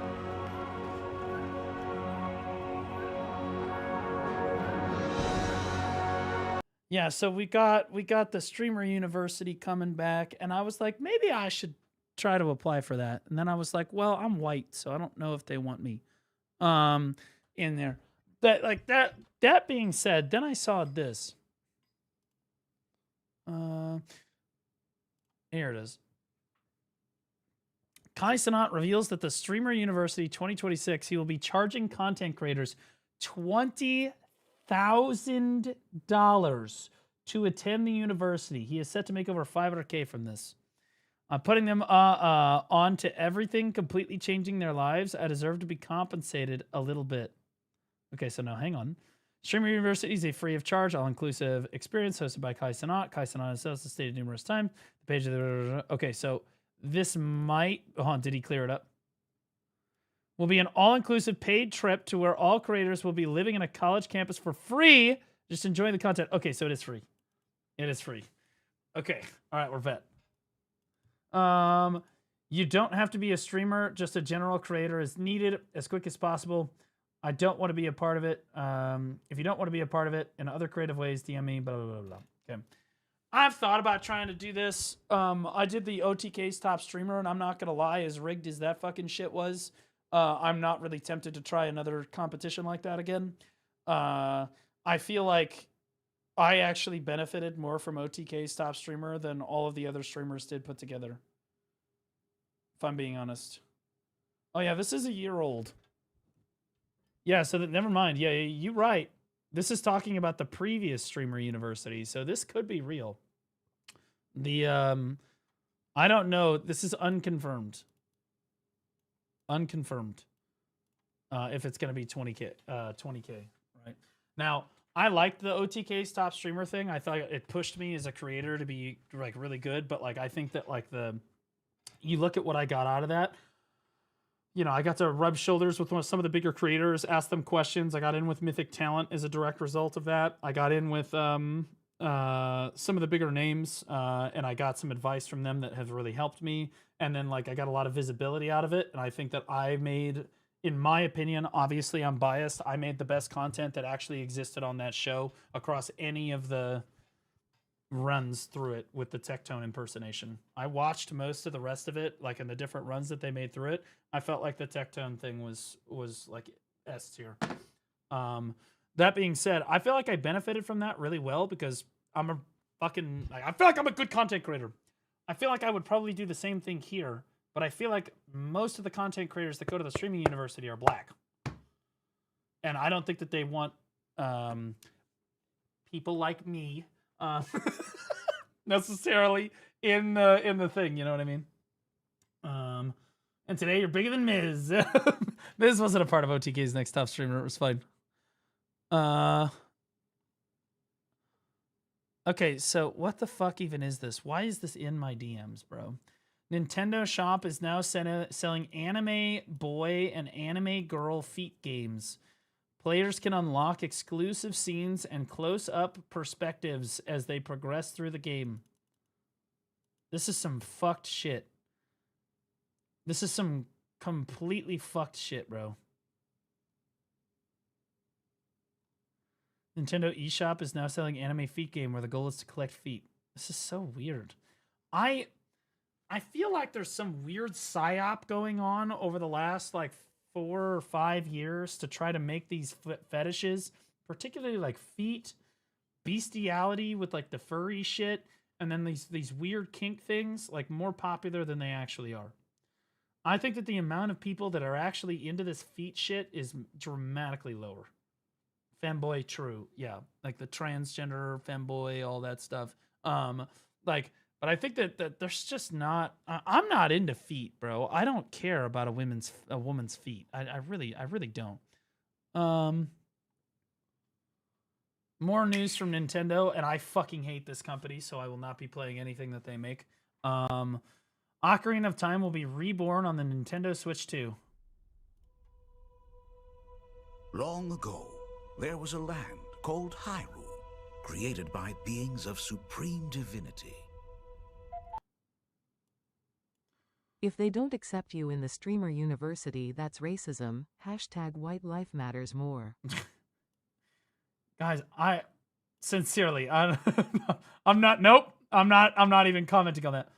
Yeah, so we got the Streamer University coming back, and I was like, maybe I should try to apply for that. And then I was like, well, I'm white, so I don't know if they want me in there. That being said, then I saw this. Here it is. Kai Cenat reveals that the Streamer University 2026, he will be charging content creators $20,000 to attend the university. He is set to make over $500K from this. Putting them on to everything, completely changing their lives. I deserve to be compensated a little bit. Okay, so now hang on. Streamer University is a free of charge, all-inclusive experience hosted by Kai Cenat. Kai Cenat himself has stated numerous times. The page of the... Okay, so this might... Hold on, did he clear it up? Will be an all-inclusive paid trip to where all creators will be living in a college campus for free, just enjoying the content. Okay, so it is free. It is free. Okay, all right, we're vet. You don't have to be a streamer, just a general creator is needed as quick as possible. I don't want to be a part of it. If you don't want to be a part of it in other creative ways, DM me, blah, blah, blah, blah. Okay. I've thought about trying to do this. I did the OTK's top streamer, and I'm not going to lie, as rigged as that fucking shit was, I'm not really tempted to try another competition like that again. I feel like I actually benefited more from OTK's top streamer than all of the other streamers did put together. If I'm being honest. Oh yeah, this is a year old. Yeah, so never mind. Yeah, you're right. This is talking about the previous Streamer University, so this could be real. The I don't know. This is unconfirmed. Unconfirmed. If it's going to be 20K, right? Now, I liked the OTK's top streamer thing. I thought it pushed me as a creator to be like really good, but like I think that like you look at what I got out of that. You know, I got to rub shoulders with some of the bigger creators, ask them questions. I got in with Mythic Talent as a direct result of that. I got in with some of the bigger names, and I got some advice from them that has really helped me. And then like I got a lot of visibility out of it, and I think that I made, in my opinion, obviously I'm biased, I made the best content that actually existed on that show across any of the runs through it with the Tectone impersonation. I watched most of the rest of it, like in the different runs that they made through it. I felt like the Tectone thing was like S tier. That being said, I feel like I benefited from that really well because I'm a fucking, like, I feel like I'm a good content creator. I feel like I would probably do the same thing here, but I feel like most of the content creators that go to the streaming university are black. And I don't think that they want people like me necessarily in the thing, you know what I mean? And today you're bigger than Miz. Miz wasn't a part of OTK's next top streamer. It was fine. Okay, so what the fuck even is this? Why is this in my DMs, bro? Nintendo Shop is now selling anime boy and anime girl feet games. Players can unlock exclusive scenes and close-up perspectives as they progress through the game. This is some fucked shit. This is some completely fucked shit, bro. Nintendo eShop is now selling anime feet game where the goal is to collect feet. This is so weird. I feel like there's some weird psyop going on over the last like 4 or 5 years to try to make these fetishes, particularly like feet, bestiality with like the furry shit, and then these weird kink things, like more popular than they actually are. I think that the amount of people that are actually into this feet shit is dramatically lower. Femboy, true, yeah, like the transgender femboy, all that stuff. But I think that there's just not. I'm not into feet, bro. I don't care about a woman's feet. I really don't. More news from Nintendo, and I fucking hate this company, so I will not be playing anything that they make. Ocarina of Time will be reborn on the Nintendo Switch 2. Long ago, there was a land called Hyrule, created by beings of supreme divinity. If they don't accept you in the streamer university, that's racism. Hashtag white life matters more. Guys, I sincerely, I'm not even commenting on that.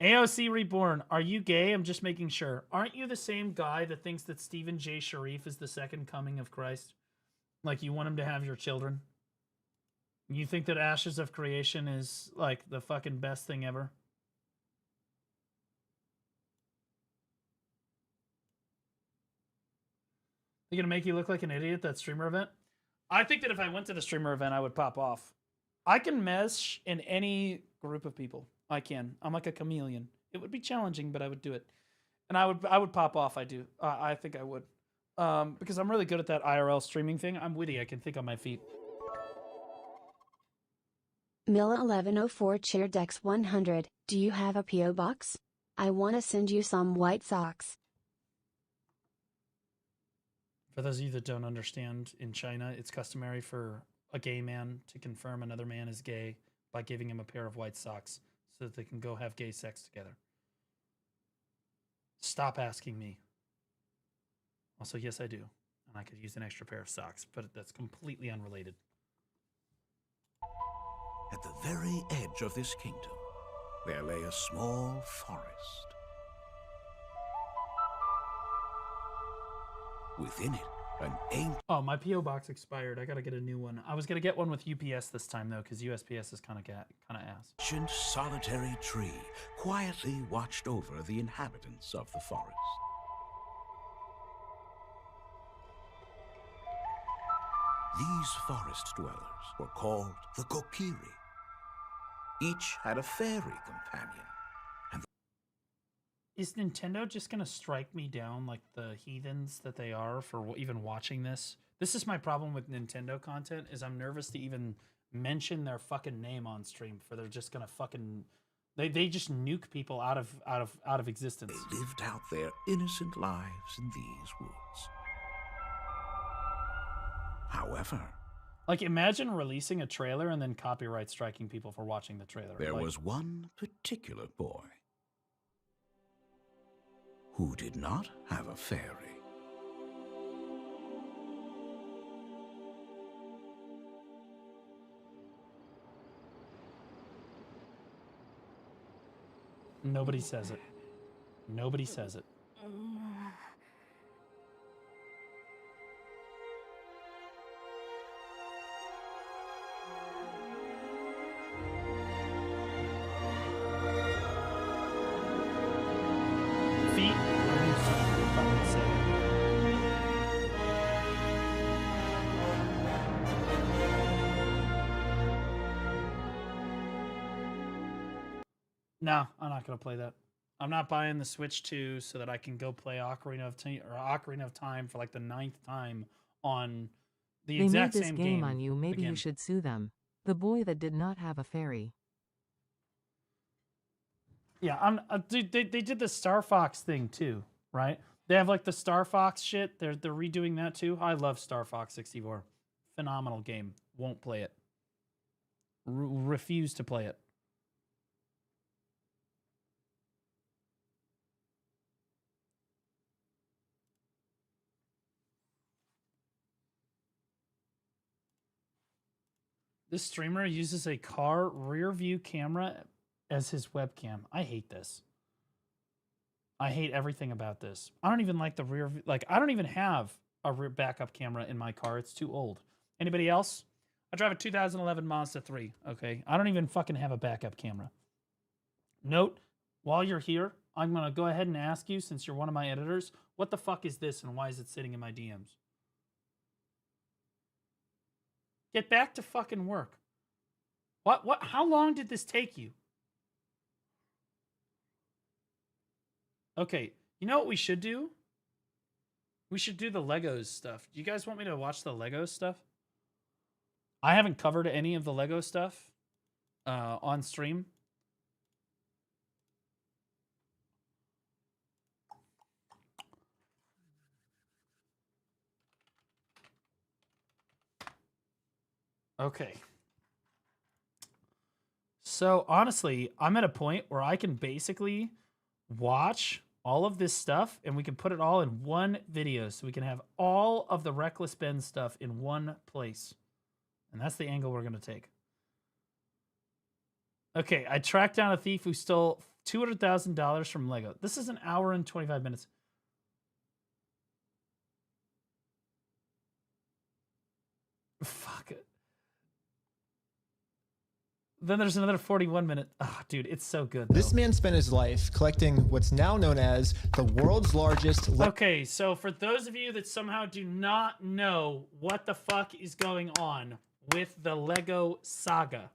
AOC Reborn, are you gay? I'm just making sure. Aren't you the same guy that thinks that Stephen J. Sharif is the second coming of Christ? Like, you want him to have your children? You think that Ashes of Creation is, like, the fucking best thing ever? They're gonna make you look like an idiot at that streamer event? I think that if I went to the streamer event, I would pop off. I can mesh in any group of people. I can. I'm like a chameleon. It would be challenging, but I would do it. And I would pop off. I do. I think I would. Because I'm really good at that IRL streaming thing. I'm witty. I can think on my feet. Milla1104 Chair Dex 100. Do you have a PO box? I want to send you some white socks. For those of you that don't understand, in China, it's customary for a gay man to confirm another man is gay by giving him a pair of white socks so that they can go have gay sex together. Stop asking me. Also, yes, I do. And I could use an extra pair of socks, but that's completely unrelated. At the very edge of this kingdom, there lay a small forest. Within it, an ancient... Oh, my P.O. box expired. I gotta get a new one. I was gonna get one with UPS this time, though, because USPS is kind of ass. ancient solitary tree quietly watched over the inhabitants of the forest. These forest dwellers were called the Kokiri. Each had a fairy companion. Is Nintendo just gonna strike me down like the heathens that they are for even watching this? This is my problem with Nintendo content, is I'm nervous to even mention their fucking name on stream, for they're just gonna fucking they just nuke people out of existence. They lived out their innocent lives in these woods. However, like, imagine releasing a trailer and then copyright striking people for watching the trailer. there Like, was one particular boy who did not have a fairy. nobody says it. Nobody says it. Feet. No, I'm not gonna play that. I'm not buying the Switch 2 so that I can go play Ocarina of Time for like the 9th time on the They exact made this same game on you. Maybe again. you should sue them. The boy that did not have a fairy. Yeah, dude, they did the Star Fox thing too, right? They have like the Star Fox shit. They're redoing that too. I love Star Fox 64. Phenomenal game. Won't play it. Refuse to play it. This streamer uses a car rear view camera as his webcam. I hate this. I hate everything about this. I don't even like the rear view. Like, I don't even have a rear backup camera in my car. It's too old. Anybody else? I drive a 2011 Mazda 3. Okay. I don't even fucking have a backup camera. Note, while you're here, I'm going to go ahead and ask you, since you're one of my editors, what the fuck is this and why is it sitting in my DMs? Get back to fucking work. How long did this take you? Okay, you know what we should do? We should do the Legos stuff. Do you guys want me to watch the Legos stuff? I haven't covered any of the Lego stuff on stream. Okay. So honestly, I'm at a point where I can basically watch all of this stuff and we can put it all in one video. So we can have all of the Reckless Ben stuff in one place. And that's the angle we're going to take. Okay, I tracked down a thief who stole $200,000 from Lego. This is an hour and 25 minutes. Fuck it. Then there's another 41 minute. Oh, dude, it's so good. Though. This man spent his life collecting what's now known as the world's largest. Okay, so for those of you that somehow do not know what the fuck is going on with the Lego saga,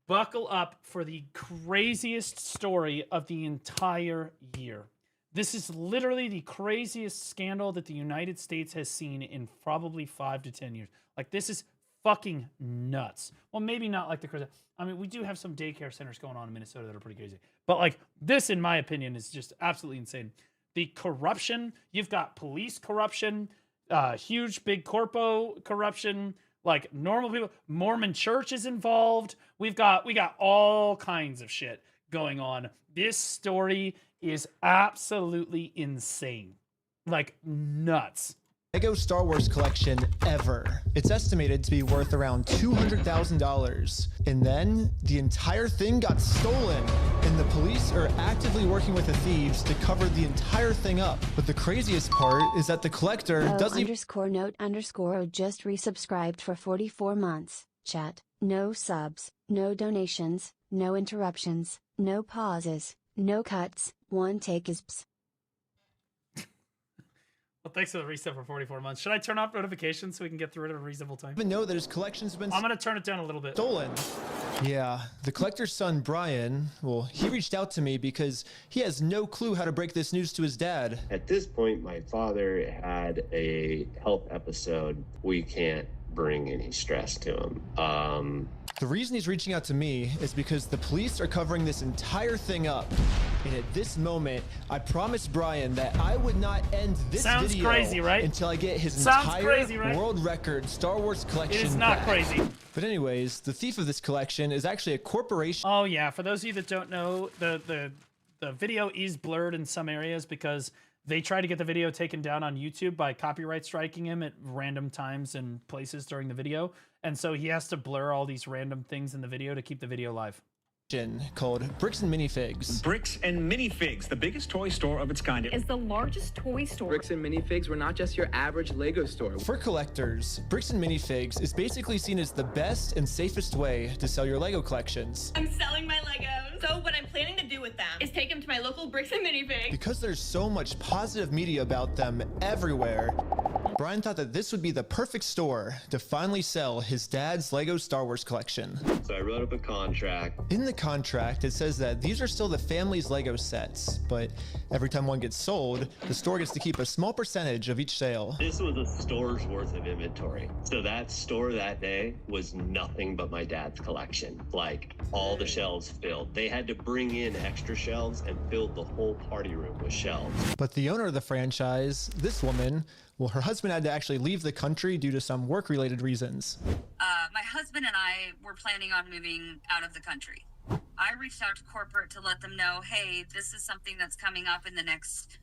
buckle up for the craziest story of the entire year. This is literally the craziest scandal that the United States has seen in probably 5 to 10 years. Like, this is fucking nuts. Well, maybe not like the crazy. I mean, we do have some daycare centers going on in Minnesota that are pretty crazy. But like this, in my opinion, is just absolutely insane. The corruption, you've got police corruption, huge big corpo corruption, like normal people, Mormon church is involved. We got all kinds of shit going on. This story is absolutely insane. Like nuts. Lego Star Wars collection ever. It's estimated to be worth around $200,000. And then the entire thing got stolen. And the police are actively working with the thieves to cover the entire thing up. But the craziest part is that the collector doesn't _note_o just resubscribed for 44 months. Chat, no subs, no donations, no interruptions, no pauses, no cuts, one take is ps. Well, thanks for the reset for 44 months. Should I turn off notifications so we can get through it at a reasonable time? Even know that his collection's been I'm gonna turn it down a little bit. stolen. Yeah, the collector's son, Brian, well, he reached out to me because he has no clue how to break this news to his dad. At this point, my father had a health episode. We can't bring any stress to him. The reason he's reaching out to me is because the police are covering this entire thing up. And at this moment, I promised Brian that I would not end this video crazy, right? until I get his Sounds entire crazy, right? world record Star Wars collection It is not back. crazy. But anyways, the thief of this collection is actually a corporation. Oh yeah, for those of you that don't know, the video is blurred in some areas because they try to get the video taken down on YouTube by copyright striking him at random times and places during the video. And so he has to blur all these random things in the video to keep the video live. Called Bricks and Minifigs. Bricks and Minifigs, the biggest toy store of its kind. Is the largest toy store. Bricks and Minifigs, we're not just your average Lego store. For collectors, Bricks and Minifigs is basically seen as the best and safest way to sell your Lego collections. I'm selling my Legos. So what I'm planning to do with them is take them to my local Bricks and Minifigs. Because there's so much positive media about them everywhere, Brian thought that this would be the perfect store to finally sell his dad's Lego Star Wars collection. So I wrote up a contract. In the contract, it says that these are still the family's Lego sets, but every time one gets sold, the store gets to keep a small percentage of each sale. This was a store's worth of inventory. So that store that day was nothing but my dad's collection. Like, all the shelves filled. They had to bring in extra shelves and fill the whole party room with shelves. But the owner of the franchise, this woman, well, her husband had to actually leave the country due to some work-related reasons. My husband and I were planning on moving out of the country. I reached out to corporate to let them know, hey, this is something that's coming up in the next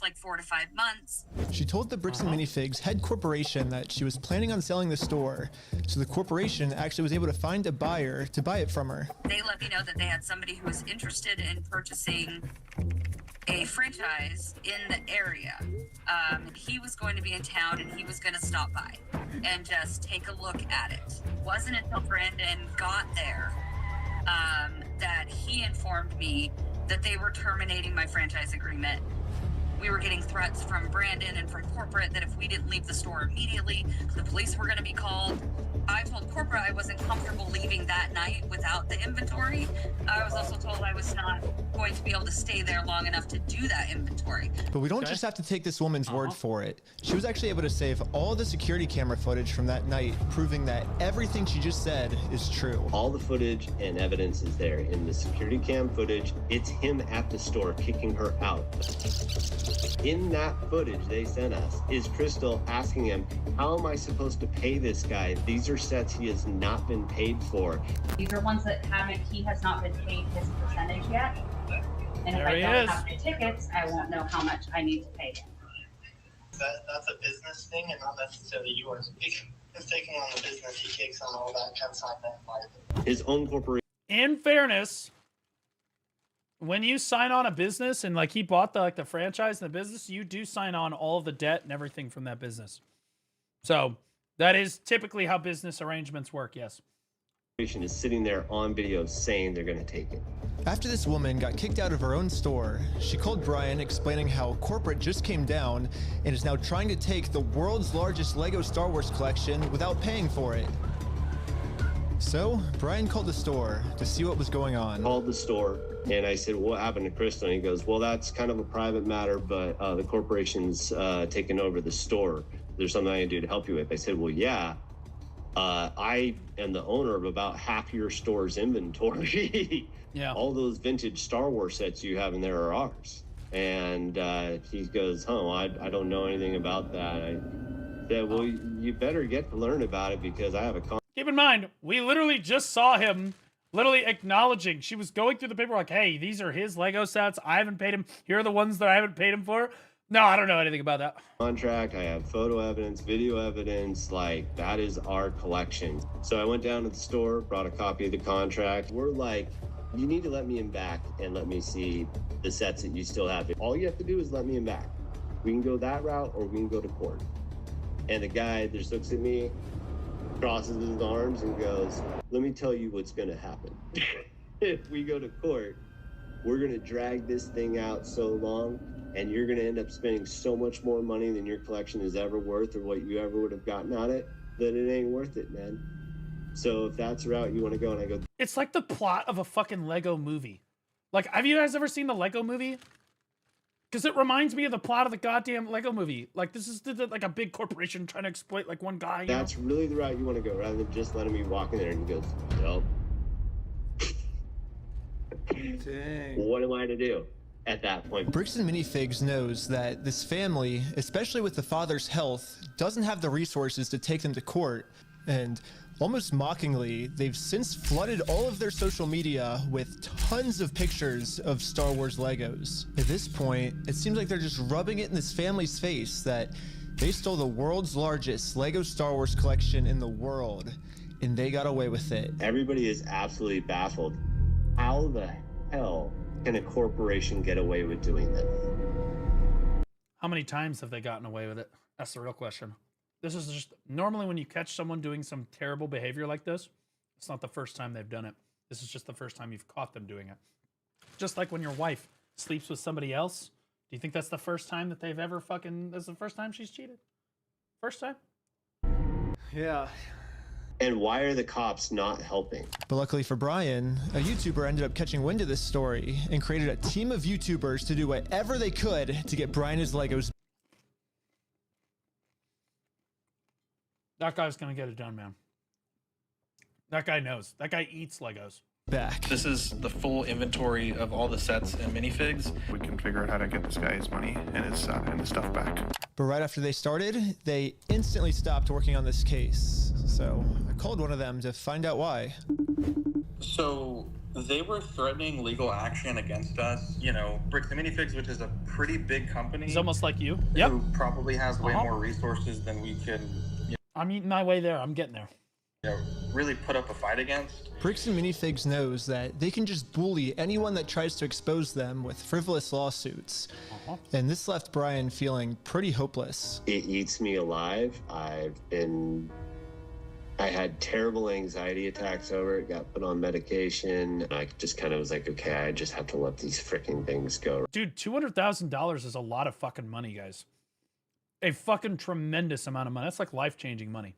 like 4 to 5 months. She told the Bricks and Minifigs head corporation that she was planning on selling the store, so the corporation actually was able to find a buyer to buy it from her. They let me know that they had somebody who was interested in purchasing a franchise in the area. He was going to be in town and he was going to stop by and just take a look at it. It wasn't until Brandon got there that he informed me that they were terminating my franchise agreement. We were getting threats from Brandon and from corporate that if we didn't leave the store immediately, the police were going to be called. I told corporate I wasn't comfortable leaving that night without the inventory. I was also told I was not going to be able to stay there long enough to do that inventory. But we don't just have to take this woman's word for it. She was actually able to save all the security camera footage from that night, proving that everything she just said is true. All the footage and evidence is there. In the security cam footage, it's him at the store kicking her out. In that footage they sent us is Crystal asking him, how am I supposed to pay this guy? These are sets he has not been paid for. These are ones that he has not been paid his percentage yet. And if I don't have my tickets, I won't know how much I need to pay him. That's a business thing and not necessarily yours. He's taking on the business, he takes on all that consignment. His own corporation. In fairness, when you sign on a business and like he bought the franchise and the business, you do sign on all of the debt and everything from that business. So that is typically how business arrangements work. Yes. Is sitting there on video saying they're going to take it. After this woman got kicked out of her own store, she called Brian explaining how corporate just came down and is now trying to take the world's largest Lego Star Wars collection without paying for it. So Brian called the store to see what was going on. Called the store and I said, what happened to Crystal? And he goes, well, that's kind of a private matter, but the corporation's taking over the store. There's something I can do to help you with. I said, well, yeah. I am the owner of about half your store's inventory. Yeah. All those vintage Star Wars sets you have in there are ours. And he goes, I don't know anything about that. I said, well, you better get to learn about it because I have a Keep in mind, we literally just saw him literally acknowledging. She was going through the paperwork. Hey, these are his Lego sets. I haven't paid him. Here are the ones that I haven't paid him for. No, I don't know anything about that. Contract, I have photo evidence, video evidence, like that is our collection. So I went down to the store, brought a copy of the contract. We're like, you need to let me in back and let me see the sets that you still have. All you have to do is let me in back. We can go that route or we can go to court. And the guy just looks at me, crosses his arms and goes, let me tell you what's gonna happen. If we go to court, we're gonna drag this thing out so long and you're going to end up spending so much more money than your collection is ever worth or what you ever would have gotten out of it, then it ain't worth it, man. So if that's the route you want to go, and I go, it's like the plot of a fucking Lego movie. Like, have you guys ever seen the Lego movie? Because it reminds me of the plot of the goddamn Lego movie. Like, this is like a big corporation trying to exploit like one guy. That's really the route you want to go, rather than just letting me walk in there. And he goes, nope. Dang. What am I to do at that point? Bricks and Minifigs knows that this family, especially with the father's health, doesn't have the resources to take them to court. And almost mockingly, they've since flooded all of their social media with tons of pictures of Star Wars Legos. At this point, it seems like they're just rubbing it in this family's face that they stole the world's largest Lego Star Wars collection in the world, and they got away with it. Everybody is absolutely baffled. How the hell can a corporation get away with doing this? How many times have they gotten away with it? That's the real question. This is just, normally when you catch someone doing some terrible behavior like this, it's not the first time they've done it. This is just the first time you've caught them doing it. Just like when your wife sleeps with somebody else. Do you think that's the first time that they've ever that's the first time she's cheated? First time? Yeah. And why are the cops not helping? But luckily for Brian, a YouTuber ended up catching wind of this story and created a team of YouTubers to do whatever they could to get Brian his Legos. That guy's gonna get it done, man. That guy knows. That guy eats Legos. Back. This is the full inventory of all the sets and minifigs. We can figure out how to get this guy his money and his stuff back. But right after they started, they instantly stopped working on this case. So I called one of them to find out why. So they were threatening legal action against us. You know, Bricks and Minifigs, which is a pretty big company. He's almost like you. Yep. Who probably has way more resources than we can. I'm eating my way there. I'm getting there. You know, really put up a fight against. Bricks and Minifigs knows that they can just bully anyone that tries to expose them with frivolous lawsuits. And this left Brian feeling pretty hopeless. It eats me alive. I had terrible anxiety attacks over it, got put on medication. I just kind of was like, okay, I just have to let these freaking things go. Dude, $200,000 is a lot of fucking money, guys. A fucking tremendous amount of money. That's like life-changing money,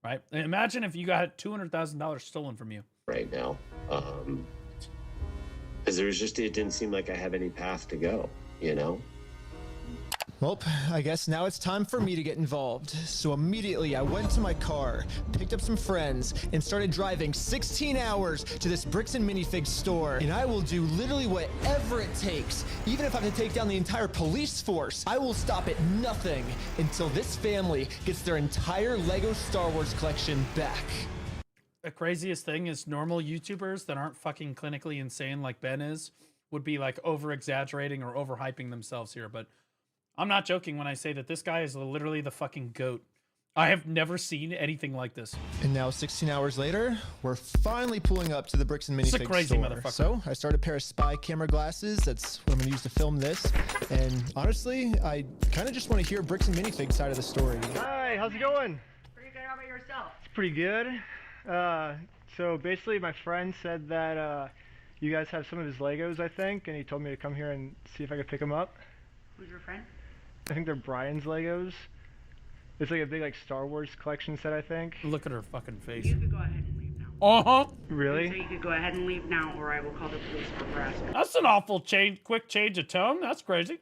right? And imagine if you got $200,000 stolen from you. Right now. Because it didn't seem like I have any path to go, you know? Well, I guess now it's time for me to get involved. So immediately I went to my car, picked up some friends, and started driving 16 hours to this Bricks and Minifigs store. And I will do literally whatever it takes. Even if I have to take down the entire police force, I will stop at nothing until this family gets their entire Lego Star Wars collection back. The craziest thing is normal YouTubers that aren't fucking clinically insane like Ben is would be like over-exaggerating or overhyping themselves here, but I'm not joking when I say that this guy is literally the fucking GOAT. I have never seen anything like this. And now 16 hours later, we're finally pulling up to the Bricks and Minifigs store. It's a crazy motherfucker. So I started a pair of spy camera glasses. That's what I'm gonna use to film this. And honestly, I kind of just want to hear Bricks and Minifigs side of the story. Hi, how's it going? Pretty good. How about yourself? It's pretty good. So basically my friend said that you guys have some of his Legos, I think, and he told me to come here and see if I could pick them up. Who's your friend? I think they're Brian's Legos. It's like a big Star Wars collection set, I think. Look at her fucking face. You could go ahead and leave now. Really? So you could go ahead and leave now, or I will call the police for harassment. That's an awful quick change of tone. That's crazy.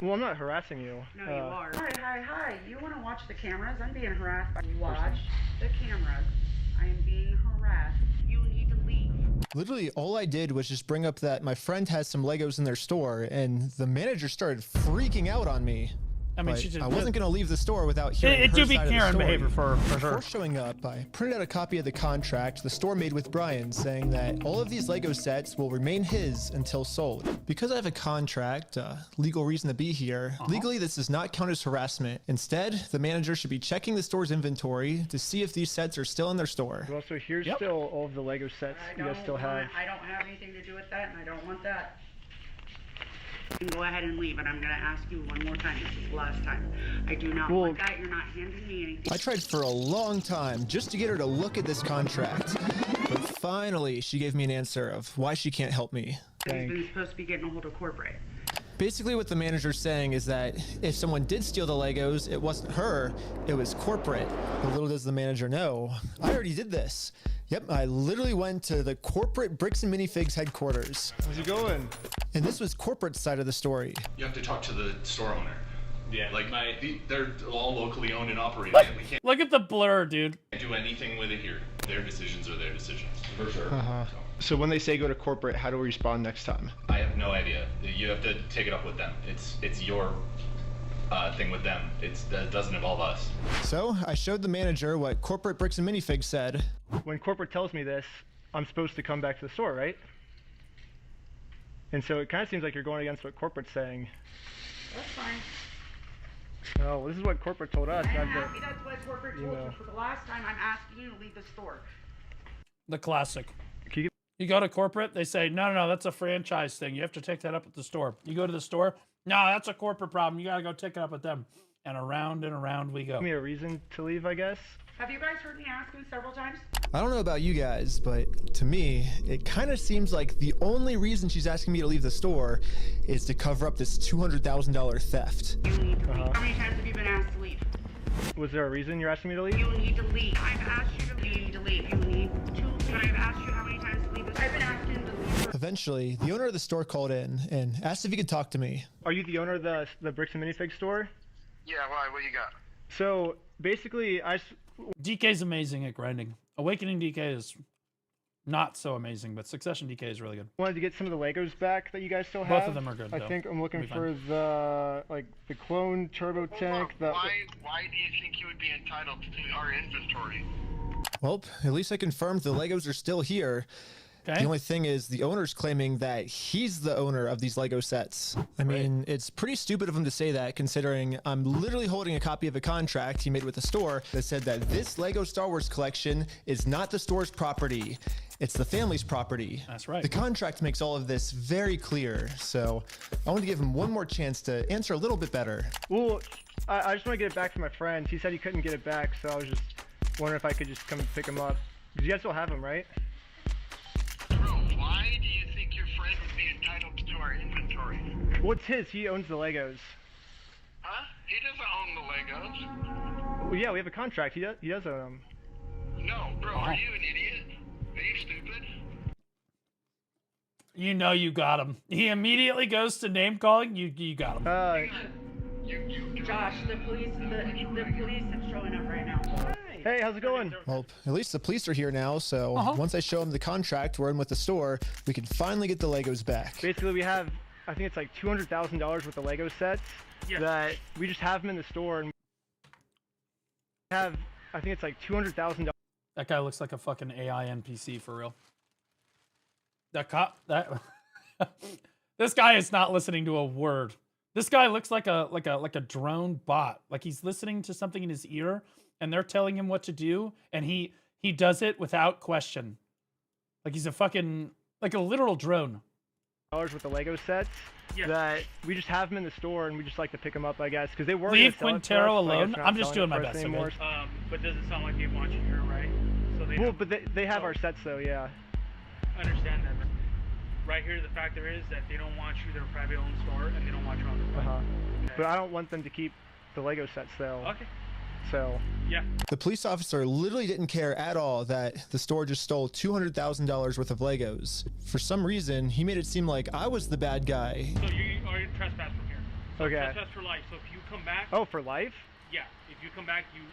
Well, I'm not harassing you. No, you are. Hi. You want to watch the cameras? I'm being harassed. Watch the cameras. I am being harassed. You need to leave. Literally, all I did was just bring up that my friend has some Legos in their store, and the manager started freaking out on me. I mean, I wasn't going to leave the store without hearing her it do be side of the Karen story. behavior for Before sure. showing up, I printed out a copy of the contract the store made with Brian, saying that all of these Lego sets will remain his until sold. Because I have a contract, legal reason to be here, legally this does not count as harassment. Instead, the manager should be checking the store's inventory to see if these sets are still in their store. Well, so here's still all of the Lego sets you guys still have. I don't have anything to do with that, and I don't want that. You can go ahead and leave, and I'm going to ask you one more time. This is the last time. I do not want that. You're not handing me anything. I tried for a long time just to get her to look at this contract. But finally, she gave me an answer of why she can't help me. He's been supposed to be getting a hold of corporate. Basically what the manager's saying is that if someone did steal the Legos, it wasn't her, it was corporate. But little does the manager know, I already did this. Yep, I literally went to the corporate Bricks and Minifigs headquarters. How's it going? And this was corporate side of the story. You have to talk to the store owner. Yeah, like they're all locally owned and operated. We can't Look at the blur, dude. do anything with it here. Their decisions are their decisions, for sure. So when they say go to corporate, how do we respond next time? I have no idea. You have to take it up with them. It's your thing with them. That doesn't involve us. So I showed the manager what corporate Bricks and Minifigs said. When corporate tells me this, I'm supposed to come back to the store, right? And so it kind of seems like you're going against what corporate's saying. That's fine. Oh, well, this is what corporate told us. I'm happy that's what corporate told you. For the last time, I'm asking you to leave the store. The classic. You go to corporate, they say, no, that's a franchise thing. You have to take that up at the store. You go to the store, no, that's a corporate problem. You got to go take it up with them. And around we go. Give me a reason to leave, I guess. Have you guys heard me ask him several times? I don't know about you guys, but to me, it kind of seems like the only reason she's asking me to leave the store is to cover up this $200,000 theft. You need to leave. How many times have you been asked to leave? Was there a reason you're asking me to leave? You need to leave. I've asked you to leave. You need to leave. You need to leave. I've asked you how many times to leave. I've been asking him to leave. Eventually, the owner of the store called in and asked if he could talk to me. Are you the owner of the Bricks and Minifigs store? Yeah, why? What you got? So basically, DK's amazing at grinding. Awakening DK is not so amazing, but Succession DK is really good. Wanted to get some of the Legos back that you guys still have. Both of them are good. I think I'm looking for the clone turbo tank. Why do you think you would be entitled to our inventory? Well, at least I confirmed the Legos are still here. Okay. The only thing is the owner's claiming that he's the owner of these Lego sets. I mean, it's pretty stupid of him to say that, considering I'm literally holding a copy of a contract he made with the store that said that this Lego Star Wars collection is not the store's property. It's the family's property. That's right. The contract makes all of this very clear, so I want to give him one more chance to answer a little bit better. Well, I just want to get it back from my friend. He said he couldn't get it back, so I was just wondering if I could just come pick him up. Because you guys still have him, right? Why do you think your friend would be entitled to our inventory? Well, it's his. He owns the Legos. Huh? He doesn't own the Legos. Well, yeah, we have a contract. He does own them. No, bro, are you an idiot? Are you stupid? You know you got him. He immediately goes to name calling. You got him. Josh, the police are showing up right now. Hey, how's it going? Well, at least the police are here now, so once I show him the contract we're in with the store, we can finally get the Legos back. Basically, we have, I think it's like $200,000 worth of Lego sets that we just have them in the store, and we have, I think it's like $200,000. That guy looks like a fucking AI NPC for real. This guy is not listening to a word. This guy looks like a drone bot. Like he's listening to something in his ear, and they're telling him what to do, and he does it without question. Like he's a fucking, like a literal drone. With the Lego sets that we just have them in the store, and we just like to pick them up, I guess, because they were Leave Quintero alone. I'm just doing my best. Anymore. Okay? But does it sound like they want you here, right? So they. Well, but they have our sets though, yeah. I understand that. But right here, the factor is that they don't want you. They're a private owned store, and they don't want you on the front. Okay. But I don't want them to keep the Lego sets though. Okay. So yeah. The police officer literally didn't care at all that the store just stole $200,000 worth of Legos. For some reason, he made it seem like I was the bad guy. So you are trespass from here. So okay. Trespass for life. So if you come back. Oh, for life? Yeah. If you come back, you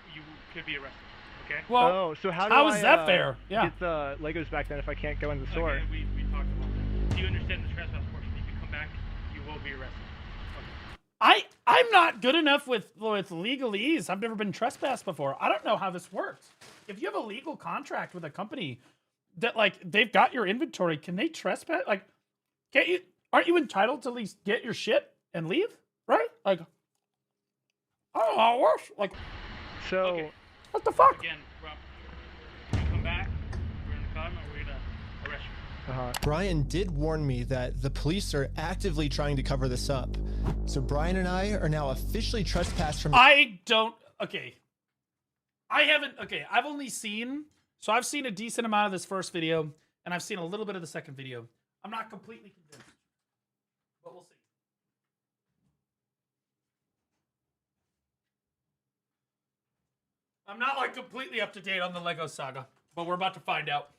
could be arrested. Okay. Well, so how is that fair? Yeah. Get the Legos back then if I can't go in the store? Okay, we talked about that. Do you understand the trespass portion? If you come back, you will be arrested. I'm not good enough with legalese. I've never been trespassed before. I don't know how this works. If you have a legal contract with a company that like they've got your inventory, can they trespass? Like, aren't you entitled to at least get your shit and leave? Right? Like, I don't know how it works. Like, so okay. What the fuck? Again, Rob, when you come back, we're in the car and we're gonna arrest you. Brian did warn me that the police are actively trying to cover this up. So Brian and I are now officially trespassed from... Okay. I've only seen... So I've seen a decent amount of this first video, and I've seen a little bit of the second video. I'm not completely convinced, but we'll see. I'm not like completely up to date on the Lego saga, but we're about to find out.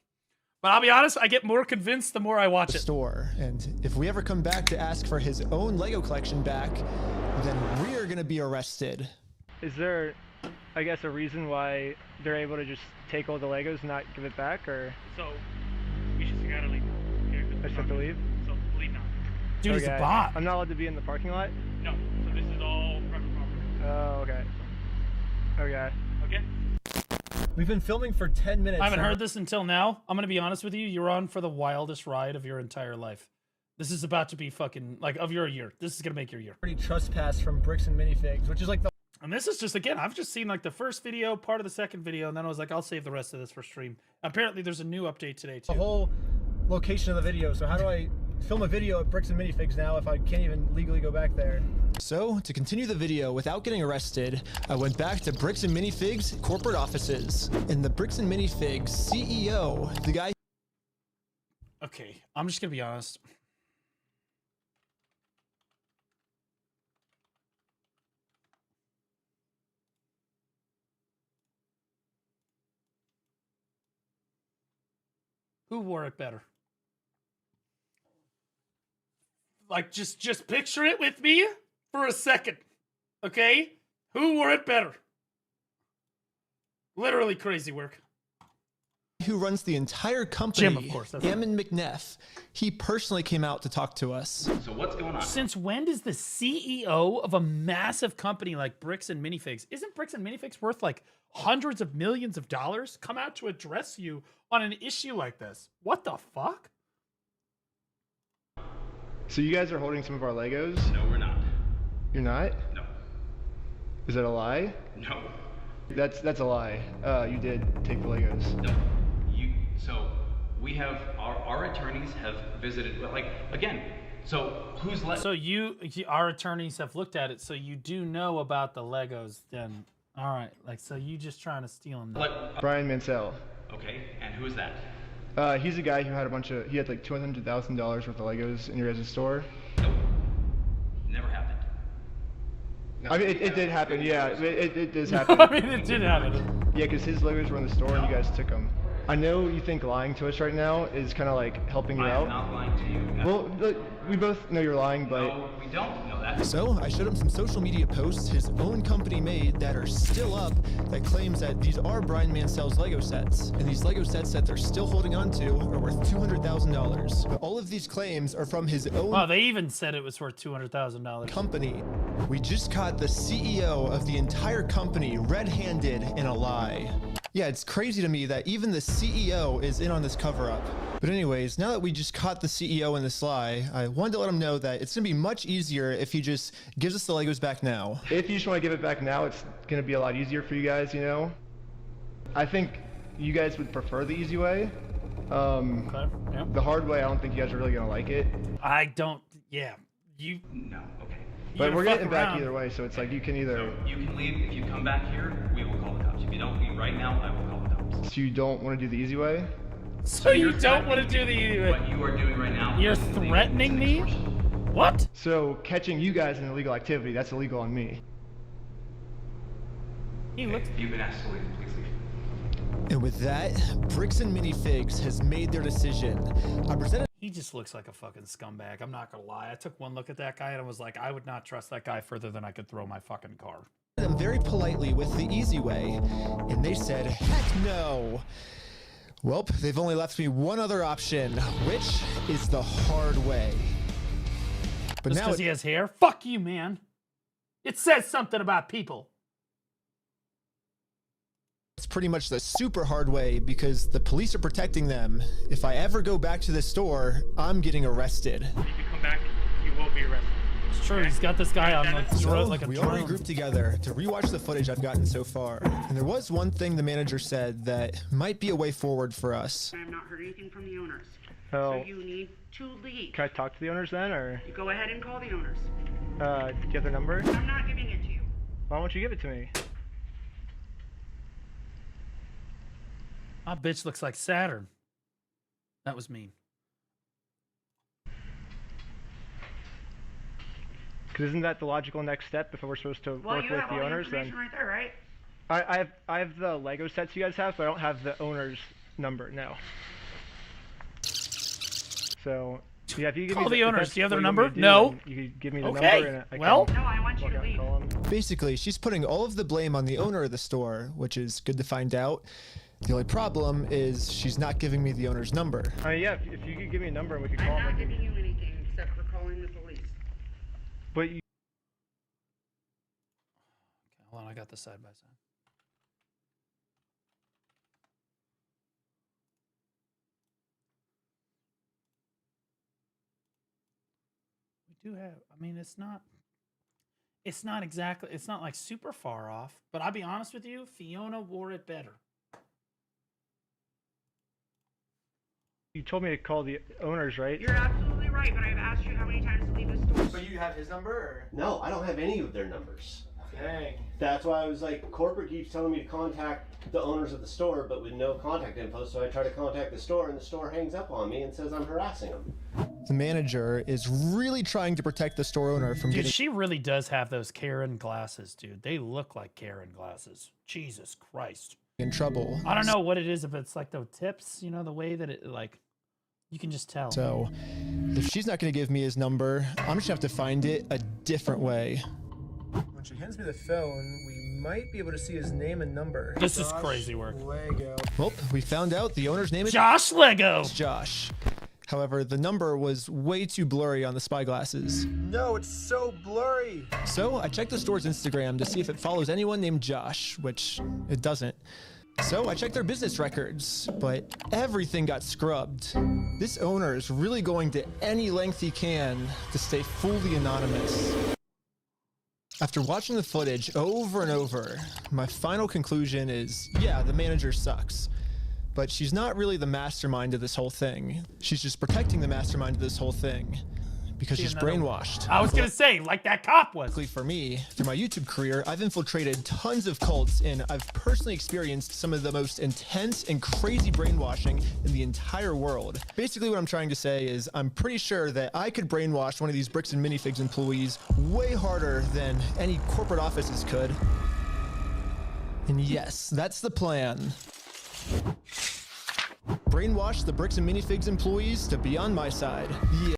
But I'll be honest, I get more convinced the more I watch it. Store, and if we ever come back to ask for his own Lego collection back, then we're gonna be arrested. Is there, I guess, a reason why they're able to just take all the Legos and not give it back, or? So, we just gotta leave. I just have to leave? So, leave now. Dude, he's a bot. I'm not allowed to be in the parking lot? No, so this is all private property. Oh, okay. Okay. Okay? We've been filming for 10 minutes. I haven't heard this until now. I'm going to be honest with you. You're on for the wildest ride of your entire life. This is about to be fucking, like, of your year. This is going to make your year. Pretty trespass from Bricks and Minifigs, which is like the... And this is just, again, I've just seen, like, the first video, part of the second video, and then I was like, I'll save the rest of this for stream. Apparently, there's a new update today, too. The whole location of the video, so how do I film a video at Bricks and Minifigs now if I can't even legally go back there? So, to continue the video without getting arrested, I went back to Bricks and Minifigs corporate offices. And the Bricks and Minifigs CEO, the guy... Okay, I'm just going to be honest. Who wore it better? Like, just picture it with me for a second, okay? Who wore it better? Literally crazy work. Who runs the entire company, Jim, of course. Ammon McNeff. He personally came out to talk to us. So what's going on? Since when does the CEO of a massive company like Bricks and Minifigs, isn't Bricks and Minifigs worth like hundreds of millions of dollars, come out to address you on an issue like this? What the fuck? So you guys are holding some of our Legos? No, we're not. You're not? No. Is that a lie? No. That's a lie. You did take the Legos. No. So we have our attorneys have visited. Like again. So who's So our attorneys have looked at it. So you do know about the Legos, then? All right. Like, so you just trying to steal them? Brian Mansell. Okay. And who is that? He's a guy who had he had like $200,000 worth of Legos in your guys' store. Nope. Never happened. No, I mean, it did happen, yeah. It does happen. I mean, it did happen. Yeah, because his Legos were in the store and you guys took them. I know you think lying to us right now is kind of like helping you out. I'm not lying to you. Well, look, we both know you're lying, but... No, we don't know that. So I showed him some social media posts his own company made that are still up that claims that these are Brian Mansell's Lego sets. And these Lego sets that they're still holding on to are worth $200,000. But all of these claims are from his own... Wow, they even said it was worth $200,000. ...company. We just caught the CEO of the entire company red-handed in a lie. Yeah, it's crazy to me that even the CEO is in on this cover-up. But anyways, now that we just caught the CEO in this lie, I wanted to let him know that it's going to be much easier if he just gives us the Legos back now. If you just want to give it back now, it's going to be a lot easier for you guys, you know? I think you guys would prefer the easy way. Okay, yeah. The hard way, I don't think you guys are really going to like it. I don't, yeah. No, okay. But we're getting back either way, so it's like you can either... So you can leave. If you come back here, we will call the cops. If you don't leave right now, I will call the cops. So you don't want to do the easy way? So you don't want to do the easy way? What you are doing right now... You're threatening me? What? So catching you guys in illegal activity, that's illegal on me. He looks... You've been asked to leave. Please leave. And with that, Bricks and Minifigs has made their decision. I presented... He just looks like a fucking scumbag. I'm not gonna lie. I took one look at that guy and I was like, I would not trust that guy further than I could throw my fucking car. ...them very politely with the easy way, and they said, heck no. Well, they've only left me one other option, which is the hard way. But Just now because he has hair? Fuck you, man. It says something about people. It's pretty much the super hard way because the police are protecting them. If I ever go back to the store, I'm getting arrested. If you come back, you will be arrested. It's true. He's got this guy on like, So like a we all drone. regrouped together to rewatch the footage I've gotten so far. And there was one thing the manager said that might be a way forward for us. I have not heard anything from the owners. Oh. So you need to leave. Can I talk to the owners then, or? You go ahead and call the owners. Do you have their number? I'm not giving it to you. Why won't you give it to me? My bitch looks like Saturn. That was mean. Because isn't that the logical next step if we're supposed to Well, work you with have the all owners? the information right there, right? I have the Lego sets you guys have, but I don't have the owner's number. No. So yeah, if you give Call me the owners. Do you have their number? Do, No. you can give me the Okay. number. And Well. No, I want you to leave. Basically, she's putting all of the blame on the owner of the store, which is good to find out. The only problem is she's not giving me the owner's number. Yeah, if you could give me a number and we could call I'm him. not giving you anything except for calling the police. But you. Okay, hold on, I got this side by side. We do have. I mean, it's not exactly. It's not like super far off. But I'll be honest with you, Fiona wore it better. You told me to call the owners, right? You're absolutely right, but I've asked you how many times to leave the store. So you have his number? Or? No, I don't have any of their numbers. Dang. That's why I was like, corporate keeps telling me to contact the owners of the store, but with no contact info. So I try to contact the store, and the store hangs up on me and says I'm harassing them. The manager is really trying to protect the store owner from Dude, getting she really does have those Karen glasses, dude. They look like Karen glasses. Jesus Christ. in trouble. I don't know what it is, if it's like the tips, you know, the way that it, like, you can just tell. So if she's not going to give me his number, I'm just going to have to find it a different way. When she hands me the phone, we might be able to see his name and number. This is crazy work. Lego. Well, we found out the owner's name is Josh Lego. It's Josh. However, the number was way too blurry on the spy glasses. No, it's so blurry. So I checked the store's Instagram to see if it follows anyone named Josh, which it doesn't. So I checked their business records, but everything got scrubbed. This owner is really going to any length he can to stay fully anonymous. After watching the footage over and over, my final conclusion is, yeah, the manager sucks. But she's not really the mastermind of this whole thing. She's just protecting the mastermind of this whole thing. Because she's brainwashed. I was gonna say, like that cop was. Luckily for me, through my YouTube career, I've infiltrated tons of cults, and I've personally experienced some of the most intense and crazy brainwashing in the entire world. Basically what I'm trying to say is, I'm pretty sure that I could brainwash one of these Bricks and Minifigs employees way harder than any corporate offices could. And yes, that's the plan. Brainwash the Bricks and Minifigs employees to be on my side. Yeah.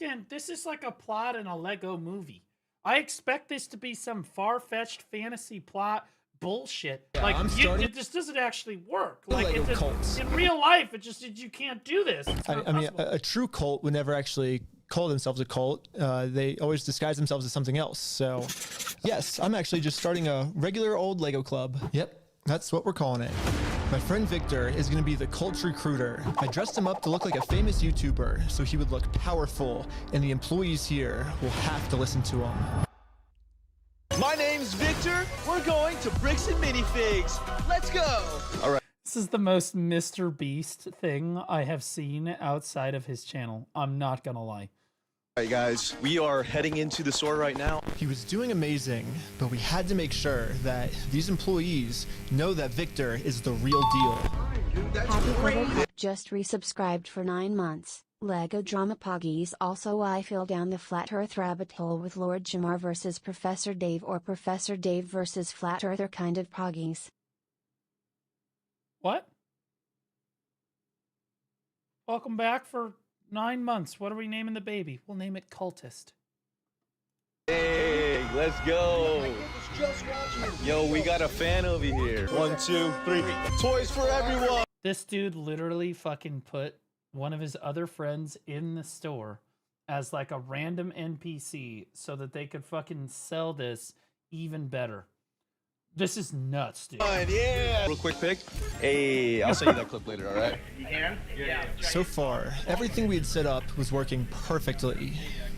Again, this is like a plot in a Lego movie. I expect this to be some far-fetched fantasy plot bullshit. Yeah, like, it this doesn't actually work. Like, Lego cults. In real life, you can't do this. I mean, a true cult would never actually call themselves a cult. They always disguise themselves as something else. So, yes, I'm actually just starting a regular old Lego club. Yep, that's what we're calling it. My friend Victor is going to be the cult recruiter. I dressed him up to look like a famous YouTuber, so he would look powerful, and the employees here will have to listen to him. My name's Victor. We're going to Bricks and Minifigs. Let's go. All right. This is the most Mr. Beast thing I have seen outside of his channel. I'm not gonna lie. All right, guys, we are heading into the store right now. He was doing amazing, but we had to make sure that these employees know that Victor is the real deal. Just resubscribed for 9 months. Lego Drama Poggies. Also, I fell down the Flat Earth rabbit hole with Lord Jamar versus Professor Dave, or Professor Dave versus Flat Earther kind of Poggies. What? Welcome back for 9 months. What are we naming the baby? We'll name it Cultist. Hey, let's go. Yo, we got a fan over here. 1, 2, 3. Toys for everyone. This dude literally fucking put one of his other friends in the store as like a random NPC so that they could fucking sell this even better. This is nuts, dude. Yeah. Real quick pic. Hey, I'll send you that clip later, all right? You can? Yeah. So far, everything we had set up was working perfectly.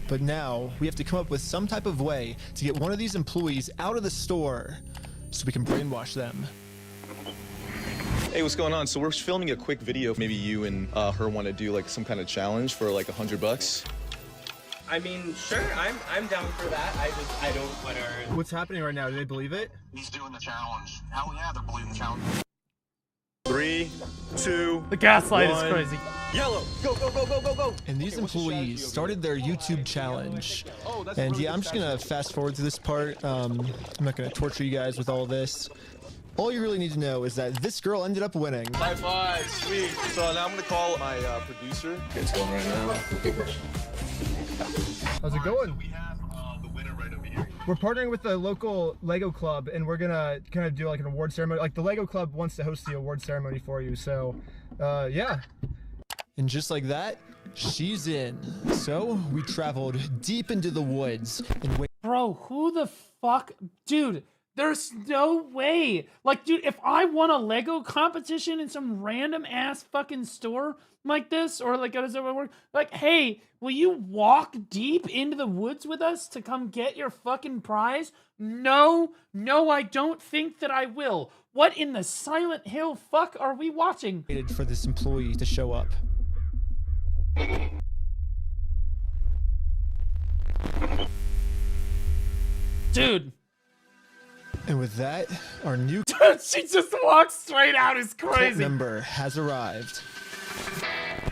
But now, we have to come up with some type of way to get one of these employees out of the store so we can brainwash them. Hey, what's going on? So we're filming a quick video. Maybe you and her want to do like some kind of challenge for like $100. I mean, sure, I'm down for that. I don't want to. What's happening right now? Do they believe it? He's doing the challenge. Hell yeah, they're believing the challenge. 3, 3, 2. The gaslight is 1. crazy. Yellow. Go, go, go, go, go, go. And these employees started their YouTube challenge. And yeah, I'm just gonna fast forward to this part. I'm not gonna torture you guys with all this. All you really need to know is that this girl ended up winning. High five, sweet. So now I'm gonna call my producer. It's going right now. How's it going? We're partnering with the local Lego club, and we're gonna kind of do like an award ceremony. Like the Lego club wants to host the award ceremony for you, so yeah. And just like that, she's in. So we traveled deep into the woods and wait. Bro, who the fuck? Dude, there's no way. Like, dude, if I won a Lego competition in some random ass fucking store like this, or like, like, hey, will you walk deep into the woods with us to come get your fucking prize? No, I don't think that I will. What in the Silent Hill fuck are we watching? Waited for this employee to show up. Dude. And with that, our new she just walks straight out. Is crazy. Member has arrived.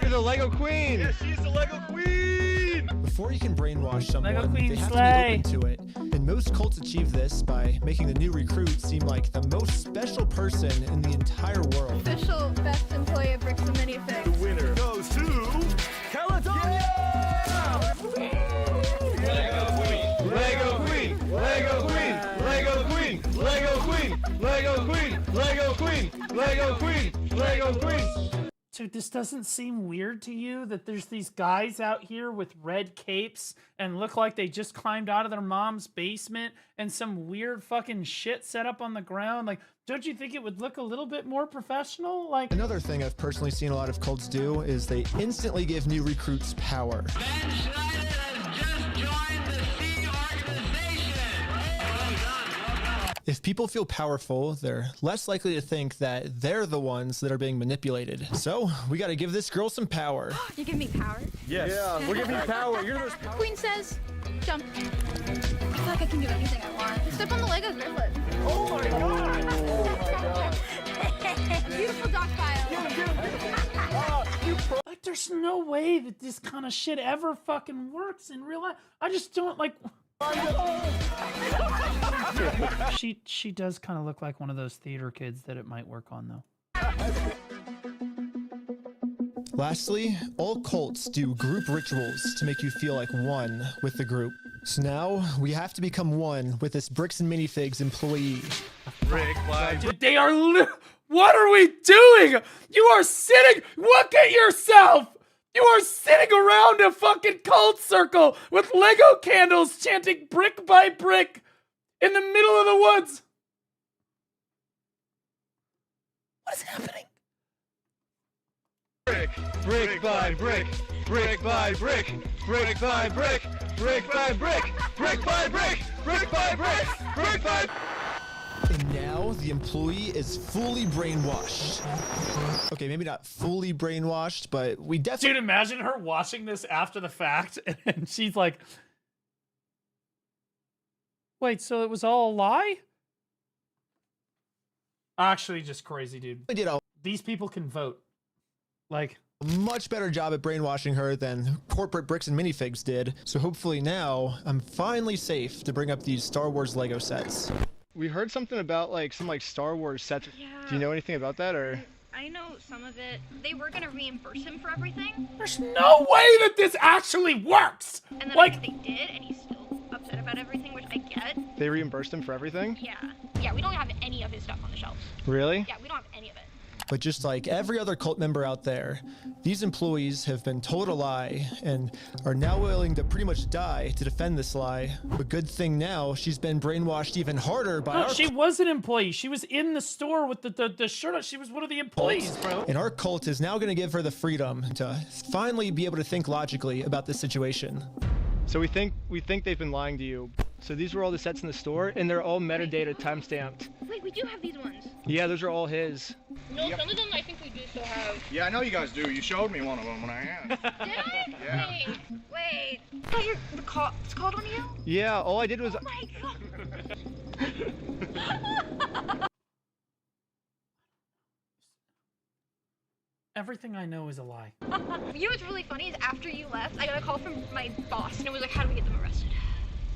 You're the Lego Queen. Yes, she's the Lego Queen. Before you can brainwash someone, Lego Queen they have slay. to be open to it. And most cults achieve this by making the new recruit seem like the most special person in the entire world. Official best employee of Bricks and Minifigs. The winner goes to Caledonia. Lego Queen. Lego Queen. Lego Queen. Lego Queen. Lego Queen. Lego Queen. Lego Queen. Lego Queen. Lego Queen. Dude, this doesn't seem weird to you that there's these guys out here with red capes and look like they just climbed out of their mom's basement and some weird fucking shit set up on the ground? Like, don't you think it would look a little bit more professional? Like, another thing I've personally seen a lot of cults do is they instantly give new recruits power. If people feel powerful, they're less likely to think that they're the ones that are being manipulated. So, we gotta give this girl some power. You give me power? Yes. Yeah, we're giving you power. You're the most powerful. Queen says, jump. I feel like I can do anything I want. Step on the Legos, barefoot. Oh my god. Oh my god. Beautiful dog file. like, there's no way that this kind of shit ever fucking works in real life. I just don't like... She does kind of look like one of those theater kids that it might work on, though. Lastly, all cults do group rituals to make you feel like one with the group. So now we have to become one with this Bricks and Minifigs employee. Dude, they are what are we doing? You are sitting, look at yourself! You are sitting around a fucking cult circle with Lego candles chanting brick by brick in the middle of the woods. What is happening? Brick by brick. Brick by brick. Brick by brick. Brick by brick. Brick by brick. Brick by brick. Brick by. And now the employee is fully brainwashed. Okay, maybe not fully brainwashed, but we definitely... Dude, imagine her watching this after the fact, and she's like, wait, so it was all a lie? Actually, just crazy, dude. These people can vote. Like... a much better job at brainwashing her than corporate Bricks and Minifigs did. So hopefully now, I'm finally safe to bring up these Star Wars Lego sets. We heard something about like some Star Wars sets. Yeah. Do you know anything about that, or? I know some of it. They were gonna reimburse him for everything. There's no way that this actually works! And then like, I think they did, and he's still upset about everything, which I get. They reimbursed him for everything? Yeah. Yeah, we don't have any of his stuff on the shelves. Really? Yeah, we don't have any of it. But just like every other cult member out there, these employees have been told a lie and are now willing to pretty much die to defend this lie. But good thing now, she's been brainwashed even harder by no, our she was an employee. She was in the store with the shirt on. She was one of the employees, bro. And our cult is now going to give her the freedom to finally be able to think logically about this situation. So we think they've been lying to you. So these were all the sets in the store, and they're all metadata timestamped. Wait, we do have these ones. Yeah, those are all his. No, some of them I think we do still have. Yeah, I know you guys do. You showed me one of them when I asked. Did I? Yeah. Wait. I thought the cops called on you? Yeah, all I did was... Oh my god. Everything I know is a lie. You know what's really funny is after you left, I got a call from my boss, and it was like, how do we get them arrested?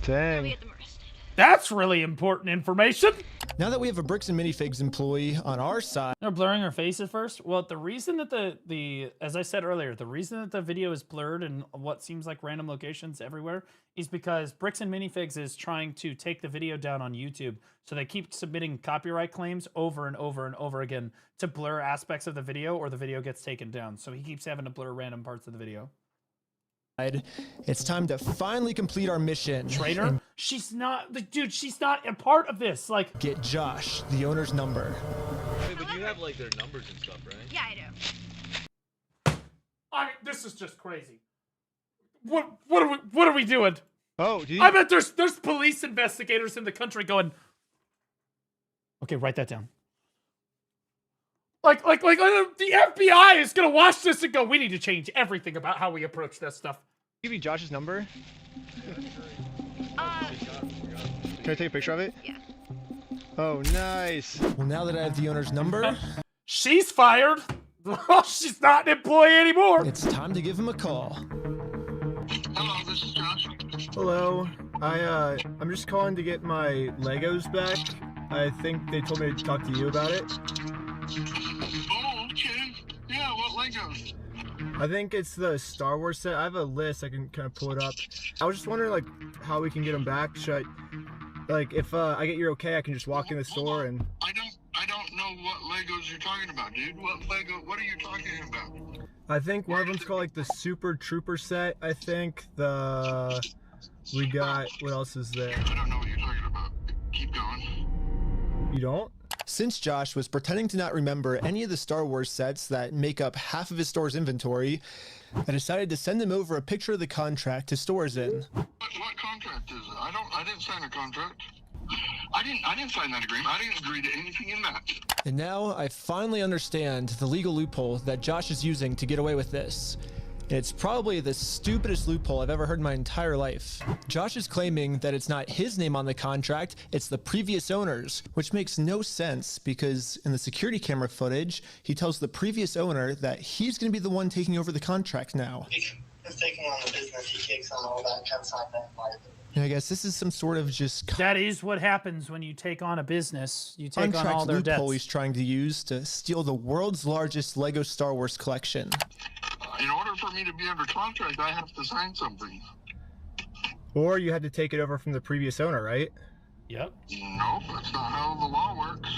How do we Dang. get them arrested? That's really important information. Now that we have a Bricks and Minifigs employee on our side, they're blurring our faces first. Well, the reason that the as I said earlier, the reason that the video is blurred and what seems like random locations everywhere is because Bricks and Minifigs is trying to take the video down on YouTube. So they keep submitting copyright claims over and over and over again to blur aspects of the video, or the video gets taken down. So he keeps having to blur random parts of the video. it's time to finally complete our mission. Traitor? She's not, dude, she's not a part of this. Like, get Josh, the owner's number. Wait, but you have like their numbers and stuff, right? Yeah, I do. I mean, this is just crazy. What are we doing? Oh, do you... I bet there's police investigators in the country going, okay, write that down. Like the FBI is gonna watch this and go, we need to change everything about how we approach this stuff. Give me Josh's number. Can I take a picture of it? Yeah. Oh, nice. Well, now that I have the owner's number, she's fired. She's not an employee anymore. It's time to give him a call. Hello, this is Josh. Hello. I'm just calling to get my Legos back. I think they told me to talk to you about it. Oh, okay. Yeah, what Legos? I think it's the Star Wars set. I have a list. I can kind of pull it up. I was just wondering, like, how we can get them back. Should I, like, if I get your okay, I can just walk in the store and... I don't know what Legos you're talking about, dude. What are you talking about? I think one of them's called, like, the Super Trooper set. I think we got... What else is there? I don't know what you're talking about. Keep going. You don't? Since Josh was pretending to not remember any of the Star Wars sets that make up half of his store's inventory, I decided to send him over a picture of the contract his store is in. What contract is it? I didn't sign a contract. I didn't sign that agreement. I didn't agree to anything in that. And now I finally understand the legal loophole that Josh is using to get away with this. And it's probably the stupidest loophole I've ever heard in my entire life. Josh is claiming that it's not his name on the contract, it's the previous owner's, which makes no sense because in the security camera footage, he tells the previous owner that he's going to be the one taking over the contract now. He's taking on the business, he takes on all that, can't sign that liability. And I guess this is some sort of just... That is what happens when you take on a business. You take on all their loophole debts. He's trying to use to steal the world's largest Lego Star Wars collection. In order for me to be under contract, I have to sign something. Or you had to take it over from the previous owner, right? Yep. Nope, that's not how the law works.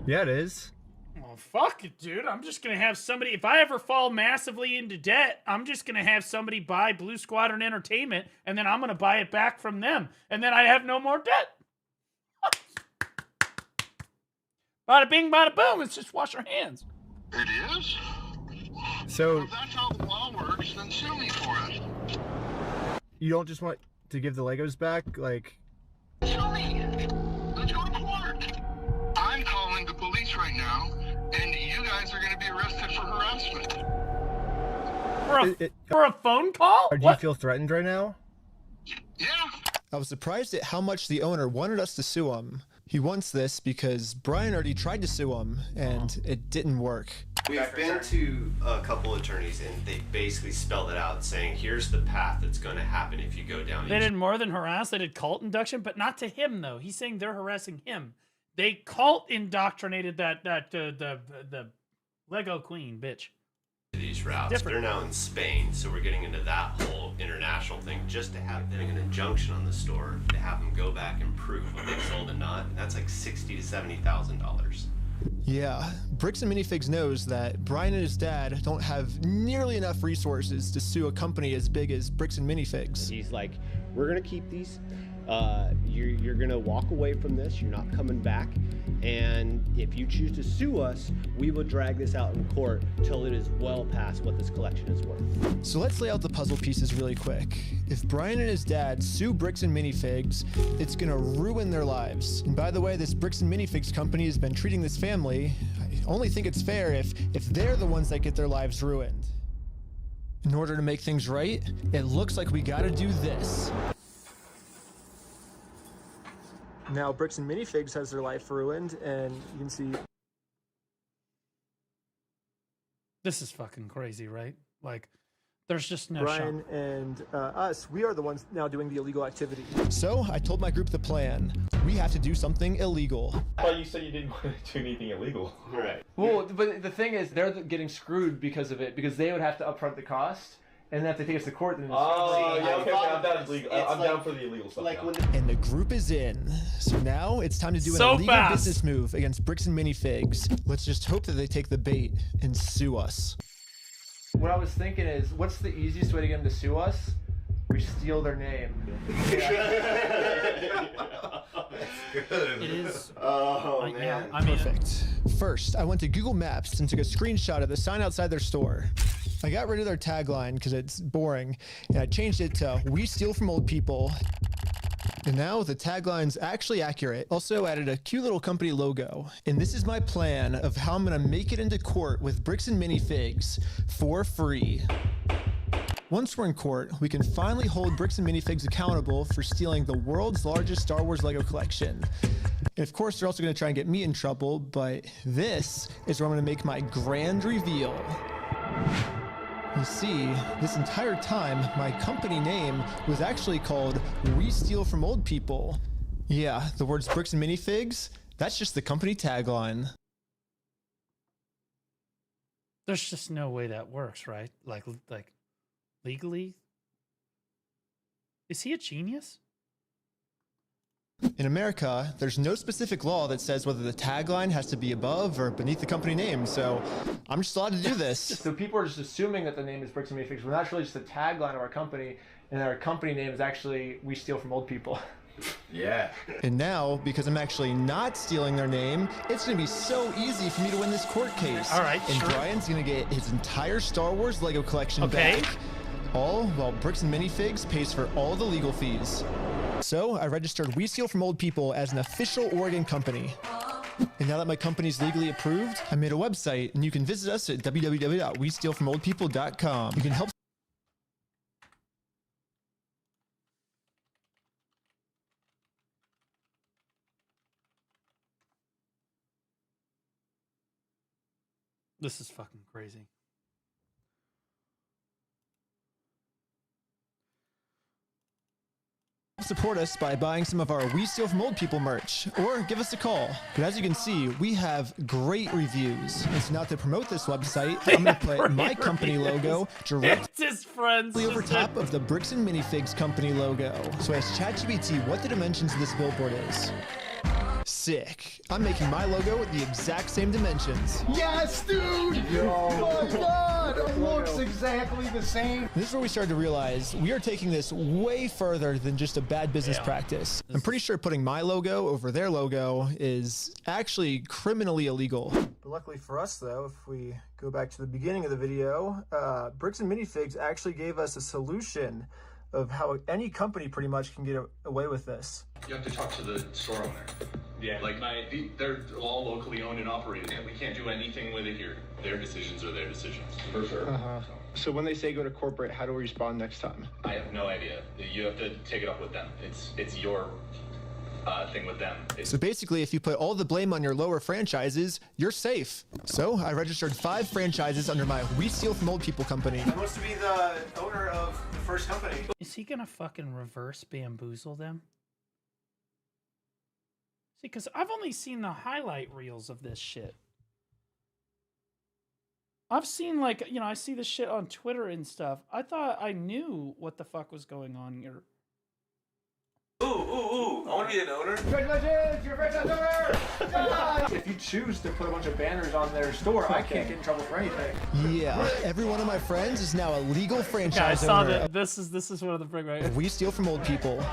Yeah, it is. Well, fuck it, dude. I'm just gonna have somebody, if I ever fall massively into debt, I'm just gonna have somebody buy Blue Squadron Entertainment, and then I'm gonna buy it back from them, and then I have no more debt. Bada bing, bada boom. Let's just wash our hands. It is? So if that's how the law works, then sue me for it. You don't just want to give the Legos back? Like... Sue me! Let's go to court! I'm calling the police right now, and you guys are going to be arrested for harassment. For a phone call? Do you feel threatened right now? Yeah. I was surprised at how much the owner wanted us to sue him. He wants this because Brian already tried to sue him, and it didn't work. We've been to a couple attorneys, and they basically spelled it out, saying, here's the path that's going to happen if you go down. They did more than harass. They did cult induction, but not to him, though. He's saying they're harassing him. They cult indoctrinated the Lego Queen, bitch. These routes. Different. They're now in Spain, so we're getting into that whole international thing just to have them an injunction on the store to have them go back and prove what they sold and not. And that's like $60,000 to $70,000. Yeah, Bricks and Minifigs knows that Brian and his dad don't have nearly enough resources to sue a company as big as Bricks and Minifigs. He's like, we're gonna keep these. You're gonna walk away from this. You're not coming back. And if you choose to sue us, we will drag this out in court till it is well past what this collection is worth. So let's lay out the puzzle pieces really quick. If Brian and his dad sue Bricks and Minifigs, it's gonna ruin their lives. And by the way, this Bricks and Minifigs company has been treating this family. I only think it's fair if they're the ones that get their lives ruined. In order to make things right, it looks like we gotta do this. Now Bricks and Minifigs has their life ruined, and you can see This is fucking crazy, right? Like, there's just no Brian shot. and us, we are the ones now doing the illegal activity. So I told my group the plan. We have to do something illegal. I thought you said you didn't want to do anything illegal. Right. Well, but the thing is, they're getting screwed because of it, because they would have to upfront the cost, and then if they take us to court, then I'm down for the illegal stuff now. And the group is in. So now it's time to do an So illegal fast. business move against Bricks and Minifigs. Let's just hope that they take the bait and sue us. What I was thinking is, what's the easiest way to get them to sue us? We steal their name. It is. Oh, Yeah, man. I mean, Perfect. First, I went to Google Maps and took a screenshot of the sign outside their store. I got rid of their tagline because it's boring, and I changed it to "We steal from old people." And now the tagline's actually accurate. Also added a cute little company logo. And this is my plan of how I'm gonna make it into court with Bricks and Minifigs for free. Once we're in court, we can finally hold Bricks and Minifigs accountable for stealing the world's largest Star Wars Lego collection. And of course, they're also gonna try and get me in trouble, but this is where I'm gonna make my grand reveal. You see, this entire time, my company name was actually called We Steal From Old People. Yeah, the words Bricks and Minifigs, that's just the company tagline. there's just no way that works, right? Like legally. Is he a genius? In America, there's no specific law that says whether the tagline has to be above or beneath the company name, so I'm just allowed to do this. So people are just assuming that the name is Bricks and Minifigs, when that's really just the tagline of our company, and our company name is actually We Steal From Old People. Yeah. And now, because I'm actually not stealing their name, it's going to be so easy for me to win this court case. All right, and sure. Brian's going to get his entire Star Wars Lego collection Okay. back. All while Bricks and Minifigs pays for all the legal fees. So I registered We Steal From Old People as an official Oregon company. And now that my company's legally approved, I made a website, and you can visit us at www.westealfromoldpeople.com. You can help. This is fucking crazy. Support us by buying some of our We Steal From Old People merch, or give us a call. But as you can see, we have great reviews. And so now to promote this website, I'm going to put my company logo directly It's his friends. over just top of the Bricks and Minifigs company logo. So I asked ChatGPT what the dimensions of this billboard is. Sick. I'm making my logo the exact same dimensions. Yes, dude! Oh my god! It looks exactly the same. This is where we started to realize we are taking this way further than just a bad business practice. I'm pretty sure putting my logo over their logo is actually criminally illegal. But luckily for us, though, if we go back to the beginning of the video, Bricks and Minifigs actually gave us a solution of how any company pretty much can get away with this. You have to talk to the store owner. Yeah. Like, they're all locally owned and operated. We can't do anything with it here. Their decisions are their decisions. For sure. So when they say go to corporate, how do we respond next time? I have no idea. You have to take it up with them. It's your thing with them. So basically, if you put all the blame on your lower franchises, you're safe. So I registered 5 franchises under my We Steal From Old People company. I want to be the owner of the first company. Is he gonna fucking reverse bamboozle them? See, because I've only seen the highlight reels of this shit. I've seen, like, you know, I see this shit on Twitter and stuff. I thought I knew what the fuck was going on here. Ooh, I want to be an owner. Congratulations, you're a franchise owner! If you choose to put a bunch of banners on their store, I can't get in trouble for anything. Yeah, every one of my friends is now a legal Yeah, I franchise saw owner. that. This is one of the big right. We Steal From Old People.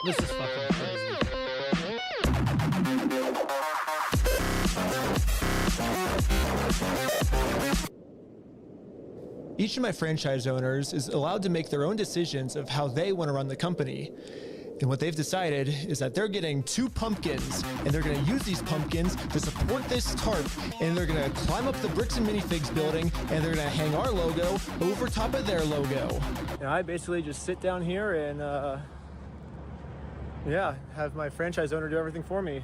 This is fucking crazy. Each of my franchise owners is allowed to make their own decisions of how they want to run the company. And what they've decided is that they're getting 2 pumpkins, and they're gonna use these pumpkins to support this tarp, and they're gonna climb up the Bricks and Minifigs building, and they're gonna hang our logo over top of their logo. And I basically just sit down here and, yeah, have my franchise owner do everything for me.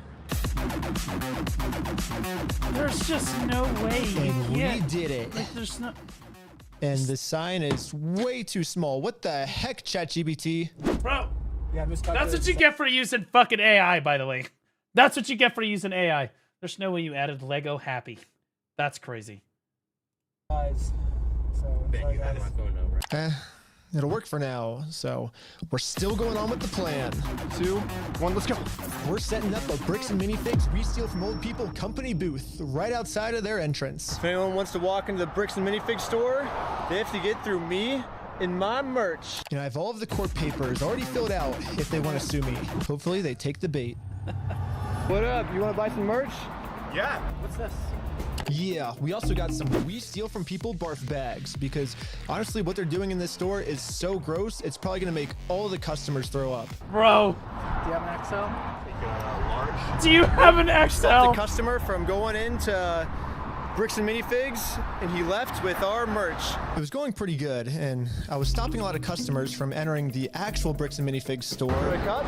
There's just no way you And we can't. did it. Like, there's no. And the sign is way too small. What the heck, ChatGPT? Bro, yeah, that's what you get for using fucking AI, by the way. That's what you get for using AI. There's no way you added Lego Happy. That's crazy. Guys, so sorry, guys. It'll work for now, so we're still going on with the plan. 2, 1, let's go. We're setting up a Bricks and Minifigs We Steal From Old People company booth right outside of their entrance. If anyone wants to walk into the Bricks and Minifig store, they have to get through me and my merch. You know, I have all of the court papers already filled out if they want to sue me. Hopefully they take the bait. What up? You want to buy some merch? Yeah. What's this? Yeah, we also got some We Steal From People barf bags because honestly what they're doing in this store is so gross, it's probably gonna make all of the customers throw up. Bro. Do you have an XL? Large. Do you have an XL? Stopped the customer from going into Bricks and Minifigs, and he left with our merch. It was going pretty good, and I was stopping a lot of customers from entering the actual Bricks and Minifigs store. Right, cut?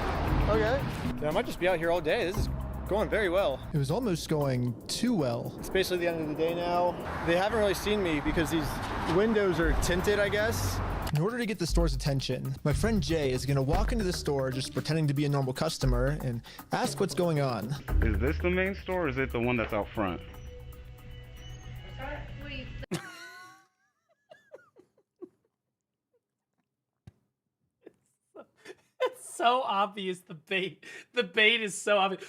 Okay. Yeah, I might just be out here all day. This is going very well. It was almost going too well. It's basically the end of the day now. They haven't really seen me because these windows are tinted, I guess. In order to get the store's attention, my friend Jay is gonna walk into the store just pretending to be a normal customer and ask what's going on. Is this the main store or is it the one that's out front? It's so obvious, the bait. The bait is so obvious.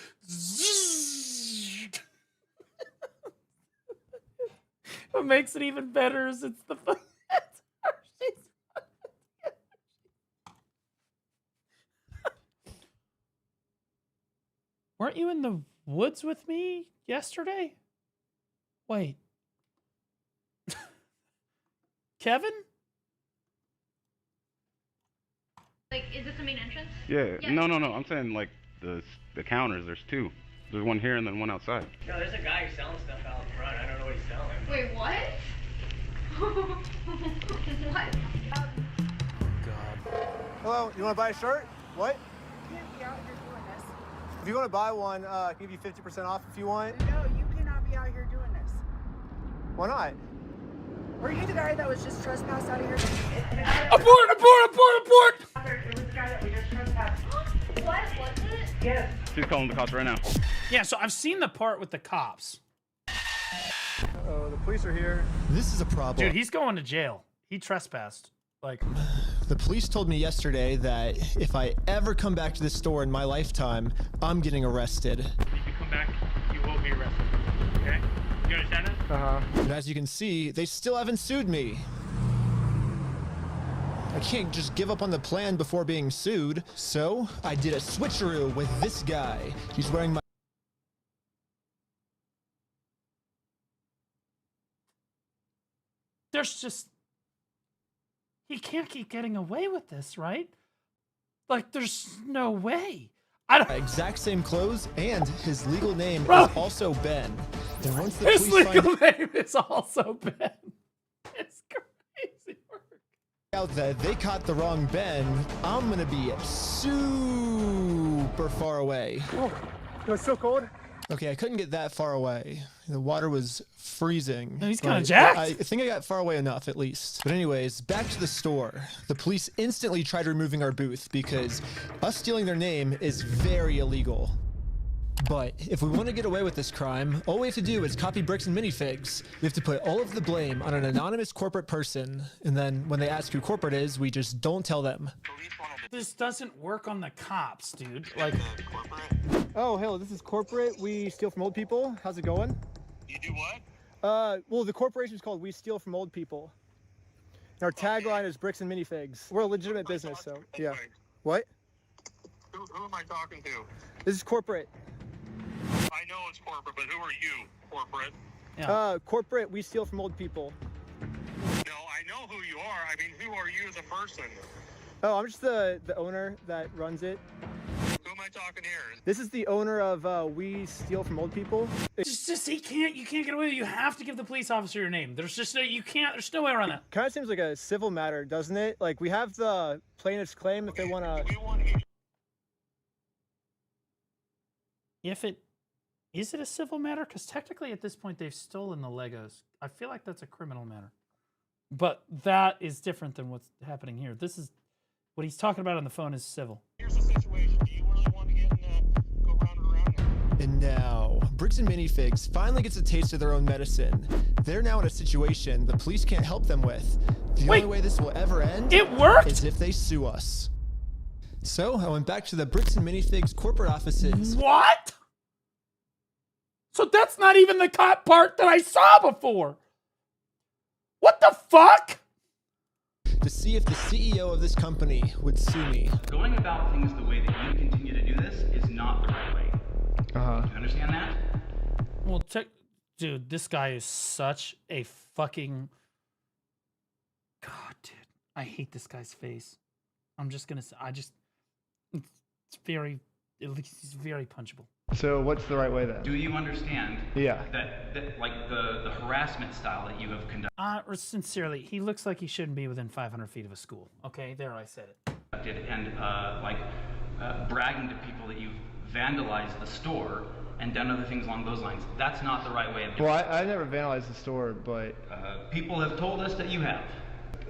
What makes it even better is it's the Weren't you in the woods with me yesterday? Wait. Kevin? Like, is this the main entrance? Yeah. No. I'm saying like the counters. There's 2. There's one here and then one outside. No, there's a guy who's selling stuff out front. I don't know what he's selling. Wait, what? What? Hello, you want to buy a shirt? What? You can't be out here doing this. If you want to buy one, I can give you 50% off if you want. No, you cannot be out here doing this. Why not? Were you the guy that was just trespassed out of here? Abort! It was the guy that we just trespassed. What? Was it? Yes. She's calling the cops right now. Yeah, so I've seen the part with the cops. Oh, the police are here. This is a problem. Dude, he's going to jail. He trespassed. Like, the police told me yesterday that if I ever come back to this store in my lifetime, I'm getting arrested. If you come back, you will be arrested. Okay? You understand that? Uh-huh. And as you can see, they still haven't sued me. I can't just give up on the plan before being sued. So I did a switcheroo with this guy. He's wearing my... there's just... He can't keep getting away with this, right? Like, there's no way. I don't... exact same clothes, and his legal name Bro. is also Ben. And once the His police legal find name is also Ben. It's crazy work. out that they caught the wrong Ben, I'm gonna be super far away. Oh, it was so cold. Okay, I couldn't get that far away. The water was freezing. No, he's kinda but jacked. I think I got far away enough, at least. But anyways, back to the store. The police instantly tried removing our booth because us stealing their name is very illegal. But if we want to get away with this crime, all we have to do is copy Bricks and Minifigs. We have to put all of the blame on an anonymous corporate person, and then when they ask who corporate is, we just don't tell them. This doesn't work on the cops, dude. Like, Oh, hello, this is corporate. We steal from old people. How's it going? You do what? Well, the corporation's called We Steal From Old People. And our tagline is Bricks and Minifigs. We're a legitimate business, so yeah. What? Who am I talking to? This is corporate. I know it's corporate, but who are you, corporate? Corporate, we steal from old people. No, I know who you are. I mean, who are you as a person? Oh, I'm just the owner that runs it. Who am I talking here? This is the owner of We Steal From Old People. Just you can't get away with it. You have to give the police officer your name. There's just there's no way around that. Kind of seems like a civil matter, doesn't it? Like, we have the plaintiff's claim if they want to... Is it a civil matter? Because technically at this point they've stolen the Legos. I feel like that's a criminal matter. But that is different than what's happening here. This is what he's talking about on the phone is civil. Here's the situation. Do you really want to get in go round and around? And now, Bricks and Minifigs finally gets a taste of their own medicine. They're now in a situation the police can't help them with. The only way this will ever end is if they sue us. So I went back to the Bricks and Minifigs corporate offices. What? So that's not even the cop part that I saw before. What the fuck? To see if the CEO of this company would sue me. Going about things the way that you continue to do this is not the right way. Do you understand that? Well, dude, this guy is such a fucking... God, dude. I hate this guy's face. I'm just gonna say, it's very, at least he's very punchable. So what's the right way then? Do you understand? Yeah. That like the harassment style that you have conducted? Sincerely, he looks like he shouldn't be within 500 feet of a school. Okay, there, I said it. And bragging to people that you've vandalized the store and done other things along those lines. That's not the right way of doing it. Well, I never vandalized the store, but... people have told us that you have.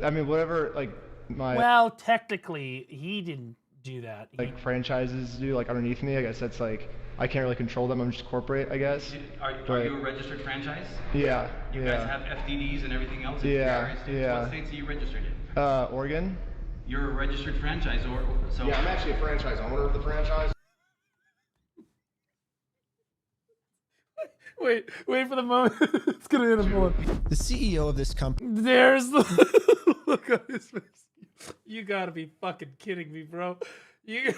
I mean, whatever, like, Well, technically, he didn't do that. Like, franchises do, like, underneath me. I guess that's, like, I can't really control them. I'm just corporate, I guess. Are you a registered franchise? Yeah. You guys have FDDs and everything else? Yeah, What states are you registered in? Oregon. You're a registered franchisor, so... Yeah, I'm actually a franchise owner of the franchise. Wait for the moment. It's gonna hit him more. The CEO of this company. There's the look on his face. You gotta be fucking kidding me, bro. You.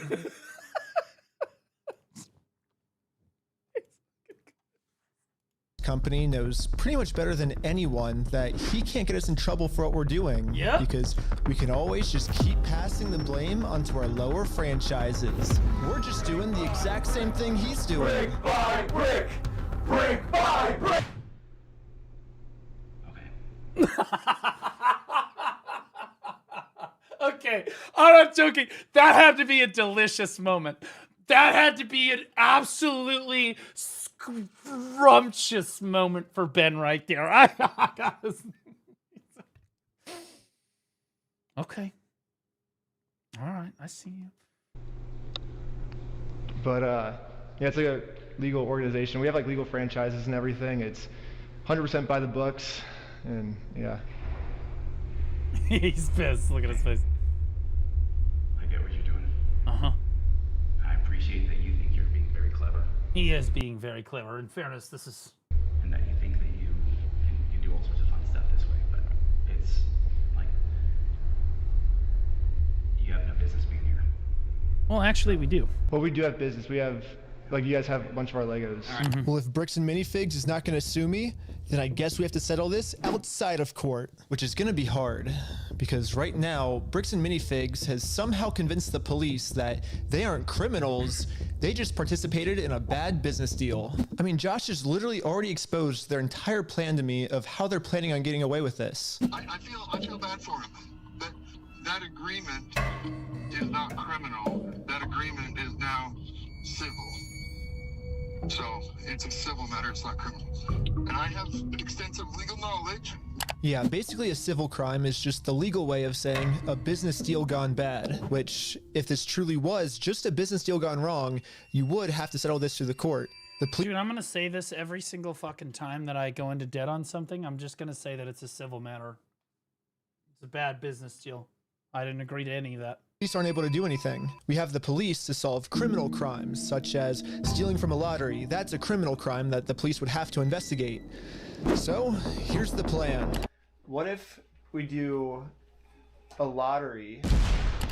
Company knows pretty much better than anyone that he can't get us in trouble for what we're doing. Yeah. Because we can always just keep passing the blame onto our lower franchises. We're just doing the exact same thing he's doing. Brick by brick! Brick by brick! Okay, I'm not joking. That had to be a delicious moment. That had to be an absolutely scrumptious moment for Ben right there. Okay. All right, I see you. But, yeah, it's like a legal organization. We have, like, legal franchises and everything. It's 100% by the books, and, yeah. He's pissed. Look at his face. I get what you're doing. Uh-huh. I appreciate that you think you're being very clever. He is being very clever. In fairness, this is... And that you think that you can do all sorts of fun stuff this way, but it's like... You have no business being here. Well, actually, we do. Well, we do have business. We have, like, you guys have a bunch of our Legos. Mm-hmm. Well, if Bricks and Minifigs is not going to sue me, then I guess we have to settle this outside of court, which is going to be hard. Because right now, Bricks and Minifigs has somehow convinced the police that they aren't criminals, they just participated in a bad business deal. I mean, Josh has literally already exposed their entire plan to me of how they're planning on getting away with this. I feel bad for him. That agreement is not criminal. That agreement is now civil. So it's a civil matter, it's not criminal. And I have extensive legal knowledge. Yeah, basically a civil crime is just the legal way of saying a business deal gone bad, which, if this truly was just a business deal gone wrong, you would have to settle this through the court. Dude, I'm gonna say this every single fucking time that I go into debt on something. I'm just gonna say that it's a civil matter. It's a bad business deal. I didn't agree to any of that. Police aren't able to do anything. We have the police to solve criminal crimes, such as stealing from a lottery. That's a criminal crime that the police would have to investigate. So, here's the plan. What if we do a lottery?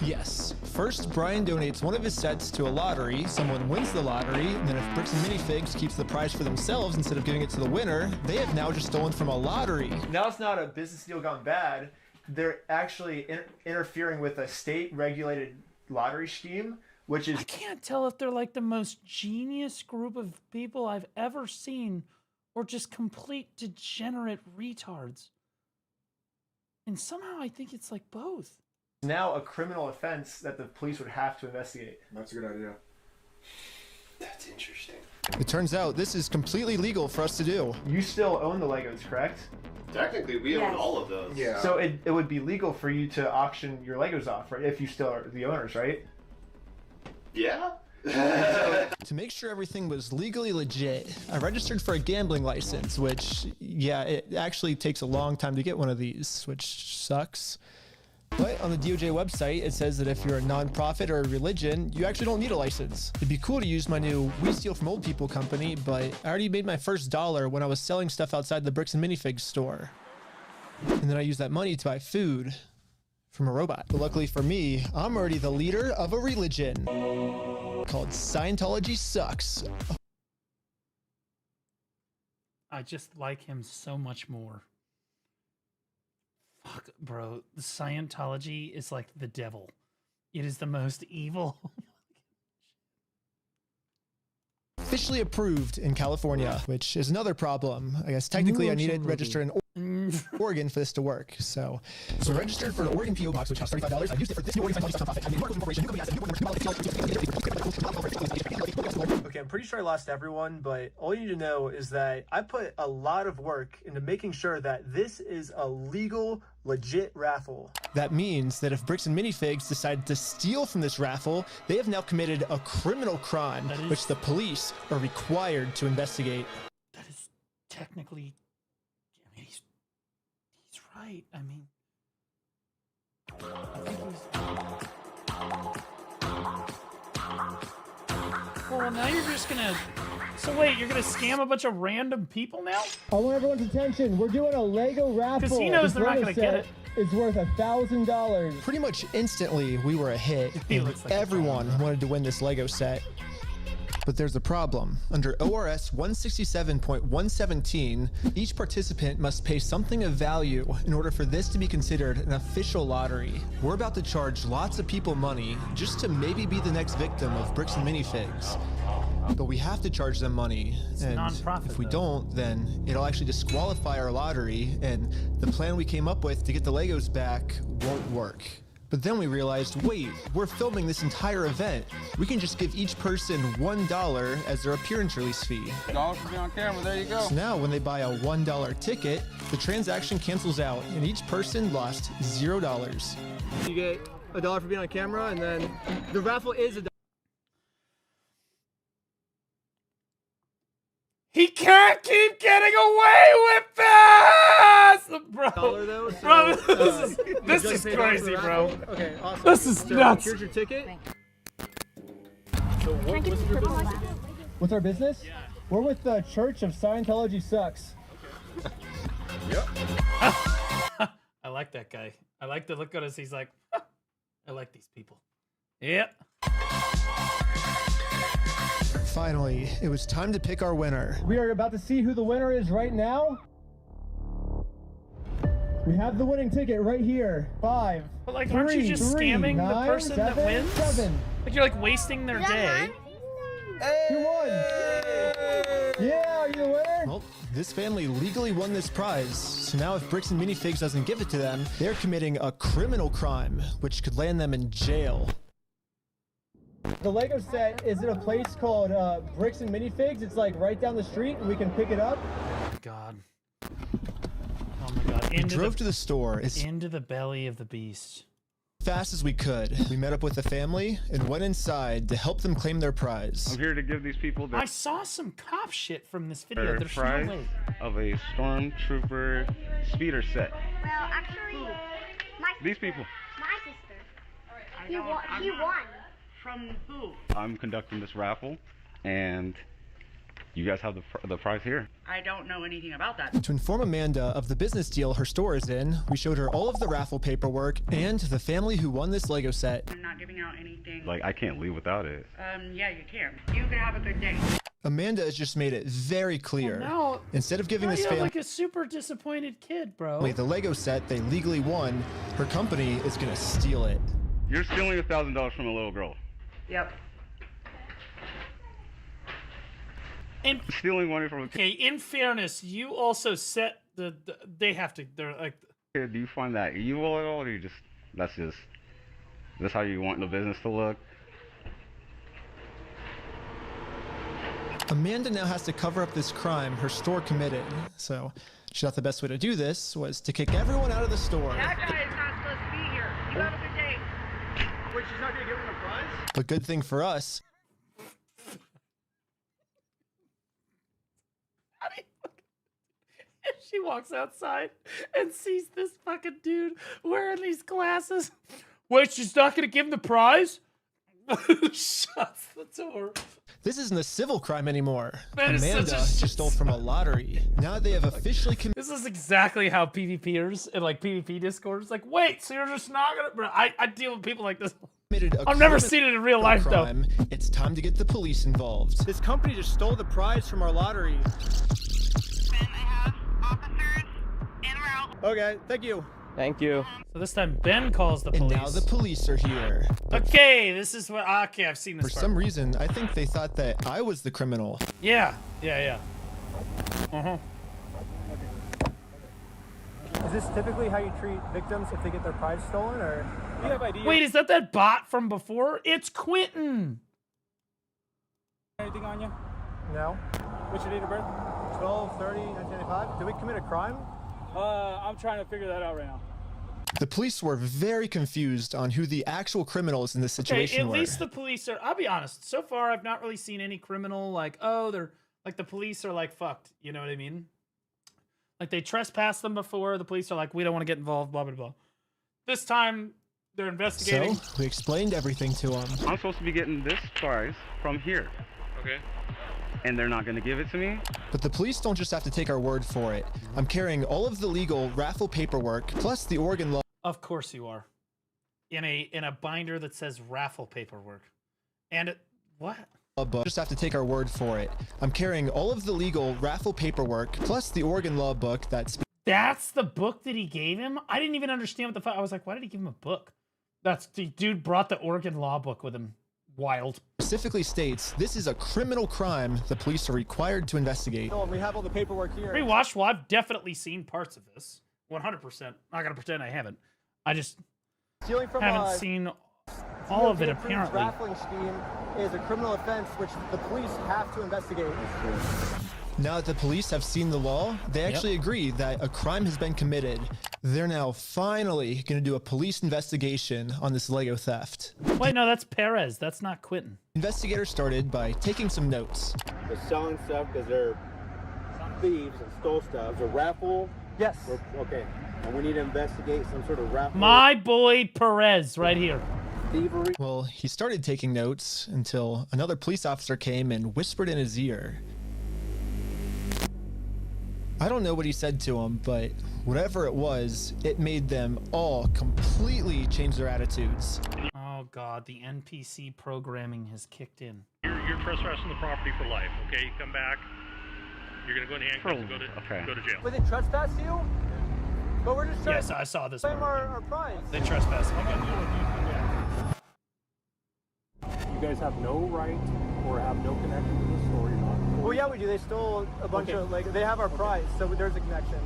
Yes. First, Brian donates one of his sets to a lottery, someone wins the lottery, and then if Bricks and Minifigs keeps the prize for themselves instead of giving it to the winner, they have now just stolen from a lottery. Now it's not a business deal gone bad, they're actually interfering with a state-regulated lottery scheme, which is... I can't tell if they're like the most genius group of people I've ever seen or just complete degenerate retards. And somehow I think it's like both. Now a criminal offense that the police would have to investigate. That's a good idea. That's interesting. It turns out this is completely legal for us to do. You still own the Legos, correct? Technically, we own all of those. Yeah. So it would be legal for you to auction your Legos off, right? If you still are the owners, right? Yeah? To make sure everything was legally legit, I registered for a gambling license, which, yeah, it actually takes a long time to get one of these, which sucks. But on the DOJ website, it says that if you're a nonprofit or a religion, you actually don't need a license. It'd be cool to use my new We Steal From Old People company, but I already made my first dollar when I was selling stuff outside the Bricks and Minifigs store. And then I used that money to buy food from a robot. But luckily for me, I'm already the leader of a religion called Scientology Sucks. I just like him so much more. Fuck, bro. Scientology is like the devil. It is the most evil. Officially approved in California, which is another problem. I guess technically I needed to register in Oregon for this to work. So I registered for an Oregon PO box, which costs $35. I used it for this new Oregon Scientology nonprofit. I made Marcos Corporation. Okay, I'm pretty sure I lost everyone, but all you need to know is that I put a lot of work into making sure that this is a legal, legit raffle. That means that if Bricks and Minifigs decide to steal from this raffle, they have now committed a criminal crime, which the police are required to investigate. That is technically... I mean, he's right. I mean... I think he's... Well, now you're just gonna... So wait, you're gonna scam a bunch of random people now? I want everyone's attention. We're doing a Lego raffle. Because he knows they're not gonna get it. It's worth $1,000. Pretty much instantly, we were a hit, and everyone wanted to win this Lego set. But there's a problem. Under ORS 167.117, each participant must pay something of value in order for this to be considered an official lottery. We're about to charge lots of people money just to maybe be the next victim of Bricks and Minifigs. But we have to charge them money, and if we don't, then it'll actually disqualify our lottery, and the plan we came up with to get the Legos back won't work. But then we realized, wait, we're filming this entire event. We can just give each person $1 as their appearance release fee. $1 for being on camera, there you go. So now when they buy a $1 ticket, the transaction cancels out, and each person lost $0. You get $1 for being on camera, and then the raffle is $1. He can't keep getting away with this! Bro, Though, so, bro, this is crazy, bro. Okay, awesome. This is nuts. Here's your ticket. So what's your business? What's our business? Yeah. We're with the Church of Scientology Sucks. Okay. Yep. I like that guy. I like the look at us. He's like, I like these people. Yep. Finally, it was time to pick our winner. We are about to see who the winner is right now. We have the winning ticket right here. 5. But like, aren't you just scamming the person that wins? 7. Like you're like wasting their day. You won. Yeah, are you the winner? Well, this family legally won this prize, so now if Bricks and Minifigs doesn't give it to them, they're committing a criminal crime, which could land them in jail. The Lego set is at a place called Bricks and Minifigs. It's like right down the street, and we can pick it up. God. Oh my God. We drove to the store into the belly of the beast. Fast as we could. We met up with the family and went inside to help them claim their prize. I'm here to give these people the I saw some cop shit from this video. There's prize no way. of a Stormtrooper speeder set. Well, actually, These people. my sister. He won. From who? I'm conducting this raffle, and You guys have the prize here. I don't know anything about that. To inform Amanda of the business deal her store is in, we showed her all of the raffle paperwork and the family who won this Lego set. I'm not giving out anything. Like, I can't leave without it. Yeah, you can. You can have a good day. Amanda has just made it very clear. Well, Instead of giving now this you have family like a super disappointed kid, bro. the Lego set they legally won, her company is gonna steal it. You're stealing $1,000 from a little girl. Yep. And stealing money from a okay, in fairness, you also set they have to. They're like. Do you find that evil at all, or you just that's how you want the business to look? Amanda now has to cover up this crime her store committed. So she thought the best way to do this was to kick everyone out of the store. That guy is not supposed to be here. You have a good day. Wait, she's not gonna give him a prize? But good thing for us. She walks outside and sees this fucking dude wearing these glasses. Wait, she's not gonna give him the prize? Shuts the door. This isn't a civil crime anymore. Man, Amanda just stole from a lottery. Now they have officially committed. This is exactly how PvPers and like PvP discords like, wait, so you're just not gonna. Bro, I deal with people like this. I've never seen it in real life crime. though. It's time to get the police involved. This company just stole the prize from our lottery. Okay, thank you. Thank you. So this time Ben calls the police. And now the police are here. Okay, this is what. Okay, I've seen this. For some reason, I think they thought that I was the criminal. Yeah. Uh-huh. Is this typically how you treat victims if they get their prize stolen, or do you have ideas? Wait, is that bot from before? It's Quentin. Anything on you? No. What's your date of birth? 12/30/1995. Did we commit a crime? I'm trying to figure that out right now. The police were very confused on who the actual criminals in this situation at were. least the police are. I'll be honest. So far, I've not really seen any criminal like, oh, they're like the police are like fucked. You know what I mean? Like they trespassed them before. The police are like, we don't want to get involved. Blah blah blah. This time, they're investigating. So we explained everything to them. I'm supposed to be getting this prize from here. Okay. And they're not going to give it to me? But the police don't just have to take our word for it. I'm carrying all of the legal raffle paperwork, plus the Oregon law. Of course you are. In a binder that says raffle paperwork. And what? Book. Just have to take our word for it. I'm carrying all of the legal raffle paperwork, plus the Oregon law book that's... That's the book that he gave him? I didn't even understand what the fuck. I was like, why did he give him a book? That's the dude brought the Oregon law book with him. Wild. Specifically states this is a criminal crime the police are required to investigate. Oh, we have all the paperwork here. Rewatch. Well, I've definitely seen parts of this. 100%. Not gonna pretend I haven't. I just haven't seen all of it apparently. Raffling scheme is a criminal offense which the police have to investigate. Now that the police have seen the law, they actually agree that a crime has been committed. They're now finally going to do a police investigation on this Lego theft. Wait, no, that's Perez. That's not Quentin. Investigators started by taking some notes. They're selling stuff because they're thieves and stole stuff. It's a raffle? Yes. Okay. And we need to investigate some sort of raffle. My boy Perez right here. Thievery. Well, he started taking notes until another police officer came and whispered in his ear. I don't know what he said to him, but whatever it was, it made them all completely change their attitudes. Oh god, the NPC programming has kicked in. You're trespassing the property for life, okay? You come back, you're gonna go in handcuffs and go to jail. But they trespass you? But we're just trying Yes, I saw this. claim our prize. They trespassed me. You guys have no right or have no connection to the store. You're not. Well, yeah, we do. They stole a bunch of, like, they have our prize, so there's a connection.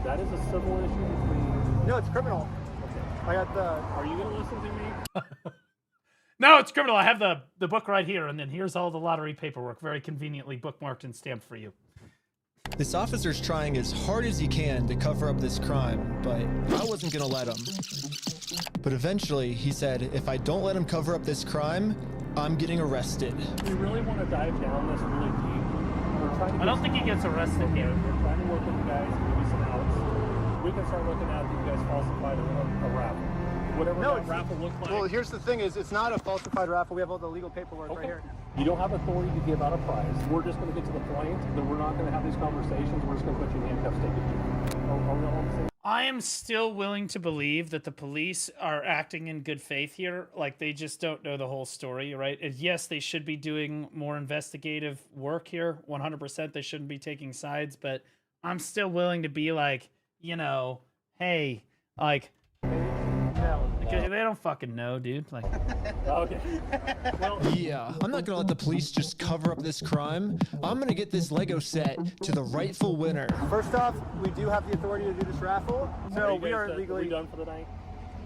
That is a civil issue between... No, it's criminal. Okay. I got the... Are you gonna listen to me? No, it's criminal. I have the book right here, and then here's all the lottery paperwork, very conveniently bookmarked and stamped for you. This officer's trying as hard as he can to cover up this crime, but I wasn't gonna let him. But eventually, he said, if I don't let him cover up this crime, I'm getting arrested. We really want to dive down this really deep. We're trying to I don't think he gets arrested here. We're trying to work with you guys and give you some outs. We can start looking at if you guys falsified a raffle. Whatever that raffle looked like. Well, here's the thing is, it's not a falsified raffle. We have all the legal paperwork right here. You don't have authority to give out a price. We're just going to get to the point that we're not going to have these conversations. We're just going to put you in handcuffs, take it to you. Are we all on the same? I am still willing to believe that the police are acting in good faith here. Like, they just don't know the whole story, right? And yes, they should be doing more investigative work here. 100%, they shouldn't be taking sides. But I'm still willing to be like, you know, hey, like, because they don't fucking know, dude. Like, okay. Well, yeah, I'm not gonna let the police just cover up this crime. I'm gonna get this Lego set to the rightful winner. First off, we do have the authority to do this raffle, so we are legally done for the night.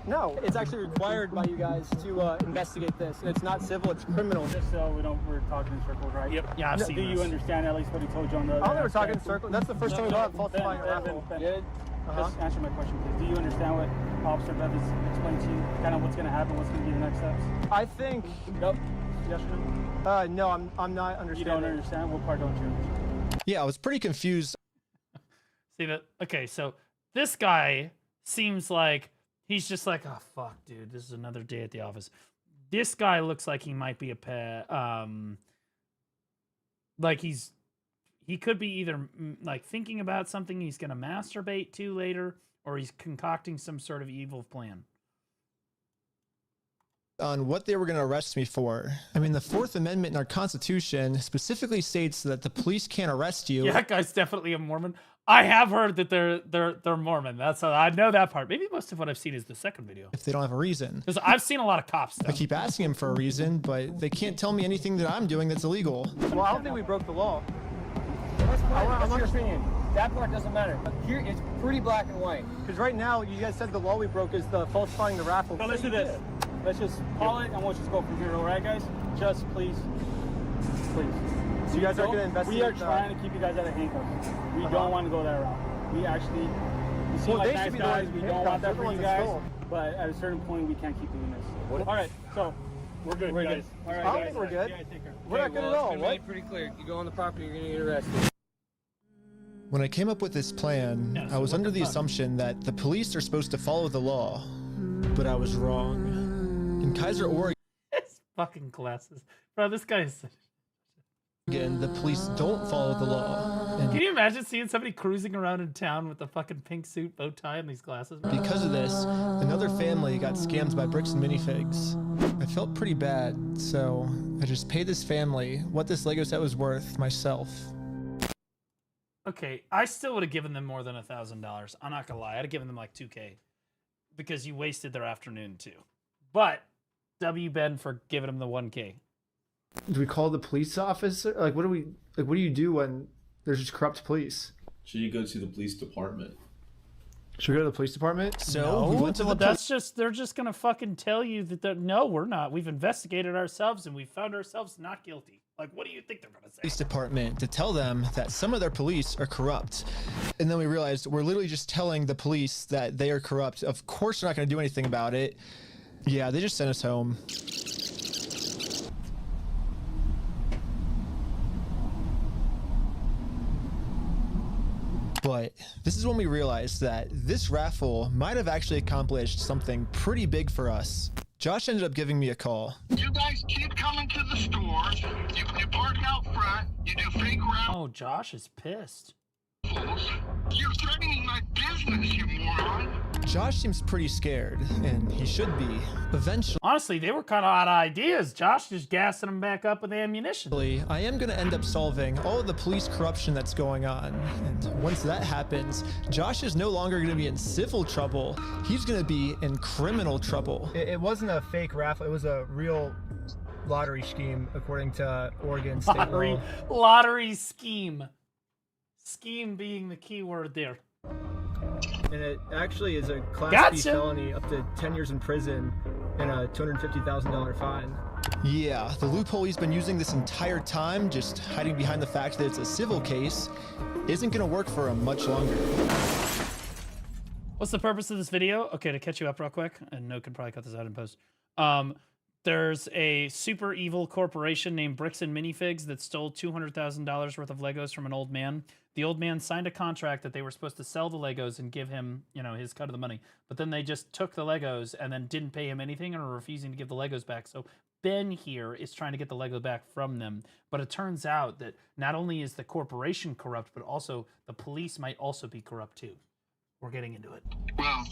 No, it's actually required by you guys to investigate this. It's not civil, it's criminal. Just so we're talking in circles, right? Yep. Yeah, I've seen Do you this. understand at least what he told you on the? I don't know, we're talking in circles. That's the first time we got falsifying a raffle. Good. Just answer my question, please. Do you understand what Officer Beth has explained to you? Kind of what's going to happen, what's going to be the next steps? I think. Nope. Yes or no? No, I'm not understanding. You don't understand? What part don't you understand? Yeah, I was pretty confused. See that? Okay, so this guy seems like he's just like, oh fuck, dude, this is another day at the office. This guy looks like he might be a pet. Like he could be either like thinking about something he's gonna masturbate to later, or he's concocting some sort of evil plan. On what they were going to arrest me for. I mean, the Fourth Amendment in our Constitution specifically states that the police can't arrest you. Yeah, that guy's definitely a Mormon. I have heard that they're Mormon. That's how I know that part. Maybe most of what I've seen is the second video. If they don't have a reason. Because I've seen a lot of cops stuff. I keep asking them for a reason, but they can't tell me anything that I'm doing that's illegal. Well, I don't think we broke the law. I'm not opinion. That part doesn't matter. Here, it's pretty black and white. Because right now, you guys said the law we broke is the falsifying the raffle. No, let's do this. Let's just call it and we'll just go from here, all right, guys? Just please. Please. So you guys are going to investigate. We are trying to keep you guys out of handcuffs. We don't want to go that route. We actually, you seem like nice guys. We don't want that for you guys. But at a certain point, we can't keep doing this. All right, so we're good, guys. All right, I don't think we're good. Yeah, take care. We're not good at all. What? Pretty clear. You go on the property, you're going to get arrested. When I came up with this plan, I was under the assumption that the police are supposed to follow the law, but I was wrong. In Kaiser, Oregon, His fucking glasses. Bro, this guy is such... the police don't follow the law. And Can you imagine seeing somebody cruising around in town with a fucking pink suit, bow tie, and these glasses? because of this, another family got scammed by bricks and minifigs. I felt pretty bad, so I just paid this family what this Lego set was worth myself. Okay, I still would have given them more than $1,000. I'm not gonna lie, I'd have given them like $2K because you wasted their afternoon too. But W Ben for giving them the $1K. Do we call the police officer? Like, what do you do when there's just corrupt police? Should you go to the police department? Should we go to the police department? So we went to the that's just they're just gonna fucking tell you that no, we're not. We've investigated ourselves and we found ourselves not guilty. Like, what do you think they're gonna say? police department to tell them that some of their police are corrupt. And then we realized we're literally just telling the police that they are corrupt. Of course they're not going to do anything about it. Yeah, they just sent us home. But this is when we realized that this raffle might have actually accomplished something pretty big for us. Josh ended up giving me a call. You guys keep coming to the stores. You park out front. You do fake raffles. Oh, Josh is pissed. You're threatening my business, you moron. Josh seems pretty scared, and he should be. Eventually, Honestly, they were kind of out of ideas. Josh just gassing them back up with ammunition. I am going to end up solving all of the police corruption that's going on. And once that happens, Josh is no longer going to be in civil trouble. He's going to be in criminal trouble. It wasn't a fake raffle. It was a real lottery scheme, according to Oregon state law. Lottery scheme. Scheme being the key word there. And it actually is a Class B Gotcha. felony up to 10 years in prison and a $250,000 fine. Yeah, the loophole he's been using this entire time, just hiding behind the fact that it's a civil case, isn't going to work for him much longer. What's the purpose of this video? Okay, to catch you up real quick, and No could probably cut this out in post. There's a super evil corporation named Bricks and Minifigs that stole $200,000 worth of Legos from an old man. The old man signed a contract that they were supposed to sell the Legos and give him, you know, his cut of the money. But then they just took the Legos and then didn't pay him anything and are refusing to give the Legos back. So been here is trying to get the Lego back from them. But it turns out that not only is the corporation corrupt, but also the police might also be corrupt too. We're getting into it. Well,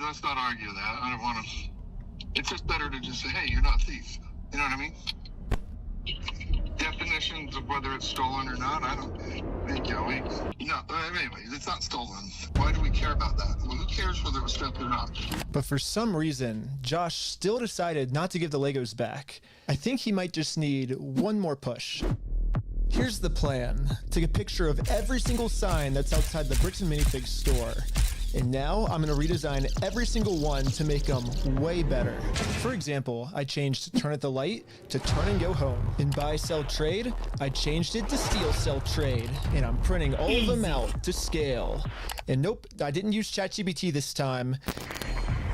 let's not argue that. I don't want to. It's just better to just say, hey, you're not a thief. You know what I mean? Definitions of whether it's stolen or not, I don't think, no, anyways, it's not stolen. Why do we care about that? Well, who cares whether it was stolen or not? But for some reason, Josh still decided not to give the Legos back. I think he might just need one more push. Here's the plan. Take a picture of every single sign that's outside the Bricks and Minifigs store. And now I'm going to redesign every single one to make them way better. For example, I changed Turn at the Light to Turn and Go Home. In Buy, Sell, Trade, I changed it to Steal, Sell, Trade. And I'm printing all of them out to scale. And nope, I didn't use ChatGPT this time.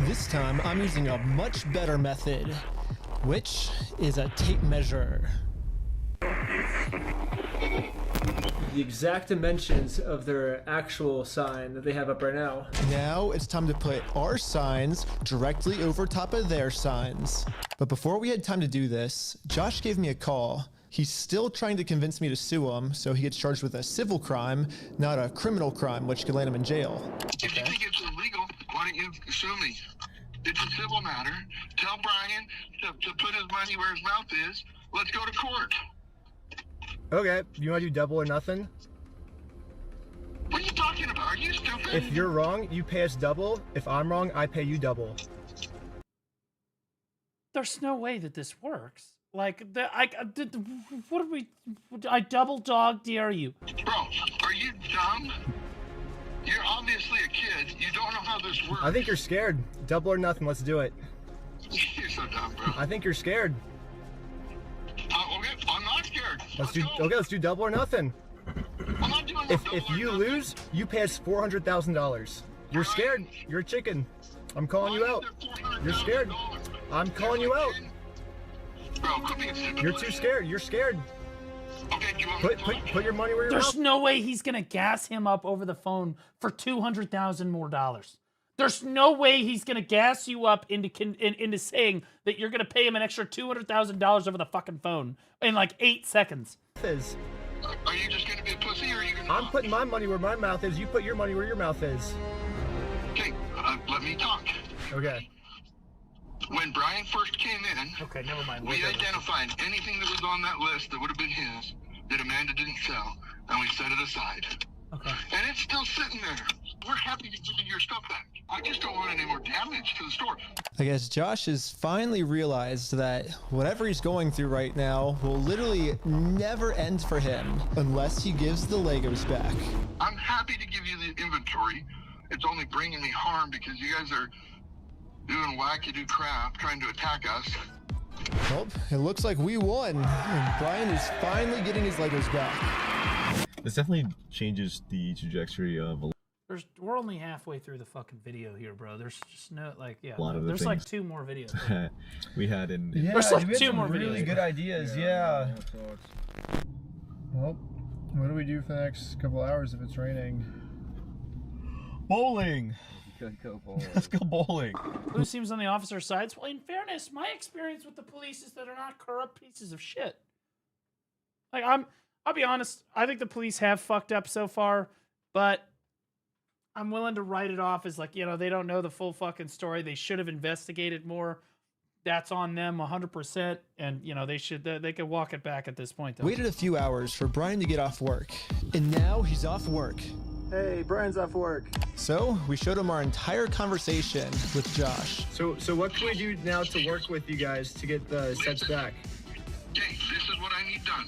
This time, I'm using a much better method, which is a tape measure. The exact dimensions of their actual sign that they have up right now. Now it's time to put our signs directly over top of their signs. But before we had time to do this, Josh gave me a call. He's still trying to convince me to sue him, so he gets charged with a civil crime, not a criminal crime, which could land him in jail. If you think it's illegal, why don't you sue me? It's a civil matter. Tell Brian to put his money where his mouth is. Let's go to court. Okay, you want to do double or nothing? What are you talking about? Are you stupid? If you're wrong, you pay us double. If I'm wrong, I pay you double. There's no way that this works. Like, what are we? I double dog dare you. Bro, are you dumb? You're obviously a kid. You don't know how this works. I think you're scared. Double or nothing. Let's do it. You're so dumb, bro. I think you're scared. Okay, I'm not scared. Let's do double or nothing. I'm not doing If you lose, you pay us $400,000. You're scared. You're a chicken. I'm calling you out. You're scared. I'm calling you out. Bro, quit being stupid. You're too scared. You're scared. Okay, do you want me to talk? Put your money where your There's mouth. no way he's gonna gas him up over the phone for $200,000 more. There's no way he's gonna gas you up into saying that you're gonna pay him an extra $200,000 over the fucking phone in like 8 seconds. Are you just gonna be a pussy, or are you gonna? I'm putting my money where my mouth is. You put your money where your mouth is. Okay, let me talk. Okay. When Brian first came in, okay, never mind. We identified anything that was on that list that would have been his that Amanda didn't sell, and we set it aside. Okay. And it's still sitting there. We're happy to give you your stuff back. I just don't want any more damage to the store. I guess Josh has finally realized that whatever he's going through right now will literally never end for him unless he gives the Legos back. I'm happy to give you the inventory. It's only bringing me harm because you guys are doing wackadoo crap trying to attack us. Well, it looks like we won. And Brian is finally getting his Legos back. This definitely changes the trajectory of We're only halfway through the fucking video here, bro. There's just no, like, yeah. a lot of the there's like things 2 more videos. we had in. Yeah, there's like we had 2 some more really videos. good ideas. Yeah. Well, what do we do for the next couple hours if it's raining? Bowling. Go bowling. Let's go bowling. Who seems on the officer's side? Well, in fairness, my experience with the police is that they're not corrupt pieces of shit. Like, I'll be honest, I think the police have fucked up so far, but I'm willing to write it off as like, you know, they don't know the full fucking story. They should have investigated more. That's on them 100%. And, you know, they could walk it back at this point. Though. Waited a few hours for Brian to get off work, and now he's off work. Hey, Brian's off work. So we showed him our entire conversation with Josh. So what can we do now to work with you guys to get the sets back? Okay, this is what I need done.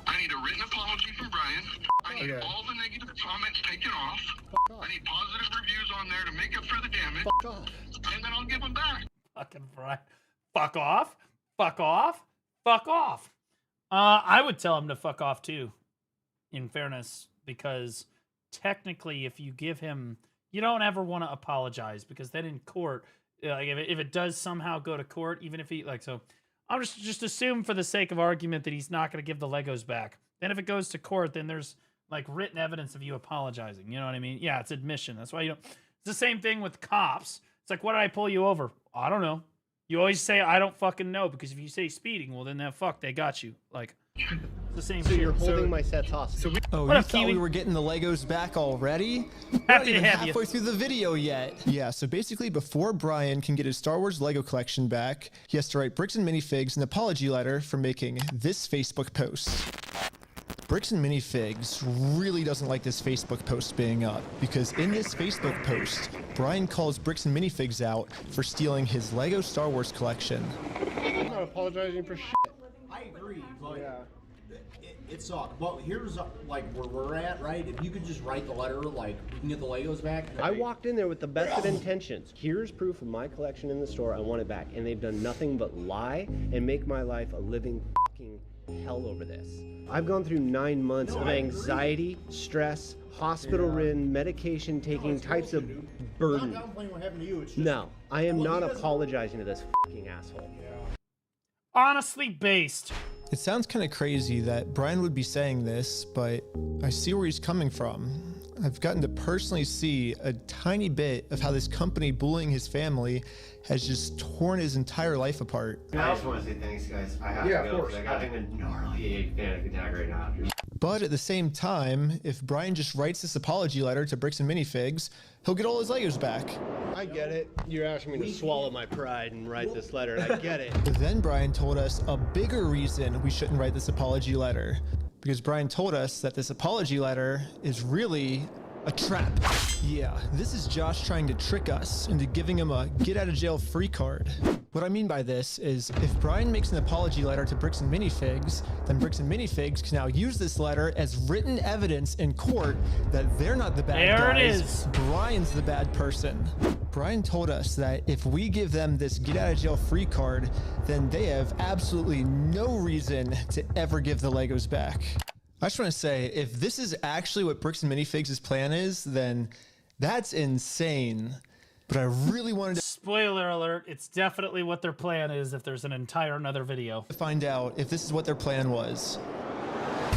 I need a written apology from Brian. I need all the negative comments taken off. I need positive reviews on there to make up for the damage. And then I'll give them back. Fucking Brian. Fuck off. Fuck off. Fuck off. I would tell him to fuck off too, in fairness, because technically if you give him, you don't ever want to apologize, because then in court, like if it does somehow go to court, even if he, like, so I'll just assume for the sake of argument that he's not going to give the Legos back. Then if it goes to court, then there's like written evidence of you apologizing. You know what I mean? Yeah, it's admission. That's why you don't. It's the same thing with cops. It's like, why did I pull you over? I don't know. You always say, I don't fucking know, because if you say speeding, well, then fuck, they got you. Like, it's the same So shit. you're holding my sets hostage. Oh, What you up, thought Kiwi? we were getting the Legos back already? We're not Happy to even have you. halfway through the video yet. Yeah, so basically before Brian can get his Star Wars Lego collection back, he has to write Bricks and Minifigs an apology letter for making this Facebook post. Bricks and Minifigs really doesn't like this Facebook post being up, because in this Facebook post, Brian calls Bricks and Minifigs out for stealing his Lego Star Wars collection. I'm not apologizing for shit. I agree, but it sucked. But here's like where we're at, right? If you could just write the letter, like we can get the Legos back. I walked in there with the best of intentions. Here's proof of my collection in the store. I want it back. And they've done nothing but lie and make my life a living fucking hell over this. I've gone through 9 months of anxiety, stress, hospital-ridden, medication taking types of burden. I'm not downplaying what happened to you. It's just, No, I am not apologizing to this fucking asshole. Honestly based. It sounds kind of crazy that Brian would be saying this, but I see where he's coming from. I've gotten to personally see a tiny bit of how this company bullying his family has just torn his entire life apart. I just want to say thanks, guys. I have to go because I'm having a gnarly panic attack right now. But at the same time, if Brian just writes this apology letter to Bricks and Minifigs, he'll get all his Legos back. I get it. You're asking me to swallow my pride and write this letter, and I get it. But then Brian told us a bigger reason we shouldn't write this apology letter. Because Brian told us that this apology letter is really a trap. Yeah, this is Josh trying to trick us into giving him a get-out-of-jail-free card. What I mean by this is, if Brian makes an apology letter to Bricks and Minifigs, then Bricks and Minifigs can now use this letter as written evidence in court that they're not the bad guys. There it is. Brian's the bad person. Brian told us that if we give them this get-out-of-jail-free card, then they have absolutely no reason to ever give the Legos back. I just want to say, if this is actually what Bricks and Minifigs' plan is, then that's insane. But I really wanted to Spoiler alert, it's definitely what their plan is if there's an entire another video. find out if this is what their plan was.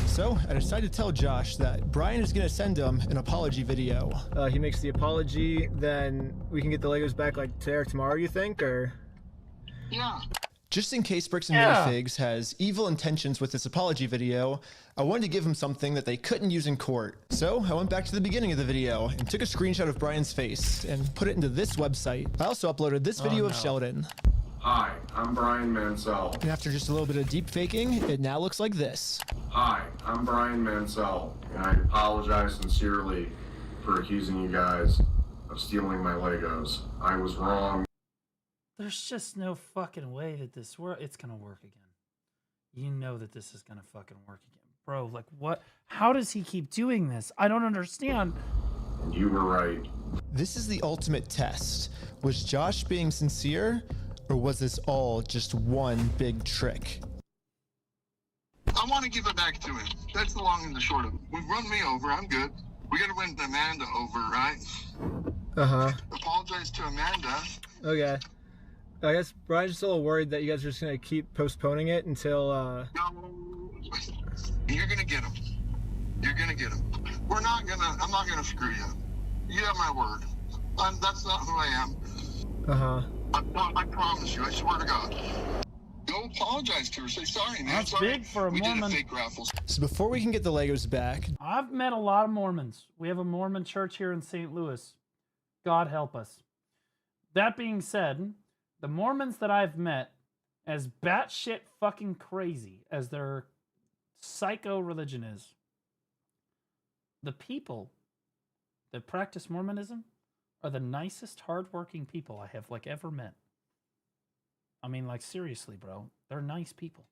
So I decided to tell Josh that Brian is going to send him an apology video. He makes the apology, then we can get the Legos back like today or tomorrow, you think, or? Yeah. Just in case Bricks and Minifigs has evil intentions with this apology video, I wanted to give him something that they couldn't use in court. So I went back to the beginning of the video and took a screenshot of Brian's face and put it into this website. I also uploaded this video of Sheldon. Hi, I'm Brian Mansell. And after just a little bit of deep faking, it now looks like this. Hi, I'm Brian Mansell, and I apologize sincerely for accusing you guys of stealing my Legos. I was wrong. There's just no fucking way that it's gonna work again. You know that this is gonna fucking work again. Bro, like what? How does he keep doing this? I don't understand. And you were right. This is the ultimate test. Was Josh being sincere, or was this all just one big trick? I want to give it back to him. That's the long and the short of it. We've run me over. I'm good. We got to win Amanda over, right? Uh-huh. Apologize to Amanda. Okay. I guess Brian's just a little worried that you guys are just going to keep postponing it until, You're going to get him. You're going to get him. I'm not going to screw you. You have my word. That's not who I am. Uh-huh. I promise you. I swear to God. Go apologize to her. Say sorry, man. That's sorry. big for a we Mormon. did a fake raffle. So before we can get the Legos back, I've met a lot of Mormons. We have a Mormon church here in St. Louis. God help us. That being said, the Mormons that I've met, as batshit fucking crazy as their psycho religion is, the people that practice Mormonism are the nicest, hardworking people I have ever met. I mean, seriously, bro, they're nice people.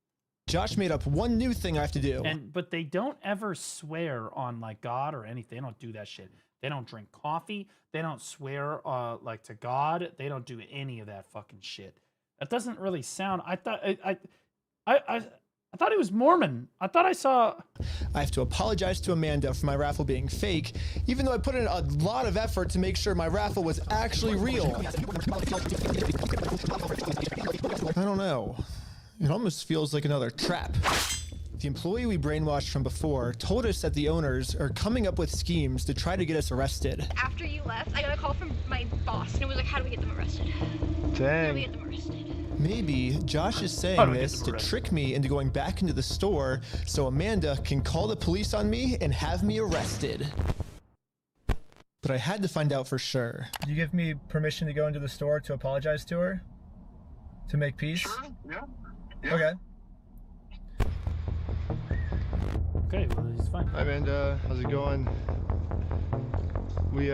Josh made up one new thing I have to do. But they don't ever swear on God or anything. They don't do that shit. They don't drink coffee. They don't swear to God. They don't do any of that fucking shit. That doesn't really sound. I thought he was Mormon. I thought I saw. I have to apologize to Amanda for my raffle being fake, even though I put in a lot of effort to make sure my raffle was actually real. I don't know. It almost feels like another trap. The employee we brainwashed from before told us that the owners are coming up with schemes to try to get us arrested. After you left, I got a call from my boss, and it was like, how do we get them arrested? Dang. How do we get them arrested? Maybe Josh is I saying don't get this to to arrest. trick me into going back into the store so Amanda can call the police on me and have me arrested. But I had to find out for sure. Do you give me permission to go into the store to apologize to her? To make peace? Sure, yeah. Okay. Okay, well, he's fine. Hi Amanda, how's it going? We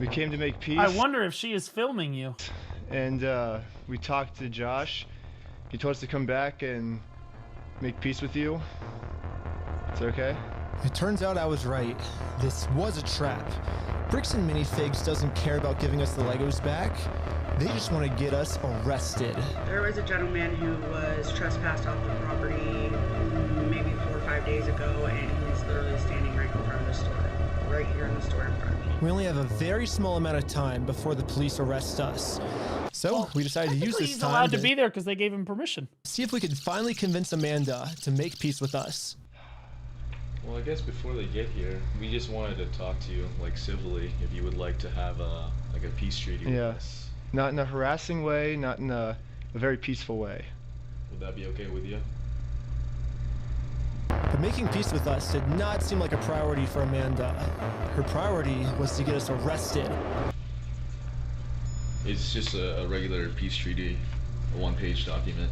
came to make peace. I wonder if she is filming you. And we talked to Josh. He told us to come back and make peace with you. It's okay? It turns out I was right. This was a trap. Bricks and Minifigs doesn't care about giving us the Legos back. They just want to get us arrested. There was a gentleman who was trespassed off the property maybe 4 or 5 days ago, and he's literally standing right in front of the store. Right here in the store in front of me. We only have a very small amount of time before the police arrest us. So we decided to use Technically, this he's time allowed to be there because they gave him permission. see if we could finally convince Amanda to make peace with us. Well, I guess before they get here, we just wanted to talk to you, like civilly, if you would like to have a peace treaty with us. Not in a harassing way, not in a very peaceful way. Would that be okay with you? But making peace with us did not seem like a priority for Amanda. Her priority was to get us arrested. It's just a regular peace treaty, a one-page document.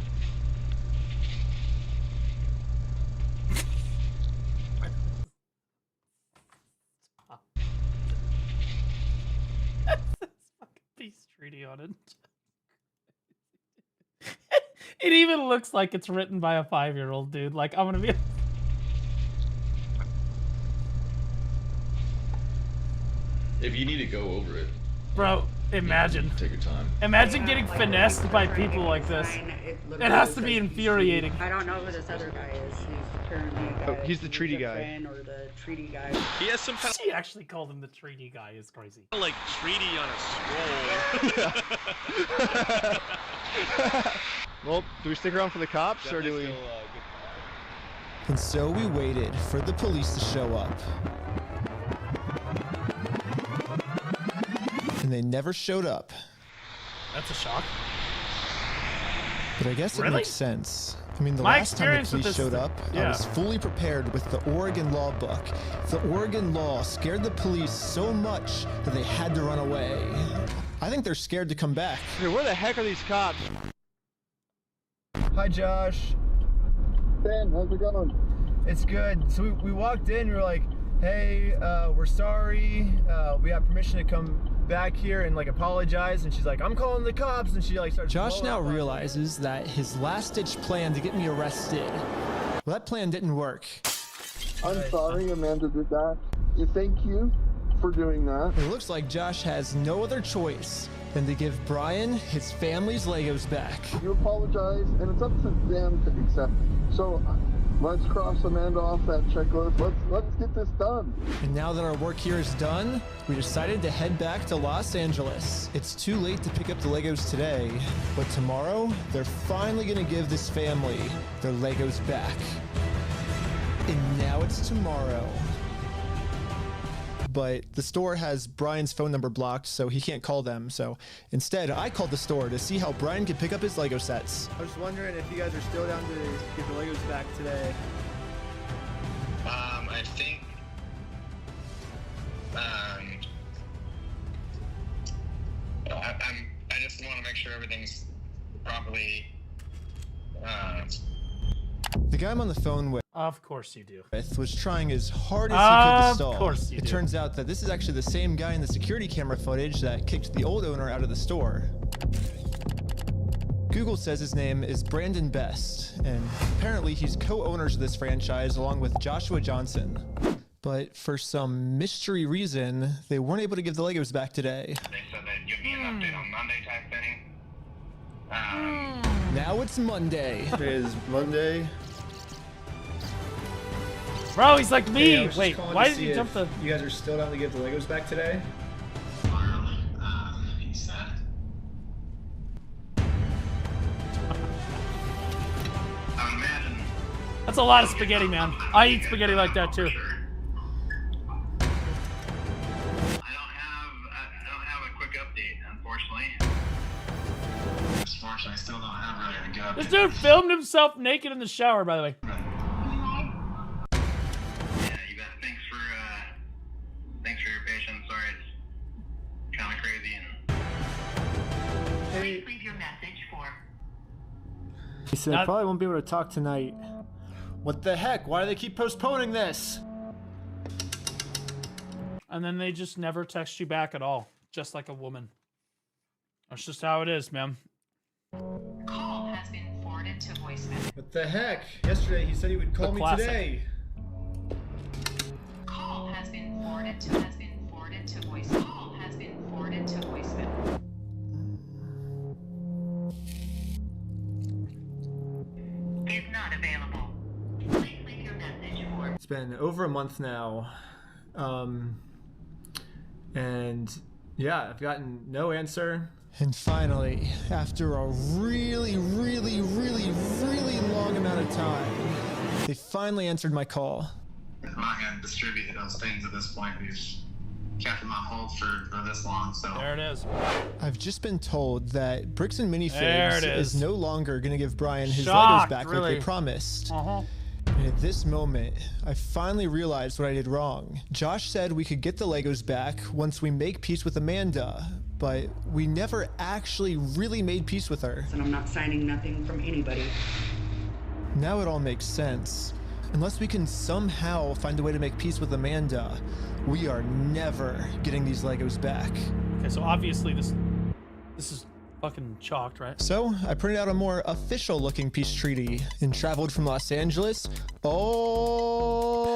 Peace treaty on it. It even looks like it's written by a 5-year-old dude. Like, I'm gonna be. If you need to go over it, Bro, imagine. take your time. Imagine getting finessed by people like this. It has to be infuriating. I don't know who this other guy is. He's apparently a guy. Oh, he's the treaty guy. Friend or the treaty guy. He has some kind She actually called him the treaty guy. Is crazy. of like treaty on a scroll. Well, do we stick around for the cops or do we? And so we waited for the police to show up. And they never showed up. That's a shock. But I guess it Really? makes sense. I mean, the My last time the experience with police this showed thing- up, I yeah. was fully prepared with the Oregon law book. The Oregon law scared the police so much that they had to run away. I think they're scared to come back. Hey, where the heck are these cops? Hi, Josh. Ben, how's it going? It's good. So we walked in, we were like, hey, we're sorry. We have permission to come back here and like apologize. And she's like, I'm calling the cops. And she like starts Josh blowing now up on realizes that his last-ditch plan to get me arrested, well, that plan didn't work. I'm sorry Amanda did that. Thank you for doing that. It looks like Josh has no other choice than to give Brian his family's Legos back. You apologize, and it's up to them to accept it. So let's cross Amanda off that checklist. Let's get this done. And now that our work here is done, we decided to head back to Los Angeles. It's too late to pick up the Legos today, but tomorrow, they're finally gonna give this family their Legos back. And now it's tomorrow. But the store has Brian's phone number blocked, so he can't call them. So instead, I called the store to see how Brian could pick up his Lego sets. I was just wondering if you guys are still down to get the Legos back today. I think. I just want to make sure everything's properly. The guy I'm on the phone with Of course you do. was trying as hard as he could to Of stall. course you It do. turns out that this is actually the same guy in the security camera footage that kicked the old owner out of the store. Google says his name is Brandon Best, and apparently he's co-owners of this franchise along with Joshua Johnson. But for some mystery reason, they weren't able to give the Legos back today. They said they'd give me an update on Monday type thing. Now it's Monday. It is Monday. Bro, he's like Hey, I me. was just Wait, calling why to did see you if jump the? You guys are still down to give the Legos back today? He said. That's a lot of spaghetti, man. I eat spaghetti like that too. I don't have a quick update, unfortunately. This dude filmed himself naked in the shower, by the way. Thanks for your patience. Sorry, it's kind of crazy. Please leave your message for. He said, I probably won't be able to talk tonight. What the heck? Why do they keep postponing this? And then they just never text you back at all. Just like a woman. That's just how it is, man. Call has been forwarded to voicemail. What the heck? Yesterday he said he would call me today. Call has been forwarded to voicemail. Call has been forwarded to voicemail. Is not available. Please leave your message for. It's been over a month now. And yeah, I've gotten no answer. And finally, after a really long amount of time, they finally answered my call. I'm not going to distribute those things at this point. We've kept them on hold for this long, so. There it is. I've just been told that Bricks and There Minifigs it is. is no longer going to give Brian his Shocked, Legos back really. like they promised. Uh-huh. And at this moment, I finally realized what I did wrong. Josh said we could get the Legos back once we make peace with Amanda, but we never actually really made peace with her. And I'm not signing nothing from anybody. Now it all makes sense. Unless we can somehow find a way to make peace with Amanda, we are never getting these Legos back. Okay, so obviously this is fucking chalked, right? So I printed out a more official looking peace treaty and traveled from Los Angeles all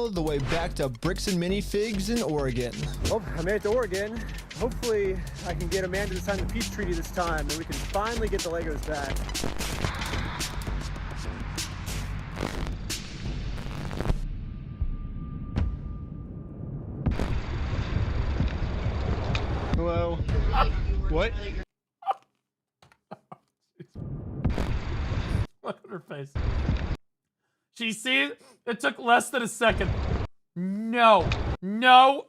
the way back to Bricks and Minifigs in Oregon. Well, I made it to Oregon. Hopefully I can get Amanda to sign the peace treaty this time and we can finally get the Legos back. Hello. What? Look at her face. She sees it took less than a second. No. No.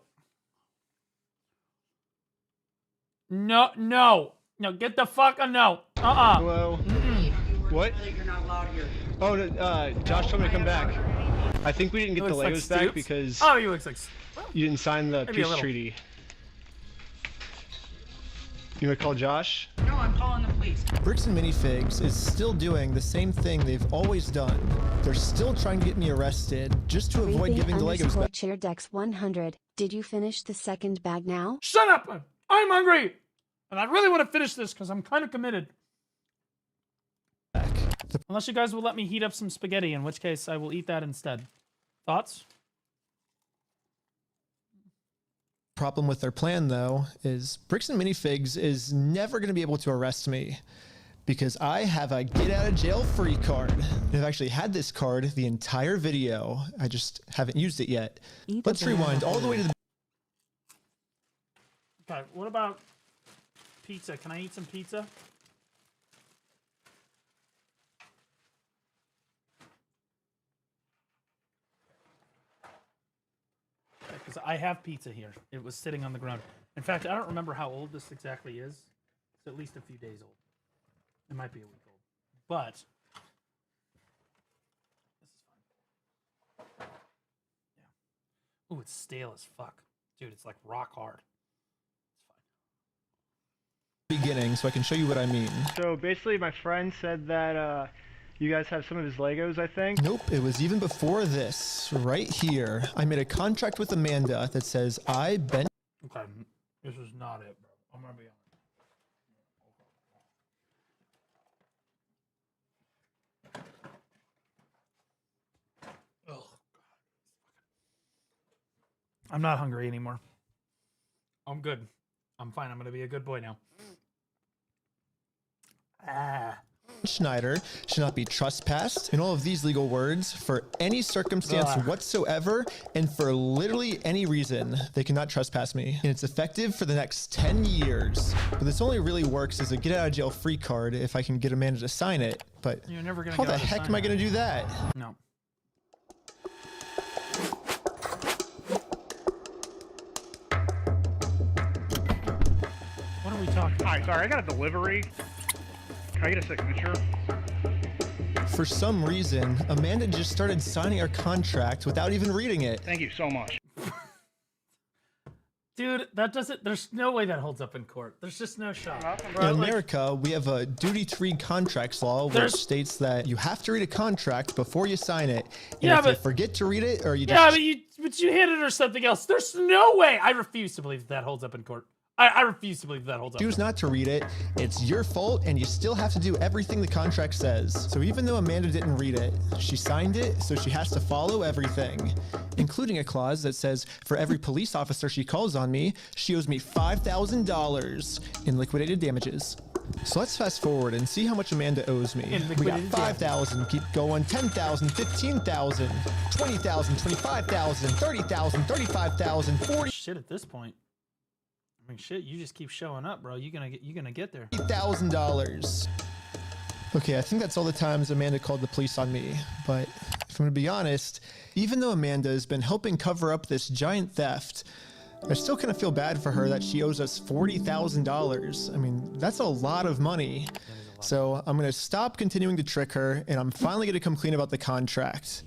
No. No. No. Get the fuck on no. Hello. What? You're not allowed here. Oh, Josh told me to come back. I think we didn't get the Looks like Legos back Stoops. because Oh, he looks like. you didn't sign the Maybe a peace little. treaty. You want to call Josh? No, I'm calling the police. Bricks and Minifigs is still doing the same thing they've always done. They're still trying to get me arrested just to avoid giving the Legos back. Chairdex 100. Did you finish the second bag now? Shut up! I'm hungry, and I really want to finish this because I'm kind of committed. Unless you guys will let me heat up some spaghetti, in which case I will eat that instead. Thoughts? Problem with their plan, though, is Bricks and Minifigs is never going to be able to arrest me because I have a get-out-of-jail-free card. I've actually had this card the entire video. I just haven't used it yet. Let's rewind all the way to the... Okay, what about pizza? Can I eat some pizza? Because I have pizza here. It was sitting on the ground. In fact, I don't remember how old this exactly is. It's at least a few days old. It might be a week old. But this is fine. Yeah. Ooh, it's stale as fuck. Dude, it's like rock hard. beginning so I can show you what I mean. So basically my friend said that you guys have some of his Legos, I think? Nope, it was even before this, right here. I made a contract with Amanda that says I bend... Okay, this is not it, bro. I'm gonna be honest. Oh, I'm not hungry anymore. I'm good. I'm fine. I'm gonna be a good boy now. Schneider should not be trespassed in all of these legal words for any circumstance whatsoever and for literally any reason. They cannot trespass me, and it's effective for the next 10 years. But this only really works as a get out of jail free card if I can get Amanda to sign it. But You're never gonna how get the her to heck sign am I it. going to do that? No. What are we talking about? Hi, sorry, I got a delivery. Can I get a signature? For some reason, Amanda just started signing our contract without even reading it. Thank you so much. Dude, that doesn't, there's no way that holds up in court. There's just no shot. In America, we have a duty-to-read contracts law which states that you have to read a contract before you sign it. And Yeah, if you but- forget to read it or you just... Yeah, but you handed her something else. There's no way. I refuse to believe that holds up in court. I refuse to believe that holds up. choose not to read it, it's your fault, and you still have to do everything the contract says. So even though Amanda didn't read it, she signed it, so she has to follow everything, including a clause that says for every police officer she calls on me, she owes me $5,000 in liquidated damages. So let's fast forward and see how much Amanda owes me. We got 5,000, keep going, 10,000, 15,000, 20,000, 25,000, 30,000, 35,000, 40. Shit, at this point. I mean, shit, you just keep showing up, bro. You're gonna get there. $8,000. Okay, I think that's all the times Amanda called the police on me. But if I'm gonna be honest, even though Amanda has been helping cover up this giant theft, I still kind of feel bad for her that she owes us $40,000. I mean, that's a lot of money. So I'm gonna stop continuing to trick her, and I'm finally gonna come clean about the contract.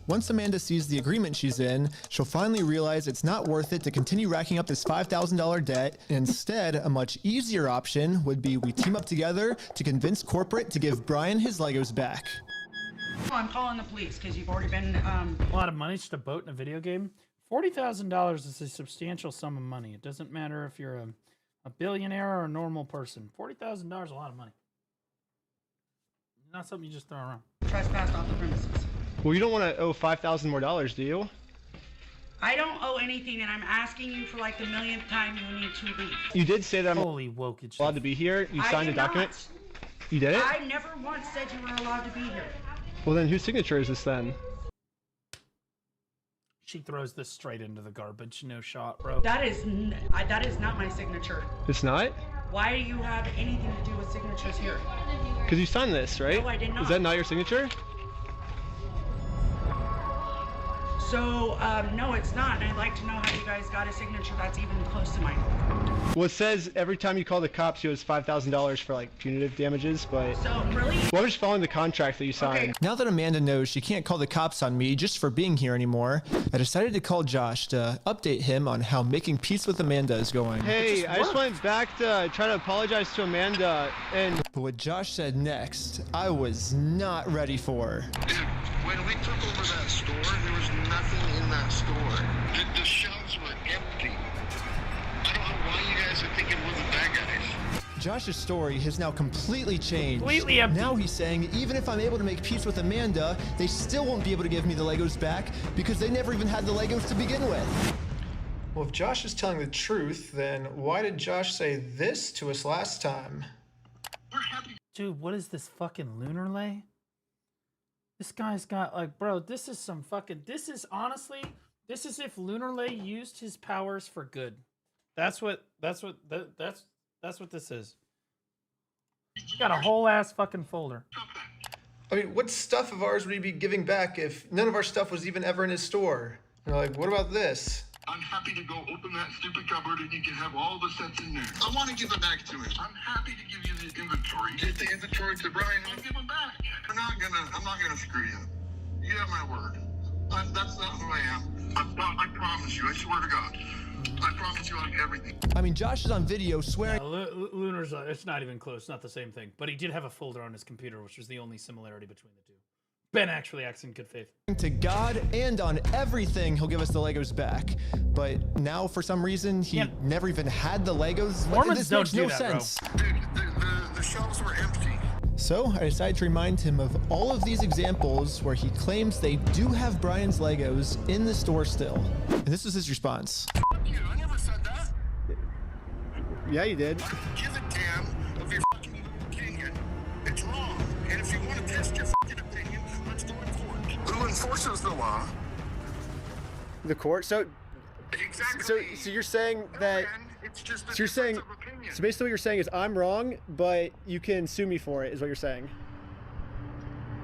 Once Amanda sees the agreement she's in, she'll finally realize it's not worth it to continue racking up this $5,000 debt. Instead, a much easier option would be we team up together to convince corporate to give Brian his Legos back. I'm calling the police because you've already been. A lot of money just a boat in a video game. $40,000 is a substantial sum of money. It doesn't matter if you're a billionaire or a normal person. $40,000 is a lot of money. Not something you just throw around. Trespassed off the premises. Well, you don't want to owe $5,000 more, do you? I don't owe anything, and I'm asking you for like the millionth time you need to leave. You did say that I'm Holy wokage. allowed to be here. You I signed a did document. not. You did it? I never once said you were allowed to be here. Well, then whose signature is this then? She throws this straight into the garbage. No shot, bro. That is not my signature. It's not? Why do you have anything to do with signatures here? Because you signed this, right? No, I did not. Is that not your signature? So, no, it's not, and I'd like to know how you guys got a signature that's even close to mine. Well, it says every time you call the cops, you owe $5,000 for like punitive damages, but... So, really? Well, I'm just following the contract that you signed. Now that Amanda knows she can't call the cops on me just for being here anymore, I decided to call Josh to update him on how making peace with Amanda is going. Hey, I just went back to try to apologize to Amanda, and... But what Josh said next, I was not ready for. When we took over that store, there was nothing in that store. The shelves were empty. I don't know why you guys are thinking we're the bad guys. Josh's story has now completely changed. Completely empty. Now he's saying even if I'm able to make peace with Amanda, they still won't be able to give me the Legos back because they never even had the Legos to begin with. Well, if Josh is telling the truth, then why did Josh say this to us last time? Dude, what is this fucking lunar lay? This guy's got like, bro, this is some fucking, this is honestly, this is if Lunar Lay used his powers for good. That's what this is. Got a whole ass fucking folder. I mean, what stuff of ours would he be giving back if none of our stuff was even ever in his store? You're like, what about this? I'm happy to go open that stupid cupboard and you can have all the sets in there. I want to give it back to him. I'm happy to give you the inventory. Give the inventory to Brian and I'll give him back. I'm not gonna screw you. You have my word. That's not who I am. I promise you. I swear to God. I promise you on everything. I mean, Josh is on video swearing. Yeah, Lunar's, it's not even close. Not the same thing. But he did have a folder on his computer, which was the only similarity between the two. Ben actually acts in good faith. To God and on everything, he'll give us the Legos back. But now, for some reason, he never even had the Legos. Mormons this don't makes do no that, sense. Dude, the shelves were empty. So I decided to remind him of all of these examples where he claims they do have Brian's Legos in the store still. And this was his response. Fuck you, I never said that. Yeah, you did. Give a damn of your fucking opinion. It's wrong. And if you want to test your fucking opinion, let's go in court. Who enforces the law? The court? So... Exactly. So you're saying that... It's just So you're saying... So basically what you're saying is I'm wrong, but you can sue me for it, is what you're saying.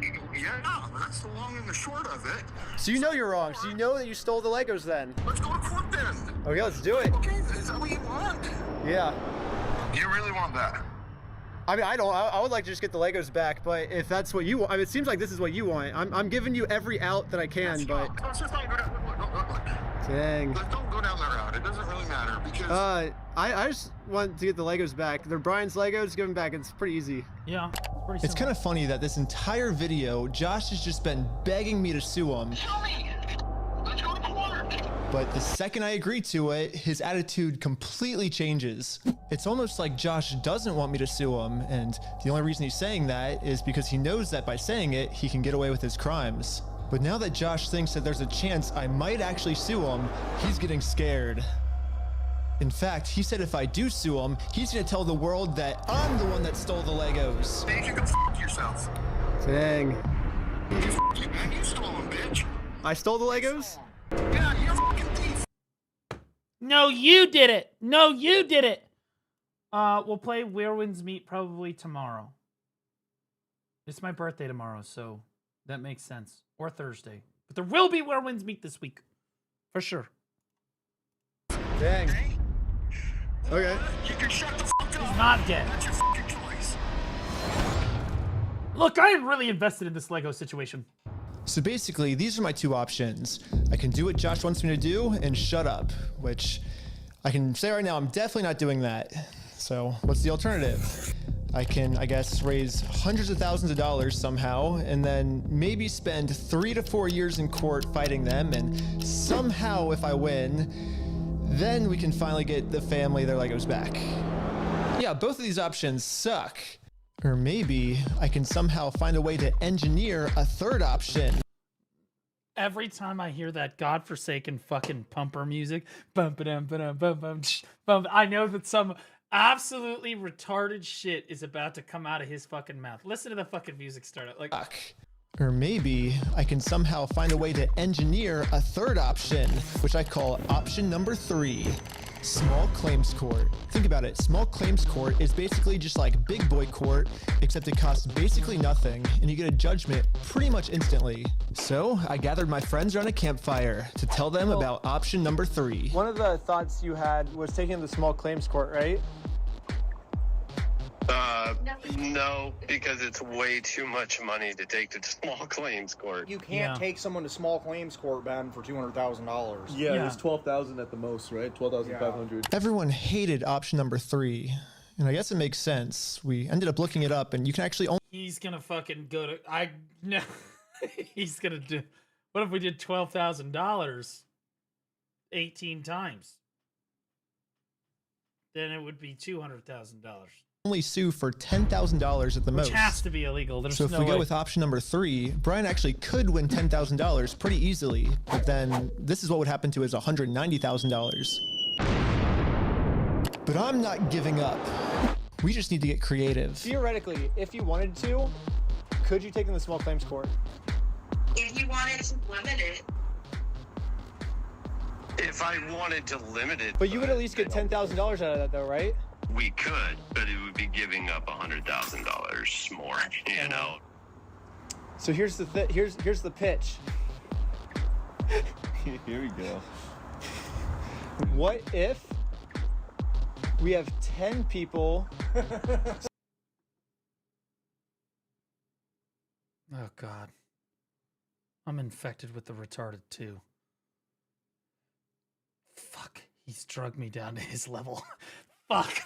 Yeah, that's the long and the short of it. So you know you're wrong. So you know that you stole the Legos then. Let's go to court then. Okay, let's do it. Okay, is that what you want? Yeah. You really want that? I mean, I would like to just get the Legos back, but if that's what you want, I mean, it seems like this is what you want. I'm giving you every out that I can, but. Let's just not go down. Look. Dang. Don't go down that route. It doesn't really matter because. I just want to get the Legos back. They're Brian's Legos. Give them back. It's pretty easy. Yeah. It's kind of funny that this entire video, Josh has just been begging me to sue him. Show me. Let's go to court. But the second I agree to it, his attitude completely changes. It's almost like Josh doesn't want me to sue him, and the only reason he's saying that is because he knows that by saying it, he can get away with his crimes. But now that Josh thinks that there's a chance I might actually sue him, he's getting scared. In fact, he said if I do sue him, he's gonna tell the world that I'm the one that stole the Legos. Think you can f yourself. Dang. You stole them, bitch. I stole the Legos? Yeah, you're a fucking thief. No, you did it. No, you did it. We'll play Where Winds Meet probably tomorrow. It's my birthday tomorrow, so that makes sense. Or Thursday. But there will be Where Winds Meet this week. For sure. Dang. Okay. You can shut the fuck up. He's not dead. That's your fucking choice. Look, I am really invested in this Lego situation. So basically, these are my two options. I can do what Josh wants me to do and shut up, which I can say right now, I'm definitely not doing that. So what's the alternative? I can, I guess, raise hundreds of thousands of dollars somehow, and then maybe spend 3 to 4 years in court fighting them, and somehow if I win, then we can finally get the family their Legos back. Yeah, both of these options suck. Or maybe I can somehow find a way to engineer a third option. Every time I hear that godforsaken fucking pumper music, bum ba dum ba dum bum bum bum, I know that some absolutely retarded shit is about to come out of his fucking mouth. Listen to the fucking music start up. Like, or maybe I can somehow find a way to engineer a third option, which I call option number 3. Small claims court. Think about it. Small claims court is basically just like big boy court, except it costs basically nothing, and you get a judgment pretty much instantly. So I gathered my friends around a campfire to tell them about option number 3. One of the thoughts you had was taking the small claims court, right? No, because it's way too much money to take to small claims court. You can't take someone to small claims court, Ben, for $200,000. Yeah, it's 12,000 at the most, right? 12,500. Everyone hated option number 3, and I guess it makes sense. We ended up looking it up, and you can actually only... He's gonna fucking go to... No. He's gonna do... What if we did $12,000 18 times? Then it would be $200,000. only sue for $10,000 at the most. Which has to be illegal. There's so if no we go way. with option number 3, Brian actually could win $10,000 pretty easily, but then this is what would happen to his $190,000. But I'm not giving up. We just need to get creative. Theoretically, if you wanted to, could you take in the small claims court? If you wanted to limit it. If I wanted to limit it. But you would at least get $10,000 out of that though, right? We could, but it would be giving up $100,000 more, you know? So here's the here's the pitch. Here we go. What if we have 10 people? Oh God. I'm infected with the retarded too. Fuck. He's drugged me down to his level. Fuck.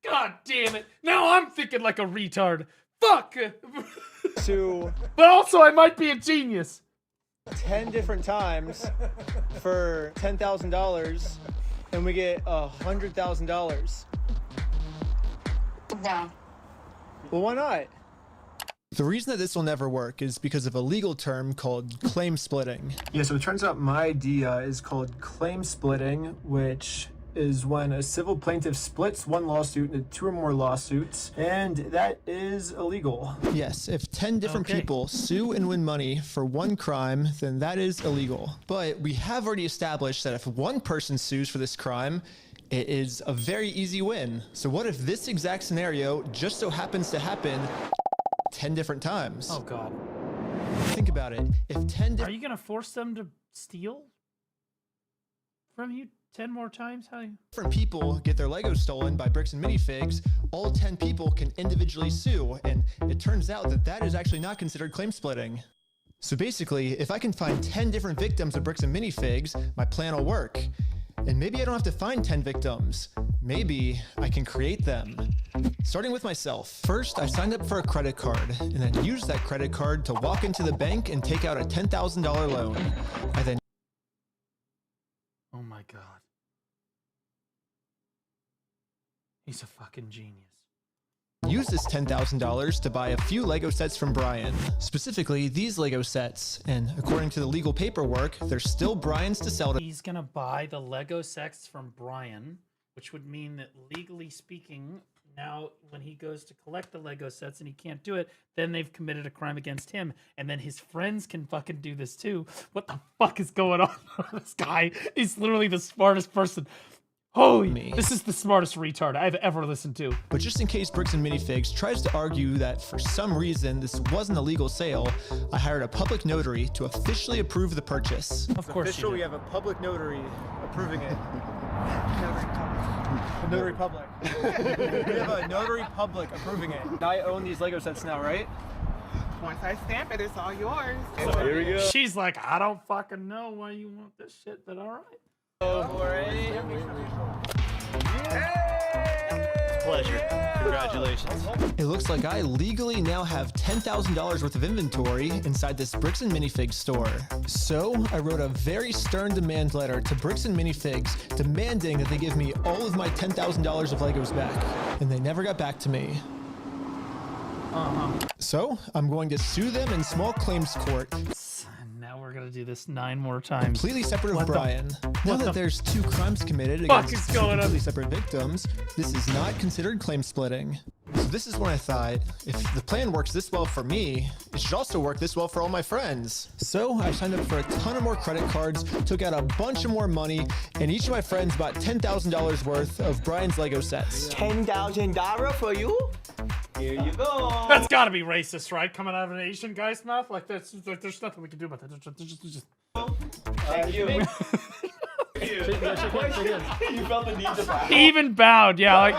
God damn it. Now I'm thinking like a retard. Fuck. But also I might be a genius. 10 different times for $10,000 and we get $100,000. No. Well, why not? The reason that this will never work is because of a legal term called claim splitting. Yeah, so it turns out my idea is called claim splitting, which is when a civil plaintiff splits one lawsuit into 2 or more lawsuits, and that is illegal. Yes, if 10 different people sue and win money for one crime, then that is illegal. But we have already established that if one person sues for this crime, it is a very easy win. So what if this exact scenario just so happens to happen 10 different times? Oh God. Think about it. If 10 Are you gonna force them to steal from you 10 more times? How you? different people get their Legos stolen by Bricks and Minifigs, all 10 people can individually sue, and it turns out that that is actually not considered claim splitting. So basically, if I can find 10 different victims of Bricks and Minifigs, my plan will work. And maybe I don't have to find 10 victims. Maybe I can create them. Starting with myself. First, I signed up for a credit card and then used that credit card to walk into the bank and take out a $10,000 loan. I then... Oh my God. He's a fucking genius. Use this $10,000 to buy a few Lego sets from Brian. Specifically, these Lego sets. And according to the legal paperwork, they're still Brian's to sell to... He's gonna buy the Lego sets from Brian, which would mean that legally speaking, now when he goes to collect the Lego sets and he can't do it, then they've committed a crime against him. And then his friends can fucking do this too. What the fuck is going on? This guy is literally the smartest person. Holy me. This is the smartest retard I've ever listened to. But just in case Bricks and Minifigs tries to argue that for some reason this wasn't a legal sale, I hired a public notary to officially approve the purchase. Of course official, we have a public notary approving it. The notary public. We have a notary public approving it. I own these Lego sets now, right? Once I stamp it, it's all yours. So here we go. She's like, I don't fucking know why you want this shit, but all right. Pleasure. Congratulations. It looks like I legally now have $10,000 worth of inventory inside this Bricks and Minifigs store. So I wrote a very stern demand letter to Bricks and Minifigs demanding that they give me all of my $10,000 of Legos back. And they never got back to me. So I'm going to sue them in small claims court. Now we're gonna do this 9 more times. Completely separate of Brian. Now that there's 2 crimes committed fuck against is 2 going on? completely separate victims, this is not considered claim splitting. So this is when I thought, if the plan works this well for me, it should also work this well for all my friends. So I signed up for a ton of more credit cards, took out a bunch of more money, and each of my friends bought $10,000 worth of Brian's Lego sets. $10,000 for you? Here you go. That's gotta be racist, right? Coming out of an Asian guy's mouth? Like, that's like, there's nothing we can do about that. Just... Thank you. You felt the need to bow. He even bowed, yeah, like...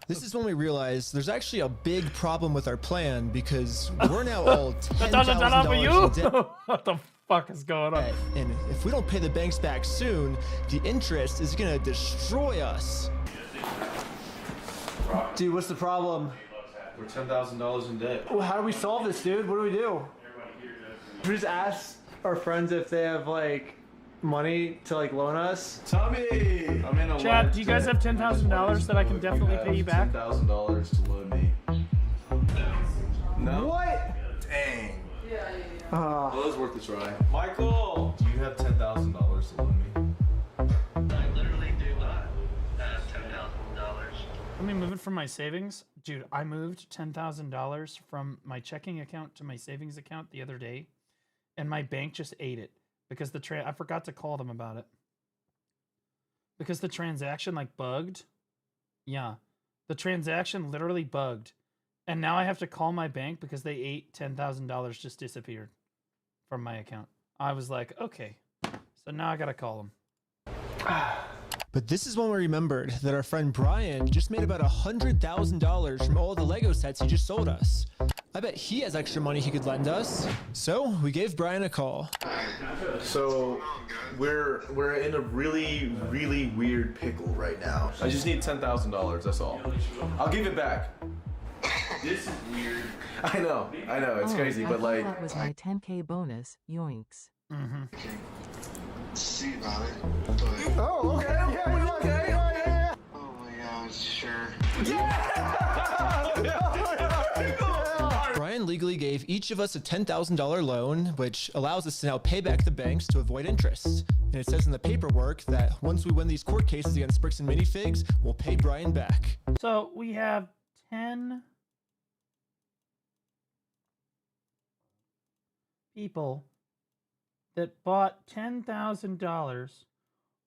This is when we realized there's actually a big problem with our plan because we're now all $10,000 $10,000 in debt. What the fuck is going on? And if we don't pay the banks back soon, the interest is gonna destroy us. Dude, what's the problem? We're $10,000 in debt. Well, how do we solve this, dude? What do we do? We just ask our friends if they have like money to like loan us. Tommy, I'm in a Chad, do you guys have $10,000 that I can definitely pay you back? $10,000 to loan me. No. What? Dang. Yeah. Well, it was worth a try. Michael, Do you have $10,000 to loan me? I literally do not have $10,000. Let me move it from my savings. Dude, I moved $10,000 from my checking account to my savings account the other day, and my bank just ate it because I forgot to call them about it. Because the transaction like bugged. Yeah. The transaction literally bugged. And now I have to call my bank because they ate $10,000 just disappeared from my account. I was like, okay. So now I got to call them. But this is when we remembered that our friend Brian just made about $100,000 from all the Lego sets he just sold us. I bet he has extra money he could lend us. So we gave Brian a call. So we're in a really weird pickle right now. I just need $10,000. That's all. I'll give it back. This is weird. I know. It's crazy, but like. That was my 10K bonus. Yoinks. See about it. Oh, okay. Yeah. Oh my god, sure. Brian legally gave each of us a $10,000 loan, which allows us to now pay back the banks to avoid interest. And it says in the paperwork that once we win these court cases against Bricks and Minifigs, we'll pay Brian back. So we have 10 people that bought $10,000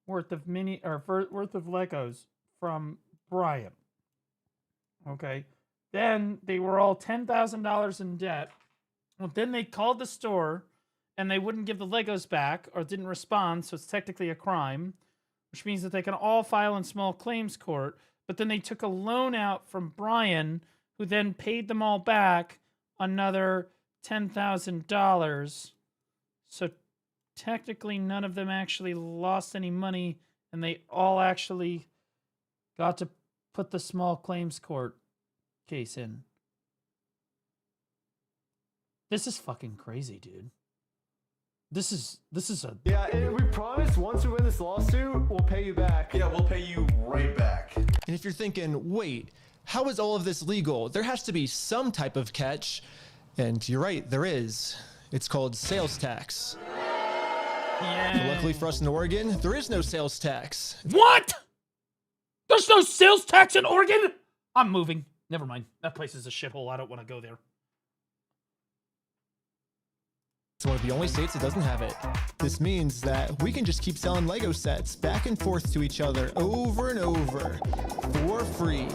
worth of worth of Legos from Brian. Okay. Then they were all $10,000 in debt. Well, then they called the store and they wouldn't give the Legos back or didn't respond, so it's technically a crime, which means that they can all file in small claims court. But then they took a loan out from Brian, who then paid them all back another $10,000. So technically none of them actually lost any money, and they all actually got to put the small claims court case in. This is fucking crazy, dude. This is a... Yeah, and we promise once we win this lawsuit, we'll pay you back. Yeah, we'll pay you right back. And if you're thinking, wait, how is all of this legal? There has to be some type of catch. And you're right, there is. It's called sales tax. Yeah. But luckily for us in Oregon, there is no sales tax. What? There's no sales tax in Oregon? I'm moving. Never mind. That place is a shithole. I don't want to go there. It's one of the only states that doesn't have it. This means that we can just keep selling Lego sets back and forth to each other over and over for free.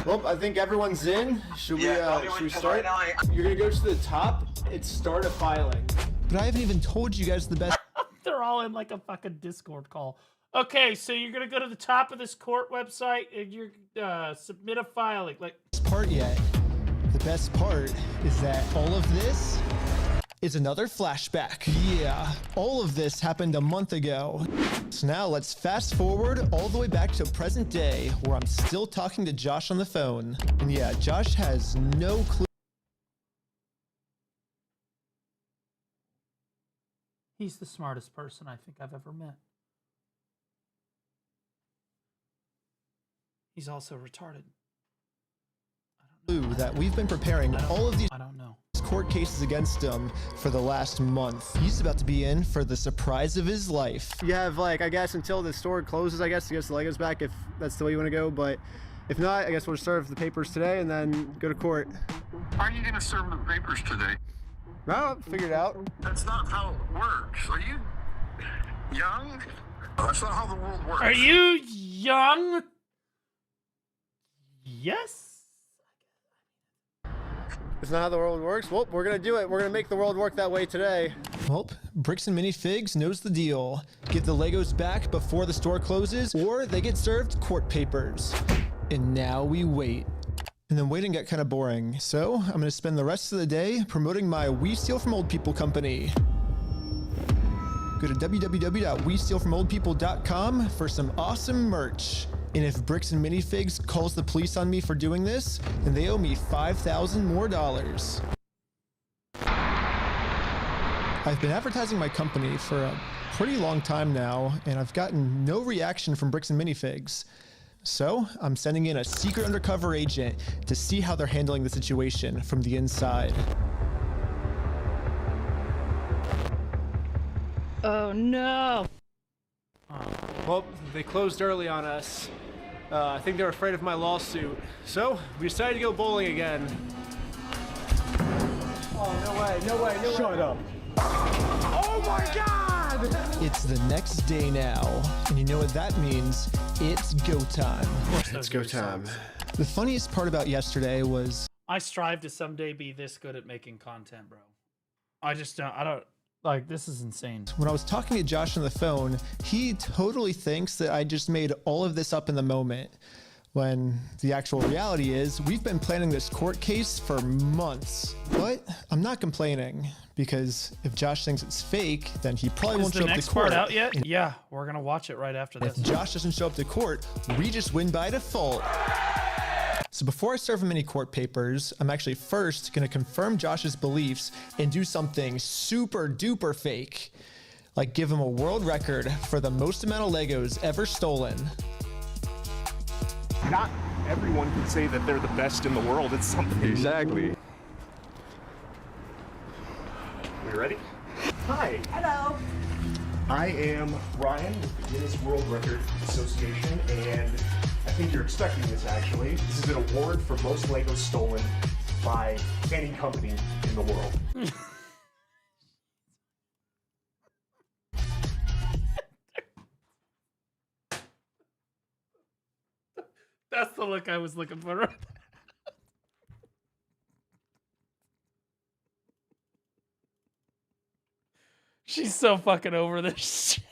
Well, I think everyone's in. Should we start? You're gonna go to the top. It's start a filing. But I haven't even told you guys the best. They're all in like a fucking Discord call. Okay, so you're gonna go to the top of this court website and you're submit a filing. Like part yet. The best part is that all of this is another flashback. Yeah, all of this happened a month ago. So now let's fast forward all the way back to present day, where I'm still talking to Josh on the phone. And yeah, Josh has no clue. he's the smartest person I think I've ever met. He's also retarded. That we've been preparing all of these I don't know. court cases against him for the last month. He's about to be in for the surprise of his life. You have, like, I guess until the store closes, I guess, to get the Legos back, if that's the way you want to go. But if not, I guess we'll serve the papers today and then go to court. How are you going to serve the papers today? Well, figure it out. That's not how it works. Are you young? That's not how the world works. Are you young? Yes. It's not how the world works. Well, we're gonna do it. We're gonna make the world work that way today. Well, Bricks and Minifigs knows the deal. Get the Legos back before the store closes, or they get served court papers. And now we wait. And then waiting got kind of boring, so I'm gonna spend the rest of the day promoting my We Steal From Old People company. Go to www.westealfromoldpeople.com for some awesome merch. And if Bricks and Minifigs calls the police on me for doing this, then they owe me $5,000 more. I've been advertising my company for a pretty long time now, and I've gotten no reaction from Bricks and Minifigs. So I'm sending in a secret undercover agent to see how they're handling the situation from the inside. Oh no! Well, they closed early on us. I think they're afraid of my lawsuit. So, we decided to go bowling again. Oh, no way, no way, no way. Shut up. Oh my God! It's the next day now, and you know what that means? It's go time. It's go time. The funniest part about yesterday was I strive to someday be this good at making content, bro. I don't, like, this is insane. when I was talking to Josh on the phone, he totally thinks that I just made all of this up in the moment. When the actual reality is, we've been planning this court case for months. But I'm not complaining, because if Josh thinks it's fake, then he probably won't show up to court. Is the next part out yet? Yeah, we're gonna watch it right after this. If Josh doesn't show up to court, we just win by default. So before I serve him any court papers, I'm actually first gonna confirm Josh's beliefs and do something super duper fake. Like give him a world record for the most amount of Legos ever stolen. Not everyone can say that they're the best in the world at something. Exactly. We ready? Hi. Hello. I am Ryan with the Guinness World Record Association, and I think you're expecting this actually. This is an award for most Legos stolen by any company in the world. That's the look I was looking for. She's so fucking over this shit.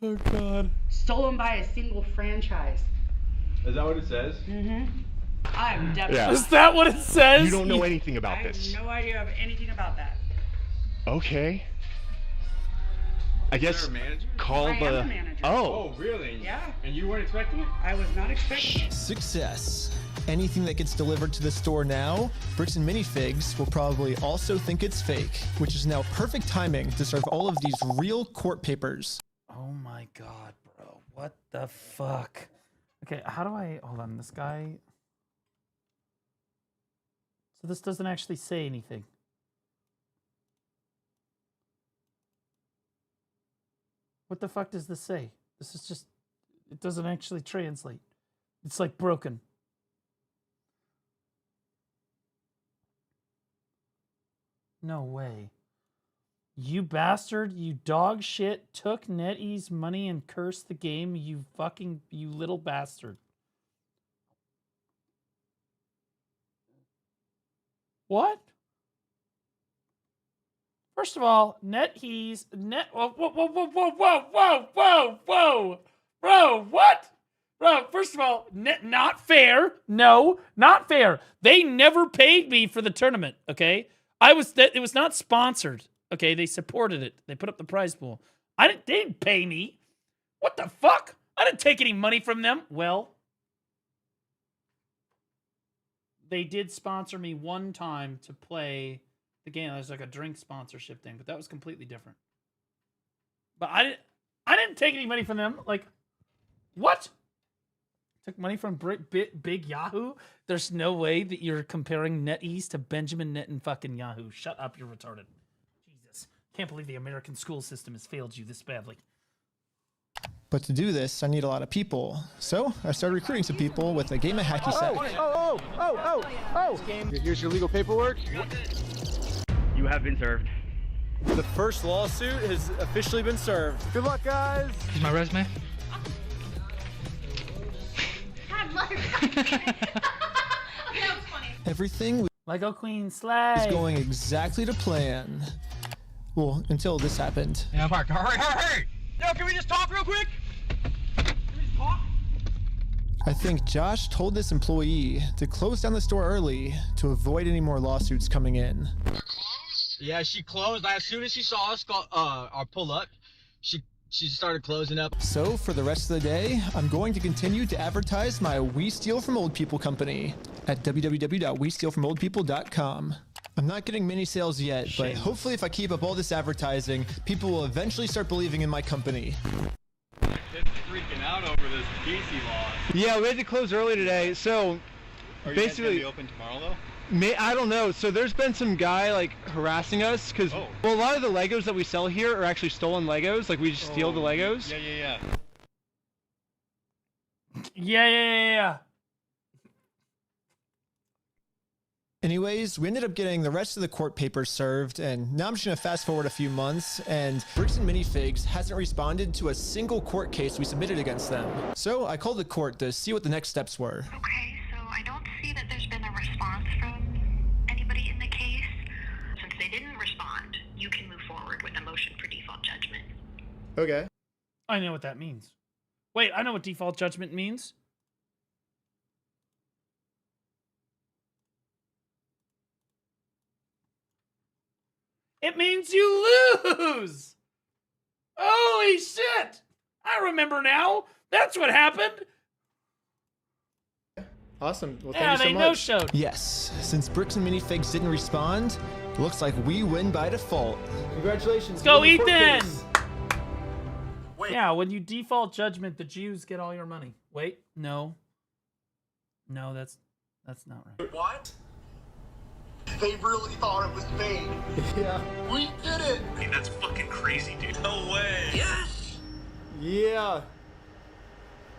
Oh god. Stolen by a single franchise. Is that what it says? Mm-hmm. I'm definitely. Is that what it says? You don't know anything about I this. have no idea of anything about that. Okay. I guess call I am the. the manager. Oh. Really? Yeah. And you weren't expecting it? I was not expecting it. Success. Anything that gets delivered to the store now, Bricks and Minifigs will probably also think it's fake, which is now perfect timing to serve all of these real court papers. Oh my god, bro. What the fuck? Okay, how do I... Hold on, this guy... So this doesn't actually say anything. What the fuck does this say? This is just... It doesn't actually translate. It's like broken. No way. You bastard, you dog shit, took NetEase's money and cursed the game, you little bastard. What? First of all, whoa, bro, what? Bro, first of all, not fair. No, not fair. They never paid me for the tournament, okay? It was not sponsored. Okay, they supported it. They put up the prize pool. They didn't pay me. What the fuck? I didn't take any money from them. Well, they did sponsor me one time to play the game. There's like a drink sponsorship thing, but that was completely different. But I didn't take any money from them. Like, what? Took money from Big Yahoo? There's no way that you're comparing NetEase to Benjamin Net and fucking Yahoo. Shut up, you're retarded. Can't believe the American school system has failed you this badly. But to do this, I need a lot of people. So I started recruiting some people with a game of hacky sack. Here's your legal paperwork. You have been served. The first lawsuit has officially been served. Good luck, guys. Here's my resume. Everything Lego Queen Slay is going exactly to plan. Well, until this happened. Yeah, Mark, hurry! Yo, can we just talk real quick? Can we just talk? I think Josh told this employee to close down the store early to avoid any more lawsuits coming in. Yeah, she closed. As soon as she saw us pull up, she started closing up. So for the rest of the day, I'm going to continue to advertise my We Steal From Old People company at www.westealfromoldpeople.com. I'm not getting many sales yet, but hopefully if I keep up all this advertising, people will eventually start believing in my company. It's freaking out over this PC law. Yeah, we had to close early today, so Are you basically... guys gonna be open tomorrow, though? I don't know. So there's been some guy like harassing us because well, a lot of the Legos that we sell here are actually stolen Legos. Like we just steal the Legos. Yeah. Anyways, we ended up getting the rest of the court papers served, and now I'm just gonna fast forward a few months, and Bricks and Minifigs hasn't responded to a single court case we submitted against them. So I called the court to see what the next steps were. Okay, so I don't see that there's been a response from anybody in the case. Since they didn't respond, you can move forward with a motion for default judgment. Okay. I know what that means. Wait, I know what default judgment means. It means you lose! Holy shit! I remember now. That's what happened. Awesome. Well, Yeah, thank you so they much. no-showed. Yes, since Bricks and Minifigs didn't respond, it looks like we win by default. Congratulations. Let's go, Win the court Ethan! case. Yeah, when you default judgment, the Jews get all your money. Wait, no. No, that's not right. What? They really thought it was fake. Yeah. We did it. Hey, that's fucking crazy, dude. No way. Yes. Yeah.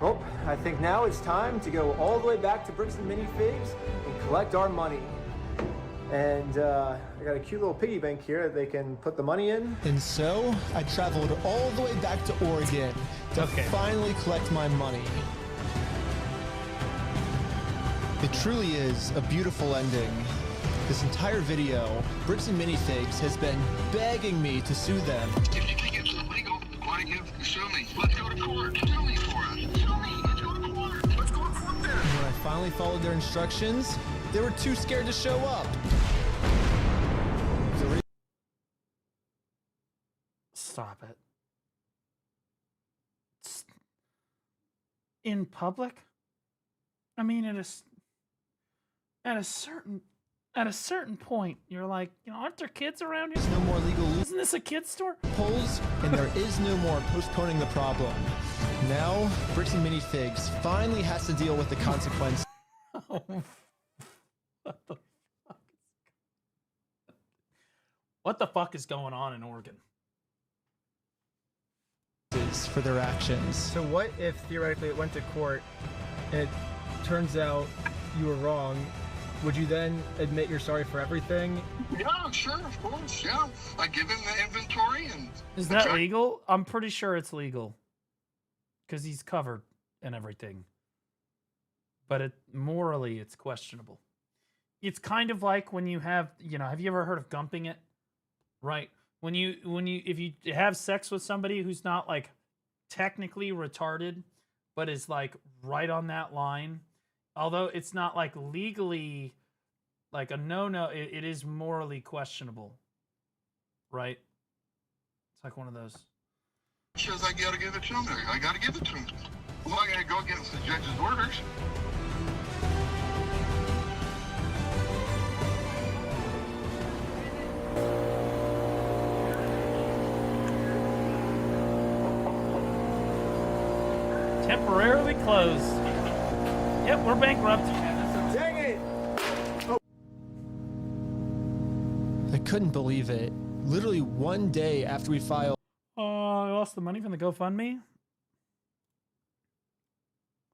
Well, I think now it's time to go all the way back to Bricks and Minifigs and collect our money. And I got a cute little piggy bank here that they can put the money in. And so I traveled all the way back to Oregon to finally collect my money. It truly is a beautiful ending. This entire video, Bricks and Minifigs has been begging me to sue them. If you think it's illegal, why don't you sue me? Let's go to court. Sue me for it. Sue me. Let's go to court. Let's go to court then. And when I finally followed their instructions, they were too scared to show up. Stop it. In public? I mean, at a certain point, you're like, you know, aren't there kids around here? There's no more legal Isn't this a kid's store? loopholes, and there is no more postponing the problem. Now, Bricks and Minifigs finally has to deal with the consequences. What the fuck is going on in Oregon? For their actions. So what if theoretically it went to court and it turns out you were wrong? Would you then admit you're sorry for everything? Yeah, sure, of course. Yeah, I give him the inventory and. Is that legal? I'm pretty sure it's legal because he's covered and everything. But morally, it's questionable. It's kind of like when you have, you know, have you ever heard of gumping it? Right. If you have sex with somebody who's not like technically retarded, but is like right on that line, although it's not like legally like a no, it is morally questionable. Right? It's like one of those. Says I gotta give it to him. I gotta give it to him. Well, I gotta go against the judge's orders. Temporarily closed. Yep, we're bankrupt. Dang it! Oh. I couldn't believe it. Literally one day after we filed. I lost the money from the GoFundMe.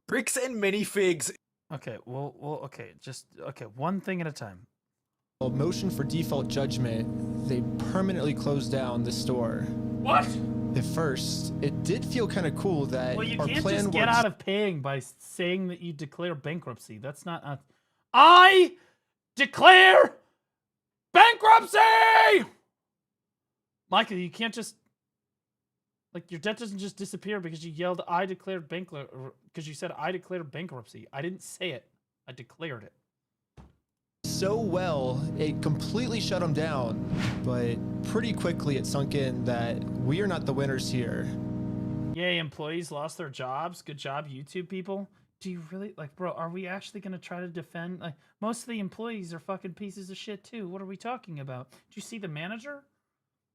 Bricks and Minifigs. Okay, well, okay, one thing at a time. A motion for default judgment, they permanently closed down the store. What? At first, it did feel kind of cool that Well, you our can't plan just get works. out of paying by saying that you declare bankruptcy. That's not. I declare bankruptcy! Michael, you can't just. Like, your debt doesn't just disappear because you yelled, I declared bankruptcy. Because you said, I declared bankruptcy. I didn't say it. I declared it. So well, it completely shut them down. But pretty quickly, it sunk in that we are not the winners here. Yay, employees lost their jobs. Good job, YouTube people. Do you really, like, bro, are we actually going to try to defend? Like, most of the employees are fucking pieces of shit, too. What are we talking about? Did you see the manager?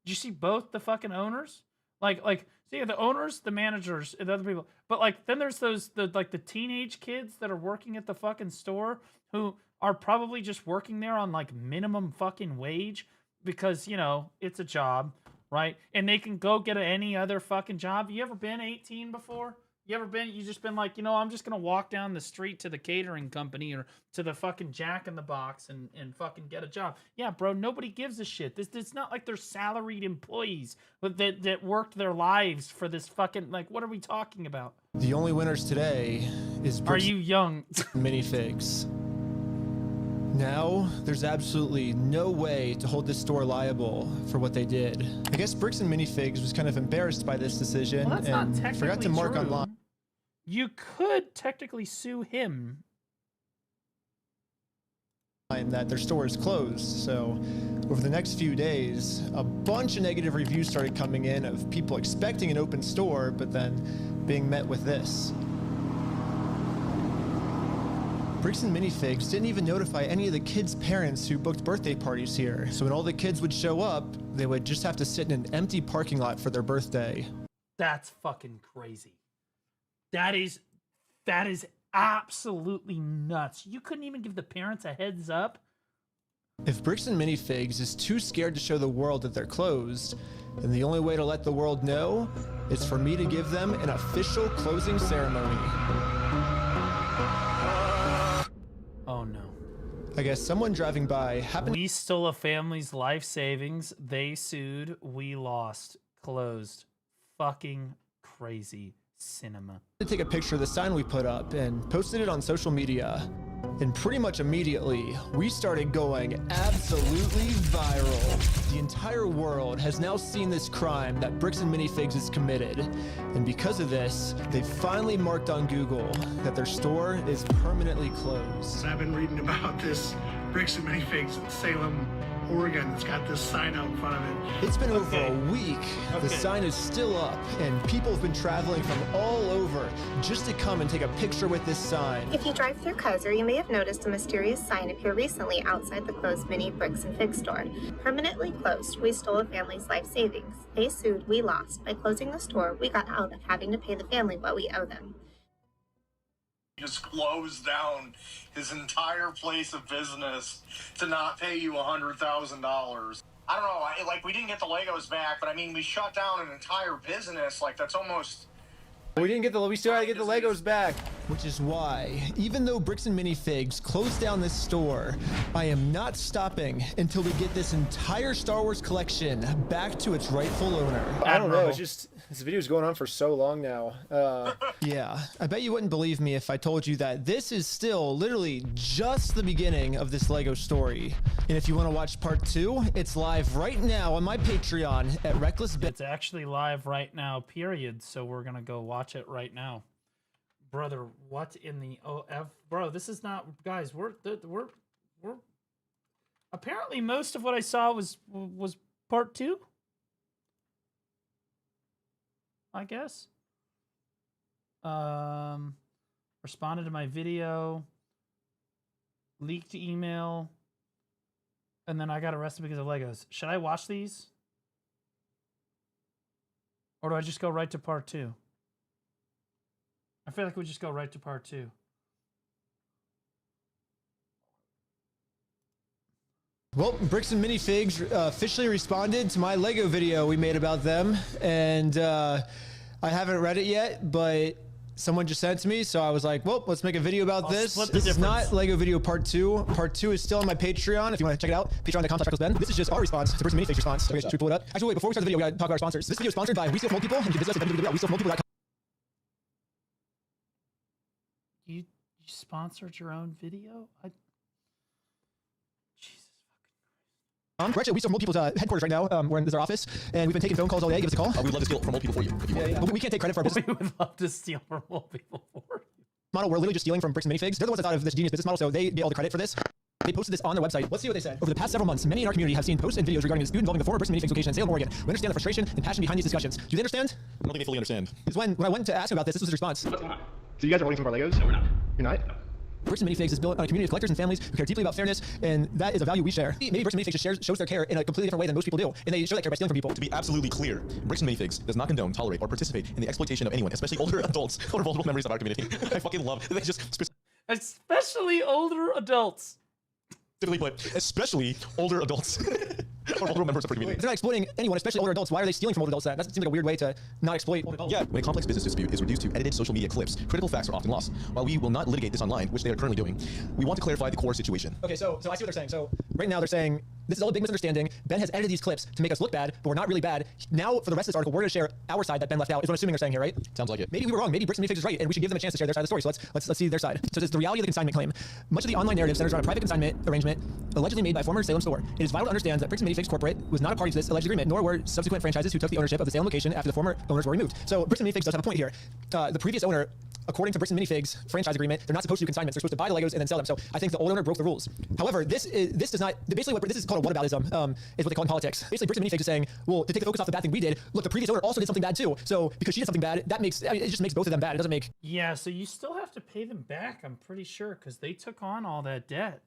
Did you see both the fucking owners? Like, see, the owners, the managers, and the other people. But, like, then there's the teenage kids that are working at the fucking store who are probably just working there on, like, minimum fucking wage because, you know, it's a job, right? And they can go get any other fucking job. You ever been 18 before? You just been like, you know, I'm just going to walk down the street to the catering company or to the fucking Jack in the Box and fucking get a job. Yeah, bro, nobody gives a shit. It's not like they're salaried employees that worked their lives for this fucking, like, what are we talking about? The only winners today is Are you young? Minifigs. Now, there's absolutely no way to hold this store liable for what they did. I guess Bricks and Minifigs was kind of embarrassed by this decision Well, that's and not technically forgot to mark true. online. You could technically sue him. That their store is closed. So over the next few days, a bunch of negative reviews started coming in of people expecting an open store, but then being met with this. Bricks and Minifigs didn't even notify any of the kids' parents who booked birthday parties here. So when all the kids would show up, they would just have to sit in an empty parking lot for their birthday. That's fucking crazy. That is absolutely nuts. You couldn't even give the parents a heads up? If Bricks and Minifigs is too scared to show the world that they're closed, then the only way to let the world know is for me to give them an official closing ceremony. Oh no. I guess someone driving by happened. We stole a family's life savings. They sued. We lost. Closed. Fucking crazy cinema. To take a picture of the sign we put up and posted it on social media. And pretty much immediately, we started going absolutely viral. The entire world has now seen this crime that Bricks and Minifigs has committed. And because of this, they finally marked on Google that their store is permanently closed. I've been reading about this Bricks and Minifigs in Salem, Oregon. It's got this sign out in front of it. It's been over a week. The sign is still up, and people have been traveling from all over just to come and take a picture with this sign. If you drive through Kaiser, you may have noticed a mysterious sign appear recently outside the closed Mini Bricks and Fig store. Permanently closed, we stole a family's life savings. They sued, we lost. By closing the store, we got out of having to pay the family what we owe them. Just closed down his entire place of business to not pay you $100,000. I don't know, like, we didn't get the Legos back, but I mean, we shut down an entire business. Like, that's almost... We still had to get the Legos back. Which is why, even though Bricks and Minifigs closed down this store, I am not stopping until we get this entire Star Wars collection back to its rightful owner. I don't know, it's just, this video's going on for so long now. Yeah, I bet you wouldn't believe me if I told you that this is still literally just the beginning of this Lego story. And if you want to watch part 2, it's live right now on my Patreon at Reckless Bits. It's actually live right now, period. So we're gonna go watch it right now, brother. What in the OF, bro? This is not, guys. We're apparently most of what I saw was part 2. I guess. Responded to my video, leaked email, and then I got arrested because of Legos. Should I watch these? Or do I just go right to part 2? I feel like we just go right to part 2. Well, Bricks and Minifigs officially responded to my Lego video we made about them, and I haven't read it yet, but someone just sent it to me, so I was like, well, let's make a video about this. This is not Lego video part 2. Part 2 is still on my Patreon if you want to check it out. Patreon.com/RecklessBen. This is just our response to Bricks and Minifigs response. Okay, should we pull it up? Actually, wait, before we start the video, we gotta talk about our sponsors. This video is sponsored by We Steal From Old People, and you can visit us at www.westealfromoldpeople.com. You sponsored your own video? We're actually at We Steal From Old People's headquarters right now. We're in this is our office, and we've been taking phone calls all day. Give us a call. We'd love to steal from old people for you. If you want. But we can't take credit for our business. We would love to steal from old people for you. Model, we're literally just stealing from Bricks and Minifigs. They're the ones that thought of this genius business model, so they get all the credit for this. They posted this on their website. Let's see what they said. Over the past several months, many in our community have seen posts and videos regarding a dispute involving the former Bricks and Minifigs location in Salem, Oregon. We understand the frustration and passion behind these discussions. Do they understand? I don't think they fully understand. Because when I went to ask him about this was his response. What's going on? So you guys are holding some of our Legos? No, we're not. You're not? Bricks and Minifigs is built on a community of collectors and families who care deeply about fairness, and that is a value we share. Maybe Bricks and Minifigs just shows their care in a completely different way than most people do, and they show that care by stealing from people. To be absolutely clear, Bricks and Minifigs does not condone, tolerate, or participate in the exploitation of anyone, especially older adults or vulnerable members of our community. I fucking love they just especially older adults. Typically put, especially older adults. Or vulnerable members of our community. If they're not exploiting anyone, especially older adults, why are they stealing from older adults then? That seems like a weird way to not exploit older adults. Yeah, when a complex business dispute is reduced to edited social media clips, critical facts are often lost. While we will not litigate this online, which they are currently doing, we want to clarify the core situation. Okay, so I see what they're saying. So right now they're saying, this is all a big misunderstanding. Ben has edited these clips to make us look bad, but we're not really bad. Now, for the rest of this article, we're going to share our side that Ben left out, is what I'm assuming they're saying here, right? Sounds like it. Maybe we were wrong. Maybe Bricks and Minifigs is right, and we should give them a chance to share their side of the story. So let's see their side. So this is the reality of the consignment claim. Much of the online narrative centers around a private consignment arrangement allegedly made by former Salem store. It is vital to understand that Bricks and Minifigs Corporate was not a party to this alleged agreement, nor were subsequent franchises who took the ownership of the Salem location after the former owners were removed. So Bricks and Minifigs does have a point here. The previous owner, according to Bricks and Minifigs franchise agreement, they're not supposed to do consignments. They're supposed to buy the Legos and then sell them. So I think the old owner broke the rules. However, this does not. Basically, what this is called a whataboutism, is what they call in politics. Basically, Bricks and Minifigs is saying, well, to take the focus off the bad thing we did, look, the previous owner also did something bad too. So because she did something bad, that makes it just makes both of them bad. It doesn't make. Yeah, so you still have to pay them back. I'm pretty sure because they took on all that debt.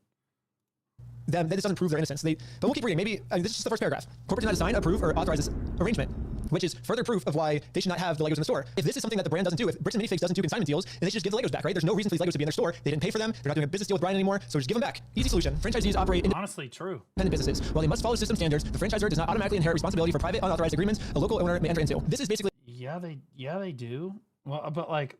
That just doesn't prove their innocence. But we'll keep reading. Maybe this is just the first paragraph. Corporate did not assign, approve, or authorize this arrangement, which is further proof of why they should not have the Legos in the store. If this is something that the brand doesn't do, if Bricks and Minifigs doesn't do consignment deals, then they should just give the Legos back, right? There's no reason for these Legos to be in their store. They didn't pay for them. They're not doing a business deal with Brian anymore, so just give them back. Easy solution. Franchisees operate honestly true independent businesses. While they must follow system standards, the franchisor does not automatically inherit responsibility for private unauthorized agreements a local owner may enter into. This is basically yeah they do. Well, but like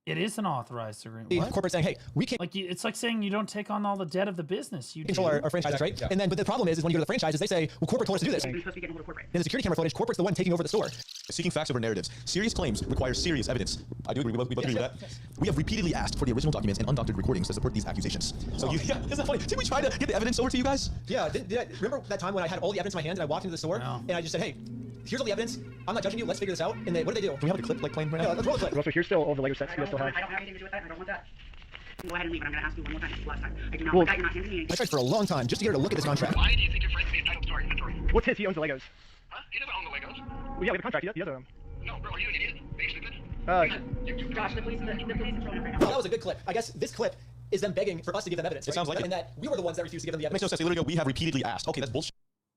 It is an authorized agreement. The What? corporate saying, hey, we can't. Like it's like saying you don't take on all the debt of the business. You control do. our franchises, right? Yeah. And then, but the problem is when you go to the franchises, they say, well, corporate told us to do this. You're supposed to be getting hold of corporate. In the security camera footage, corporate's the one taking over the store. Seeking facts over narratives. Serious claims require serious evidence. I do agree. We both agree with that. Yes. We have repeatedly asked for the original documents and undoctored recordings to support these accusations. So you, yeah, isn't that funny? Did we try to get the evidence over to you guys? Yeah. Did I remember that time when I had all the evidence in my hand and I walked into the store and I just said, hey, here's all the evidence. I'm not judging you. Let's figure this out. And they, what did they do? Can we have a clip like playing right now? Yeah, let's roll the clip. Also, here's still all the Lego sets you guys still have. I don't have anything to do with that. I don't want that. Go ahead and leave, but I'm going to ask you one more time. This is the last time. I do not Well, want that. You're not handing me anything. I tried for a long time just to get her to look at this contract. Why do you think your friend is entitled to our inventory? What's his? He owns the Legos. Huh? He doesn't own the Legos. Well, yeah, we have a contract. He does own them. No, bro, are you an idiot? Are you stupid? Josh, the police are showing up right now. Well, that was a good clip. I guess this clip is them begging for us to give them evidence. It sounds like and it. that we were the ones that refused to give them the That makes evidence. no sense. They literally go, we have repeatedly asked. Okay, that's bullshit.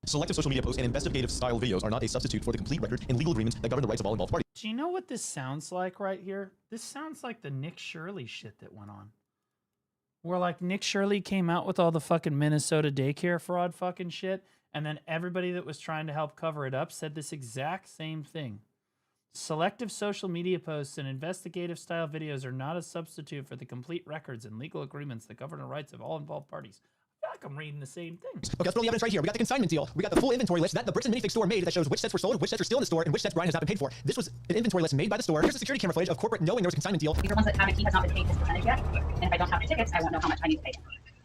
Selective social media posts and investigative style videos are not a substitute for the complete record and legal agreements that govern the rights of all involved parties. Do you know what this sounds like right here? This sounds like the Nick Shirley shit that went on. Where like Nick Shirley came out with all the fucking Minnesota daycare fraud fucking shit, and then everybody that was trying to help cover it up said this exact same thing. Selective social media posts and investigative style videos are not a substitute for the complete records and legal agreements that govern the rights of all involved parties. I feel like I'm reading the same thing. Okay, let's throw the evidence right here. We got the consignment deal. We got the full inventory list that the Bricks and Minifig store made that shows which sets were sold, which sets are still in the store, and which sets Brian has not been paid for. This was an inventory list made by the store. Here's the security camera footage of corporate knowing there was a consignment deal. These are ones that haven't, he has not been paid his percentage yet. And if I don't have the tickets, I won't know how much I need to pay him.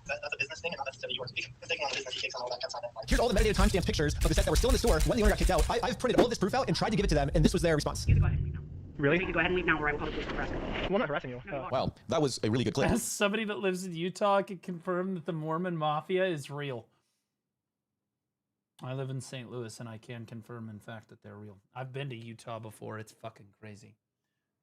That's a business thing and not necessarily yours. If taking on the business, he takes on all that consignment. Here's all the metadata timestamp pictures of the sets that were still in the store when the owner got kicked out. I've printed all this proof out and tried to give it to them, and this was their response. You can go ahead and leave now. Really? You can go ahead and leave now, or I will call the police for harassment. Well, I'm not harassing you. Wow, that was a really good clip. As somebody that lives in Utah, I can confirm that the Mormon Mafia is real. I live in St. Louis, and I can confirm, in fact, that they're real. I've been to Utah before. It's fucking crazy.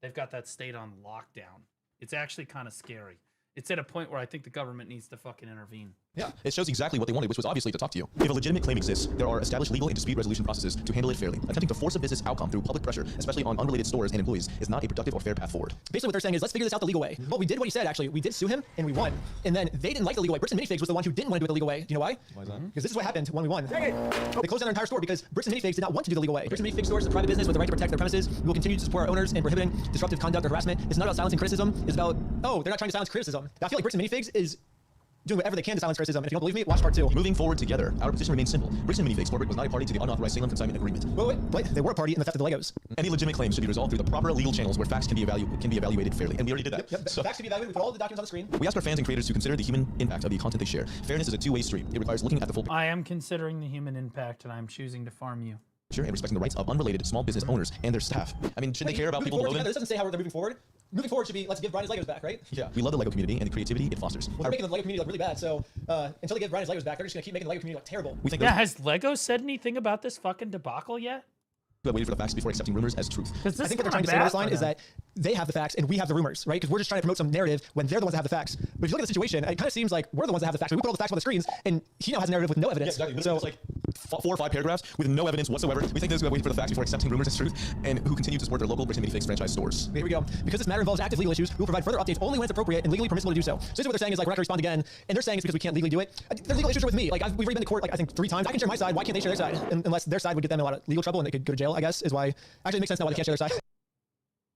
They've got that state on lockdown. It's actually kind of scary. It's at a point where I think the government needs to fucking intervene. Yeah, it shows exactly what they wanted, which was obviously to talk to you. If a legitimate claim exists, there are established legal and dispute resolution processes to handle it fairly. Attempting to force a business outcome through public pressure, especially on unrelated stores and employees, is not a productive or fair path forward. Basically what they're saying is, let's figure this out the legal way. Well, we did what he said, actually. We did sue him, and we won. And then they didn't like the legal way. Bricks and Minifigs was the one who didn't want to do it the legal way. Do you know why? Why is that? Because this is what happened when we won. They closed down their entire store because Bricks and Minifigs did not want to do the legal way. Bricks and Minifigs stores is a private business with the right to protect their premises. We will continue to support our owners in prohibiting disruptive conduct or harassment. It's not about silencing criticism. It's about, oh, they're not trying to silence criticism. I feel like Bricks and Minifigs is doing whatever they can to silence criticism. And if you don't believe me, watch part 2. Moving forward together, our position remains simple. Bricks and Minifigs Corporate was not a party to the unauthorized Salem consignment agreement. Wait, they were a party in the theft of the Legos. Any legitimate claims should be resolved through the proper legal channels where facts can be evaluated fairly. And we already did that. Yep. So, Facts to be evaluated. We put all the documents on the screen. we ask our fans and creators to consider the human impact of the content they share. Fairness is a two-way street. It requires looking at the full I am considering the human impact, and I'm choosing to farm you. picture and respecting the rights of unrelated small business owners and their staff. I mean, shouldn't they care about people below them? This doesn't say how they're moving forward. Moving forward should be, let's give Brian his Legos back, right? Yeah, we love the Lego community and the creativity it fosters. Well, they're making the Lego community look really bad, so until they give Brian his Legos back, they're just gonna keep making the Lego community look terrible. We think has Lego said anything about this fucking debacle yet? But waited for the facts before accepting rumors as truth. I think what they're trying to say in this line is that they have the facts and we have the rumors, right? Because we're just trying to promote some narrative when they're the ones that have the facts. But if you look at the situation, it kind of seems like we're the ones that have the facts. We put all the facts on the screens, and he now has a narrative with no evidence. Yeah, exactly. So it's like 4 or 5 paragraphs with no evidence whatsoever. We think those who have waited for the facts before accepting rumors as truth, and who continue to support their local Bricks and Minifigs franchise stores. Here we go. Because this matter involves active legal issues, we will provide further updates only when it's appropriate and legally permissible to do so. So basically what they're saying is like we're not going to respond again, and they're saying it's because we can't legally do it. Their legal issues are with me. Like we've already been to court like I think 3 times. I can share my side. Why can't they share their side? Unless their side would get them in a lot of legal trouble and they could go to jail, I guess, is why. Actually, it makes sense now why they can't share their side.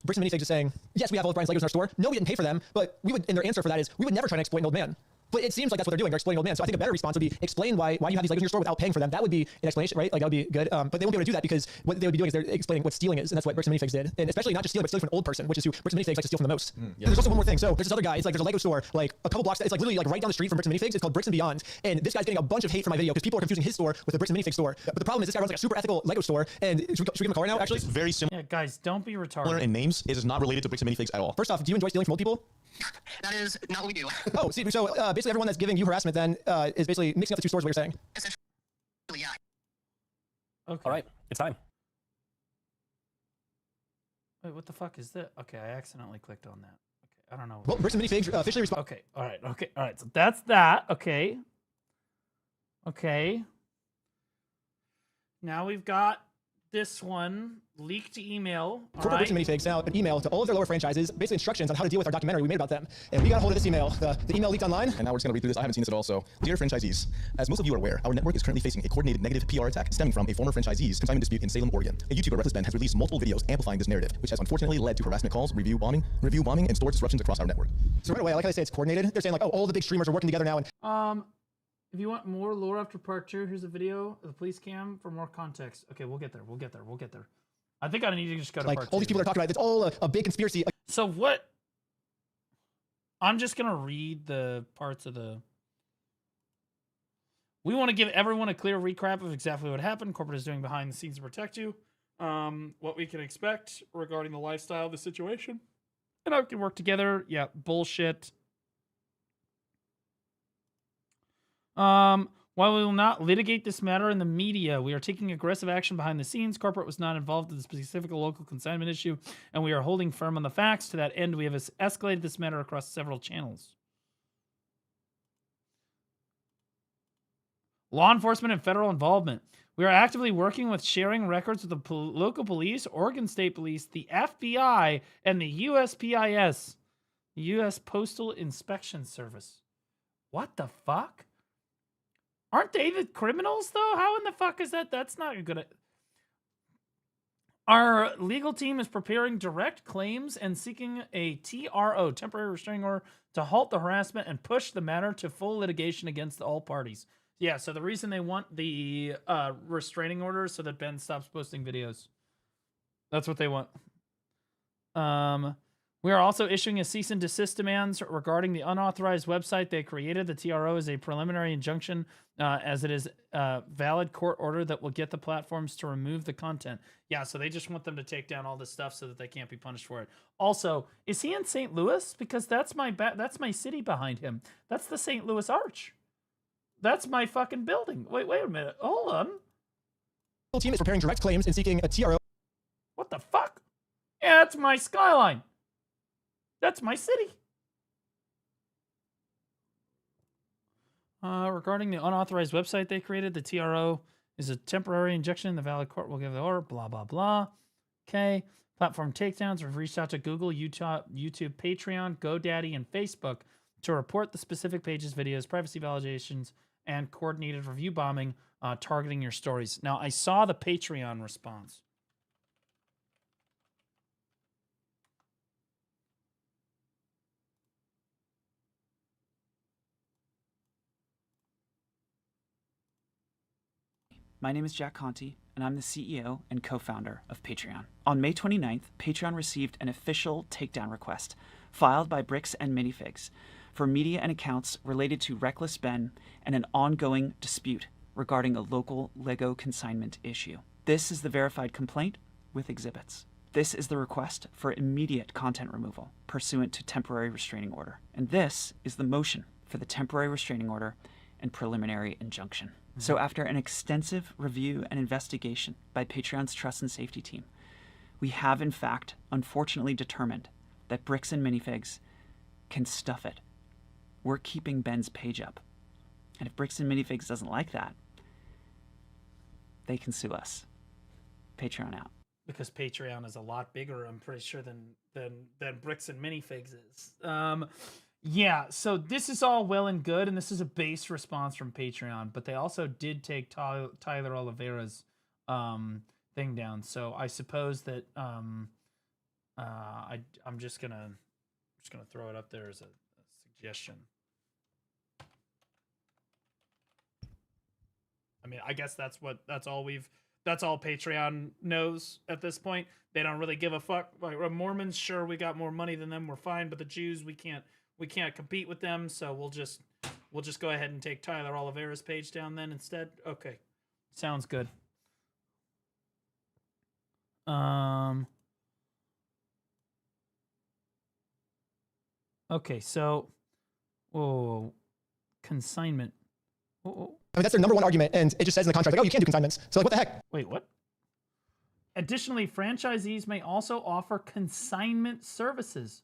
Bricks and Minifigs is saying, yes, we have all of Brian's Legos in our store. No, we didn't pay for them, but we would. And their answer for that is, we would never try to exploit an old man. But it seems like that's what they're doing. They're exploiting old man. So I think a better response would be explain why you have these Legos in your store without paying for them. That would be an explanation, right? Like that would be good. But they won't be able to do that because what they would be doing is they're explaining what stealing is, and that's what Bricks and Minifigs did. And especially not just stealing, but stealing from an old person, which is who Bricks and Minifigs like to steal from the most. Yeah. There's also one more thing. So there's this other guy. It's like there's a Lego store like a couple blocks. It's like literally like right down the street from Bricks and Minifigs. It's called Bricks and Beyond. And this guy's getting a bunch of hate for my video because people are confusing his store with the Bricks and Minifigs store. But the problem is this guy runs like a super ethical Lego store. And should we give him a call right now? Actually, It's very similar Yeah, guys, don't be retarded. in names. It is not related to Bricks and Minifigs at all. First off, do you enjoy stealing from old people? That is not what we do. Oh, see, so basically everyone that's giving you harassment then is basically mixing up the two stores. What you're saying? Essentially, yeah. Okay. All right, it's time. Wait, what the fuck is that? Okay, I accidentally clicked on that. Okay, I don't know. Well, Bricks and Minifigs officially respond. Okay, all right. So that's that. Okay. Now we've got this one leaked email. Corporate Bricks and Minifigs sent out an email to all of their lower franchises, basically instructions on how to deal with our documentary we made about them. And we got a hold of this email. The email leaked online. And now we're just going to read through this. I haven't seen this at all. So, dear franchisees, as most of you are aware, our network is currently facing a coordinated negative PR attack stemming from a former franchisee's consignment dispute in Salem, Oregon. A YouTuber, Reckless Ben, has released multiple videos amplifying this narrative, which has unfortunately led to harassment calls, review bombing, and store disruptions across our network. So right away, I like how they say it's coordinated. They're saying like, oh, all the big streamers are working together now. And if you want more lore after part 2, here's a video of the police cam for more context. Okay, we'll get there. We'll get there. We'll get there. I think I need to just go to like part 2. All these people are talking about it's all a big conspiracy. So what? I'm just gonna read the parts of the. We want to give everyone a clear recap of exactly what happened. Corporate is doing behind the scenes to protect you. What we can expect regarding the lifestyle of the situation, and how we can work together. Yeah, bullshit. While we will not litigate this matter in the media, we are taking aggressive action behind the scenes. Corporate was not involved in the specific local consignment issue, and we are holding firm on the facts. To that end, we have escalated this matter across several channels. Law enforcement and federal involvement. We are actively working with sharing records with the local police, Oregon State Police, the FBI, and the USPIS, the U.S. Postal Inspection Service. What the fuck? Aren't they the criminals, though? How in the fuck is that? That's not a good... Our legal team is preparing direct claims and seeking a TRO, temporary restraining order, to halt the harassment and push the matter to full litigation against all parties. Yeah, so the reason they want the restraining order is so that Ben stops posting videos. That's what they want. We are also issuing a cease and desist demands regarding the unauthorized website they created. The TRO is a preliminary injunction as it is a valid court order that will get the platforms to remove the content. Yeah, so they just want them to take down all this stuff so that they can't be punished for it. Also, is he in St. Louis? Because that's my city behind him. That's the St. Louis Arch. That's my fucking building. Wait a minute. Hold on. The team is preparing direct claims and seeking a TRO. What the fuck? Yeah, that's my skyline. That's my city. Regarding the unauthorized website they created, the TRO is a temporary injunction. The valid court will give the order. Blah, blah, blah. Okay. Platform takedowns. We've reached out to Google, YouTube, Patreon, GoDaddy, and Facebook to report the specific pages, videos, privacy violations, and coordinated review bombing targeting your stories. Now, I saw the Patreon response. My name is Jack Conti, and I'm the CEO and co-founder of Patreon. On May 29th, Patreon received an official takedown request filed by Bricks and Minifigs for media and accounts related to Reckless Ben and an ongoing dispute regarding a local Lego consignment issue. This is the verified complaint with exhibits. This is the request for immediate content removal pursuant to temporary restraining order. And this is the motion for the temporary restraining order and preliminary injunction. So after an extensive review and investigation by Patreon's trust and safety team, we have in fact unfortunately determined that Bricks and Minifigs can stuff it. We're keeping Ben's page up. And if Bricks and Minifigs doesn't like that, they can sue us. Patreon out. Because Patreon is a lot bigger, I'm pretty sure, than Bricks and Minifigs is. Yeah, so this is all well and good, and this is a base response from Patreon, but they also did take Tyler Oliveira's thing down. So I suppose that I'm just gonna throw it up there as a suggestion. I mean, I guess that's all Patreon knows at this point. They don't really give a fuck. Like, Mormons, sure, we got more money than them, we're fine, but the Jews, we can't compete with them, so we'll just go ahead and take Tyler Oliveira's page down then instead. Okay. Sounds good. Okay, so consignment. I mean, that's their number one argument, and it just says in the contract, like, oh, you can't do consignments. So, like, what the heck? Wait, what? Additionally, franchisees may also offer consignment services.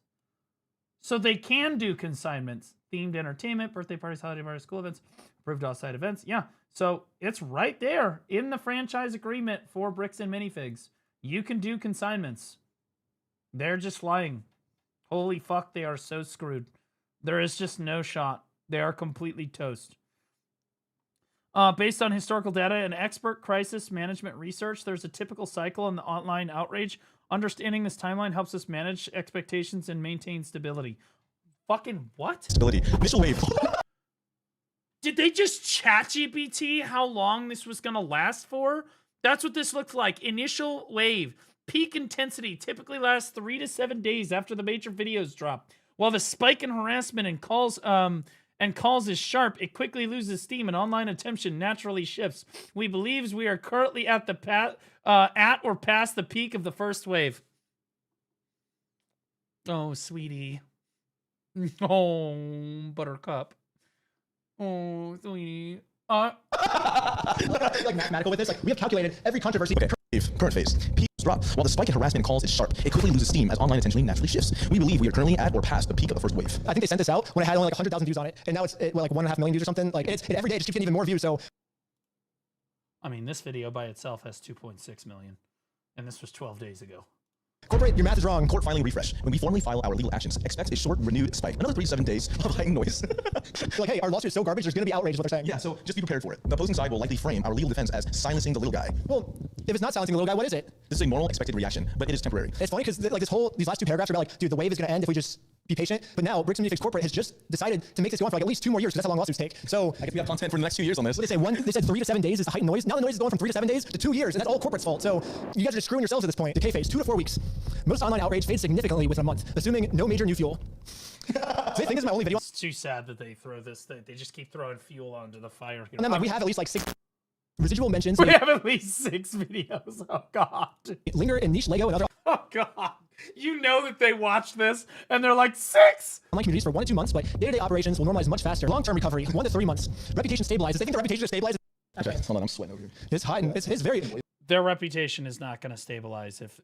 So they can do consignments, themed entertainment, birthday parties, holiday parties, school events, approved off-site events. Yeah. So it's right there in the franchise agreement for Bricks and Minifigs. You can do consignments. They're just lying. Holy fuck, they are so screwed. There is just no shot. They are completely toast. Based on historical data and expert crisis management research, there's a typical cycle in the online outrage. Understanding this timeline helps us manage expectations and maintain stability. Fucking what? Stability. Initial wave. Did they just ChatGPT how long this was going to last for? That's what this looks like. Initial wave. Peak intensity typically lasts 3 to 7 days after the major videos drop. While the spike in harassment and calls is sharp, it quickly loses steam and online attention naturally shifts. We believe we are currently at or past the peak of the first wave. Oh, sweetie. Oh, buttercup. Oh, sweetie. Like mathematical with this, like we have calculated every controversy. Okay, current phase. Peak drop. While the spike in harassment and calls is sharp, it quickly loses steam as online attention naturally shifts. We believe we are currently at or past the peak of the first wave. I think they sent this out when it had only like 100,000 views on it, and now it's like 1.5 million views or something. Like every day it just keeps getting even more views. So, I mean, this video by itself has 2.6 million, and this was 12 days ago. Corporate, your math is wrong. Court filing refresh. When we formally file our legal actions, expect a short, renewed spike. Another 3 to 7 days of heightened noise. Like, hey, our lawsuit is so garbage, there's going to be outrage, is what they're saying. Yeah, so just be prepared for it. The opposing side will likely frame our legal defense as silencing the little guy. Well, if it's not silencing the little guy, what is it? This is a normal, expected reaction, but it is temporary. It's funny because like these last 2 paragraphs are about like, dude, the wave is going to end if we just be patient. But now Bricks and Minifigs Corporate has just decided to make this go on for like at least 2 more years because that's how long lawsuits take. So I guess we have content for the next 2 years on this. What they said 3 to 7 days is the heightened noise. Now the noise is going from 3 to 7 days to 2 years, and that's all corporate's fault. So you guys are just screwing yourselves at this point. Decay phase, 2 to 4 weeks. Most online outrage fades significantly within a month, assuming no major new fuel. So they think this is my only video. It's too sad that they throw this. They just keep throwing fuel onto the fire here. And then like we have at least like 6 residual mentions. We have at least 6 videos. Oh god. Linger in niche Lego and other. Oh god. You know that they watch this and they're like 6 online communities for 1 to 2 months, but day-to-day operations will normalize much faster. Long-term recovery, 1 to 3 months. Reputation stabilizes. They think their reputation is stabilized. Okay, hold on, I'm sweating over here. It's hot. It's very. Their reputation is not going to stabilize if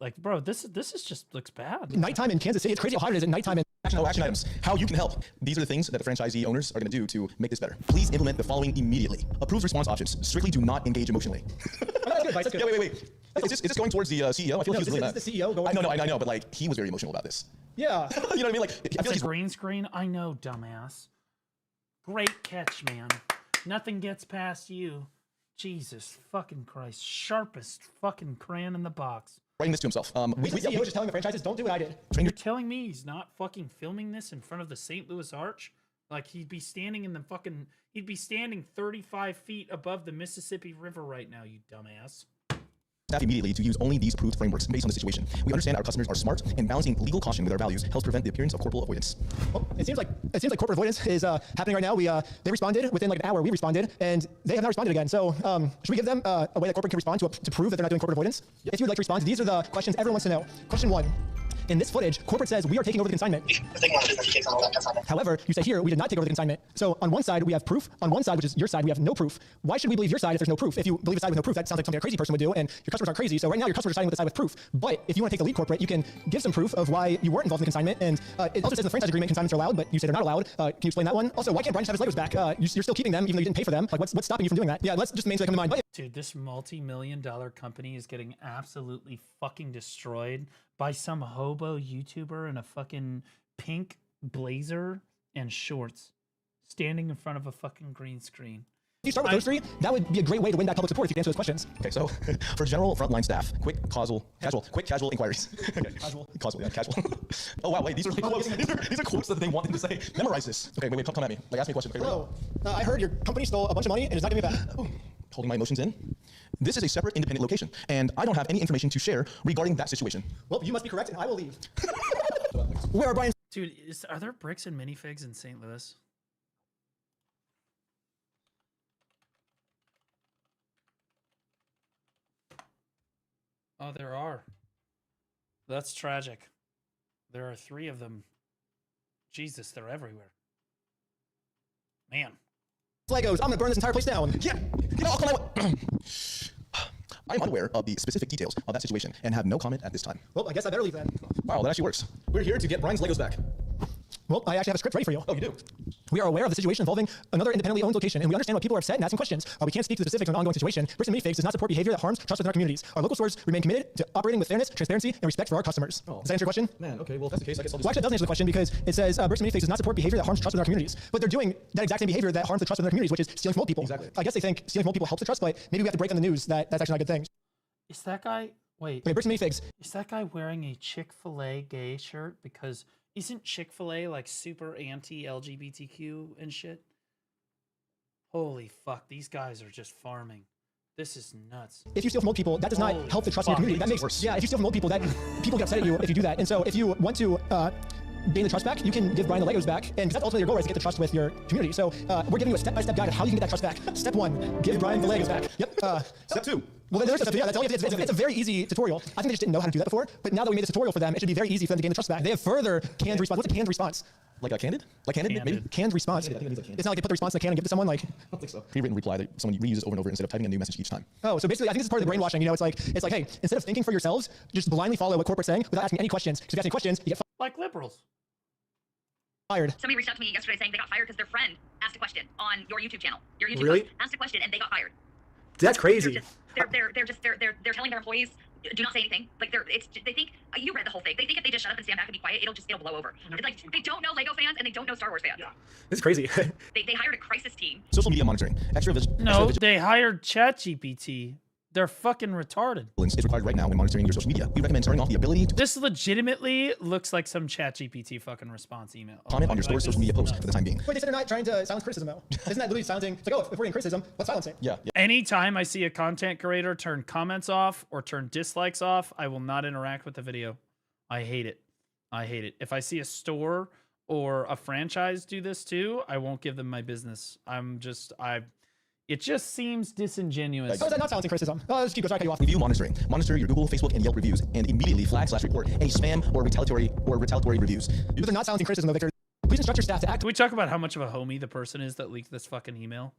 like, bro, this is just looks bad. Nighttime in Kansas City. It's crazy how hot it is at nighttime. Action items. How you can help. These are the things that the franchisee owners are going to do to make this better. Please implement the following immediately. Approved response options. Strictly do not engage emotionally. That's good advice. That's good. Yeah, wait. Is this going towards the CEO? I feel like he's really not. Is this the CEO going? I know, but like he was very emotional about this. Yeah. You know what I mean? Like I feel like green screen. I know, dumbass. Great catch, man. Nothing gets past you. Jesus fucking Christ. Sharpest fucking crayon in the box. Writing this to himself. The CEO just telling the franchises, don't do what I did. You're telling me he's not fucking filming this in front of the St. Louis Arch? Like he'd be standing in the fucking, he'd be standing 35 feet above the Mississippi River right now, you dumbass. Staff immediately to use only these approved frameworks based on the situation. We understand our customers are smart, and balancing legal caution with our values helps prevent the appearance of corporal avoidance. Well, it seems like corporate avoidance is happening right now. They responded within like an hour. We responded, and they have not responded again. So should we give them a way that corporate can respond to prove that they're not doing corporate avoidance? If you would like to respond, these are the questions everyone wants to know. Question 1. In this footage, corporate says we are taking over the consignment. However, you say here we did not take over the consignment. So on one side we have proof. On one side, which is your side, we have no proof. Why should we believe your side if there's no proof? If you believe a side with no proof, that sounds like something a crazy person would do, and your customers aren't crazy. So right now your customers are siding with the side with proof. But if you want to take the lead, corporate, you can give some proof of why you weren't involved in the consignment. And it also says in the franchise agreement consignments are allowed, but you say they're not allowed. Can you explain that one? Also, why can't Brian just have his Legos back? You're still keeping them even though you didn't pay for them. Like what's stopping you from doing that? Yeah, let's just main thing that come to mind. But dude, this multi-million-dollar company is getting absolutely fucking destroyed by some hobo YouTuber in a fucking pink blazer and shorts standing in front of a fucking green screen. If you start with those 3, that would be a great way to win back public support if you can answer those questions. Okay, so for general frontline staff, quick casual inquiries. Okay. Casual. Oh wow, wait, these are like quotes. These are quotes that they want them to say. Memorize this. Okay, wait, come at me. Like, ask me a question. Okay, hello. I heard your company stole a bunch of money and is not giving it back. Holding my emotions in. This is a separate independent location, and I don't have any information to share regarding that situation. Well, you must be correct, and I will leave. Where are Brian's? Dude, are there Bricks and Minifigs in St. Louis? Oh, there are. That's tragic. There are 3 of them. Jesus, they're everywhere. Man. Legos, I'm gonna burn this entire place down. Yeah, I'll come I'm unaware of the specific details of that situation and have no comment at this time. Well, I guess I better leave then. Wow, that actually works. We're here to get Brian's Legos back. Well, I actually have a script ready for you. Oh, you do? We are aware of the situation involving another independently owned location, and we understand why people are upset and asking questions. We can't speak to the specifics of an ongoing situation. Bricks and Minifigs does not support behavior that harms trust within our communities. Our local stores remain committed to operating with fairness, transparency, and respect for our customers. Oh. Does that answer your question? Man, okay, well, if that's the case, I guess I'll just... Well, actually, it doesn't answer the question because it says Bricks and Minifigs does not support behavior that harms trust within our communities. But they're doing that exact same behavior that harms the trust within our communities, which is stealing from old people. Exactly. I guess they think stealing from old people helps the trust, but maybe we have to break on the news that that's actually not a good thing. Is that guy... Wait. Okay, Bricks and Minifigs. Is that guy wearing a Chick-fil-A gay shirt? Because isn't Chick-fil-A like super anti-LGBTQ and shit? Holy fuck, these guys are just farming. This is nuts. If you steal from old people, that does not help the trust in your community. That makes worse. Yeah, if you steal from old people, that people get upset at you if you do that. And so if you want to gain the trust back, you can give Brian the Legos back, and because that's ultimately your goal, is to get the trust with your community. So we're giving you a step-by-step guide of how you can get that trust back. Step 1, give Brian the Legos back. Yep. Step 2. Well, there's step 2. Yeah, that's all you have to do. It's a very easy tutorial. I think they just didn't know how to do that before, but now that we made this tutorial for them, it should be very easy for them to gain the trust back. They have further canned response. What's a canned response? Like a candid? Like candid, maybe? Canned response. Yeah, I think it is a canned. It's not like they put the response in a can and give it to someone. Like, I don't think so. Pre-written reply that someone reuses over and over instead of typing a new message each time. Oh, so basically, I think this is part of the brainwashing. You know, it's like, hey, instead of thinking for yourselves, just blindly follow what corporate's saying without asking any questions. Because if you ask any questions, you get like liberals. Fired. Somebody reached out to me yesterday saying they got fired because their friend asked a question on your YouTube channel. Your YouTube Really? post asked a question and they got fired. That's crazy. They're telling their employees, do not say anything. Like they think you read the whole thing. They think if they just shut up and stand back and be quiet, it'll blow over. It's like they don't know Lego fans and they don't know Star Wars fans. Yeah. This is crazy. They hired a crisis team. Social media monitoring. No, they hired ChatGPT. They're fucking retarded. Is required right now when monitoring your social media. We recommend turning off the ability to This legitimately looks like some ChatGPT fucking response email. comment on your store's social media posts for the time being. Wait, they said they're not trying to silence criticism, though. Isn't that literally silencing? It's like, oh, if we're in criticism, let's silence it. Yeah. Anytime I see a content creator turn comments off or turn dislikes off, I will not interact with the video. I hate it. I hate it. If I see a store or a franchise do this too, I won't give them my business. It just seems disingenuous. Oh, is that not silencing criticism? Oh, let's keep going. Sorry, I cut you off. Review monitoring. Monitor your Google, Facebook, and Yelp reviews, and immediately flag/report any spam or retaliatory reviews. But they're not silencing criticism, though, Victor. Please instruct your staff to act. Can we talk about how much of a homie the person is that leaked this fucking email?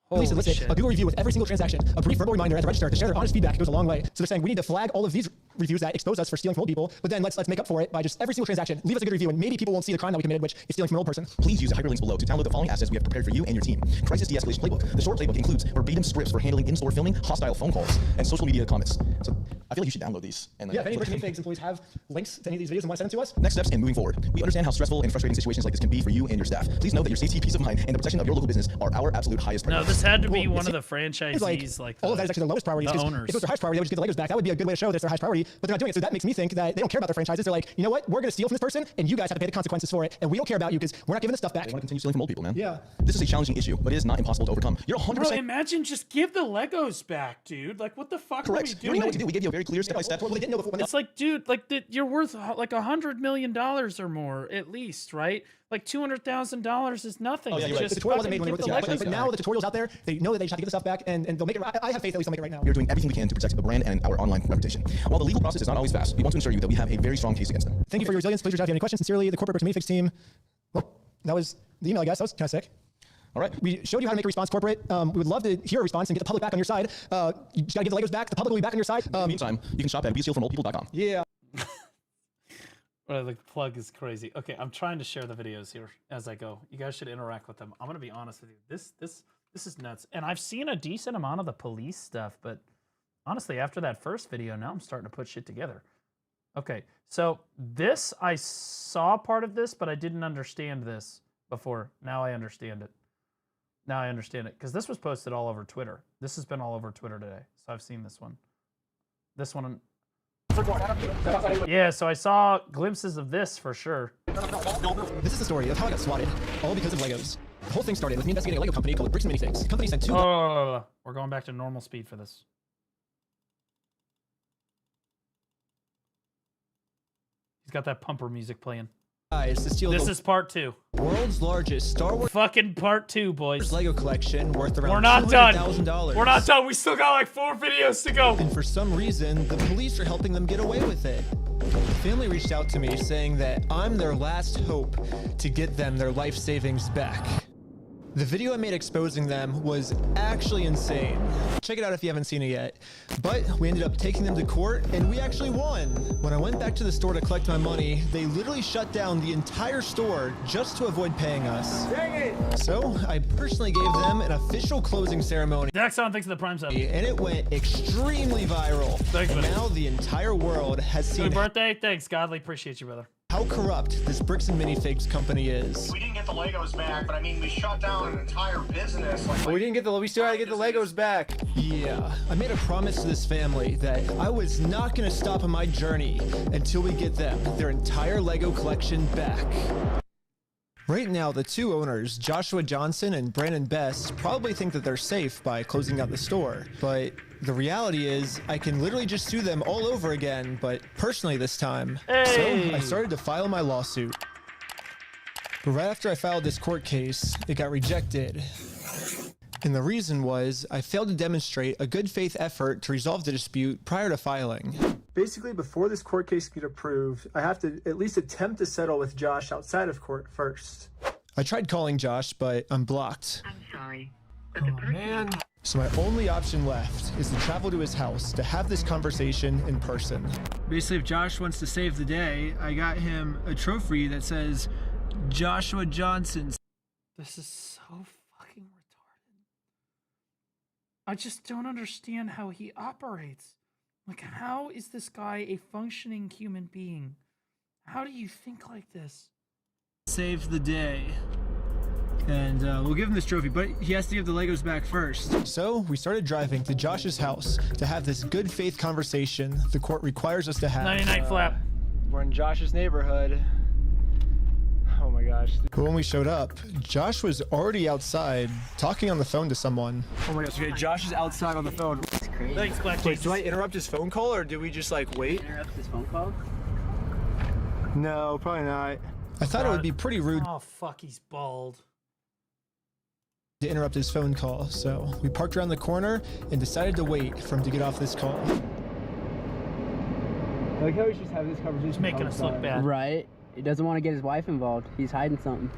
Please Holy solicit shit. a Google review with every single transaction. A brief verbal reminder at the register to share their honest feedback. It goes a long way. So they're saying we need to flag all of these reviews that expose us for stealing from old people, but then let's make up for it by just every single transaction. Leave us a good review, and maybe people won't see the crime that we committed, which is stealing from an old person. Please use the hyperlinks below to download the following assets we have prepared for you and your team. Crisis De-Escalation Playbook. The short playbook includes verbatim scripts for handling in-store filming, hostile phone calls, and social media comments. So I feel like you should download these. And Yeah, if any Bricks and Minifigs employees have links to any of these videos and want to send them to us. Next steps and moving forward. We understand how stressful and frustrating situations like this can be for you and your staff. Please know that your safety, peace of mind, and the protection of your local business are our absolute highest priority. No, this had to be one of the franchisees, like all of that is actually their lowest priority. the If owners. it was their highest priority, they would just get the Legos back. That would be a good way to show that it's their highest priority, but they're not doing it. So that makes me think that they don't care about their franchises. They're like, you know what? We're going to steal from this person, and you guys have to pay the consequences for it, and we don't care about you because we're not giving the stuff back. They want to continue stealing from old people, man. Yeah. This is a challenging issue, but it is not impossible to overcome. You're 100%. Bro, imagine just give the Legos back, dude. Like, what the fuck correct. are we You doing? already know what to do. We gave you a very clear step-by-step. Well, they didn't know before. It's like, dude, like you're worth like $100 million or more at least, right? Like $200,000 is nothing. Oh, yeah, It's you're right. just The tutorial wasn't made when they fucking wrote get this the but Legos now back. the tutorial's out there. They know that they just have to give the stuff back, and they'll make it. I have faith that we still make it right now. We are doing everything we can to protect the brand and our online reputation. While the legal process is not always fast, we want to ensure you that we have a very strong case against them. Thank you for your resilience. Please reach out if you have any questions. Sincerely, the corporate Bricks and Minifigs team. Well, that was the email, I guess. That was kind of sick. All right. We showed you how to make a response corporate. We would love to hear a response and get the public back on your side. You just got to give the Legos back. The public will be back on your side. In the meantime, you can shop at WeStealFromOldPeople.com. Yeah. Well, the plug is crazy. Okay, I'm trying to share the videos here as I go. You guys should interact with them. I'm gonna be honest with you. This is nuts. And I've seen a decent amount of the police stuff, but honestly, after that first video, now I'm starting to put shit together. Okay, so this, I saw part of this, but I didn't understand this before. Now I understand it. Now I understand it, because this was posted all over Twitter. This has been all over Twitter today, so I've seen this one. This one. Yeah, so I saw glimpses of this for sure. This is the story of how I got swatted, all because of Legos. The whole thing started with me investigating a Lego company called Bricks and Minifigs. The company sent two. Oh, we're going back to normal speed for this. He's got that pumper music playing. To steal this is part 2. World's largest Star Wars fucking part 2, boys. Lego collection worth around We're not done. $200,000. We're not done. We still got like 4 videos to go. And for some reason, the police are helping them get away with it. The family reached out to me saying that I'm their last hope to get them their life savings back. The video I made exposing them was actually insane. Check it out if you haven't seen it yet. But we ended up taking them to court and we actually won. When I went back to the store to collect my money, they literally shut down the entire store just to avoid paying us. Dang it! So I personally gave them an official closing ceremony. Daxon, thanks for the Prime sub. And it went extremely viral. Thanks, and buddy. now the entire world has seen Happy birthday. Thanks, Godly. Appreciate you, brother. how corrupt this Bricks and Minifigs company is. We didn't get the Legos back, but I mean, we shut down an entire business. We still gotta get the Legos back. Yeah, I made a promise to this family that I was not gonna stop on my journey until we get them their entire Lego collection back. Right now, the two owners, Joshua Johnson and Brandon Best, probably think that they're safe by closing out the store. But the reality is, I can literally just sue them all over again, but personally this time. Hey. So I started to file my lawsuit. But right after I filed this court case, it got rejected. And the reason was, I failed to demonstrate a good faith effort to resolve the dispute prior to filing. Basically, before this court case can get approved, I have to at least attempt to settle with Josh outside of court first. I tried calling Josh, but I'm blocked. I'm sorry. Oh, man. So my only option left is to travel to his house to have this conversation in person. Basically, if Josh wants to save the day, I got him a trophy that says Joshua Johnson. This is so fucking retarded. I just don't understand how he operates. Like, how is this guy a functioning human being? How do you think like this? Saves the day. And we'll give him this trophy, but he has to give the Legos back first. So we started driving to Josh's house to have this good faith conversation the court requires us to have. 99 flap. We're in Josh's neighborhood. Oh my gosh. But when we showed up, Josh was already outside talking on the phone to someone. Oh my gosh, okay, Josh is outside on the phone. That's crazy. Thanks, Black. Wait, do I interrupt his phone call or do we just like wait? Interrupt his phone call? No, probably not. I thought it would be pretty rude Oh, fuck, he's bald. to interrupt his phone call, so we parked around the corner and decided to wait for him to get off this call. I like how he's just having this conversation. He's making us look bad. Right? He doesn't want to get his wife involved. He's hiding something.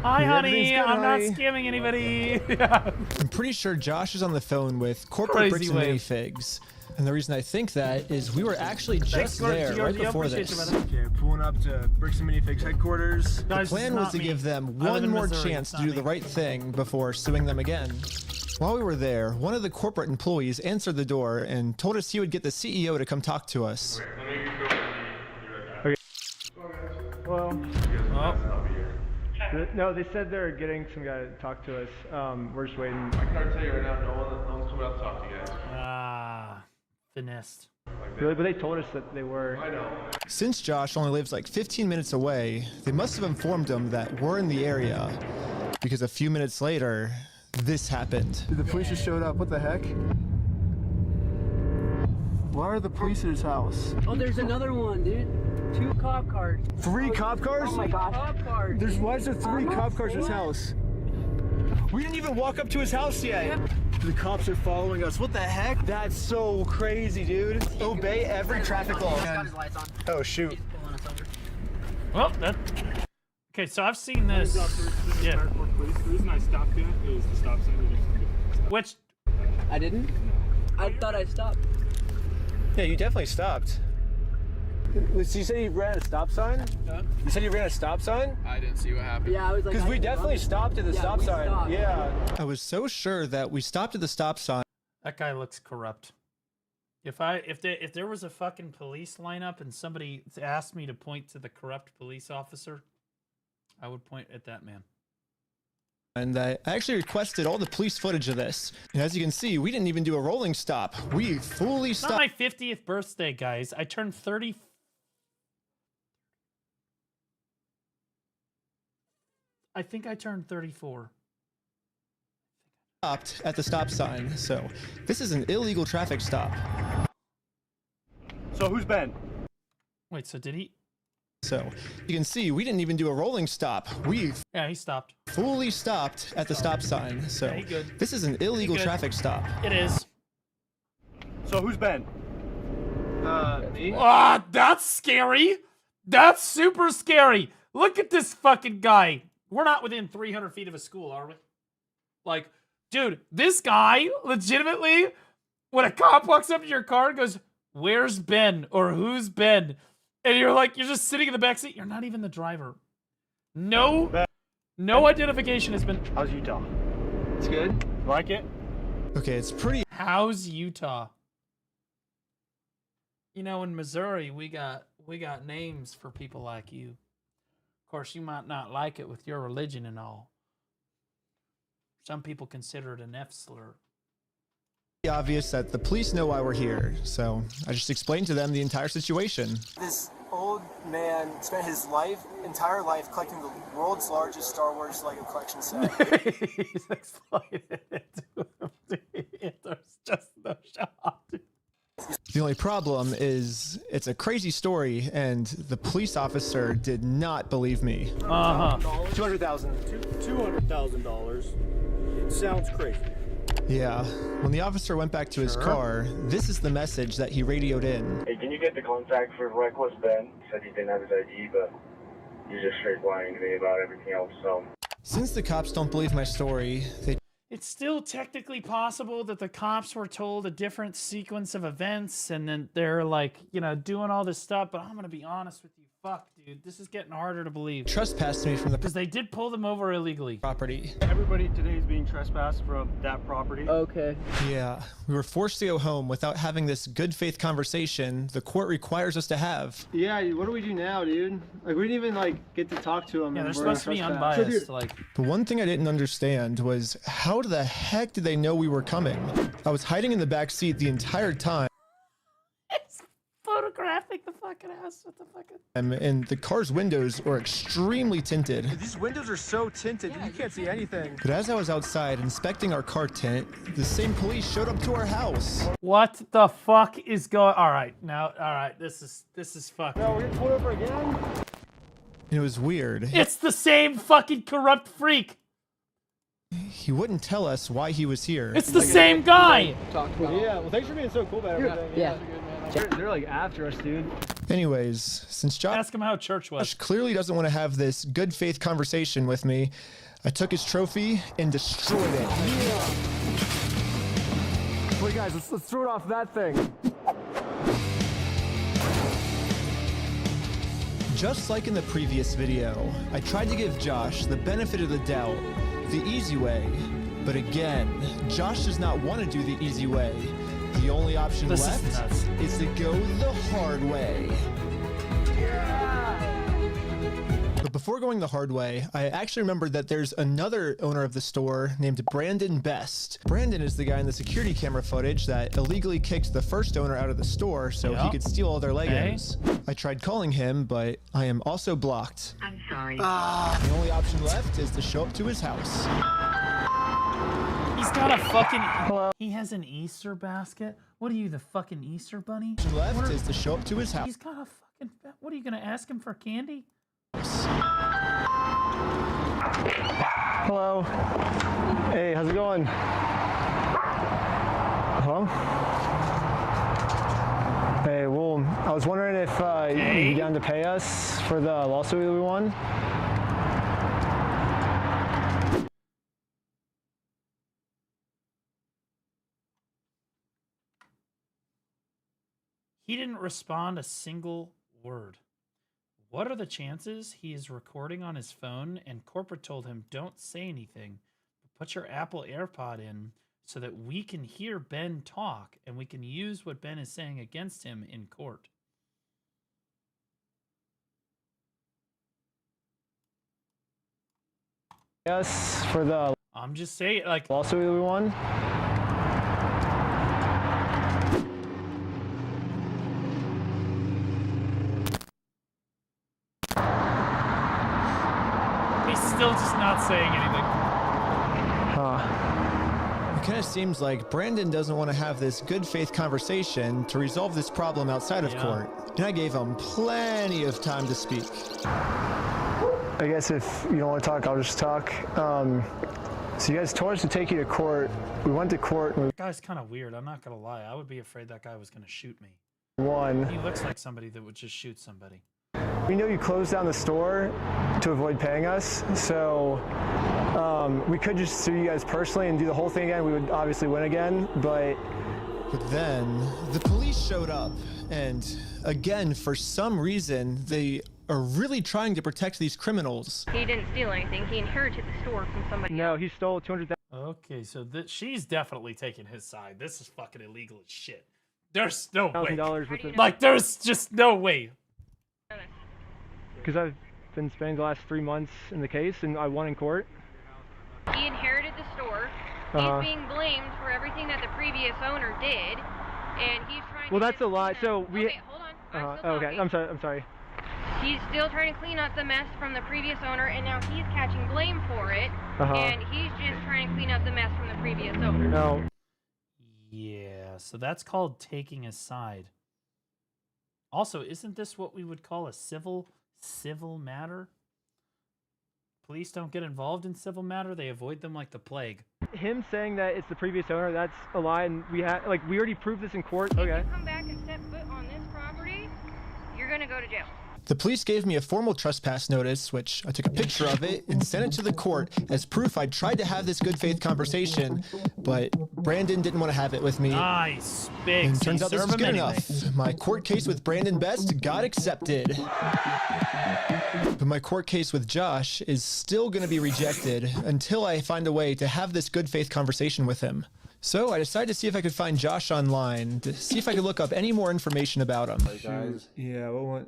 Hi, Everything's honey. good, I'm not honey. scamming anybody. I'm pretty sure Josh is on the phone with corporate Bricks Crazy and wave. Minifigs. And the reason I think that is we were actually Thanks, just there Giorgio. right before Appreciate this. you, brother. Okay, pulling up to Bricks and Minifigs headquarters. The Guys, plan this is was not to me. give them I live one in more Missouri. chance It's to do not the me. right thing before suing them again. While we were there, one of the corporate employees answered the door and told us he would get the CEO to come talk to us. Well, Oh. no, they said they're getting some guy to talk to us. We're just waiting. I can tell you right now, no one's coming out to talk to you guys. Ah, finessed. Really, but they told us that they were. I know. Since Josh only lives like 15 minutes away, they must have informed him that we're in the area. Because a few minutes later, this happened. The police just showed up. What the heck? Why are the police at his house? Oh, there's another one, dude. 2 cop cars. 3 cop cars? Oh my gosh. Cop cars. Why is there 3 cop cars at his house? We didn't even walk up to his house yet. The cops are following us. What the heck? That's so crazy, dude. Obey every traffic law. He's got his lights on. Oh, shoot. He's pulling us over. Well, that. Okay, so I've seen this. Yeah. The reason I stopped it is the stop sign didn't stop. Which? I didn't? I thought I stopped. Yeah, you definitely stopped. So you said you ran a stop sign? Huh? You said you ran a stop sign? I didn't see what happened. Yeah, I was like. Because we definitely stopped at the stop sign. Stopped. Yeah. I was so sure that we stopped at the stop sign. That guy looks corrupt. If there was a fucking police lineup and somebody asked me to point to the corrupt police officer, I would point at that man. And I actually requested all the police footage of this. And as you can see, we didn't even do a rolling stop. We fully It's not stopped. my 50th birthday, guys. I turned 30. I think I turned 34. Stopped at the stop sign. So this is an illegal traffic stop. So who's Ben? Wait, so did he? So you can see, we didn't even do a rolling stop. We Yeah, he stopped. fully stopped at the stop sign. So Yeah, he good. this is an illegal good. traffic stop. It is. So who's Ben? Me? Ah, that's scary. That's super scary. Look at this fucking guy. We're not within 300 feet of a school, are we? Like, dude, this guy, legitimately, when a cop walks up to your car and goes, "Where's Ben?" or "Who's Ben?" and you're like, you're just sitting in the backseat, you're not even the driver. No identification has been... How's Utah? It's good. Like it? Okay, it's pretty... How's Utah? You know, in Missouri, we got names for people like you. Of course, you might not like it with your religion and all. Some people consider it an F slur. obvious that the police know why we're here, so I just explained to them the entire situation. This old man spent his entire life collecting the world's largest Star Wars Lego collection set. He's explaining it to him. There's just no shot. The only problem is it's a crazy story, and the police officer did not believe me. $200,000. It sounds crazy. Yeah. When the officer went back to his car, this is the message that he radioed in. Hey, can you get the contact for Reckless Ben? Said he didn't have his ID, but he's just straight lying to me about everything else, so. Since the cops don't believe my story, It's still technically possible that the cops were told a different sequence of events and then they're like, you know, doing all this stuff, but I'm going to be honest with you. Fuck, dude. This is getting harder to believe. Trespassed me from the... Because they did pull them over illegally. Property. Everybody today is being trespassed from that property. Okay. Yeah. We were forced to go home without having this good faith conversation the court requires us to have. Yeah, what do we do now, dude? Like, we didn't even, get to talk to him. Yeah, they're supposed to be unbiased. The one thing I didn't understand was how the heck did they know we were coming? I was hiding in the back seat the entire time. It's photographing the fucking ass. What the fuck? And the car's windows were extremely tinted. These windows are so tinted, you can't see anything. But as I was outside inspecting our car tint, the same police showed up to our house. What the fuck is going? All right, now, all right, this is fucking. No, we're getting pulled over again. It was weird. It's the same fucking corrupt freak. He wouldn't tell us why he was here. It's the same guy. Yeah, well, thanks for being so cool about everything. Yeah. They're after us, dude. Anyways, since Josh Ask him how church was. clearly doesn't want to have this good faith conversation with me, I took his trophy and destroyed it. Yeah. Wait, guys, let's throw it off that thing. Just like in the previous video, I tried to give Josh the benefit of the doubt, the easy way. But again, Josh does not want to do the easy way. The only option left is to go the hard way. But before going the hard way, I actually remembered that there's another owner of the store named Brandon Best. Brandon is the guy in the security camera footage that illegally kicked the first owner out of the store so he could steal all their Legos. I tried calling him, but I am also blocked. I'm sorry. The only option left is to show up to his house. He's got a fucking. Hello. He has an Easter basket. What are you, the fucking Easter bunny? Left is to show up to his house. He's got a fucking. What are you gonna ask him for candy? Hello. Hey, how's it going? Hello? Hey, well, I was wondering if you'd be down to pay us for the lawsuit that we won. He didn't respond a single word. What are the chances he is recording on his phone and corporate told him don't say anything, but put your Apple AirPod in so that we can hear Ben talk and we can use what Ben is saying against him in court? Yes, for the I'm just saying, like, lawsuit that we won. He's still just not saying anything. It kind of seems like Brandon doesn't want to have this good faith conversation to resolve this problem outside of court. And I gave him plenty of time to speak. I guess if you don't want to talk, I'll just talk. So you guys told us to take you to court. We went to court and That guy's kind of weird. I'm not going to lie. I would be afraid that guy was going to shoot me. we won. He looks like somebody that would just shoot somebody. We know you closed down the store to avoid paying us, so we could just sue you guys personally and do the whole thing again. We would obviously win again, but then the police showed up, and again, for some reason, they are really trying to protect these criminals. He didn't steal anything. He inherited the store from somebody. No, he stole $200,000. Okay, so she's definitely taking his side. This is fucking illegal as shit. There's no way. Like, there's just no way. Because I've been spending the last 3 months in the case, and I won in court. He inherited the store. Uh-huh. He's being blamed for everything that the previous owner did, and he's trying. Well, to that's a lie. So we. Okay, hold on. Okay, I'm sorry. He's still trying to clean up the mess from the previous owner, and now he's catching blame for it. Uh-huh. And he's just trying to clean up the mess from the previous owner. No. Yeah, so that's called taking a side. Also, isn't this what we would call a civil matter? Police don't get involved in civil matter; they avoid them like the plague. Him saying that it's the previous owner, that's a lie, and we already proved this in court. Okay. If you come back and step foot on this property, you're gonna go to jail. The police gave me a formal trespass notice, which I took a picture of it and sent it to the court as proof I tried to have this good faith conversation, but Brandon didn't want to have it with me. Nice, big. And turns out this is good enough. My court case with Brandon Best got accepted. But my court case with Josh is still going to be rejected until I find a way to have this good faith conversation with him. So I decided to see if I could find Josh online, to see if I could look up any more information about him. Guys. Yeah,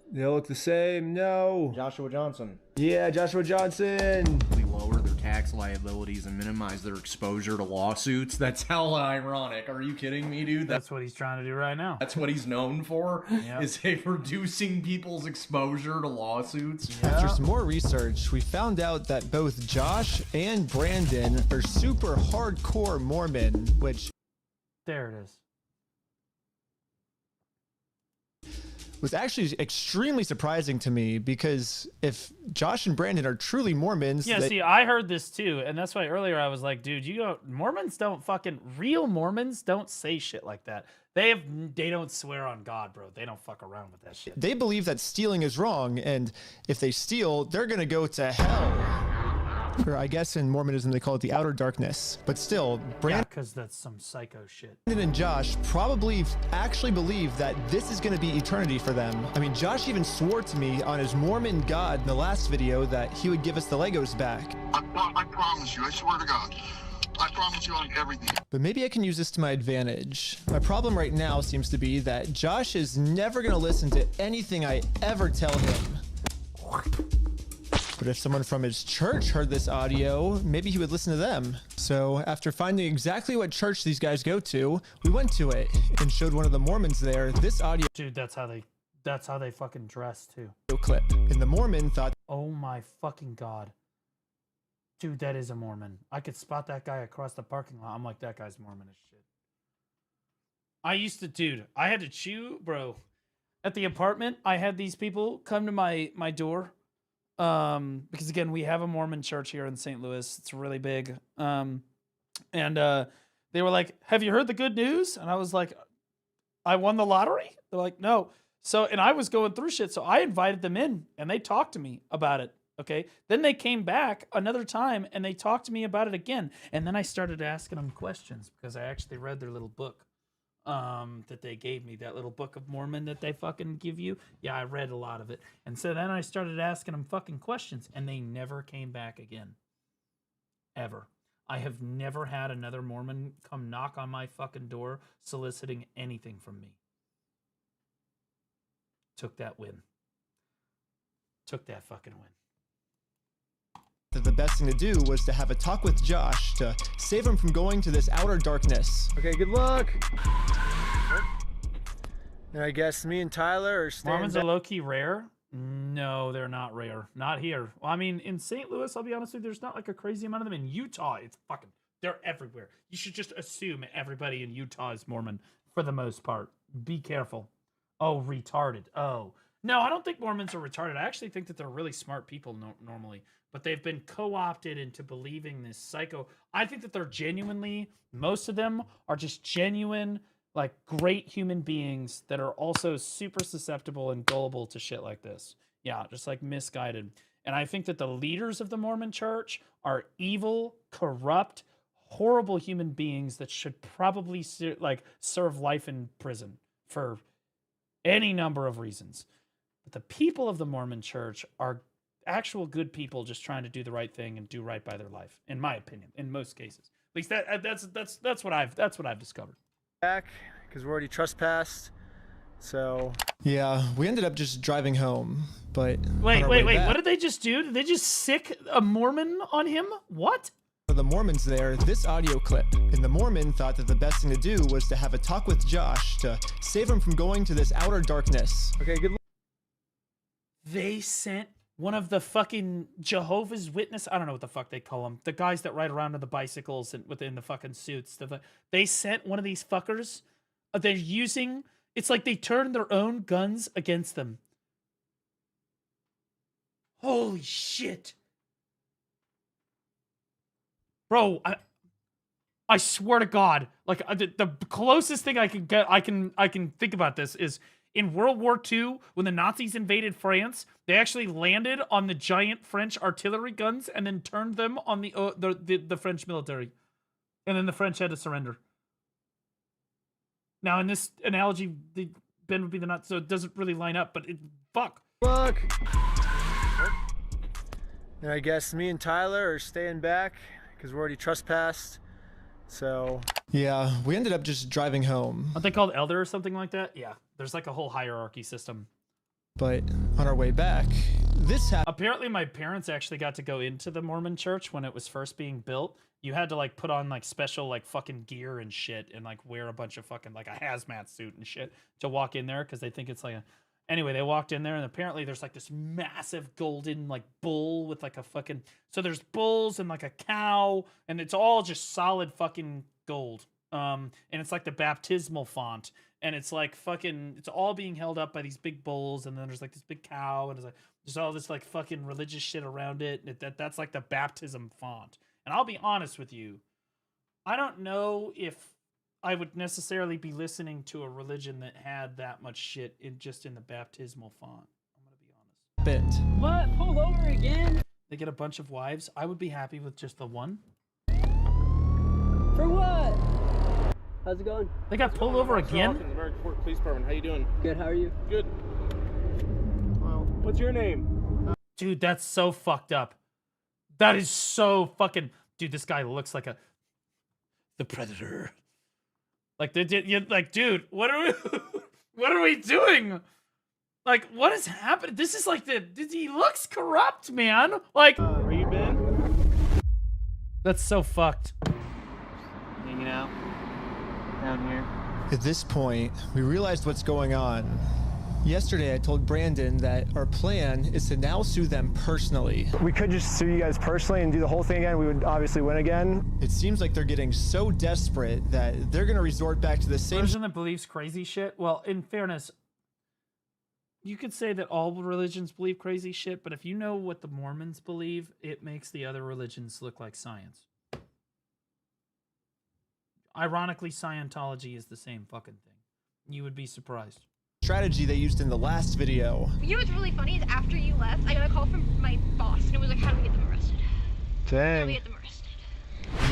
they all look the same. No. Joshua Johnson. Yeah, Joshua Johnson. We lower their tax liabilities and minimize their exposure to lawsuits. That's hella ironic. Are you kidding me, dude? That's what he's trying to do right now. That's what he's known for, Yep. is reducing people's exposure to lawsuits. After some more research, we found out that both Josh and Brandon are super hardcore Mormon, which there it is. Was actually extremely surprising to me, because if Josh and Brandon are truly Mormons... Yeah, see, I heard this too, and that's why earlier I was like, dude, Mormons don't real Mormons don't say shit like that. They don't swear on God, bro. They don't fuck around with that shit. They believe that stealing is wrong, and if they steal, they're gonna go to hell. Or I guess in Mormonism they call it the outer darkness. But still, Brandon because that's some psycho shit. And Josh probably actually believe that this is going to be eternity for them. I mean, Josh even swore to me on his Mormon God in the last video that he would give us the Legos back. I promise you, I swear to God. I promise you on everything. But maybe I can use this to my advantage. My problem right now seems to be that Josh is never going to listen to anything I ever tell him. But if someone from his church heard this audio, maybe he would listen to them. So after finding exactly what church these guys go to, we went to it and showed one of the Mormons there this audio. Dude, that's how they fucking dress too. Clip. And the Mormon thought, oh my fucking God. Dude, that is a Mormon. I could spot that guy across the parking lot. I'm like, that guy's Mormon as shit. I had to chew, bro. At the apartment, I had these people come to my door. Because again, we have a Mormon church here in St. Louis. It's really big. And they were like, have you heard the good news? And I was like, I won the lottery? They're like, no. So, and I was going through shit. So I invited them in and they talked to me about it. Okay. Then they came back another time and they talked to me about it again. And then I started asking them questions because I actually read their little book. That they gave me, that little Book of Mormon that they fucking give you. Yeah, I read a lot of it. And so then I started asking them fucking questions and they never came back again. Ever. I have never had another Mormon come knock on my fucking door soliciting anything from me. Took that win. Took that fucking win. That the best thing to do was to have a talk with Josh to save him from going to this outer darkness. Okay, good luck. And I guess me and Tyler are staying. Mormons are low-key rare? No, they're not rare. Not here. Well, I mean, in St. Louis, I'll be honest with you, there's not like a crazy amount of them. In Utah, they're everywhere. You should just assume everybody in Utah is Mormon for the most part. Be careful. Oh, retarded. Oh. No, I don't think Mormons are retarded. I actually think that they're really smart people normally. But they've been co-opted into believing this psycho. I think that they're genuinely, most of them are just genuine, like great human beings that are also super susceptible and gullible to shit like this. Yeah, just like misguided. And I think that the leaders of the Mormon Church are evil, corrupt, horrible human beings that should probably serve life in prison for any number of reasons. But the people of the Mormon Church are actual good people just trying to do the right thing and do right by their life, in my opinion, in most cases. At least that's what I've discovered. Back because we're already trespassed. So yeah, we ended up just driving home, but wait, what did they just do? Did they just sick a Mormon on him? What? For the Mormons there, this audio clip, and the Mormon thought that the best thing to do was to have a talk with Josh to save him from going to this outer darkness. Okay, good. They sent one of the fucking Jehovah's Witness, I don't know what the fuck they call them, the guys that ride around on the bicycles and within the fucking suits. They sent one of these fuckers. They're using. It's like they turned their own guns against them. Holy shit. Bro, I swear to God, like the closest thing I can get, I can think about this is in World War II, when the Nazis invaded France, they actually landed on the giant French artillery guns and then turned them on the French military. And then the French had to surrender. Now, in this analogy, Ben would be the Nazi, so it doesn't really line up, but fuck. Look. And I guess me and Tyler are staying back because we're already trespassed. So yeah, we ended up just driving home. Aren't they called elder or something like that? Yeah, there's like a whole hierarchy system. But on our way back, this happened. Apparently, my parents actually got to go into the Mormon church when it was first being built. You had to like put on like special like fucking gear and shit and like wear a bunch of fucking like a hazmat suit and shit to walk in there because they think it's like a. Anyway, they walked in there and apparently there's like this massive golden like bull with like a fucking. So there's bulls and like a cow and it's all just solid fucking gold. And it's like the baptismal font and it's like fucking. It's all being held up by these big bulls and then there's like this big cow and there's all this like fucking religious shit around it. And that's like the baptism font. And I'll be honest with you, I don't know if I would necessarily be listening to a religion that had that much shit in the baptismal font. I'm gonna be honest. What? Pull over again? They get a bunch of wives. I would be happy with just the one. For what? How's it going? They got pulled over again? American Fort Police Department. How you doing? Good, how are you? Good. Well, what's your name? Dude, that's so fucked up. That is so fucking... Dude, this guy looks like the Predator. Like, dude, what are we doing? Like, what is happening? This is like he looks corrupt, man. Like, are you Ben? That's so fucked. Hanging out down here. At this point, we realized what's going on. Yesterday, I told Brandon that our plan is to now sue them personally. We could just sue you guys personally and do the whole thing again. We would obviously win again. It seems like they're getting so desperate that they're going to resort back to the same... Religion that believes crazy shit? Well, in fairness, you could say that all religions believe crazy shit, but if you know what the Mormons believe, it makes the other religions look like science. Ironically, Scientology is the same fucking thing. You would be surprised. Strategy they used in the last video. You know what's really funny is after you left, I got a call from my boss, and it was like, how do we get them arrested? Dang. How do we get them arrested?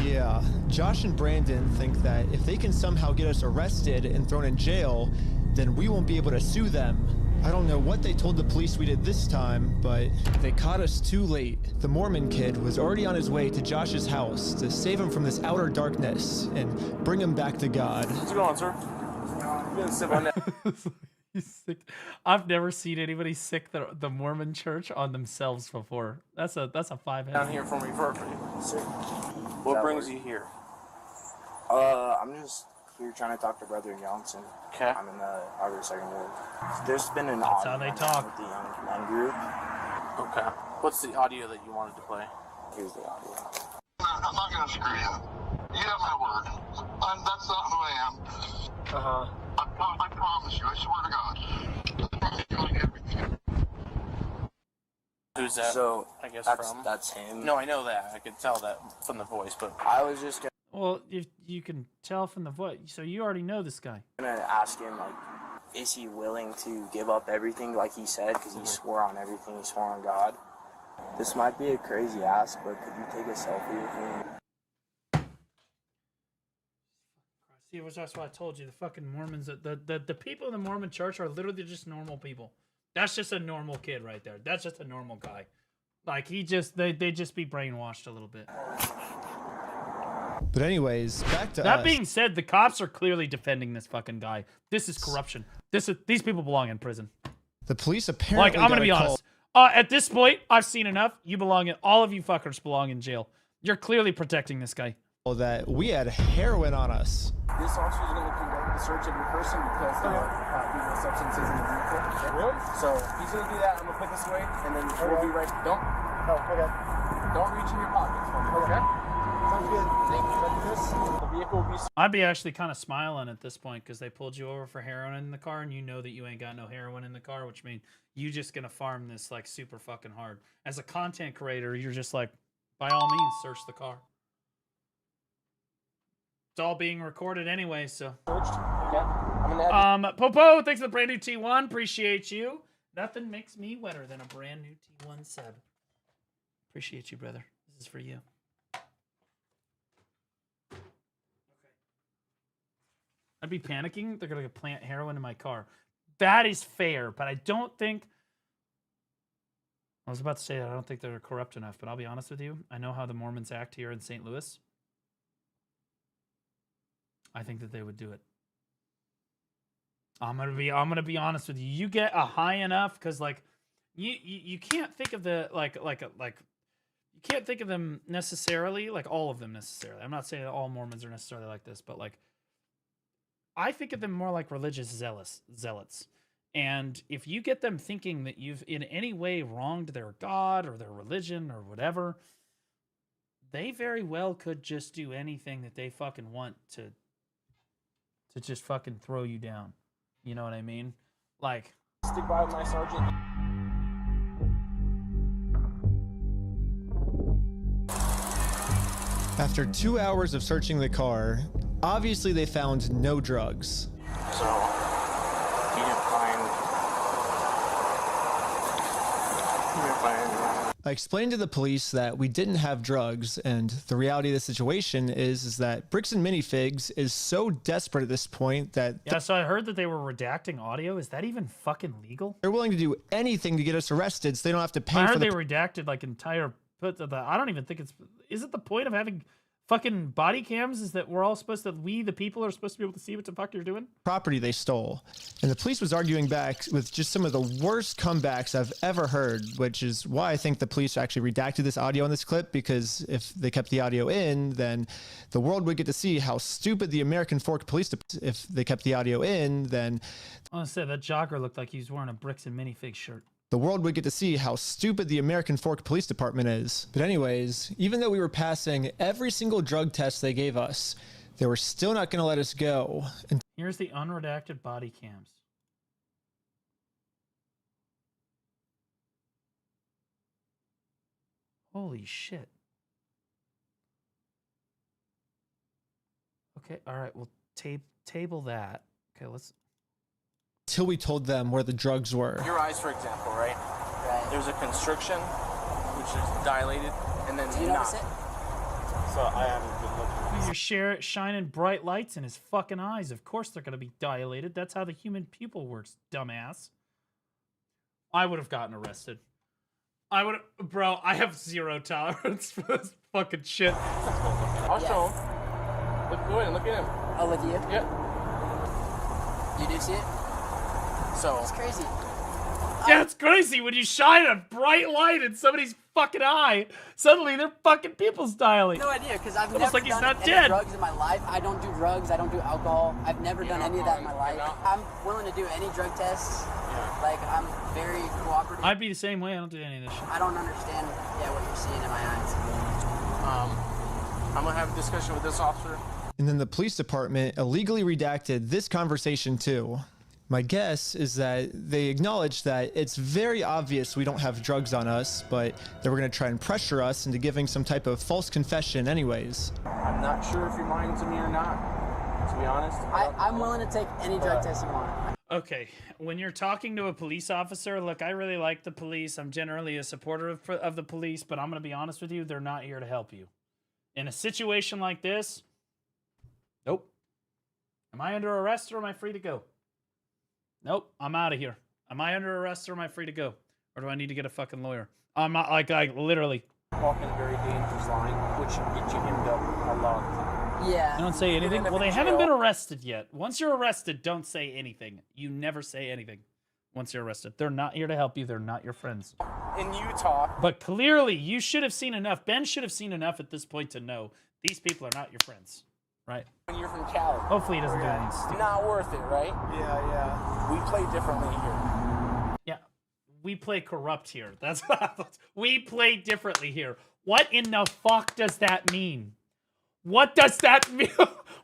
Yeah, Josh and Brandon think that if they can somehow get us arrested and thrown in jail, then we won't be able to sue them. I don't know what they told the police we did this time, but they caught us too late. The Mormon kid was already on his way to Josh's house to save him from this outer darkness and bring him back to God. What's going on, sir? You gonna sit on that? He's sick. I've never seen anybody sick the Mormon church on themselves before. That's a 5 Down here for me, perfect. What brings you here? I'm just here trying to talk to Brother Johnson. Okay. I'm in the Harbor Second Ward. There's been an That's audio how they talk. with the young men group. Okay. What's the audio that you wanted to play? Here's the audio. I'm not gonna screw you. You have my word. That's not who I am. Uh-huh. I promise you. I swear to God. I promise you on everything. Who's that? So I guess that's him. No, I know that. I could tell that from the voice, but I was just Well, if you can tell from the voice, so you already know this guy. gonna ask him like is he willing to give up everything like he said? Because he swore on everything. He swore on God. This might be a crazy ask, but could you take a selfie with me? See, that's why I told you the fucking Mormons, the people in the Mormon church are literally just normal people. That's just a normal kid right there. That's just a normal guy. Like they just be brainwashed a little bit. But anyways, back to that us. being said, the cops are clearly defending this fucking guy. This is corruption. These people belong in prison. The police apparently I'm gonna be honest. At this point, I've seen enough. All of you fuckers belong in jail. You're clearly protecting this guy. That we had heroin on us. This officer is going to conduct the search of your person because there are substances in the vehicle. Really? So he's going to do that. I'm going to put this away, and then we'll be right. Don't reach in your pockets for me, okay? Sounds good. Thank you. The vehicle will be. I'd be actually kind of smiling at this point because they pulled you over for heroin in the car, and you know that you ain't got no heroin in the car, which means you just gonna farm this like super fucking hard. As a content creator, you're just like, by all means, search the car. It's all being recorded anyway, so. Popo, thanks for the brand new T1. Appreciate you. Nothing makes me wetter than a brand new T1 sub. Appreciate you, brother. This is for you. I'd be panicking. They're gonna plant heroin in my car. That is fair, but I don't think. I was about to say I don't think they're corrupt enough, but I'll be honest with you. I know how the Mormons act here in St. Louis. I think that they would do it. I'm gonna be honest with you. You get a high enough because like you can't think of the like you can't think of them necessarily like all of them necessarily. I'm not saying that all Mormons are necessarily like this, but like I think of them more like religious zealots. And if you get them thinking that you've in any way wronged their God or their religion or whatever, they very well could just do anything that they fucking want to just fucking throw you down. You know what I mean? Like, stick by my sergeant. After 2 hours of searching the car, obviously they found no drugs. So, you didn't find anything. I explained to the police that we didn't have drugs, and the reality of the situation is that Bricks and Minifigs is so desperate at this point that... Yeah, so I heard that they were redacting audio. Is that even fucking legal? They're willing to do anything to get us arrested so they don't have to pay I for heard the... they redacted like entire... I don't even think it's... Is it the point of having fucking body cams is that we're all supposed to... We, the people, are supposed to be able to see what the fuck you're doing? Property they stole. And the police was arguing back with just some of the worst comebacks I've ever heard, which is why I think the police actually redacted this audio in this clip, because if they kept the audio in, then the world would get to see how stupid the American Fork Police Department. If they kept the audio in, then... I want to say that jogger looked like he was wearing a Bricks and Minifigs shirt. The world would get to see how stupid the American Fork Police Department is. But anyways, even though we were passing every single drug test they gave us, they were still not going to let us go. And here's the unredacted body cams. Holy shit. Okay, all right, well, table that. Okay, let's... Till we told them where the drugs were. Your eyes, for example, right? There's a constriction, which is dilated, and then not. So I haven't been looking. You're shining bright lights in his fucking eyes. Of course they're gonna be dilated. That's how the human pupil works, dumbass. I would have gotten arrested. Bro, I have zero tolerance for this fucking shit. I'll show him. Go ahead and look at him. I'll look at you? Yeah. You do see it? So it's crazy. Yeah, it's crazy when you shine a bright light in somebody's fucking eye. Suddenly, their fucking pupils dilate. No idea, because I've almost never like he's done not any dead. drugs in my life. I don't do drugs. I don't do alcohol. I've never done any of that in my life. I'm willing to do any drug tests. Yeah. Like, I'm very cooperative. I'd be the same way. I don't do any of this shit. I don't understand, what you're seeing in my eyes. I'm gonna have a discussion with this officer. And then the police department illegally redacted this conversation too. My guess is that they acknowledge that it's very obvious we don't have drugs on us, but they were going to try and pressure us into giving some type of false confession anyways. I'm not sure if you're lying to me or not, to be honest. I'm willing to take any drug test you want. Okay, when you're talking to a police officer, look, I really like the police. I'm generally a supporter of the police, but I'm going to be honest with you, they're not here to help you. In a situation like this, nope. Am I under arrest or am I free to go? Nope, I'm out of here. Am I under arrest or am I free to go? Or do I need to get a fucking lawyer? I'm not, like, I literally... Walking a very dangerous line, which can get you hemmed up a lot of the time. Yeah. I don't say anything. Well, they haven't been arrested yet. Once you're arrested, don't say anything. You never say anything once you're arrested. They're not here to help you. They're not your friends. In Utah. But clearly, you should have seen enough. Ben should have seen enough at this point to know these people are not your friends. Right? When you're from Cali. Hopefully he doesn't do anything stupid. Not worth it, right? Yeah. We play differently here. Yeah. We play corrupt here. That's what we play differently here. What in the fuck does that mean? What does that mean?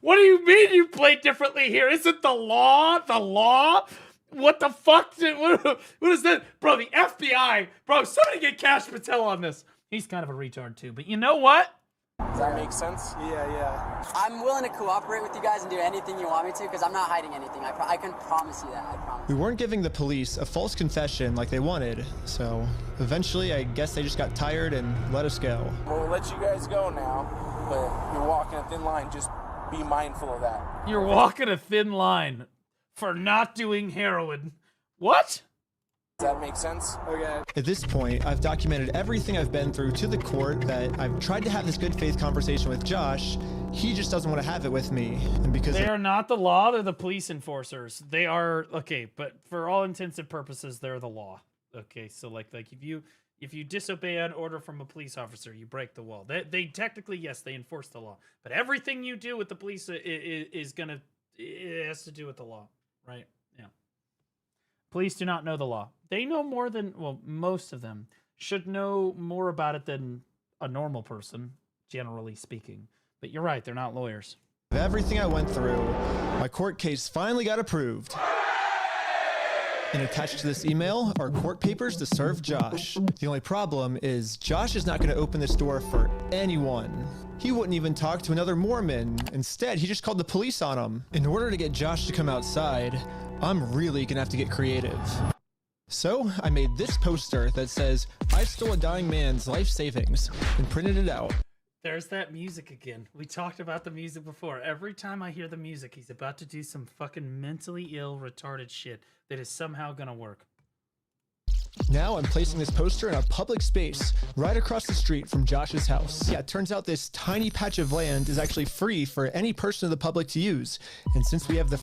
What do you mean you play differently here? Isn't the law the law? What the fuck? What is that? Bro, the FBI. Bro, somebody get Cash Patel on this. He's kind of a retard too. But you know what? Does that make sense? Yeah. I'm willing to cooperate with you guys and do anything you want me to because I'm not hiding anything. I can promise you that. I promise. We weren't giving the police a false confession like they wanted, so eventually I guess they just got tired and let us go. We'll let you guys go now, but you're walking a thin line. Just be mindful of that. You're walking a thin line for not doing heroin. What? Does that make sense? Okay. At this point, I've documented everything I've been through to the court, that I've tried to have this good faith conversation with Josh. He just doesn't want to have it with me. And because they are not the law, they're the police enforcers. They are, okay, but for all intents and purposes, they're the law. Okay, so like if you disobey an order from a police officer, you break the law. They technically, yes, they enforce the law. But everything you do with the police it has to do with the law, right? Yeah. Police do not know the law. They know more than, well, most of them should know more about it than a normal person, generally speaking. But you're right, they're not lawyers. everything I went through, my court case finally got approved. And attached to this email are court papers to serve Josh. The only problem is Josh is not going to open this door for anyone. He wouldn't even talk to another Mormon. Instead, he just called the police on him. In order to get Josh to come outside, I'm really going to have to get creative. So I made this poster that says, "I stole a dying man's life savings," and printed it out. There's that music again. We talked about the music before. Every time I hear the music, he's about to do some fucking mentally ill, retarded shit that is somehow gonna work. Now I'm placing this poster in a public space right across the street from Josh's house. Yeah, it turns out this tiny patch of land is actually free for any person of the public to use. And since we have the...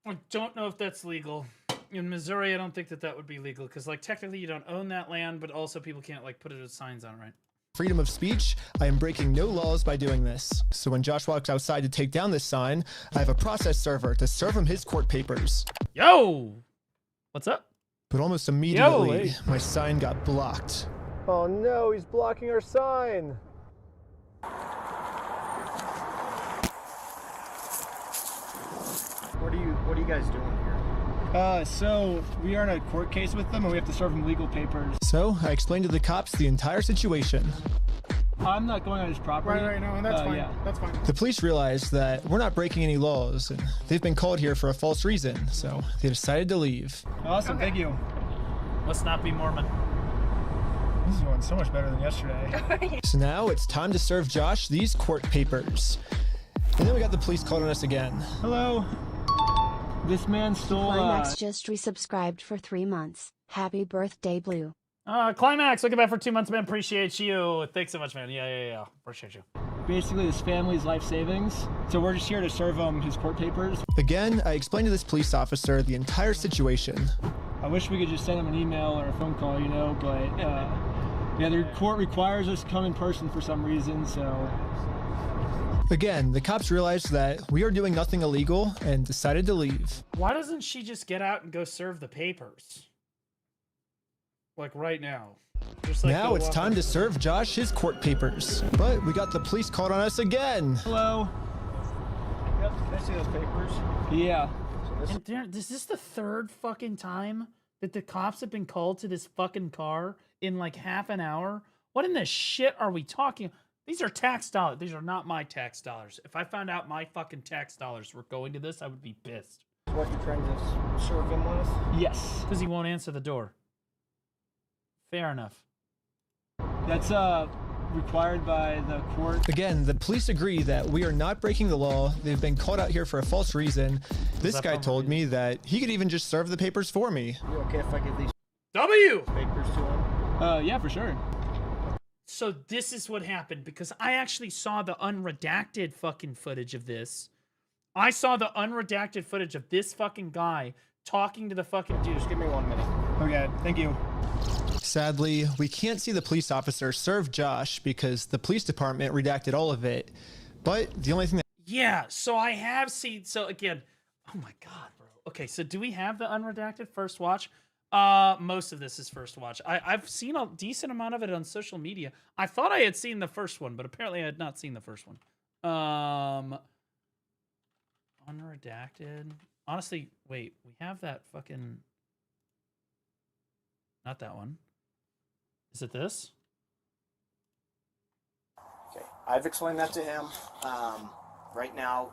I don't know if that's legal. In Missouri, I don't think that would be legal, because like technically you don't own that land, but also people can't like put it as signs on it, right? freedom of speech, I am breaking no laws by doing this. So when Josh walks outside to take down this sign, I have a process server to serve him his court papers. Yo! What's up? But almost immediately, my sign got blocked. Oh no, he's blocking our sign. What are you guys doing here? So we are in a court case with them and we have to serve them legal papers. So I explained to the cops the entire situation. I'm not going on his property. Right, no, that's fine. Yeah. That's fine. The police realized that we're not breaking any laws, and they've been called here for a false reason, so they decided to leave. Awesome, thank you. Let's not be Mormon. This is going so much better than yesterday. So now it's time to serve Josh these court papers. And then we got the police called on us again. Hello. This man stole... Climax just resubscribed for 3 months. Happy birthday, Blue. Climax, looking back for 2 months, man. Appreciate you. Thanks so much, man. Yeah. Appreciate you. Basically, his family's life savings. So we're just here to serve him his court papers. Again, I explained to this police officer the entire situation. I wish we could just send him an email or a phone call, you know, but yeah, the court requires us to come in person for some reason, so... Again, the cops realized that we are doing nothing illegal and decided to leave. Why doesn't she just get out and go serve the papers? Like right now. Just like now it's time to serve Josh his court papers. But we got the police called on us again. Hello. Yep, can I see those papers? Yeah. And is this the third fucking time that the cops have been called to this fucking car in like half an hour? What in the shit are we talking? These are tax dollars. These are not my tax dollars. If I found out my fucking tax dollars were going to this, I would be pissed. what you're trying to serve him with? Yes. Because he won't answer the door. Fair enough. That's required by the court. Again, the police agree that we are not breaking the law. They've been called out here for a false reason. This guy told me that he could even just serve the papers for me. You okay if I give these papers to him? Yeah, for sure. So this is what happened, because I actually saw the unredacted fucking footage of this. I saw the unredacted footage of this fucking guy talking to the fucking dude. Just give me 1 minute. Okay, thank you. Sadly, we can't see the police officer serve Josh because the police department redacted all of it. But the only thing that... Yeah, so I have seen... So again... Oh my god, bro. Okay, so do we have the unredacted first watch? Most of this is first watch. I've seen a decent amount of it on social media. I thought I had seen the first one, but apparently I had not seen the first one. Unredacted. Honestly, wait. We have that fucking... Not that one. Is it this? Okay, I've explained that to him. Right now,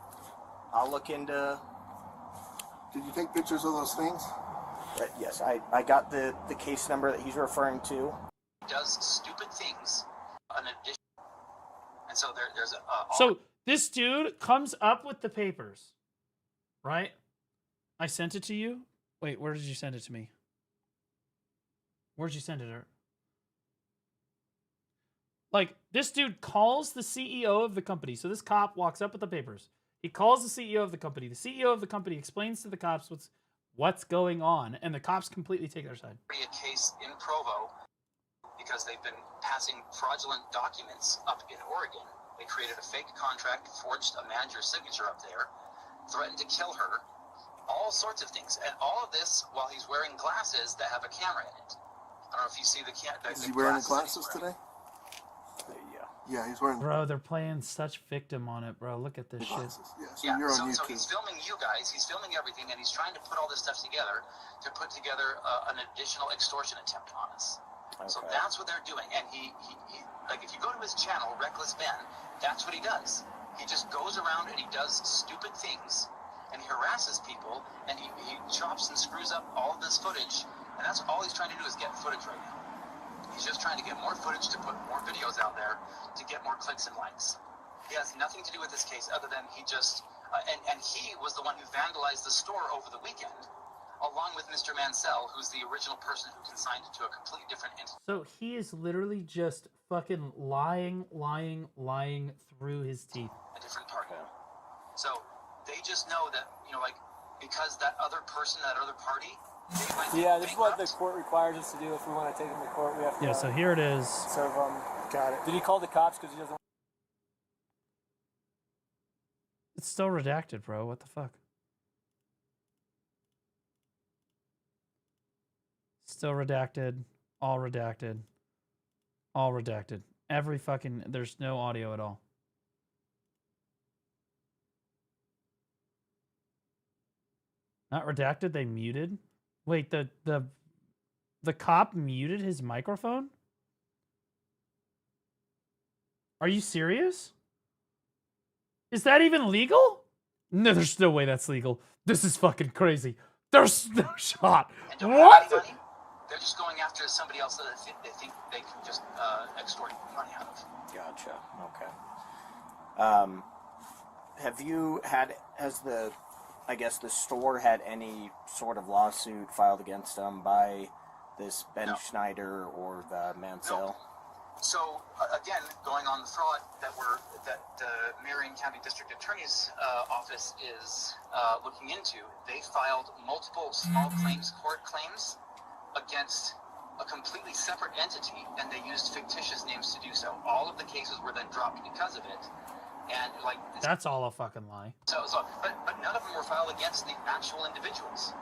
I'll look into... Did you take pictures of those things? Yes, I got the case number that he's referring to. Does stupid things in addition, and so there's a. So this dude comes up with the papers, right? I sent it to you. Wait, where did you send it to me? Where'd you send it? Like, this dude calls the CEO of the company. So this cop walks up with the papers. He calls the CEO of the company. The CEO of the company explains to the cops what's going on, and the cops completely take their side. A case in Provo because they've been passing fraudulent documents up in Oregon. They created a fake contract, forged a manager's signature up there, threatened to kill her, all sorts of things, and all of this while he's wearing glasses that have a camera in it. I don't know if you see the Is he wearing glasses today? Yeah, he's wearing. Bro, they're playing such victim on it, bro. Look at this shit. Yeah, so he's filming you guys, he's filming everything, and he's trying to put all this stuff together to put together an additional extortion attempt on us. Okay. So that's what they're doing, and he like, if you go to his channel, Reckless Ben, that's what he does. He just goes around and he does stupid things, and he harasses people, and he chops and screws up all of this footage, and that's all he's trying to do is get footage right now. He's just trying to get more footage to put more videos out there to get more clicks and likes. He has nothing to do with this case other than he just... and he was the one who vandalized the store over the weekend, along with Mr. Mansell, who's the original person who consigned it to a completely different entity. So he is literally just fucking lying through his teeth. A different target. So they just know that, you know, like, because that other person, that other party... Yeah, this is what the court requires us to do. If we want to take him to court, we have to. Yeah, so here it is. Serve him. Got it. Did he call the cops because he doesn't? It's still redacted, bro. What the fuck? Still redacted. All redacted. All redacted. Every fucking... There's no audio at all. Not redacted, they muted? Wait, the cop muted his microphone? Are you serious? Is that even legal? No, there's no way that's legal. This is fucking crazy. There's no shot. What? They're just going after somebody else that they think they can just extort money out of. Gotcha. Okay. I guess the store had any sort of lawsuit filed against them by this Ben Schneider or the Mansell? No. So again, going on the fraud that the Marion County District Attorney's office is looking into, they filed multiple small claims court claims against a completely separate entity, and they used fictitious names to do so. All of the cases were then dropped because of it. And like that's all a fucking lie. But none of them were filed against the actual individuals.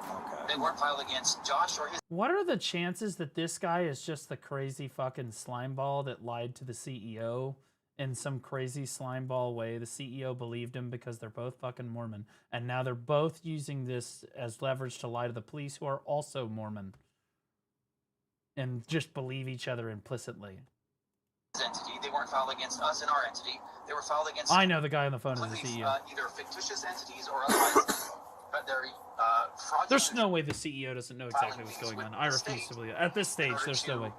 Okay. They weren't filed against Josh or his. What are the chances that this guy is just the crazy fucking slimeball that lied to the CEO in some crazy slimeball way? The CEO believed him because they're both fucking Mormon, and now they're both using this as leverage to lie to the police, who are also Mormon, and just believe each other implicitly. Entity, they weren't weren't filed against us in our entity. They were filed against. I know the guy on the phone is the completely, CEO. Either fictitious entities or otherwise, but they're fraudulent. There's no way the CEO doesn't know exactly what's going on. I refuse to believe it. At this stage, there's no way.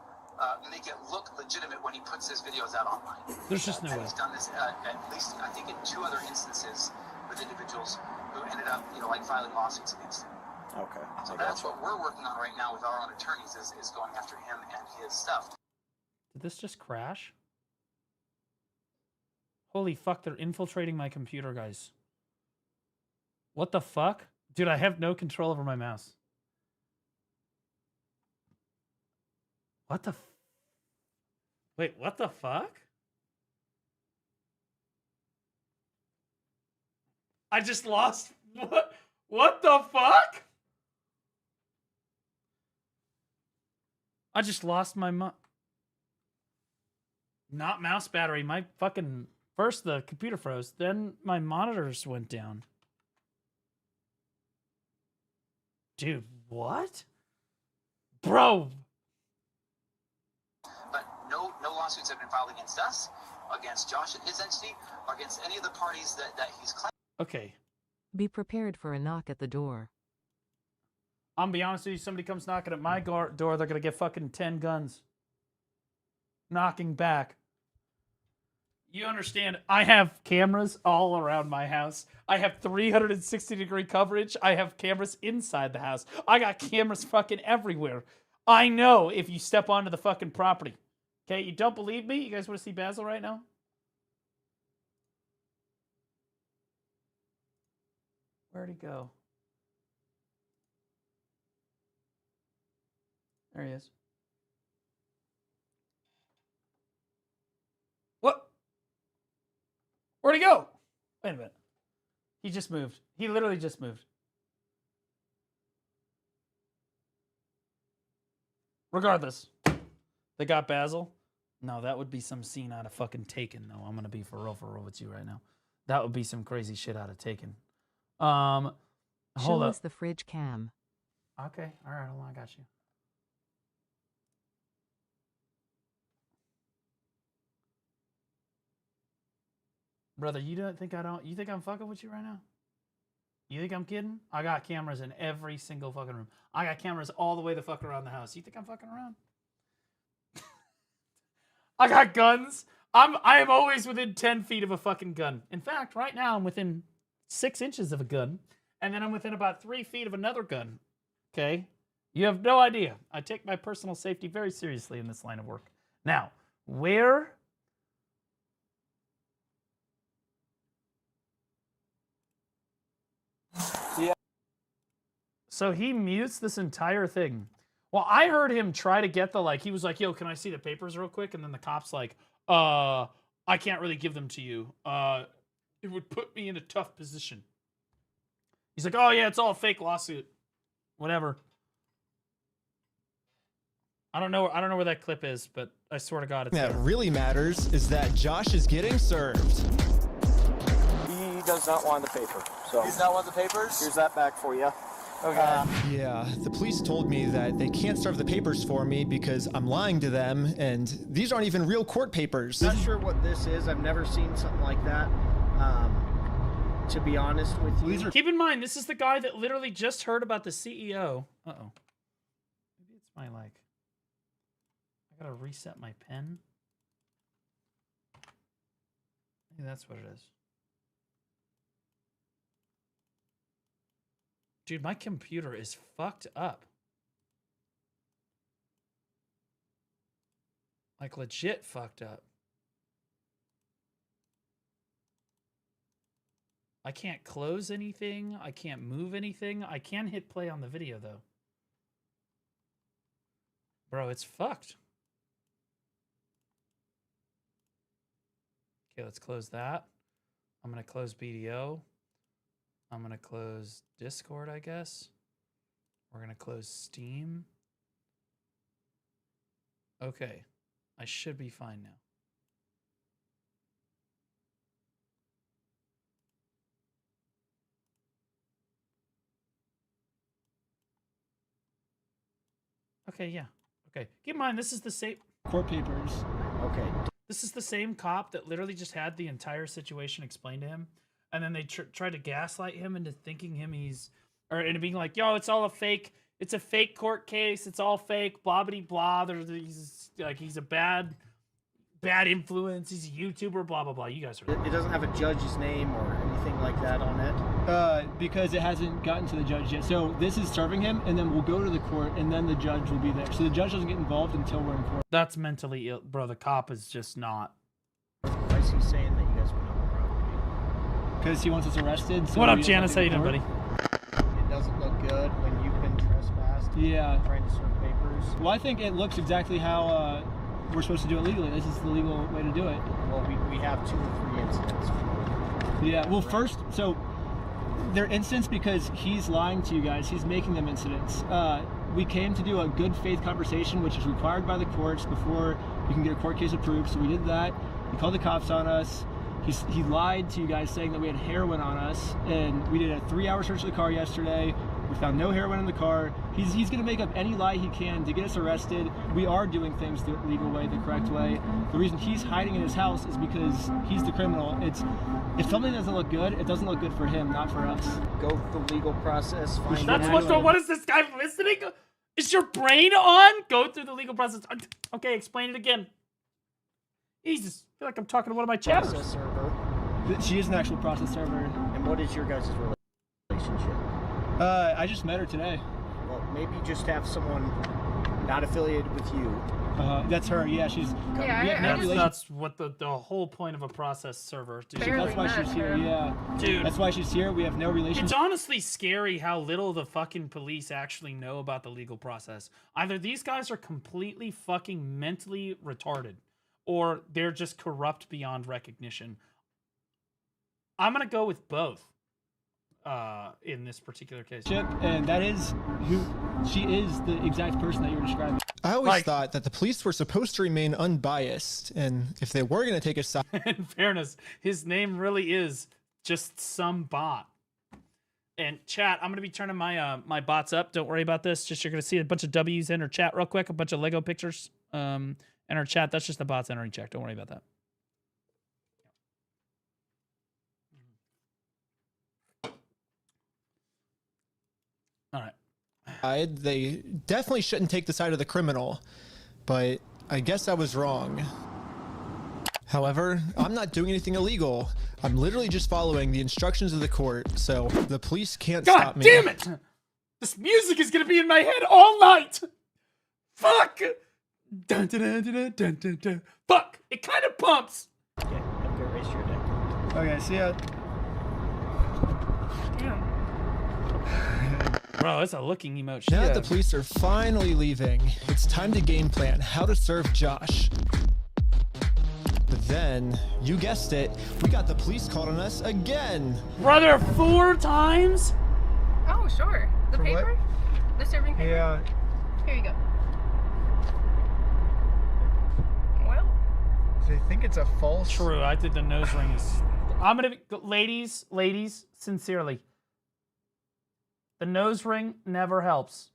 Make it look legitimate when he puts his videos out online. There's just no way. He's done this at least, I think, in 2 other instances with individuals who ended up, like filing lawsuits against him. Okay. So that's what we're working on right now with our own attorneys is going after him and his stuff. Did this just crash? Holy fuck, they're infiltrating my computer, guys. What the fuck? Dude, I have no control over my mouse. What the Wait, what the fuck? I just lost... What the fuck? I just lost my not mouse battery. My fucking... First, the computer froze. Then my monitors went down. Dude, what? Bro! But no lawsuits have been filed against us, against Josh and his entity, or against any of the parties that he's claiming. Okay. Be prepared for a knock at the door. I'm gonna be honest with you, somebody comes knocking at my door, they're gonna get fucking 10 guns. Knocking back. You understand, I have cameras all around my house. I have 360-degree coverage. I have cameras inside the house. I got cameras fucking everywhere. I know if you step onto the fucking property. Okay, you don't believe me? You guys want to see Basil right now? Where'd he go? There he is. What? Where'd he go? Wait a minute. He just moved. He literally just moved. Regardless, they got Basil. No, that would be some scene out of fucking Taken, though. I'm gonna be for real with you right now. That would be some crazy shit out of Taken. Hold Show up. us the fridge cam. Okay, all right, hold on, I got you. Brother, you don't think you think I'm fucking with you right now? You think I'm kidding? I got cameras in every single fucking room. I got cameras all the way the fuck around the house. You think I'm fucking around? I got guns. I am always within 10 feet of a fucking gun. In fact, right now I'm within 6 inches of a gun, and then I'm within about 3 feet of another gun. Okay? You have no idea. I take my personal safety very seriously in this line of work. Now, where... Yeah. So he mutes this entire thing. Well, I heard him try to get the, he was like, yo, can I see the papers real quick? And then the cop's like, I can't really give them to you. It would put me in a tough position. He's like, oh yeah, it's all a fake lawsuit. Whatever. I don't know where that clip is, but I swear to God it's That there. really matters is that Josh is getting served. He does not want the paper. So He's not want the papers? Here's that back for you. Okay. Yeah, the police told me that they can't serve the papers for me because I'm lying to them, and these aren't even real court papers. Not sure what this is. I've never seen something like that. To be honest with you. Keep in mind, this is the guy that literally just heard about the CEO. Uh-oh. Maybe it's my, I gotta reset my pen. Maybe that's what it is. Dude, my computer is fucked up. Legit fucked up. I can't close anything. I can't move anything. I can hit play on the video, though. Bro, it's fucked. Okay, let's close that. I'm going to close BDO. I'm going to close Discord, I guess. We're going to close Steam. Okay. I should be fine now. Okay, yeah. Okay. Keep in mind, this is the same... Court papers. Okay. This is the same cop that literally just had the entire situation explained to him, and then they tried to gaslight him into thinking into being like, "Yo, it's all a fake. It's a fake court case. It's all fake. Blah blah blah. He's a bad influence. He's a YouTuber. Blah blah blah." You guys are. It doesn't have a judge's name or anything like that on it. Because it hasn't gotten to the judge yet. So this is serving him, and then we'll go to the court, and then the judge will be there. So the judge doesn't get involved until we're in court. That's mentally ill, bro. The cop is just not. Why is he saying that you guys went on the property? Because he wants us arrested. So What up, Janice? How you doing, buddy? It doesn't look good when you've been trespassed. Yeah. Trying to serve papers. Well, I think it looks exactly how we're supposed to do it legally. This is the legal way to do it. Well, we have 2 or 3 incidents. Yeah. Well, first, so they're incidents because he's lying to you guys. He's making them incidents. We came to do a good faith conversation, which is required by the courts before you can get a court case approved. So we did that. He called the cops on us. He lied to you guys saying that we had heroin on us, and we did a 3-hour search of the car yesterday. We found no heroin in the car. He's going to make up any lie he can to get us arrested. We are doing things the legal way, the correct way. The reason he's hiding in his house is because he's the criminal. If something doesn't look good, it doesn't look good for him, not for us. Go through the legal process. What is this guy listening? Is your brain on? Go through the legal process. Okay, explain it again. Jesus, I feel like I'm talking to one of my chatters. Process server. She is an actual process server. And what is your guys' relationship? I just met her today. Well, maybe just have someone not affiliated with you. That's her. Yeah, she's. That's what the whole point of a process server. Dude. That's why she's here. Yeah, dude. That's why she's here. We have no relationship. It's honestly scary how little the fucking police actually know about the legal process. Either these guys are completely fucking mentally retarded, or they're just corrupt beyond recognition. I'm gonna go with both. In this particular case, and that is who she is, the exact person that you were describing. I always thought that the police were supposed to remain unbiased, and if they were going to take a side. In fairness, his name really is just some bot. And chat, I'm gonna be turning my my bots up. Don't worry about this. Just you're gonna see a bunch of W's in her chat real quick, a bunch of Lego pictures in her chat. That's just the bots entering chat. Don't worry about that. All right. They definitely shouldn't take the side of the criminal, but I guess I was wrong. However, I'm not doing anything illegal. I'm literally just following the instructions of the court, so the police can't stop me. God damn it! This music is gonna be in my head all night! Fuck! Dun, dun, dun, dun, dun, dun, dun. Fuck! It kind of pumps! Okay, I'm gonna raise your deck. Okay, see ya. Damn. Bro, it's a looking emote. Now that the police are finally leaving, it's time to game plan how to serve Josh. But then, you guessed it, we got the police called on us again. Brother, 4 times? Oh, sure. The For paper? what? The serving paper? Yeah. Here you go. Well. They think it's a false. True, I did the nose ring. I'm gonna be, ladies, sincerely. The nose ring never helps.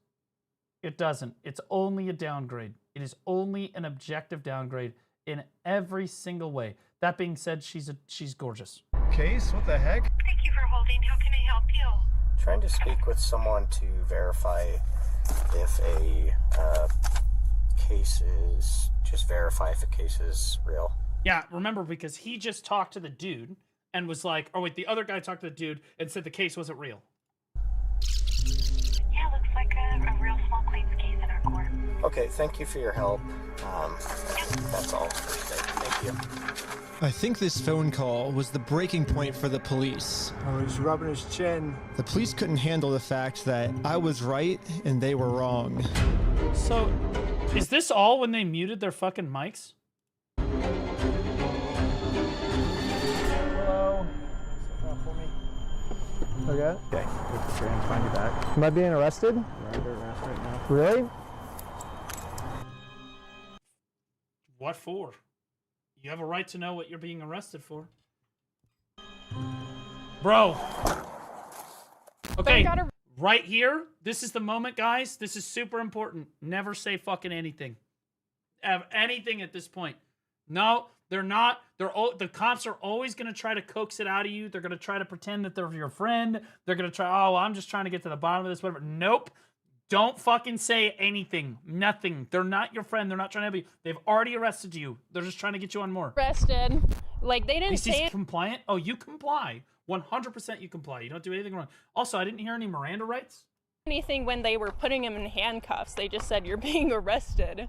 It doesn't. It's only a downgrade. It is only an objective downgrade in every single way. That being said, she's gorgeous. Case? What the heck? Thank you for holding. How can I help you? Trying to speak with someone to verify if a case is, just verify if a case is real. Yeah, remember, because he just talked to the dude and was like, oh wait, the other guy talked to the dude and said the case wasn't real. Yeah, looks like a real small claims case in our court. Okay, thank you for your help. That's all for today. Thank you. I think this phone call was the breaking point for the police. Oh, he's rubbing his chin. The police couldn't handle the fact that I was right and they were wrong. So, is this all when they muted their fucking mics? Hello. For me. Okay. Okay. We're gonna find you back. Am I being arrested? You're under arrest right now. Really? What for? You have a right to know what you're being arrested for. Bro. Okay, right here, this is the moment, guys. This is super important. Never say fucking anything. Have anything at this point. No, they're not. The cops are always going to try to coax it out of you. They're going to try to pretend that they're your friend. They're going to try, oh, I'm just trying to get to the bottom of this, whatever. Nope. Don't fucking say anything. Nothing. They're not your friend. They're not trying to help you. They've already arrested you. They're just trying to get you on more. Arrested. Like, they didn't say he's compliant? Oh, you comply. 100% you comply. You don't do anything wrong. Also, I didn't hear any Miranda rights. anything when they were putting him in handcuffs. They just said, you're being arrested.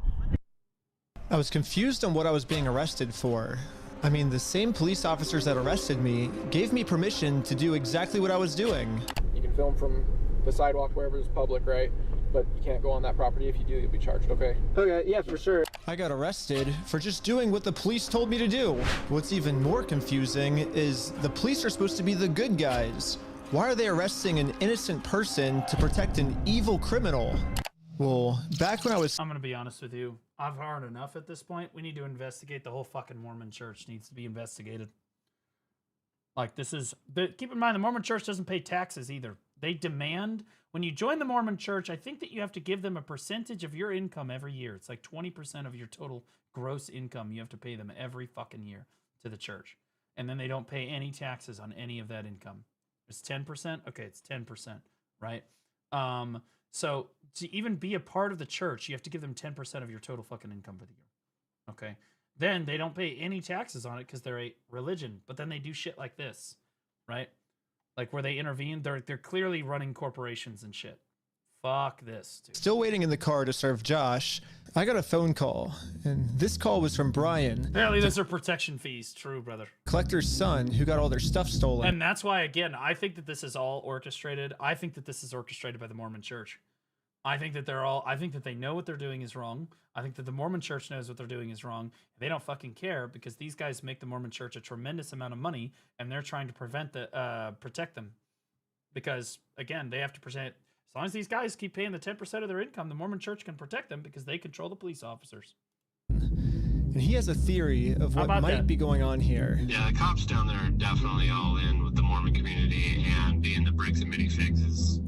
I was confused on what I was being arrested for. I mean, the same police officers that arrested me gave me permission to do exactly what I was doing. You can film from the sidewalk wherever is public, right? But you can't go on that property. If you do, you'll be charged, okay? Okay, yeah, for sure. I got arrested for just doing what the police told me to do. What's even more confusing is the police are supposed to be the good guys. Why are they arresting an innocent person to protect an evil criminal? Well, back when I'm gonna be honest with you. I've heard enough at this point. We need to investigate the whole fucking Mormon church. Needs to be investigated. Like, this is... keep in mind, the Mormon church doesn't pay taxes either. They demand... When you join the Mormon church, I think that you have to give them a percentage of your income every year. It's like 20% of your total gross income. You have to pay them every fucking year to the church. And then they don't pay any taxes on any of that income. It's 10%? Okay, it's 10%, right? So to even be a part of the church, you have to give them 10% of your total fucking income for the year. Okay? Then they don't pay any taxes on it because they're a religion. But then they do shit like this, right? Like where they intervene, they're clearly running corporations and shit. Fuck this, dude. Still waiting in the car to serve Josh, I got a phone call, and this call was from Brian. Apparently those are protection fees. True, brother. Collector's son who got all their stuff stolen. And that's why, again, I think that this is all orchestrated. I think that this is orchestrated by the Mormon church. I think that I think that they know what they're doing is wrong. I think that the Mormon church knows what they're doing is wrong. They don't fucking care because these guys make the Mormon church a tremendous amount of money, and they're trying to protect them. Because, again, they have to present... As long as these guys keep paying the 10% of their income, the Mormon church can protect them because they control the police officers. And he has a theory of what might be going on here. Yeah, the cops down there are definitely all in with the Mormon community, and being the bricks and minifigs is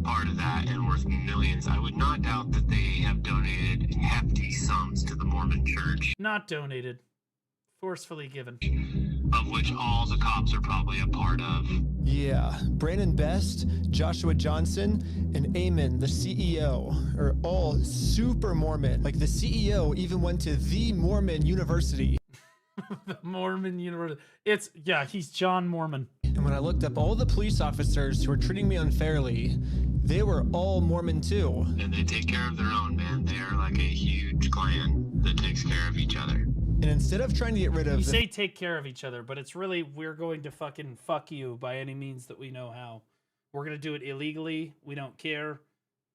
part of that and worth millions. I would not doubt that they have donated hefty sums to the Mormon church. Not donated. Forcefully given. Of which all the cops are probably a part of. Yeah, Brandon Best, Joshua Johnson, and Eamon, the CEO, are all super Mormon. Like, the CEO even went to the Mormon University. The Mormon University. He's John Mormon. And when I looked up all the police officers who were treating me unfairly, they were all Mormon too. And they take care of their own, man. They are like a huge clan that takes care of each other. And instead of trying to get rid of... You say take care of each other, but it's really, we're going to fucking fuck you by any means that we know how. We're going to do it illegally. We don't care.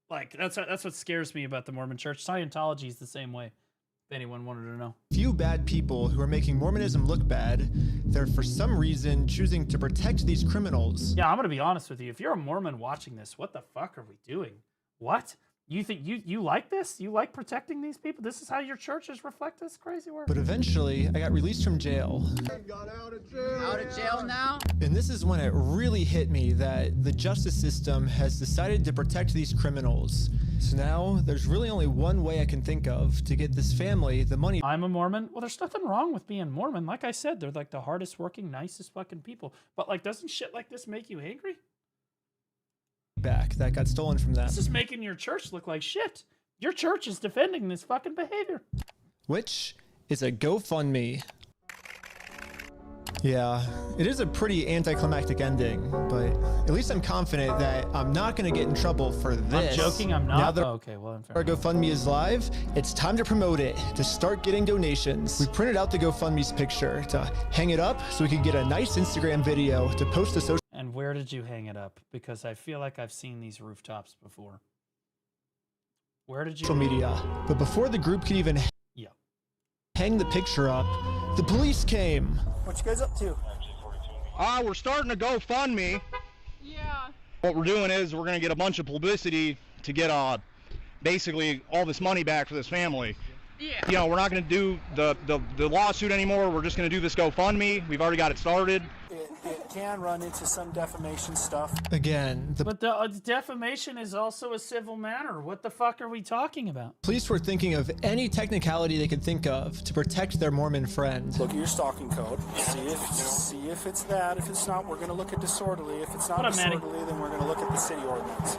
Like, that's what scares me about the Mormon church. Scientology is the same way, if anyone wanted to know. Few bad people who are making Mormonism look bad, they're for some reason choosing to protect these criminals. Yeah, I'm going to be honest with you. If you're a Mormon watching this, what the fuck are we doing? What? You think you like this? You like protecting these people? This is how your churches reflect this crazy work? But eventually, I got released from jail. Got out of jail. Out of jail now? And this is when it really hit me that the justice system has decided to protect these criminals. So now, there's really only one way I can think of to get this family the money. I'm a Mormon. Well, there's nothing wrong with being Mormon. Like I said, they're like the hardest working, nicest fucking people. But like, doesn't shit like this make you angry? Back that got stolen from them. This is making your church look like shit. Your church is defending this fucking behavior. Which is a GoFundMe. Yeah, it is a pretty anticlimactic ending, but at least I'm confident that I'm not going to get in trouble for this. I'm joking, I'm not. Now that okay, well, I'm fair. Our GoFundMe is live, it's time to promote it, to start getting donations. We printed out the GoFundMe's picture to hang it up so we could get a nice Instagram video to post to social. And where did you hang it up? Because I feel like I've seen these rooftops before. Where did you... Social media. But before the group could even hang the picture up, the police came. What you guys up to? We're starting a GoFundMe. Yeah. What we're doing is we're going to get a bunch of publicity to get basically all this money back for this family. Yeah. You know, we're not going to do the lawsuit anymore. We're just going to do this GoFundMe. We've already got it started. it can run into some defamation stuff. Again, But the defamation is also a civil matter. What the fuck are we talking about? police were thinking of any technicality they could think of to protect their Mormon friend. Look at your stalking code. See if it's that. If it's not, we're going to look at disorderly. If it's not disorderly, then we're going to look at the city ordinance.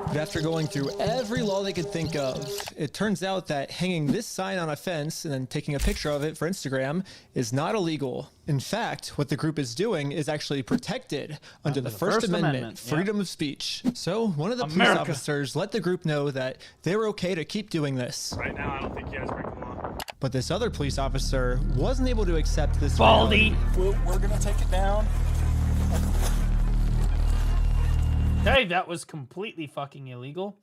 But after going through every law they could think of, it turns out that hanging this sign on a fence and then taking a picture of it for Instagram is not illegal. In fact, what the group is doing is actually protected under the First Amendment, freedom of speech. So one of the police officers let the group know that they were okay to keep doing this. Right now, I don't think you guys break the law. But this other police officer wasn't able to accept this Baldy. We're going to take it down. Hey, that was completely fucking illegal.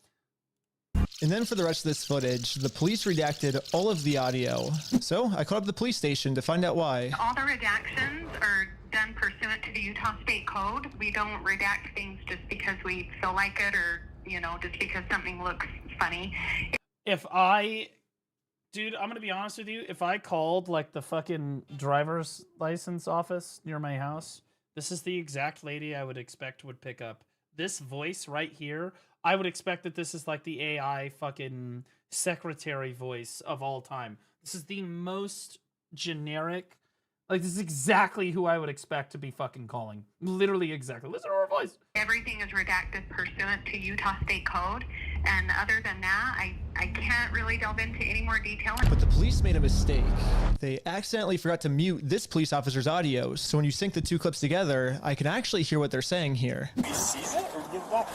And then for the rest of this footage, the police redacted all of the audio. So I called up the police station to find out why. All the redactions are done pursuant to the Utah State Code. We don't redact things just because we feel like it or, you know, just because something looks funny. Dude, I'm gonna be honest with you. If I called like the fucking driver's license office near my house, this is the exact lady I would expect would pick up. This voice right here, I would expect that this is like the AI fucking secretary voice of all time. This is the most generic. Like, this is exactly who I would expect to be fucking calling. Literally exactly. Listen to her voice. Everything is redacted pursuant to Utah State Code. And other than that, I can't really delve into any more detail. But the police made a mistake. They accidentally forgot to mute this police officer's audio. So when you sync the two clips together, I can actually hear what they're saying here. He sees it or give it back?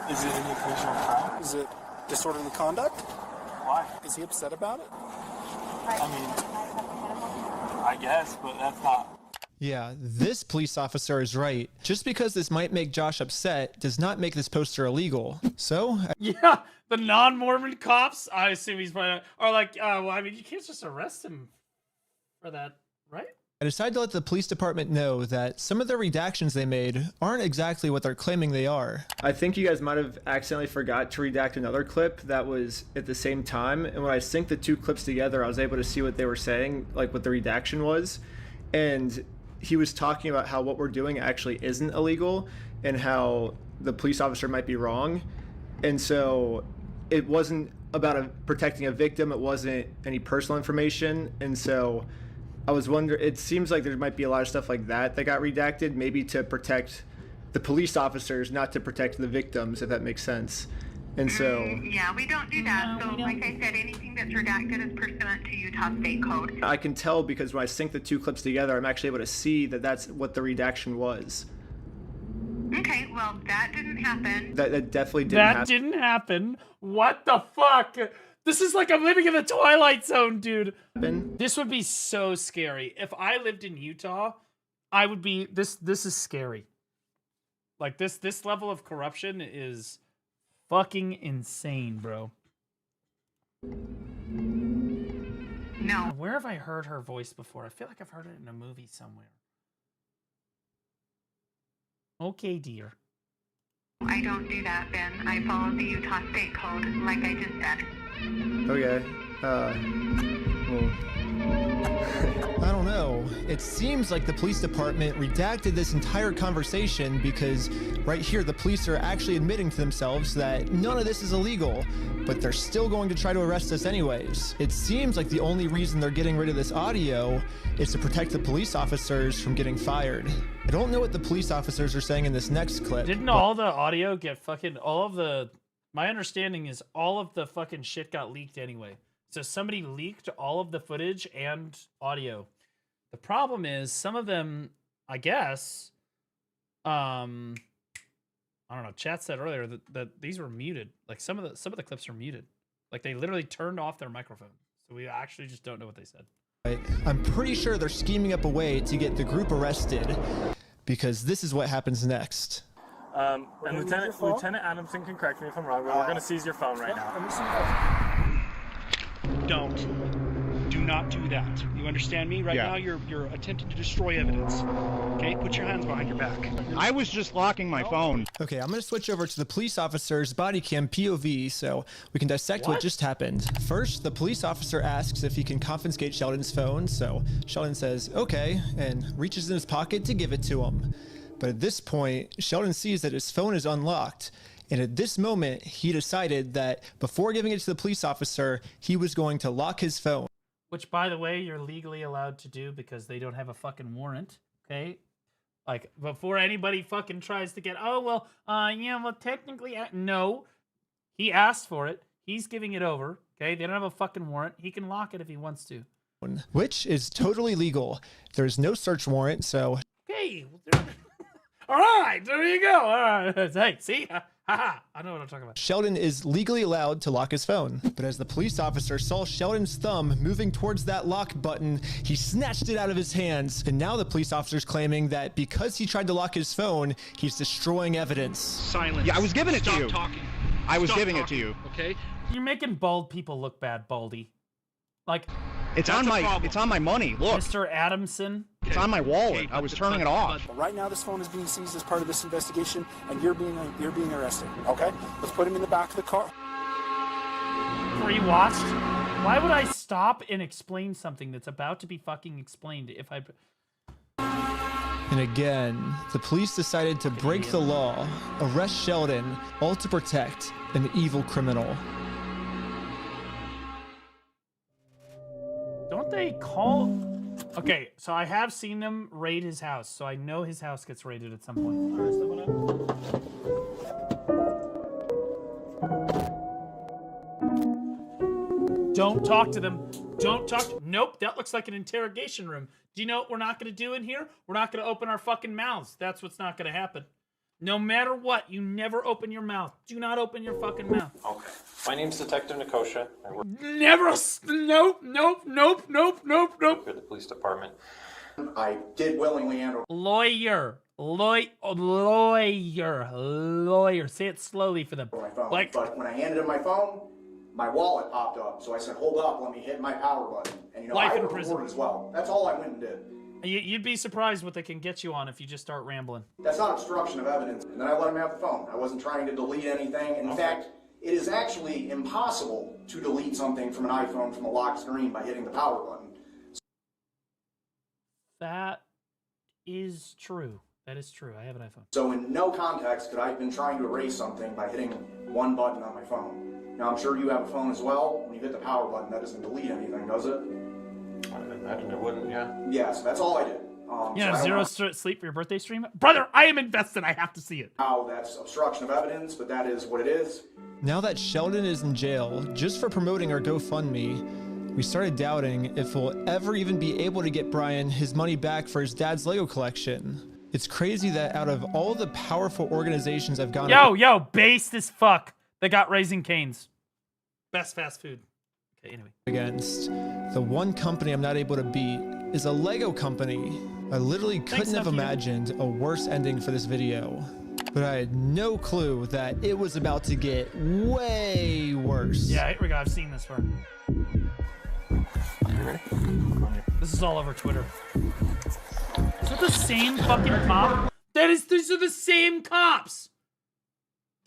Is it an occasional crime? Is it disorderly conduct? Why? Is he upset about it? I mean, I guess, but that's not. Yeah, this police officer is right. Just because this might make Josh upset does not make this poster illegal. So yeah, the non-Mormon cops, I assume he's probably, are like, well, I mean, you can't just arrest him for that, right? I decided to let the police department know that some of the redactions they made aren't exactly what they're claiming they are. I think you guys might have accidentally forgot to redact another clip that was at the same time. And when I synced the two clips together, I was able to see what they were saying, like what the redaction was. And he was talking about how what we're doing actually isn't illegal and how the police officer might be wrong. And so it wasn't about protecting a victim. It wasn't any personal information. And so I was wondering, it seems like there might be a lot of stuff like that got redacted, maybe to protect the police officers, not to protect the victims, if that makes sense. And so... yeah, we don't do that. So like I said, anything that's redacted is pursuant to Utah State Code. I can tell because when I sync the two clips together, I'm actually able to see that that's what the redaction was. Okay, well, that didn't happen. That definitely didn't happen. That didn't happen. What the fuck? This is like I'm living in the Twilight Zone, dude. This would be so scary. If I lived in Utah, I would be... This is scary. Like, this level of corruption is fucking insane, bro. No. Where have I heard her voice before? I feel like I've heard it in a movie somewhere. Okay, dear. I don't do that, Ben. I follow the Utah State Code, like I just said. Okay. Well, I don't know. It seems like the police department redacted this entire conversation because right here the police are actually admitting to themselves that none of this is illegal, but they're still going to try to arrest us anyways. It seems like the only reason they're getting rid of this audio is to protect the police officers from getting fired. I don't know what the police officers are saying in this next clip. Didn't all the audio get fucking... My understanding is all of the fucking shit got leaked anyway. So somebody leaked all of the footage and audio. The problem is some of them, I guess, I don't know. Chat said earlier that these were muted. Like some of the clips are muted. Like they literally turned off their microphone. So we actually just don't know what they said. I'm pretty sure they're scheming up a way to get the group arrested because this is what happens next. And Lieutenant Adamson can correct me if I'm wrong, but we're going to seize your phone right now. Don't Do not do that. You understand me? Right Yeah. now, you're attempting to destroy evidence. Okay, put your hands behind your back. I was just locking my phone. Okay, I'm going to switch over to the police officer's body cam POV so we can dissect what just happened. First, the police officer asks if he can confiscate Sheldon's phone, so Sheldon says, okay, and reaches in his pocket to give it to him. But at this point, Sheldon sees that his phone is unlocked, and at this moment, he decided that before giving it to the police officer, he was going to lock his phone. Which, by the way, you're legally allowed to do because they don't have a fucking warrant, okay? Like, before anybody fucking tries to get, oh, well, yeah, well, technically, no. He asked for it. He's giving it over, okay? They don't have a fucking warrant. He can lock it if he wants to. Which is totally legal. There's no search warrant, so... Okay. All right, there you go. All right. Hey, see? Haha, I know what I'm talking about. Sheldon is legally allowed to lock his phone, but as the police officer saw Sheldon's thumb moving towards that lock button, he snatched it out of his hands, and now the police officer's claiming that because he tried to lock his phone, he's destroying evidence. Silence. Yeah, I was giving it to you. Stop talking. I was Stop giving talking, it to you. Okay? You're making bald people look bad, Baldy. Like, it's on my money. Look, Mr. Adamson. It's on my wallet. I was turning it off. Right now, this phone is being seized as part of this investigation, and you're being arrested. Okay, let's put him in the back of the car. Rewatched. Why would I stop and explain something that's about to be fucking explained if I? And again, the police decided to break the law, arrest Sheldon, all to protect an evil criminal. Don't they call? Okay, so I have seen them raid his house, so I know his house gets raided at some point. Don't talk to them. Don't talk. Nope, that looks like an interrogation room. Do you know what we're not going to do in here? We're not going to open our fucking mouths. That's what's not going to happen. No matter what, you never open your mouth. Do not open your fucking mouth. Okay. My name's Detective Nikosha. I work Never. Nope. for the police department. I did willingly handle. Lawyer. Say it slowly for them. My phone. Like, but when I handed him my phone, my wallet popped up. So I said, "Hold up, let me hit my power button." And you know, life I in was prison recorded as well. That's all I went and did. You'd be surprised what they can get you on if you just start rambling. That's not obstruction of evidence. And then I let him have the phone. I wasn't trying to delete anything. In fact, it is actually impossible to delete something from an iPhone from a locked screen by hitting the power button. That is true. That is true. I have an iPhone. So in no context could I have been trying to erase something by hitting one button on my phone. Now I'm sure you have a phone as well. When you hit the power button, that doesn't delete anything, does it? I imagine it wouldn't, yeah. Yes, that's all I did. Yeah, zero sleep for your birthday stream? Brother, I am invested. I have to see it. How that's obstruction of evidence, but that is what it is. Now that Sheldon is in jail, just for promoting our GoFundMe, we started doubting if we'll ever even be able to get Brian his money back for his dad's Lego collection. It's crazy that out of all the powerful organizations I've gone... Yo, based as fuck. They got Raising Cane's. Best fast food. Okay, anyway. Against the one company I'm not able to beat is a Lego company. I literally couldn't have imagined a worse ending for this video, but I had no clue that it was about to get way worse. Yeah, here we go. I've seen this one. This is all over Twitter. Is it the same fucking cop? These are the same cops.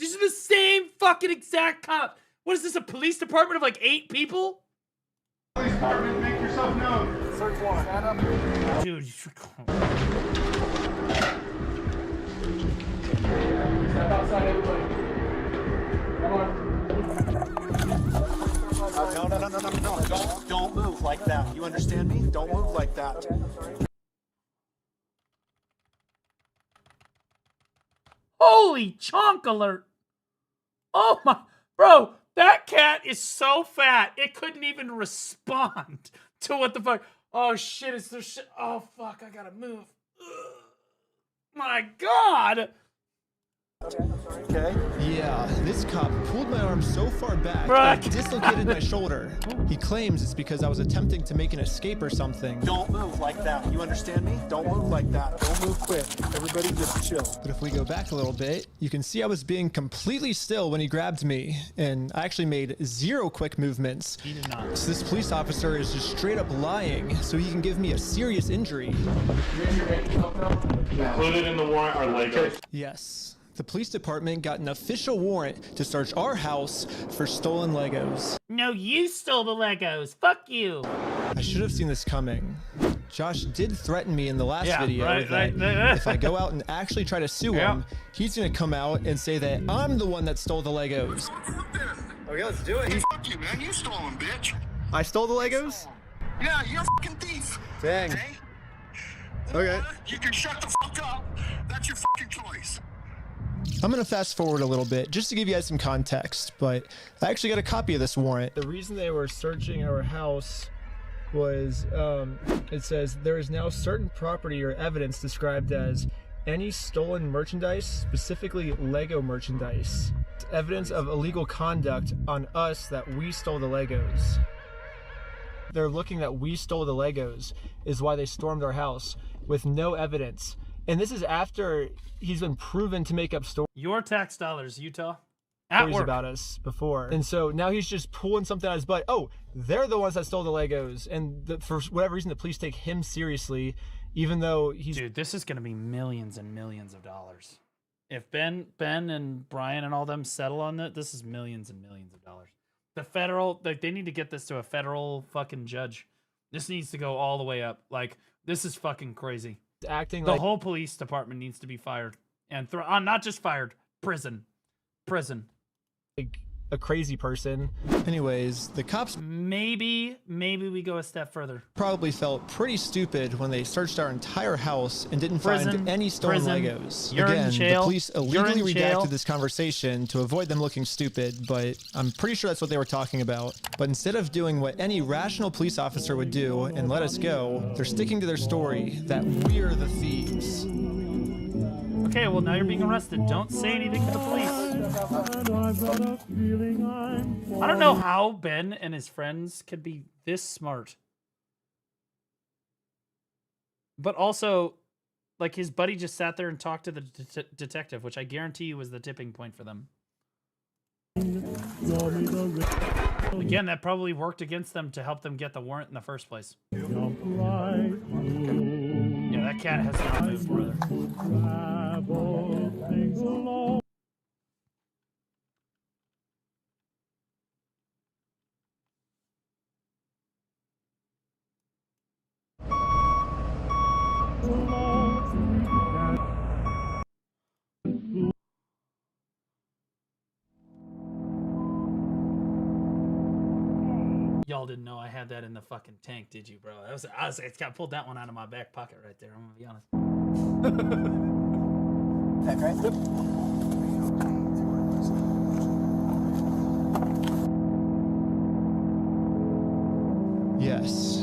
These are the same fucking exact cops. What is this, a police department of like 8 people? Police department, make yourself known. Search warrant. Stand up. Dude, you should call. Step outside, everybody. Come on. No. Don't move like that. You understand me? Don't move like that. Holy chonk alert. Oh my, bro, that cat is so fat, it couldn't even respond to what the fuck. Oh shit, is there shit? Oh fuck, I gotta move. Ugh. My God. Okay. Yeah, this cop pulled my arm so far back Brock. and dislocated my shoulder. He claims it's because I was attempting to make an escape or something. Don't move like that. You understand me? Don't move like that. Don't move quick. Everybody just chill. But if we go back a little bit, you can see I was being completely still when he grabbed me, and I actually made 0 quick movements. He did not. So this police officer is just straight up lying so he can give me a serious injury. Included in the warrant are Legos. Yes. The police department got an official warrant to search our house for stolen Legos. No, you stole the Legos. Fuck you. I should have seen this coming. Josh did threaten me in the last video that right. if I go out and actually try to sue him, he's gonna come out and say that I'm the one that stole the Legos. Okay, let's do it. Fuck you, man. You stole them, bitch. I stole the Legos? Yeah, you're a fucking thief. Dang. Okay. You can shut the fuck up. That's your fucking choice. I'm gonna fast forward a little bit just to give you guys some context, but I actually got a copy of this warrant. The reason they were searching our house was, it says, there is now certain property or evidence described as any stolen merchandise, specifically Lego merchandise. It's evidence of illegal conduct on us that we stole the Legos. They're looking that we stole the Legos is why they stormed our house with no evidence. And this is after he's been proven to make up stories. Your tax dollars, Utah. At work. About us before. And so now he's just pulling something out of his butt. Oh, they're the ones that stole the Legos. And for whatever reason, the police take him seriously, even though he's... Dude, this is going to be millions and millions of dollars. If Ben and Brian and all them settle on that, this is millions and millions of dollars. The federal, like, they need to get this to a federal fucking judge. This needs to go all the way up. Like, this is fucking crazy. Acting the like... whole police department needs to be fired. And not just fired, prison. Like a crazy person. Anyways, the cops maybe we go a step further. Probably felt pretty stupid when they searched our entire house and didn't find any stolen Legos. You're Again, in jail. the police illegally jail. redacted this conversation to avoid them looking stupid, but I'm pretty sure that's what they were talking about. But instead of doing what any rational police officer would do and let us go, they're sticking to their story that we're the thieves. Okay, well, now you're being arrested. Don't say anything to the police. I don't know how Ben and his friends could be this smart. But also, like, his buddy just sat there and talked to the detective, which I guarantee you was the tipping point for them. Again, that probably worked against them to help them get the warrant in the first place. Yeah, that cat has not moved, brother. Y'all didn't know I had that in the fucking tank, did you, bro? I pulled that one out of my back pocket right there. I'm gonna be honest. Back right? Yes.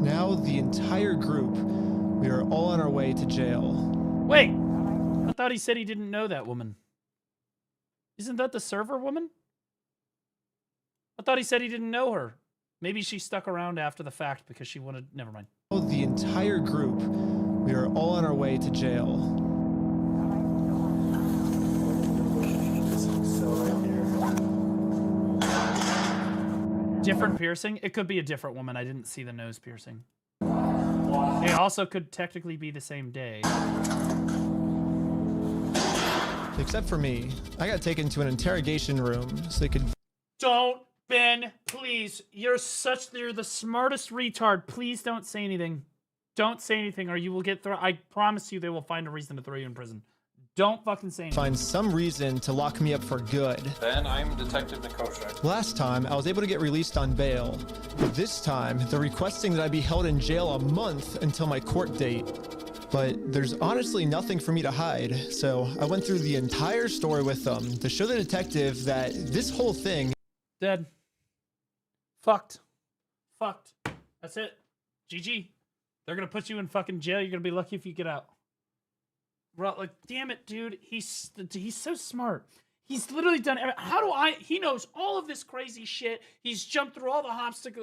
Now the entire group, we are all on our way to jail. Wait! I thought he said he didn't know that woman. Isn't that the server woman? I thought he said he didn't know her. Maybe she stuck around after the fact because she wanted... Never mind. The entire group, we are all on our way to jail. Different piercing? It could be a different woman. I didn't see the nose piercing. It also could technically be the same day. Except for me. I got taken to an interrogation room so they could... Don't, Ben, please. You're the smartest retard. Please don't say anything. Don't say anything or you will get thrown. I promise you they will find a reason to throw you in prison. Don't fucking say anything. Find some reason to lock me up for good. Ben, I'm Detective Nikosha. Last time, I was able to get released on bail. But this time, they're requesting that I be held in jail a month until my court date. But there's honestly nothing for me to hide, so I went through the entire story with them to show the detective that this whole thing... Dead. Fucked. That's it. GG. They're gonna put you in fucking jail. You're gonna be lucky if you get out. bro, like, damn it, dude. He's so smart. He's literally done. He knows all of this crazy shit. He's jumped through all the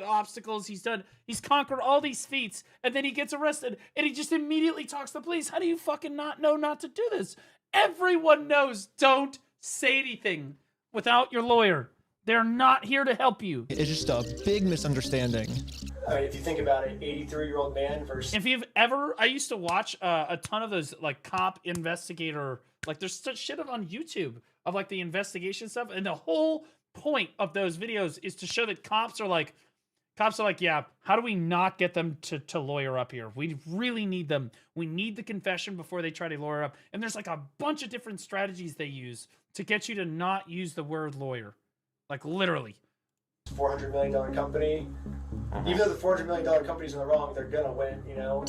obstacles. He's conquered all these feats, and then he gets arrested, and he just immediately talks to the police. How do you fucking not know not to do this? Everyone knows. Don't say anything without your lawyer. They're not here to help you. It's just a big misunderstanding. If you think about it, 83-year-old man versus... If you've ever... I used to watch a ton of those, like, cop investigator... Like, there's such shit on YouTube of, like, the investigation stuff. And the whole point of those videos is to show that cops are like, yeah, how do we not get them to lawyer up here? We really need them. We need the confession before they try to lawyer up. And there's, like, a bunch of different strategies they use to get you to not use the word lawyer. Like, literally. $400 million company. Even though the $400 million company's in the wrong, they're gonna win, you know?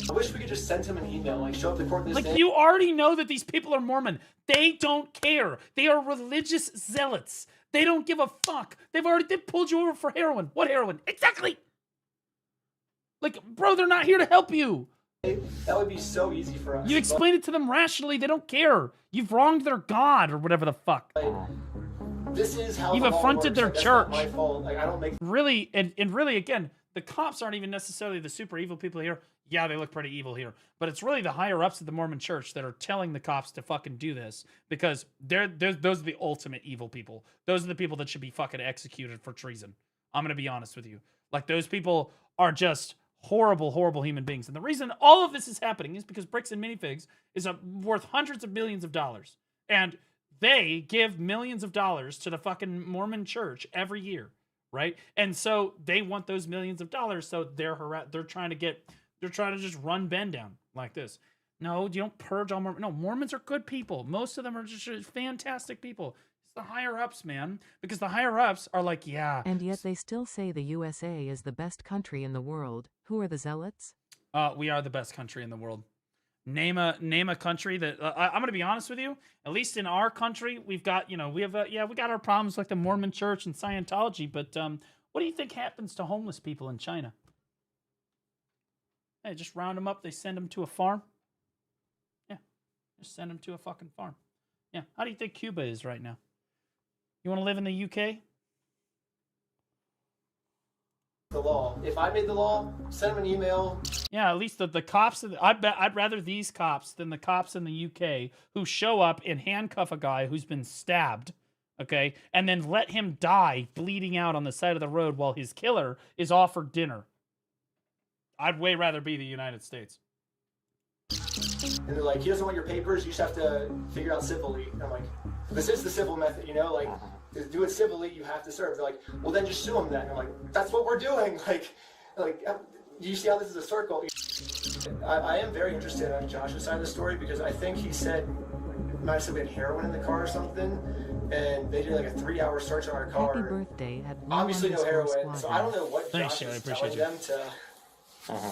I wish we could just send him an email, like, show up to court this day. Like, you already know that these people are Mormon. They don't care. They are religious zealots. They don't give a fuck. They pulled you over for heroin. What heroin? Exactly! Like, bro, they're not here to help you. That would be so easy for us. You explain it to them rationally. They don't care. You've wronged their God or whatever the fuck. This is how you've affronted their church. That's not my fault. Like, I don't make... Really, and really, again, the cops aren't even necessarily the super evil people here. Yeah, they look pretty evil here. But it's really the higher-ups of the Mormon church that are telling the cops to fucking do this. Because those are the ultimate evil people. Those are the people that should be fucking executed for treason. I'm going to be honest with you. Like, those people are just horrible, horrible human beings. And the reason all of this is happening is because Bricks and Minifigs is worth hundreds of millions of dollars. And they give millions of dollars to the fucking Mormon church every year, right? And so they want those millions of dollars, so they're trying to just run Ben down like this. No, you don't purge all Mormons. No, Mormons are good people. Most of them are just fantastic people. It's the higher-ups, man, because the higher-ups are like, yeah. And yet they still say the USA is the best country in the world. Who are the zealots? We are the best country in the world. Name a country that I'm going to be honest with you. At least in our country, we've got we got our problems like the Mormon Church and Scientology. But what do you think happens to homeless people in China? Hey, just round them up. They send them to a farm. Yeah, just send them to a fucking farm. Yeah. How do you think Cuba is right now? You want to live in the UK? The law. If I made the law, send them an email. Yeah, at least the cops. I'd rather these cops than the cops in the UK who show up and handcuff a guy who's been stabbed, okay, and then let him die bleeding out on the side of the road while his killer is offered dinner. I'd way rather be the United States. And they're like, he doesn't want your papers. You just have to figure out civilly. And I'm like, this is the civil method, you know, like. To do it civilly, you have to serve. They're like, well, then just sue him then. And I'm like, that's what we're doing. Like, do you see how this is a circle? I am very interested on Josh's side of the story because I think he said, might have said we had heroin in the car or something, and they did like a 3-hour search on our car. Happy birthday at obviously no heroin, squadron. so I don't know what Josh is telling them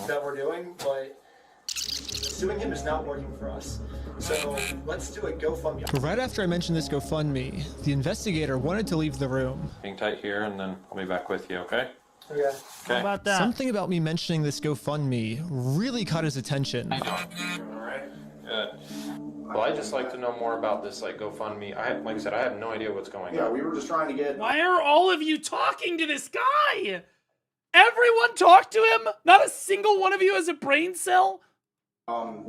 that we're doing, but suing him is not working for us. So let's do a GoFundMe. Right after I mentioned this GoFundMe, the investigator wanted to leave the room. Hang tight here, and then I'll be back with you, okay? Okay. How about that? Something about me mentioning this GoFundMe really caught his attention. All right. Good. Well, I'd just like to know more about this, like, GoFundMe. Like I said, I have no idea what's going on. Yeah, we were just trying to get... Why are all of you talking to this guy? Everyone talk to him? Not a single one of you has a brain cell?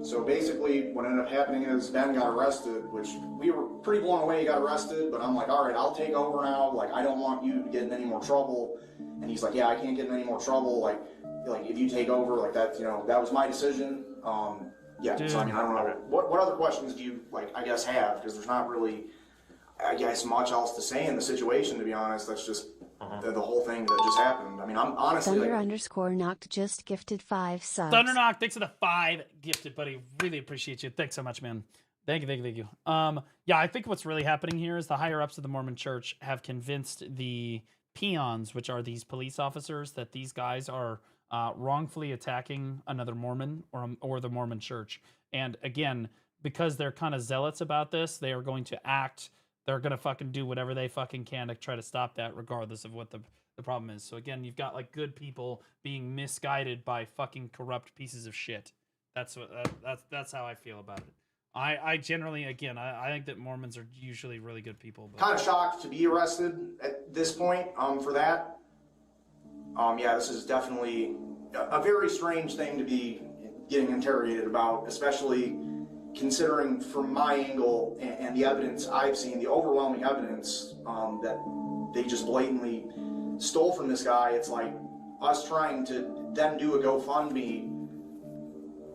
So basically, what ended up happening is Ben got arrested, which we were pretty blown away he got arrested, but I'm like, all right, I'll take over now. Like, I don't want you to get in any more trouble. And he's like, yeah, I can't get in any more trouble. Like if you take over, like that, that was my decision. Yeah, Dude. so I mean, I don't know. What other questions do you, I guess, have? Because there's not really, I guess, much else to say in the situation, to be honest. That's just the whole thing that just happened. I mean, I'm honestly Thunder_knocked just gifted 5 subs. Thunderknock, thanks for the 5 gifted, buddy. Really appreciate you. Thanks so much, man. Thank you. Yeah, I think what's really happening here is the higher ups of the Mormon Church have convinced the peons, which are these police officers, that these guys are wrongfully attacking another Mormon or the Mormon Church. And again, because they're kind of zealots about this, they are going to act. They're going to fucking do whatever they fucking can to try to stop that, regardless of what the problem is. So again, you've got like good people being misguided by fucking corrupt pieces of shit. That's how I feel about it. I generally, again, I think that Mormons are usually really good people. But... Kind of shocked to be arrested at this point for that. Yeah, this is definitely a very strange thing to be getting interrogated about, especially considering from my angle and the evidence I've seen, the overwhelming evidence that they just blatantly stole from this guy. It's like us trying to then do a GoFundMe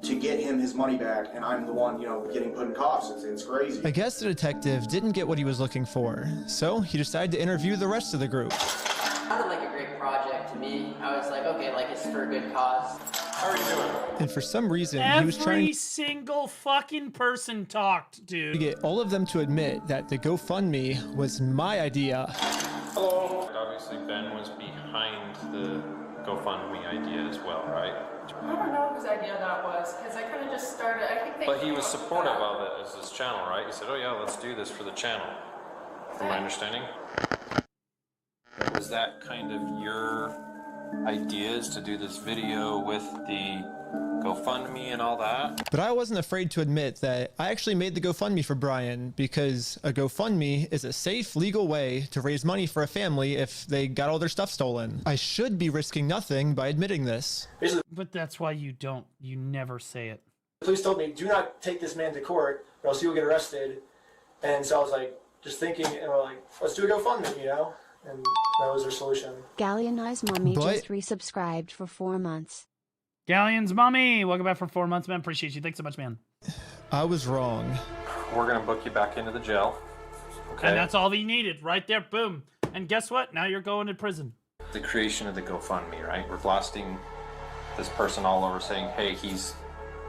to get him his money back, and I'm the one, getting put in cuffs. It's crazy. I guess the detective didn't get what he was looking for, so he decided to interview the rest of the group. It sounded like a great project to me. I was like, okay, like it's for a good cause. How are you doing? And for some reason, Every he was trying Every single fucking person talked, dude. to get all of them to admit that the GoFundMe was my idea. Hello. Obviously, Ben was behind the GoFundMe idea as well, right? I don't know whose idea that was, because I kind of just started, I think they... But he was supportive of it as his channel, right? He said, oh yeah, let's do this for the channel. From my understanding. Was that kind of your ideas to do this video with the GoFundMe and all that? But I wasn't afraid to admit that I actually made the GoFundMe for Brian, because a GoFundMe is a safe, legal way to raise money for a family if they got all their stuff stolen. I should be risking nothing by admitting this. But that's why you never say it. The police told me, do not take this man to court or else he will get arrested. And so I was like, just thinking, and we're like, let's do a GoFundMe, And that was their solution. Galleonized Mommy just resubscribed for 4 months. Galleon's Mommy, welcome back for 4 months, man. Appreciate you. Thanks so much, man. I was wrong. We're gonna book you back into the jail. Okay. And that's all he needed, right there. Boom. And guess what? Now you're going to prison. The creation of the GoFundMe, right? We're blasting this person all over, saying, "Hey, he's."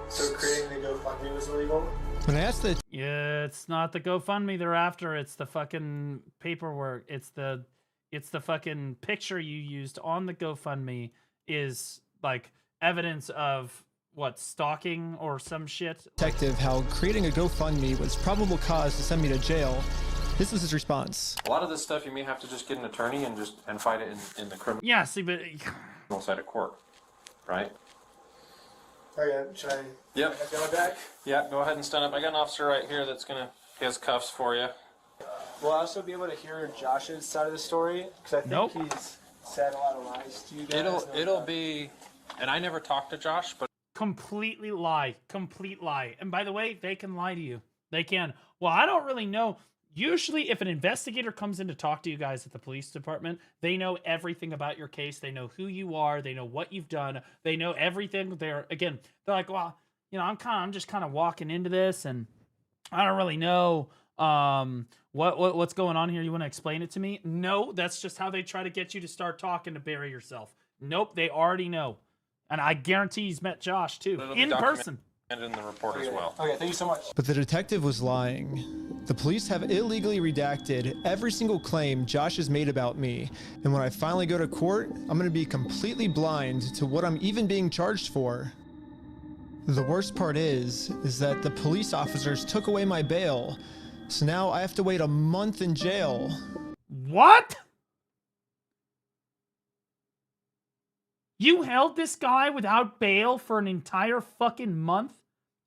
So creating the GoFundMe was illegal? When I asked the... Yeah, it's not the GoFundMe they're after. It's the fucking paperwork. It's the fucking picture you used on the GoFundMe is like evidence of what, stalking or some shit. Detective how creating a GoFundMe was probable cause to send me to jail. This was his response. A lot of this stuff you may have to just get an attorney and fight it in the criminal. Yeah, see, but side of court, right? Okay, should I? Yep. Get my back? Yeah, go ahead and stand up. I got an officer right here that's he has cuffs for you. Will I also be able to hear Josh's side of the story? Because I think he's said a lot of lies to you guys. It'll be, and I never talked to Josh, but complete lie. And by the way, they can lie to you. They can. Well, I don't really know. Usually, if an investigator comes in to talk to you guys at the police department, they know everything about your case. They know who you are. They know what you've done. They know everything. They're like, well, I'm just kind of walking into this, and I don't really know what's going on here. You want to explain it to me? No, that's just how they try to get you to start talking to bury yourself. Nope, they already know, and I guarantee he's met Josh too in person. And in the report as well. Okay, thank you so much. But the detective was lying. The police have illegally redacted every single claim Josh has made about me. And when I finally go to court, I'm going to be completely blind to what I'm even being charged for. The worst part is that the police officers took away my bail. So now I have to wait a month in jail. What? You held this guy without bail for an entire fucking month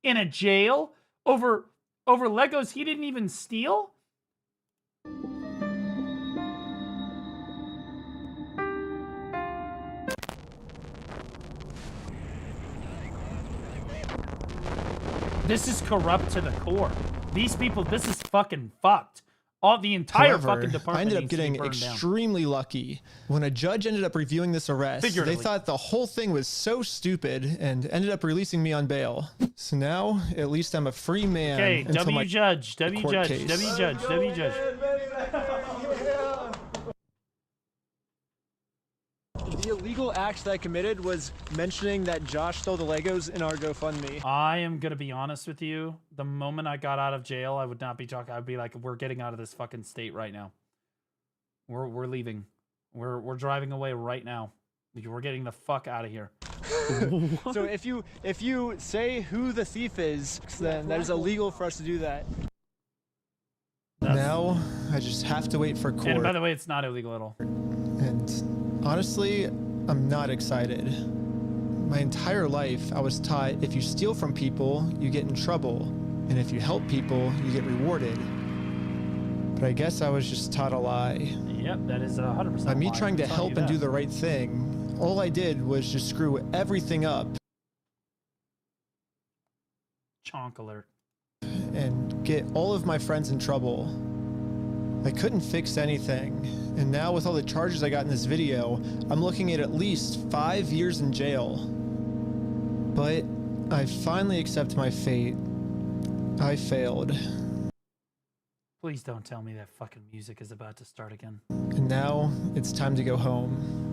in a jail over Legos he didn't even steal? This is corrupt to the core. These people, this is fucking fucked. All the entire However, fucking department. I ended up needs to be getting burned down. extremely lucky. When a judge ended up reviewing this arrest, Figuratively. they thought the whole thing was so stupid and ended up releasing me on bail. So now, at least I'm a free man. Okay, until W my judge, court case. W judge. The illegal act that I committed was mentioning that Josh stole the Legos in our GoFundMe. I am gonna be honest with you. The moment I got out of jail, I would not be talking. I'd be like, "We're getting out of this fucking state right now. We're leaving. We're driving away right now. We're getting the fuck out of here." So if you say who the thief is, then that is illegal for us to do that. Now I just have to wait for court. And by the way, it's not illegal at all. And honestly, I'm not excited. My entire life, I was taught if you steal from people, you get in trouble. And if you help people, you get rewarded. But I guess I was just taught a lie. Yep, that is 100%. By me lie. trying to I'm telling help you and do that. the right thing, all I did was just screw everything up. Chonk alert. And get all of my friends in trouble. I couldn't fix anything, and now with all the charges I got in this video, I'm looking at least 5 years in jail. But I finally accept my fate. I failed. Please don't tell me that fucking music is about to start again. And now it's time to go home.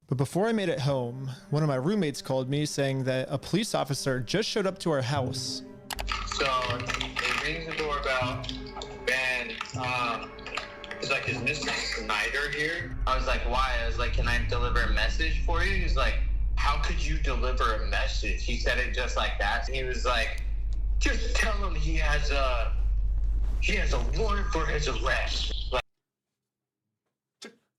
But before I made it home, one of my roommates called me saying that a police officer just showed up to our house. So it rings the doorbell, and he's like, "Is Mr. Snyder here?" I was like, "Why?" I was like, "Can I deliver a message for you?" He's like, "How could you deliver a message?" He said it just like that. He was like, "Just tell him he has a warrant for his arrest." Like,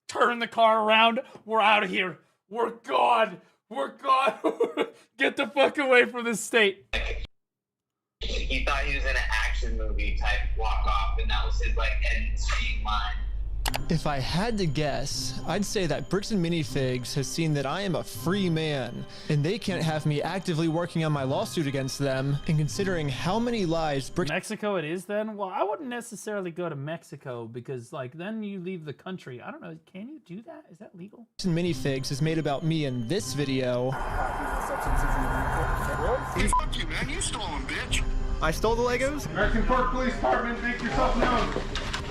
Turn the car around. We're out of here. We're gone. We're gone. Get the fuck away from this state. he thought he was in an action movie type walk off, and that was his like end screen line. If I had to guess, I'd say that Bricks and Minifigs has seen that I am a free man, and they can't have me actively working on my lawsuit against them, and considering how many lies Mexico it is then? Well, I wouldn't necessarily go to Mexico because, like, then you leave the country. I don't know. Can you do that? Is that legal? Bricks and Minifigs has made about me in this video. Fuck you, man. You stole him, bitch. I stole the Legos? American Park Police Department, make yourself known.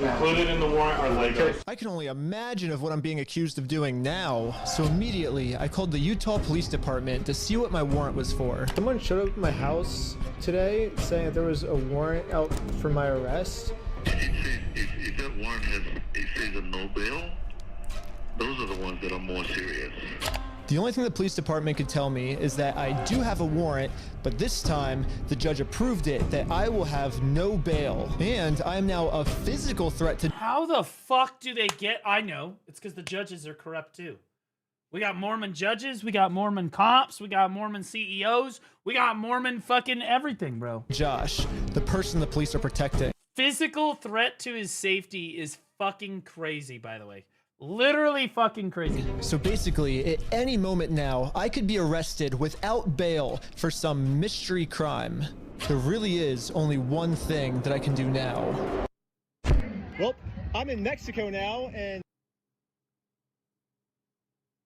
Included in the warrant are Legos. I can only imagine of what I'm being accused of doing now, so immediately I called the Utah Police Department to see what my warrant was for. Someone showed up at my house today saying that there was a warrant out for my arrest. If that warrant says a no bail, those are the ones that are more serious. The only thing the police department could tell me is that I do have a warrant, but this time the judge approved it that I will have no bail, and I am now a physical threat to— How the fuck do they get? I know. It's because the judges are corrupt too. We got Mormon judges, we got Mormon cops, we got Mormon CEOs, we got Mormon fucking everything, bro. Josh, the person the police are protecting. Physical threat to his safety is fucking crazy, by the way. Literally fucking crazy. So basically, at any moment now, I could be arrested without bail for some mystery crime. There really is only one thing that I can do now. Well, I'm in Mexico now, and...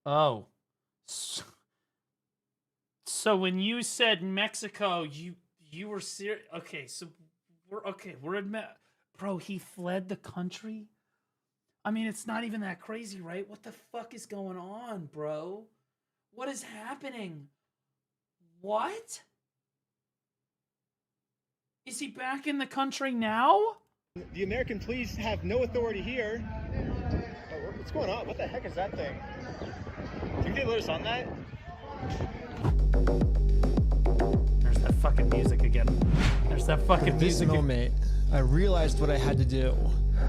Oh. So when you said Mexico, you were serious? Okay, so we're in Bro, he fled the country? I mean, it's not even that crazy, right? What the fuck is going on, bro? What is happening? What? Is he back in the country now? The American police have no authority here. Oh, what's going on? What the heck is that thing? Can you let us on that? There's that fucking music again. There's that fucking At this music. moment, I realized what I had to do.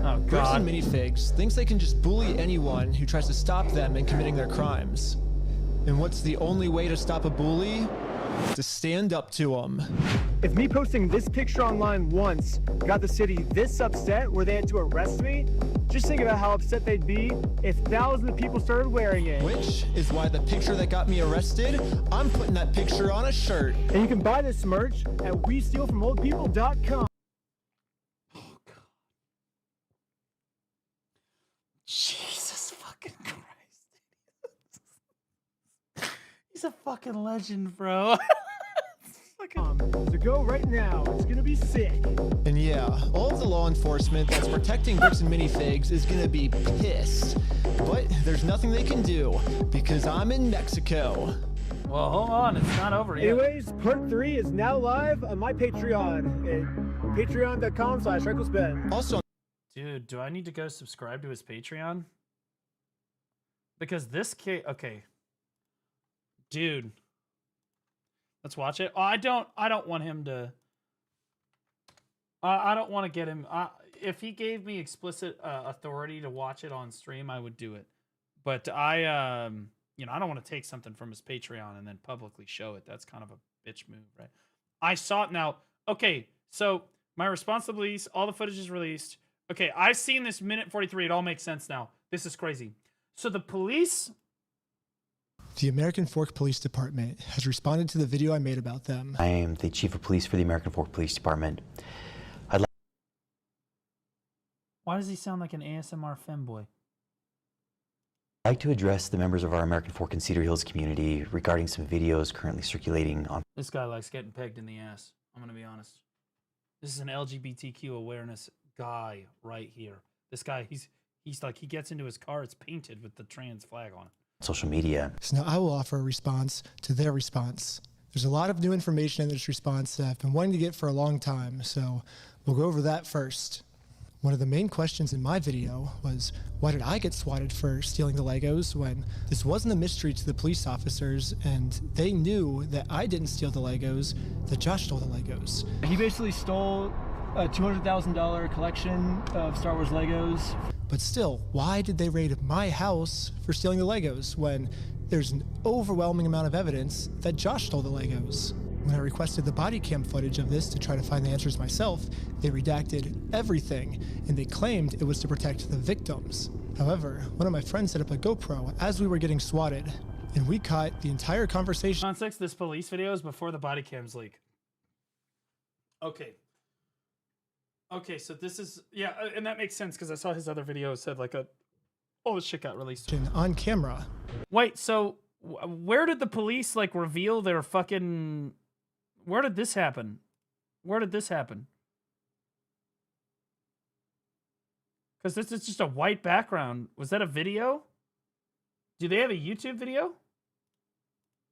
Oh, Bricks God. and Minifigs thinks they can just bully anyone who tries to stop them in committing their crimes. And what's the only way to stop a bully? To stand up to them. If me posting this picture online once got the city this upset where they had to arrest me, just think about how upset they'd be if thousands of people started wearing it. Which is why the picture that got me arrested, I'm putting that picture on a shirt. And you can buy this merch at WeStealFromOldPeople.com. Jesus fucking Christ. He's a fucking legend, bro. So go right now. It's gonna be sick. And yeah, all of the law enforcement that's protecting Bricks and Minifigs is gonna be pissed. But there's nothing they can do because I'm in Mexico. Well, hold on, it's not over yet. Anyways, part 3 is now live on my Patreon at patreon.com/RecklessBen. Also, dude, do I need to go subscribe to his Patreon? Because this kid, okay, dude, let's watch it. Oh, I don't want him to. I don't want to get him. If he gave me explicit authority to watch it on stream, I would do it. But you know, I don't want to take something from his Patreon and then publicly show it. That's kind of a bitch move, right? I saw it now. Okay, so my response to the police, all the footage is released. Okay, I've seen this minute 43. It all makes sense now. This is crazy. So the police... The American Fork Police Department has responded to the video I made about them. I am the Chief of Police for the American Fork Police Department. Why does he sound like an ASMR femboy? I'd like to address the members of our American Fork and Cedar Hills community regarding some videos currently circulating on... This guy likes getting pegged in the ass. I'm going to be honest. This is an LGBTQ awareness guy right here. This guy, he's like, he gets into his car, it's painted with the trans flag on it. Social media. So now I will offer a response to their response. There's a lot of new information in this response that I've been wanting to get for a long time, so we'll go over that first. One of the main questions in my video was, why did I get swatted for stealing the Legos when this wasn't a mystery to the police officers and they knew that I didn't steal the Legos, that Josh stole the Legos. He basically stole a $200,000 collection of Star Wars Legos. But still, why did they raid my house for stealing the Legos when there's an overwhelming amount of evidence that Josh stole the Legos? When I requested the body cam footage of this to try to find the answers myself, they redacted everything, and they claimed it was to protect the victims. However, one of my friends set up a GoPro as we were getting swatted, and we caught the entire conversation. Context, this police video is before the body cams leak. Okay. Okay, so this is, yeah, and that makes sense because I saw his other video said like all this shit got released. On camera. Wait, so where did the police like reveal their fucking... Where did this happen? Where did this happen? Because this is just a white background. Was that a video? Do they have a YouTube video?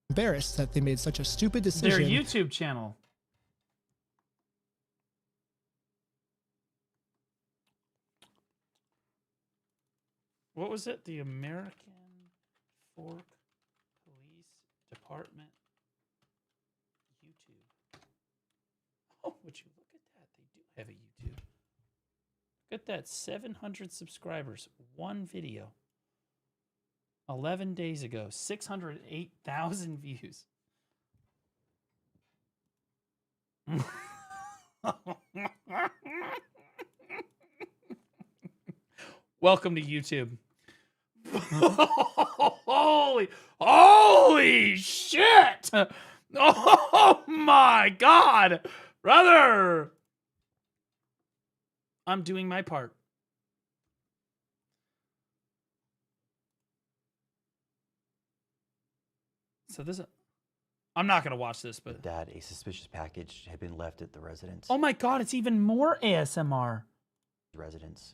Embarrassed that they made such a stupid decision. Their YouTube channel. What was it? The American Fork Police Department YouTube. Oh, would you look at that? They do have a YouTube. Look at that. 700 subscribers. One video. 11 days ago. 608,000 views. Welcome to YouTube. Holy shit! Oh my god, brother! I'm doing my part. So this, I'm not gonna watch this, but that a suspicious package had been left at the residence. Oh my god, it's even more ASMR. Residence.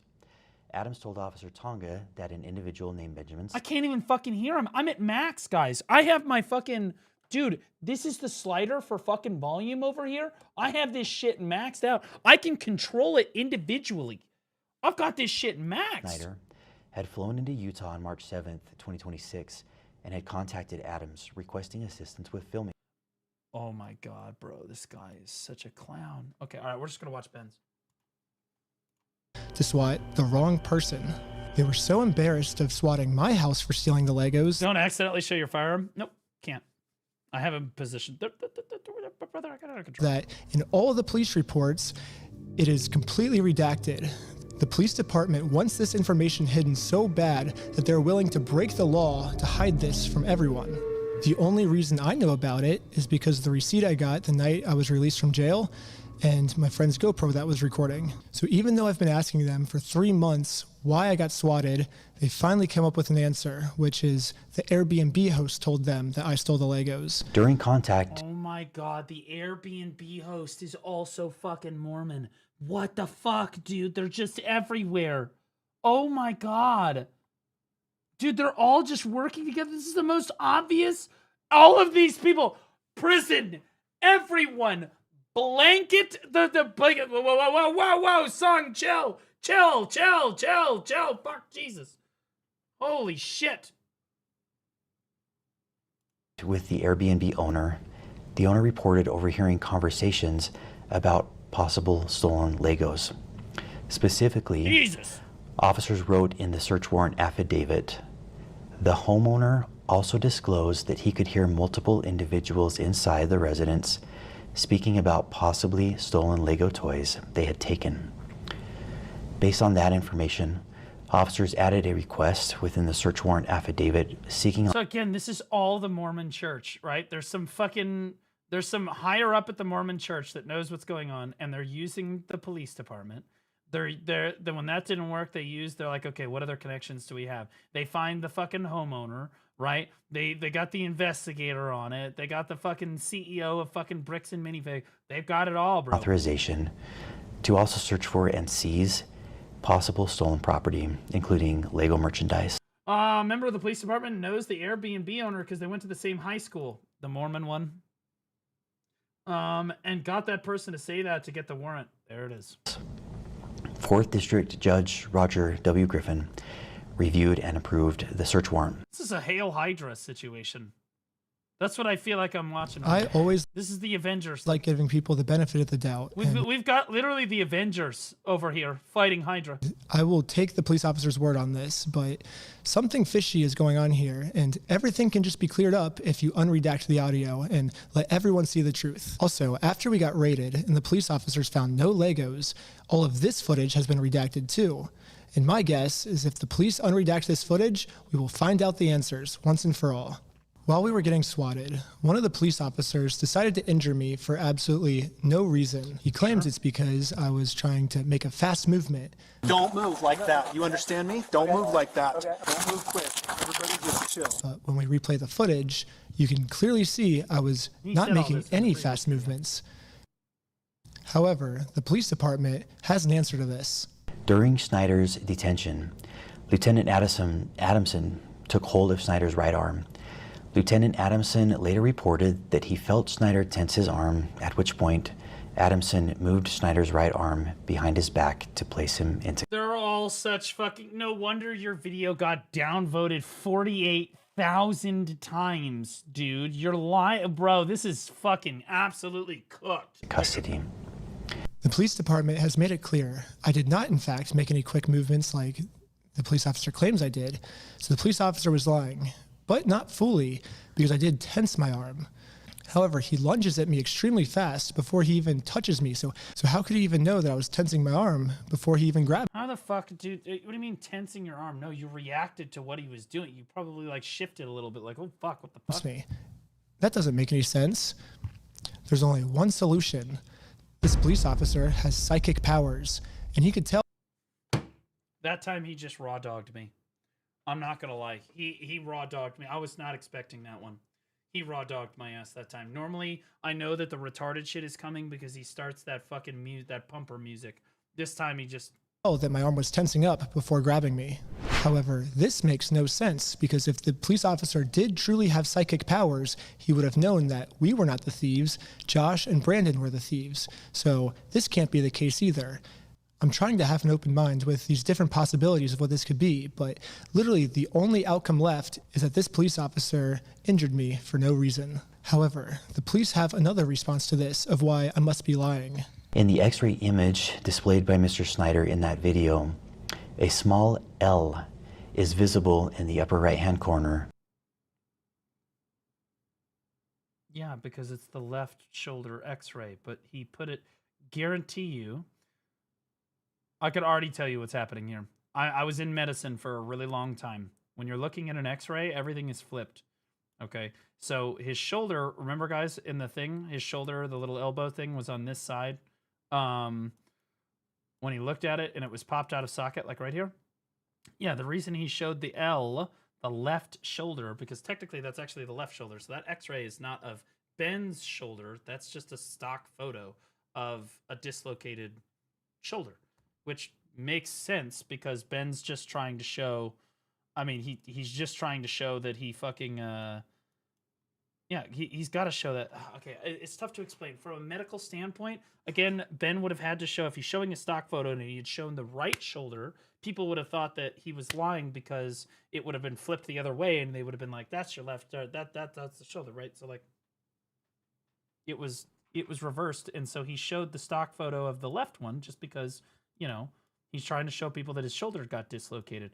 Adams told Officer Tonga that an individual named Benjamin... I can't even fucking hear him. I'm at max, guys. I have my fucking... Dude, this is the slider for fucking volume over here. I have this shit maxed out. I can control it individually. I've got this shit maxed. Snyder had flown into Utah on March 7th, 2026, and had contacted Adams requesting assistance with filming. Oh my god, bro. This guy is such a clown. Okay, all right. We're just going to watch Ben's. To swat the wrong person. They were so embarrassed of swatting my house for stealing the Legos. Don't accidentally show your firearm. Nope, can't. I have him positioned. Brother, I got out of control. That in all of the police reports, it is completely redacted. The police department wants this information hidden so bad that they're willing to break the law to hide this from everyone. The only reason I know about it is because of the receipt I got the night I was released from jail and my friend's GoPro that was recording. So even though I've been asking them for 3 months why I got swatted, they finally came up with an answer, which is the Airbnb host told them that I stole the Legos. During contact... Oh my god, the Airbnb host is also fucking Mormon. What the fuck, dude? They're just everywhere. Oh my god. Dude, they're all just working together. This is the most obvious. All of these people, prison, everyone, blanket, the blanket. Whoa, Sung, chill. Fuck Jesus. Holy shit. With the Airbnb owner, the owner reported overhearing conversations about possible stolen Legos. Specifically, Jesus. Officers wrote in the search warrant affidavit The homeowner also disclosed that he could hear multiple individuals inside the residence speaking about possibly stolen Lego toys they had taken. Based on that information, officers added a request within the search warrant affidavit seeking... So again, this is all the Mormon church, right? There's some higher up at the Mormon church that knows what's going on, and they're using the police department. Then when that didn't work, they're like, okay, what other connections do we have? They find the fucking homeowner, right? They got the investigator on it. They got the fucking CEO of fucking Bricks and Minifig. They've got it all, bro. Authorization to also search for and seize possible stolen property, including Lego merchandise. A member of the police department knows the Airbnb owner because they went to the same high school, the Mormon one. And got that person to say that to get the warrant. There it is. 4th District Judge Roger W. Griffin reviewed and approved the search warrant. This is a Hail Hydra situation. That's what I feel like I'm watching. This is the Avengers. Like giving people the benefit of the doubt. We've got literally the Avengers over here fighting Hydra. I will take the police officer's word on this, but something fishy is going on here, and everything can just be cleared up if you unredact the audio and let everyone see the truth. Also, after we got raided and the police officers found no Legos, all of this footage has been redacted too. And my guess is if the police unredact this footage, we will find out the answers once and for all. While we were getting swatted, one of the police officers decided to injure me for absolutely no reason. He claims it's because I was trying to make a fast movement. Don't move like that. You understand me? Don't move like that. Don't move quick. Everybody just chill. But when we replay the footage, you can clearly see I was not making any fast movements. However, the police department has an answer to this. During Snyder's detention, Lieutenant Adamson took hold of Snyder's right arm. Lieutenant Adamson later reported that he felt Snyder tense his arm, at which point Adamson moved Snyder's right arm behind his back to place him into... They're all such fucking... No wonder your video got downvoted 48,000 times, dude. You're lying, bro. This is fucking absolutely cooked. Custody. The police department has made it clear I did not, in fact, make any quick movements like the police officer claims I did. So the police officer was lying. But not fully, because I did tense my arm. However, he lunges at me extremely fast before he even touches me. So how could he even know that I was tensing my arm before he even grabbed me? How the fuck, dude? What do you mean tensing your arm? No, you reacted to what he was doing. You probably like shifted a little bit, like, oh fuck, what the fuck? Me. That doesn't make any sense. There's only one solution. This police officer has psychic powers, and he could tell. That time he just raw dogged me. I'm not gonna lie. He raw dogged me. I was not expecting that one. He raw dogged my ass that time. Normally, I know that the retarded shit is coming because he starts that fucking that pumper music. This time he just... Oh, that my arm was tensing up before grabbing me. However, this makes no sense because if the police officer did truly have psychic powers, he would have known that we were not the thieves. Josh and Brandon were the thieves. So this can't be the case either. I'm trying to have an open mind with these different possibilities of what this could be, but literally the only outcome left is that this police officer injured me for no reason. However, the police have another response to this of why I must be lying. In the X-ray image displayed by Mr. Snyder in that video, a small L is visible in the upper right-hand corner. Yeah, because it's the left shoulder X-ray, but he put it, guarantee you, I could already tell you what's happening here. I was in medicine for a really long time. When you're looking at an X-ray, everything is flipped. Okay, so his shoulder, remember guys, in the thing, his shoulder, the little elbow thing was on this side. When he looked at it and it was popped out of socket, like right here. Yeah, the reason he showed the L, the left shoulder, because technically that's actually the left shoulder. So that X-ray is not of Ben's shoulder. That's just a stock photo of a dislocated shoulder. Which makes sense because Ben's just trying to show, I mean, he's just trying to show that he fucking, yeah, he's got to show that. Okay, it's tough to explain. From a medical standpoint, again, Ben would have had to show, if he's showing a stock photo and he had shown the right shoulder, people would have thought that he was lying because it would have been flipped the other way and they would have been like, that's your left, that's the shoulder, right? So like, it was reversed, and so he showed the stock photo of the left one just because, you know, he's trying to show people that his shoulder got dislocated.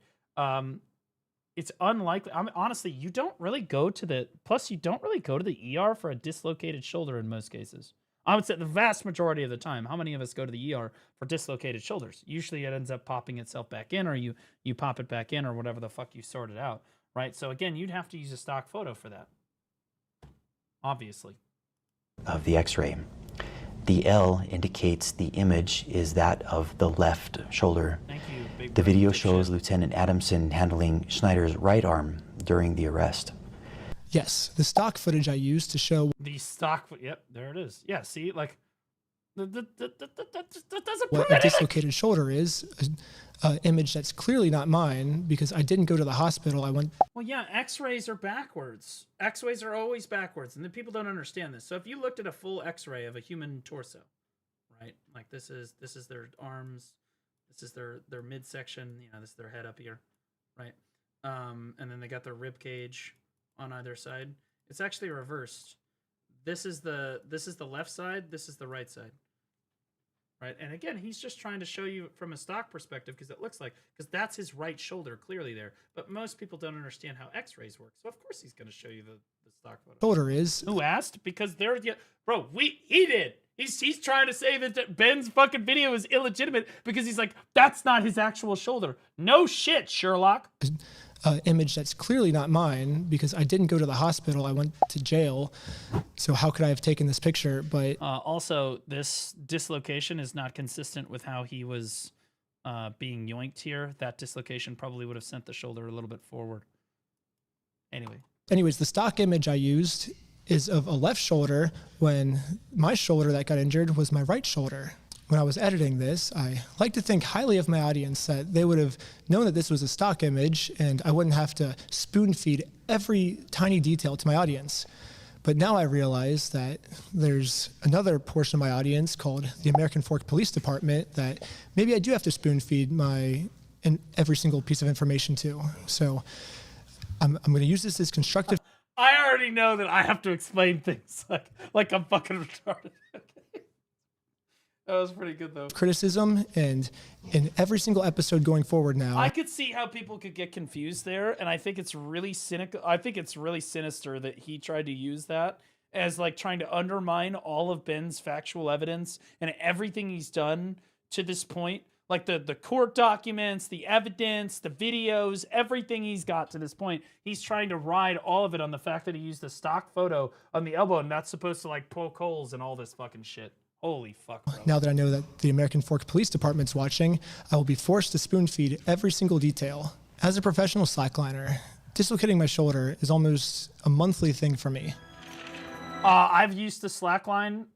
it's unlikely. I mean, honestly, you don't really go to the, plus you don't really go to the ER for a dislocated shoulder in most cases. I would say the vast majority of the time. How many of us go to the ER for dislocated shoulders? Usually it ends up popping itself back in, or you pop it back in, or whatever the fuck you sorted out, right? So again, you'd have to use a stock photo for that, obviously. Of the x-ray. The L indicates the image is that of the left shoulder. Thank you, big The video shows Lieutenant Adamson handling Schneider's right arm during the arrest. Yes, the stock footage I used to show The stock, yep, there it is. Yeah, see, like, that doesn't what prove a anything. dislocated shoulder is, an image that's clearly not mine because I didn't go to the hospital. I went. Well, yeah, X-rays are backwards. X-rays are always backwards, and the people don't understand this. So if you looked at a full X-ray of a human torso, right? Like this is their arms, this is their midsection. You know, this is their head up here, right? And then they got their rib cage on either side. It's actually reversed. This is the left side. This is the right side. Right, and again, he's just trying to show you from a stock perspective because it looks like, because that's his right shoulder clearly there. But most people don't understand how X-rays work, so of course he's going to show you the stock photo. Shoulder is. Who asked? Because they're bro. He did. He's trying to say that Ben's fucking video is illegitimate because he's like, that's not his actual shoulder. No shit, Sherlock. Image that's clearly not mine because I didn't go to the hospital. I went to jail. So how could I have taken this picture? But also, this dislocation is not consistent with how he was being yoinked here. That dislocation probably would have sent the shoulder a little bit forward. Anyways, the stock image I used is of a left shoulder when my shoulder that got injured was my right shoulder. When I was editing this, I like to think highly of my audience that they would have known that this was a stock image and I wouldn't have to spoon feed every tiny detail to my audience. But now I realize that there's another portion of my audience called the American Fork Police Department that maybe I do have to spoon feed every single piece of information to. So I'm going to use this as constructive. I already know that I have to explain things like I'm fucking retarded. That was pretty good though. Criticism, and in every single episode going forward now. I could see how people could get confused there, and I think it's really cynical. I think it's really sinister that he tried to use that as like trying to undermine all of Ben's factual evidence and everything he's done to this point. Like the court documents, the evidence, the videos, everything he's got to this point. He's trying to ride all of it on the fact that he used a stock photo on the elbow, and that's supposed to like poke holes and all this fucking shit. Holy fuck, bro. Now that I know that the American Fork Police Department's watching, I will be forced to spoon feed every single detail. As a professional slackliner, dislocating my shoulder is almost a monthly thing for me. I've used the slackline.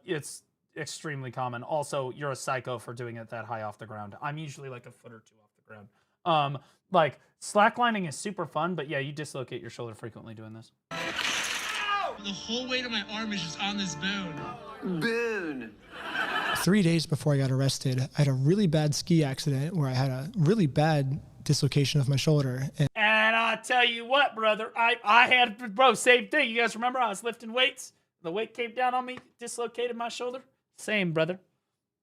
It's extremely common. Also, you're a psycho for doing it that high off the ground. I'm usually like a foot or two off the ground. Like slacklining is super fun, but yeah, you dislocate your shoulder frequently doing this. The whole weight of my arm is just on this bone. Bone. 3 days before I got arrested, I had a really bad ski accident where I had a really bad dislocation of my shoulder. And I tell you what, brother, I had, bro, same thing. You guys remember I was lifting weights? The weight came down on me, dislocated my shoulder. Same, brother.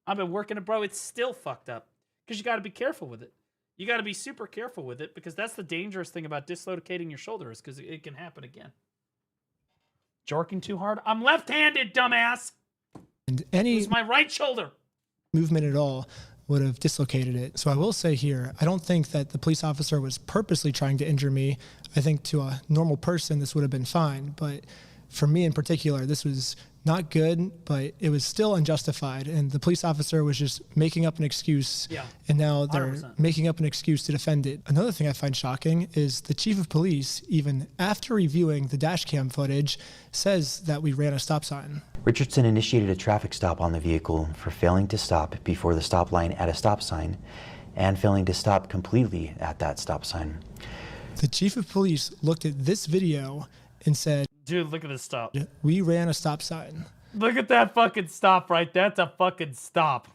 I've been working it, bro. It's still fucked up because you got to be careful with it. You got to be super careful with it because that's the dangerous thing about dislocating your shoulder is because it can happen again. Jorking too hard? I'm left-handed, dumbass. And any it's my right shoulder. Movement at all would have dislocated it. So I will say here, I don't think that the police officer was purposely trying to injure me. I think to a normal person, this would have been fine. But for me in particular, this was not good, but it was still unjustified. And the police officer was just making up an excuse. Yeah, and now they're 100%. making up an excuse to defend it. Another thing I find shocking is the chief of police, even after reviewing the dash cam footage, says that we ran a stop sign. Richardson initiated a traffic stop on the vehicle for failing to stop before the stop line at a stop sign and failing to stop completely at that stop sign. The chief of police looked at this video and said, dude, look at this stop. We ran a stop sign. Look at that fucking stop right there. That's a fucking stop.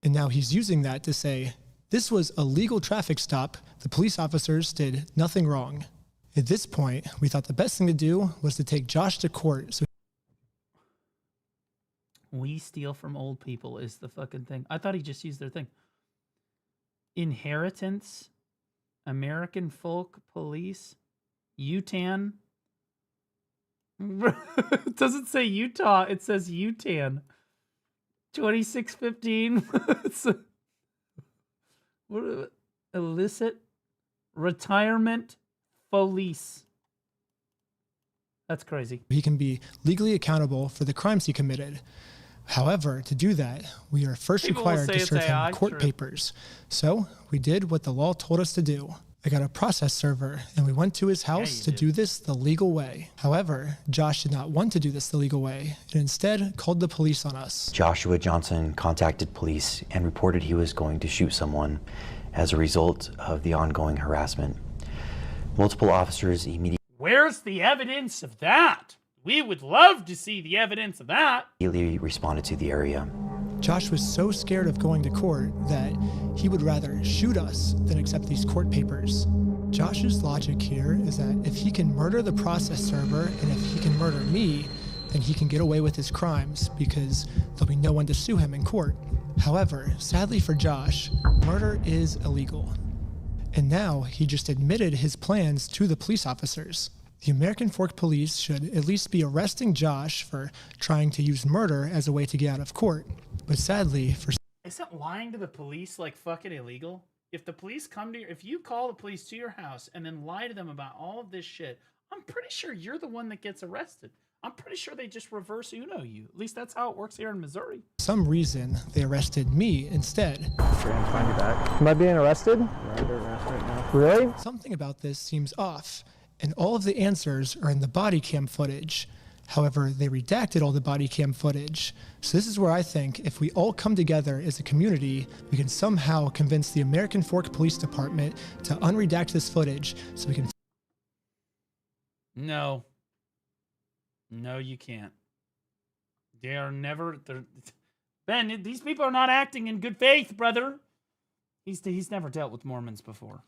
And now he's using that to say, this was a legal traffic stop. The police officers did nothing wrong. At this point, we thought the best thing to do was to take Josh to court. So we steal from old people is the fucking thing. I thought he just used their thing. Inheritance, American Folk Police, UTAN. It doesn't say Utah, it says UTAN. 2615. What, illicit retirement police. That's crazy. He can be legally accountable for the crimes he committed. However, to do that, we are first required to serve him court papers. So we did what the law told us to do. I got a process server, and we went to his house to do this the legal way. However, Josh did not want to do this the legal way, and instead called the police on us. Joshua Johnson contacted police and reported he was going to shoot someone as a result of the ongoing harassment. Multiple officers immediately Where's the evidence of that? We would love to see the evidence of that. responded to the area. Josh was so scared of going to court that he would rather shoot us than accept these court papers. Josh's logic here is that if he can murder the process server and if he can murder me, then he can get away with his crimes because there'll be no one to sue him in court. However, sadly for Josh, murder is illegal. And now he just admitted his plans to the police officers. The American Fork Police should at least be arresting Josh for trying to use murder as a way to get out of court. But sadly, for Isn't lying to the police like fucking illegal? If the police come to if you call the police to your house and then lie to them about all of this shit, I'm pretty sure you're the one that gets arrested. I'm pretty sure they just reverse Uno you. At least that's how it works here in Missouri. some reason, they arrested me instead. Find you back. Am I being arrested? You're under arrest right now. Really? Something about this seems off, and all of the answers are in the body cam footage. However, they redacted all the body cam footage. So this is where I think if we all come together as a community, we can somehow convince the American Fork Police Department to unredact this footage so we can... No. No, you can't. They are never... Ben, these people are not acting in good faith, brother. He's never dealt with Mormons before.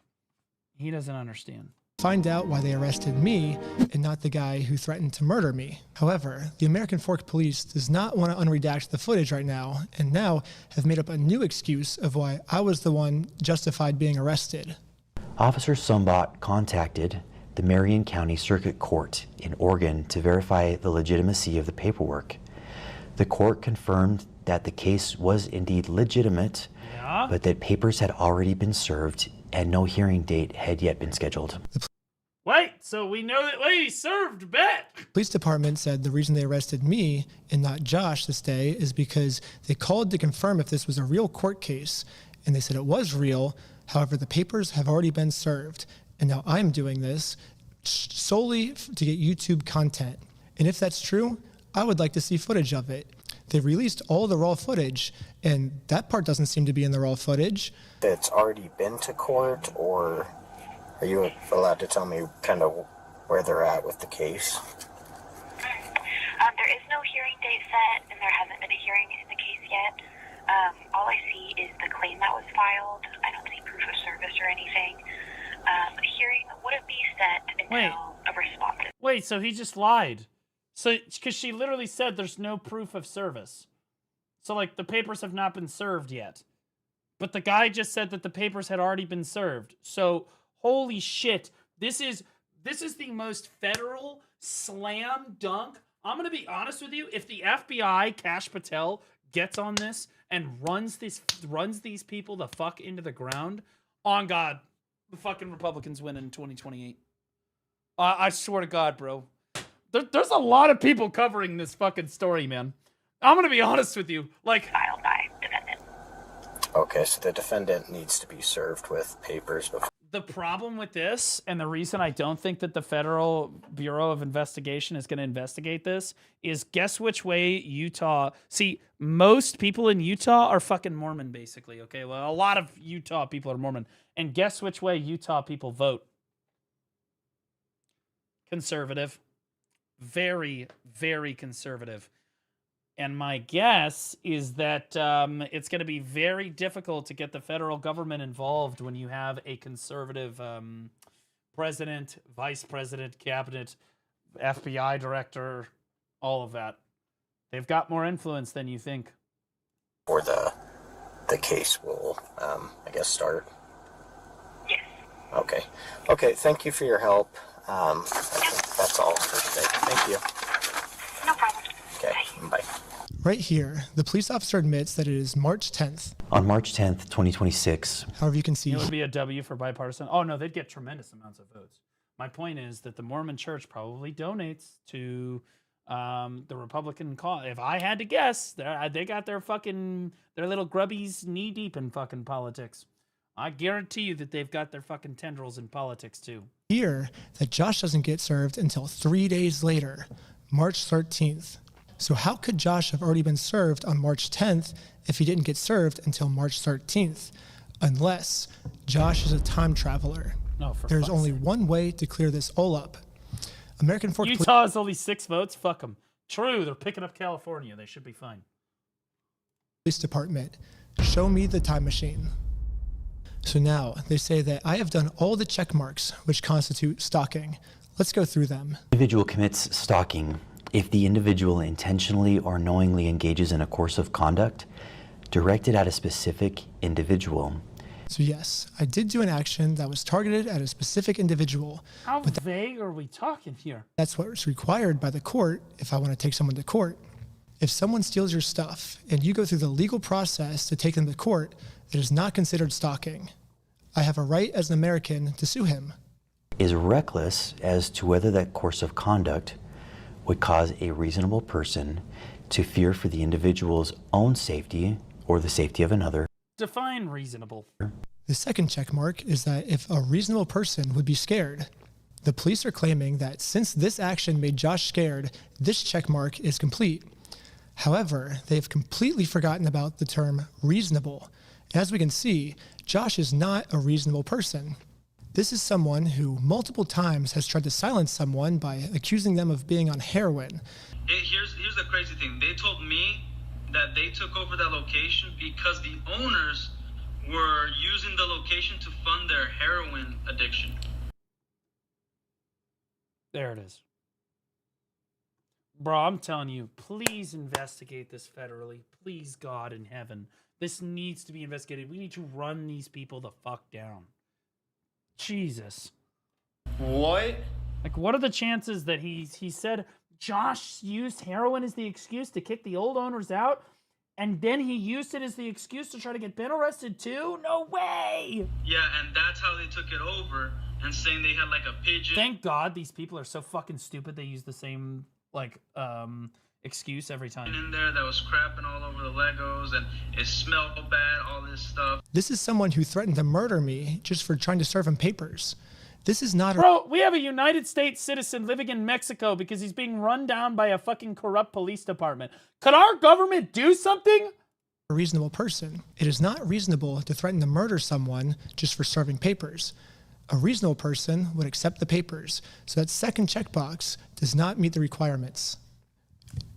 He doesn't understand. Find out why they arrested me and not the guy who threatened to murder me. However, the American Fork Police does not want to unredact the footage right now, and now have made up a new excuse of why I was the one justified being arrested. Officer Sumbot contacted the Marion County Circuit Court in Oregon to verify the legitimacy of the paperwork. The court confirmed that the case was indeed legitimate, but that papers had already been served and no hearing date had yet been scheduled. Wait, so we know that he served, bet. Police department said the reason they arrested me and not Josh this day is because they called to confirm if this was a real court case, and they said it was real. However, the papers have already been served, and now I'm doing this solely to get YouTube content. And if that's true, I would like to see footage of it. They released all the raw footage, and that part doesn't seem to be in the raw footage. It's already been to court, or are you allowed to tell me kind of where they're at with the case? There is no hearing date set, and there hasn't been a hearing in the case yet. All I see is the claim that was filed. I don't see proof of service or anything. A hearing wouldn't be set until a response. Wait, so he just lied. So, because she literally said there's no proof of service. So, like, the papers have not been served yet. But the guy just said that the papers had already been served. So, holy shit. This is the most federal slam dunk. I'm going to be honest with you. If the FBI, Kash Patel, gets on this and runs these people the fuck into the ground, on God, the fucking Republicans win in 2028. I swear to God, bro. There's a lot of people covering this fucking story, man. I'm going to be honest with you. Like, filed by defendant. Okay, so the defendant needs to be served with papers before. The problem with this, and the reason I don't think that the Federal Bureau of Investigation is going to investigate this, is guess which way Utah... See, most people in Utah are fucking Mormon, basically, okay? Well, a lot of Utah people are Mormon. And guess which way Utah people vote? Conservative. Very, very conservative. And my guess is that it's going to be very difficult to get the federal government involved when you have a conservative president, vice president, cabinet, FBI director, all of that. They've got more influence than you think. Or the case will, I guess, start. Okay. Okay, thank you for your help. I think that's all for today. Thank you. No problem. Okay, bye. Right here, the police officer admits that it is March 10th. On March 10th, 2026. However, you can see. It would be a W for bipartisan. Oh, no, they'd get tremendous amounts of votes. My point is that the Mormon church probably donates to the Republican cause. If I had to guess, they got their little grubbies knee deep in fucking politics. I guarantee you that they've got their fucking tendrils in politics too. Here, that Josh doesn't get served until 3 days later, March 13th. So how could Josh have already been served on March 10th if he didn't get served until March 13th? Unless Josh is a time traveler. No, for There's fuck's only sake. one way to clear this all up. American Fork Utah has only 6 votes. Fuck them. True, they're picking up California. They should be fine. Police Department, show me the time machine. So now they say that I have done all the check marks which constitute stalking. Let's go through them. Individual commits stalking if the individual intentionally or knowingly engages in a course of conduct directed at a specific individual. So yes, I did do an action that was targeted at a specific individual. How vague are we talking here? That's what's required by the court if I want to take someone to court. If someone steals your stuff and you go through the legal process to take them to court, it is not considered stalking. I have a right as an American to sue him. Is reckless as to whether that course of conduct would cause a reasonable person to fear for the individual's own safety or the safety of another. Define reasonable. The second check mark is that if a reasonable person would be scared. The police are claiming that since this action made Josh scared, this check mark is complete. However, they have completely forgotten about the term reasonable. As we can see, Josh is not a reasonable person. This is someone who multiple times has tried to silence someone by accusing them of being on heroin. Here's the crazy thing. They told me that they took over that location because the owners were using the location to fund their heroin addiction. There it is. Bro, I'm telling you, please investigate this federally. Please, God in heaven. This needs to be investigated. We need to run these people the fuck down. Jesus. What? Like, what are the chances that he said Josh used heroin as the excuse to kick the old owners out, and then he used it as the excuse to try to get Ben arrested too? No way! Yeah, and that's how they took it over, and saying they had like a pigeon. Thank God these people are so fucking stupid they use the same, excuse every time. In there that was crapping all over the Legos, and it smelled bad, all this stuff. This is someone who threatened to murder me just for trying to serve him papers. This is not Bro, we have a United States citizen living in Mexico because he's being run down by a fucking corrupt police department. Could our government do something? a reasonable person. It is not reasonable to threaten to murder someone just for serving papers. A reasonable person would accept the papers, so that second checkbox does not meet the requirements.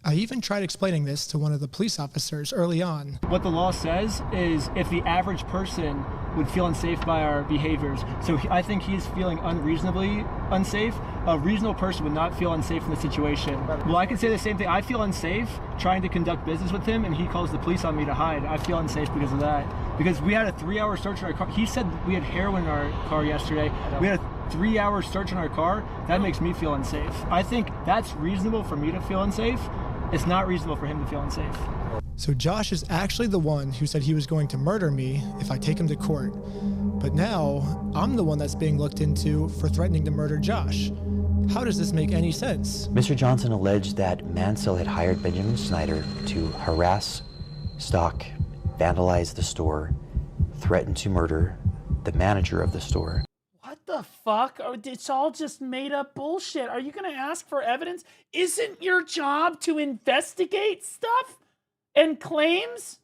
I even tried explaining this to one of the police officers early on. What the law says is if the average person would feel unsafe by our behaviors, so I think he's feeling unreasonably unsafe, a reasonable person would not feel unsafe in the situation. Well, I can say the same thing. I feel unsafe trying to conduct business with him, and he calls the police on me to hide. I feel unsafe because of that. Because we had a 3-hour search in our car. He said we had heroin in our car yesterday. We had a 3-hour search in our car. That makes me feel unsafe. I think that's reasonable for me to feel unsafe. It's not reasonable for him to feel unsafe. So Josh is actually the one who said he was going to murder me if I take him to court. But now I'm the one that's being looked into for threatening to murder Josh. How does this make any sense? Mr. Johnson alleged that Mansell had hired Benjamin Snyder to harass, stalk, vandalize the store, threaten to murder the manager of the store. What the fuck? It's all just made up bullshit. Are you going to ask for evidence? Isn't your job to investigate stuff and claims?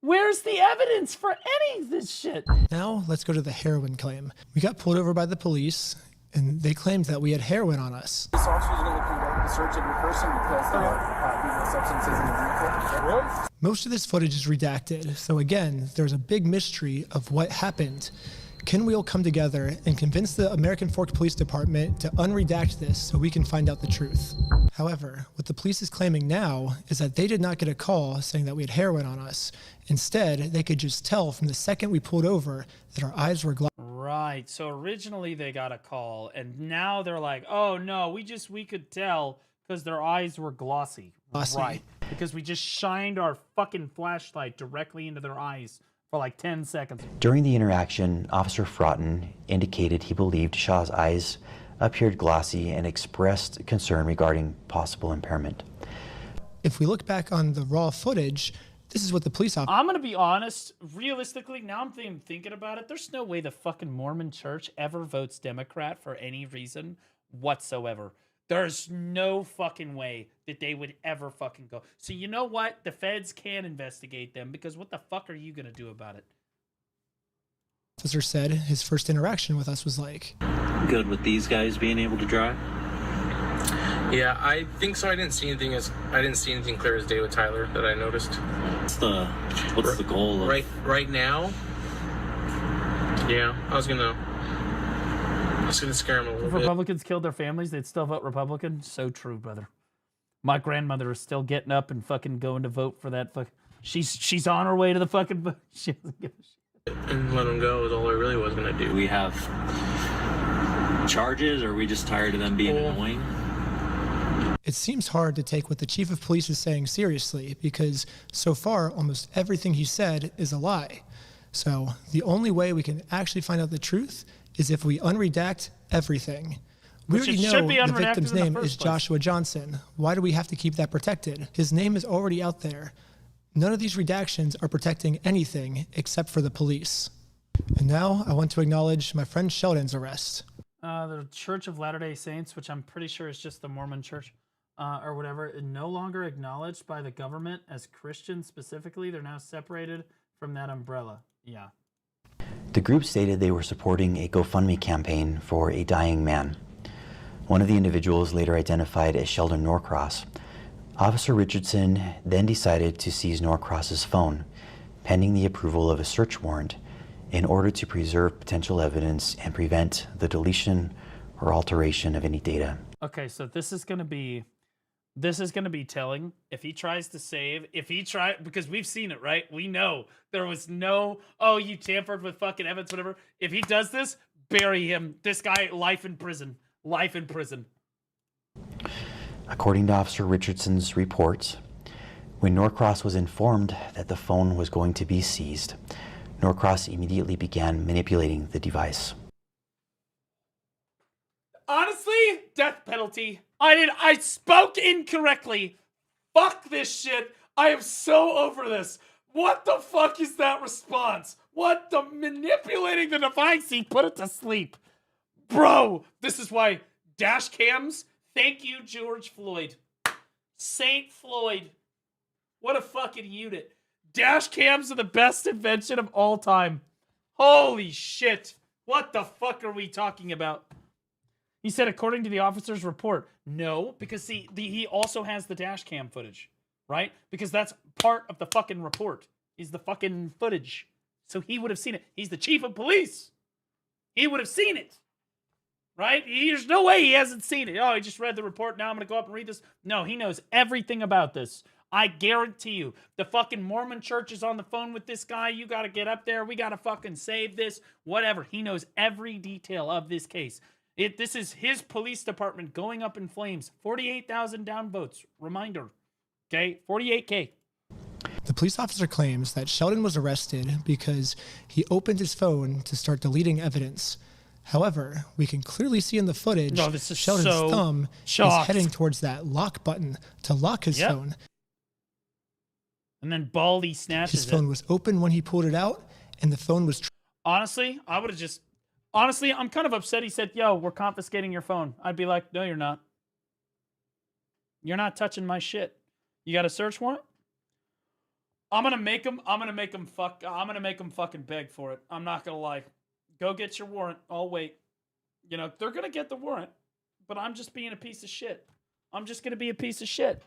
Where's the evidence for any of this shit? Now let's go to the heroin claim. We got pulled over by the police and they claimed that we had heroin on us. This officer is going to conduct the search of your person because there are substances in the vehicle. Really? Most of this footage is redacted, so again, there's a big mystery of what happened. Can we all come together and convince the American Fork Police Department to unredact this so we can find out the truth? However, what the police is claiming now is that they did not get a call saying that we had heroin on us. Instead, they could just tell from the second we pulled over that our eyes were Right. Right. So originally they got a call, and now they're like, oh no, we could tell because their eyes were glossy. Right. Because we just shined our fucking flashlight directly into their eyes for like 10 seconds. During the interaction, Officer Fraughton indicated he believed Shaw's eyes appeared glossy and expressed concern regarding possible impairment. If we look back on the raw footage, this is what the police officer... I'm going to be honest, realistically, now I'm thinking about it, there's no way the fucking Mormon church ever votes Democrat for any reason whatsoever. There's no fucking way that they would ever fucking go. So you know what? The feds can investigate them because what the fuck are you going to do about it? Officer said his first interaction with us was like... Good with these guys being able to drive? Yeah, I think so. I didn't see anything clear as day with Tyler that I noticed. What's the goal of... Right now? Yeah, I was gonna scare him a little If bit. Republicans killed their families, they'd still vote Republican. So true, brother. My grandmother is still getting up and fucking going to vote for that. She's on her way to the fucking. She doesn't give a shit. And let him go is all I really was gonna do. We have charges, or are we just tired of them being annoying? It seems hard to take what the chief of police is saying seriously because so far almost everything he said is a lie. So the only way we can actually find out the truth is if we unredact everything. We already know the victim's name is Joshua Johnson. Why do we have to keep that protected? His name is already out there. None of these redactions are protecting anything except for the police. And now I want to acknowledge my friend Sheldon's arrest. The Church of Latter-day Saints, which I'm pretty sure is just the Mormon church or whatever, is no longer acknowledged by the government as Christians specifically. They're now separated from that umbrella. Yeah. The group stated they were supporting a GoFundMe campaign for a dying man. One of the individuals, later identified as Sheldon Norcross. Officer Richardson then decided to seize Norcross's phone, pending the approval of a search warrant, in order to preserve potential evidence and prevent the deletion or alteration of any data. Okay, so this is going to be telling. If he tries to save, because we've seen it, right? We know there was no, oh, you tampered with fucking evidence, whatever. If he does this, bury him. This guy, life in prison. Life in prison. According to Officer Richardson's reports, when Norcross was informed that the phone was going to be seized, Norcross immediately began manipulating the device. Honestly, death penalty. I spoke incorrectly. Fuck this shit. I am so over this. What the fuck is that response? What the manipulating the device? He put it to sleep. Bro, this is why dash cams, thank you, George Floyd. Saint Floyd. What a fucking unit. Dash cams are the best invention of all time. Holy shit. What the fuck are we talking about? He said, according to the officer's report, no, because see, he also has the dash cam footage, right? Because that's part of the fucking report, is the fucking footage. So he would have seen it. He's the chief of police. He would have seen it, right? There's no way he hasn't seen it. Oh, he just read the report. Now I'm going to go up and read this. No, he knows everything about this. I guarantee you, the fucking Mormon church is on the phone with this guy. You got to get up there. We got to fucking save this, whatever. He knows every detail of this case. This is his police department going up in flames. 48,000 downvotes. Reminder. Okay? 48K. The police officer claims that Sheldon was arrested because he opened his phone to start deleting evidence. However, we can clearly see in the footage Sheldon's thumb is heading towards that lock button to lock his phone. And then Baldy snatches his phone was open when he pulled it out, and the phone was... Honestly, I would have just... Honestly, I'm kind of upset he said, yo, we're confiscating your phone. I'd be like, no, you're not. You're not touching my shit. You got a search warrant? I'm gonna make him fucking beg for it. I'm not gonna lie. Go get your warrant. I'll wait. You know, they're gonna get the warrant, but I'm just being a piece of shit. I'm just gonna be a piece of shit.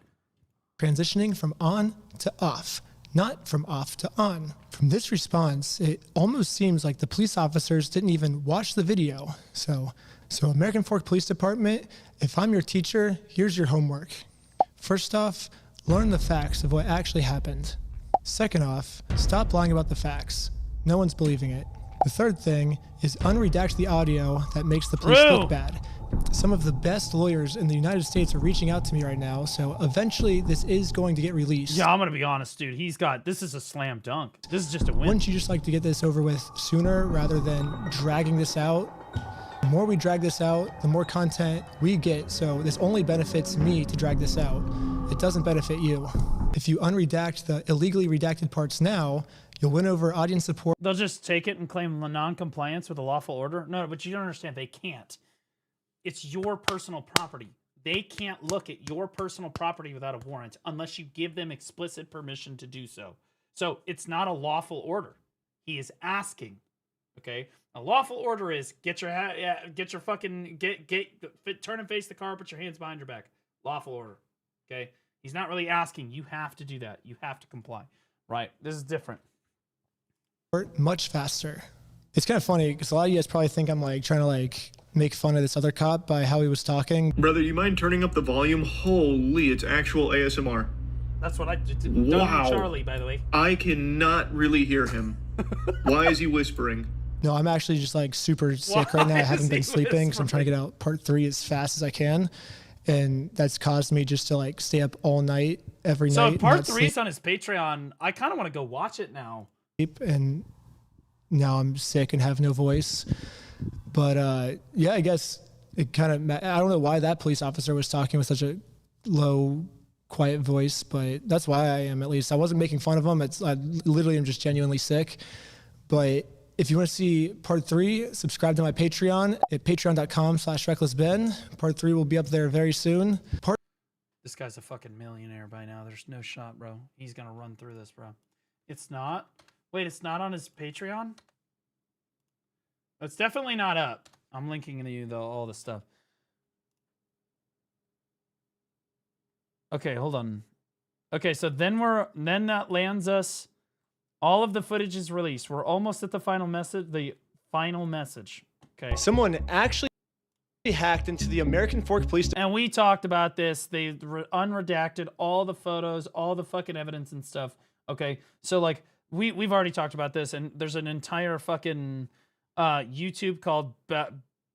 Transitioning from on to off, not from off to on. From this response, it almost seems like the police officers didn't even watch the video. So American Fork Police Department, if I'm your teacher, here's your homework. First off, learn the facts of what actually happened. Second off, stop lying about the facts. No one's believing it. The third thing is unredact the audio that makes the police look bad. Some of the best lawyers in the United States are reaching out to me right now, so eventually this is going to get released. Yeah, I'm gonna be honest, dude. This is a slam dunk. This is just a win. Wouldn't you just like to get this over with sooner rather than dragging this out? The more we drag this out, the more content we get, so this only benefits me to drag this out. It doesn't benefit you. If you unredact the illegally redacted parts now, you'll win over audience support. They'll just take it and claim non-compliance with a lawful order? No, but you don't understand. They can't. It's your personal property. They can't look at your personal property without a warrant unless you give them explicit permission to do so. So it's not a lawful order. He is asking, okay? A lawful order is turn and face the car, put your hands behind your back. Lawful order, okay? He's not really asking. You have to do that. You have to comply, right? This is different. Much faster. It's kind of funny because a lot of you guys probably think I'm like trying to like make fun of this other cop by how he was talking. Brother, you mind turning up the volume? Holy, it's actual ASMR. That's what I did. Wow. Charlie, by the way. I cannot really hear him. Why is he whispering? No, I'm actually just like super sick right now. I haven't been sleeping because I'm trying to get out part 3 as fast as I can. And that's caused me just to like stay up all night, every night. So part 3 is on his Patreon. I kind of want to go watch it now. And now I'm sick and have no voice. But yeah, I guess it kind of, I don't know why that police officer was talking with such a low, quiet voice, but that's why I am, at least. I wasn't making fun of him. I literally am just genuinely sick. But if you want to see part 3, subscribe to my Patreon at patreon.com/recklessben. Part 3 will be up there very soon. This guy's a fucking millionaire by now. There's no shot, bro. He's going to run through this, bro. It's not? Wait, it's not on his Patreon? It's definitely not up. I'm linking to you, all the stuff. Okay, hold on. Okay, so then that lands us. All of the footage is released. We're almost at the final message. Okay. Someone actually hacked into the American Fork Police. And we talked about this. They unredacted all the photos, all the fucking evidence and stuff. Okay, so like we've already talked about this, and there's an entire fucking YouTube called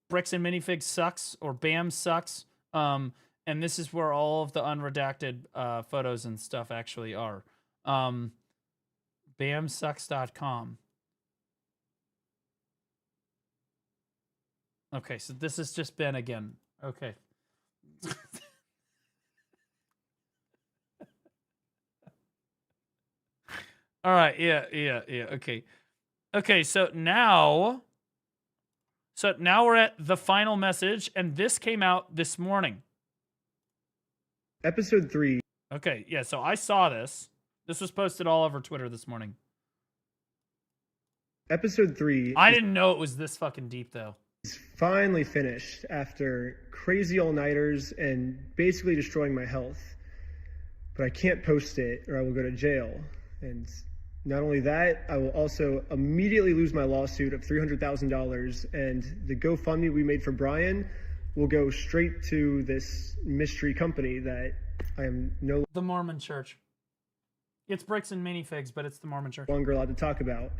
Bricks and Minifigs Sucks, or BAM Sucks. And this is where all of the unredacted photos and stuff actually are. BAMSucks.com. Okay, so this has just been again. Okay. All right, yeah, okay. Okay, so now we're at the final message, and this came out this morning. Episode 3. Okay, yeah, so I saw this. This was posted all over Twitter this morning. Episode 3. I didn't know it was this fucking deep, though. It's finally finished after crazy all-nighters and basically destroying my health. But I can't post it or I will go to jail. And not only that, I will also immediately lose my lawsuit of $300,000, and the GoFundMe we made for Brian will go straight to this mystery company that I am no The Mormon Church. It's Bricks and Minifigs, but it's the Mormon Church. Longer allowed to talk about.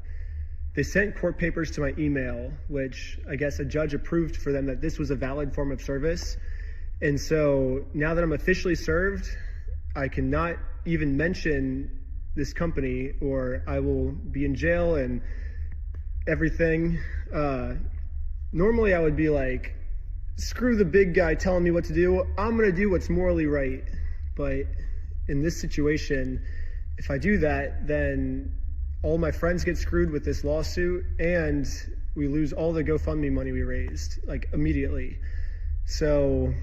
They sent court papers to my email, which I guess a judge approved for them that this was a valid form of service. And so now that I'm officially served, I cannot even mention this company or I will be in jail and everything. Normally I would be like, screw the big guy telling me what to do. I'm going to do what's morally right. But in this situation, if I do that, then all my friends get screwed with this lawsuit and we lose all the GoFundMe money we raised, like immediately. So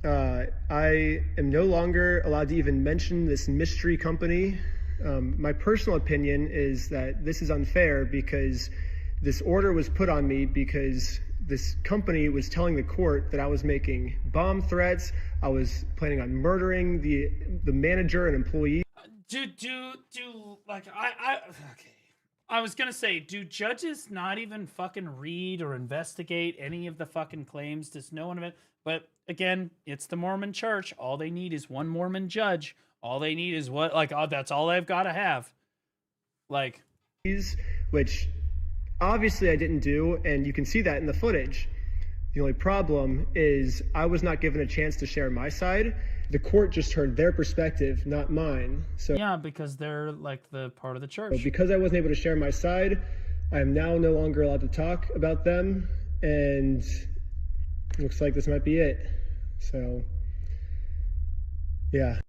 I am no longer allowed to even mention this mystery company. My personal opinion is that this is unfair because this order was put on me because this company was telling the court that I was making bomb threats. I was planning on murdering the manager and employee. Okay. I was gonna say, do judges not even fucking read or investigate any of the fucking claims? Does no one of it? But again, it's the Mormon Church. All they need is one Mormon judge. All they need is what, like, oh, that's all they've got to have. Like, which obviously I didn't do, and you can see that in the footage. The only problem is I was not given a chance to share my side. The court just heard their perspective, not mine. So yeah, because they're like the part of the church. Because I wasn't able to share my side, I am now no longer allowed to talk about them, and looks like this might be it. So, yeah.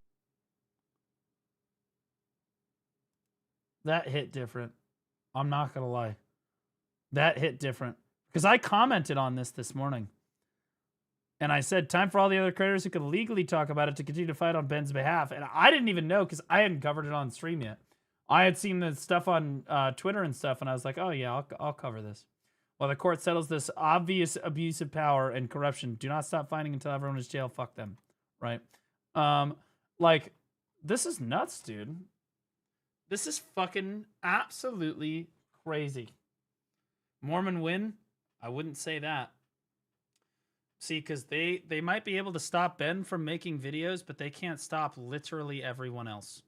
That hit different. I'm not gonna lie. That hit different. Because I commented on this morning. And I said, time for all the other creators who could legally talk about it to continue to fight on Ben's behalf. And I didn't even know because I hadn't covered it on stream yet. I had seen the stuff on Twitter and stuff, and I was like, oh yeah, I'll cover this. While the court settles this obvious abuse of power and corruption, do not stop fighting until everyone is jailed. Fuck them. Right? Like, this is nuts, dude. This is fucking absolutely crazy. Mormon win? I wouldn't say that. See, because they might be able to stop Ben from making videos, but they can't stop literally everyone else.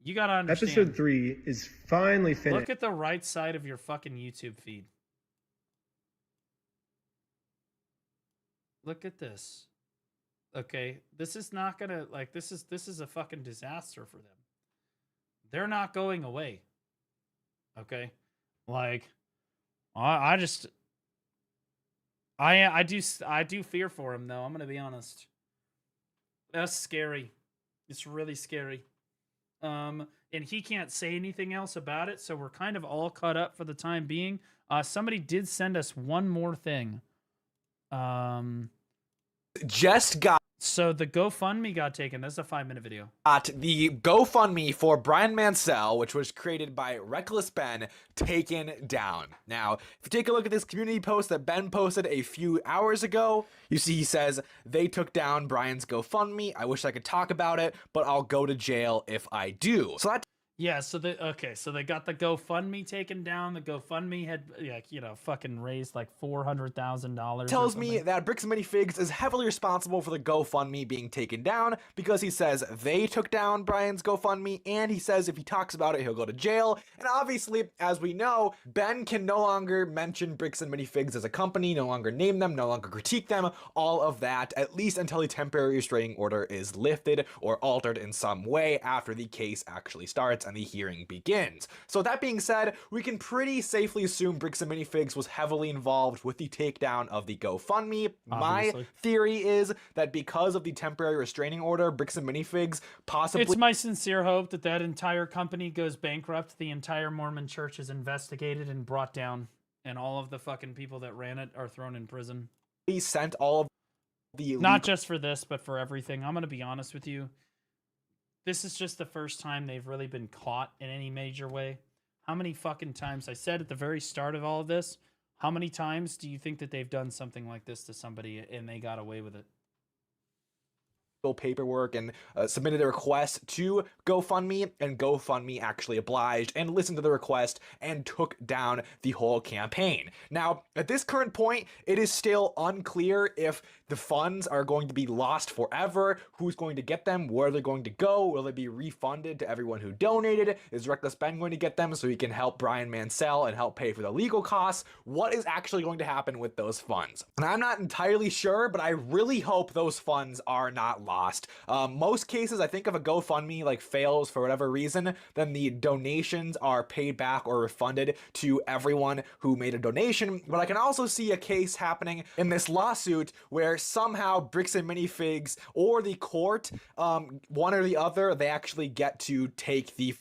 You gotta understand. Episode 3 is finally finished. Look at the right side of your fucking YouTube feed. Look at this. Okay, this is not gonna, like, this is a fucking disaster for them. They're not going away. Okay? Like, I do fear for him, though. I'm gonna be honest. That's scary. It's really scary. And he can't say anything else about it, so we're kind of all caught up for the time being. Somebody did send us one more thing. Just got. So the GoFundMe got taken. That's a 5-minute video. The GoFundMe for Brian Mansell, which was created by Reckless Ben, taken down. Now, if you take a look at this community post that Ben posted a few hours ago, you see he says, they took down Brian's GoFundMe. I wish I could talk about it, but I'll go to jail if I do. So that. Yeah, so they got the GoFundMe taken down. The GoFundMe had, fucking raised like $400,000. Tells me that Bricks and Minifigs is heavily responsible for the GoFundMe being taken down because he says they took down Brian's GoFundMe, and he says if he talks about it, he'll go to jail. And obviously, as we know, Ben can no longer mention Bricks and Minifigs as a company, no longer name them, no longer critique them, all of that, at least until the temporary restraining order is lifted or altered in some way after the case actually starts and the hearing begins. So that being said, we can pretty safely assume Bricks and Minifigs was heavily involved with the takedown of the GoFundMe. Obviously. My theory is that because of the temporary restraining order, Bricks and Minifigs possibly... It's my sincere hope that that entire company goes bankrupt, the entire Mormon church is investigated and brought down, and all of the fucking people that ran it are thrown in prison. He sent all of the... Not just for this, but for everything. I'm going to be honest with you. This is just the first time they've really been caught in any major way. How many fucking times, I said at the very start of all of this, how many times do you think that they've done something like this to somebody and they got away with it? Paperwork and submitted a request to GoFundMe, and GoFundMe actually obliged and listened to the request and took down the whole campaign. Now, at this current point, it is still unclear if the funds are going to be lost forever, who's going to get them, where they're going to go, will they be refunded to everyone who donated, is Reckless Ben going to get them so he can help Brian Mansell and help pay for the legal costs, what is actually going to happen with those funds? And I'm not entirely sure, but I really hope those funds are not lost. Most cases, I think if a GoFundMe like fails for whatever reason, then the donations are paid back or refunded to everyone who made a donation. But I can also see a case happening in this lawsuit where somehow Bricks and Minifigs or the court, one or the other, they actually get to take the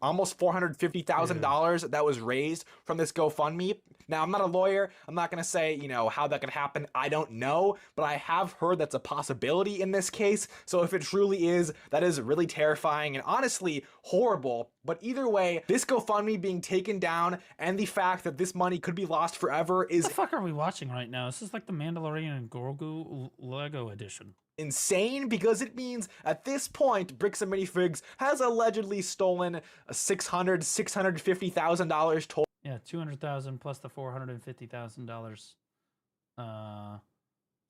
almost $450,000 that was raised from this GoFundMe. Now, I'm not a lawyer. I'm not going to say, how that could happen. I don't know, but I have heard that's a possibility in this case. So if it truly is, that is really terrifying and honestly horrible. But either way, this GoFundMe being taken down and the fact that this money could be lost forever is... What the fuck are we watching right now? This is like the Mandalorian and Grogu Lego edition. Insane, because it means at this point, Bricks and Minifigs has allegedly stolen $650,000 total. Yeah, $200,000 plus the $450,000.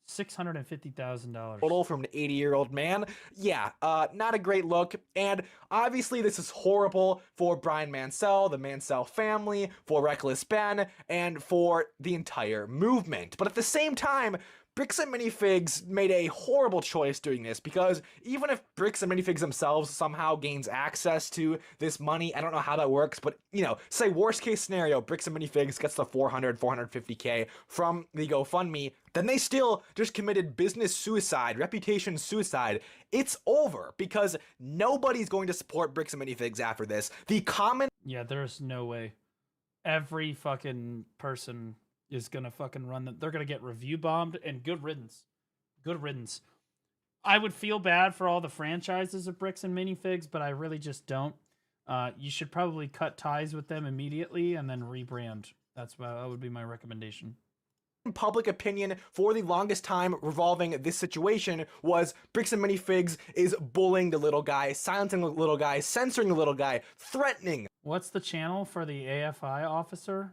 $650,000 total from an 80-year-old man. Yeah, not a great look. And obviously this is horrible for Brian Mansell, the Mansell family, for Reckless Ben, and for the entire movement. But at the same time, Bricks and Minifigs made a horrible choice doing this, because even if Bricks and Minifigs themselves somehow gains access to this money, I don't know how that works, but, you know, say worst case scenario, Bricks and Minifigs gets the 450K from the GoFundMe, then they still just committed business suicide, reputation suicide. It's over, because nobody's going to support Bricks and Minifigs after this. The common... Yeah, there's no way. Every fucking person is gonna fucking run them. They're gonna get review bombed, and good riddance. Good riddance. I would feel bad for all the franchises of Bricks and Minifigs, but I really just don't. You should probably cut ties with them immediately and then rebrand. That would be my recommendation. Public opinion for the longest time revolving this situation was Bricks and Minifigs is bullying the little guy, silencing the little guy, censoring the little guy, threatening. What's the channel for the AFI officer?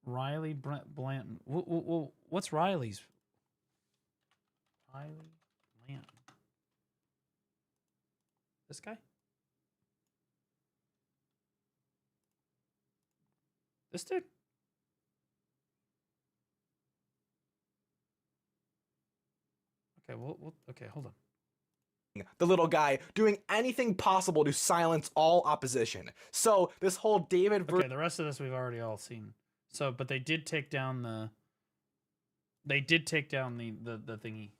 Riley Blanton. What's Riley's? Riley Blanton. This guy? This dude? Okay, okay, hold on. The little guy doing anything possible to silence all opposition. So this whole David... Okay, the rest of this we've already all seen. So, but they did take down the... They did take down the thingy.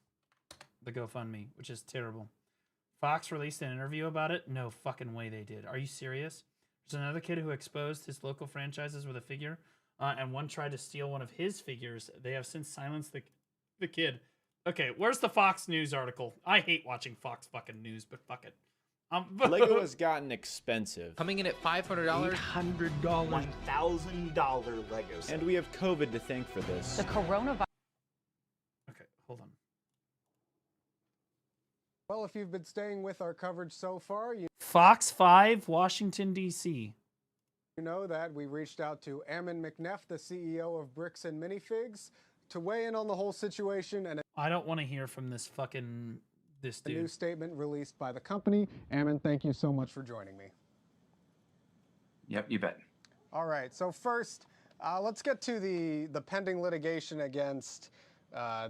The GoFundMe, which is terrible. Fox released an interview about it? No fucking way they did. Are you serious? There's another kid who exposed his local franchises with a figure, and one tried to steal one of his figures. They have since silenced the kid. Okay, where's the Fox News article? I hate watching Fox fucking news, but fuck it. Lego has gotten expensive. Coming in at $500, $800, $1,000 Legos. And we have COVID to thank for this. The coronavirus. Okay, hold on. Well, if you've been staying with our coverage so far, you Fox 5, Washington, D.C. You know that we reached out to Ammon McNeff, the CEO of Bricks and Minifigs, to weigh in on the whole situation. And I don't want to hear from this dude. A new statement released by the company. Ammon, thank you so much for joining me. Yep, you bet. All right, so first, let's get to the pending litigation against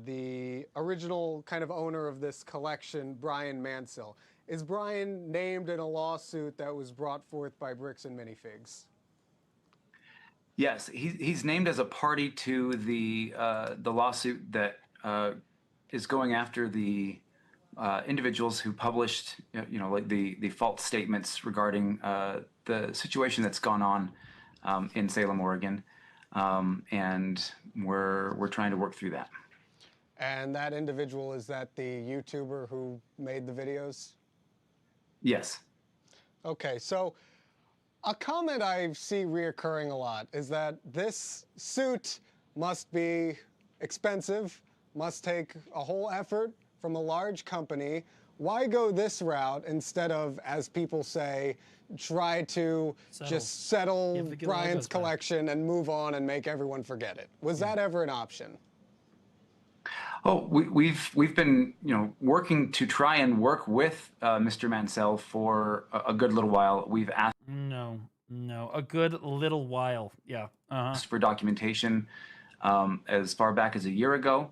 the original kind of owner of this collection, Brian Mansell. Is Brian named in a lawsuit that was brought forth by Bricks and Minifigs? Yes, he's named as a party to the lawsuit that is going after the individuals who published, like the false statements regarding the situation that's gone on in Salem, Oregon, and we're trying to work through that. And that individual, is that the YouTuber who made the videos? Yes. Okay, so a comment I see reoccurring a lot is that this suit must be expensive, must take a whole effort from a large company. Why go this route instead of, as people say, try to just settle Brian's collection and move on and make everyone forget it? Was that ever an option? Oh, we've been working to try and work with Mr. Mansell for a good little while. We've asked a good little while, yeah, for documentation as far back as a year ago,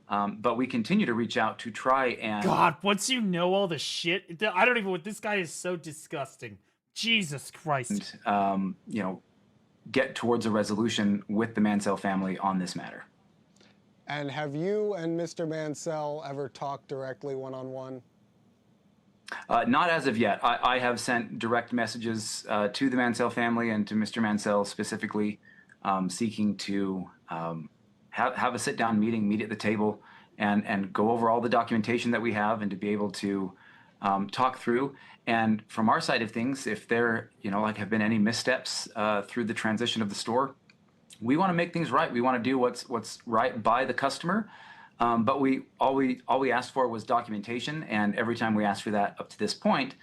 but we continue to reach out to try and. God, once you know all the shit, I don't even. This guy is so disgusting. Jesus Christ. And, get towards a resolution with the Mansell family on this matter. And have you and Mr. Mansell ever talked directly one-on-one? Not as of yet. I have sent direct messages to the Mansell family and to Mr. Mansell specifically, seeking to have a sit-down meeting, meet at the table, and go over all the documentation that we have, and to be able to talk through. And from our side of things, if there have been any missteps through the transition of the store, we want to make things right. We want to do what's right by the customer. But all we asked for was documentation, and every time we asked for that up to this point,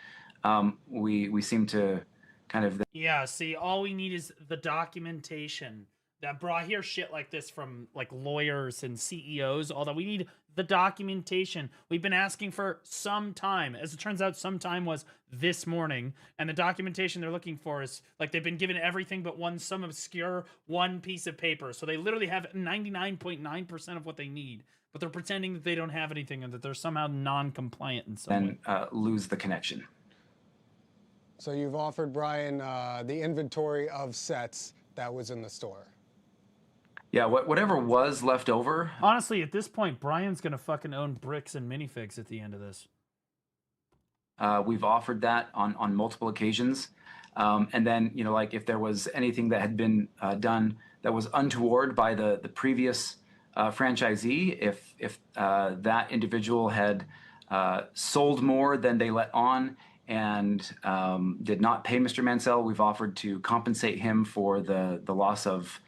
we seem to kind of. Yeah. See, all we need is the documentation. That, bro, I hear shit like this from like lawyers and CEOs, although we need the documentation. We've been asking for some time. As it turns out, some time was this morning, and the documentation they're looking for is like they've been given everything but some obscure one piece of paper. So they literally have 99.9% of what they need, but they're pretending that they don't have anything and that they're somehow non-compliant in some way. And lose the connection. So you've offered Brian the inventory of sets that was in the store. Yeah, whatever was left over. Honestly, at this point, Brian's gonna fucking own bricks and minifigs at the end of this. We've offered that on multiple occasions. And then, you know, like if there was anything that had been done that was untoward by the previous franchisee, if that individual had sold more than they let on and did not pay Mr. Mansell, we've offered to compensate him for the loss of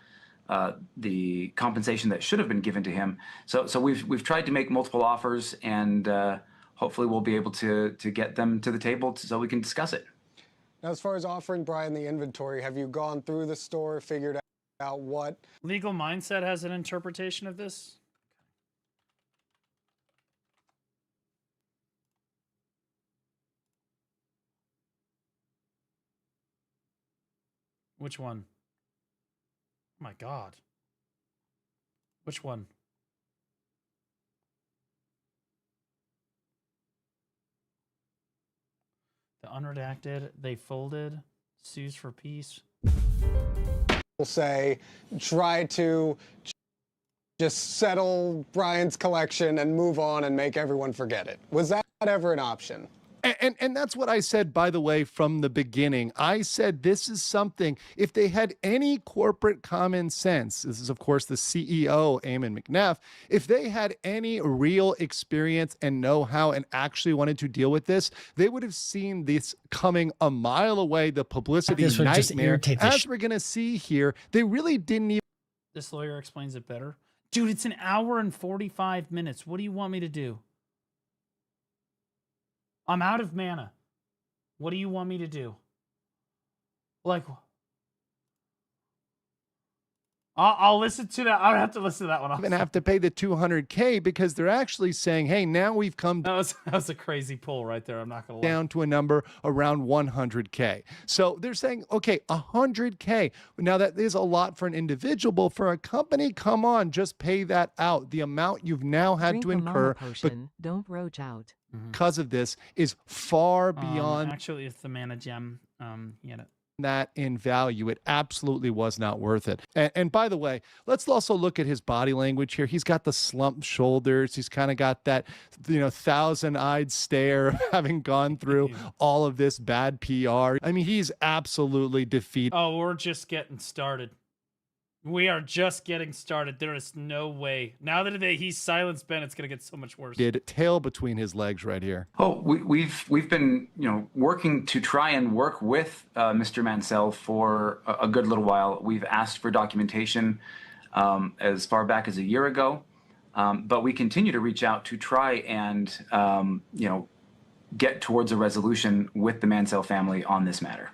the compensation that should have been given to him. So we've tried to make multiple offers, and hopefully we'll be able to get them to the table so we can discuss it. Now, as far as offering Brian the inventory, have you gone through the store, figured out what Legal Mindset has an interpretation of this? Which one? Oh my God. Which one? The unredacted, they folded, sues for peace. will say, try to just settle Brian's collection and move on and make everyone forget it? Was that ever an option? And that's what I said, by the way, from the beginning. I said this is something, if they had any corporate common sense, this is, of course, the CEO, Eamon McNeff, if they had any real experience and know-how and actually wanted to deal with this, they would have seen this coming a mile away, the publicity nightmare. As we're going to see here, they really didn't even... This lawyer explains it better. Dude, it's an hour and 45 minutes. What do you want me to do? I'm out of mana. What do you want me to do? Like, I'll listen to that. I'll have to listen to that one. Even have to pay the $200K because they're actually saying, hey, now we've come that was a crazy pull right there. I'm not going to lie. Down to a number around 100K. So they're saying, okay, 100K. Now that is a lot for an individual, but for a company, come on, just pay that out. The amount you've now had to incur, but don't roach out. Because of this is far beyond. Actually, it's the mana gem. That in value. It absolutely was not worth it. And by the way, let's also look at his body language here. He's got the slumped shoulders. He's kind of got that, thousand-eyed stare, having gone through all of this bad PR. I mean, he's absolutely defeated. Oh, we're just getting started. We are just getting started. There is no way. Now that he's silenced Ben, it's going to get so much worse. Tail between his legs right here. Oh, we've been working to try and work with Mr. Mansell for a good little while. We've asked for documentation as far back as a year ago, but we continue to reach out to try and get towards a resolution with the Mansell family on this matter.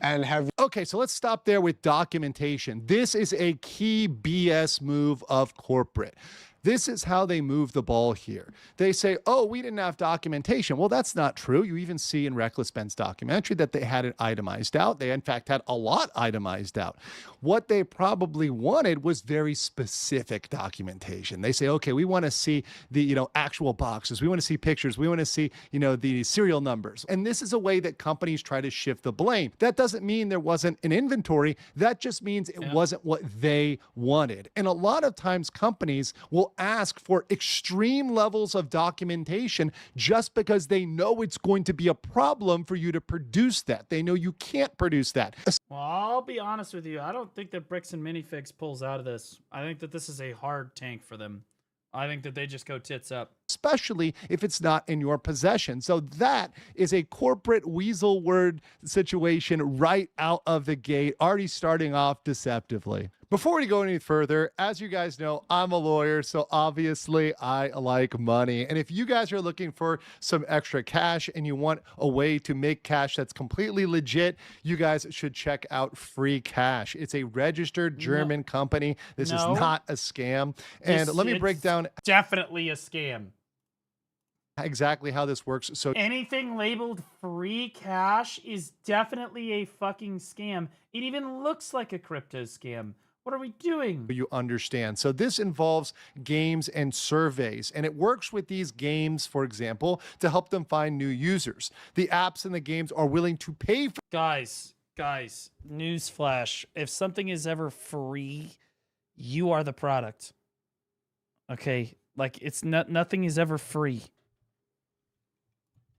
And okay, so let's stop there with documentation. This is a key BS move of corporate. This is how they move the ball here. They say, oh, we didn't have documentation. Well, that's not true. You even see in Reckless Ben's documentary that they had it itemized out. They, in fact, had a lot itemized out. What they probably wanted was very specific documentation. They say, okay, we want to see the, actual boxes. We want to see pictures. We want to see, the serial numbers. And this is a way that companies try to shift the blame. That doesn't mean there wasn't an inventory. That just means it wasn't what they wanted. And a lot of times companies will ask for extreme levels of documentation just because they know it's going to be a problem for you to produce that. They know you can't produce that. Well, I'll be honest with you. I don't think that Bricks and Minifigs pulls out of this. I think that this is a hard tank for them. I think that they just go tits up. Especially if it's not in your possession. So that is a corporate weasel word situation right out of the gate, already starting off deceptively. Before we go any further, as you guys know, I'm a lawyer, so obviously I like money. And if you guys are looking for some extra cash and you want a way to make cash that's completely legit, you guys should check out Free Cash. It's a registered German company. This is not a scam. And let me break down definitely a scam. Exactly how this works. So anything labeled free cash is definitely a fucking scam. It even looks like a crypto scam. What are we doing? You understand. So this involves games and surveys, and it works with these games, for example, to help them find new users. The apps and the games are willing to pay for. Guys, newsflash. If something is ever free, you are the product. Okay? Like, it's nothing is ever free.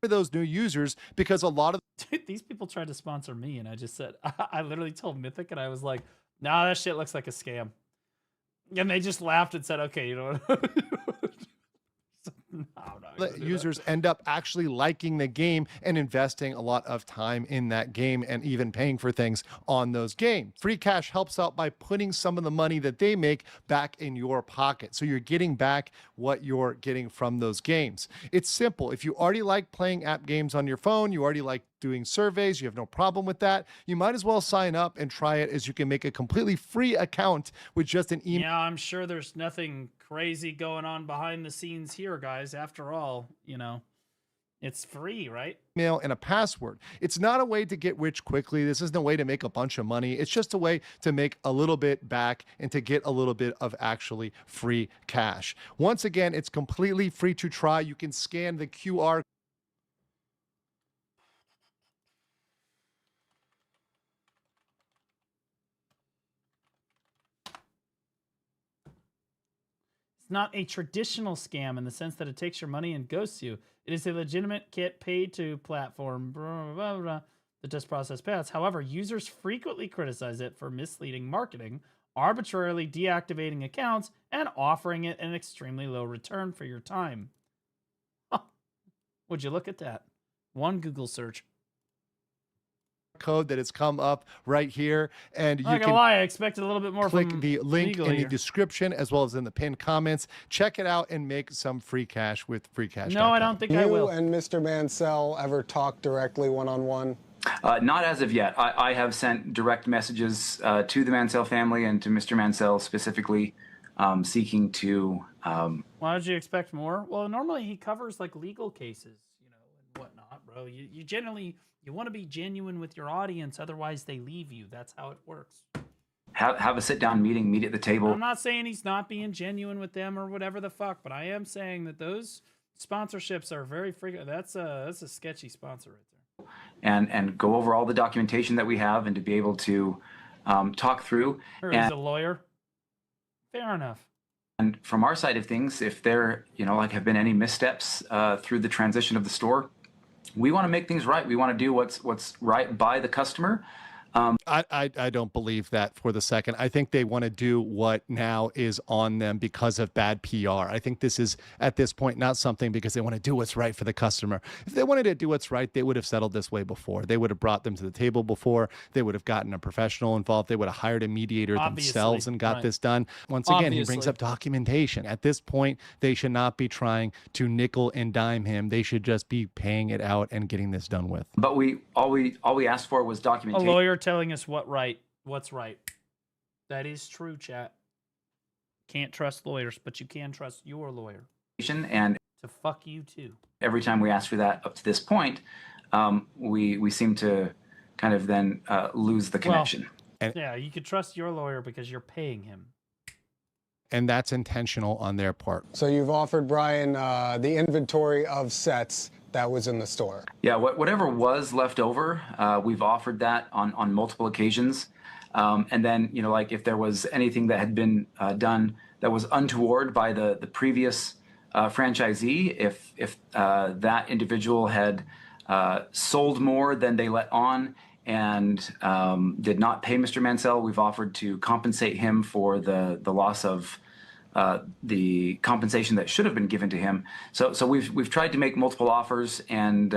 For those new users, because a lot of Dude, these people tried to sponsor me, and I just said, I literally told Mythic, and I was like, nah, that shit looks like a scam. And they just laughed and said, okay, you know what? users end up actually liking the game and investing a lot of time in that game and even paying for things on those games. Free Cash helps out by putting some of the money that they make back in your pocket. So you're getting back what you're getting from those games. It's simple. If you already like playing app games on your phone, you already like doing surveys, you have no problem with that, you might as well sign up and try it, as you can make a completely free account with just an email. Yeah, I'm sure there's nothing crazy going on behind the scenes here, guys. After all, you know, it's free, right? Email and a password. It's not a way to get rich quickly. This isn't a way to make a bunch of money. It's just a way to make a little bit back and to get a little bit of actually free cash. Once again, it's completely free to try. You can scan the QR. It's not a traditional scam in the sense that it takes your money and ghosts you. It is a legitimate get paid to platform that does process payouts. However, users frequently criticize it for misleading marketing, arbitrarily deactivating accounts, and offering it an extremely low return for your time. Huh. Would you look at that? One Google search. Code that has come up right here, and you I'm not gonna lie, I expected a little bit more. Click from the link in the here. description as well as in the pinned comments. Check it out and make some free cash with Free Cash. No, I don't think I will. You and Mr. Mansell ever talk directly one-on-one? Not as of yet. I have sent direct messages to the Mansell family and to Mr. Mansell specifically, seeking to. Why did you expect more? Well, normally he covers like legal cases, you know, and whatnot, bro. You generally. You want to be genuine with your audience, otherwise they leave you. That's how it works. Have a sit-down meeting, meet at the table. I'm not saying he's not being genuine with them or whatever the fuck, but I am saying that those sponsorships are very frequent. That's a sketchy sponsor right there. And go over all the documentation that we have and to be able to talk through. Or he's a lawyer. Fair enough. And from our side of things, if there, have been any missteps through the transition of the store, we want to make things right. We want to do what's right by the customer. I don't believe that for the second. I think they want to do what now is on them because of bad PR. I think this is, at this point, not something because they want to do what's right for the customer. If they wanted to do what's right, they would have settled this way before. They would have brought them to the table before. They would have gotten a professional involved. They would have hired a mediator themselves and got this done. Once again, he brings up documentation. At this point, they should not be trying to nickel and dime him. They should just be paying it out and getting this done with. But all we asked for was documentation. A lawyer telling us what's right. That is true, chat. Can't trust lawyers, but you can trust your lawyer. And to fuck you too. Every time we ask for that up to this point, we seem to kind of then lose the connection. Well, yeah, you could trust your lawyer because you're paying him. And that's intentional on their part. So you've offered Brian the inventory of sets that was in the store. Yeah, whatever was left over, we've offered that on multiple occasions. And then, like if there was anything that had been done that was untoward by the previous franchisee, if that individual had sold more than they let on and did not pay Mr. Mansell, we've offered to compensate him for the loss of the compensation that should have been given to him. So we've tried to make multiple offers, and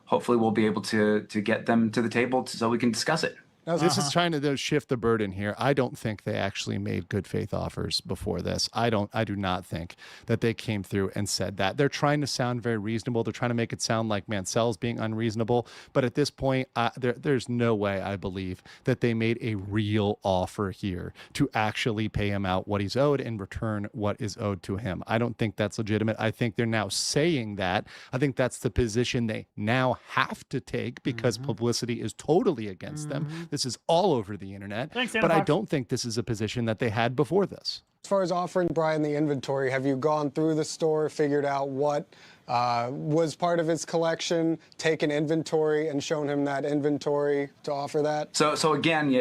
hopefully we'll be able to get them to the table so we can discuss it. This is trying to shift the burden here. I don't think they actually made good faith offers before this. I do not think that they came through and said that. They're trying to sound very reasonable. They're trying to make it sound like Mansell's being unreasonable. But at this point, there's no way I believe that they made a real offer here to actually pay him out what he's owed and return what is owed to him. I don't think that's legitimate. I think they're now saying that. I think that's the position they now have to take because publicity is totally against them. This is all over the internet. Thanks, but I don't think this is a position that they had before this. As far as offering Brian the inventory, have you gone through the store, figured out what was part of his collection, taken inventory, and shown him that inventory to offer that? So again,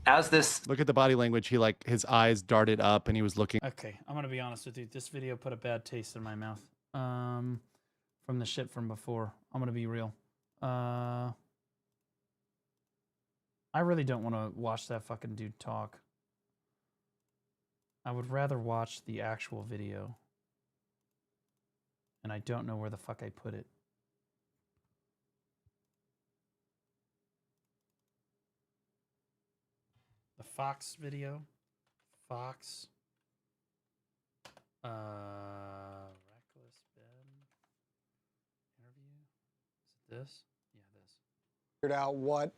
as this, look at the body language. He his eyes darted up and he was looking. Okay, I'm gonna be honest with you. This video put a bad taste in my mouth. From the shit from before. I'm gonna be real. I really don't want to watch that fucking dude talk. I would rather watch the actual video. And I don't know where the fuck I put it. The Fox video. Fox. Reckless Ben. Interview. Is it this? Yeah, this. Figured out what.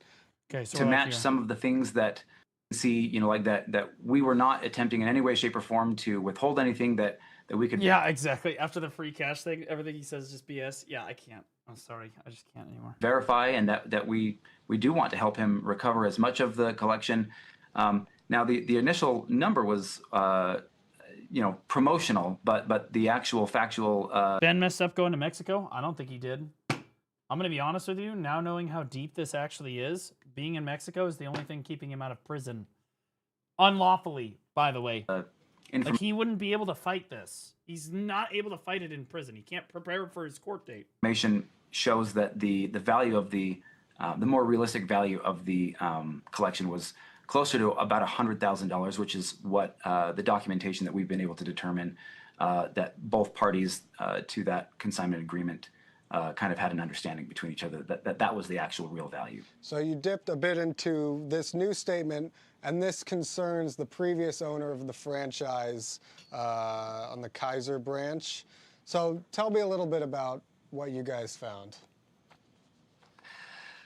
Okay, so to match some of the things that see, that we were not attempting in any way, shape, or form to withhold anything that we could. Yeah, exactly. After the free cash thing, everything he says is just BS. Yeah, I can't. I'm sorry, I just can't anymore. Verify, and that we do want to help him recover as much of the collection. Now the initial number was promotional, but the actual factual. Ben messed up going to Mexico. I don't think he did. I'm going to be honest with you, now knowing how deep this actually is, being in Mexico is the only thing keeping him out of prison. Unlawfully, by the way. Like, he wouldn't be able to fight this. He's not able to fight it in prison. He can't prepare for his court date. Information shows that the value of the more realistic value of the collection was closer to about $100,000, which is what the documentation that we've been able to determine that both parties to that consignment agreement kind of had an understanding between each other that was the actual real value. So you dipped a bit into this new statement, and this concerns the previous owner of the franchise on the Kaiser branch. So tell me a little bit about what you guys found.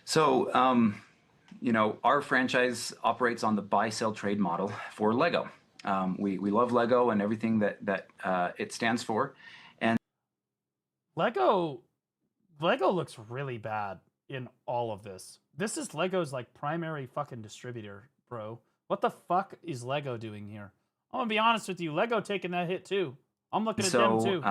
So, our franchise operates on the buy-sell trade model for Lego. We love Lego and everything that it stands for. And Lego looks really bad in all of this. This is Lego's primary fucking distributor, bro. What the fuck is Lego doing here? I'm gonna be honest with you. Lego taking that hit too. I'm looking at them too.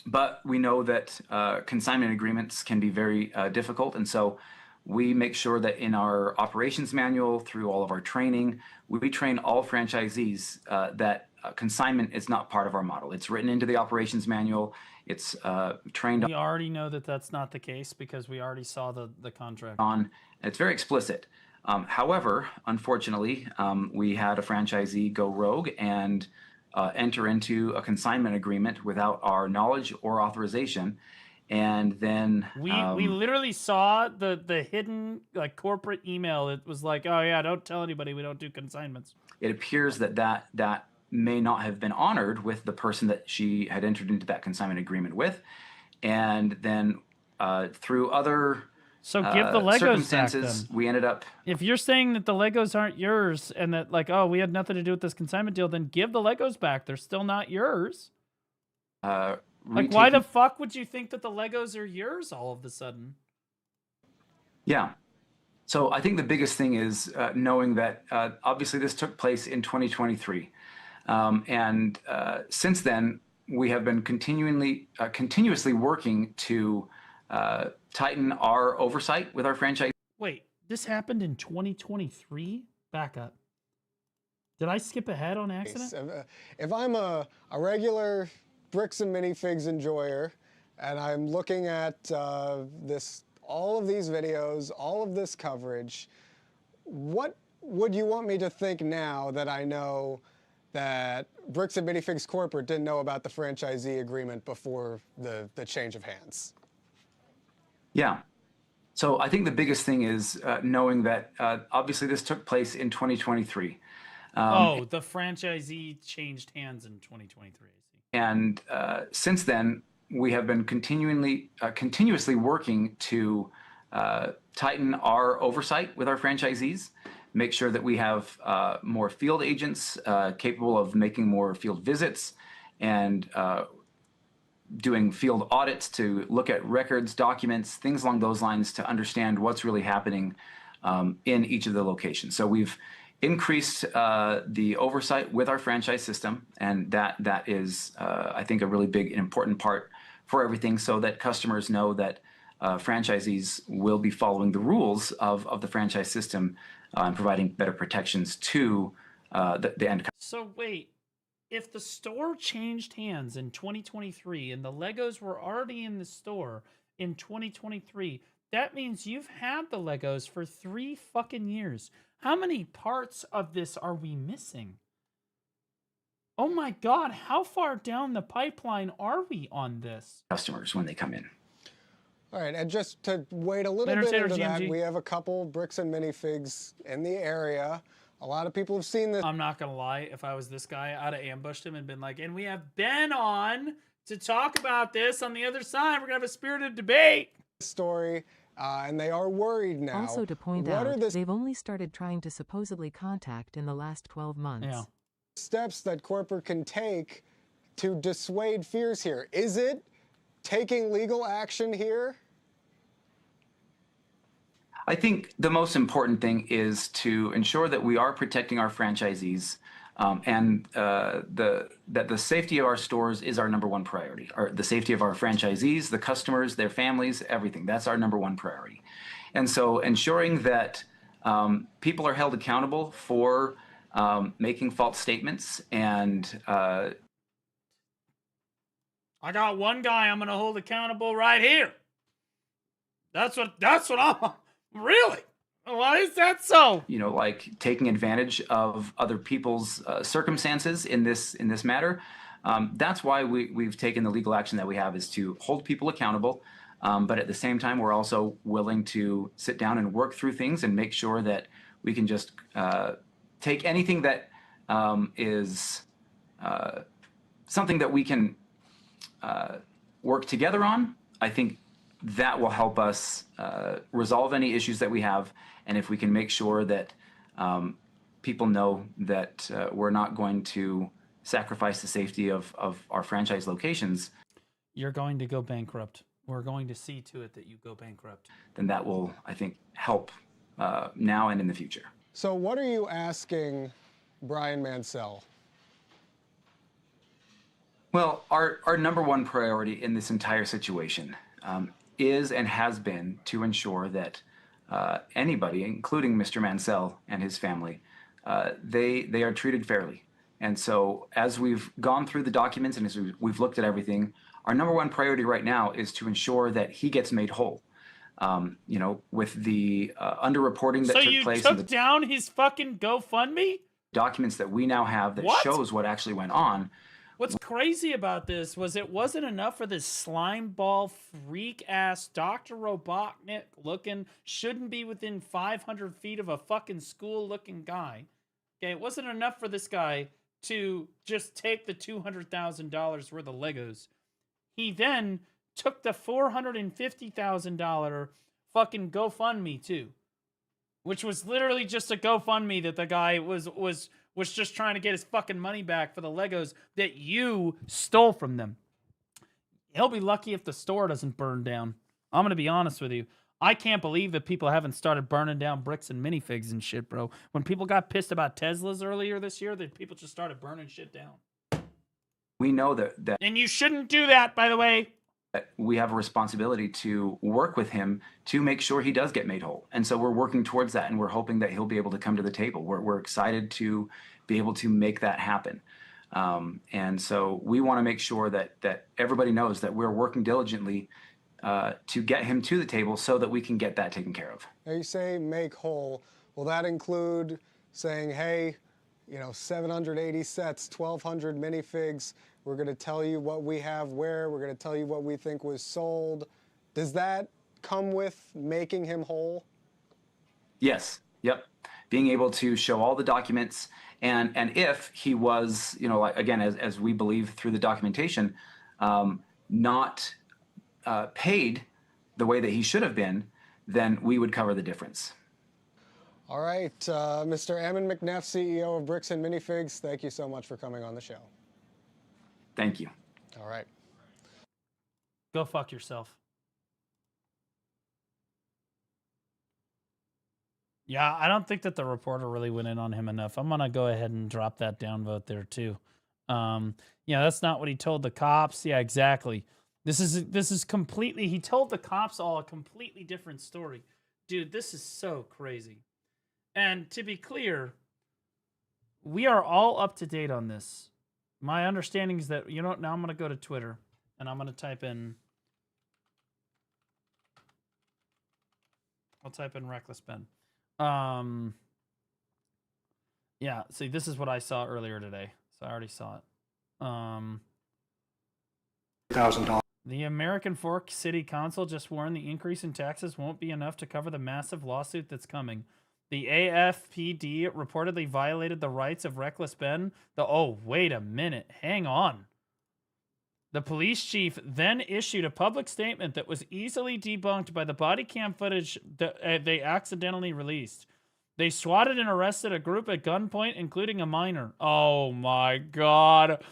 But we know that consignment agreements can be very difficult, and so we make sure that in our operations manual, through all of our training, we train all franchisees that consignment is not part of our model. It's written into the operations manual. It's trained. We already know that that's not the case because we already saw the contract. It's very explicit. However, unfortunately, we had a franchisee go rogue and enter into a consignment agreement without our knowledge or authorization. And then we literally saw the hidden corporate email. It was like, oh yeah, don't tell anybody we don't do consignments. It appears that may not have been honored with the person that she had entered into that consignment agreement with, and then through other give the Legos circumstances, back, then. We ended up. If you're saying that the Legos aren't yours and that we had nothing to do with this consignment deal, then give the Legos back. They're still not yours. Why the fuck would you think that the Legos are yours all of a sudden? Yeah. So I think the biggest thing is knowing that obviously this took place in 2023. And since then, we have been continuously working to tighten our oversight with our franchise. Wait, this happened in 2023? Back up. Did I skip ahead on accident? If I'm a regular bricks and minifigs enjoyer, and I'm looking at all of these videos, all of this coverage, what would you want me to think now that I know that Bricks and Minifigs Corporate didn't know about the franchisee agreement before the change of hands? Yeah. So I think the biggest thing is knowing that obviously this took place in 2023. The franchisee changed hands in 2023. And since then, we have been continuously working to tighten our oversight with our franchisees, make sure that we have more field agents capable of making more field visits and doing field audits to look at records, documents, things along those lines to understand what's really happening in each of the locations. So we've increased the oversight with our franchise system, and that is, I think, a really big and important part for everything, so that customers know that franchisees will be following the rules of the franchise system and providing better protections to the end customer. So wait, if the store changed hands in 2023 and the Legos were already in the store in 2023, that means you've had the Legos for 3 fucking years. How many parts of this are we missing? Oh my God, how far down the pipeline are we on this? Customers when they come in. All right, and just to wait a little bit into that, we have a couple bricks and minifigs in the area. A lot of people have seen this. I'm not gonna lie, if I was this guy, I'd have ambushed him and been like, and we have Ben on to talk about this on the other side. We're gonna have a spirited debate. Story, and they are worried now. Also to point out, they've only started trying to supposedly contact in the last 12 months. Yeah. Steps that corporate can take to dissuade fears here. Is it taking legal action here? I think the most important thing is to ensure that we are protecting our franchisees and that the safety of our stores is our #1 priority. The safety of our franchisees, the customers, their families, everything. That's our #1 priority. And so ensuring that people are held accountable for making false statements and I got one guy I'm gonna hold accountable right here. That's what I'm really. Why is that so? You know, like taking advantage of other people's circumstances in this matter. That's why we've taken the legal action that we have, is to hold people accountable. But at the same time, we're also willing to sit down and work through things and make sure that we can just take anything that is something that we can work together on. I think that will help us resolve any issues that we have. And if we can make sure that people know that we're not going to sacrifice the safety of our franchise locations. You're going to go bankrupt. We're going to see to it that you go bankrupt. Then that will, I think, help now and in the future. So what are you asking Brian Mansell? Well, our #1 priority in this entire situation is and has been to ensure that anybody, including Mr. Mansell and his family, they are treated fairly. And so as we've gone through the documents and as we've looked at everything, our #1 priority right now is to ensure that he gets made whole. You know, with the underreporting that took place. So you took down his fucking GoFundMe? Documents that we now have that shows what actually went on. What's crazy about this was it wasn't enough for this slime ball freak ass Dr. Robotnik looking, shouldn't be within 500 feet of a fucking school looking guy. Okay, it wasn't enough for this guy to just take the $200,000 worth of Legos. He then took the $450,000 fucking GoFundMe too, which was literally just a GoFundMe that the guy was just trying to get his fucking money back for the Legos that you stole from them. He'll be lucky if the store doesn't burn down. I'm going to be honest with you. I can't believe that people haven't started burning down bricks and minifigs and shit, bro. When people got pissed about Teslas earlier this year, that people just started burning shit down. We know that and you shouldn't do that, by the way. We have a responsibility to work with him to make sure he does get made whole. And so we're working towards that, and we're hoping that he'll be able to come to the table. We're excited to be able to make that happen. And so we want to make sure that everybody knows that we're working diligently to get him to the table so that we can get that taken care of. Now you say make whole. Will that include saying, hey, you know, 780 sets, 1,200 minifigs, we're going to tell you what we have where, we're going to tell you what we think was sold. Does that come with making him whole? Yes. Yep. Being able to show all the documents, and if he was, you know, like, again, as we believe through the documentation, not paid the way that he should have been, then we would cover the difference. All right, Mr. Ammon McNeff, CEO of Bricks and Minifigs, thank you so much for coming on the show. Thank you. All right. Go fuck yourself. Yeah, I don't think that the reporter really went in on him enough. I'm gonna go ahead and drop that downvote there too. Yeah, that's not what he told the cops. Yeah, exactly. This is completely. He told the cops all a completely different story, dude. This is so crazy. And to be clear, we are all up to date on this. My understanding is that, you know, now I'm gonna go to Twitter and I'm gonna type in. I'll type in Reckless Ben. Yeah, see, this is what I saw earlier today. So I already saw it. $1,000. The American Fork City Council just warned the increase in taxes won't be enough to cover the massive lawsuit that's coming. The AFPD reportedly violated the rights of Reckless Ben. Oh, wait a minute. Hang on. The police chief then issued a public statement that was easily debunked by the body cam footage that they accidentally released. They swatted and arrested a group at gunpoint, including a minor. Oh my God.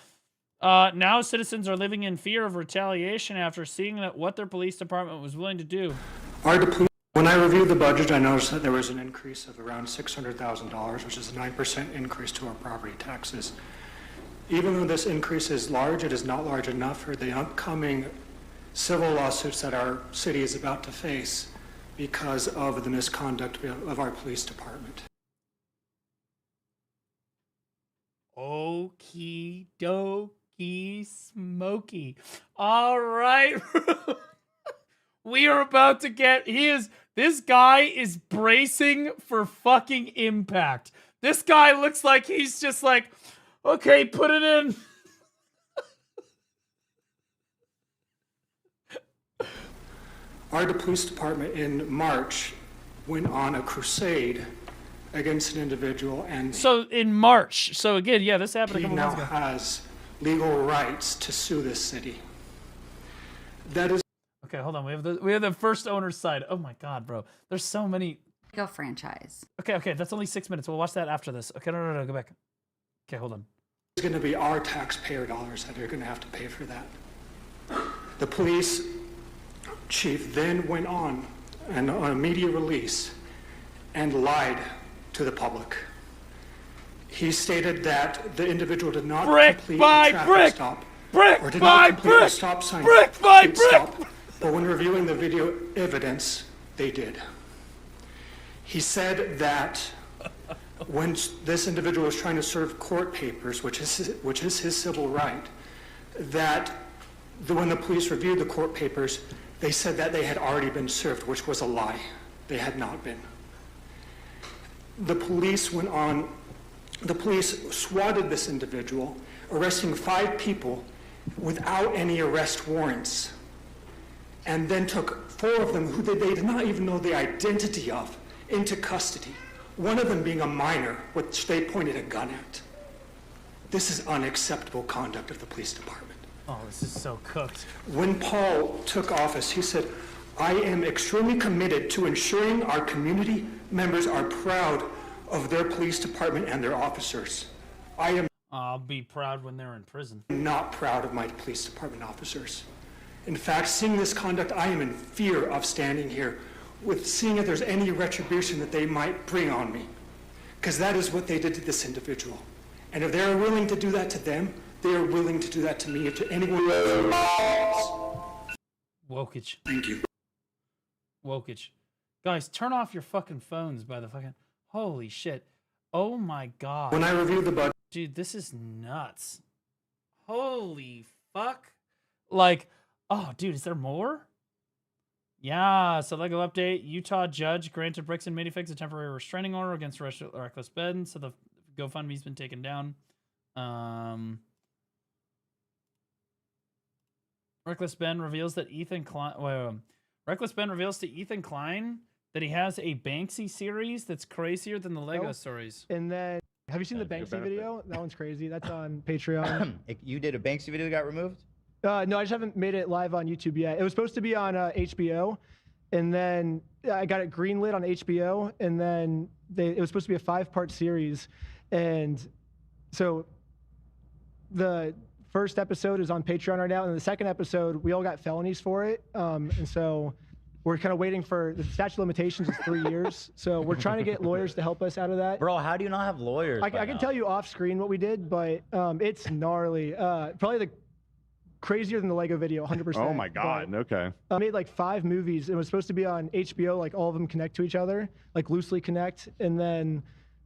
Now citizens are living in fear of retaliation after seeing that what their police department was willing to do. When I reviewed the budget, I noticed that there was an increase of around $600,000, which is a 9% increase to our property taxes. Even though this increase is large, it is not large enough for the upcoming civil lawsuits that our city is about to face because of the misconduct of our police department. Okie dokie smoky. All right. We are about to get, this guy is bracing for fucking impact. This guy looks like he's just like, okay, put it in. Our police department in March went on a crusade against an individual, and so in March. So again, yeah, this happened a couple months ago. He now has legal rights to sue this city. That is okay. Hold on, we have the first owner's side. Oh my God, bro, there's so many. Go franchise. Okay, that's only 6 minutes. We'll watch that after this. Okay, no, go back. Okay, hold on. It's going to be our taxpayer dollars that are going to have to pay for that. The police chief then went on a media release and lied to the public. He stated that the individual did not complete a traffic stop or did not complete a stop sign stop, but when reviewing the video evidence, they did. He said that when this individual was trying to serve court papers, which is his civil right, that when the police reviewed the court papers, they said that they had already been served, which was a lie. They had not been. The police swatted this individual, arresting 5 people without any arrest warrants, and then took 4 of them who they did not even know the identity of into custody. One of them being a minor, which they pointed a gun at. This is unacceptable conduct of the police department. Oh, this is so cooked. When Paul took office, he said, I am extremely committed to ensuring our community members are proud of their police department and their officers. I am I'll be proud when they're in prison. Not proud of my police department officers. In fact, seeing this conduct, I am in fear of standing here with seeing if there's any retribution that they might bring on me. Because that is what they did to this individual. And if they're willing to do that to them, they are willing to do that to me and to anyone else. Wokage. Thank you. Wokage. Guys, turn off your fucking phones by the fucking... Holy shit. Oh my God. When I reviewed the budget... Dude, this is nuts. Holy fuck. Like, oh, dude, is there more? Yeah, so Lego update. Utah judge granted Bricks and Minifigs a temporary restraining order against Reckless Ben, so the GoFundMe's been taken down. Reckless Ben reveals that Ethan Klein... Reckless Ben reveals to Ethan Klein that he has a Banksy series that's crazier than the Lego stories. And then, have you seen the Banksy video? That one's crazy. That's on Patreon. You did a Banksy video that got removed? No, I just haven't made it live on YouTube yet. It was supposed to be on HBO, and then I got it greenlit on HBO, and then it was supposed to be a 5-part series, and so the first episode is on Patreon right now, and the second episode we all got felonies for it, and so we're kind of waiting for the statute of limitations is 3 years, so we're trying to get lawyers to help us out of that. Bro, how do you not have lawyers? I can tell you off screen what we did, but it's gnarly. Probably the crazier than the Lego video, 100%. Oh my God. Okay. I made like 5 movies. It was supposed to be on HBO, like all of them connect to each other, like loosely connect. And then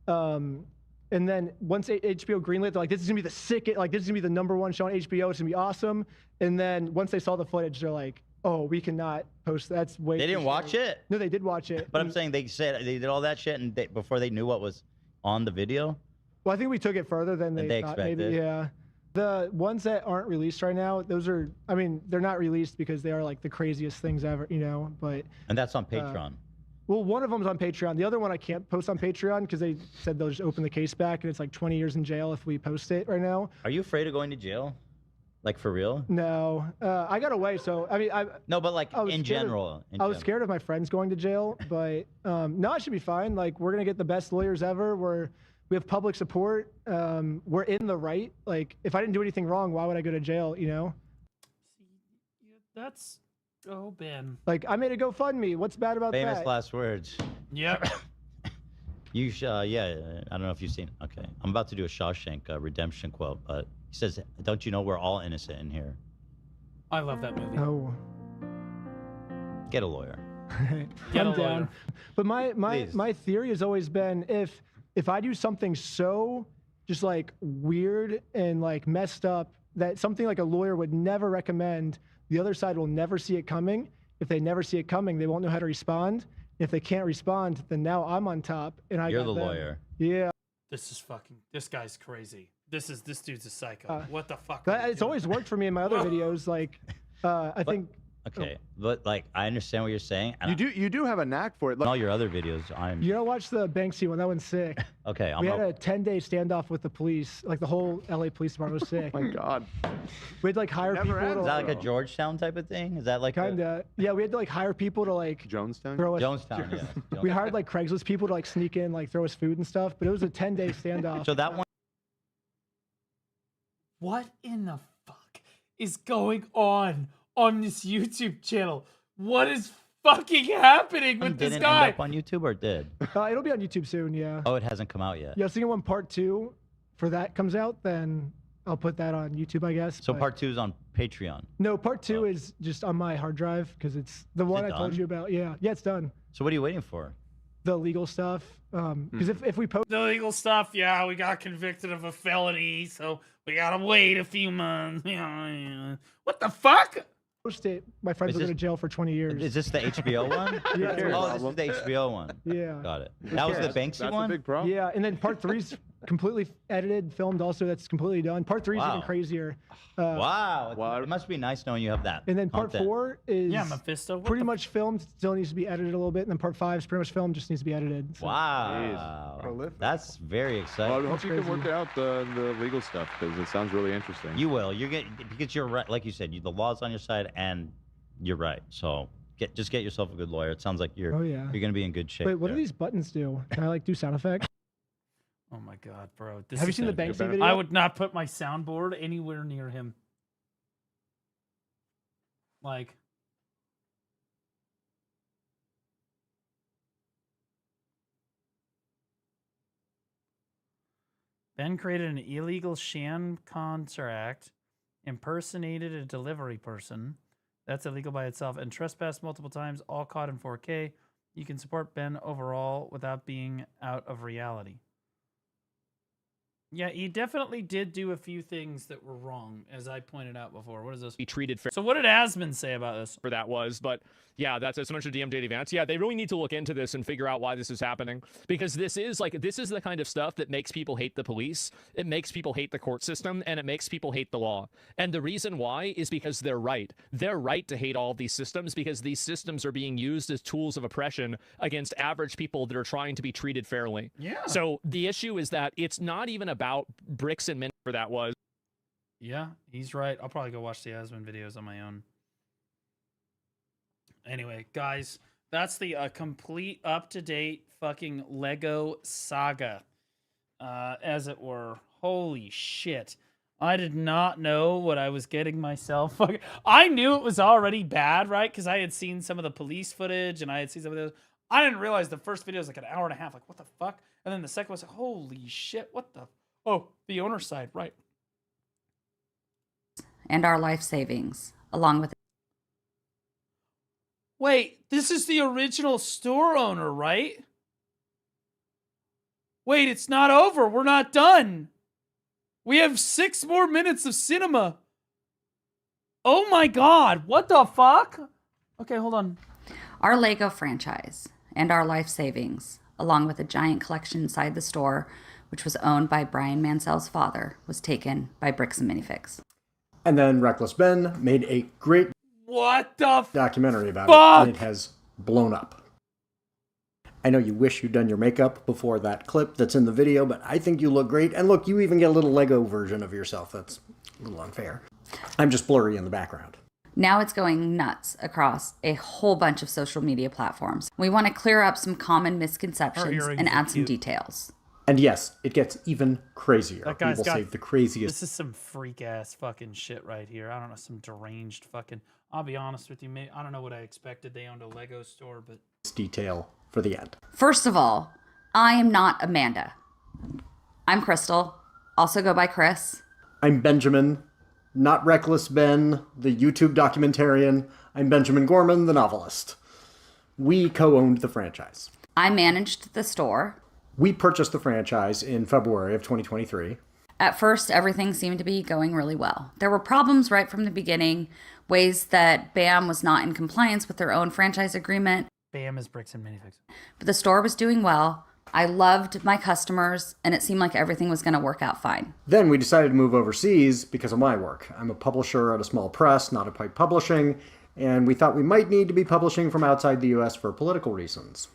once HBO greenlit, they're like, this is gonna be the sickest, like this is gonna be the #1 show on HBO. It's gonna be awesome. And then once they saw the footage, they're like, oh, we cannot post. That's way. They didn't watch it? No, they did watch it. But I'm saying they said they did all that shit and before they knew what was on the video. Well, I think we took it further than they thought. expected. Maybe, yeah. The ones that aren't released right now, those are, I mean, they're not released because they are like the craziest things ever, you know, but. And that's on Patreon. Well, one of them's on Patreon. The other one I can't post on Patreon because they said they'll just open the case back and it's like 20 years in jail if we post it right now. Are you afraid of going to jail? Like for real? No, I got away. So, I mean, No, but like in general. I was scared of my friends going to jail, but no, it should be fine. Like we're going to get the best lawyers ever. We have public support. We're in the right. Like, if I didn't do anything wrong, why would I go to jail? You know? That's Ben. Like, I made a GoFundMe. What's bad about that? Famous last words. Yep. You yeah. I don't know if you've seen. Okay, I'm about to do a Shawshank redemption quote, but he says, "Don't you know we're all innocent in here?" I love that movie. Oh. Get a lawyer. Get a I'm down. lawyer. But my theory has always been if I do something so just like weird and like messed up that something like a lawyer would never recommend, the other side will never see it coming. If they never see it coming, they won't know how to respond. If they can't respond, then now I'm on top and You're got the them. lawyer. Yeah. This guy's crazy. This dude's a psycho. What the fuck? It's always worked for me in my other videos. Like, I think. Okay, but like I understand what you're saying. And You do have a knack for it. all your other videos, You gotta watch the Banksy one. That one's sick. Okay, We had a 10-day standoff with the police. Like the whole LA police department was sick. Oh my God. We'd like hire people. Is that like a Georgetown type of thing? Is that like Kinda. Yeah, we had to like hire people to like Jonestown? throw us. Jonestown? Yeah. We hired like Craigslist people to like sneak in, like throw us food and stuff. But it was a 10-day standoff. So that one. What in the fuck is going on this YouTube channel? What is fucking happening with this didn't guy? end up on YouTube or did? It'll be on YouTube soon. Yeah. Oh, it hasn't come out yet. Yeah. So when part 2 for that comes out, then I'll put that on YouTube, I guess. So but- part 2 is on Patreon. No, part 2 is just on my hard drive because it's the one I told done? you about. Yeah. Yeah, it's done. So what are you waiting for? The legal stuff. Because if we post The legal stuff, yeah, we got convicted of a felony, so we gotta wait a few months. What the fuck? Post it, my friends Is will go this- to jail for 20 years. Is this the HBO one? Yeah. Oh, this is the HBO one. Yeah. Got it. That was the Banksy one? a big problem. Yeah, and then part 3's completely edited, filmed also. That's completely done. Part 3's even Wow. crazier. Wow. It must be nice knowing you have that. And then part content. 4 is Mephisto. pretty much filmed. Still needs to be edited a little bit. And then part 5 is pretty much filmed. Just needs to be edited. So. Wow. Prolific. That's very exciting. Well, I hope you can work out the legal stuff because it sounds really interesting. You will. Because you're right. Like you said, the law's on your side and you're right. So just get yourself a good lawyer. It sounds like you're Oh, yeah. you're going to be in good shape. Wait, what do there. these buttons do? Can I like do sound effects? Oh my god, bro. This Have you is seen the a- Banksy video? I would not put my soundboard anywhere near him. Like, Ben created an illegal sham contract, impersonated a delivery person. That's illegal by itself, and trespassed multiple times, all caught in 4K. You can support Ben overall without being out of reality. Yeah, he definitely did do a few things that were wrong, as I pointed out before. What is this? Be treated fair. So what did Asmund say about this? For that was, but yeah, that's as much of DM Daily Vance. Yeah, they really need to look into this and figure out why this is happening, because this is the kind of stuff that makes people hate the police. It makes people hate the court system, and it makes people hate the law. And the reason why is because they're right. They're right to hate all of these systems, because these systems are being used as tools of oppression against average people that are trying to be treated fairly. Yeah. So the issue is that it's not even about bricks and mint for that was. Yeah, he's right. I'll probably go watch the Asmund videos on my own. Anyway, guys, that's the complete up-to-date fucking Lego saga, as it were. Holy shit. I did not know what I was getting myself. I knew it was already bad, right? Because I had seen some of the police footage, and I had seen some of those. I didn't realize the first video was like an hour and a half. Like, what the fuck? And then the second was like, holy shit, what the... Oh, the owner's side, right. And our life savings, along with... Wait, this is the original store owner, right? Wait, it's not over. We're not done. We have 6 more minutes of cinema. Oh my god, what the fuck? Okay, hold on. Our Lego franchise and our life savings, along with a giant collection inside the store, which was owned by Brian Mansell's father, was taken by Bricks and Minifix. And then Reckless Ben made a great what the documentary about fuck? it, and it has blown up. I know you wish you'd done your makeup before that clip that's in the video, but I think you look great. And look, you even get a little Lego version of yourself. That's a little unfair. I'm just blurry in the background. Now it's going nuts across a whole bunch of social media platforms. We want to clear up some common misconceptions and add some details. And yes, it gets even crazier. That guy's People got say the craziest. This is some freak ass fucking shit right here. I don't know, some deranged fucking. I'll be honest with you, mate. I don't know what I expected. They owned a Lego store, but Detail for the end. First of all, I am not Amanda. I'm Crystal. Also go by Chris. I'm Benjamin, not Reckless Ben, the YouTube documentarian. I'm Benjamin Gorman, the novelist. We co-owned the franchise. I managed the store. We purchased the franchise in February of 2023. At first, everything seemed to be going really well. There were problems right from the beginning, ways that BAM was not in compliance with their own franchise agreement. BAM is Bricks and Minifix. But the store was doing well. I loved my customers, and it seemed like everything was going to work out fine. Then we decided to move overseas because of my work. I'm a publisher at a small press, not a pipe publishing, and we thought we might need to be publishing from outside the US for political reasons.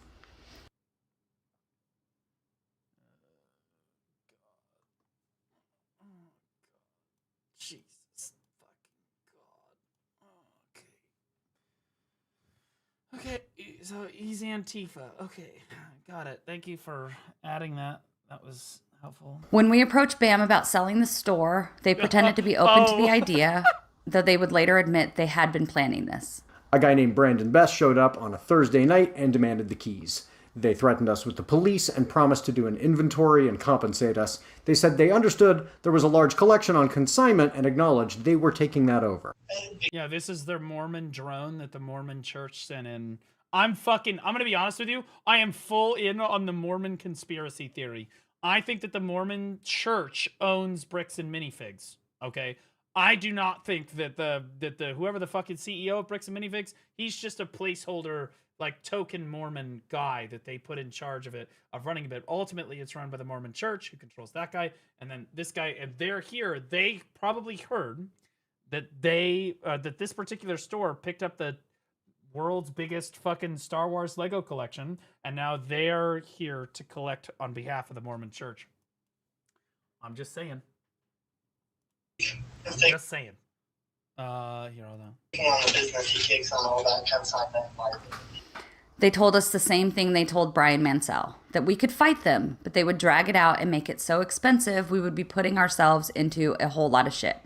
Okay, so he's Antifa. Okay, got it. Thank you for adding that. That was helpful. When we approached BAM about selling the store, they pretended to be open to the idea, though they would later admit they had been planning this. A guy named Brandon Best showed up on a Thursday night and demanded the keys. They threatened us with the police and promised to do an inventory and compensate us. They said they understood there was a large collection on consignment and acknowledged they were taking that over. Yeah, this is their Mormon drone that the Mormon church sent in. I'm gonna be honest with you. I am full in on the Mormon conspiracy theory. I think that the Mormon church owns Bricks and Minifigs. Okay. I do not think that the whoever the fucking CEO of Bricks and Minifigs, he's just a placeholder, like token Mormon guy that they put in charge of running a bit. Ultimately, it's run by the Mormon church, who controls that guy, and then this guy. And they're here. They probably heard that that this particular store picked up the world's biggest fucking Star Wars Lego collection, and now they're here to collect on behalf of the Mormon church. I'm just saying. Just saying. Here, hold on. On the business he takes on all that consignment marketing. They told us the same thing they told Brian Mansell, that we could fight them, but they would drag it out and make it so expensive we would be putting ourselves into a whole lot of shit.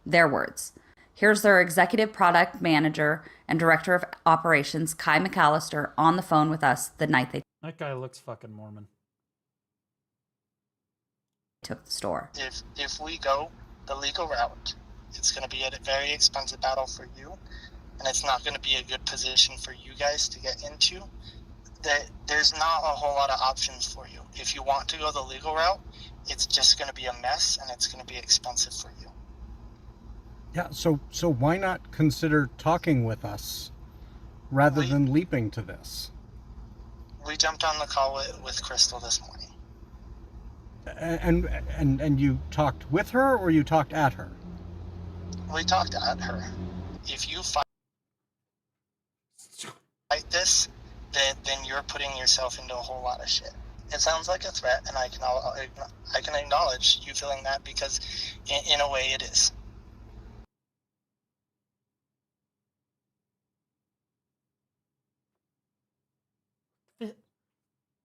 Their words. Here's their executive product manager and director of operations, Kai McAllister, on the phone with us the night they That guy looks fucking Mormon. took the store. If we go the legal route, it's going to be a very expensive battle for you, and it's not going to be a good position for you guys to get into. There's not a whole lot of options for you. If you want to go the legal route, it's just going to be a mess and it's going to be expensive for you. Yeah, so why not consider talking with us rather than leaping to this? We jumped on the call with Crystal this morning. And you talked with her or you talked at her? We talked at her. If you fight this, then you're putting yourself into a whole lot of shit. It sounds like a threat, and I can acknowledge you feeling that because in a way it is.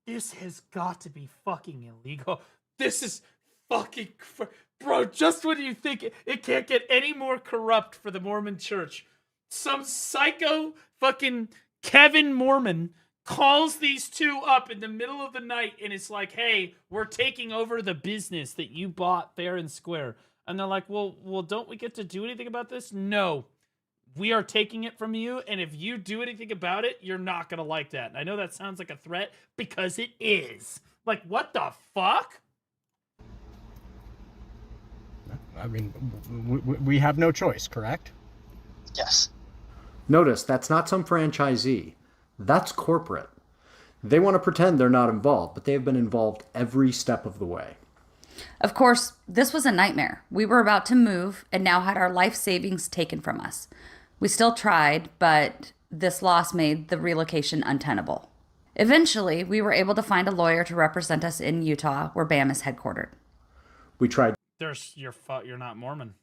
This has got to be fucking illegal. This is fucking... Bro, just when you think it can't get any more corrupt for the Mormon church, some psycho fucking Kevin Mormon calls these two up in the middle of the night and it's like, hey, we're taking over the business that you bought fair and square. And they're like, well, don't we get to do anything about this? No. We are taking it from you, and if you do anything about it, you're not going to like that. And I know that sounds like a threat, because it is. Like, what the fuck? I mean, we have no choice, correct? Yes. Notice, that's not some franchisee. That's corporate. They want to pretend they're not involved, but they have been involved every step of the way. Of course, this was a nightmare. We were about to move and now had our life savings taken from us. We still tried, but this loss made the relocation untenable. Eventually, we were able to find a lawyer to represent us in Utah, where BAM is headquartered. We tried You're not Mormon.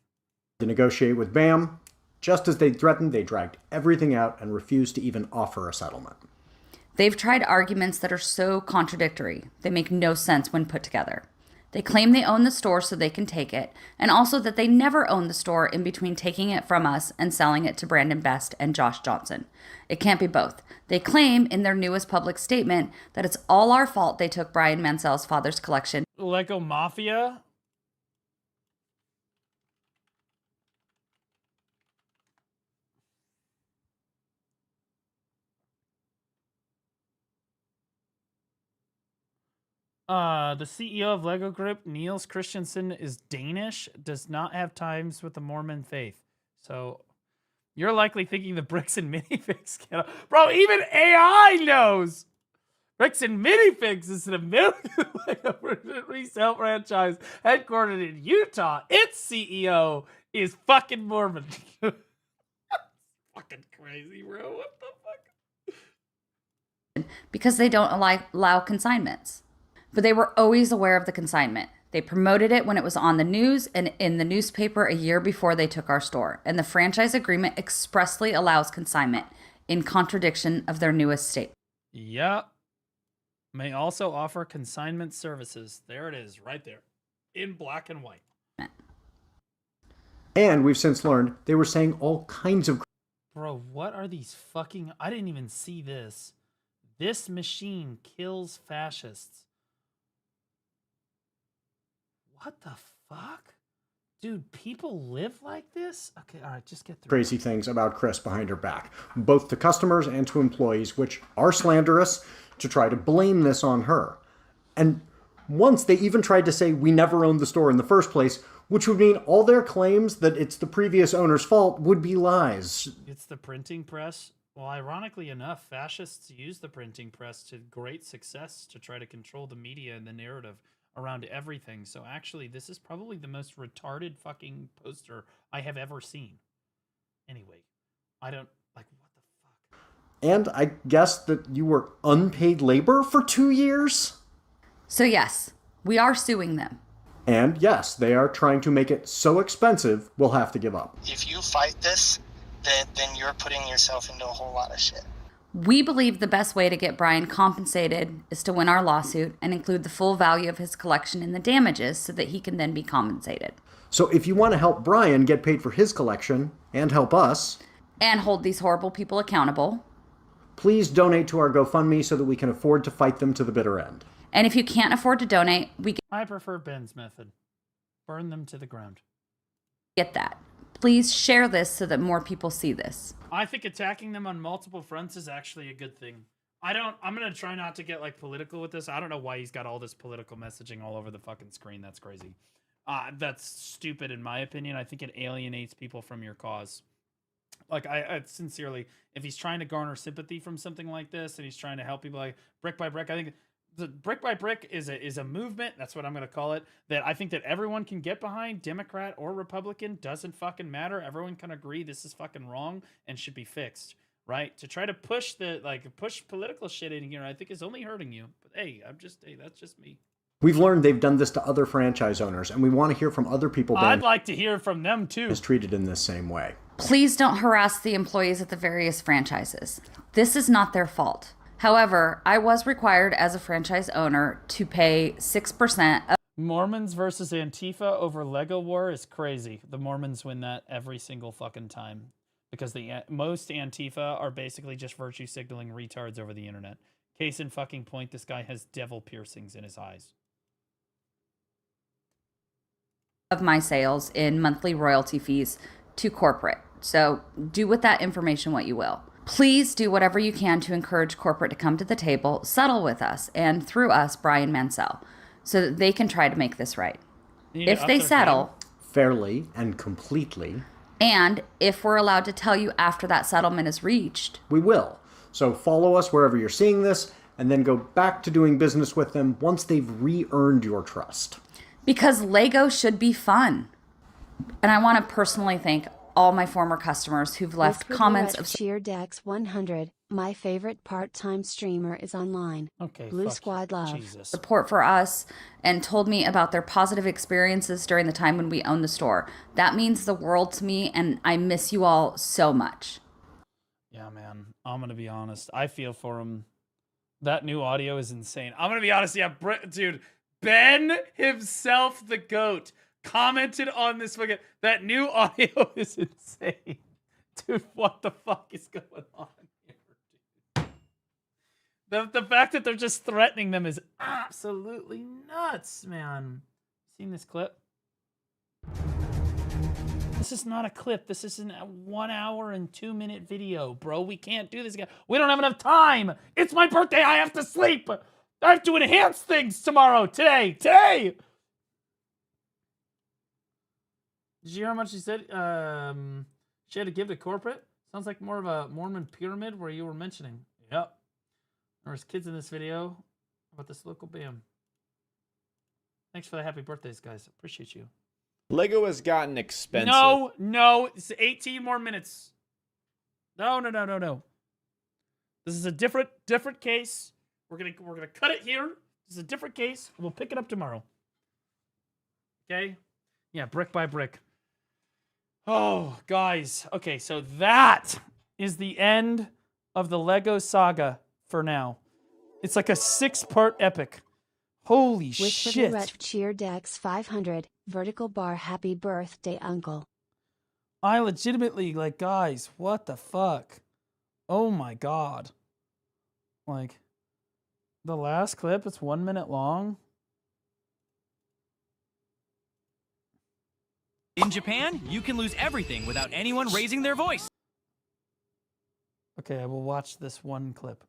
to negotiate with BAM. Just as they threatened, they dragged everything out and refused to even offer a settlement. They've tried arguments that are so contradictory, they make no sense when put together. They claim they own the store so they can take it, and also that they never owned the store in between taking it from us and selling it to Brandon Best and Josh Johnson. It can't be both. They claim in their newest public statement that it's all our fault they took Brian Mansell's father's collection. Lego Mafia? The CEO of Lego Group, Niels Christensen, is Danish, does not have ties with the Mormon faith. So you're likely thinking the bricks and minifigs can... Bro, even AI knows! Bricks and minifigs is an American Lego resale franchise headquartered in Utah. Its CEO is fucking Mormon. Fucking crazy, bro. What the fuck? Because they don't allow consignments. But they were always aware of the consignment. They promoted it when it was on the news and in the newspaper a year before they took our store. And the franchise agreement expressly allows consignment, in contradiction of their newest statement. Yeah. May also offer consignment services. There it is, right there. In black and white. And we've since learned they were saying all kinds of... Bro, what are these fucking... I didn't even see this. This machine kills fascists. What the fuck? Dude, people live like this? Okay, all right, just get through crazy things about Chris behind her back, both to customers and to employees, which are slanderous, to try to blame this on her. And once they even tried to say we never owned the store in the first place, which would mean all their claims that it's the previous owner's fault would be lies. It's the printing press. Well, ironically enough, fascists use the printing press to great success to try to control the media and the narrative around everything. So actually, this is probably the most retarded fucking poster I have ever seen. Anyway, I don't... Like, what the fuck? And I guess that you were unpaid labor for 2 years? So yes, we are suing them. And yes, they are trying to make it so expensive, we'll have to give up. If you fight this, then you're putting yourself into a whole lot of shit. We believe the best way to get Brian compensated is to win our lawsuit and include the full value of his collection in the damages so that he can then be compensated. So if you want to help Brian get paid for his collection and help us... and hold these horrible people accountable... please donate to our GoFundMe so that we can afford to fight them to the bitter end. And if you can't afford to donate, I prefer Ben's method. Burn them to the ground. Get that. Please share this so that more people see this. I think attacking them on multiple fronts is actually a good thing. I'm gonna try not to get like political with this. I don't know why he's got all this political messaging all over the fucking screen. That's crazy. That's stupid in my opinion. I think it alienates people from your cause. Like I sincerely, if he's trying to garner sympathy from something like this, and he's trying to help people like brick by brick, I think the brick by brick is a movement. That's what I'm gonna call it. That I think that everyone can get behind, Democrat or Republican, doesn't fucking matter. Everyone can agree this is fucking wrong and should be fixed. Right? To try to push push political shit in here, I think is only hurting you. But hey, that's just me. We've learned they've done this to other franchise owners, and we want to hear from other people I'd like to hear from them too. is treated in this same way. Please don't harass the employees at the various franchises. This is not their fault. However, I was required as a franchise owner to pay 6% of Mormons versus Antifa over Lego War is crazy. The Mormons win that every single fucking time. Because most Antifa are basically just virtue signaling retards over the internet. Case in fucking point, this guy has devil piercings in his eyes. of my sales in monthly royalty fees to corporate. So do with that information what you will. Please do whatever you can to encourage corporate to come to the table, settle with us, and through us, Brian Mansell, so that they can try to make this right. If they settle fairly and completely, and if we're allowed to tell you after that settlement is reached, we will. So follow us wherever you're seeing this, and then go back to doing business with them once they've re-earned your trust. Because Lego should be fun. And I want to personally thank all my former customers who've left comments of CheerDex100. My favorite part-time streamer is online. Okay, Blue Squad love. support for us and told me about their positive experiences during the time when we owned the store. That means the world to me, and I miss you all so much. Yeah, man. I'm going to be honest. I feel for him. That new audio is insane. I'm going to be honest. Yeah, dude, Ben himself, the GOAT, commented on this fucking... That new audio is insane. Dude, what the fuck is going on here, dude? The fact that they're just threatening them is absolutely nuts, man. Seen this clip? This is not a clip. This is a 1 hour and 2 minute video, bro. We can't do this again. We don't have enough time. It's my birthday. I have to sleep. I have to enhance things tomorrow. Today. Did you hear how much she said she had to give to corporate? Sounds like more of a Mormon pyramid where you were mentioning. Yep. There's kids in this video. How about this local BAM? Thanks for the happy birthdays, guys. Appreciate you. Lego has gotten expensive. No. It's 18 more minutes. No. This is a different case. We're gonna cut it here. This is a different case. We'll pick it up tomorrow. Okay? Yeah, brick by brick. Oh, guys. Okay, so that is the end of the Lego saga for now. It's like a 6-part epic. Holy shit. With CheerDex 500, vertical bar happy birthday, uncle. I legitimately, like, guys, what the fuck? Oh my god. Like, the last clip, it's 1 minute long. In Japan, you can lose everything without anyone raising their voice. Okay, I will watch this one clip.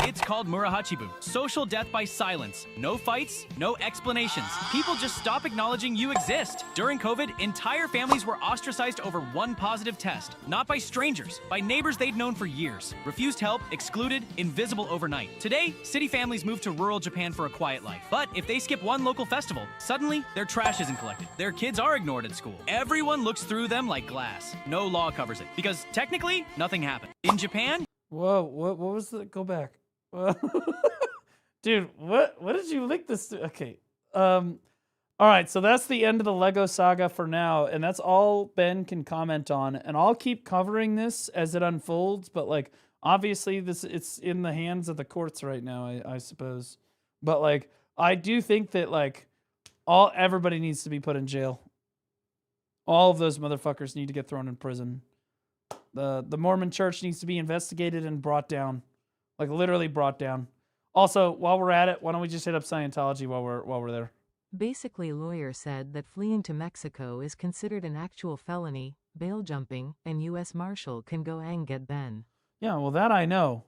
It's called Murahachibu, social death by silence. No fights, no explanations. People just stop acknowledging you exist. During COVID, entire families were ostracized over one positive test. Not by strangers, by neighbors they'd known for years. Refused help, excluded, invisible overnight. Today, city families move to rural Japan for a quiet life. But if they skip one local festival, suddenly their trash isn't collected. Their kids are ignored at school. Everyone looks through them like glass. No law covers it, because technically, nothing happened. In Japan... Whoa, what was the... Go back. Dude, what did you link this to? Okay. All right, so that's the end of the Lego saga for now, and that's all Ben can comment on. And I'll keep covering this as it unfolds, but like obviously it's in the hands of the courts right now, I suppose. But like I do think that like everybody needs to be put in jail. All of those motherfuckers need to get thrown in prison. The Mormon church needs to be investigated and brought down. Like literally brought down. Also, while we're at it, why don't we just hit up Scientology while we're there? Basically, lawyer said that fleeing to Mexico is considered an actual felony, bail jumping, and U.S. Marshal can go and get Ben. Yeah, well, that I know.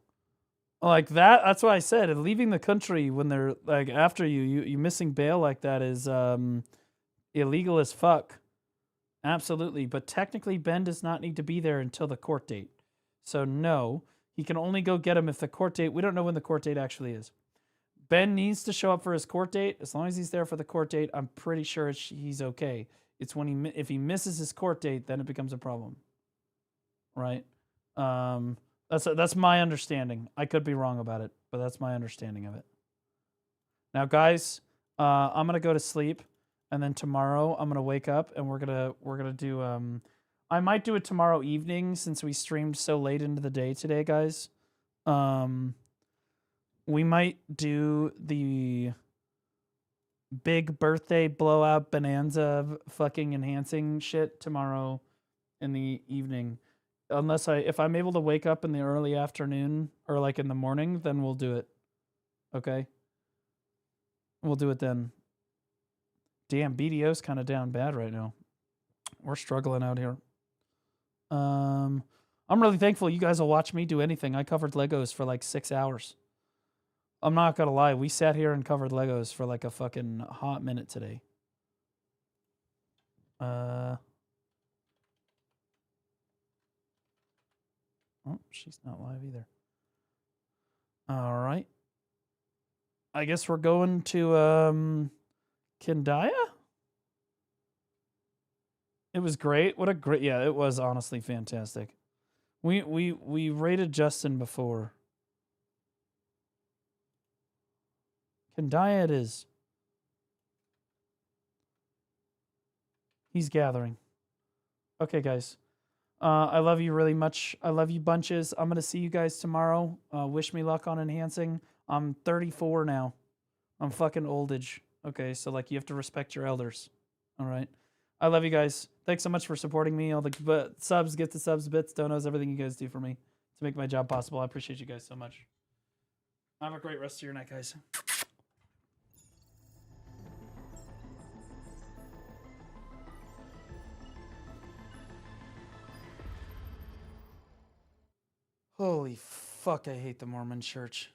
Like that. That's why I said leaving the country when they're like after you missing bail like that is illegal as fuck. Absolutely. But technically, Ben does not need to be there until the court date. So no, he can only go get him if the court date. We don't know when the court date actually is. Ben needs to show up for his court date. As long as he's there for the court date, I'm pretty sure he's okay. It's when if he misses his court date, then it becomes a problem. Right? That's my understanding. I could be wrong about it, but that's my understanding of it. Now, guys, I'm gonna go to sleep, and then tomorrow I'm gonna wake up and we're gonna do I might do it tomorrow evening since we streamed so late into the day today, guys. We might do the big birthday blowout bonanza fucking enhancing shit tomorrow in the evening. If I'm able to wake up in the early afternoon or like in the morning, then we'll do it. Okay? We'll do it then. Damn, BDO's kind of down bad right now. We're struggling out here. I'm really thankful you guys will watch me do anything. I covered Legos for like 6 hours. I'm not gonna lie, we sat here and covered Legos for like a fucking hot minute today. Oh, she's not live either. All right. I guess we're going to Kendaya? It was great. Yeah, it was honestly fantastic. We rated Justin before. Kendaya it is. He's gathering. Okay, guys. I love you really much. I love you bunches. I'm going to see you guys tomorrow. Wish me luck on enhancing. I'm 34 now. I'm fucking oldage. Okay, so like you have to respect your elders. All right. I love you guys. Thanks so much for supporting me. All the subs, get the subs, bits, donos, everything you guys do for me to make my job possible. I appreciate you guys so much. Have a great rest of your night, guys. Holy fuck, I hate the Mormon church.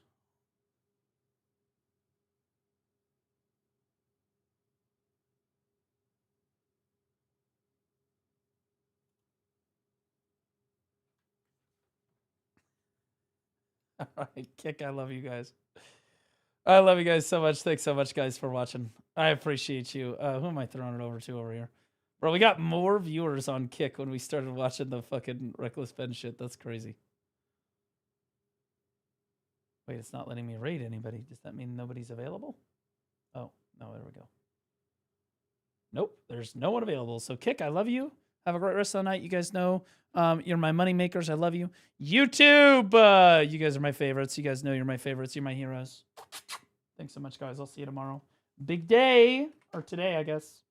All right, Kick, I love you guys. I love you guys so much. Thanks so much, guys, for watching. I appreciate you. Who am I throwing it over to over here? Bro, we got more viewers on Kick when we started watching the fucking Reckless Ben shit. That's crazy. Wait, it's not letting me raid anybody. Does that mean nobody's available? Oh, no, there we go. Nope, there's no one available. So, Kick, I love you. Have a great rest of the night. You guys know you're my money makers. I love you. YouTube, you guys are my favorites. You guys know you're my favorites. You're my heroes. Thanks so much, guys. I'll see you tomorrow. Big day, or today, I guess.